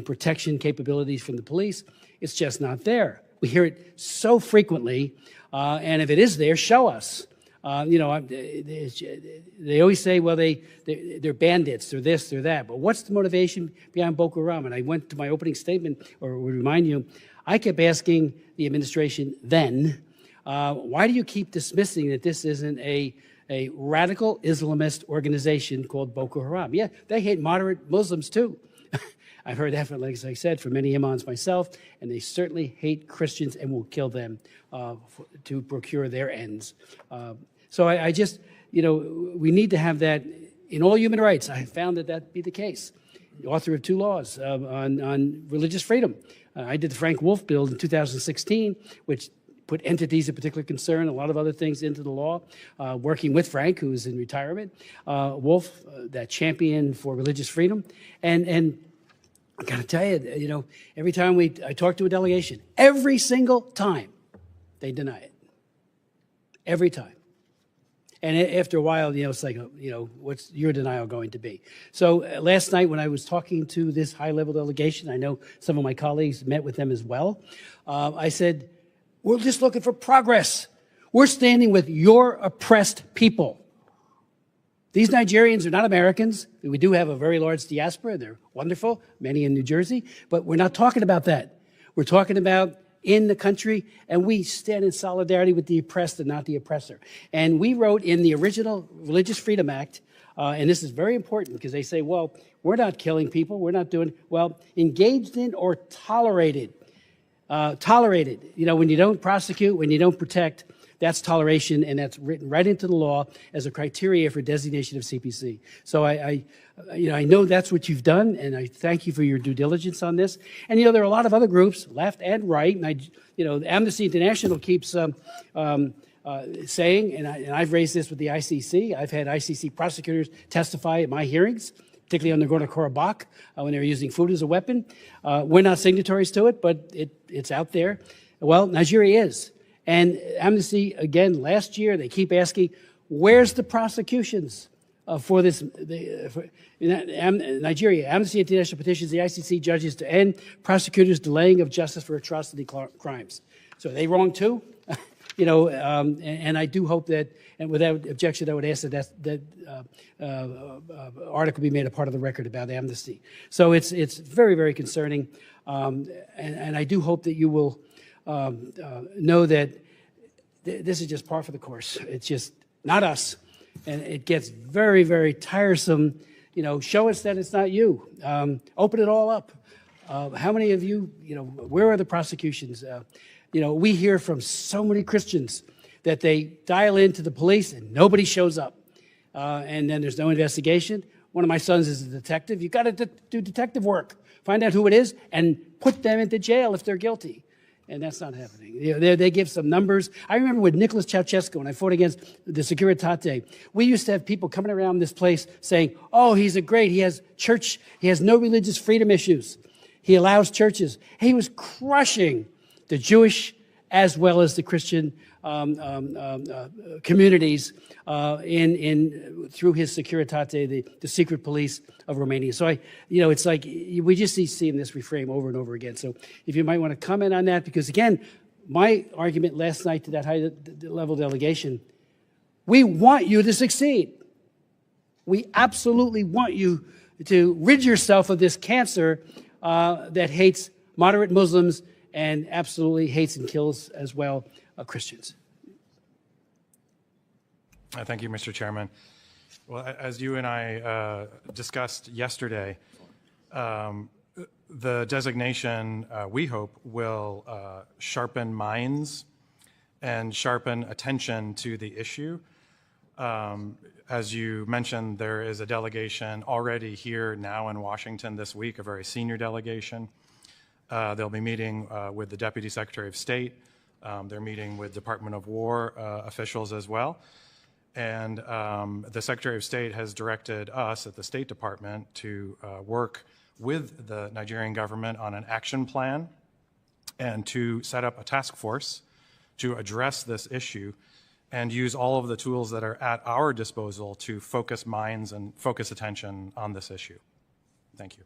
protection capabilities from the police, it's just not there. We hear it so frequently, and if it is there, show us. They always say, well, they're bandits, they're this, they're that. But what's the motivation behind Boko Haram? And I went to my opening statement, or would remind you, I kept asking the administration then, why do you keep dismissing that this isn't a radical Islamist organization called Boko Haram? Yeah, they hate moderate Muslims too. I've heard that, as I said, from many imams myself, and they certainly hate Christians and will kill them to procure their ends. So I just, we need to have that in all human rights. I found that be the case. The author of 2 laws on religious freedom. I did the Frank Wolf bill in 2016, which put entities of particular concern, a lot of other things into the law, working with Frank, who's in retirement, Wolf, that champion for religious freedom. And I gotta tell you, every time I talk to a delegation, every single time they deny it. Every time. And after a while, it's like, what's your denial going to be? So last night when I was talking to this high-level delegation, I know some of my colleagues met with them as well, I said, we're just looking for progress. We're standing with your oppressed people. These Nigerians are not Americans. We do have a very large diaspora. They're wonderful, many in New Jersey, but we're not talking about that. We're talking about in the country, and we stand in solidarity with the oppressed and not the oppressor. And we wrote in the original Religious Freedom Act, and this is very important because they say, well, we're not killing people, we're not doing, well, engaged in or tolerated. When you don't prosecute, when you don't protect, that's toleration, and that's written right into the law as a criteria for designation of CPC. So I know that's what you've done, and I thank you for your due diligence on this. And there are a lot of other groups, left and right, and Amnesty International keeps saying, and I've raised this with the ICC. I've had ICC prosecutors testify at my hearings, particularly on Nagorno-Karabakh, when they were using food as a weapon. We're not signatories to it, but it's out there. Well, Nigeria is. And Amnesty, again, last year, they keep asking, where's the prosecutions for this? Nigeria, Amnesty International petitions the ICC judges to end prosecutors' delaying of justice for atrocity crimes. So are they wrong too? And I do hope that, and without objection, I would ask that article be made a part of the record about Amnesty. So it's very, very concerning, and I do hope that you will know that this is just par for the course. It's just not us, and it gets very, very tiresome. Show us that it's not you. Open it all up. How many of you, where are the prosecutions? We hear from so many Christians that they dial into the police and nobody shows up. And then there's no investigation. One of my sons is a detective. You've got to do detective work. Find out who it is and put them into jail if they're guilty. And that's not happening. You know, they give some numbers. I remember with Nicholas Ceausescu, when I fought against the Securitate, we used to have people coming around this place saying, oh, he has church, he has no religious freedom issues. He allows churches. He was crushing the Jewish as well as the Christian communities through his Securitate, the secret police of Romania. So it's like we just see seeing this reframe over and over again. So if you might want to comment on that, because again, my argument last night to that high-level delegation, we want you to succeed. We absolutely want you to rid yourself of this cancer that hates moderate Muslims and absolutely hates and kills as well Christians. Thank you, Mr. Chairman. Well, as you and I discussed yesterday, the designation, we hope, will sharpen minds and sharpen attention to the issue. As you mentioned, there is a delegation already here now in Washington this week, a very senior delegation. They'll be meeting with the Deputy Secretary of State. They're meeting with Department of War officials as well. And the Secretary of State has directed us at the State Department to work with the Nigerian government on an action plan and to set up a task force to address this issue and use all of the tools that are at our disposal to focus minds and focus attention on this issue. Thank you.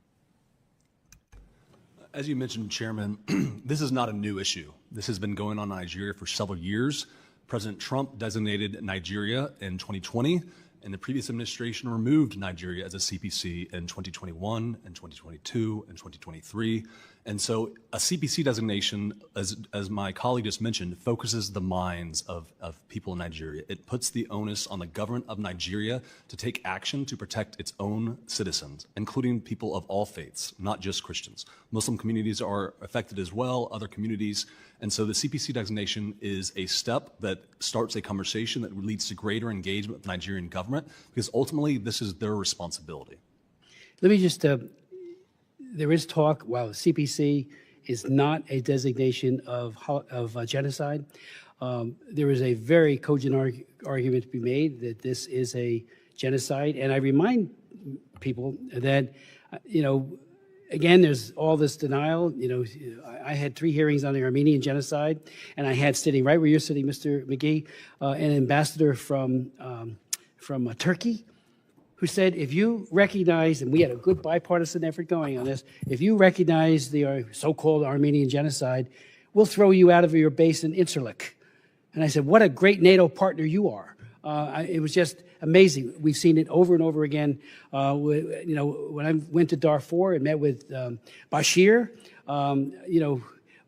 As you mentioned, Chairman, this is not a new issue. This has been going on in Nigeria for several years. President Trump designated Nigeria in 2020, and the previous administration removed Nigeria as a CPC in 2021 and 2022 and 2023. And so a CPC designation, as my colleague just mentioned, focuses the minds of people in Nigeria. It puts the onus on the government of Nigeria to take action to protect its own citizens, including people of all faiths, not just Christians. Muslim communities are affected as well, other communities. And so the CPC designation is a step that starts a conversation that leads to greater engagement with the Nigerian government, because ultimately this is their responsibility. Let me just, there is talk, while CPC is not a designation of genocide, there is a very cogent argument to be made that this is a genocide. And I remind people that, again, there's all this denial. I had 3 hearings on the Armenian genocide, and I had, sitting right where you're sitting, Mr. McGee, an ambassador from Turkey, who said, if you recognize, and we had a good bipartisan effort going on this, if you recognize the so-called Armenian genocide, we'll throw you out of your base in Incirlik. And I said, what a great NATO partner you are. It was just amazing. We've seen it over and over again. When I went to Darfur and met with Bashir,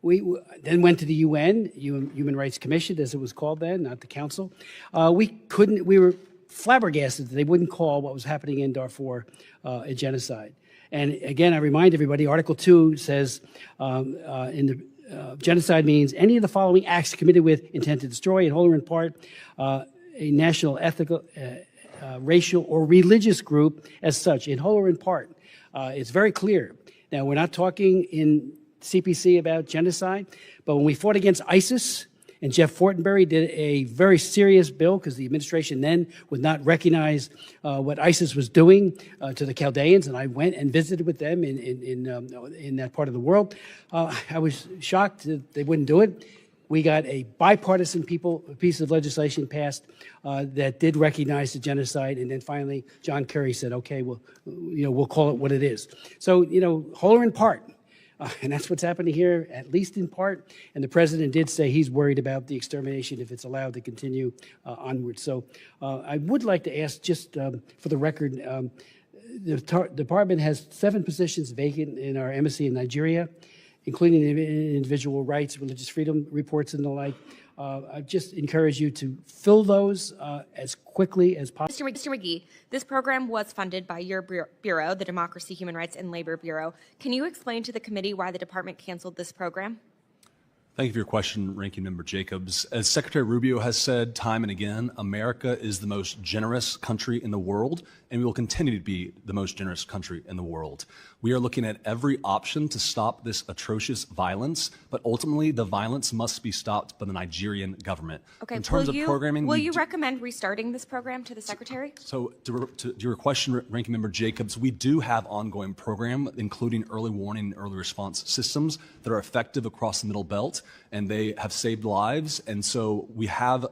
we then went to the UN, Human Rights Commission, as it was called then, not the Council. We were flabbergasted that they wouldn't call what was happening in Darfur a genocide. And again, I remind everybody, Article 2 says genocide means any of the following acts committed with intent to destroy, in whole or in part, a national, ethnical, racial, or religious group as such, in whole or in part. It's very clear. Now, we're not talking in CPC about genocide, but when we fought against ISIS, and Jeff Fortenberry did a very serious bill because the administration then would not recognize what ISIS was doing to the Chaldeans, and I went and visited with them in that part of the world. I was shocked that they wouldn't do it. We got a bipartisan piece of legislation passed that did recognize the genocide, and then finally John Kerry said, "Okay, we'll call it what it is." So, whole or in part. And that's what's happening here, at least in part. And the president did say he's worried about the extermination if it's allowed to continue onward. So I would like to ask, just for the record, the department has 7 positions vacant in our embassy in Nigeria, including individual rights, religious freedom reports, and the like. I just encourage you to fill those as quickly as possible. Mr. McGee, this program was funded by your bureau, the Democracy, Human Rights, and Labor Bureau. Can you explain to the committee why the department canceled this program? Thank you for your question, Ranking Member Jacobs. As Secretary Rubio has said time and again, America is the most generous country in the world, and we will continue to be the most generous country in the world. We are looking at every option to stop this atrocious violence, but ultimately the violence must be stopped by the Nigerian government. Okay, in terms of programming, will you recommend restarting this program to the Secretary? So to your question, Ranking Member Jacobs, we do have ongoing program, including early warning and early response systems that are effective across the Middle Belt, and they have saved lives. And so we have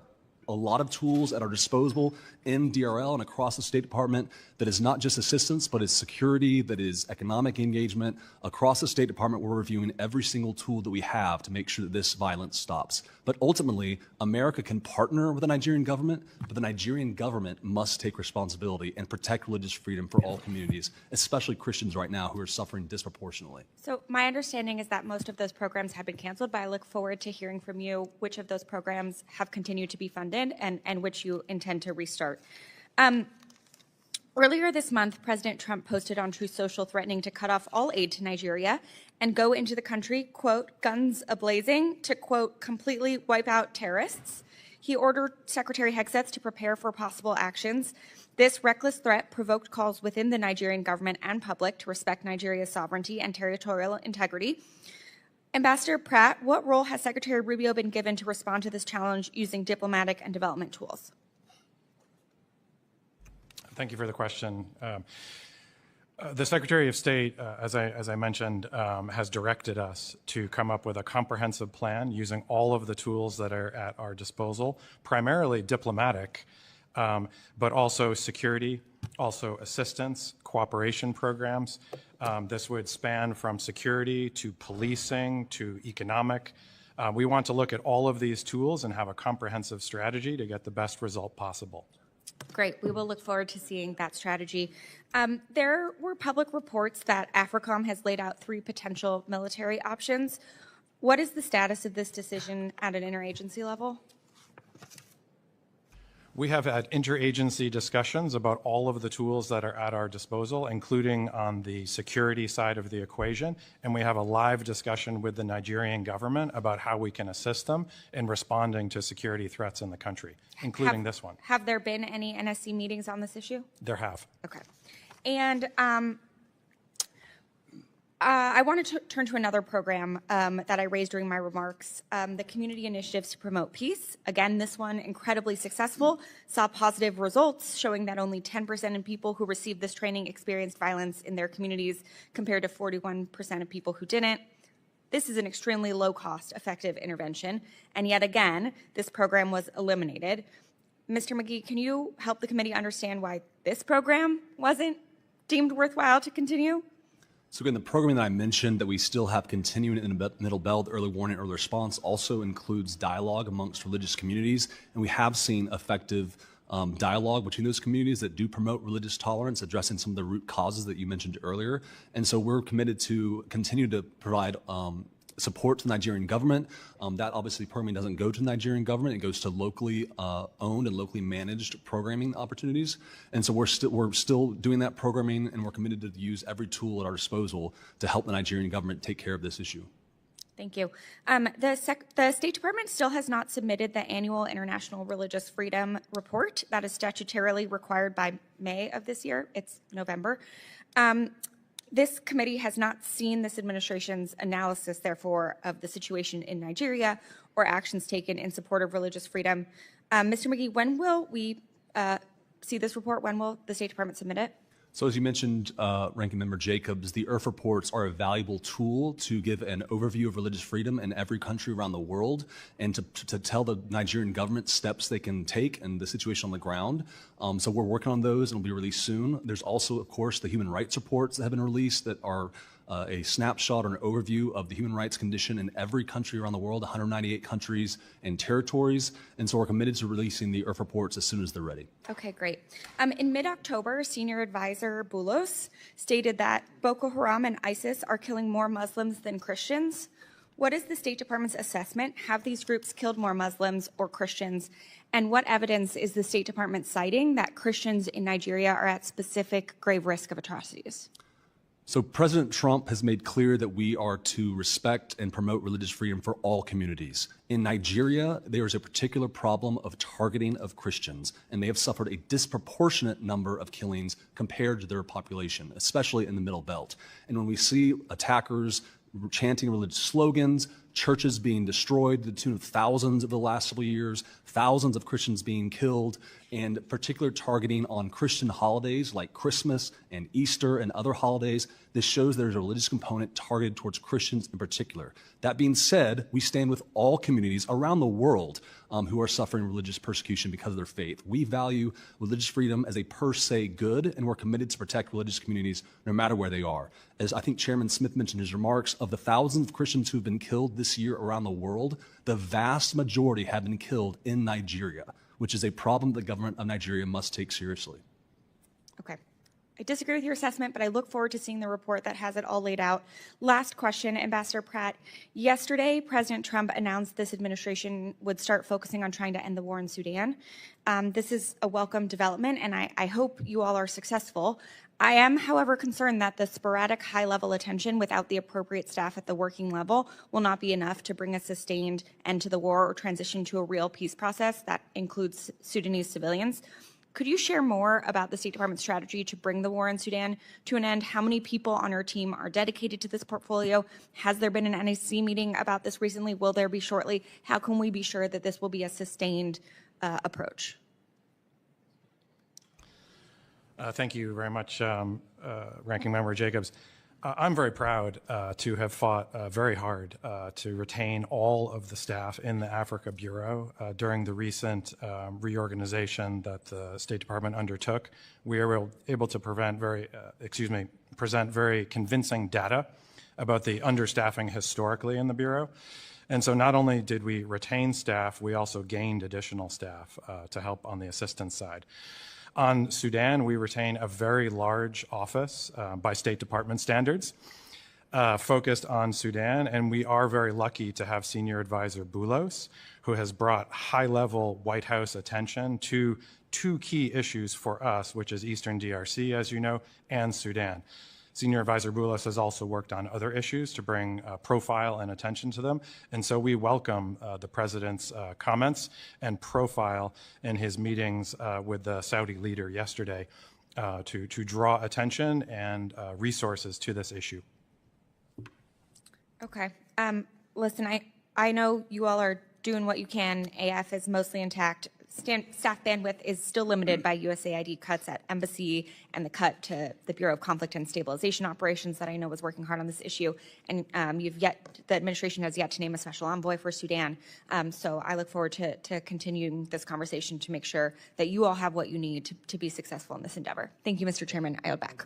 a lot of tools at our disposal in DRL and across the State Department that is not just assistance, but is security, that is economic engagement. Across the State Department, we're reviewing every single tool that we have to make sure that this violence stops. But ultimately, America can partner with the Nigerian government, but the Nigerian government must take responsibility and protect religious freedom for all communities, especially Christians right now who are suffering disproportionately. So my understanding is that most of those programs have been canceled, but I look forward to hearing from you which of those programs have continued to be funded and which you intend to restart. Earlier this month, President Trump posted on Truth Social threatening to cut off all aid to Nigeria and go into the country, quote, guns a-blazing, to, quote, completely wipe out terrorists. He ordered Secretary Hegseth to prepare for possible actions. This reckless threat provoked calls within the Nigerian government and public to respect Nigeria's sovereignty and territorial integrity. Ambassador Pratt, what role has Secretary Rubio been given to respond to this challenge using diplomatic and development tools? Thank you for the question. The Secretary of State, as I mentioned, has directed us to come up with a comprehensive plan using all of the tools that are at our disposal, primarily diplomatic, but also security, also assistance, cooperation programs. This would span from security to policing to economic. We want to look at all of these tools and have a comprehensive strategy to get the best result possible. Great. We will look forward to seeing that strategy. There were public reports that AFRICOM has laid out 3 potential military options. What is the status of this decision at an interagency level? We have had interagency discussions about all of the tools that are at our disposal, including on the security side of the equation, and we have a live discussion with the Nigerian government about how we can assist them in responding to security threats in the country, including this one. Have there been any NSC meetings on this issue? There have. Okay. And I want to turn to another program that I raised during my remarks, the Community Initiatives to Promote Peace. Again, this one incredibly successful, saw positive results showing that only 10% of people who received this training experienced violence in their communities compared to 41% of people who didn't. This is an extremely low-cost, effective intervention, and yet again, this program was eliminated. Mr. McGee, can you help the committee understand why this program wasn't deemed worthwhile to continue? So again, the programming that I mentioned that we still have continuing in the Middle Belt, early warning, early response, also includes dialogue amongst religious communities. And we have seen effective dialogue between those communities that do promote religious tolerance, addressing some of the root causes that you mentioned earlier. And so we're committed to continue to provide support to the Nigerian government. That obviously programming doesn't go to the Nigerian government, it goes to locally owned and locally managed programming opportunities. And so we're still doing that programming, and we're committed to use every tool at our disposal to help the Nigerian government take care of this issue. Thank you. The State Department still has not submitted the annual International Religious Freedom Report that is statutorily required by May of this year. It's November. This committee has not seen this administration's analysis, therefore, of the situation in Nigeria or actions taken in support of religious freedom. Mr. McGee, when will we see this report? When will the State Department submit it? So as you mentioned, Ranking Member Jacobs, the IRF reports are a valuable tool to give an overview of religious freedom in every country around the world and to tell the Nigerian government steps they can take and the situation on the ground. So we're working on those and will be released soon. There's also, of course, the human rights reports that have been released that are a snapshot or an overview of the human rights condition in every country around the world, 198 countries and territories. And so we're committed to releasing the IRF reports as soon as they're ready. Okay, great. In mid-October, Senior Advisor Boulos stated that Boko Haram and ISIS are killing more Muslims than Christians. What is the State Department's assessment? Have these groups killed more Muslims or Christians? And what evidence is the State Department citing that Christians in Nigeria are at specific grave risk of atrocities? So President Trump has made clear that we are to respect and promote religious freedom for all communities. In Nigeria, there is a particular problem of targeting of Christians, and they have suffered a disproportionate number of killings compared to their population, especially in the Middle Belt. And when we see attackers chanting religious slogans, churches being destroyed to the tune of thousands of the last several years, thousands of Christians being killed, and particular targeting on Christian holidays like Christmas and Easter and other holidays, this shows there's a religious component targeted towards Christians in particular. That being said, we stand with all communities around the world who are suffering religious persecution because of their faith. We value religious freedom as a per se good, and we're committed to protect religious communities no matter where they are. As I think Chairman Smith mentioned in his remarks, of the thousands of Christians who've been killed this year around the world, the vast majority have been killed in Nigeria, which is a problem the government of Nigeria must take seriously. Okay. I disagree with your assessment, but I look forward to seeing the report that has it all laid out. Last question, Ambassador Pratt. Yesterday, President Trump announced this administration would start focusing on trying to end the war in Sudan. This is a welcome development, and I hope you all are successful. I am, however, concerned that the sporadic high-level attention without the appropriate staff at the working level will not be enough to bring a sustained end to the war or transition to a real peace process that includes Sudanese civilians. Could you share more about the State Department's strategy to bring the war in Sudan to an end? How many people on your team are dedicated to this portfolio? Has there been an NAC meeting about this recently? Will there be shortly? How can we be sure that this will be a sustained approach? Thank you very much, Ranking Member Jacobs. I'm very proud to have fought very hard to retain all of the staff in the Africa Bureau during the recent reorganization that the State Department undertook. We were able to present very convincing data about the understaffing historically in the Bureau. And so not only did we retain staff, we also gained additional staff to help on the assistance side. On Sudan, we retain a very large office by State Department standards focused on Sudan, and we are very lucky to have Senior Advisor Boulos, who has brought high-level White House attention to two key issues for us, which is Eastern DRC, as you know, and Sudan. Senior Advisor Boulos has also worked on other issues to bring profile and attention to them. And so we welcome the President's comments and profile in his meetings with the Saudi leader yesterday to draw attention and resources to this issue. Okay. Listen, I know you all are doing what you can. AF is mostly intact. Staff bandwidth is still limited by USAID cuts at embassy and the cut to the Bureau of Conflict and Stabilization Operations that I know was working hard on this issue. And the administration has yet to name a special envoy for Sudan. So I look forward to continuing this conversation to make sure that you all have what you need to be successful in this endeavor. Thank you, Mr. Chairman. I yield back.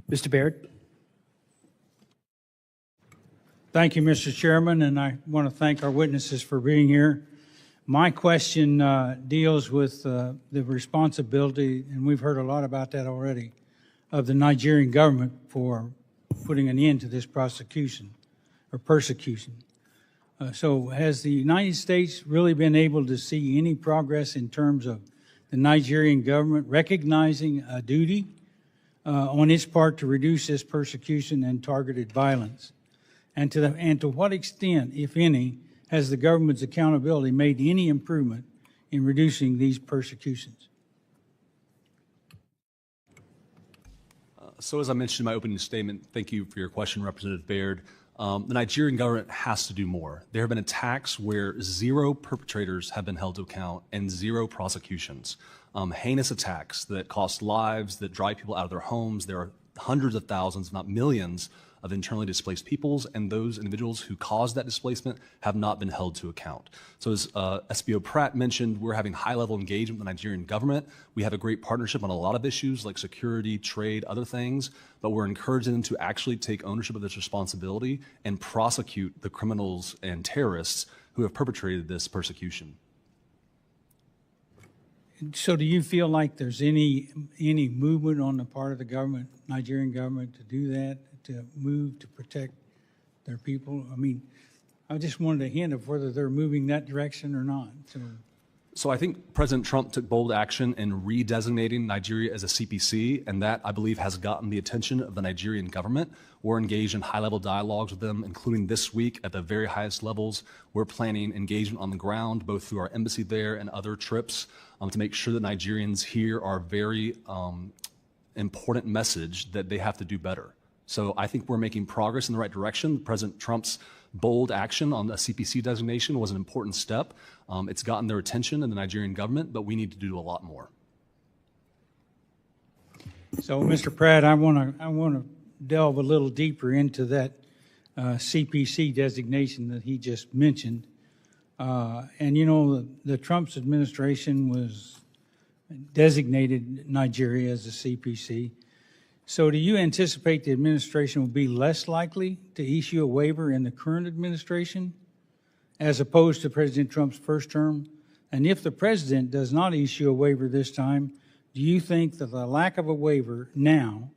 Mr. Baird. Thank you, Mr. Chairman, and I want to thank our witnesses for being here. My question deals with the responsibility, and we've heard a lot about that already, of the Nigerian government for putting an end to this prosecution or persecution. So has the United States really been able to see any progress in terms of the Nigerian government recognizing a duty on its part to reduce this persecution and targeted violence? And to what extent, if any, has the government's accountability made any improvement in reducing these persecutions? So as I mentioned in my opening statement, thank you for your question, Representative Baird. The Nigerian government has to do more. There have been attacks where 0 perpetrators have been held to account and 0 prosecutions. Heinous attacks that cost lives, that drive people out of their homes. There are hundreds of thousands, if not millions, of internally displaced peoples, and those individuals who caused that displacement have not been held to account. So as SBO Pratt mentioned, we're having high-level engagement with the Nigerian government. We have a great partnership on a lot of issues like security, trade, other things, but we're encouraging them to actually take ownership of this responsibility and prosecute the criminals and terrorists who have perpetrated this persecution. So do you feel like there's any movement on the part of the government, Nigerian government, to do that, to move to protect their people? I mean, I just wanted a hint of whether they're moving that direction or not. So. So I think President Trump took bold action in redesignating Nigeria as a CPC, and that, I believe, has gotten the attention of the Nigerian government. We're engaged in high-level dialogues with them, including this week at the very highest levels. We're planning engagement on the ground, both through our embassy there and other trips, to make sure that Nigerians hear our very important message that they have to do better. So I think we're making progress in the right direction. President Trump's bold action on the CPC designation was an important step. It's gotten their attention in the Nigerian government, but we need to do a lot more. So, Mr. Pratt, I want to delve a little deeper into that CPC designation that he just mentioned. And you know, the Trump's administration was designated Nigeria as a CPC. So do you anticipate the administration will be less likely to issue a waiver in the current administration as opposed to President Trump's first term? And if the president does not issue a waiver this time, do you think that the lack of a waiver now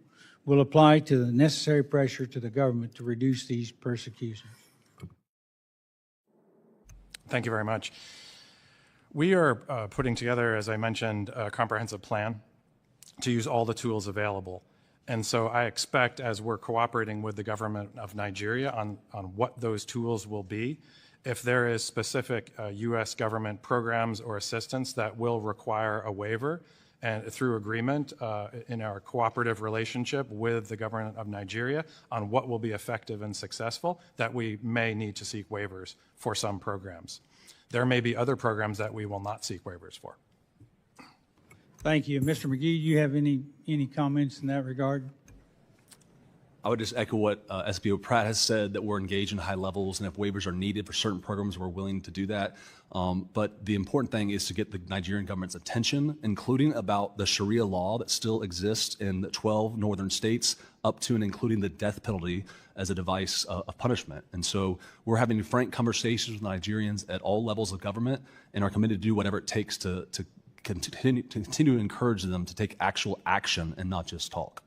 will apply to the necessary pressure to the government to reduce these persecutions? Thank you very much. We are putting together, as I mentioned, a comprehensive plan to use all the tools available. And so I expect, as we're cooperating with the government of Nigeria on what those tools will be, if there is specific U.S. government programs or assistance that will require a waiver, and through agreement in our cooperative relationship with the government of Nigeria on what will be effective and successful, that we may need to seek waivers for some programs. There may be other programs that we will not seek waivers for. Thank you. Mr. McGee, do you have any comments in that regard? I would just echo what SBO Pratt has said, that we're engaged in high levels, and if waivers are needed for certain programs, we're willing to do that. But the important thing is to get the Nigerian government's attention, including about the Sharia law that still exists in 12 northern states, up to and including the death penalty as a device of punishment. And so we're having frank conversations with Nigerians at all levels of government and are committed to do whatever it takes to continue to encourage them to take actual action and not just talk.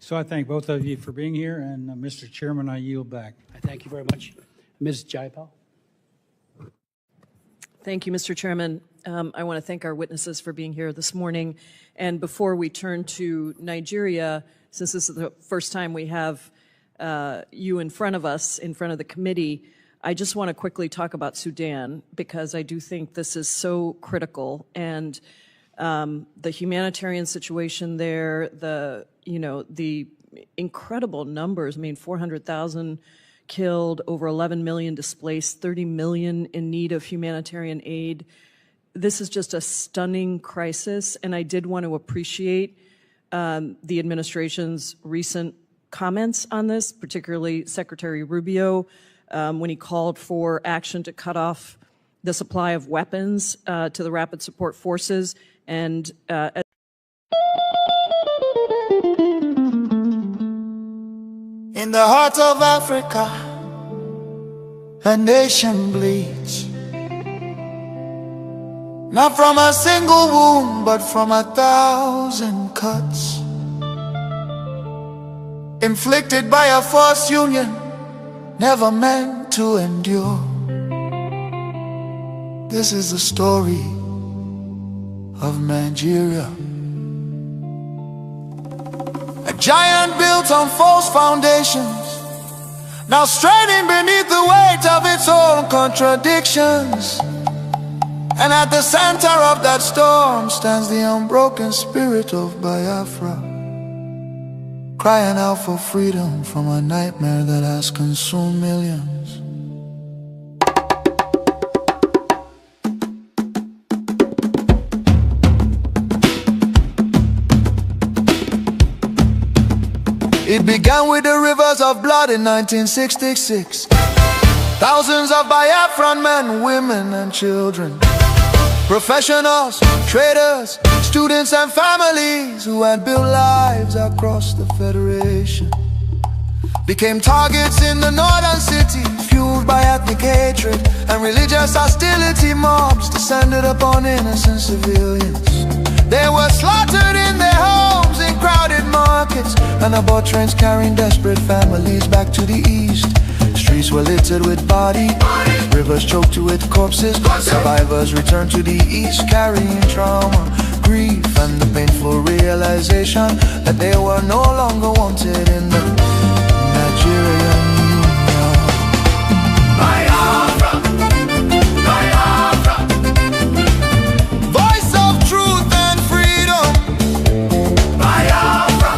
So I thank both of you for being here, and Mr. Chairman, I yield back. I thank you very much. Ms. Jaipal. Thank you, Mr. Chairman. I want to thank our witnesses for being here this morning. And before we turn to Nigeria, since this is the first time we have you in front of us, in front of the committee, I just want to quickly talk about Sudan, because I do think this is so critical. And the humanitarian situation there, the incredible numbers, 400,000 killed, over 11 million displaced, 30 million in need of humanitarian aid. This is just a stunning crisis, and I did want to appreciate the administration's recent comments on this, particularly Secretary Rubio, when he called for action to cut off the supply of weapons to the Rapid Support Forces. And in the heart of Africa, a nation bleeds, not from a single wound, but from 1,000 cuts, inflicted by a forced union, never meant to endure. This is the story of Nigeria, a giant built on false foundations, now straining beneath the weight of its own contradictions. And at the center of that storm stands the unbroken spirit of Biafra, crying out for freedom from a nightmare that has consumed millions. It began with the rivers of blood in 1966. Thousands of Biafran men, women and children, professionals, traders, students and families who had built lives across the Federation became targets in the northern city, fueled by ethnic hatred and religious hostility. Mobs descended upon innocent civilians. They were slaughtered in their homes, in crowded markets, and aboard trains carrying desperate families back to the east. Street streets were littered with bodies, rivers choked with corpses. Survivors returned to the east carrying trauma, grief, and the painful realization that they were no longer wanted in the Nigerian Union. Biafra, Biafra, voice of truth and freedom. Biafra,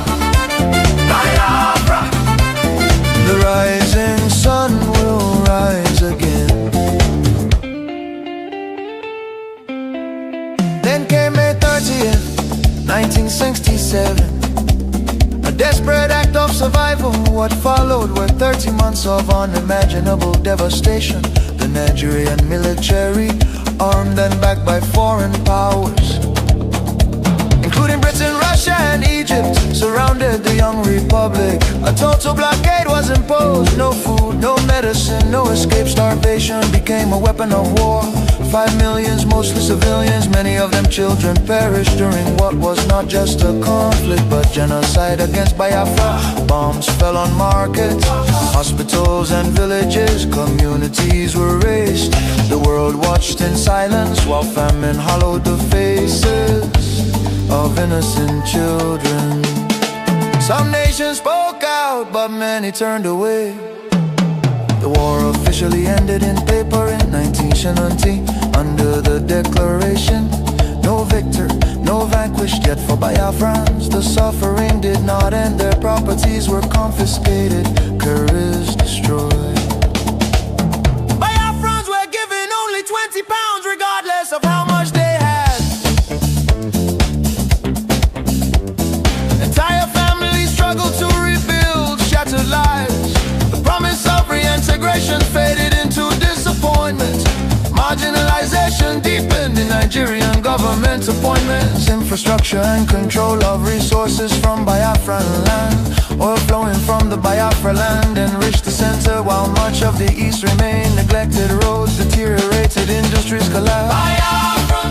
Biafra, the rising sun will rise again. Then came May 30th, 1967. A desperate act of survival. What followed were 30 months of unimaginable devastation. The Nigerian military, armed and backed by foreign powers, including Britain, Russia and Egypt, surrounded the young republic. A total blockade was imposed. No food, no medicine, no escape. Starvation became a weapon of war. 5 million, mostly civilians, many of them children, perished during what was not just a conflict but genocide against Biafra. Bombs fell on markets, hospitals and villages. Communities were razed. The world watched in silence while famine hollowed the faces of innocent children. Some nations spoke out, but many turned away. The war officially ended in paper in 1970 under the declaration, no victor, no vanquished. Yet for Biafrans, the suffering did not end. Their properties were confiscated, Nkere destroyed. Biafrans were given only 20 pounds regardless of how much they had. Entire families struggled to rebuild shattered lives. The promise of reintegration faded into disappointment. Marginalization deepened in Nigerian government appointments. Infrastructure and control of resources from Biafran land. Oil flowing from the Biafra land enriched the center, while much of the east remained neglected. Roads deteriorated, industries collapsed. Biafra,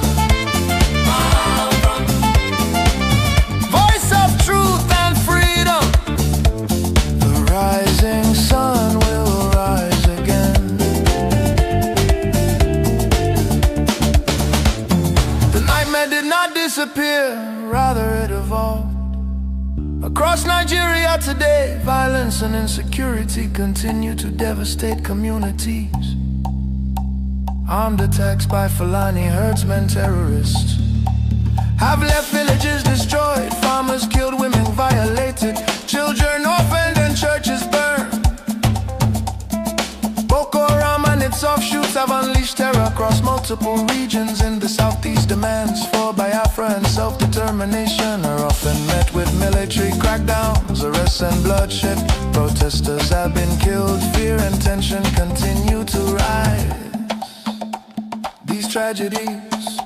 Biafra, voice of truth and freedom. The rising sun will rise again. The nightmare did not disappear, rather it evolved. Across Nigeria today, violence and insecurity continue to devastate communities. Armed attacks by Fulani herdsmen terrorists have left villages destroyed, farmers killed, women violated, children orphaned and churches burned. Boko Haram and its offshoots have unleashed terror across multiple regions in the southeast. Demands for Biafra and self-determination are often met with military crackdowns, arrests and bloodshed. Protesters have been killed, fear and tension continue to rise. These tragedies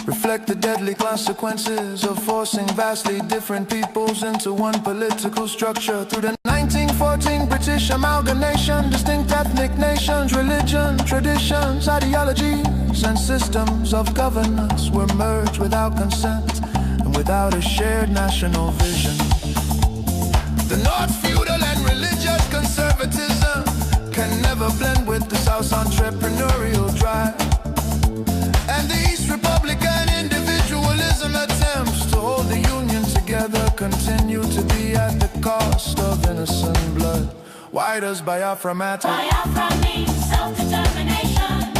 reflect the deadly consequences of forcing vastly different peoples into one political structure. Through the 1914 British amalgamation, distinct ethnic nations, religion, traditions, ideologies, and systems of governance were merged without consent and without a shared national vision. The North feudal and religious conservatism can never blend with the South's entrepreneurial drive. And the East Republican individualism attempts to hold the Union together continue to be at the cost of innocent blood. Why does Biafra matter? Biafra means self-determination.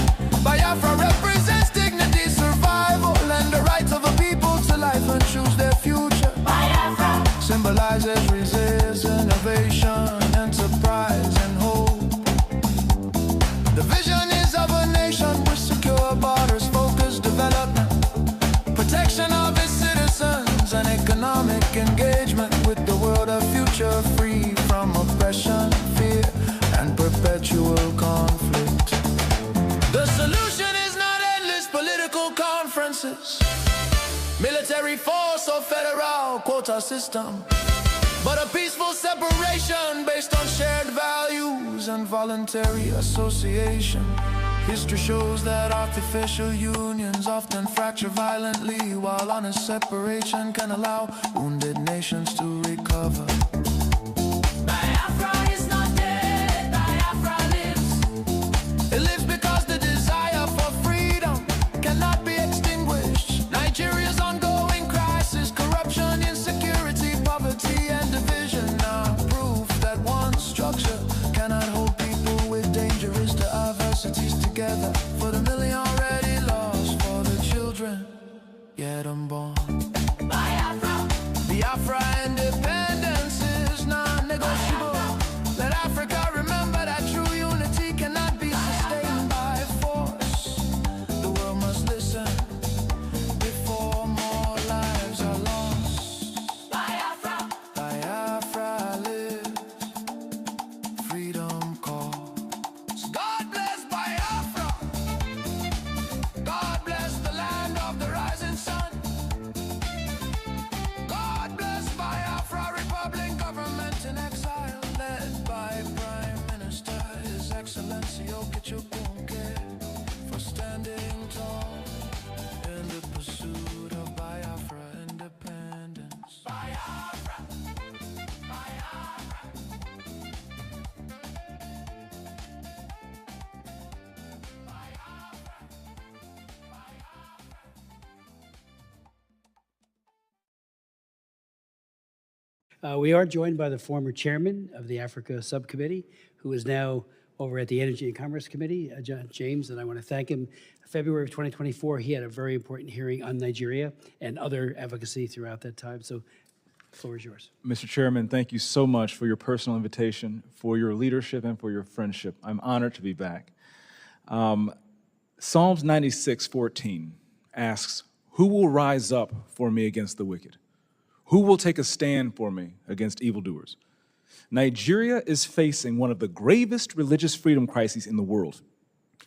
Biafra represents dignity, survival, and the right of a people to life and choose their future. Biafra symbolizes resistance, innovation, enterprise, and hope. The vision is of a nation with secure borders, focused development, protection of its citizens, and economic engagement with the world, a future free from oppression, fear, and perpetual conflict. The solution is not endless political conferences, military force or federal quota system, but a peaceful separation based on shared values and voluntary association. History shows that artificial unions often fracture violently, while honest separation can allow wounded nations to recover. Biafra is not dead. Biafra lives because the desire for freedom cannot be extinguished. Nigeria's ongoing crisis, corruption, insecurity, poverty, and division are proof that one structure cannot hold people with dangerous diversities together. For the million already lost, for the children yet unborn. Biafra independence is non-negotiable. Let Africa remember that true unity cannot be sustained by force. The world must listen before more lives are lost. Biafra, Biafra lives, freedom calls. God bless Biafra. God bless the land of the rising sun. God bless Biafra Republic, government in exile, led by Prime Minister His Excellency Nkere, for standing tall in the pursuit of Biafra independence. Biafra, Biafra. We are joined by the former chairman of the Africa Subcommittee, who is now over at the Energy and Commerce Committee, John James, and I want to thank him. February of 2024, he had a very important hearing on Nigeria and other advocacy throughout that time. So the floor is yours. Mr. Chairman, thank you so much for your personal invitation, for your leadership, and for your friendship. I'm honored to be back. Psalms 96:14 asks, "Who will rise up for me against the wicked? Who will take a stand for me against evildoers?" Nigeria is facing one of the gravest religious freedom crises in the world.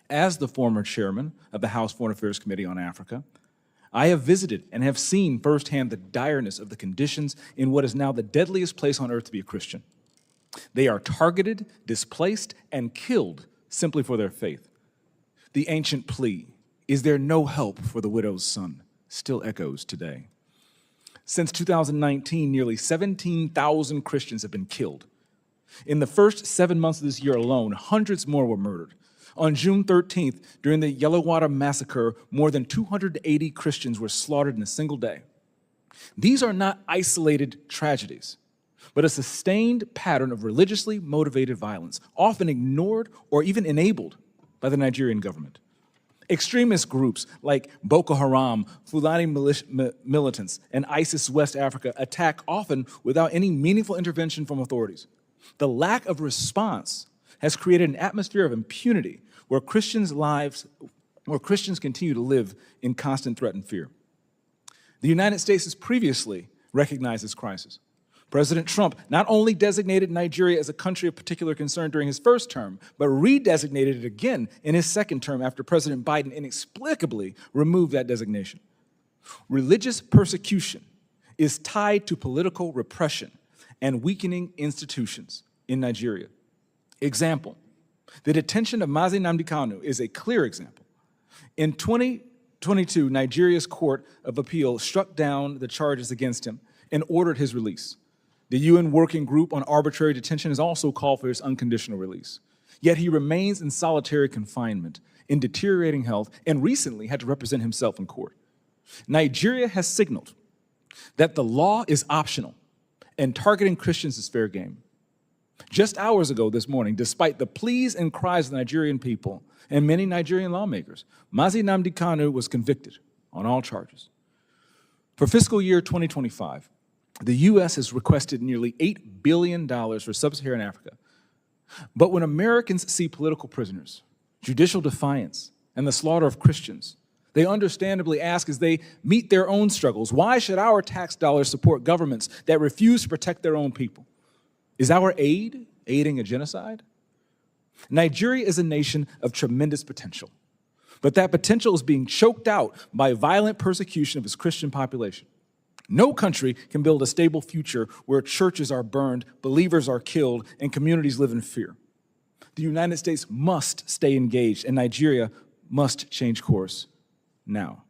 As the former chairman of the House Foreign Affairs Committee on Africa, I have visited and have seen firsthand the direness of the conditions in what is now the deadliest place on earth to be a Christian. They are targeted, displaced, and killed simply for their faith. The ancient plea, "Is there no help for the widow's son?" still echoes today. Since 2019, nearly 17,000 Christians have been killed. In the first 7 months of this year alone, hundreds more were murdered. On June 13th, during the Yellowater massacre, more than 280 Christians were slaughtered in a single day. These are not isolated tragedies, but a sustained pattern of religiously motivated violence, often ignored or even enabled by the Nigerian government. Extremist groups like Boko Haram, Fulani militants, and ISIS West Africa attack often without any meaningful intervention from authorities. The lack of response has created an atmosphere of impunity where Christians continue to live in constant threat and fear. The United States has previously recognized this crisis. President Trump not only designated Nigeria as a country of particular concern during his first term, but redesignated it again in his second term after President Biden inexplicably removed that designation. Religious persecution is tied to political repression and weakening institutions in Nigeria. Example, the detention of Mazi Nnamdi Kanu is a clear example. In 2022, Nigeria's Court of Appeal struck down the charges against him and ordered his release. The UN Working Group on Arbitrary Detention has also called for his unconditional release. Yet he remains in solitary confinement, in deteriorating health, and recently had to represent himself in court. Nigeria has signaled that the law is optional and targeting Christians is fair game. Just hours ago this morning, despite the pleas and cries of the Nigerian people and many Nigerian lawmakers, Mazi Nnamdi Kanu was convicted on all charges. For fiscal year 2025, the U.S. has requested nearly $8 billion for sub-Saharan Africa. But when Americans see political prisoners, judicial defiance, and the slaughter of Christians, they understandably ask as they meet their own struggles, why should our tax dollars support governments that refuse to protect their own people? Is our aid aiding a genocide? Nigeria is a nation of tremendous potential, but that potential is being choked out by violent persecution of its Christian population. No country can build a stable future where churches are burned, believers are killed, and communities live in fear. The United States must stay engaged, and Nigeria must change course now.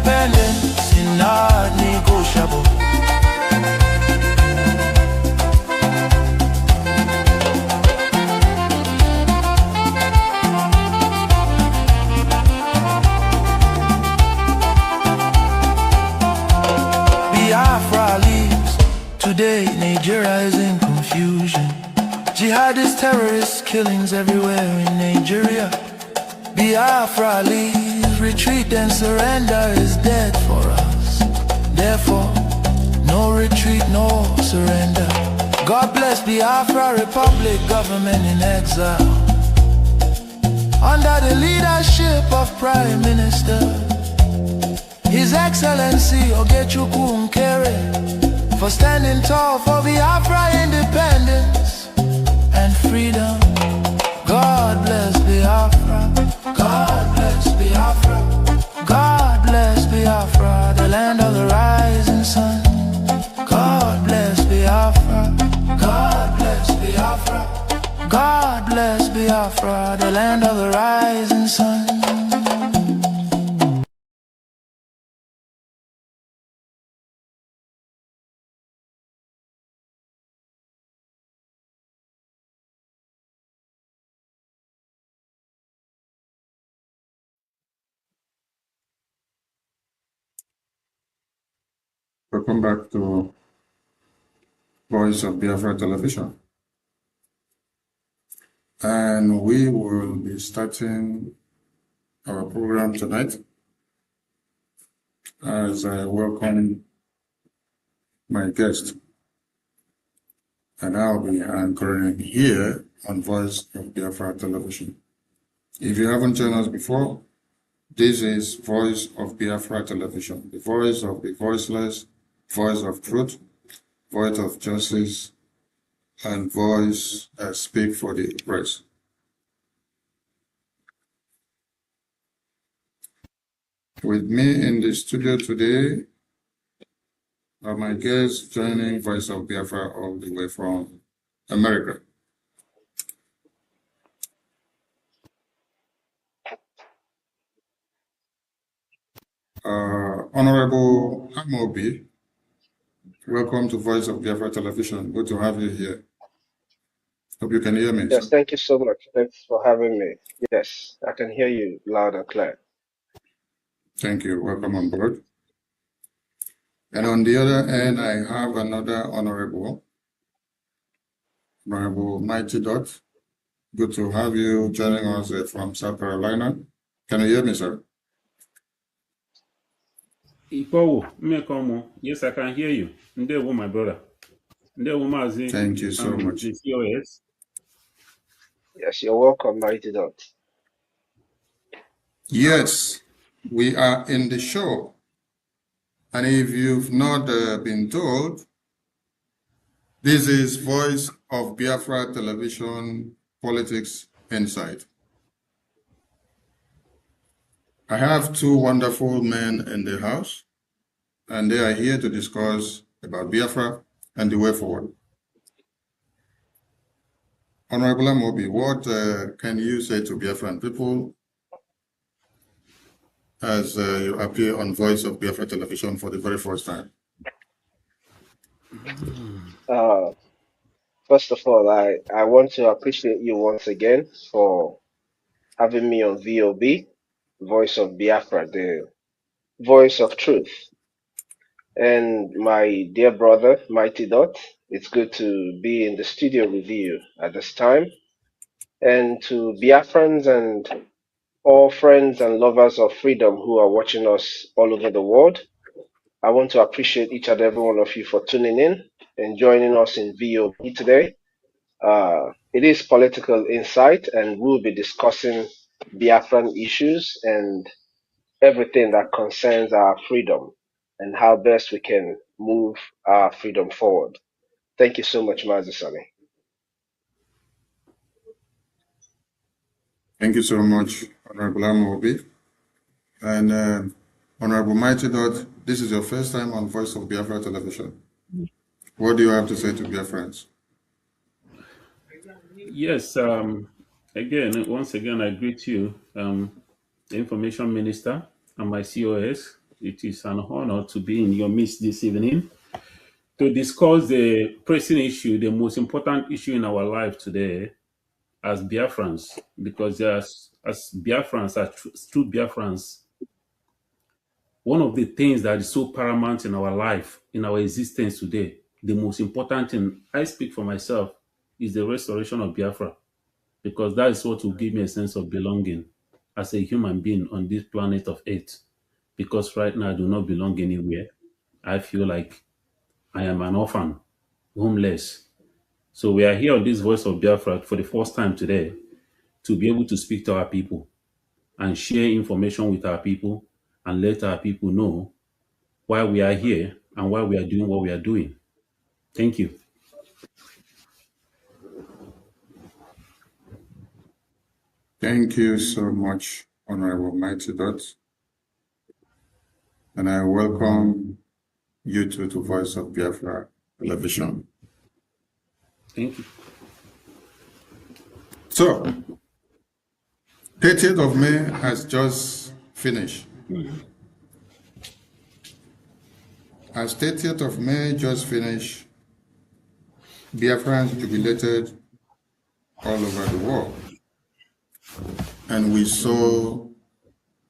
independence is not negotiable. Biafra leaves. Today, Nigeria is in confusion. Jihadist terrorist killings everywhere in Nigeria. Biafra leaves. Retreat and surrender is dead for us. Therefore, no retreat, no surrender. God bless Biafra Republic, government in exile. Under the leadership of Prime Minister His Excellency Nkere, for standing tall for Biafra independence and freedom. God bless Biafra. God bless Biafra. God bless Biafra, the land of the rising sun. God bless Biafra. God bless Biafra. God bless Biafra, the land of the rising sun. Welcome back to Voice of Biafra Television. And we will be starting our program tonight as I welcome my guest. And I'll be anchoring here on Voice of Biafra Television. If you haven't joined us before, this is Voice of Biafra Television, the voice of the voiceless, voice of truth, voice of justice, and voice that speak for the oppressed. With me in the studio today are my guests joining Voice of Biafra all the way from America. Honorable Amobi, welcome to Voice of Biafra Television. Good to have you here. Hope you can hear me. Yes, thank you so much. Thanks for having me. Yes, I can hear you loud and clear. Thank you. Welcome on board. And on the other end, I have another Honorable Mighty Dot. Good to have you joining us from South Carolina. Can you hear me, sir? Yes, I can hear you. Ndewo, my brother. Ndewo, Mazi. Thank you so much. Bcos. Yes, you're welcome, Mighty Dot. Yes, we are in the show. And if you've not been told, this is Voice of Biafra Television Politics Insight. I have two wonderful men in the house, and they are here to discuss about Biafra and the way forward. Honorable Amobi, what can you say to Biafran people as you appear on Voice of Biafra Television for the very first time? First of all, I want to appreciate you once again for having me on VOB, Voice of Biafra, the voice of truth. And my dear brother, Mighty Dot, it's good to be in the studio with you at this time. And to Biafrans and all friends and lovers of freedom who are watching us all over the world, I want to appreciate each and every one of you for tuning in and joining us in VOB today. It is political insight, and we'll be discussing Biafran issues and everything that concerns our freedom and how best we can move our freedom forward. Thank you so much, Mazisani. Thank you so much, Honorable Amobi. And Honorable Mighty Dot, this is your first time on Voice of Biafra Television. What do you have to say to Biafrans? Yes, once again, I greet you, the Information Minister and my COS, It is an honor to be in your midst this evening to discuss the pressing issue, the most important issue in our life today as Biafrans, because as Biafrans, as true Biafrans, one of the things that is so paramount in our life, in our existence today, the most important thing, I speak for myself, is the restoration of Biafra, because that is what will give me a sense of belonging as a human being on this planet of Earth. Because right now I do not belong anywhere. I feel like I am an orphan, homeless. So we are here on this Voice of Biafra for the first time today to be able to speak to our people and share information with our people and let our people know why we are here and why we are doing what we are doing. Thank you. Thank you so much, Honorable Mighty Dot. And I welcome you to Voice of Biafra Television. Thank you. So, 30th of May has just finished. As 30th of May just finished, Biafrans jubilated all over the world. And we saw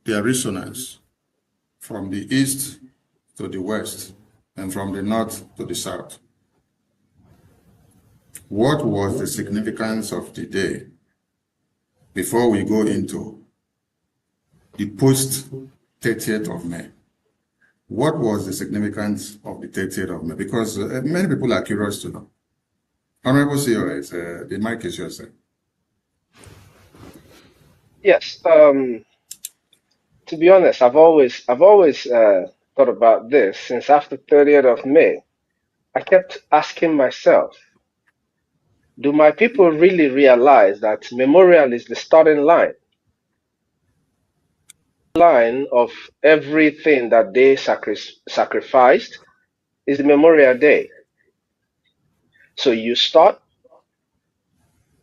their resonance from the east to the west and from the north to the south. What was the significance of the day before we go into the post 30th of May? What was the significance of the 30th of May? Because many people are curious to know. Honorable COS, the mic is yours, sir. Yes, to be honest, I've always thought about this since after 30th of May. I kept asking myself, do my people really realize that memorial is the starting line of everything that they sacrificed is the Memorial Day. So you start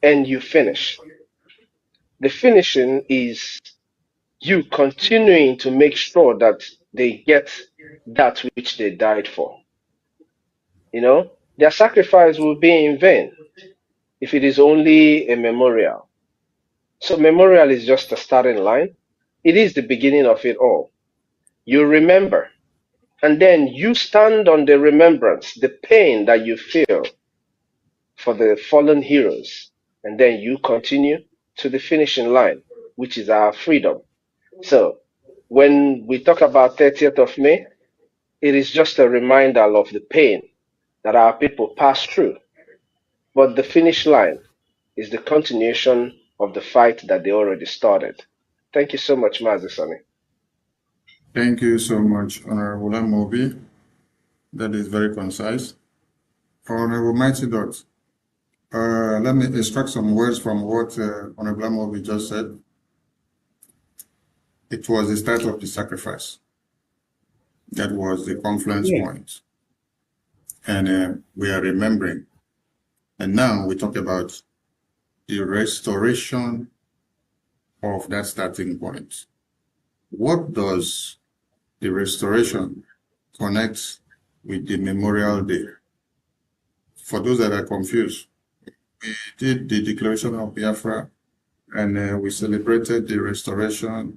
and you finish. The finishing is you continuing to make sure that they get that which they died for. You know, their sacrifice will be in vain if it is only a memorial. So memorial is just a starting line. It is the beginning of it all. You remember, and then you stand on the remembrance, the pain that you feel for the fallen heroes, and then you continue to the finishing line, which is our freedom. So when we talk about 30th of May, it is just a reminder of the pain that our people passed through. But the finish line is the continuation of the fight that they already started. Thank you so much, Mazi Sani. Thank you so much, Honorable Amobi. That is very concise. Honorable Mighty Dot, let me extract some words from what Honorable Amobi just said. It was the start of the sacrifice. That was the confluence point. And we are remembering. And now we talk about the restoration of that starting point. What does the restoration connect with the Memorial Day? For those that are confused, we did the Declaration of Biafra and we celebrated the restoration,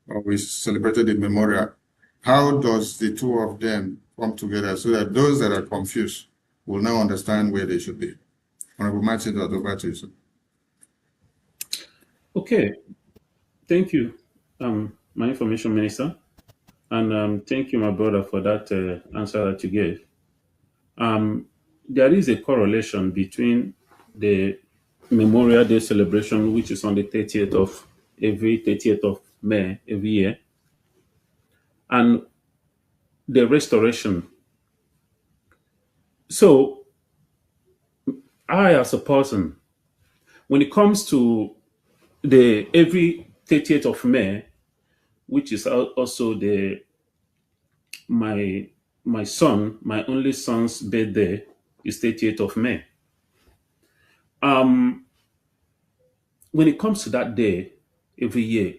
or we celebrated the memorial. How does the two of them come together so that those that are confused will now understand where they should be? Honorable Martin, over to you, sir. Okay, thank you, my information minister, and thank you, my brother, for that answer that you gave. There is a correlation between the Memorial Day celebration, which is on the 30th of May every year, and the restoration. So, I, as a person, when it comes to the every 30th of May, which is also my only son's birthday, is 30th of May. When it comes to that day every year,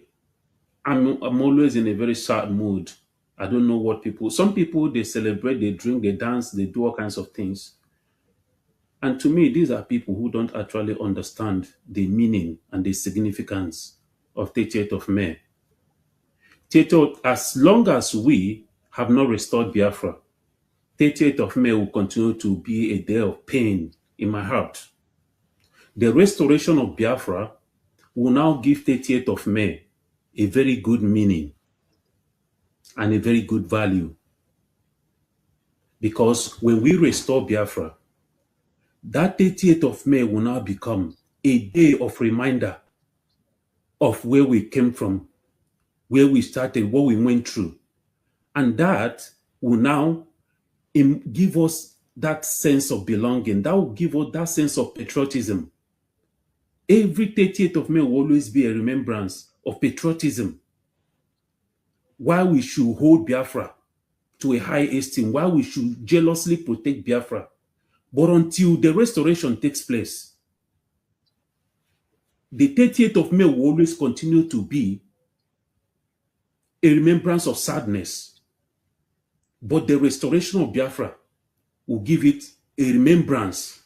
I'm always in a very sad mood I don't know what people, some people, they celebrate, they drink, they dance, they do all kinds of things. And to me, these are people who don't actually understand the meaning and the significance of 30th of May. As long as we have not restored Biafra, 30th of May will continue to be a day of pain in my heart. The restoration of Biafra will now give 30th of May a very good meaning and a very good value. Because when we restore Biafra, that 30th of May will now become a day of reminder of where we came from, where we started, what we went through. And that will now give us that sense of belonging. That will give us that sense of patriotism. Every 30th of May will always be a remembrance of patriotism. Why we should hold Biafra to a high esteem, why we should jealously protect Biafra. But until the restoration takes place, the 30th of May will always continue to be a remembrance of sadness. But the restoration of Biafra will give it a remembrance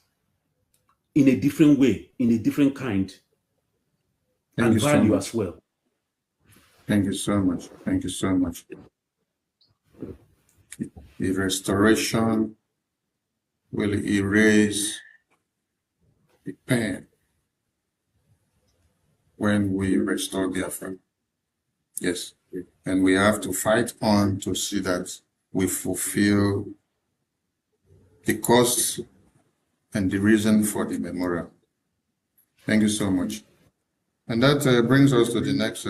in a different way, in a different kind, and value as well. Thank you so much. Thank you so much. The restoration will erase the pain when we restore Biafra. Yes. And we have to fight on to see that we fulfill the cost and the reason for the memorial. Thank you so much. And that brings us to the next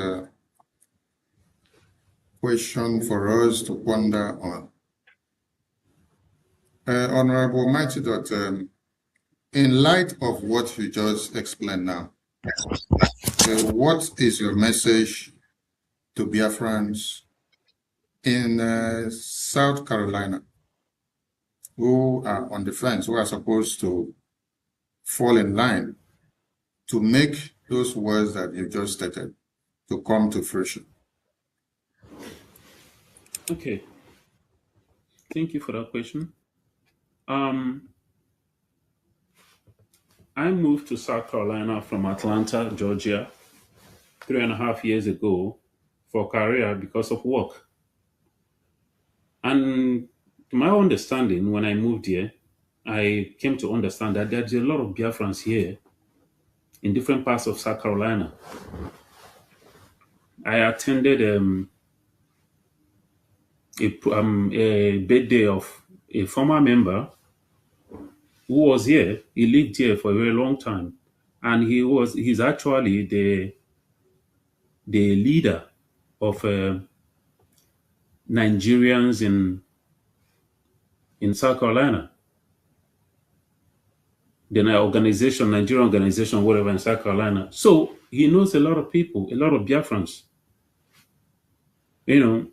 question for us to ponder on. Honorable Mighty Dot, in light of what you just explained now, what is your message to Biafrans in South Carolina who are on the fence, who are supposed to fall in line to make those words that you just stated to come to fruition? Okay. Thank you for that question. I moved to South Carolina from Atlanta, Georgia, 3.5 years ago for career because of work. And to my understanding, when I moved here, I came to understand that there's a lot of Biafrans here in different parts of South Carolina. I attended a birthday of a former member who was here. He lived here for a very long time, and he's actually the leader of Nigerians in South Carolina. The Nigerian organization, whatever, in South Carolina. So he knows a lot of people, a lot of Biafrans. You know,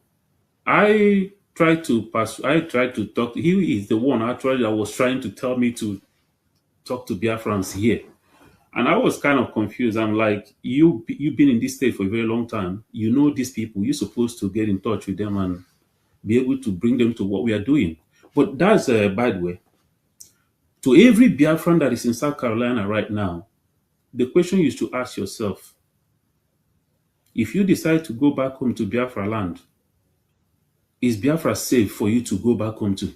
I tried to talk. He is the one actually that was trying to tell me to talk to Biafrans here. And I was kind of confused. I'm like, you've been in this state for a very long time. You know these people. You're supposed to get in touch with them and be able to bring them to what we are doing. But that's by the way. To every Biafran that is in South Carolina right now, the question is to ask yourself, if you decide to go back home to Biafra land, is Biafra safe for you to go back home to?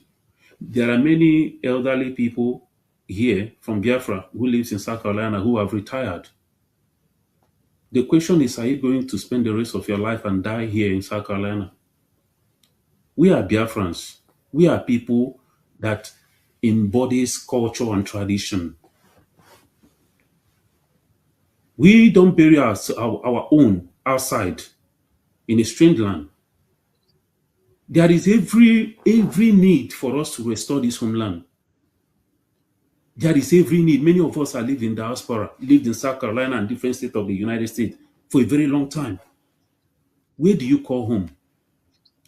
There are many elderly people here from Biafra who lives in South Carolina who have retired. The question is, are you going to spend the rest of your life and die here in South Carolina? We are Biafrans. We are people that embodies culture and tradition. We don't bury our own outside in a strange land. There is every need for us to restore this homeland. There is every need. Many of us are living in diaspora, lived in South Carolina and different states of the United States for a very long time. Where do you call home?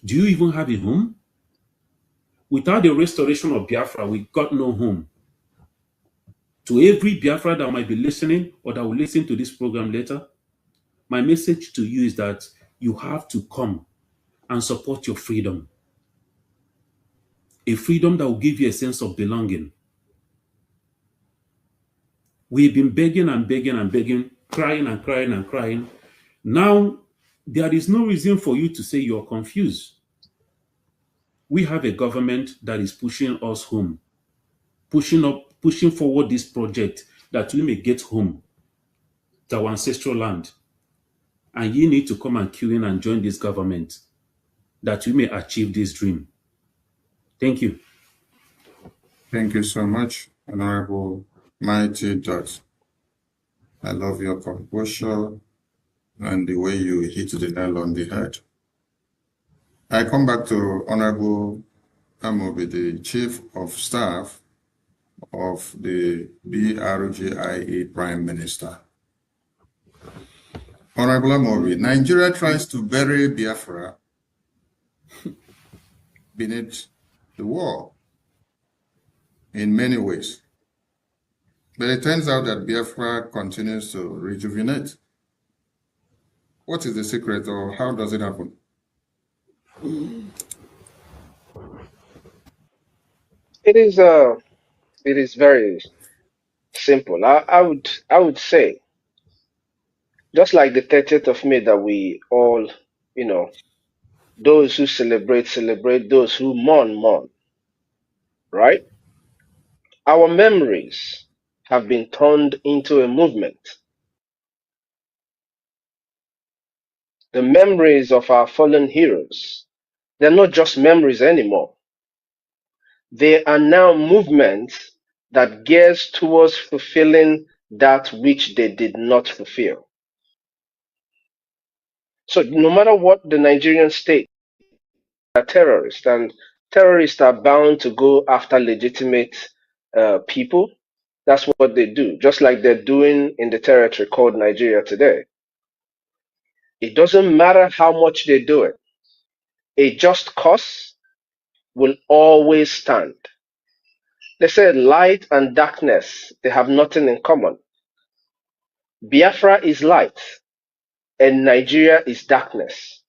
Do you even have a home? Without the restoration of Biafra, we got no home. To every Biafra that might be listening or that will listen to this program later, my message to you is that you have to come and support your freedom. A freedom that will give you a sense of belonging. We've been begging and begging and begging, crying and crying and crying. Now, there is no reason for you to say you're confused. We have a government that is pushing us home, pushing forward this project that we may get home to our ancestral land. And you need to come and queue in and join this government that we may achieve this dream. Thank you. Thank you so much, Honorable Mighty Dot. I love your composure and the way you hit the nail on the head. I come back to Honorable Amobi, the Chief of Staff of the Brgie Prime Minister. Honorable Amobi, Nigeria tries to bury Biafra beneath the wall in many ways. But it turns out that Biafra continues to rejuvenate. What is the secret, or how does it happen? It is very simple. I would say, just like the 30th of May that we all, those who celebrate, celebrate, those who mourn, mourn, right? Our memories have been turned into a movement. The memories of our fallen heroes, they're not just memories anymore. They are now movements that gears towards fulfilling that which they did not fulfill. So no matter what the Nigerian state are terrorists, and terrorists are bound to go after legitimate people. That's what they do, just like they're doing in the territory called Nigeria today. It doesn't matter how much they do it. A just cause will always stand. They said light and darkness, they have nothing in common. Biafra is light and Nigeria is darkness.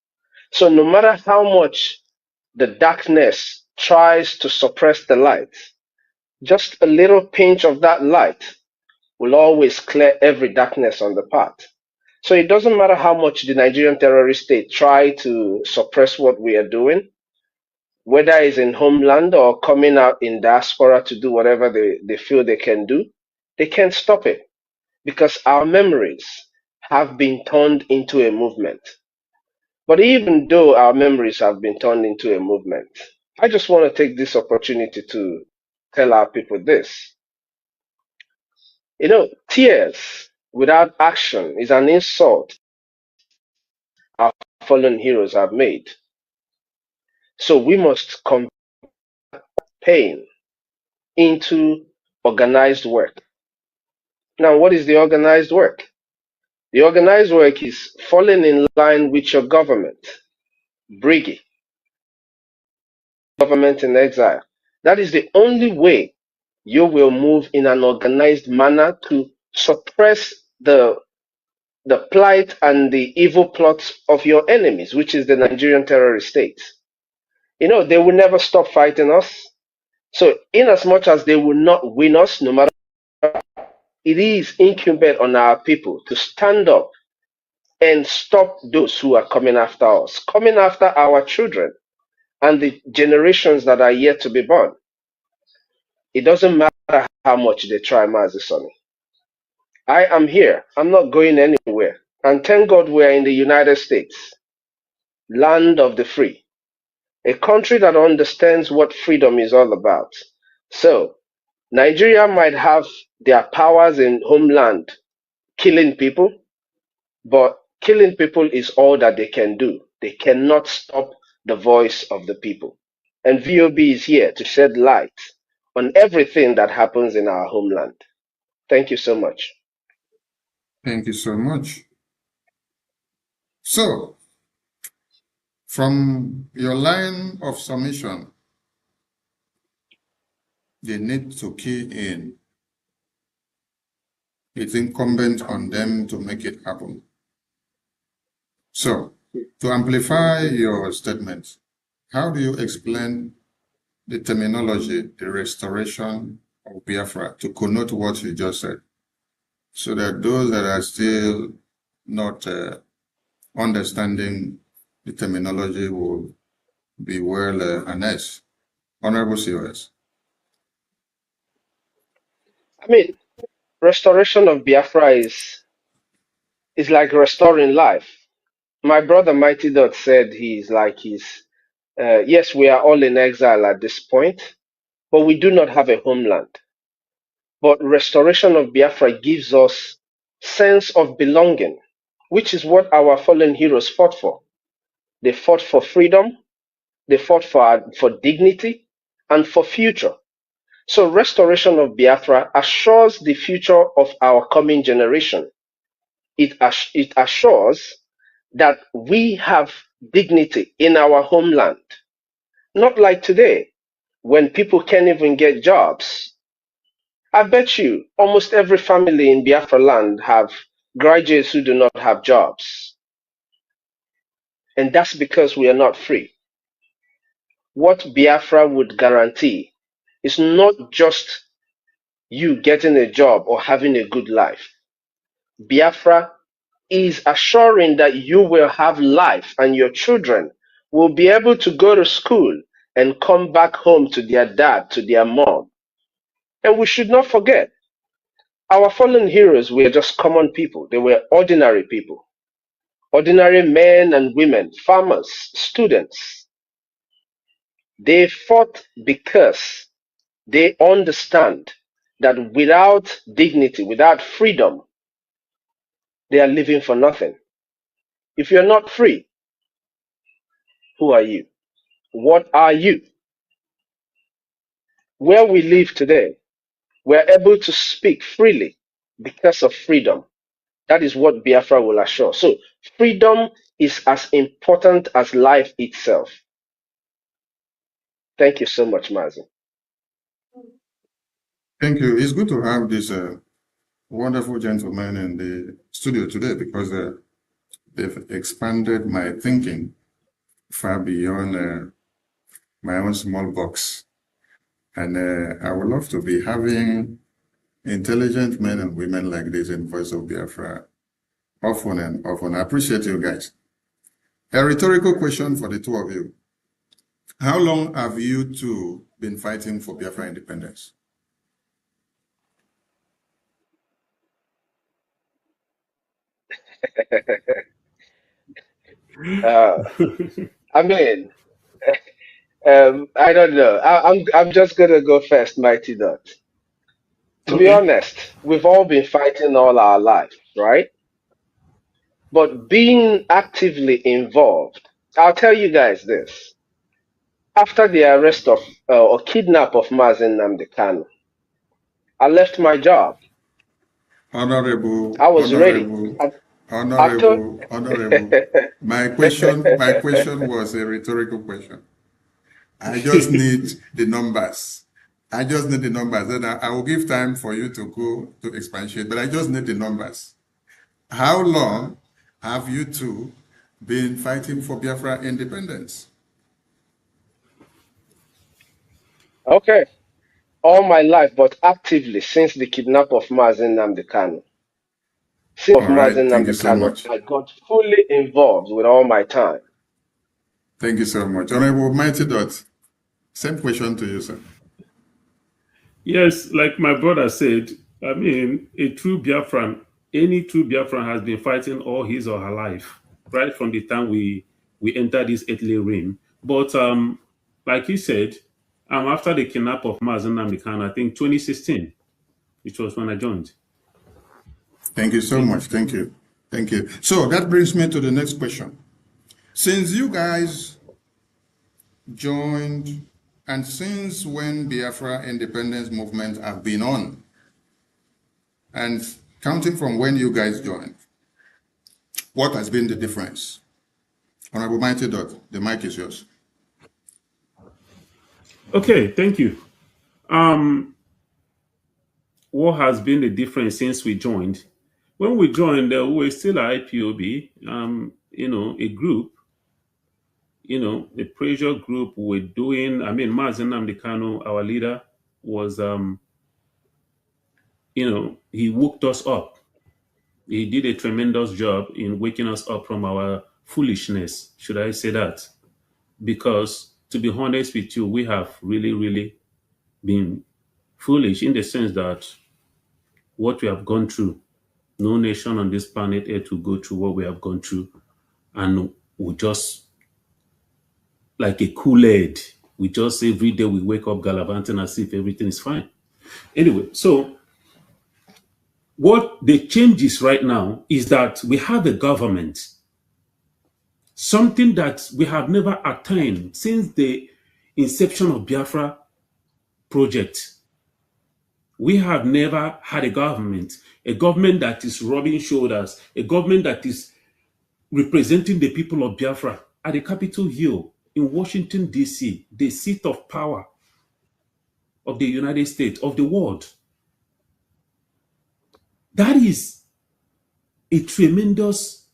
So no matter how much the darkness tries to suppress the light, just a little pinch of that light will always clear every darkness on the path. So it doesn't matter how much the Nigerian terrorist state try to suppress what we are doing, whether it's in homeland or coming out in diaspora to do whatever they feel they can do, they can't stop it because our memories have been turned into a movement. But even though our memories have been turned into a movement, I just want to take this opportunity to tell our people this. Tears without action is an insult our fallen heroes have made. So we must convert pain into organized work. Now, what is the organized work? The organized work is falling in line with your government, Brgie, government in exile. That is the only way you will move in an organized manner to suppress the plight and the evil plots of your enemies, which is the Nigerian terrorist state. They will never stop fighting us. So in as much as they will not win us, no matter what, it is incumbent on our people to stand up and stop those who are coming after us, coming after our children and the generations that are yet to be born. It doesn't matter how much they try, Mazi Sonny. I am here. I'm not going anywhere. And thank God we're in the United States, land of the free, a country that understands what freedom is all about. So, Nigeria might have their powers in homeland, killing people, but killing people is all that they can do. They cannot stop the voice of the people. And VOB is here to shed light on everything that happens in our homeland. Thank you so much. Thank you so much. So, from your line of submission, they need to key in. It's incumbent on them to make it happen. So, To amplify your statement, how do you explain the terminology, the restoration of Biafra, to connote what you just said, so that those that are still not understanding the terminology will be well harnessed? Honorable COS. I mean, restoration of Biafra is like restoring life. My brother Mighty Dot said yes, we are all in exile at this point, but we do not have a homeland. But restoration of Biafra gives us sense of belonging, which is what our fallen heroes fought for. They fought for freedom, they fought for dignity, and for future. So restoration of Biafra assures the future of our coming generation. It assures that we have dignity in our homeland. Not like today, when people can't even get jobs. I bet you almost every family in Biafra land have graduates who do not have jobs. And that's because we are not free. What Biafra would guarantee is not just you getting a job or having a good life. Biafra is assuring that you will have life and your children will be able to go to school and come back home to their dad, to their mom. And we should not forget, our fallen heroes were just common people. They were ordinary people. Ordinary men and women, farmers, students. They fought because they understand that without dignity, without freedom, they are living for nothing. If you're not free, who are you? What are you? Where we live today, we're able to speak freely because of freedom. That is what Biafra will assure. So freedom is as important as life itself. Thank you so much, Mazi. Thank you. It's good to have this wonderful gentlemen in the studio today, because they've expanded my thinking far beyond my own small box. And I would love to be having intelligent men and women like this in Voice of Biafra often and often. I appreciate you guys. A rhetorical question for the two of you. How long have you two been fighting for Biafra independence? I mean, I don't know. I'm just gonna go first, Mighty Dot. To be Okay. honest, we've all been fighting all our life, right? But being actively involved, I'll tell you guys this. After the arrest of or kidnap of Mazen Namdekanu, I left my job. Honorable, I was ready. honorable, I told honorable. My question was a rhetorical question. I just need the numbers. I just need the numbers. Then I will give time for you to go to expatiate, but I just need the numbers. How long have you two been fighting for Biafra independence? Okay, all my life, but actively since the kidnap of Mazen Namdekanu. Since All right, Mazen thank you so Namdekanu, much. I got fully involved with all my time. Thank you so much. Honorable Mighty Dot, same question to you, sir. Yes, like my brother said, I mean, a true Biafran, any true Biafran has been fighting all his or her life, right from the time we entered this earthly realm. But like he said, after the kidnap of Mazen Namdekan, I think 2016, which was when I joined. Thank you so much. Thank you. Thank you. So that brings me to the next question. Since you guys joined, and since when Biafra independence movement have been on, and counting from when you guys joined, what has been the difference? Honorable Mighty Dot, the mic is yours. Okay, thank you. What has been the difference since we joined? When we joined, we were still at IPOB. a group, a pressure group were doing. I mean, Mazen Namdekano, our leader, was, he woke us up. He did a tremendous job in waking us up from our foolishness, should I say that? Because, to be honest with you, we have really, really been foolish in the sense that what we have gone through, no nation on this planet Earth will go through what we have gone through, and we just, like a Kool-Aid, we just every day we wake up gallivanting as if everything is fine. Anyway, so what the changes right now is that we have a government, something that we have never attained since the inception of Biafra project. We have never had a government that is rubbing shoulders, a government that is representing the people of Biafra at the Capitol Hill in Washington, D.C., the seat of power of the United States, of the world. That is a tremendous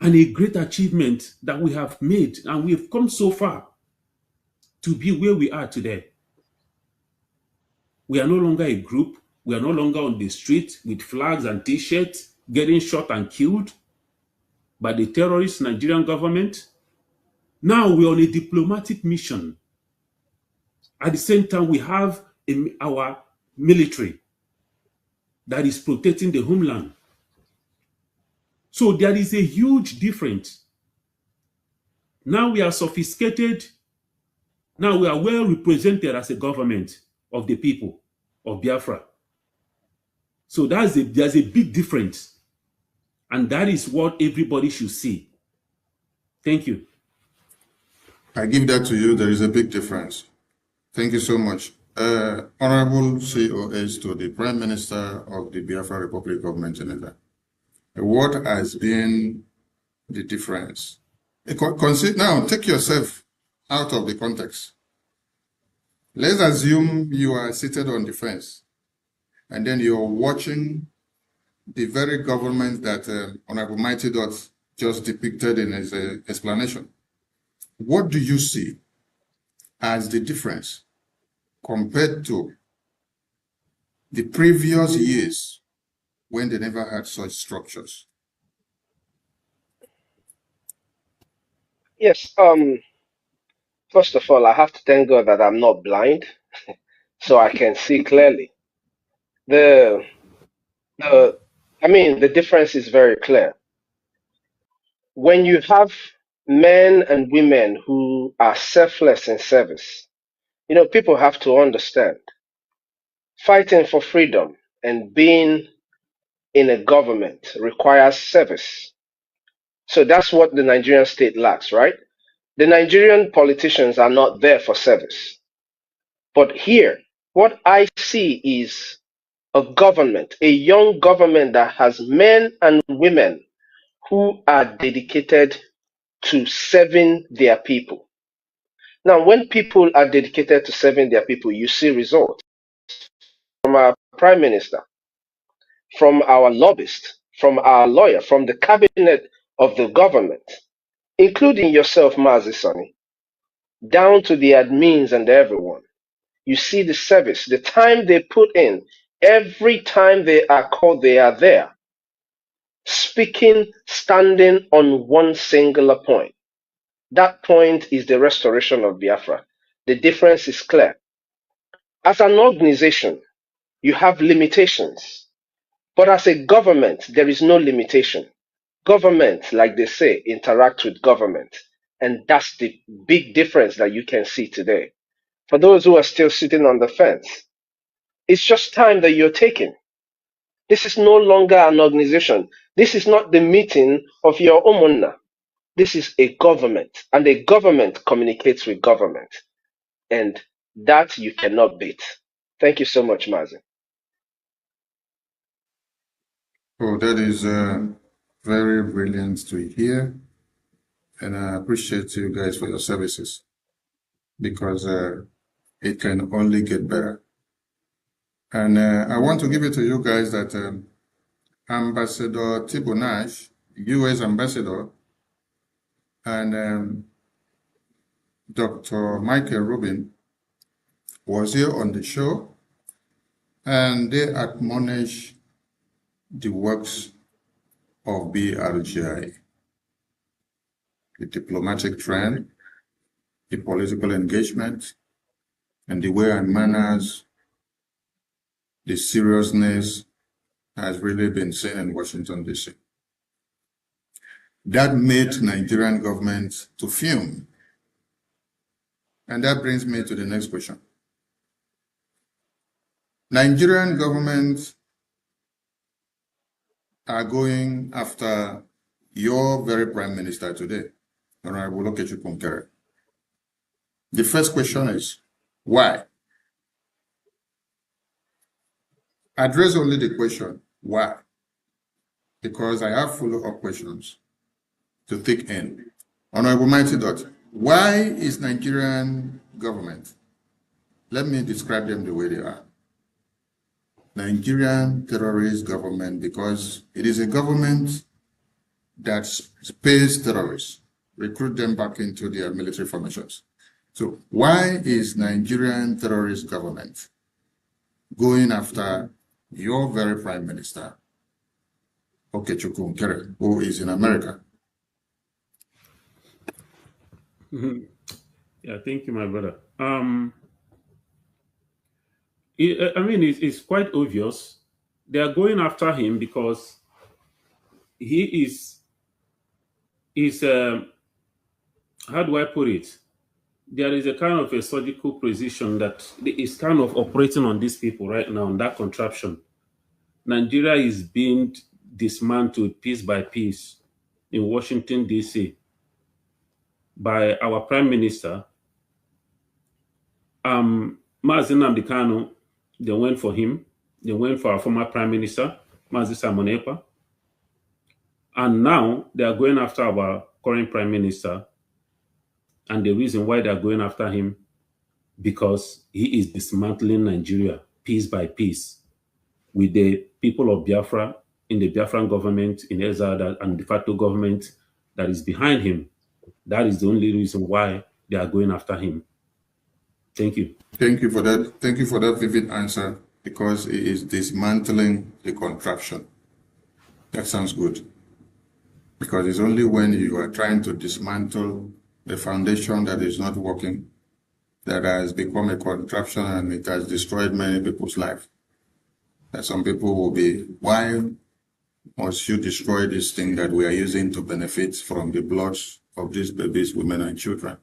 and a great achievement that we have made, and we have come so far to be where we are today. We are no longer a group. We are no longer on the street with flags and T-shirts getting shot and killed by the terrorist Nigerian government. Now we're on a diplomatic mission. At the same time, we have our military that is protecting the homeland. So there is a huge difference. Now we are sophisticated. Now we are well represented as a government of the people of Biafra. So there's a big difference. And that is what everybody should see. Thank you. I give that to you. There is a big difference. Thank you so much. Honorable COS to the Prime Minister of the Biafra Republic of Nigeria. What has been the difference? Now, take yourself out of the context. Let's assume you are seated on the fence, and then you're watching the very government that Honorable Mighty Dot just depicted in his explanation. What do you see as the difference compared to the previous years when they never had such structures? Yes, first of all, I have to thank God that I'm not blind, so I can see clearly. The difference is very clear. When you have men and women who are selfless in service, people have to understand, fighting for freedom and being in a government requires service. So that's what the Nigerian state lacks, right? The Nigerian politicians are not there for service. But here, what I see is a government, a young government that has men and women who are dedicated to serving their people. Now, when people are dedicated to serving their people, you see results from our prime minister, from our lobbyist, from our lawyer, from the cabinet of the government, including yourself, Mazi Sani, down to the admins and everyone. You see the service, the time they put in. Every time they are called, they are there, speaking, standing on one singular point. That point is the restoration of Biafra. The difference is clear. As an organization, you have limitations, but as a government, there is no limitation. Government, like they say, interact with government, and that's the big difference that you can see today. For those who are still sitting on the fence, it's just time that you're taking. This is no longer an organization. This is not the meeting of your Omonna. This is a government, and a government communicates with government. And that you cannot beat. Thank you so much, Mazi. Oh, that is very brilliant to hear. And I appreciate you guys for your services, because it can only get better. And I want to give it to you guys that Ambassador Tibonash U.S. ambassador and Dr. Michael Rubin was here on the show, and they admonished the works of Brgie, the diplomatic trend, the political engagement, and the way and manners, the seriousness has really been seen in Washington, D.C. That made Nigerian government to fume. And that brings me to the next question. Nigerian government are going after your very prime minister today, Honorable Nkere. The first question is, why? Address only the question, why? Because I have follow-up questions to take in. Honorable Mighty Dot, why is Nigerian government, let me describe them the way they are. Nigerian terrorist government, because it is a government that pays terrorists, recruit them back into their military formations. So why is Nigerian terrorist government going after your very prime minister, Nkere, who is in America? Yeah, thank you, my brother. It's quite obvious. They are going after him because he is how do I put it? There is a kind of a surgical precision that is kind of operating on these people right now, on that contraption. Nigeria is being dismantled piece by piece in Washington, D.C. by our Prime Minister. Mazi Nnamdi Kanu, they went for him. They went for our former Prime Minister, Mazi Simon Ekpa. And now they are going after our current Prime Minister. And the reason why they are going after him, because he is dismantling Nigeria piece by piece with the people of Biafra in the Biafran government in exile and de facto government that is behind him. That is the only reason why they are going after him. Thank you. Thank you for that. Thank you for that vivid answer, because it is dismantling the contraption. That sounds good. Because it's only when you are trying to dismantle the foundation that is not working that has become a contraption and it has destroyed many people's lives. That some people will be, why must you destroy this thing that we are using to benefit from the blood of these babies, women, and children?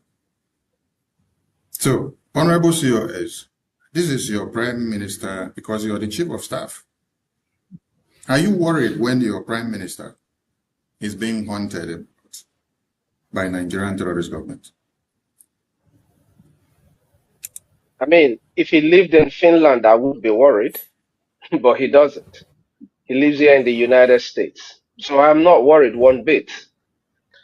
So, Honorable COS, this is your Prime Minister because you're the Chief of Staff. Are you worried when your Prime Minister is being haunted by Nigerian terrorist government? I mean, if he lived in Finland, I would be worried, but he doesn't. He lives here in the United States. So I'm not worried one bit.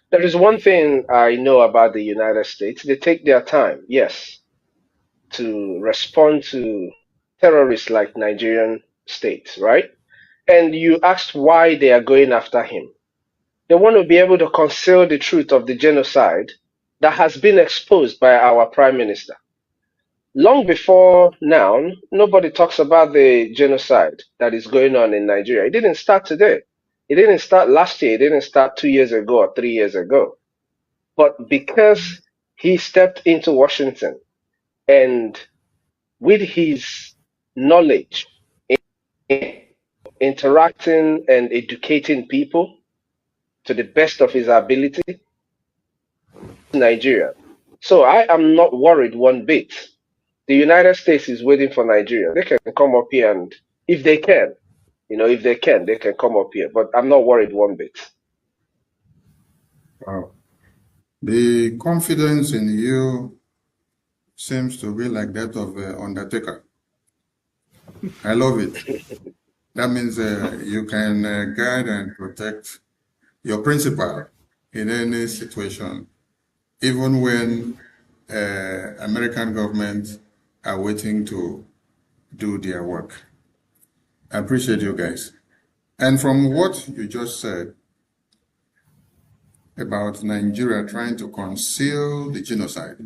There is one thing I know about the United States. They take their time, yes, to respond to terrorists like Nigerian states, right? And you asked why they are going after him. They want to be able to conceal the truth of the genocide that has been exposed by our Prime Minister. Long before now, nobody talks about the genocide that is going on in Nigeria. It didn't start today. It didn't start last year. It didn't start 2 years ago or 3 years ago. But because he stepped into Washington and with his knowledge, interacting and educating people to the best of his ability, Nigeria. So I am not worried one bit. The United States is waiting for Nigeria. They can come up here, and if they can, if they can come up here. But I'm not worried one bit. Wow. The confidence in you seems to be like that of Undertaker. I love it. That means you can guide and protect your principal in any situation, even when American government are waiting to do their work. I appreciate you guys. And from what you just said, about Nigeria trying to conceal the genocide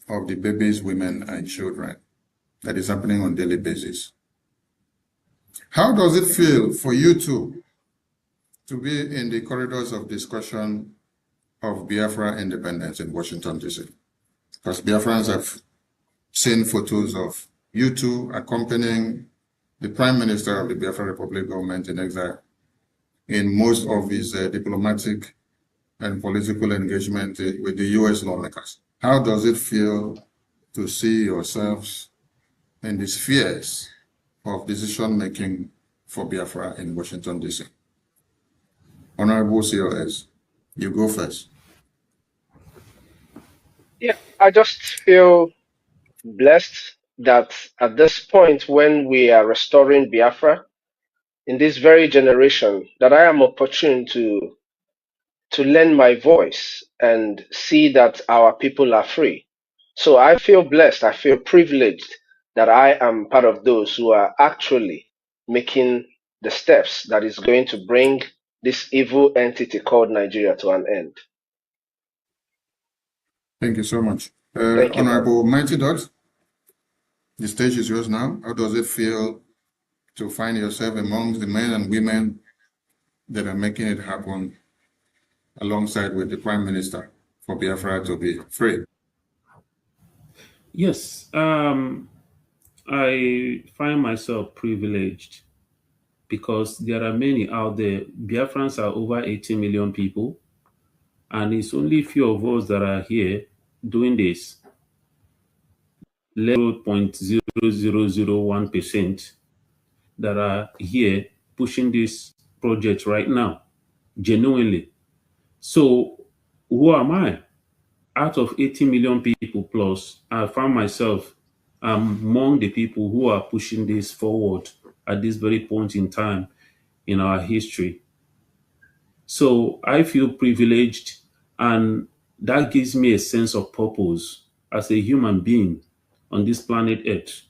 of the babies, women, and children that is happening on a daily basis. How does it feel for you two to be in the corridors of discussion of Biafra independence in Washington, D.C.? Because Biafrans have seen photos of you two accompanying the Prime Minister of the Biafra Republic government in exile in most of his diplomatic and political engagement with the U.S. lawmakers. How does it feel to see yourselves in the spheres of decision-making for Biafra in Washington, D.C.? Honorable COS, you go first. Yeah, I just feel blessed that at this point when we are restoring Biafra, in this very generation, that I am opportune to lend my voice and see that our people are free. So I feel blessed, I feel privileged that I am part of those who are actually making the steps that is going to bring this evil entity called Nigeria to an end. Thank you so much. Thank you. Honorable Mighty Dot, the stage is yours now. How does it feel to find yourself amongst the men and women that are making it happen alongside with the Prime Minister for Biafra to be free? Yes, I find myself privileged because there are many out there. Biafrans are over 80 million people, and it's only few of us that are here doing this. 0.0001% that are here pushing this project right now, genuinely. So who am I? Out of 80 million people plus, I found myself among the people who are pushing this forward at this very point in time in our history. So I feel privileged, and that gives me a sense of purpose as a human being on this planet Earth,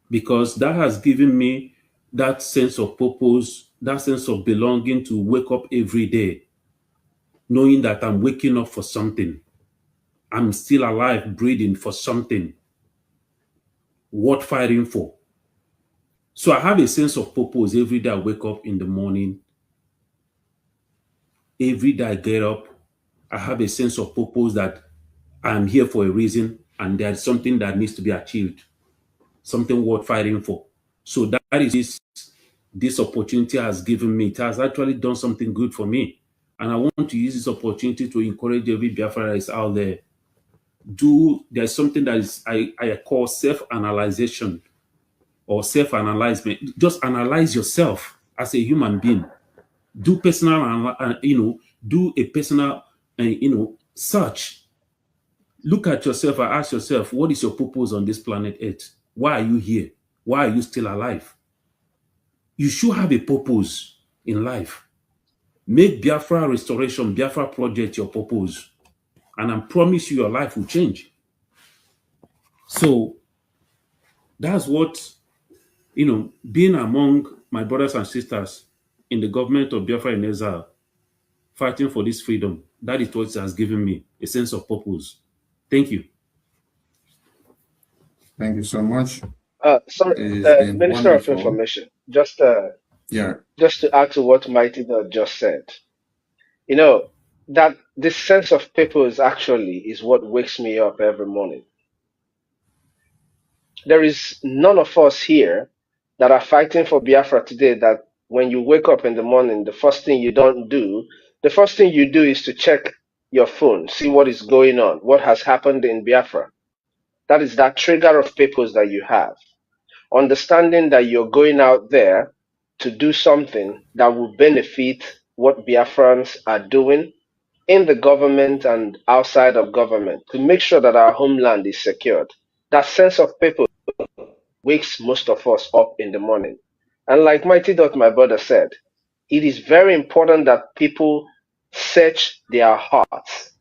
because that has given me that sense of purpose, that sense of belonging to wake up every day, knowing that I'm waking up for something. I'm still alive, breathing for something worth fighting for. So I have a sense of purpose every day I wake up in the morning. Every day I get up, I have a sense of purpose that I'm here for a reason and there's something that needs to be achieved, something worth fighting for. So that is this opportunity has given me. It has actually done something good for me. And I want to use this opportunity to encourage every Biafra that is out there. There's something that is I call self-analyzation or self-analyzement. Just analyze yourself as a human being. Do personal, do a personal, search. Look at yourself and ask yourself, what is your purpose on this planet Earth? Why are you here? Why are you still alive? You should have a purpose in life. Make Biafra Restoration, Biafra Project your purpose. And I promise you your life will change. So that's what, being among my brothers and sisters in the government of Biafra in exile, fighting for this freedom, that is what has given me a sense of purpose. Thank you. Thank you so much. Sorry, Minister of Information, just to add to what Mighty Dog just said, that this sense of purpose actually is what wakes me up every morning. There is none of us here that are fighting for Biafra today that when you wake up in the morning, the first thing you do is to check your phone, see what is going on, what has happened in Biafra. That is that trigger of purpose that you have. Understanding that you're going out there to do something that will benefit what Biafrans are doing in the government and outside of government to make sure that our homeland is secured. That sense of purpose wakes most of us up in the morning. And like Mighty Dot, my brother, said, it is very important that people search their hearts.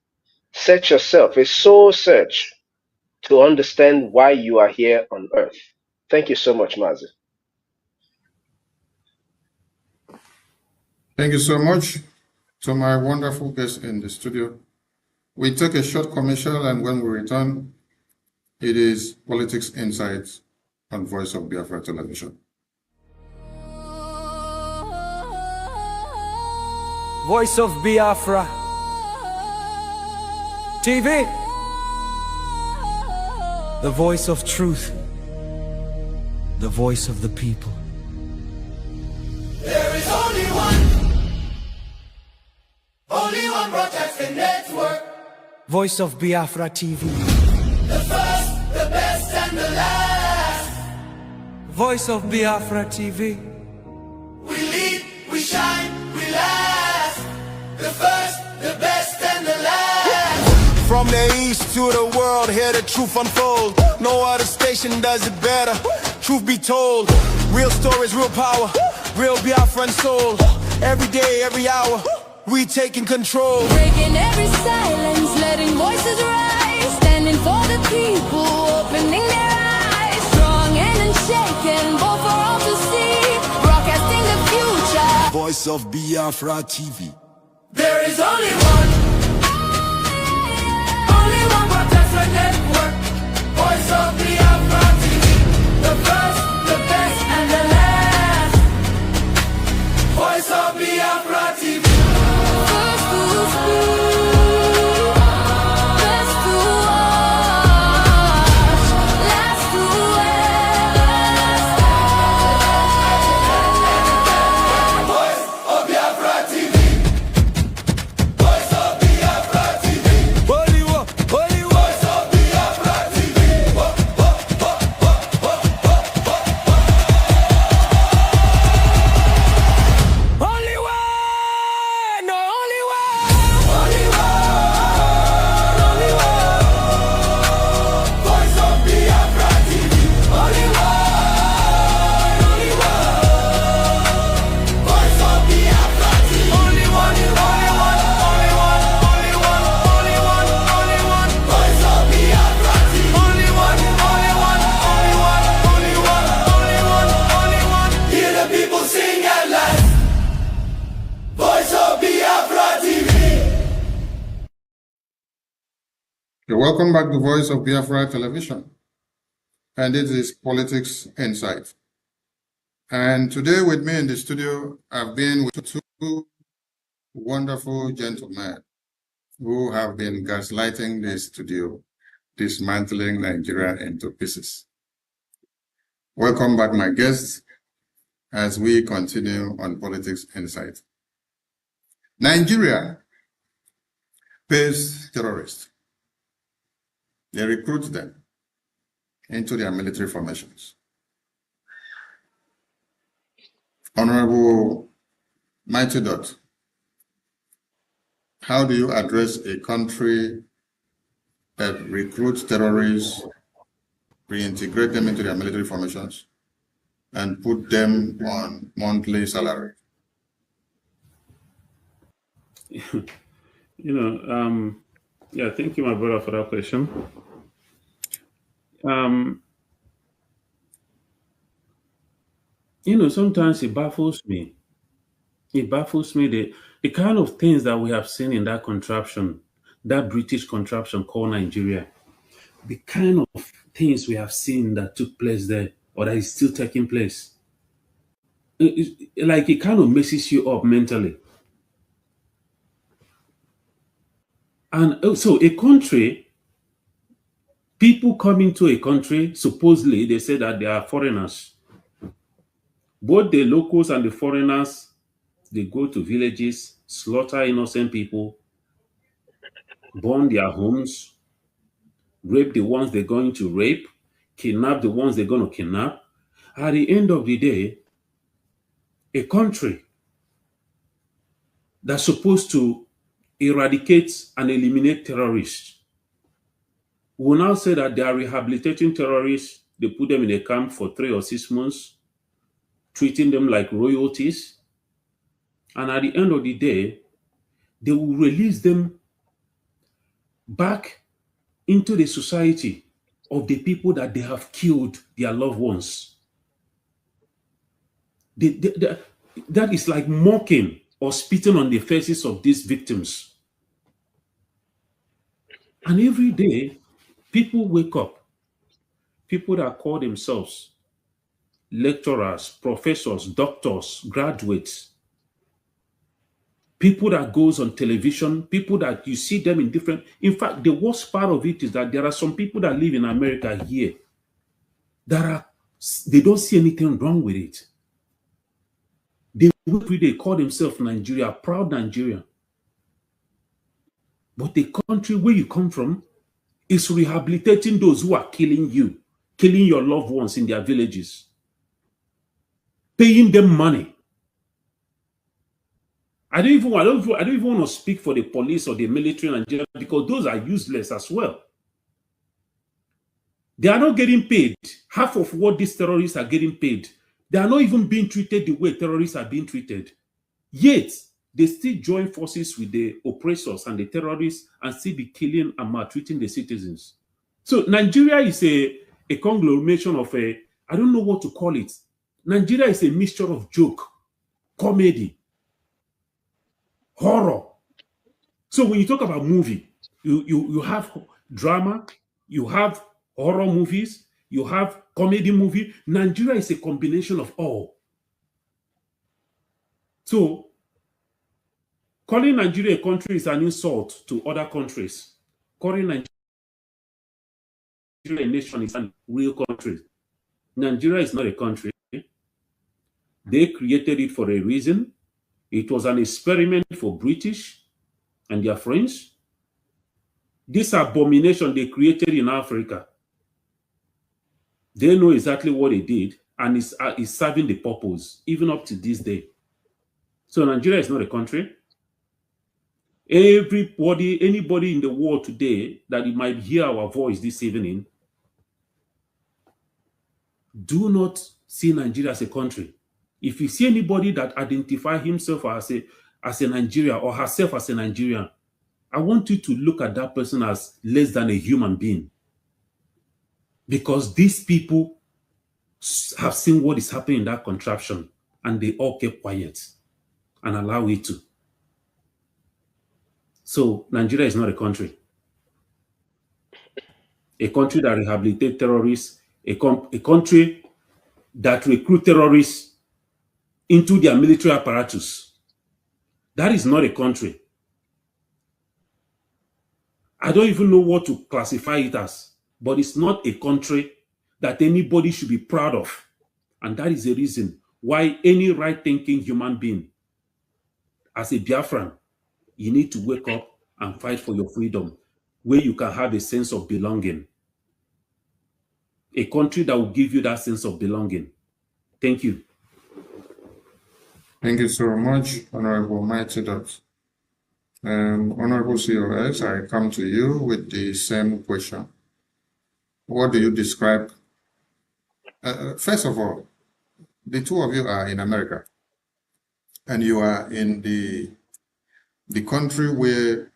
Search yourself, a soul search to understand why you are here on earth. Thank you so much, Mazi. Thank you so much. to my wonderful guests in the studio. We take a short commercial, and when we return, it is Politics Insights on Voice of Biafra Television. Voice of Biafra TV, the voice of truth, the voice of the people. There is only one broadcasting network. Voice of Biafra TV. The first, the best, and the last. Voice of Biafra TV. We lead, we shine, we last. The first, the best, and the last. From the east to the world, hear the truth unfold. No other station does it better. Truth be told, real stories, real power, real Biafran soul. Every day, every hour, we taking control. Breaking every silence, letting voices rise. Standing for the people, opening their eyes. Strong and unshaken, both for all to see. Broadcasting the future. Voice of Biafra TV. There is only one broadcasting network. Voice of Biafra TV. The first, the best, and the last. Voice of Biafra TV. First to speak, best to watch, last to ask. Voice of Biafra TV. Voice of Biafra TV. Holy war, holy war. Voice of Biafra TV. Only one, no only one. Only one. Voice of Biafra TV. Only one. Voice of Biafra TV. Only one. Voice of Biafra TV. Only one. Hear the people sing at last. Voice of Biafra TV. You're welcome back to Voice of Biafra Television. And this is Politics Insight. And today with me in the studio, I've been with two wonderful gentlemen who have been gaslighting the studio, dismantling Nigeria into pieces. Welcome back, my guests, as we continue on Politics Insight. Nigeria pays terrorists. They recruit them into their military formations. Honorable Mighty Dot, how do you address a country that recruits terrorists, reintegrate them into their military formations, and put them on monthly salary? Yeah, thank you, my brother, for that question. Sometimes it baffles me. It baffles me the kind of things that we have seen in that contraption, that British contraption called Nigeria. The kind of things we have seen that took place there, or that is still taking place. It kind of messes you up mentally. And also a country, people come into a country, supposedly they say that they are foreigners. Both the locals and the foreigners, they go to villages, slaughter innocent people, burn their homes, rape the ones they're going to rape, kidnap the ones they're going to kidnap. At the end of the day, a country that's supposed to eradicate and eliminate terrorists will now say that they are rehabilitating terrorists. They put them in a camp for 3 or 6 months, treating them like royalties. And at the end of the day, they will release them back into the society of the people that they have killed their loved ones. That is like mocking or spitting on the faces of these victims. And every day, people wake up, people that call themselves lecturers, professors, doctors, graduates, people that goes on television, people that you see them in different. In fact, the worst part of it is that there are some people that live in America here they don't see anything wrong with it. They call themselves Nigeria, proud Nigeria. But the country where you come from is rehabilitating those who are killing you, killing your loved ones in their villages, paying them money. I don't even want to speak for the police or the military in Nigeria because those are useless as well. They are not getting paid half of what these terrorists are getting paid. They are not even being treated the way terrorists are being treated. Yet, they still join forces with the oppressors and the terrorists and still be killing and maltreating the citizens. So Nigeria is a conglomeration of I don't know what to call it. Nigeria is a mixture of joke, comedy, horror. So when you talk about movie, you have drama, you have horror movies, you have comedy movie. Nigeria is a combination of all. So calling Nigeria a country is an insult to other countries. Calling Nigeria a nation is a real country. Nigeria is not a country. They created it for a reason. It was an experiment for British and their friends. This abomination they created in Africa, they know exactly what they did, and it's serving the purpose, even up to this day. So Nigeria is not a country. Anybody in the world today that might hear our voice this evening, do not see Nigeria as a country. If you see anybody that identifies himself as a Nigerian or herself as a Nigerian, I want you to look at that person as less than a human being. Because these people have seen what is happening in that contraption and they all kept quiet and allow it to. So Nigeria is not a country. A country that rehabilitates terrorists, a country that recruit terrorists into their military apparatus. That is not a country. I don't even know what to classify it as, but it's not a country that anybody should be proud of. And that is the reason why any right-thinking human being, as a Biafran, you need to wake up and fight for your freedom, where you can have a sense of belonging. A country that will give you that sense of belonging. Thank you. Thank you so much, Honorable Mighty Ducks. Honorable COS, I come to you with the same question. What do you describe? First of all, the two of you are in America, and you are in the country where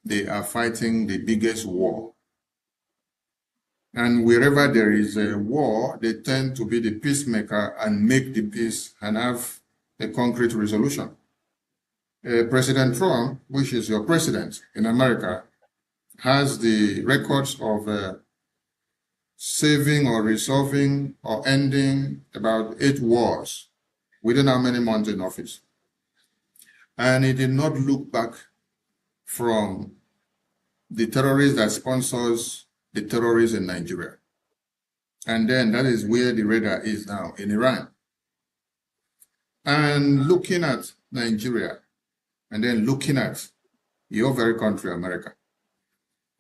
they are fighting the biggest war. And wherever there is a war, they tend to be the peacemaker and make the peace and have a concrete resolution. President Trump, which is your president in America, has the records of saving or resolving or ending about 8 wars within how many months in office. And he did not look back from the terrorist that sponsors the terrorists in Nigeria. And then that is where the radar is now, in Iran. And looking at Nigeria, and then looking at your very country, America,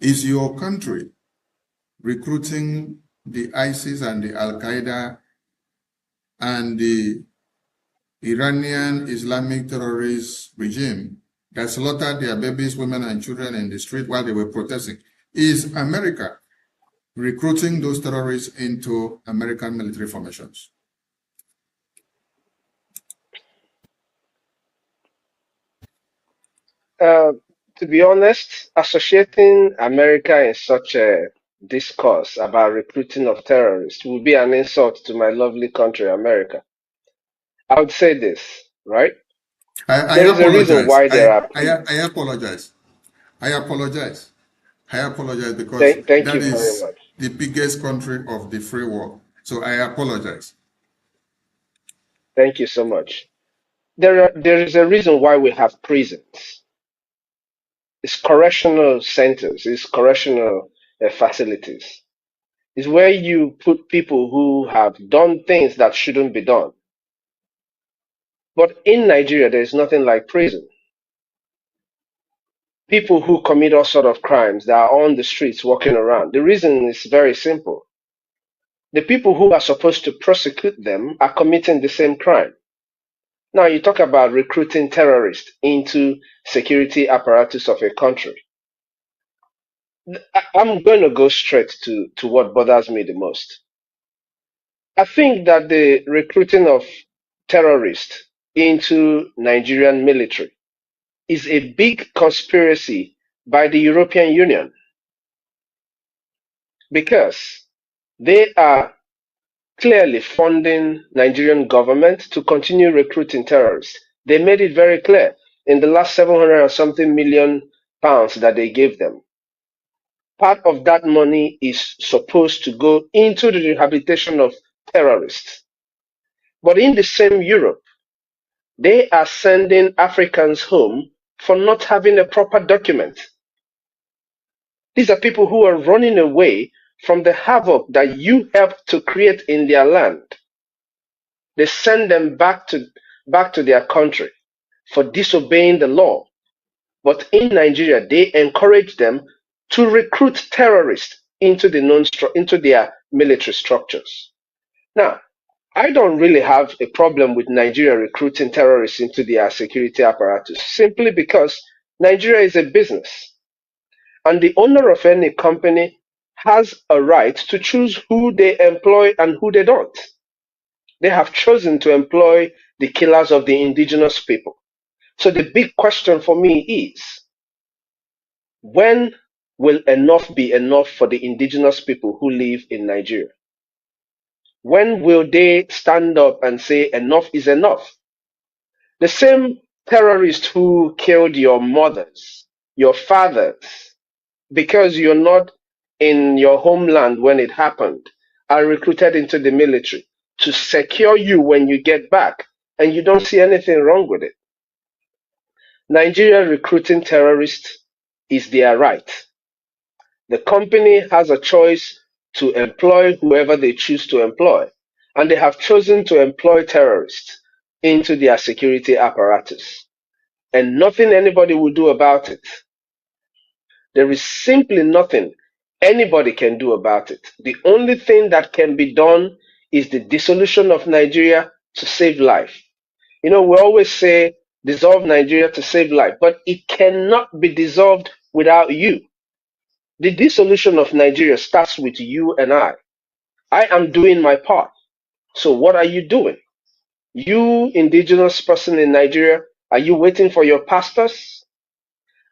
is your country recruiting the ISIS and the Al-Qaeda and the Iranian Islamic terrorist regime that slaughtered their babies, women, and children in the street while they were protesting? Is America recruiting those terrorists into American military formations? To be honest, associating America in such a discourse about recruiting of terrorists would be an insult to my lovely country, America. I would say this, right? There is a reason why there are. I apologize. I apologize. I apologize because thank that you very is much. the biggest country of the free world. So I apologize. Thank you so much. There is a reason why we have prisons. It's correctional centers, it's correctional facilities. It's where you put people who have done things that shouldn't be done. But in Nigeria, there is nothing like prison. People who commit all sort of crimes that are on the streets walking around. The reason is very simple. The people who are supposed to prosecute them are committing the same crime. Now you talk about recruiting terrorists into security apparatus of a country. I'm going to go straight to what bothers me the most. I think that the recruiting of terrorists into Nigerian military is a big conspiracy by the European Union because they are clearly funding Nigerian government to continue recruiting terrorists. They made it very clear in the last 700 or something million pounds that they gave them. Part of that money is supposed to go into the rehabilitation of terrorists. But in the same Europe, they are sending Africans home for not having a proper document. These are people who are running away from the havoc that you helped to create in their land. They send them back to their country for disobeying the law. But in Nigeria, they encourage them to recruit terrorists into their military structures. Now, I don't really have a problem with Nigeria recruiting terrorists into their security apparatus simply because Nigeria is a business. And the owner of any company has a right to choose who they employ and who they don't. They have chosen to employ the killers of the indigenous people. So the big question for me is, when will enough be enough for the indigenous people who live in Nigeria? When will they stand up and say enough is enough? The same terrorists who killed your mothers, your fathers, because you're not in your homeland when it happened, are recruited into the military to secure you when you get back, and you don't see anything wrong with it. Nigeria recruiting terrorists is their right. The company has a choice to employ whoever they choose to employ, and they have chosen to employ terrorists into their security apparatus, and nothing anybody will do about it. There is simply nothing anybody can do about it. The only thing that can be done is the dissolution of Nigeria to save life. You know, we always say dissolve Nigeria to save life, but it cannot be dissolved without you. The dissolution of Nigeria starts with you and I. I am doing my part. So what are you doing? You, indigenous person in Nigeria, are you waiting for your pastors?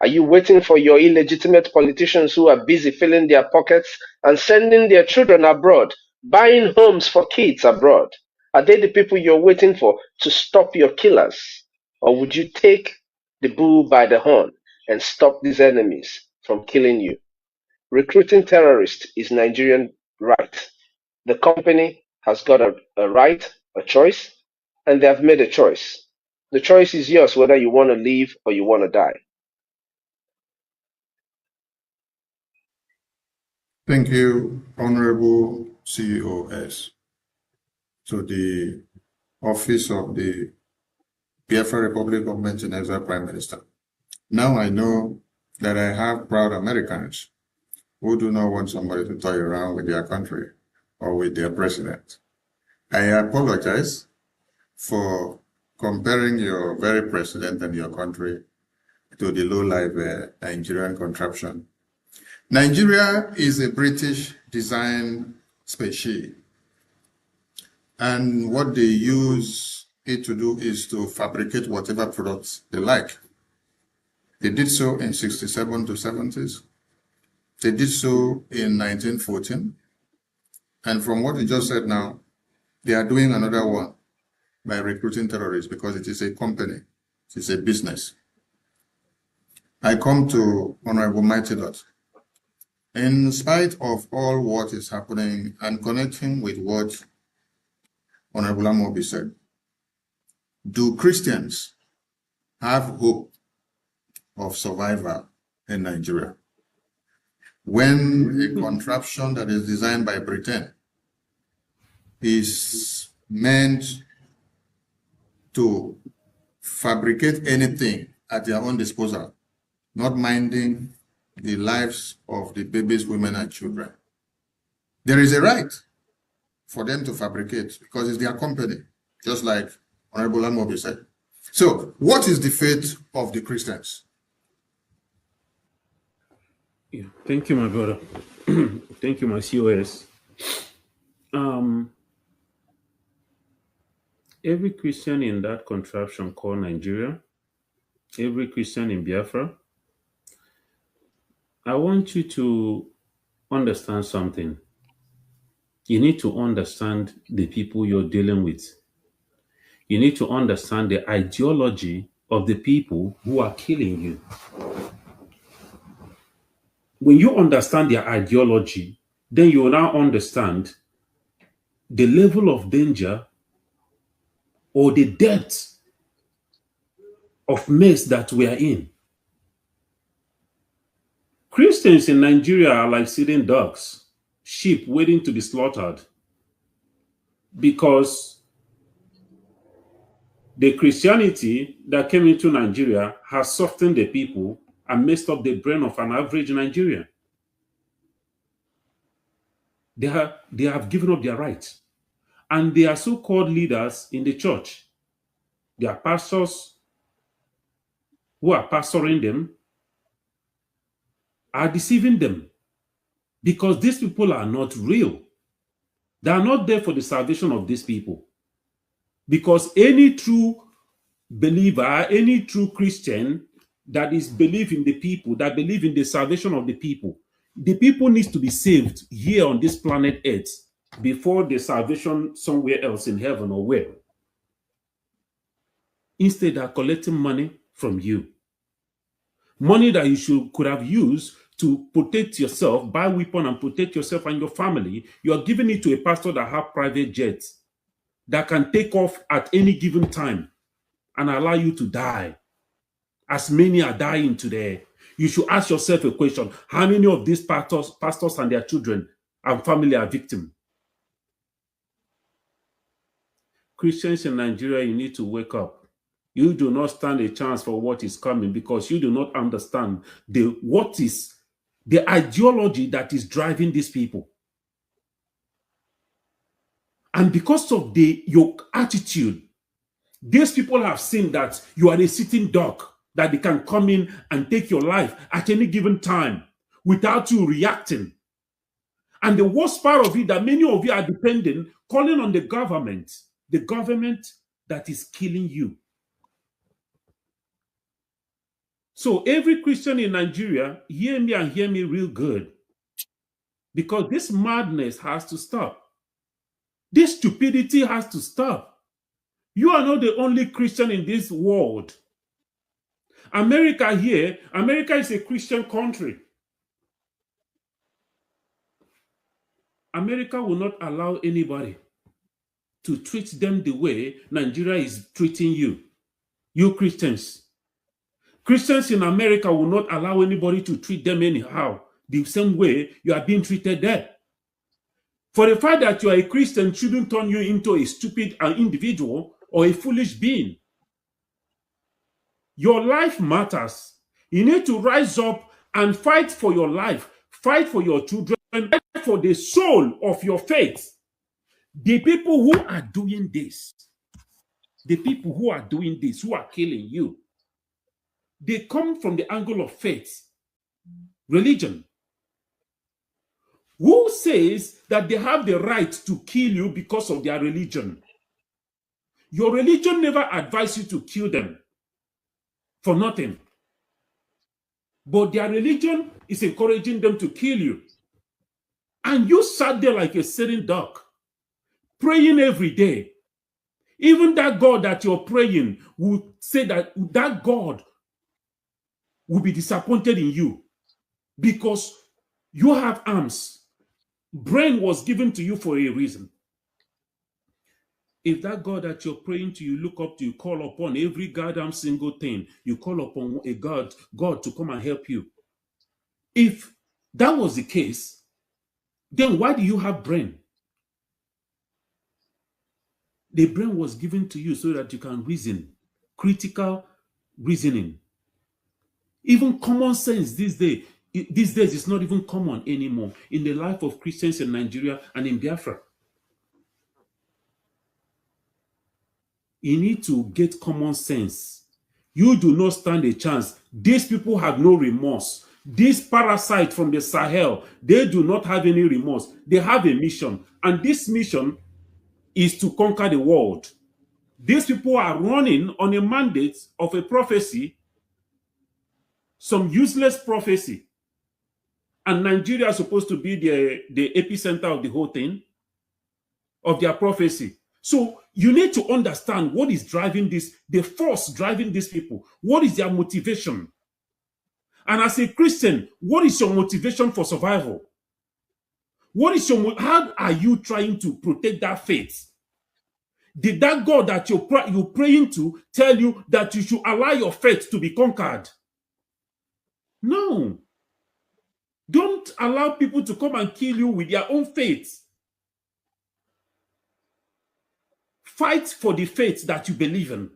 Are you waiting for your illegitimate politicians who are busy filling their pockets and sending their children abroad, buying homes for kids abroad? Are they the people you're waiting for to stop your killers? Or would you take the bull by the horn and stop these enemies from killing you? Recruiting terrorists is Nigerian right. The company has got a right, a choice, and they have made a choice. The choice is yours whether you want to live or you want to die. Thank you, Honorable COS. So the Office of the Biafra Republic of Exile Prime Minister. Now I know that I have proud Americans who do not want somebody to toy around with their country or with their president. I apologize for comparing your very president and your country to the low-life Nigerian contraption. Nigeria is a British-designed spaceship, and what they use it to do is to fabricate whatever products they like. They did so in 67 to 70s. They did so in 1914. And from what you just said now, they are doing another one by recruiting terrorists because it is a company It's a business. I come to Honorable Mighty Dot. In spite of all what is happening and connecting with what Honorable Amobi said, do Christians have hope of survival in Nigeria? When a contraption that is designed by Britain is meant to fabricate anything at their own disposal, not minding the lives of the babies, women, and children, there is a right for them to fabricate because it's their company, just like Honorable Amobi said. So, what is the fate of the Christians? Yeah. Thank you, my brother. Thank you, my COS. Every Christian in that contraption called Nigeria, every Christian in Biafra, I want you to understand something. You need to understand the people you're dealing with. You need to understand the ideology of the people who are killing you. When you understand their ideology, then you will now understand the level of danger or the depth of mess that we are in. Christians in Nigeria are like sitting ducks, sheep waiting to be slaughtered, because the Christianity that came into Nigeria has softened the people and messed up the brain of an average Nigerian. They have given up their rights. And they are so-called leaders in the church. They are pastors who are pastoring them, are deceiving them, because these people are not real. They are not there for the salvation of these people. Because any true believer, any true Christian that is believing the people, that believe in the salvation of the people needs to be saved here on this planet Earth before the salvation somewhere else in heaven or where. Instead, they are collecting money from you. Money that you could have used to protect yourself, buy weapon and protect yourself and your family. You are giving it to a pastor that has private jets that can take off at any given time and allow you to die. As many are dying today. You should ask yourself a question. How many of these pastors and their children and family are victims? Christians in Nigeria, you need to wake up. You do not stand a chance for what is coming because you do not understand what is the ideology that is driving these people. And because of your attitude, these people have seen that you are a sitting duck, that they can come in and take your life at any given time without you reacting. And the worst part of it, that many of you are dependent, calling on the government that is killing you. So every Christian in Nigeria, hear me and hear me real good. Because this madness has to stop. This stupidity has to stop. You are not the only Christian in this world. America is a Christian country. America will not allow anybody to treat them the way Nigeria is treating you. You Christians. Christians in America will not allow anybody to treat them anyhow, the same way you are being treated there. For the fact that you are a Christian shouldn't turn you into a stupid individual or a foolish being. Your life matters. You need to rise up and fight for your life, fight for your children, fight for the soul of your faith. The people who are doing this, who are killing you, they come from the angle of faith, religion. Who says that they have the right to kill you because of their religion? Your religion never advised you to kill them for nothing. But their religion is encouraging them to kill you. And you sat there like a sitting duck, praying every day, Even that God that you're praying will say that that God will be disappointed in you because you have arms. Brain was given to you for a reason. If that God that you're praying to, you look up to, you call upon every goddamn single thing, you call upon a God to come and help you. If that was the case, then why do you have brain? The brain was given to you so that you can reason, critical reasoning. Even common sense these days is not even common anymore in the life of Christians in Nigeria and in Biafra. You need to get common sense. You do not stand a chance. These people have no remorse. These parasites from the Sahel, they do not have any remorse. They have a mission. And this mission is to conquer the world. These people are running on a mandate of a prophecy, some useless prophecy. And Nigeria is supposed to be the epicenter of the whole thing, of their prophecy. So you need to understand what is driving this, the force driving these people. What is their motivation? And as a Christian, what is your motivation for survival? What is how are you trying to protect that faith? Did that God that you're praying to tell you that you should allow your faith to be conquered? No. Don't allow people to come and kill you with their own faith. Fight for the faith that you believe in.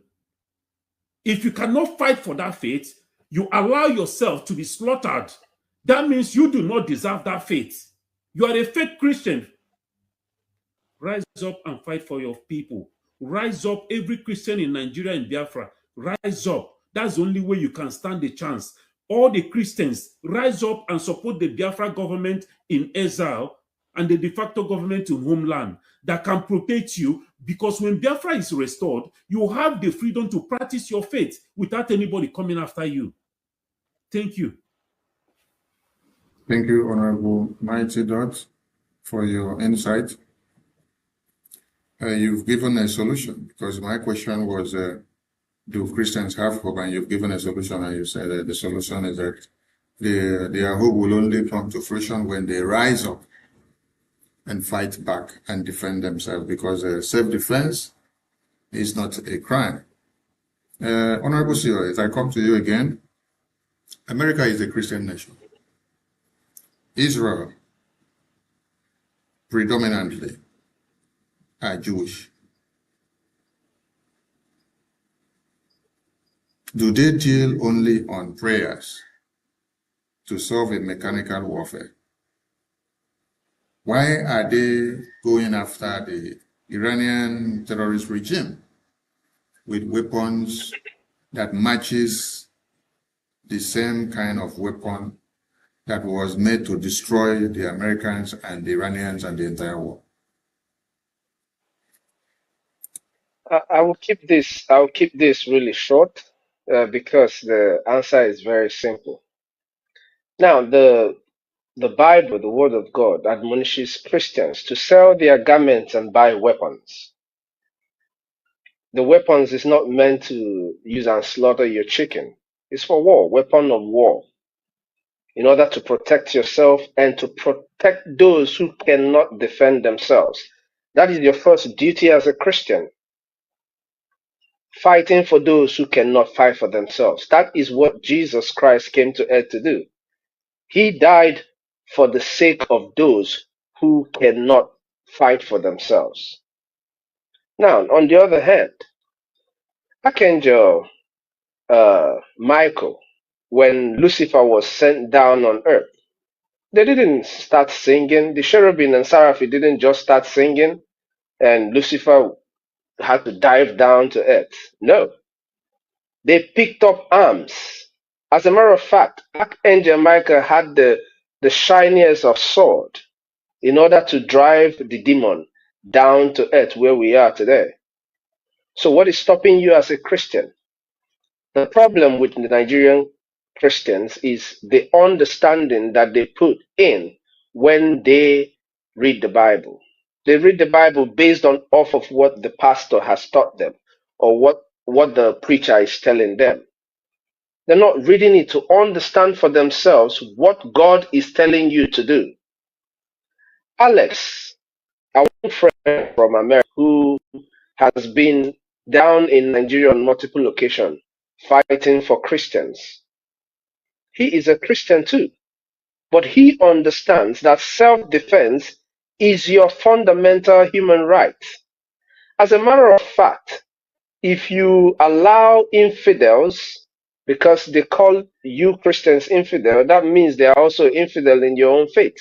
If you cannot fight for that faith, you allow yourself to be slaughtered. That means you do not deserve that faith. You are a fake Christian. Rise up and fight for your people. Rise up, every Christian in Nigeria and Biafra. Rise up. That's the only way you can stand a chance. All the Christians, rise up and support the Biafra government in exile and the de facto government in homeland that can protect you, because when Biafra is restored, you have the freedom to practice your faith without anybody coming after you. Thank you. Thank you, Honorable Mighty Dot, for your insight. You've given a solution, because my question was, do Christians have hope? And you've given a solution, and you said that the solution is that their hope will only come to fruition when they rise up and fight back and defend themselves, because self-defense is not a crime. Honorable CEO, if I come to you again, America is a Christian nation. Israel predominantly are Jewish. Do they deal only on prayers to solve a mechanical warfare? Why are they going after the Iranian terrorist regime with weapons that matches the same kind of weapon that was made to destroy the Americans and the Iranians and the entire world? I'll keep this really short because the answer is very simple. Now, the Bible, the Word of God, admonishes Christians to sell their garments and buy weapons. The weapons is not meant to use and slaughter your chicken. It's for war, weapon of war, in order to protect yourself and to protect those who cannot defend themselves. That is your first duty as a Christian. Fighting for those who cannot fight for themselves. That is what Jesus Christ came to earth to do. He died for the sake of those who cannot fight for themselves. Now, on the other hand, Archangel Michael, when Lucifer was sent down on earth, they didn't start singing. The cherubim and seraphim didn't just start singing and Lucifer had to dive down to earth. No. They picked up arms. As a matter of fact, Archangel Michael had the shiniest of sword in order to drive the demon down to earth where we are today. So what is stopping you as a Christian? The problem with the Nigerian Christians is the understanding that they put in when they read the Bible. They read the Bible based on off of what the pastor has taught them or what the preacher is telling them. They're not reading it to understand for themselves what God is telling you to do. Alex, our friend from America who has been down in Nigeria on multiple occasions fighting for Christians. He is a Christian too, but he understands that self-defense is your fundamental human right. As a matter of fact, if you allow infidels, because they call you Christians infidel, that means they are also infidel in your own faith.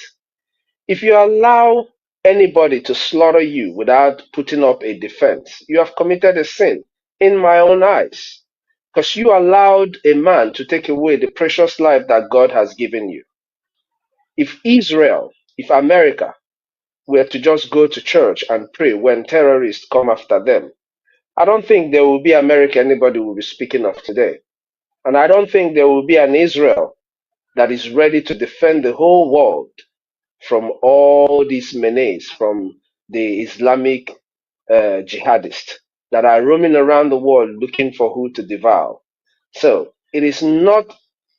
If you allow anybody to slaughter you without putting up a defense, you have committed a sin in my own eyes, because you allowed a man to take away the precious life that God has given you. If Israel, if America were to just go to church and pray when terrorists come after them, I don't think there will be America anybody will be speaking of today. And I don't think there will be an Israel that is ready to defend the whole world from all these menaces from the Islamic jihadists that are roaming around the world looking for who to devour. So it is not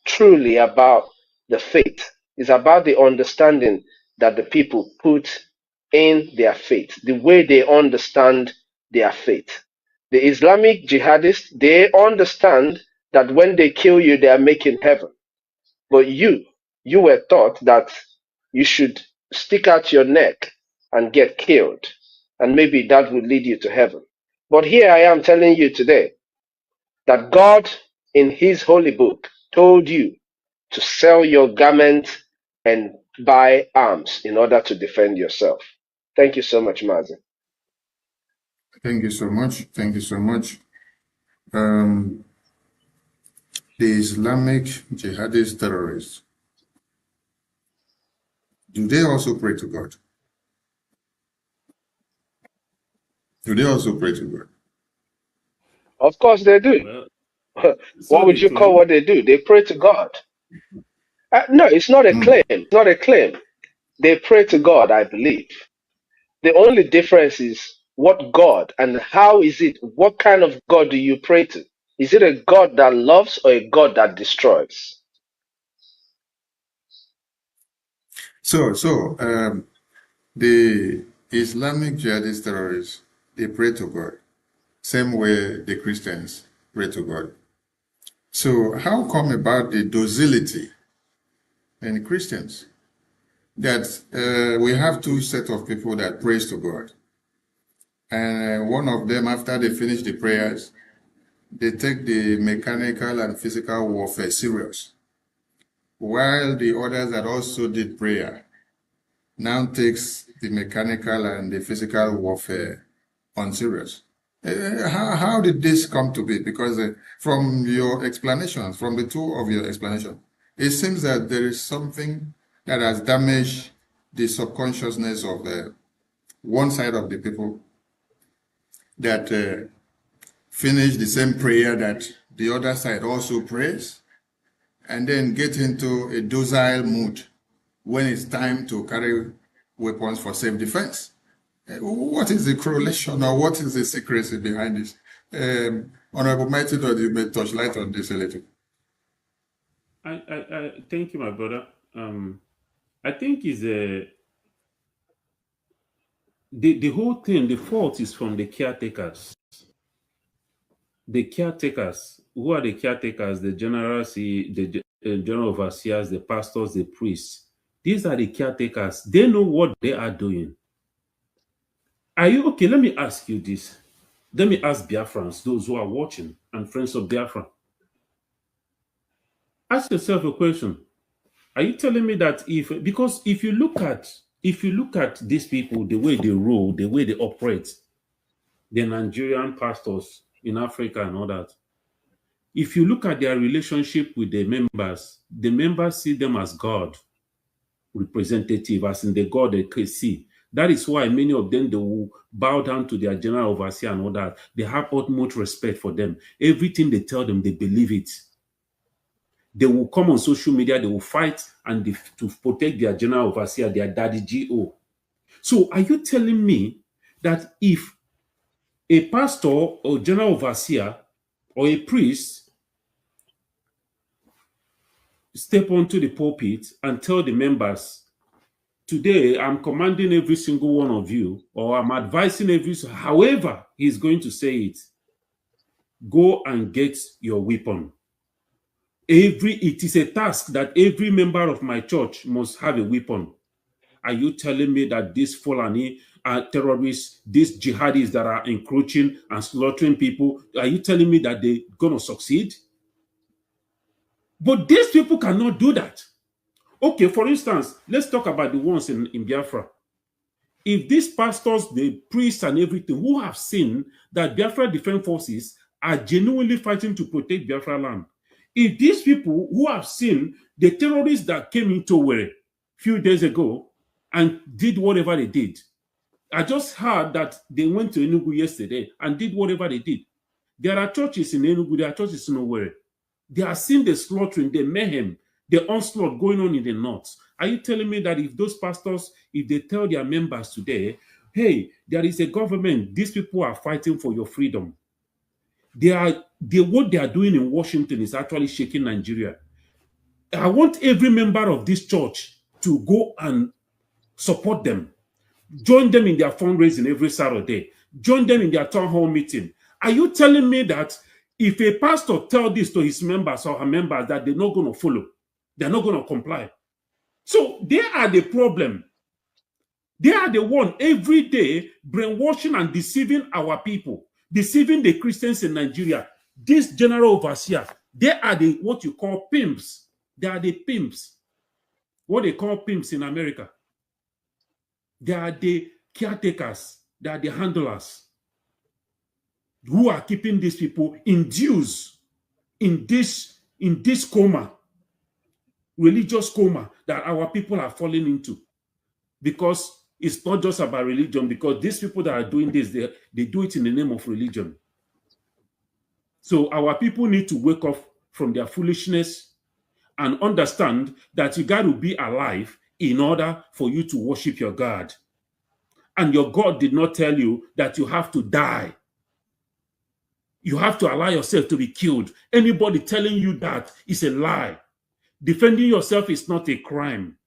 truly about the faith. It's about the understanding that the people put in their faith, the way they understand their faith. The Islamic jihadists, they understand that when they kill you, they are making heaven. But you were taught that you should stick out your neck and get killed, and maybe that would lead you to heaven. But here I am telling you today that God in his holy book told you to sell your garment and buy arms in order to defend yourself. Thank you so much, Mazi. Thank you so much. Thank you so much. The Islamic jihadist terrorists, do they also pray to God? Do they also pray to God? Of course they do. Well, What would you call what they do? They pray to God. No, it's not a claim. It's not a claim. They pray to God, I believe. The only difference is what God and how is it, what kind of God do you pray to? Is it a God that loves or a God that destroys? So, the Islamic jihadist terrorists, they pray to God, same way the Christians pray to God. So how come about the docility in Christians? That we have two sets of people that praise to God. And one of them, after they finish the prayers, they take the mechanical and physical warfare serious. While the others that also did prayer now takes the mechanical and the physical warfare unserious. How did this come to be? Because from your explanations, from the two of your explanations, it seems that there is something that has damaged the subconsciousness of one side of the people that finish the same prayer that the other side also prays, and then get into a docile mood when it's time to carry weapons for self-defense. What is the correlation or what is the secrecy behind this? Honorable Mighty Lord, you may touch light on this a little. I thank you, my brother. I think is the whole thing, the fault is from the caretakers. The caretakers. Who are the caretakers? The generals, the general overseers, the pastors, the priests. These are the caretakers. They know what they are doing. Are you okay? Let me ask you this. Let me ask Biafrans, those who are watching, and friends of Biafra. Ask yourself a question. Are you telling me that because if you look at these people, the way they rule, the way they operate, the Nigerian pastors in Africa and all that, if you look at their relationship with the members see them as God representative, as in the God they can see. That is why many of them, they will bow down to their general overseer and all that. They have utmost respect for them. Everything they tell them, they believe it. They will come on social media, they will fight and to protect their general overseer, their daddy GO. So are you telling me that if a pastor or general overseer or a priest step onto the pulpit and tell the members, today I'm commanding every single one of you, or I'm advising however he's going to say it, go and get your weapon. It is a task that every member of my church must have a weapon. Are you telling me that these Fulani terrorists, these jihadis that are encroaching and slaughtering people, are you telling me that they're going to succeed? But these people cannot do that. Okay, for instance, let's talk about the ones in Biafra. If these pastors, the priests and everything who have seen that Biafra Defense Forces are genuinely fighting to protect Biafra land, if these people who have seen the terrorists that came into Owerri a few days ago and did whatever they did, I just heard that they went to Enugu yesterday and did whatever they did. There are churches in Enugu, there are churches in Owerri. They are seeing the slaughtering, the mayhem, the onslaught going on in the north. Are you telling me that if those pastors, if they tell their members today, hey, there is a government, these people are fighting for your freedom, what they are doing in Washington is actually shaking Nigeria. I want every member of this church to go and support them. Join them in their fundraising every Saturday. Join them in their town hall meeting. Are you telling me that if a pastor tells this to his members or her members that they're not going to follow, they're not going to comply? So they are the problem. They are the one every day brainwashing and deceiving our people, deceiving the Christians in Nigeria. This general overseer, they are the what you call pimps. They are the pimps. What they call pimps in America. They are the caretakers. They are the handlers who are keeping these people induced in this coma, religious coma that our people are falling into. Because it's not just about religion, because these people that are doing this, they do it in the name of religion. So our people need to wake up from their foolishness and understand that you got to be alive in order for you to worship your God. And your God did not tell you that you have to die. You have to allow yourself to be killed. Anybody telling you that is a lie. Defending yourself is not a crime.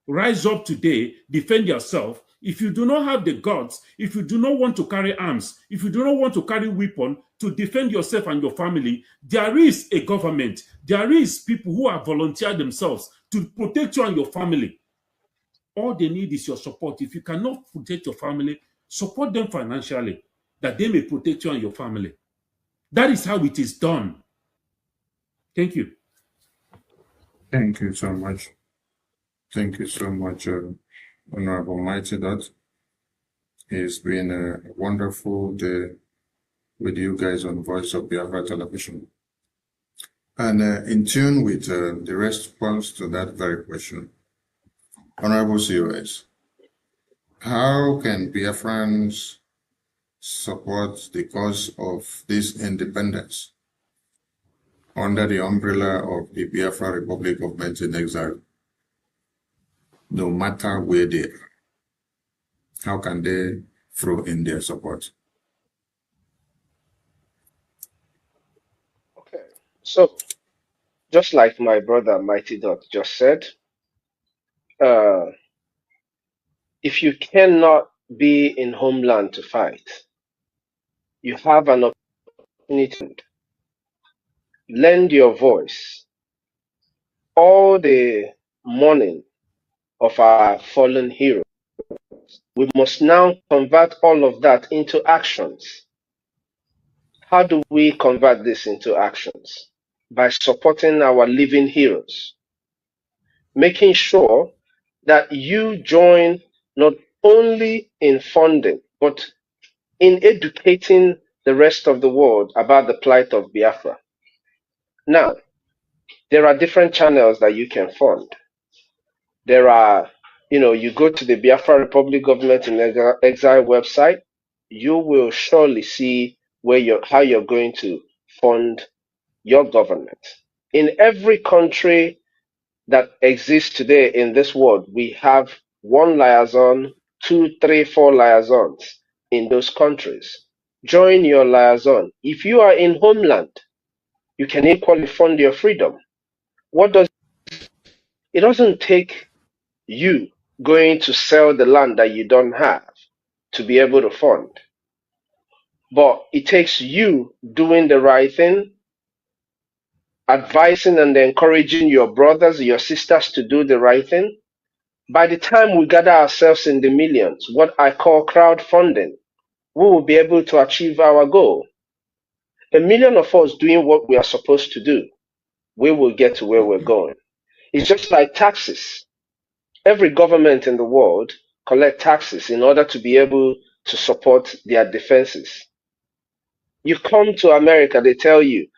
Rise up today, defend yourself. If you do not have the guts, if you do not want to carry arms, if you do not want to carry weapon to defend yourself and your family, there is a government. There is people who have volunteered themselves to protect you and your family. All they need is your support. If you cannot protect your family, support them financially, that they may protect you and your family. That is how it is done. Thank you. Thank you so much. Thank you so much, Honorable Mighty Dot. It's been a wonderful day with you guys on Voice of Biafra Television. And in tune with the response to that very question, Honorable COS, how can Biafrans support the cause of this independence under the umbrella of the Biafra Republic Government in Exile, no matter where they are? How can they throw in their support? Okay, so just like my brother Mighty Dot just said, if you cannot be in homeland to fight, you have an opportunity to lend your voice. All the mourning of our fallen heroes, we must now convert all of that into actions. How do we convert this into actions? By supporting our living heroes, making sure that you join not only in funding, but in educating the rest of the world about the plight of Biafra. Now, there are different channels that you can fund. There are, you go to the Biafra Republic Government in Exile website, you will surely see how you're going to fund your government. In every country that exists today in this world, we have one liaison 2, 3, 4 liaisons in those countries. Join your liaison. If you are in homeland, you can equally fund your freedom. It doesn't take you going to sell the land that you don't have to be able to fund. But it takes you doing the right thing, advising and encouraging your brothers, your sisters to do the right thing. By the time we gather ourselves in the millions, what I call crowdfunding, we will be able to achieve our goal. 1 million of us doing what we are supposed to do, we will get to where we're going. It's just like taxes. Every government in the world collect taxes in order to be able to support their defenses. You come to America, they tell you,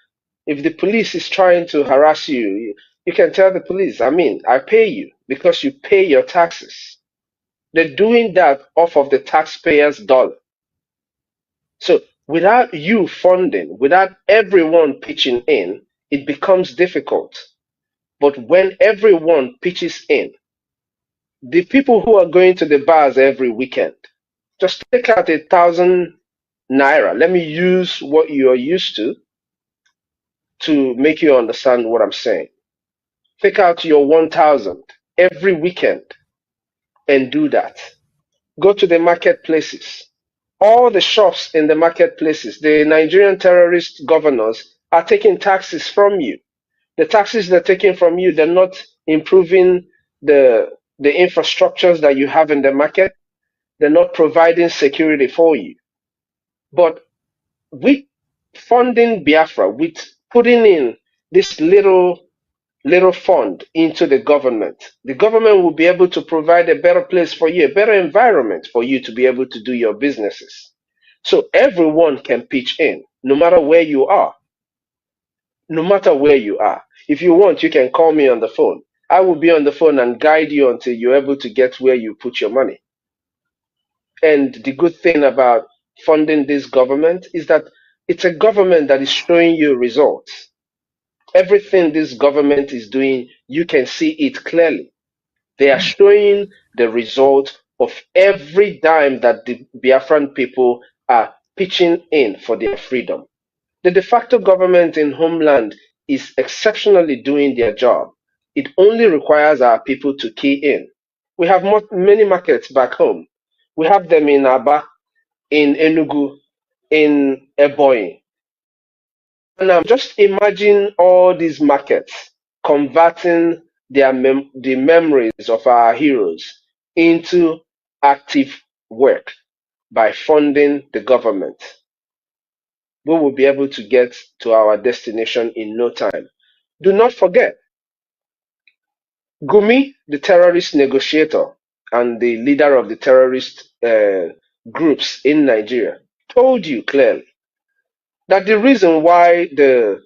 if the police is trying to harass you, you can tell the police, I pay you because you pay your taxes. They're doing that off of the taxpayers' dollar. So without you funding, without everyone pitching in, it becomes difficult. But when everyone pitches in, the people who are going to the bars every weekend, just take out 1,000 naira. Let me use what you are used to make you understand what I'm saying. Take out your 1,000 every weekend and do that. Go to the marketplaces. All the shops in the marketplaces, the Nigerian terrorist governors are taking taxes from you. The taxes they're taking from you, they're not improving the infrastructures that you have in the market. They're not providing security for you. But with funding Biafra, with putting in this little fund into the government will be able to provide a better place for you, a better environment for you to be able to do your businesses. So everyone can pitch in, no matter where you are. No matter where you are. If you want, you can call me on the phone. I will be on the phone and guide you until you're able to get where you put your money. And the good thing about funding this government is that it's a government that is showing you results. Everything this government is doing, you can see it clearly. They are showing the result of every dime that the Biafran people are pitching in for their freedom. The de facto government in homeland is exceptionally doing their job. It only requires our people to key in. We have many markets back home. We have them in Aba, in Enugu, in Ebonyi. And just imagine all these markets converting the memories of our heroes into active work by funding the government. We will be able to get to our destination in no time. Do not forget, Gumi, the terrorist negotiator and the leader of the terrorist groups in Nigeria, told you clearly that the reason why the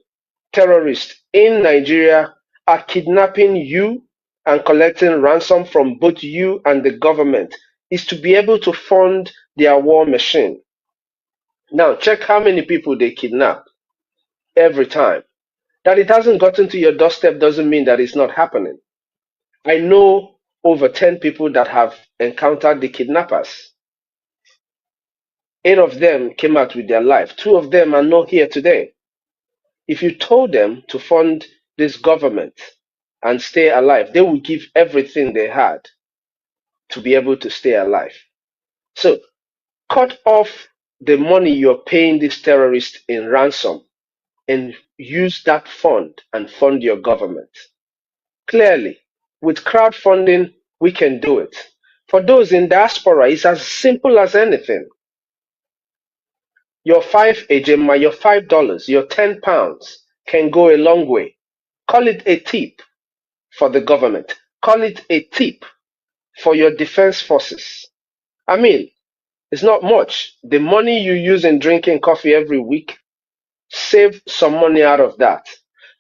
terrorists in Nigeria are kidnapping you and collecting ransom from both you and the government is to be able to fund their war machine. Now, check how many people they kidnap every time. That it hasn't gotten to your doorstep doesn't mean that it's not happening. I know over 10 people that have encountered the kidnappers. 8 of them came out with their life. 2 of them are not here today. If you told them to fund this government and stay alive, they would give everything they had to be able to stay alive. So cut off the money you're paying these terrorists in ransom and use that fund and fund your government. Clearly, with crowdfunding, we can do it. For those in diaspora, it's as simple as anything. Your 5 ejema, your $5, your £10 can go a long way. Call it a tip for the government. Call it a tip for your defense forces. It's not much. The money you use in drinking coffee every week, save some money out of that.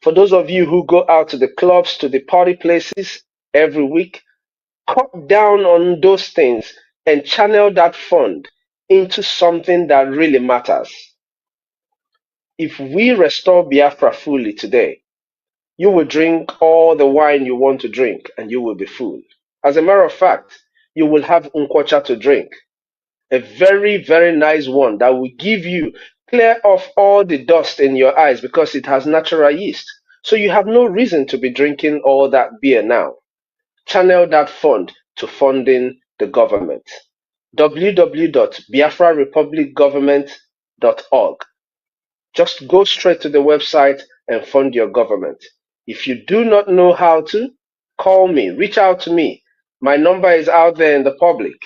For those of you who go out to the clubs, to the party places every week, cut down on those things and channel that fund into something that really matters. If we restore Biafra fully today, you will drink all the wine you want to drink and you will be full. As a matter of fact, you will have nkwocha to drink. A very, very nice one that will give you clear off all the dust in your eyes because it has natural yeast. So you have no reason to be drinking all that beer now. Channel that fund to funding the government. www.biafrarepublicgovernment.org. Just go straight to the website and fund your government. If you do not know how to, call me, reach out to me. My number is out there in the public.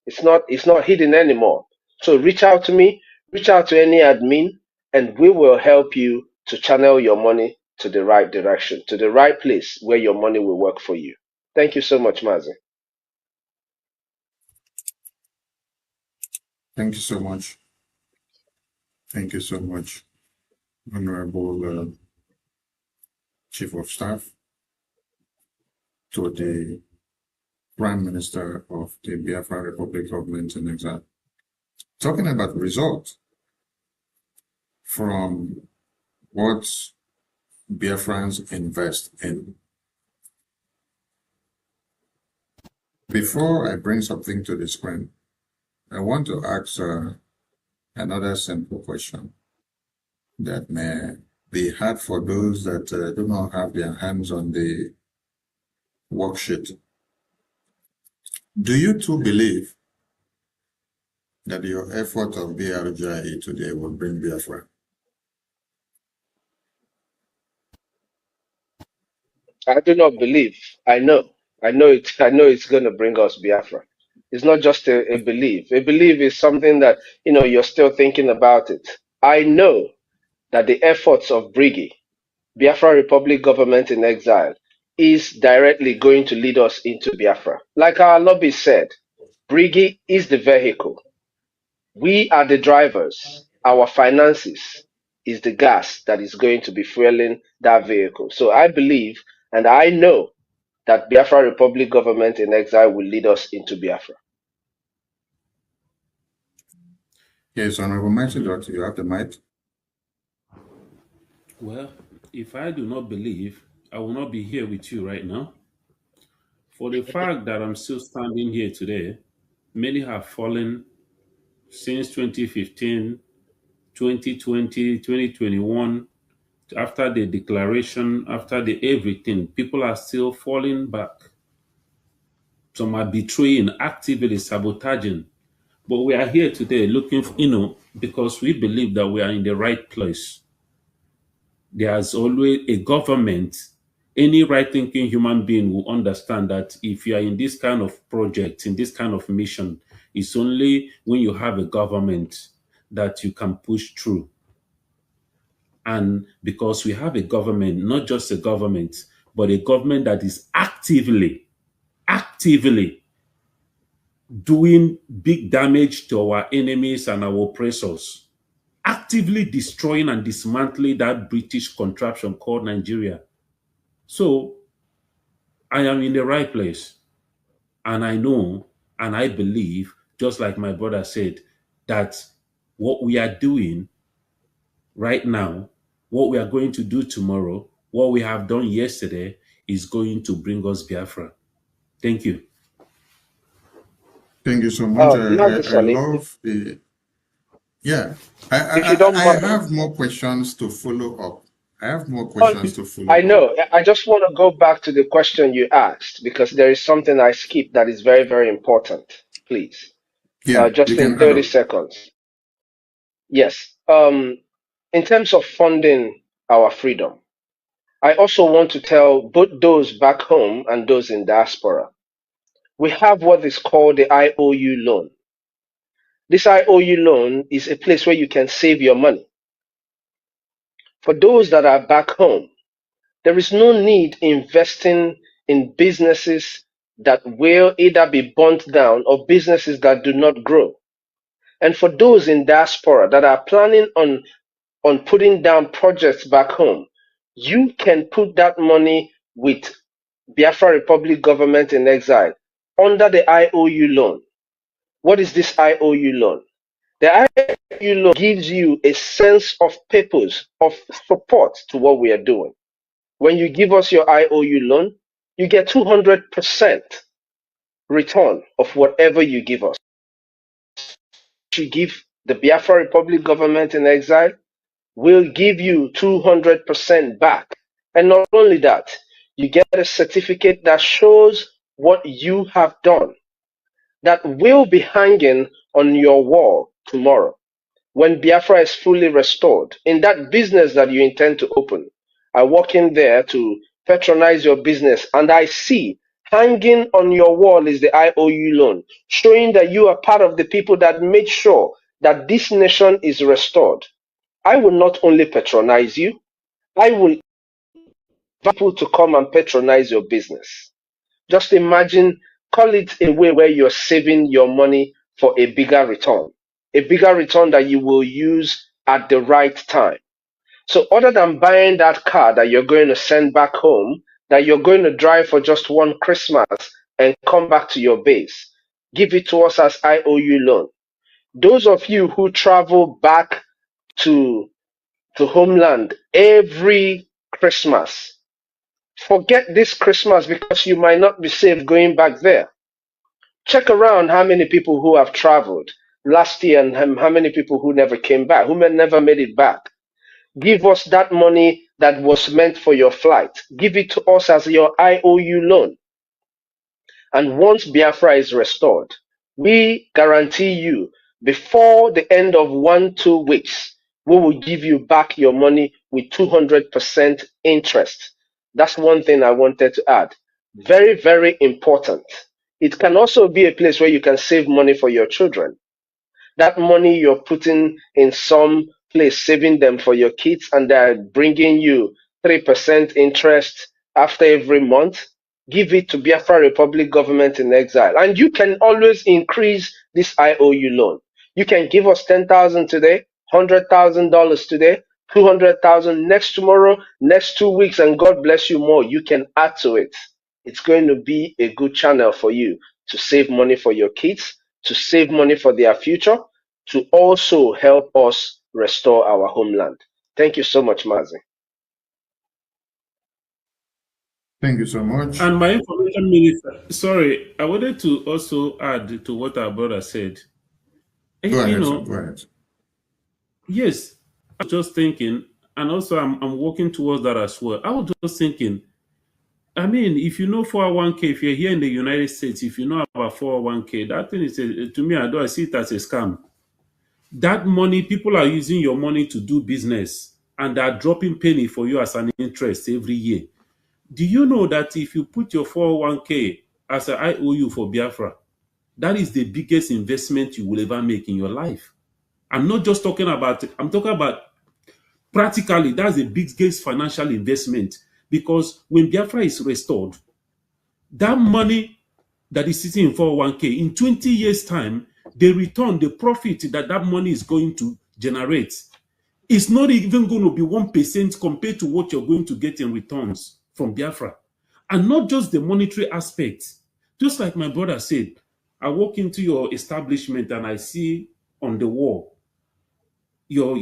It's not hidden anymore. So reach out to me, reach out to any admin, and we will help you to channel your money to the right direction, to the right place where your money will work for you. Thank you so much, Mazi. Thank you so much. Thank you so much, Honorable Chief of Staff, to the Prime Minister of the Biafra Republic Government in Exile. Talking about results from what Biafrans invest in. Before I bring something to the screen, I want to ask another simple question that may be hard for those that do not have their hands on the worksheet. Do you too believe that your effort of BRGE today will bring Biafra? I do not believe. I know. I know it's going to bring us Biafra. It's not just a belief. A belief is something that, you're still thinking about it. I know that the efforts of Brgie, Biafra Republic Government in Exile, is directly going to lead us into Biafra. Like our lobby said, Brgie is the vehicle. We are the drivers. Our finances is the gas that is going to be fueling that vehicle. So I believe and I know that Biafra Republic Government in Exile will lead us into Biafra. Yes, Honorable Dr. You have the mic. Well, if I do not believe, I will not be here with you right now. For the fact that I'm still standing here today, many have fallen since 2015, 2020, 2021, after the declaration, after the everything, people are still falling back. Some are betraying, actively sabotaging. But we are here today looking for, because we believe that we are in the right place. There's always a government. Any right-thinking human being will understand that if you are in this kind of project, in this kind of mission, it's only when you have a government that you can push through. And because we have a government, not just a government, but a government that is actively doing big damage to our enemies and our oppressors, actively destroying and dismantling that British contraption called Nigeria. So I am in the right place. And I know and I believe, just like my brother said, that what we are doing right now, what we are going to do tomorrow, what we have done yesterday is going to bring us Biafra. Thank you. Thank you so much. I love the... Yeah, I have more questions to follow up. I know. I just want to go back to the question you asked because there is something I skipped that is very, very important. Please. Yeah, just in 30 seconds. Yes. In terms of funding our freedom, I also want to tell both those back home and those in diaspora, we have what is called the IOU loan. This IOU loan is a place where you can save your money. For those that are back home, there is no need investing in businesses that will either be burnt down or businesses that do not grow. And for those in diaspora that are planning on putting down projects back home, you can put that money with Biafra Republic Government in Exile under the IOU loan. What is this IOU loan? The IOU loan gives you a sense of purpose, of support to what we are doing. When you give us your IOU loan, you get 200%. return of whatever you give us. You give the Biafra Republic government in exile, we'll give you 200% back. And not only that, you get a certificate that shows what you have done that will be hanging on your wall tomorrow when Biafra is fully restored in that business that you intend to open. I walk in there to patronize your business and I see hanging on your wall is the IOU loan, showing that you are part of the people that made sure that this nation is restored. I will not only patronize you, I will invite people to come and patronize your business. Just imagine, call it a way where you're saving your money for a bigger return that you will use at the right time. So other than buying that car that you're going to send back home, that you're going to drive for just one Christmas and come back to your base, give it to us as IOU loan. Those of you who travel back to homeland every Christmas, forget this Christmas because you might not be safe going back there. Check around how many people who have traveled last year and how many people who never came back, who never made it back. Give us that money that was meant for your flight. Give it to us as your IOU loan. And once Biafra is restored, we guarantee you before the end of 1-2 weeks, we will give you back your money with 200% interest. That's one thing I wanted to add. Very, very important. It can also be a place where you can save money for your children. That money you're putting in some place, saving them for your kids, and they're bringing you 3% interest after every month. Give it to Biafra Republic government in exile. And you can always increase this IOU loan. You can give us $10,000 today, $100,000 today, 200,000 next tomorrow, next 2 weeks, and God bless you more. You can add to it. It's going to be a good channel for you to save money for your kids, to save money for their future, to also help us restore our homeland. Thank you so much, Mazi. Thank you so much. And my information minister, sorry, I wanted to also add to what our brother said. Go ahead, sir. Go ahead. Yes, I was just thinking, and also I'm working towards that as well. I was just thinking, I mean, if you know 401k, if you're here in the United States, if you know about 401k, that thing is, to me, I see it as a scam. That money, people are using your money to do business, and they're dropping penny for you as an interest every year. Do you know that if you put your 401k as an IOU for Biafra, that is the biggest investment you will ever make in your life? I'm not just talking about, I'm talking about practically, that's the biggest financial investment, because when Biafra is restored, that money that is sitting in 401k, in 20 years' time, the return, the profit that money is going to generate is not even going to be 1% compared to what you're going to get in returns from Biafra. And not just the monetary aspect. Just like my brother said, I walk into your establishment and I see on the wall your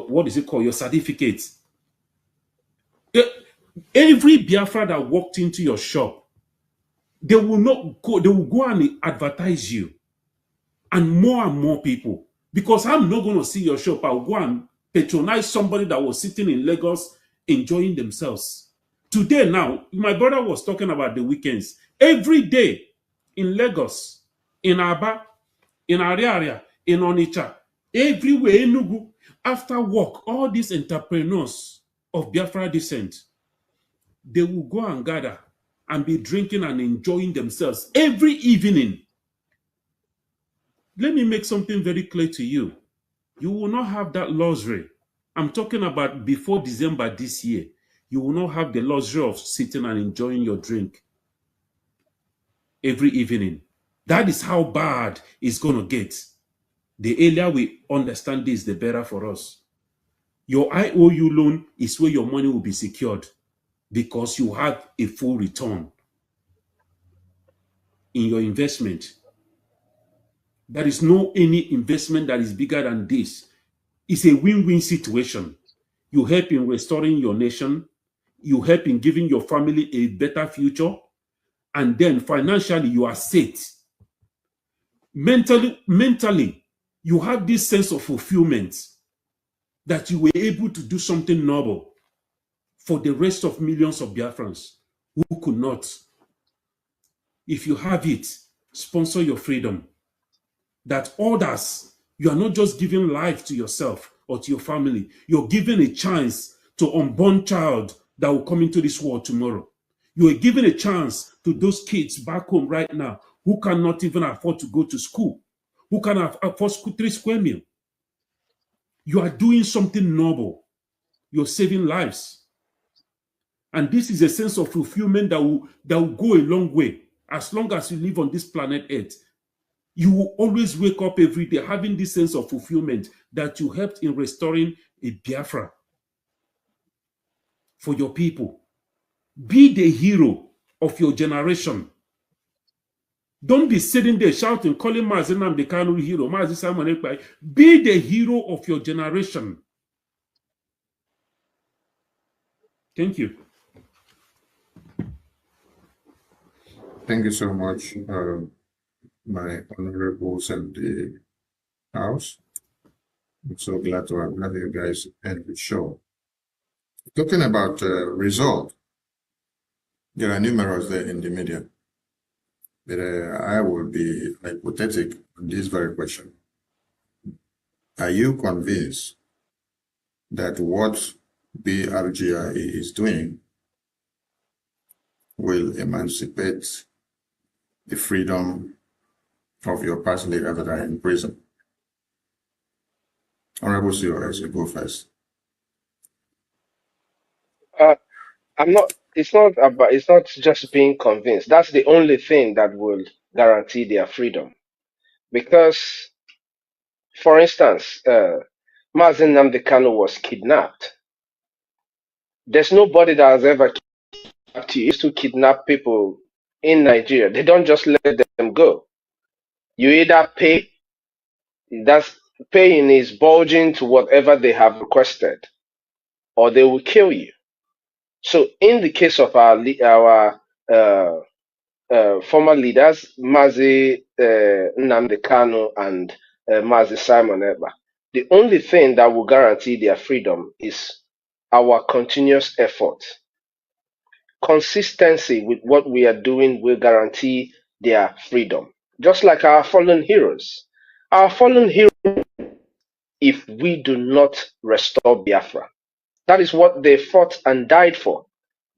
what is it called? Your certificates. Every Biafra that walked into your shop, they will go and advertise you. And more people. Because I'm not going to see your shop. I'll go and patronize somebody that was sitting in Lagos enjoying themselves. Today now, my brother was talking about the weekends. Every day in Lagos, in Aba, in Ariaria, in Onitsha, everywhere, Enugu, after work, all these entrepreneurs of Biafra descent, they will go and gather and be drinking and enjoying themselves every evening. Let me make something very clear to you. You will not have that luxury. I'm talking about before December this year. You will not have the luxury of sitting and enjoying your drink every evening. That is how bad it's going to get. The earlier we understand this, the better for us. Your IOU loan is where your money will be secured because you have a full return in your investment. There is no any investment that is bigger than this. It's a win-win situation. You help in restoring your nation. You help in giving your family a better future. and then financially you are set. Mentally, you have this sense of fulfillment that you were able to do something noble for the rest of millions of Biafrans who could not. If you have it, sponsor your freedom. That others, you are not just giving life to yourself or to your family, you're giving a chance to unborn child that will come into this world tomorrow. You are giving a chance to those kids back home right now who cannot even afford to go to school, who cannot afford 3 square meals. You are doing something noble. You're saving lives. And this is a sense of fulfillment that will go a long way. As long as you live on this planet Earth, you will always wake up every day having this sense of fulfillment that you helped in restoring a Biafra for your people. Be the hero of your generation. Don't be sitting there shouting, calling Mazi Nnamdi Kanu hero, Mazi Simon Ekpai. Be the hero of your generation. Thank you. Thank you so much, my honorables and the House. I'm so glad to have you guys at the show. Talking about result, there are numerous there in the media. But I will be hypothetic on this very question. Are you convinced that what Brgie is doing will emancipate the freedom of your past leaders that are in prison? Honorable COS, you go first. It's not just being convinced. That's the only thing that will guarantee their freedom. Because, for instance, Mazi Nnamdi Kanu was kidnapped. There's nobody that has ever kidnapped you. Used to kidnap people in Nigeria. They don't just let them go. You either pay, that's paying is bulging to whatever they have requested, or they will kill you. So in the case of our former leaders, Mazi Nnamdi Kanu and Mazi Simon Ekpa, the only thing that will guarantee their freedom is our continuous effort. Consistency with what we are doing will guarantee their freedom. Just like our fallen heroes. Our fallen heroes, if we do not restore Biafra, that is what they fought and died for.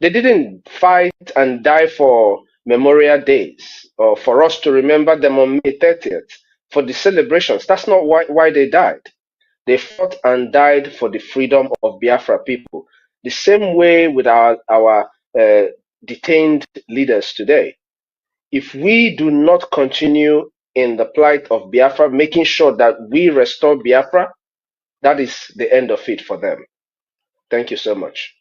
They didn't fight and die for Memorial Days or for us to remember them on May 30th for the celebrations. That's not why they died. They fought and died for the freedom of Biafra people. The same way with our detained leaders today. If we do not continue in the plight of Biafra, making sure that we restore Biafra, that is the end of it for them. Thank you so much.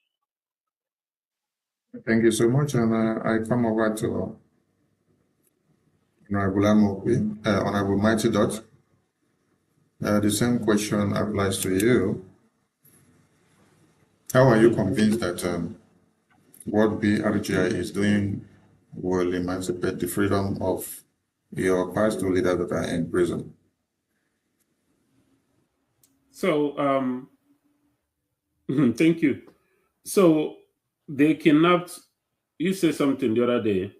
Thank you so much. And I come over to Honorable Mighty Dot. The same question applies to you. How are you convinced that what Brgie is doing will emancipate the freedom of your past two leaders that are in prison? So, thank you. So, they kidnapped, you said something the other day,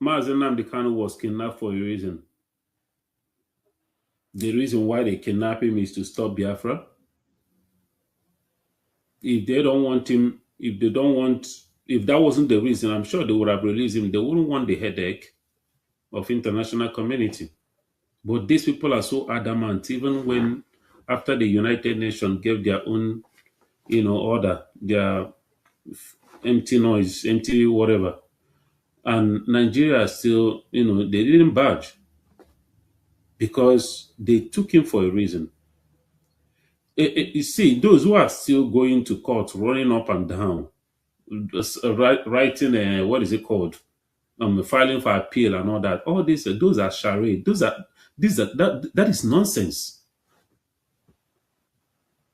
Mazi Nnamdi Kanu was kidnapped for a reason. The reason why they kidnap him is to stop Biafra. If they don't want him, if that wasn't the reason, I'm sure they would have released him. They wouldn't want the headache of international community. But these people are so adamant, even when after the United Nations gave their own, order, their empty noise, empty whatever. And Nigeria still, they didn't budge because they took him for a reason. You see, those who are still going to court, running up and down, writing, what is it called? Filing for appeal and all that. All this, those are charade. That is nonsense.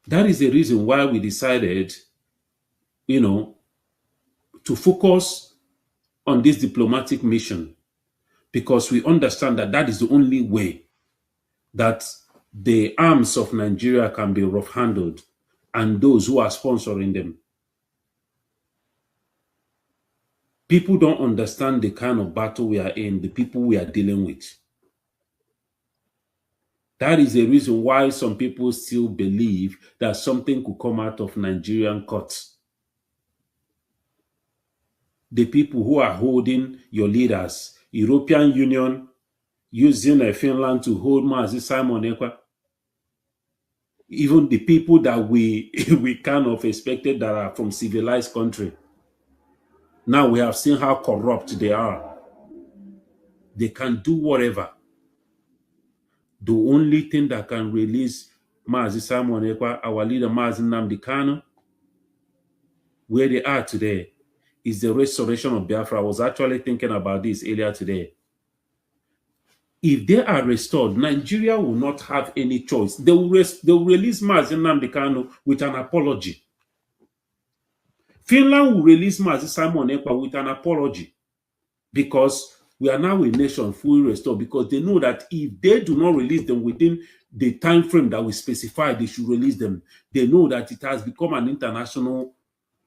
That is the reason why we decided, to focus on this diplomatic mission because we understand that that is the only way that the arms of Nigeria can be rough handled and those who are sponsoring them. People don't understand the kind of battle we are in, the people we are dealing with. That is the reason why some people still believe that something could come out of Nigerian courts. The people who are holding your leaders, European Union, using Finland to hold Mazi Simon Ekpa, even the people that we kind of expected that are from civilized country. Now we have seen how corrupt they are. They can do whatever. The only thing that can release Mazi Simon Ekpa, our leader Mazi Nnamdi Kanu, where they are today, is the restoration of Biafra. I was actually thinking about this earlier today. If they are restored, Nigeria will not have any choice. They will release Mazi Nnamdi Kanu with an apology. Finland will release Mazi Simon Ekpa with an apology because we are now a nation fully restored, because they know that if they do not release them within the time frame that we specify they should release them, they know that it has become an international,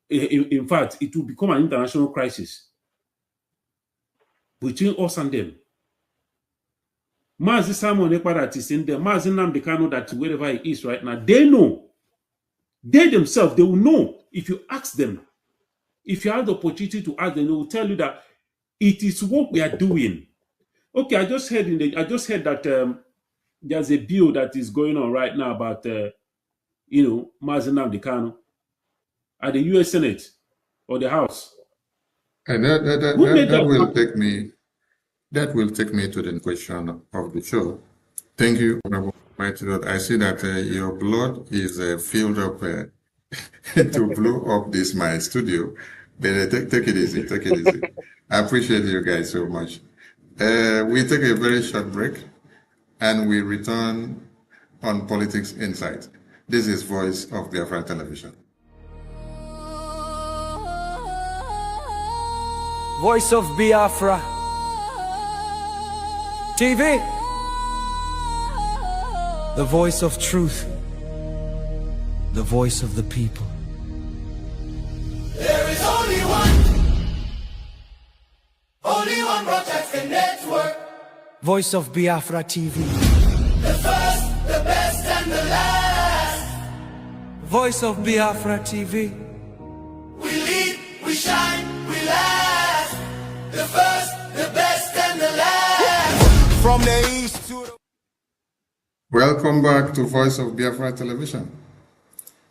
in fact, it will become an international crisis between us and them. Mazi Simon Ekpa that is in there, Mazi Nnamdi Kanu that wherever he is right now, they know. They themselves, they will know. If you ask them, if you have the opportunity to ask them, they will tell you that it is what we are doing. Okay, I just heard that there's a bill that is going on right now about Mazi Nnamdi Kanu at the U.S. Senate or the House. And that will take me to the question of the show. Thank you, Honorable Mighty Lord. I see that your blood is filled up to blow up my studio. But take it easy, take it easy. I appreciate you guys so much. We take a very short break and we return on Politics Insight. This is Voice of Biafra Television. Voice of Biafra TV, the voice of truth, the voice of the people. There is only one broadcasting network. Voice of Biafra TV. The first, the best, and the last. Voice of Biafra TV. We lead, we shine, we last. The first, the best, and the last. From the east to the... Welcome back to Voice of Biafra Television.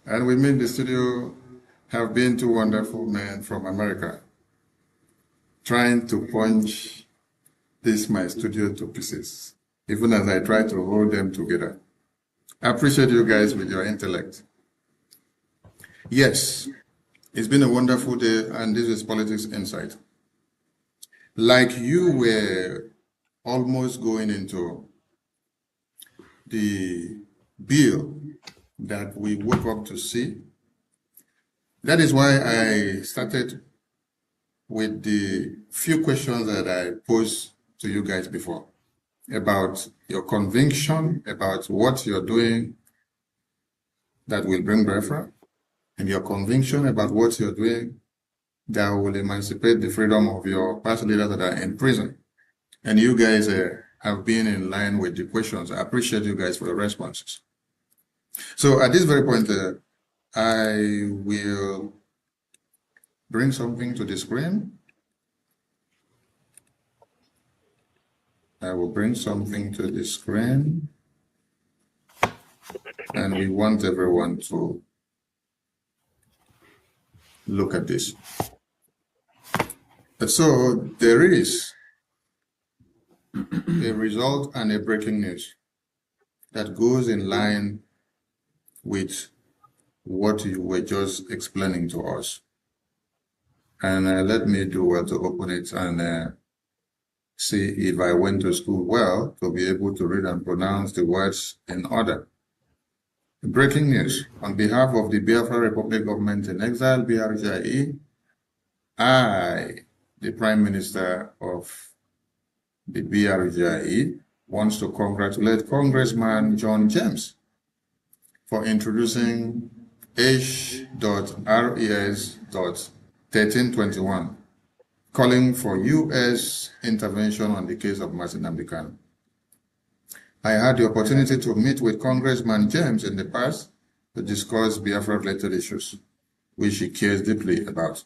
And we in the studio have been two wonderful men from America trying to punch my studio to pieces, even as I try to hold them together. I appreciate you guys with your intellect. Yes, it's been a wonderful day, and this is Politics Insight. Like you were almost going into the bill that we woke up to see. That is why I started with the few questions that I posed to you guys before about your conviction about what you're doing that will bring Biafra, and your conviction about what you're doing that will emancipate the freedom of your past leaders that are in prison. And you guys have been in line with the questions. I appreciate you guys for the responses. So at this very point, I will bring something to the screen. I will bring something to the screen. And we want everyone to look at this. So there is a result and a breaking news that goes in line with what you were just explaining to us. And let me do well to open it and see if I went to school well to be able to read and pronounce the words in order. Breaking news. On behalf of the Biafra Republic Government in Exile, BRGIE, I, the Prime Minister of the Brgie wants to congratulate Congressman John James for introducing H.Res.1321, calling for U.S. intervention on the case of Martin Namdekan. I had the opportunity to meet with Congressman James in the past to discuss Biafra-related issues, which he cares deeply about.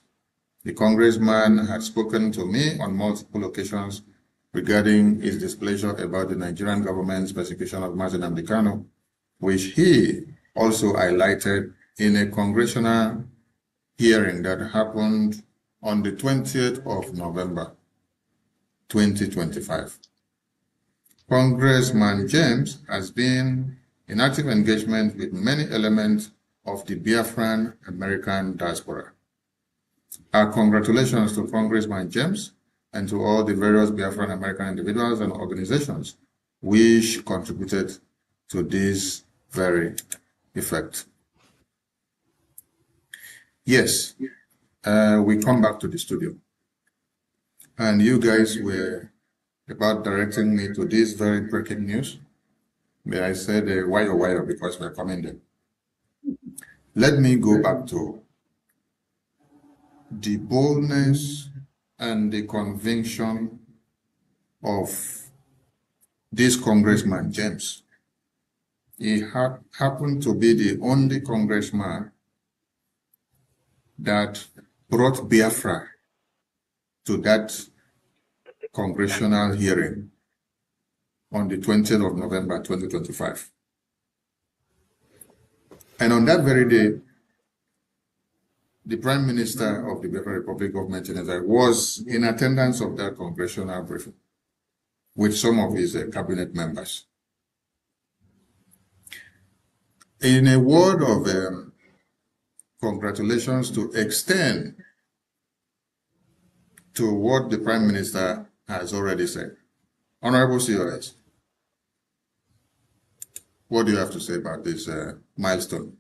The congressman had spoken to me on multiple occasions regarding his displeasure about the Nigerian government's persecution of Martin Namdekan, which he also highlighted in a congressional hearing that happened on the 20th of November, 2025. Congressman James has been in active engagement with many elements of the Biafran American diaspora. Our congratulations to Congressman James and to all the various Biafran American individuals and organizations which contributed to this very effect. Yes, we come back to the studio. And you guys were about directing me to this very breaking news. May I said wire because we're coming there. Let me go back to the boldness and the conviction of this Congressman James. He happened to be the only congressman that brought Biafra to that congressional hearing on the 20th of November 2025. And on that very day, the Prime Minister of the Biafra Republic Government was in attendance of that congressional briefing with some of his cabinet members. In a word of congratulations to extend to what the Prime Minister has already said. Honorable COS, what do you have to say about this milestone?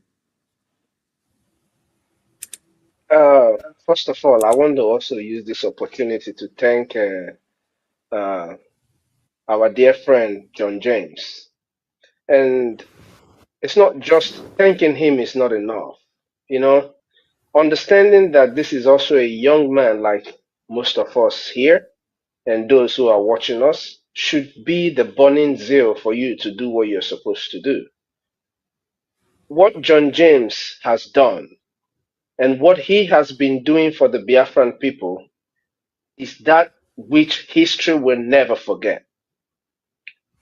First of all, I want to also use this opportunity to thank our dear friend, John James. And it's not just thanking him is not enough, you know, understanding that this is also a young man like most of us here and those who are watching us should be the burning zeal for you to do what you're supposed to do. What John James has done and what he has been doing for the Biafran people is that which history will never forget.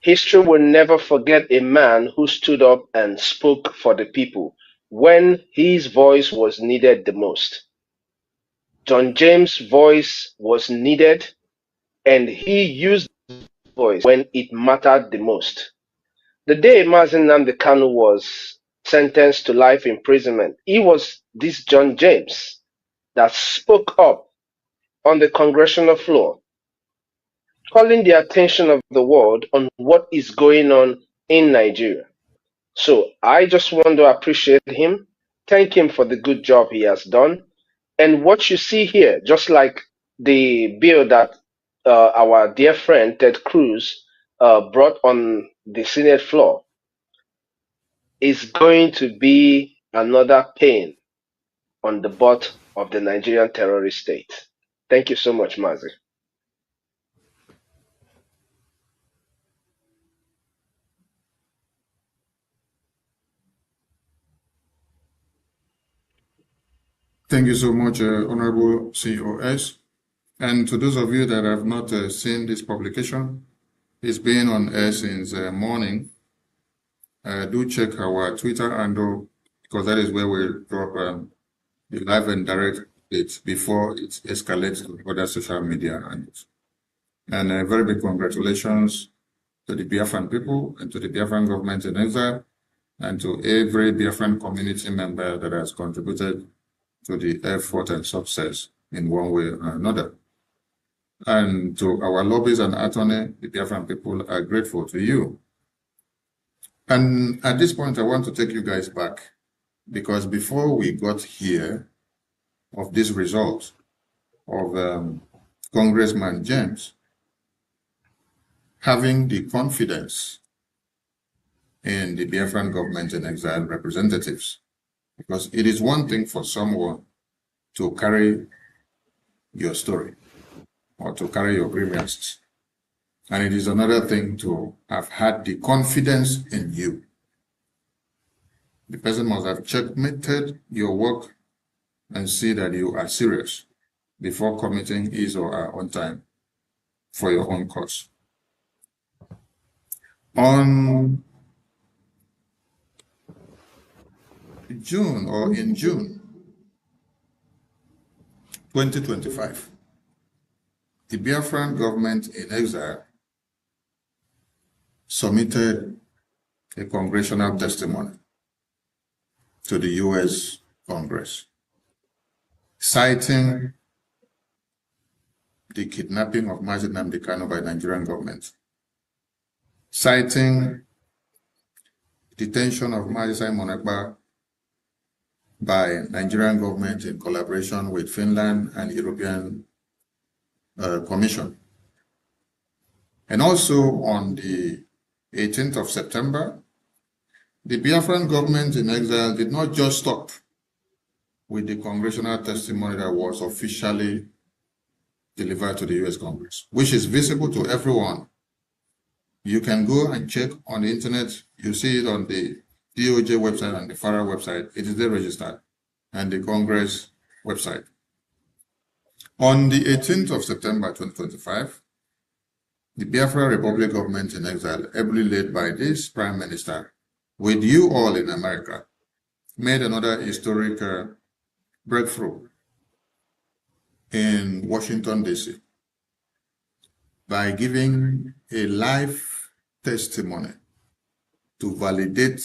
History will never forget a man who stood up and spoke for the people when his voice was needed the most. John James' voice was needed, and he used his voice when it mattered the most. The day Mazen Namdekan was sentenced to life imprisonment, it was this John James that spoke up on the congressional floor, calling the attention of the world on what is going on in Nigeria. So I just want to appreciate him, thank him for the good job he has done. And what you see here, just like the bill that our dear friend Ted Cruz brought on the Senate floor, is going to be another pain on the butt of the Nigerian terrorist state. Thank you so much, Mazi. Thank you so much, Honorable COS. And to those of you that have not seen this publication, it's been on air since morning. Do check our Twitter handle, because that is where we drop the live and direct it before it escalates to other social media handles. And very big congratulations to the Biafran people and to the Biafran government in exile and to every Biafran community member that has contributed to the effort and success in one way or another. And to our lobbies and attorney, the Biafran people are grateful to you. And at this point, I want to take you guys back, because before we got here of this result of Congressman James having the confidence in the Biafran government in exile representatives. Because it is one thing for someone to carry your story or to carry your grievances. And it is another thing to have had the confidence in you. The person must have checkmated your work and see that you are serious before committing his or her own time for your own cause. On June 2025, the Biafran government in exile submitted a congressional testimony to the U.S. Congress, citing the kidnapping of Mazi Nnamdi Kanu by the Nigerian government, citing detention of Mazi Simon Ekpa by Nigerian government in collaboration with Finland and European Commission. And also on the 18th of September, the Biafran government in exile did not just stop with the congressional testimony that was officially delivered to the U.S. Congress, which is visible to everyone. You can go and check on the internet. You see it on the DOJ website and the FARA website. It is there registered, and the Congress website. On the 18th of September 2025, the Biafra Republic government in exile, ably led by this Prime Minister, with you all in America, made another historic breakthrough in Washington, D.C. by giving a live testimony to validate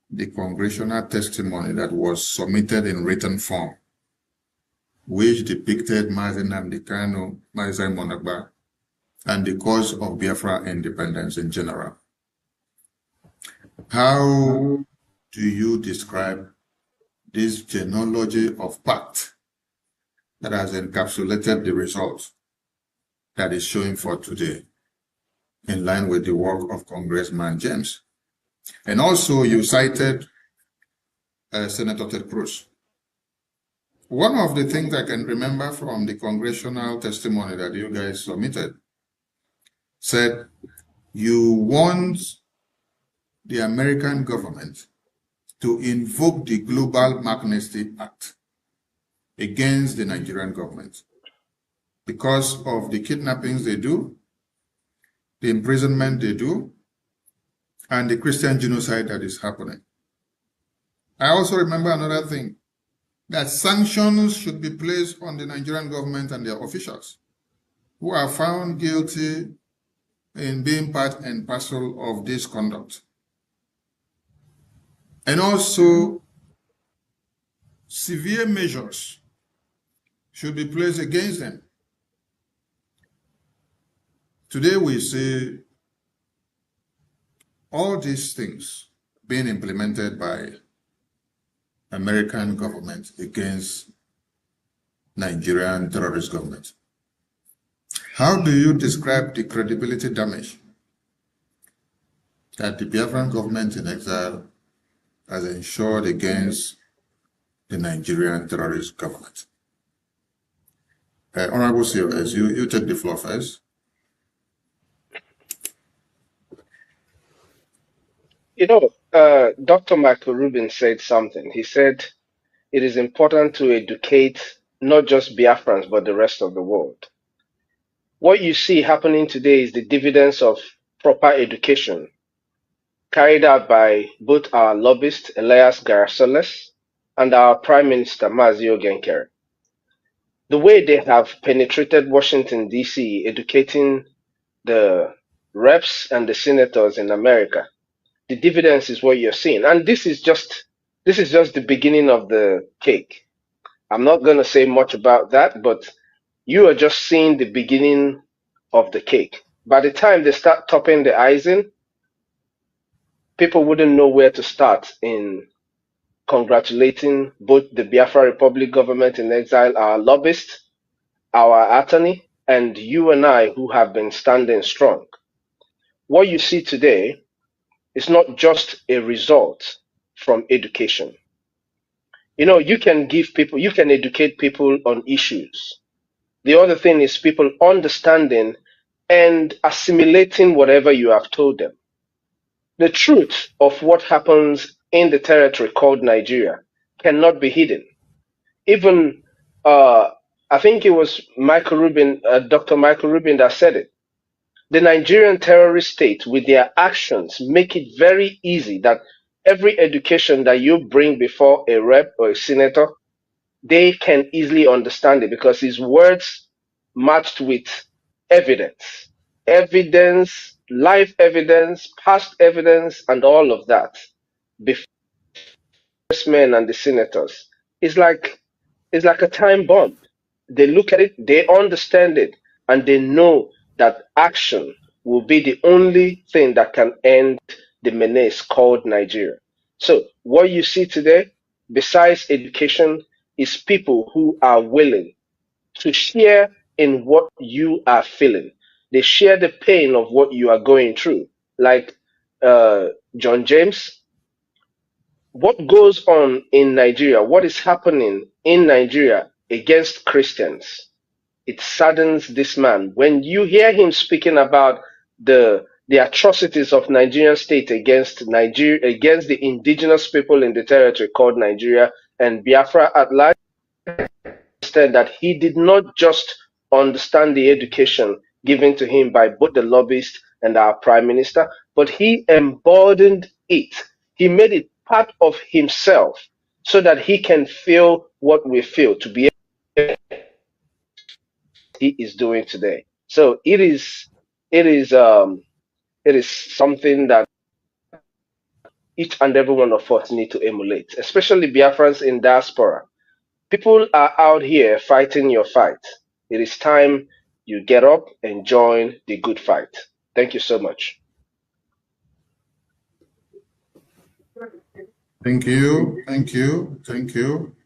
the congressional testimony that was submitted in written form, which depicted Mazi Nnamdi Kanu, Mazi Simon Ekpa, and the cause of Biafra independence in general. How do you describe this genealogy of pact that has encapsulated the results that is showing for today, in line with the work of Congressman James? And also you cited Senator Ted Cruz. One of the things I can remember from the congressional testimony that you guys submitted said you want the American government to invoke the Global Magnitsky Act against the Nigerian government because of the kidnappings they do, the imprisonment they do, and the Christian genocide that is happening. I also remember another thing, that sanctions should be placed on the Nigerian government and their officials who are found guilty in being part and parcel of this conduct. And also, severe measures should be placed against them. Today we see all these things being implemented by American government against Nigerian terrorist government. How do you describe the credibility damage that the Biafran government in exile has ensured against the Nigerian terrorist government? Honorable COS, you take the floor first. You know, Dr. Michael Rubin said something. He said it is important to educate not just Biafrans, but the rest of the world. What you see happening today is the dividends of proper education carried out by both our lobbyist, Elias Garasoles, and our Prime Minister, Mazio Nkere. The way they have penetrated Washington, D.C., educating the reps and the senators in America, the dividends is what you're seeing. And this is just the beginning of the cake. I'm not going to say much about that, but you are just seeing the beginning of the cake. By the time they start topping the icing, people wouldn't know where to start in congratulating both the Biafra Republic government in exile, our lobbyists, our attorney, and you and I who have been standing strong. What you see today is not just a result from education. You know, you can educate people on issues. The other thing is people understanding and assimilating whatever you have told them. The truth of what happens in the territory called Nigeria cannot be hidden. Even, I think it was Dr. Michael Rubin that said it. The Nigerian terrorist state, with their actions, make it very easy that every education that you bring before a rep or a senator, they can easily understand it because his words matched with evidence, live evidence, past evidence, and all of that. Before men and the senators, it's like a time bomb. They look at it, they understand it, and they know that action will be the only thing that can end the menace called Nigeria. So what you see today, besides education, is people who are willing to share in what you are feeling. They share the pain of what you are going through. Like John James, what goes on in Nigeria, what is happening in Nigeria against Christians, it saddens this man. When you hear him speaking about the atrocities of Nigerian state against the indigenous people in the territory called Nigeria and Biafra at large, understand that he did not just understand the education given to him by both the lobbyists and our prime minister, but he embodied it. He made it part of himself so that he can feel what we feel, to be able he is doing today. So it is something that each and every one of us need to emulate, especially Biafrans in diaspora. People are out here fighting your fight. It is time you get up and join the good fight. Thank you so much. Thank you, thank you, thank you.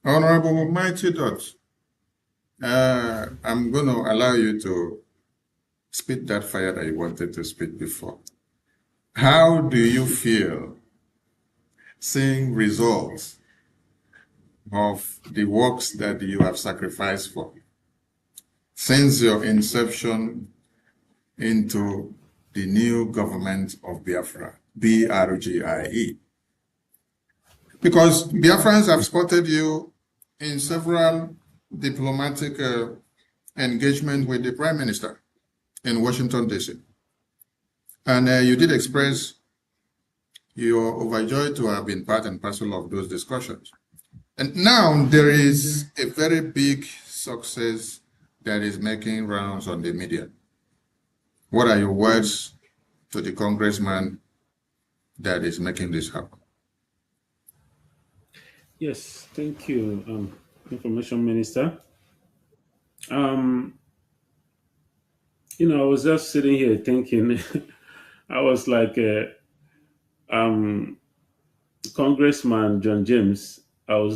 Honorable Mighty Dot, I'm going to allow you to spit that fire that you wanted to spit before. How do you feel seeing results of the works that you have sacrificed for since your inception into the new government of Biafra, Brgie? Because Biafrans have spotted you in several diplomatic engagement with the Prime Minister in Washington, D.C. And you did express you're overjoyed to have been part and parcel of those discussions. And now there is a very big success that is making rounds on the media. What are your words to the congressman that is making this happen? Yes, thank you, Information Minister. You know, I was just sitting here thinking, I was like, Congressman John James, I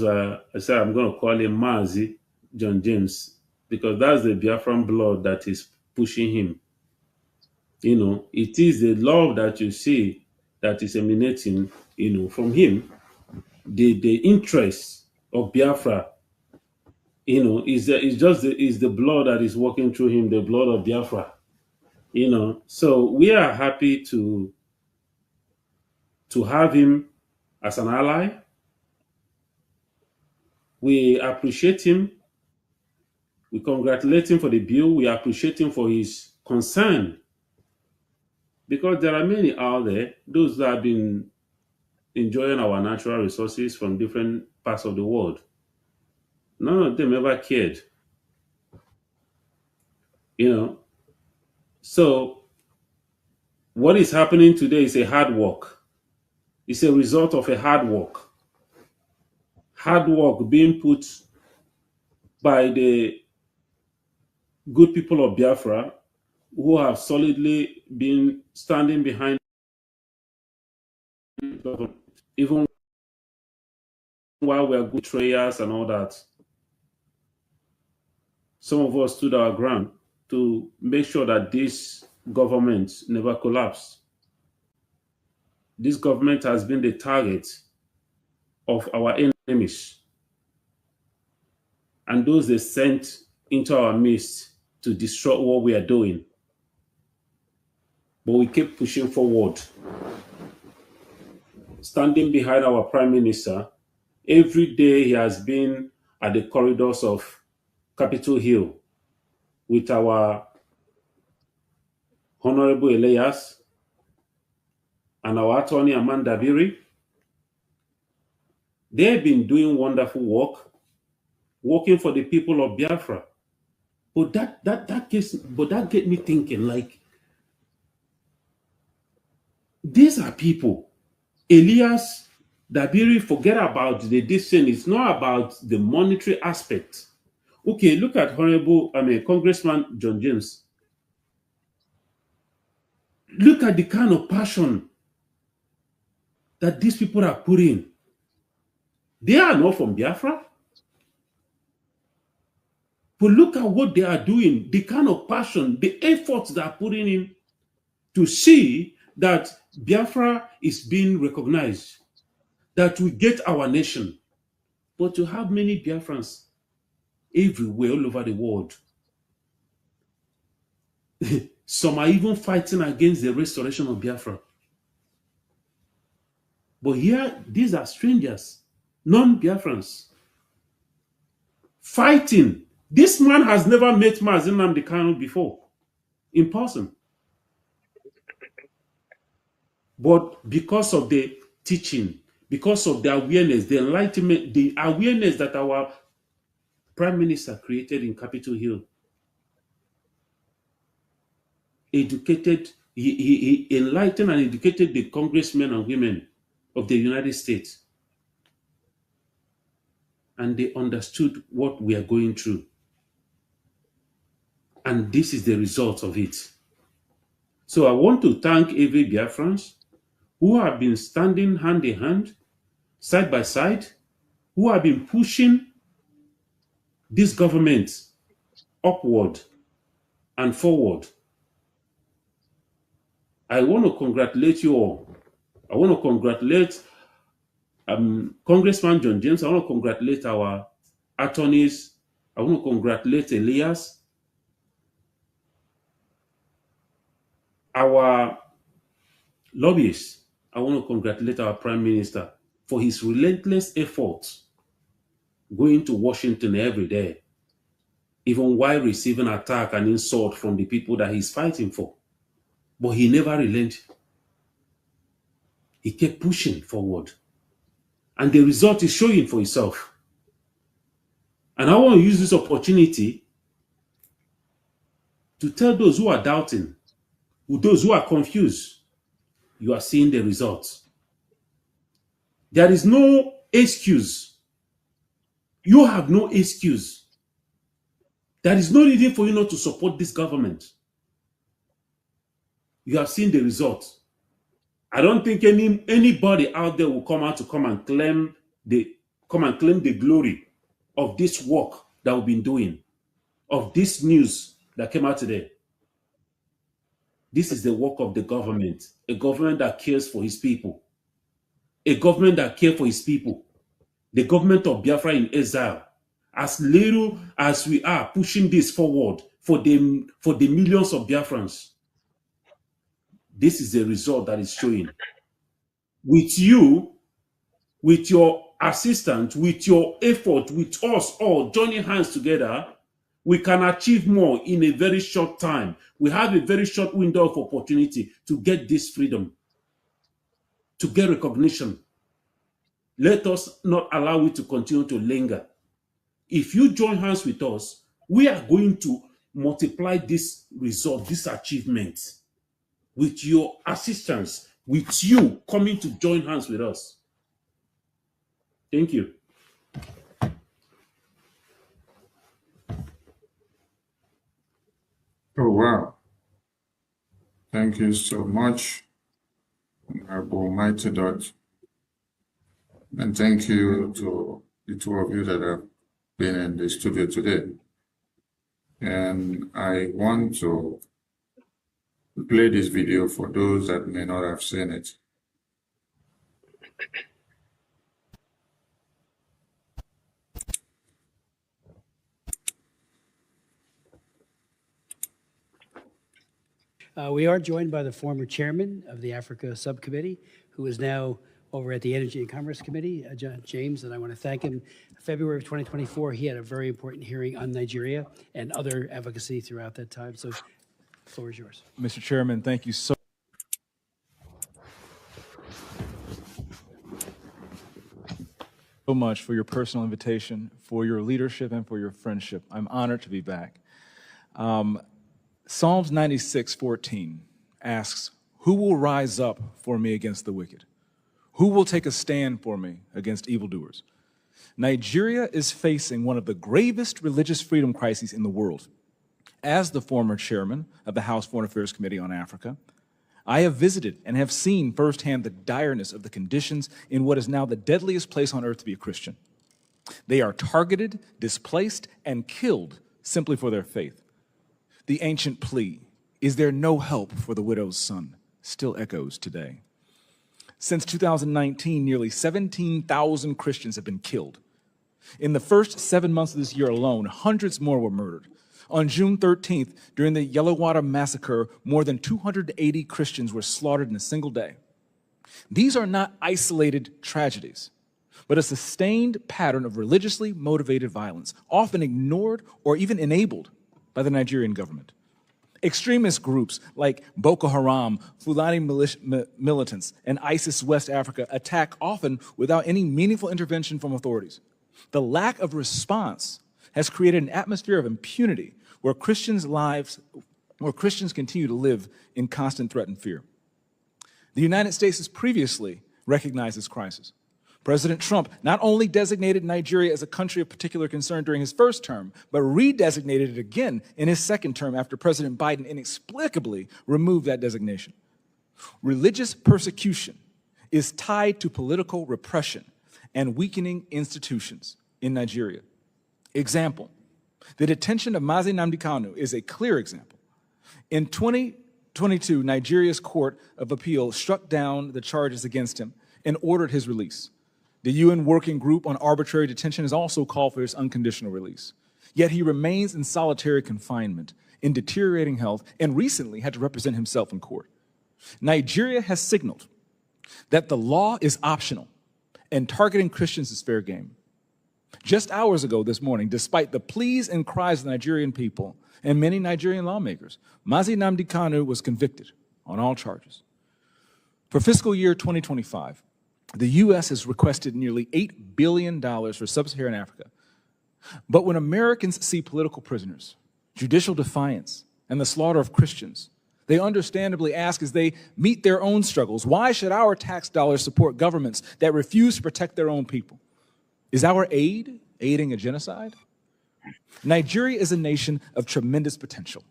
said, I'm going to call him Mazi John James, because that's the Biafran blood that is pushing him. You know, it is the love that you see that is emanating, you know, from him. The interest of Biafra, you know, is the blood that is walking through him, the blood of Biafra. You know, so we are happy to have him as an ally. We appreciate him. We congratulate him for the bill. We appreciate him for his concern, because there are many out there, those that have been enjoying our natural resources from different parts of the world. None of them ever cared. You know, so what is happening today is a hard work. It's a result of a hard work. Hard work being put by the good people of Biafra, who have solidly been standing behind, even while we are good betrayers and all that. some of us stood our ground to make sure that this government never collapsed. This government has been the target of our enemies and those they sent into our midst to destroy what we are doing. But we keep pushing forward, standing behind our Prime Minister. Every day he has been at the corridors of Capitol Hill with our Honorable Elias and our attorney Amanda Biri. They've been doing wonderful work, working for the people of Biafra. But that get me thinking, like, these are people. Elias Dabiri, forget about the decision. It's not about the monetary aspect. Okay, look at Congressman John James. Look at the kind of passion that these people are putting. They are not from Biafra. But look at what they are doing, the kind of passion, the efforts they are putting in to see that Biafra is being recognized, that we get our nation. But you have many Biafrans everywhere, all over the world. Some are even fighting against the restoration of Biafra. But here, these are strangers, non-Biafrans, fighting. This man has never met Mazi Nnamdi Kanu before, in person. But because of the teaching, because of the awareness, the enlightenment, the awareness that our Prime Minister created in Capitol Hill, he enlightened and educated the congressmen and women of the United States. And they understood what we are going through. And this is the result of it. So I want to thank every Biafrans who have been standing hand in hand, side by side, who have been pushing this government upward and forward. I want to congratulate you all. I want to congratulate Congressman John James. I want to congratulate our attorneys. I want to congratulate Elias, our lobbyists. I want to congratulate our Prime Minister for his relentless efforts going to Washington every day, even while receiving attack and insult from the people that he's fighting for. But he never relented. He kept pushing forward. And the result is showing for itself. And I want to use this opportunity to tell those who are doubting, those who are confused, you are seeing the results. There is no excuse. You have no excuse. There is no reason for you not to support this government. You have seen the results. I don't think anybody out there will come out to come and claim the glory of this work that we've been doing, of this news that came out today. This is the work of the government, a government that cares for his people, a government that cares for his people, the government of Biafra in exile. As little as we are pushing this forward for the millions of Biafrans, this is the result that is showing. With you, with your assistance, with your effort, with us all joining hands together, we can achieve more in a very short time. We have a very short window of opportunity to get this freedom, to get recognition. Let us not allow it to continue to linger. If you join hands with us, we are going to multiply this result, this achievement, with your assistance, with you coming to join hands with us. Thank you. Oh, wow. Thank you so much, Honorable Mighty Dot. And thank you to the two of you that have been in the studio today. And I want to play this video for those that may not have seen it. We are joined by the former chairman of the Africa Subcommittee, who is now over at the Energy and Commerce Committee, James, and I want to thank him. February of 2024, he had a very important hearing on Nigeria and other advocacy throughout that time. So the floor is yours. Mr. Chairman, thank you so much for your personal invitation, for your leadership, and for your friendship. I'm honored to be back. Psalms 96:14 asks, "Who will rise up for me against the wicked? Who will take a stand for me against evildoers?" Nigeria is facing one of the gravest religious freedom crises in the world. As the former chairman of the House Foreign Affairs Committee on Africa, I have visited and have seen firsthand the direness of the conditions in what is now the deadliest place on earth to be a Christian. They are targeted, displaced, and killed simply for their faith. The ancient plea, "Is there no help for the widow's son?" still echoes today. Since 2019, nearly 17,000 Christians have been killed. In the first 7 months of this year alone, hundreds more were murdered. On June 13th, during the Yellowwater massacre, more than 280 Christians were slaughtered in a single day. These are not isolated tragedies, but a sustained pattern of religiously motivated violence, often ignored or even enabled by the Nigerian government. Extremist groups like Boko Haram, Fulani militants, and ISIS West Africa attack often without any meaningful intervention from authorities. The lack of response has created an atmosphere of impunity where Christians continue to live in constant threat and fear. The United States has previously recognized this crisis. President Trump not only designated Nigeria as a country of particular concern during his first term, but redesignated it again in his second term after President Biden inexplicably removed that designation. Religious persecution is tied to political repression and weakening institutions in Nigeria. Example, the detention of Mazi Nnamdi Kanu is a clear example. In 2022, Nigeria's Court of Appeal struck down the charges against him and ordered his release. The UN Working Group on Arbitrary Detention has also called for his unconditional release. Yet he remains in solitary confinement, in deteriorating health, and recently had to represent himself in court. Nigeria has signaled that the law is optional and targeting Christians is fair game. Just hours ago this morning, despite the pleas and cries of the Nigerian people and many Nigerian lawmakers, Mazi Nnamdi Kanu was convicted on all charges. For fiscal year 2025, the U.S. has requested nearly $8 billion for sub-Saharan Africa. But when Americans see political prisoners, judicial defiance, and the slaughter of Christians, they understandably ask as they meet their own struggles, why should our tax dollars support governments that refuse to protect their own people? Is our aid aiding a genocide? Nigeria is a nation of tremendous potential,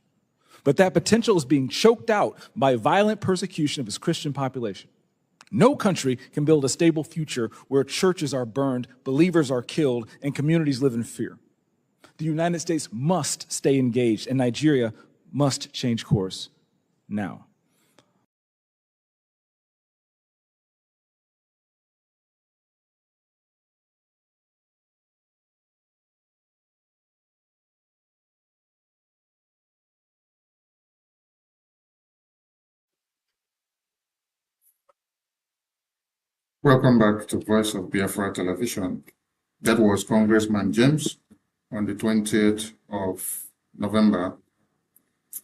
but that potential is being choked out by violent persecution of its Christian population. No country can build a stable future where churches are burned, believers are killed, and communities live in fear. The United States must stay engaged, and Nigeria must change course now. Welcome back to Voice of Biafra Television. That was Congressman James on the 20th of November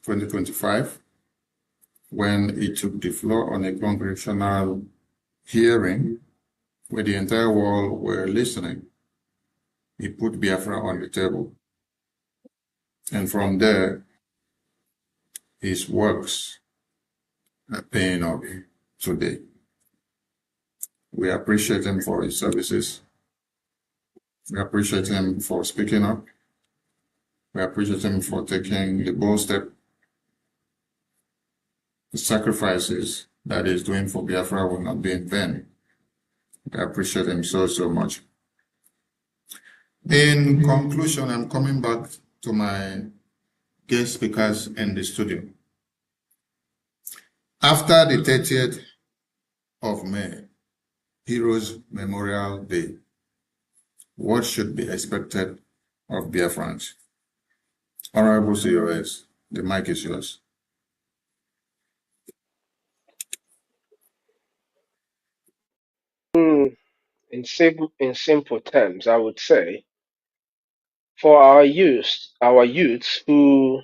2025 when he took the floor on a congressional hearing where the entire world were listening. He put Biafra on the table. And from there, his works are paying off today. We appreciate him for his services. We appreciate him for speaking up. We appreciate him for taking the bold step. The sacrifices that he's doing for Biafra will not be in vain. We appreciate him so, so much. In conclusion, I'm coming back to my guest speakers in the studio. After the 30th of May, Heroes Memorial Day, what should be expected of Biafrans? Honorable COS, the mic is yours. In simple terms, I would say, for our youths who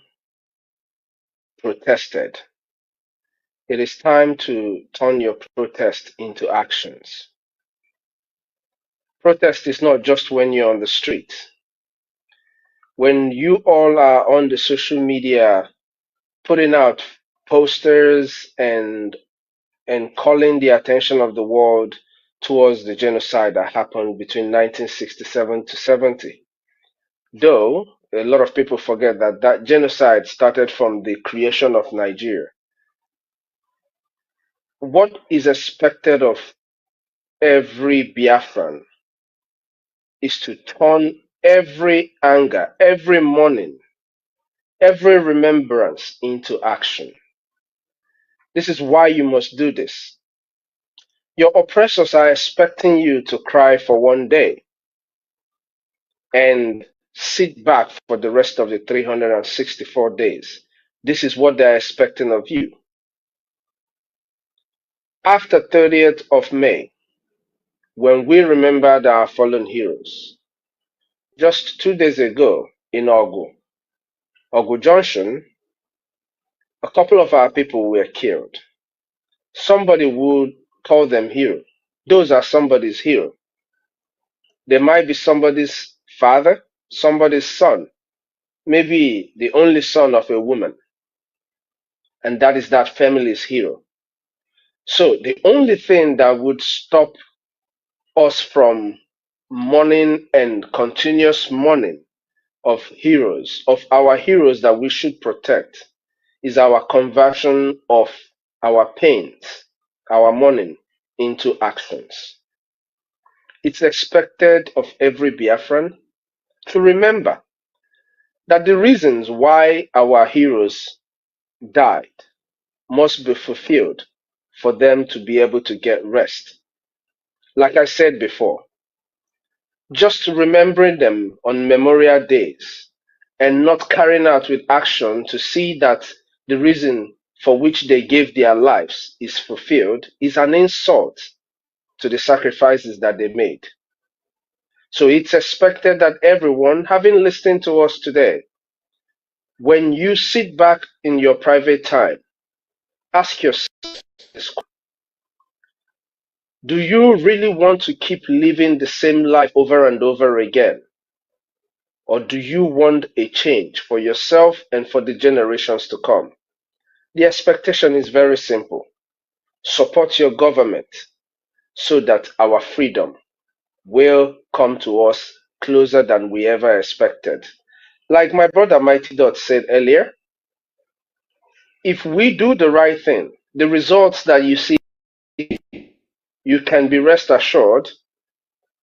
protested, it is time to turn your protest into actions. Protest is not just when you're on the street. When you all are on the social media putting out posters and calling the attention of the world towards the genocide that happened between 1967 to 70. Though a lot of people forget that that genocide started from the creation of Nigeria. What is expected of every Biafran is to turn every anger, every mourning, every remembrance into action. This is why you must do this. Your oppressors are expecting you to cry for one day and sit back for the rest of the 364 days. This is what they're expecting of you. After 30th of May, when we remembered our fallen heroes, just 2 days ago in Ogu Junction, a couple of our people were killed. Somebody would call them hero. Those are somebody's hero. They might be somebody's father, somebody's son, maybe the only son of a woman, and that is that family's hero. So the only thing that would stop us from mourning and continuous mourning of heroes, of our heroes that we should protect, is our conversion of our pains, our mourning, into actions. It's expected of every Biafran to remember that the reasons why our heroes died must be fulfilled for them to be able to get rest. Like I said before, just remembering them on memorial days and not carrying out with action to see that the reason for which they gave their lives is fulfilled is an insult to the sacrifices that they made. So it's expected that everyone, having listened to us today, when you sit back in your private time, ask yourself this question: do you really want to keep living the same life over and over again? Or do you want a change for yourself and for the generations to come? The expectation is very simple. Support your government so that our freedom will come to us closer than we ever expected. Like my brother Mighty Dot said earlier, if we do the right thing, the results that you see, you can be rest assured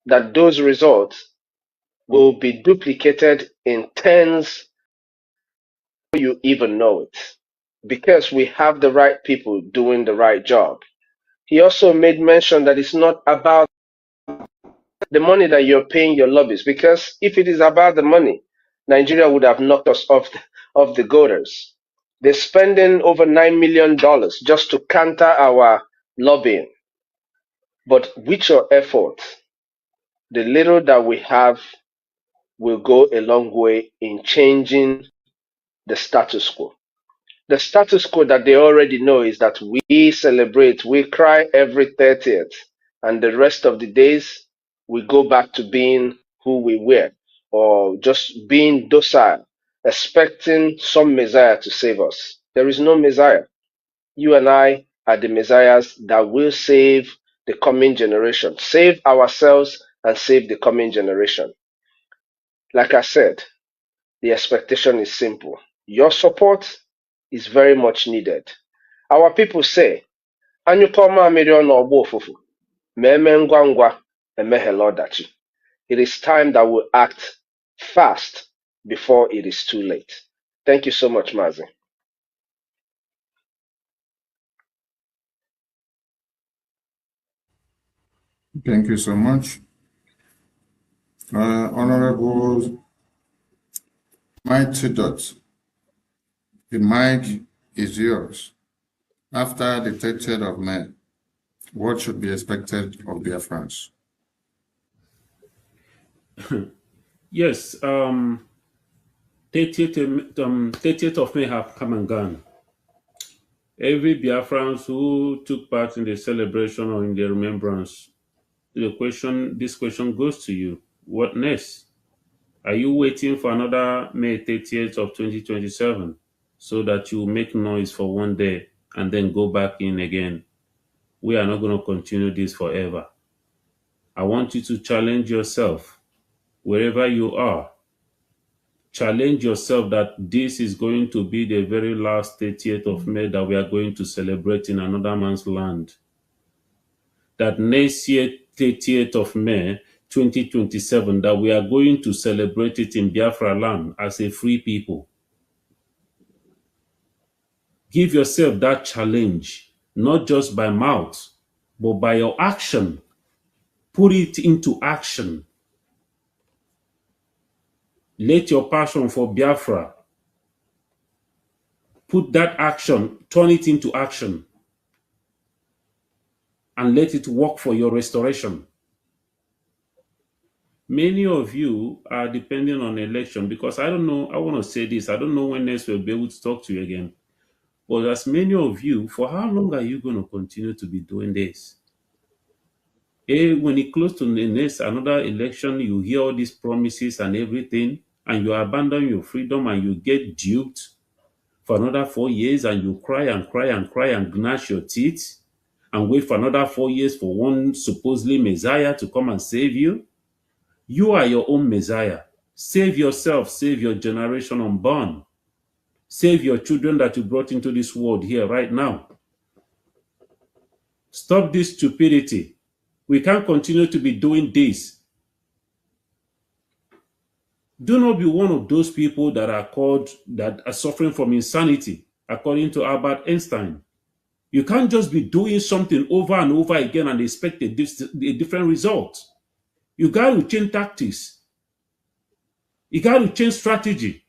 that those results will be duplicated in tens before you even know it, because we have the right people doing the right job. He also made mention that it's not about the money that you're paying your lobbyists, because if it is about the money, Nigeria would have knocked us off the gutters. They're spending over $9 million just to counter our lobbying. But with your effort, the little that we have will go a long way in changing the status quo. The status quo that they already know is that we celebrate, we cry every 30th, and the rest of the days we go back to being who we were, or just being docile, expecting some Messiah to save us. There is no Messiah. You and I are the Messiahs that will save the coming generation, save ourselves and save the coming generation. Like I said, the expectation is simple. Your support is very much needed. Our people say, anyụkọ mamịrị n'ọgba ụfụfụ, ma eme ngwa ngwa emeghela ọdachi. It is time that we act fast before it is too late. Thank you so much, Mazi. Thank you so much. Honorable Mike Tidot, the mic is yours. After the 30th of May, what should be expected of Biafrans? Yes, 30th of May have come and gone. Every Biafrans who took part in the celebration or in the remembrance, this question goes to you. What next? Are you waiting for another May 30th of 2027 so that you make noise for one day and then go back in again? We are not going to continue this forever. I want you to challenge yourself wherever you are. Challenge yourself that this is going to be the very last 30th of May that we are going to celebrate in another man's land. That next year, 30th of May, 2027, that we are going to celebrate it in Biafra land as a free people. Give yourself that challenge, not just by mouth, but by your action. Put it into action. Let your passion for Biafra, put that action, turn it into action, and let it work for your restoration. Many of you are depending on election because I don't know, I want to say this, I don't know when next we'll be able to talk to you again. But as many of you, for how long are you going to continue to be doing this? When it close to the next another election, you hear all these promises and everything, and you abandon your freedom and you get duped for another 4 years, and you cry and cry and cry and gnash your teeth and wait for another 4 years for one supposedly Messiah to come and save you. You are your own Messiah. Save yourself, save your generation unborn. Save your children that you brought into this world here right now. Stop this stupidity. We can't continue to be doing this. Do not be one of those people that are suffering from insanity, according to Albert Einstein. You can't just be doing something over and over again and expect a different result. You got to change tactics. You got to change strategy.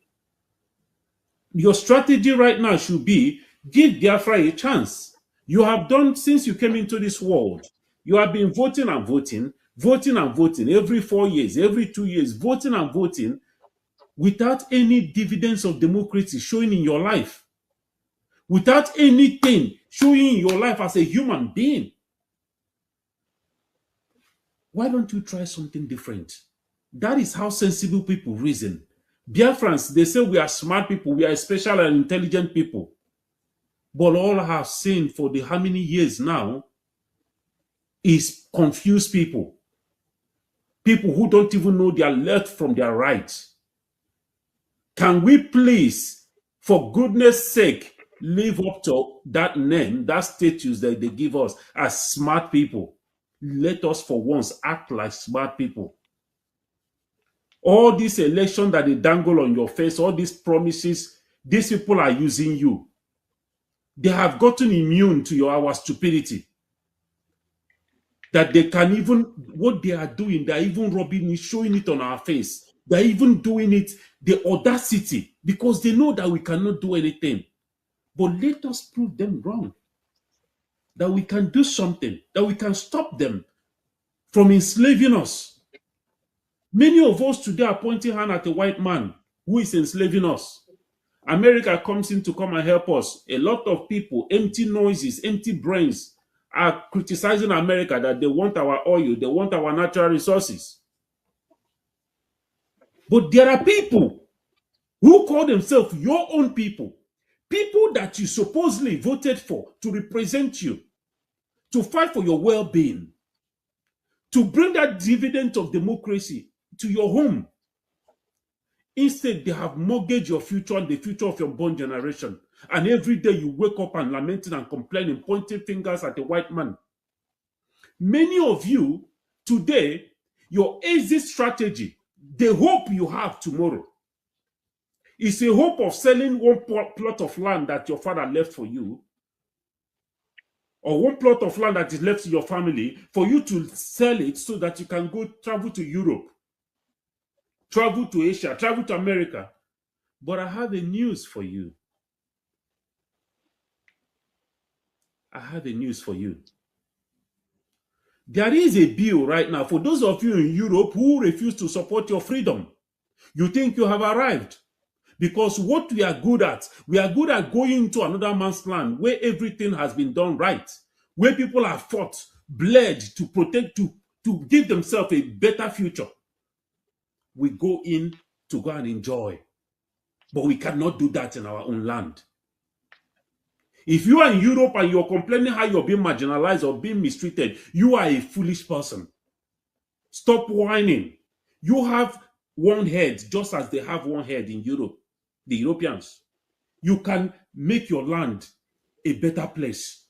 Your strategy right now should be give Biafra a chance. You have done since you came into this world. You have been voting and voting, voting and voting every 4 years, every 2 years, voting and voting without any dividends of democracy showing in your life, without anything showing in your life as a human being. Why don't you try something different? That is how sensible people reason. Biafrans, they say we are smart people, we are special and intelligent people. But all I have seen for the how many years now is confused people. People who don't even know their left from their right. Can we please, for goodness sake, live up to that name, that status that they give us as smart people? Let us for once act like smart people. All this election that they dangle on your face, all these promises, these people are using you. They have gotten immune to our stupidity. That they can even, what they are doing, they're even rubbing it, showing it on our face. They're even doing it, the audacity, because they know that we cannot do anything. But let us prove them wrong. That we can do something, that we can stop them from enslaving us. Many of us today are pointing hand at a white man who is enslaving us. America comes in to come and help us. A lot of people, empty noises, empty brains, are criticizing America that they want our oil, they want our natural resources. But there are people who call themselves your own people, people that you supposedly voted for to represent you, to fight for your well-being, to bring that dividend of democracy to your home. Instead, they have mortgaged your future and the future of your born generation. And every day you wake up and lamenting and complaining, pointing fingers at the white man. Many of you today, your exit strategy, the hope you have tomorrow, It's a hope of selling one plot of land that your father left for you, or one plot of land that is left to your family, for you to sell it so that you can go travel to Europe, travel to Asia, travel to America. But I have a news for you. I have a news for you. There is a bill right now for those of you in Europe who refuse to support your freedom. You think you have arrived. Because what we are good at going to another man's land where everything has been done right, where people have fought, bled to protect, to give themselves a better future. We go in to go and enjoy. But we cannot do that in our own land. If you are in Europe and you're complaining how you're being marginalized or being mistreated, you are a foolish person. Stop whining. You have one head just as they have one head in Europe, the Europeans. You can make your land a better place.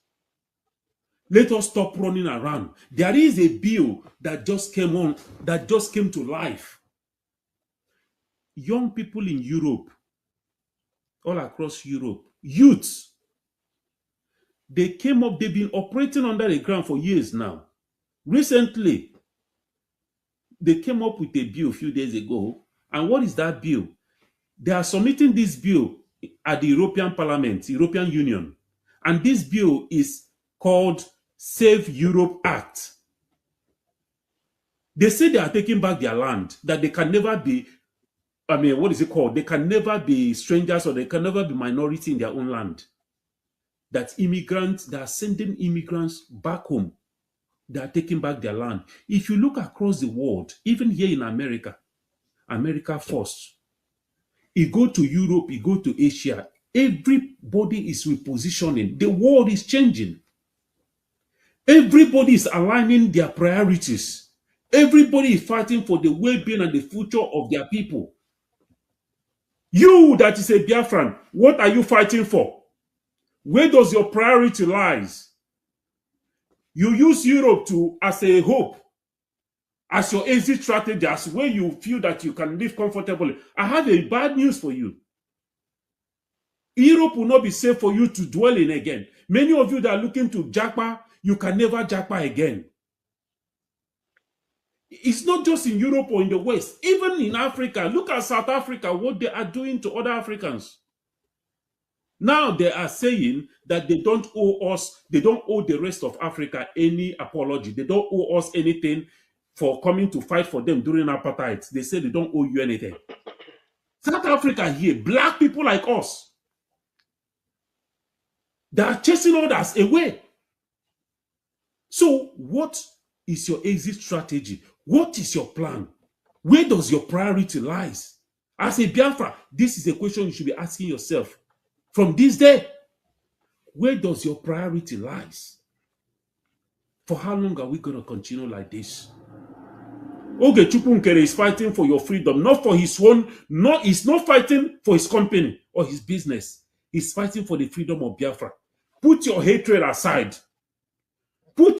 Let us stop running around. There is a bill that just came to life. Young people in Europe, all across Europe, youths, they've been operating under the ground for years now. Recently, they came up with a bill a few days ago. And what is that bill? They are submitting this bill at the European Parliament, European Union. And this bill is called Save Europe Act. They say they are taking back their land, that they can never be, what is it called? They can never be strangers, or they can never be minority in their own land. That immigrants, they are sending immigrants back home. They are taking back their land. If you look across the world, even here in America, America first, you go to Europe, you go to Asia, everybody is repositioning. The world is changing. Everybody is aligning their priorities. Everybody is fighting for the well-being and the future of their people. You that is a Biafran, what are you fighting for? Where does your priority lies? You use Europe as a hope, as your exit strategy, as where you feel that you can live comfortably. I have a bad news for you. Europe will not be safe for you to dwell in again. Many of you that are looking to japa, you can never japa again. It's not just in Europe or in the West. Even in Africa, look at South Africa, what they are doing to other Africans. Now they are saying that they don't owe the rest of Africa any apology. They don't owe us anything for coming to fight for them during apartheid. They say they don't owe you anything. South Africa here, black people like us, they are chasing others away. So what is your exit strategy? What is your plan? Where does your priority lies? As a Biafra, this is a question you should be asking yourself. From this day, where does your priority lies? For how long are we going to continue like this? Nkere is fighting for your freedom, not for his own, he's not fighting for his company or his business. He's fighting for the freedom of Biafra. Put your hatred aside.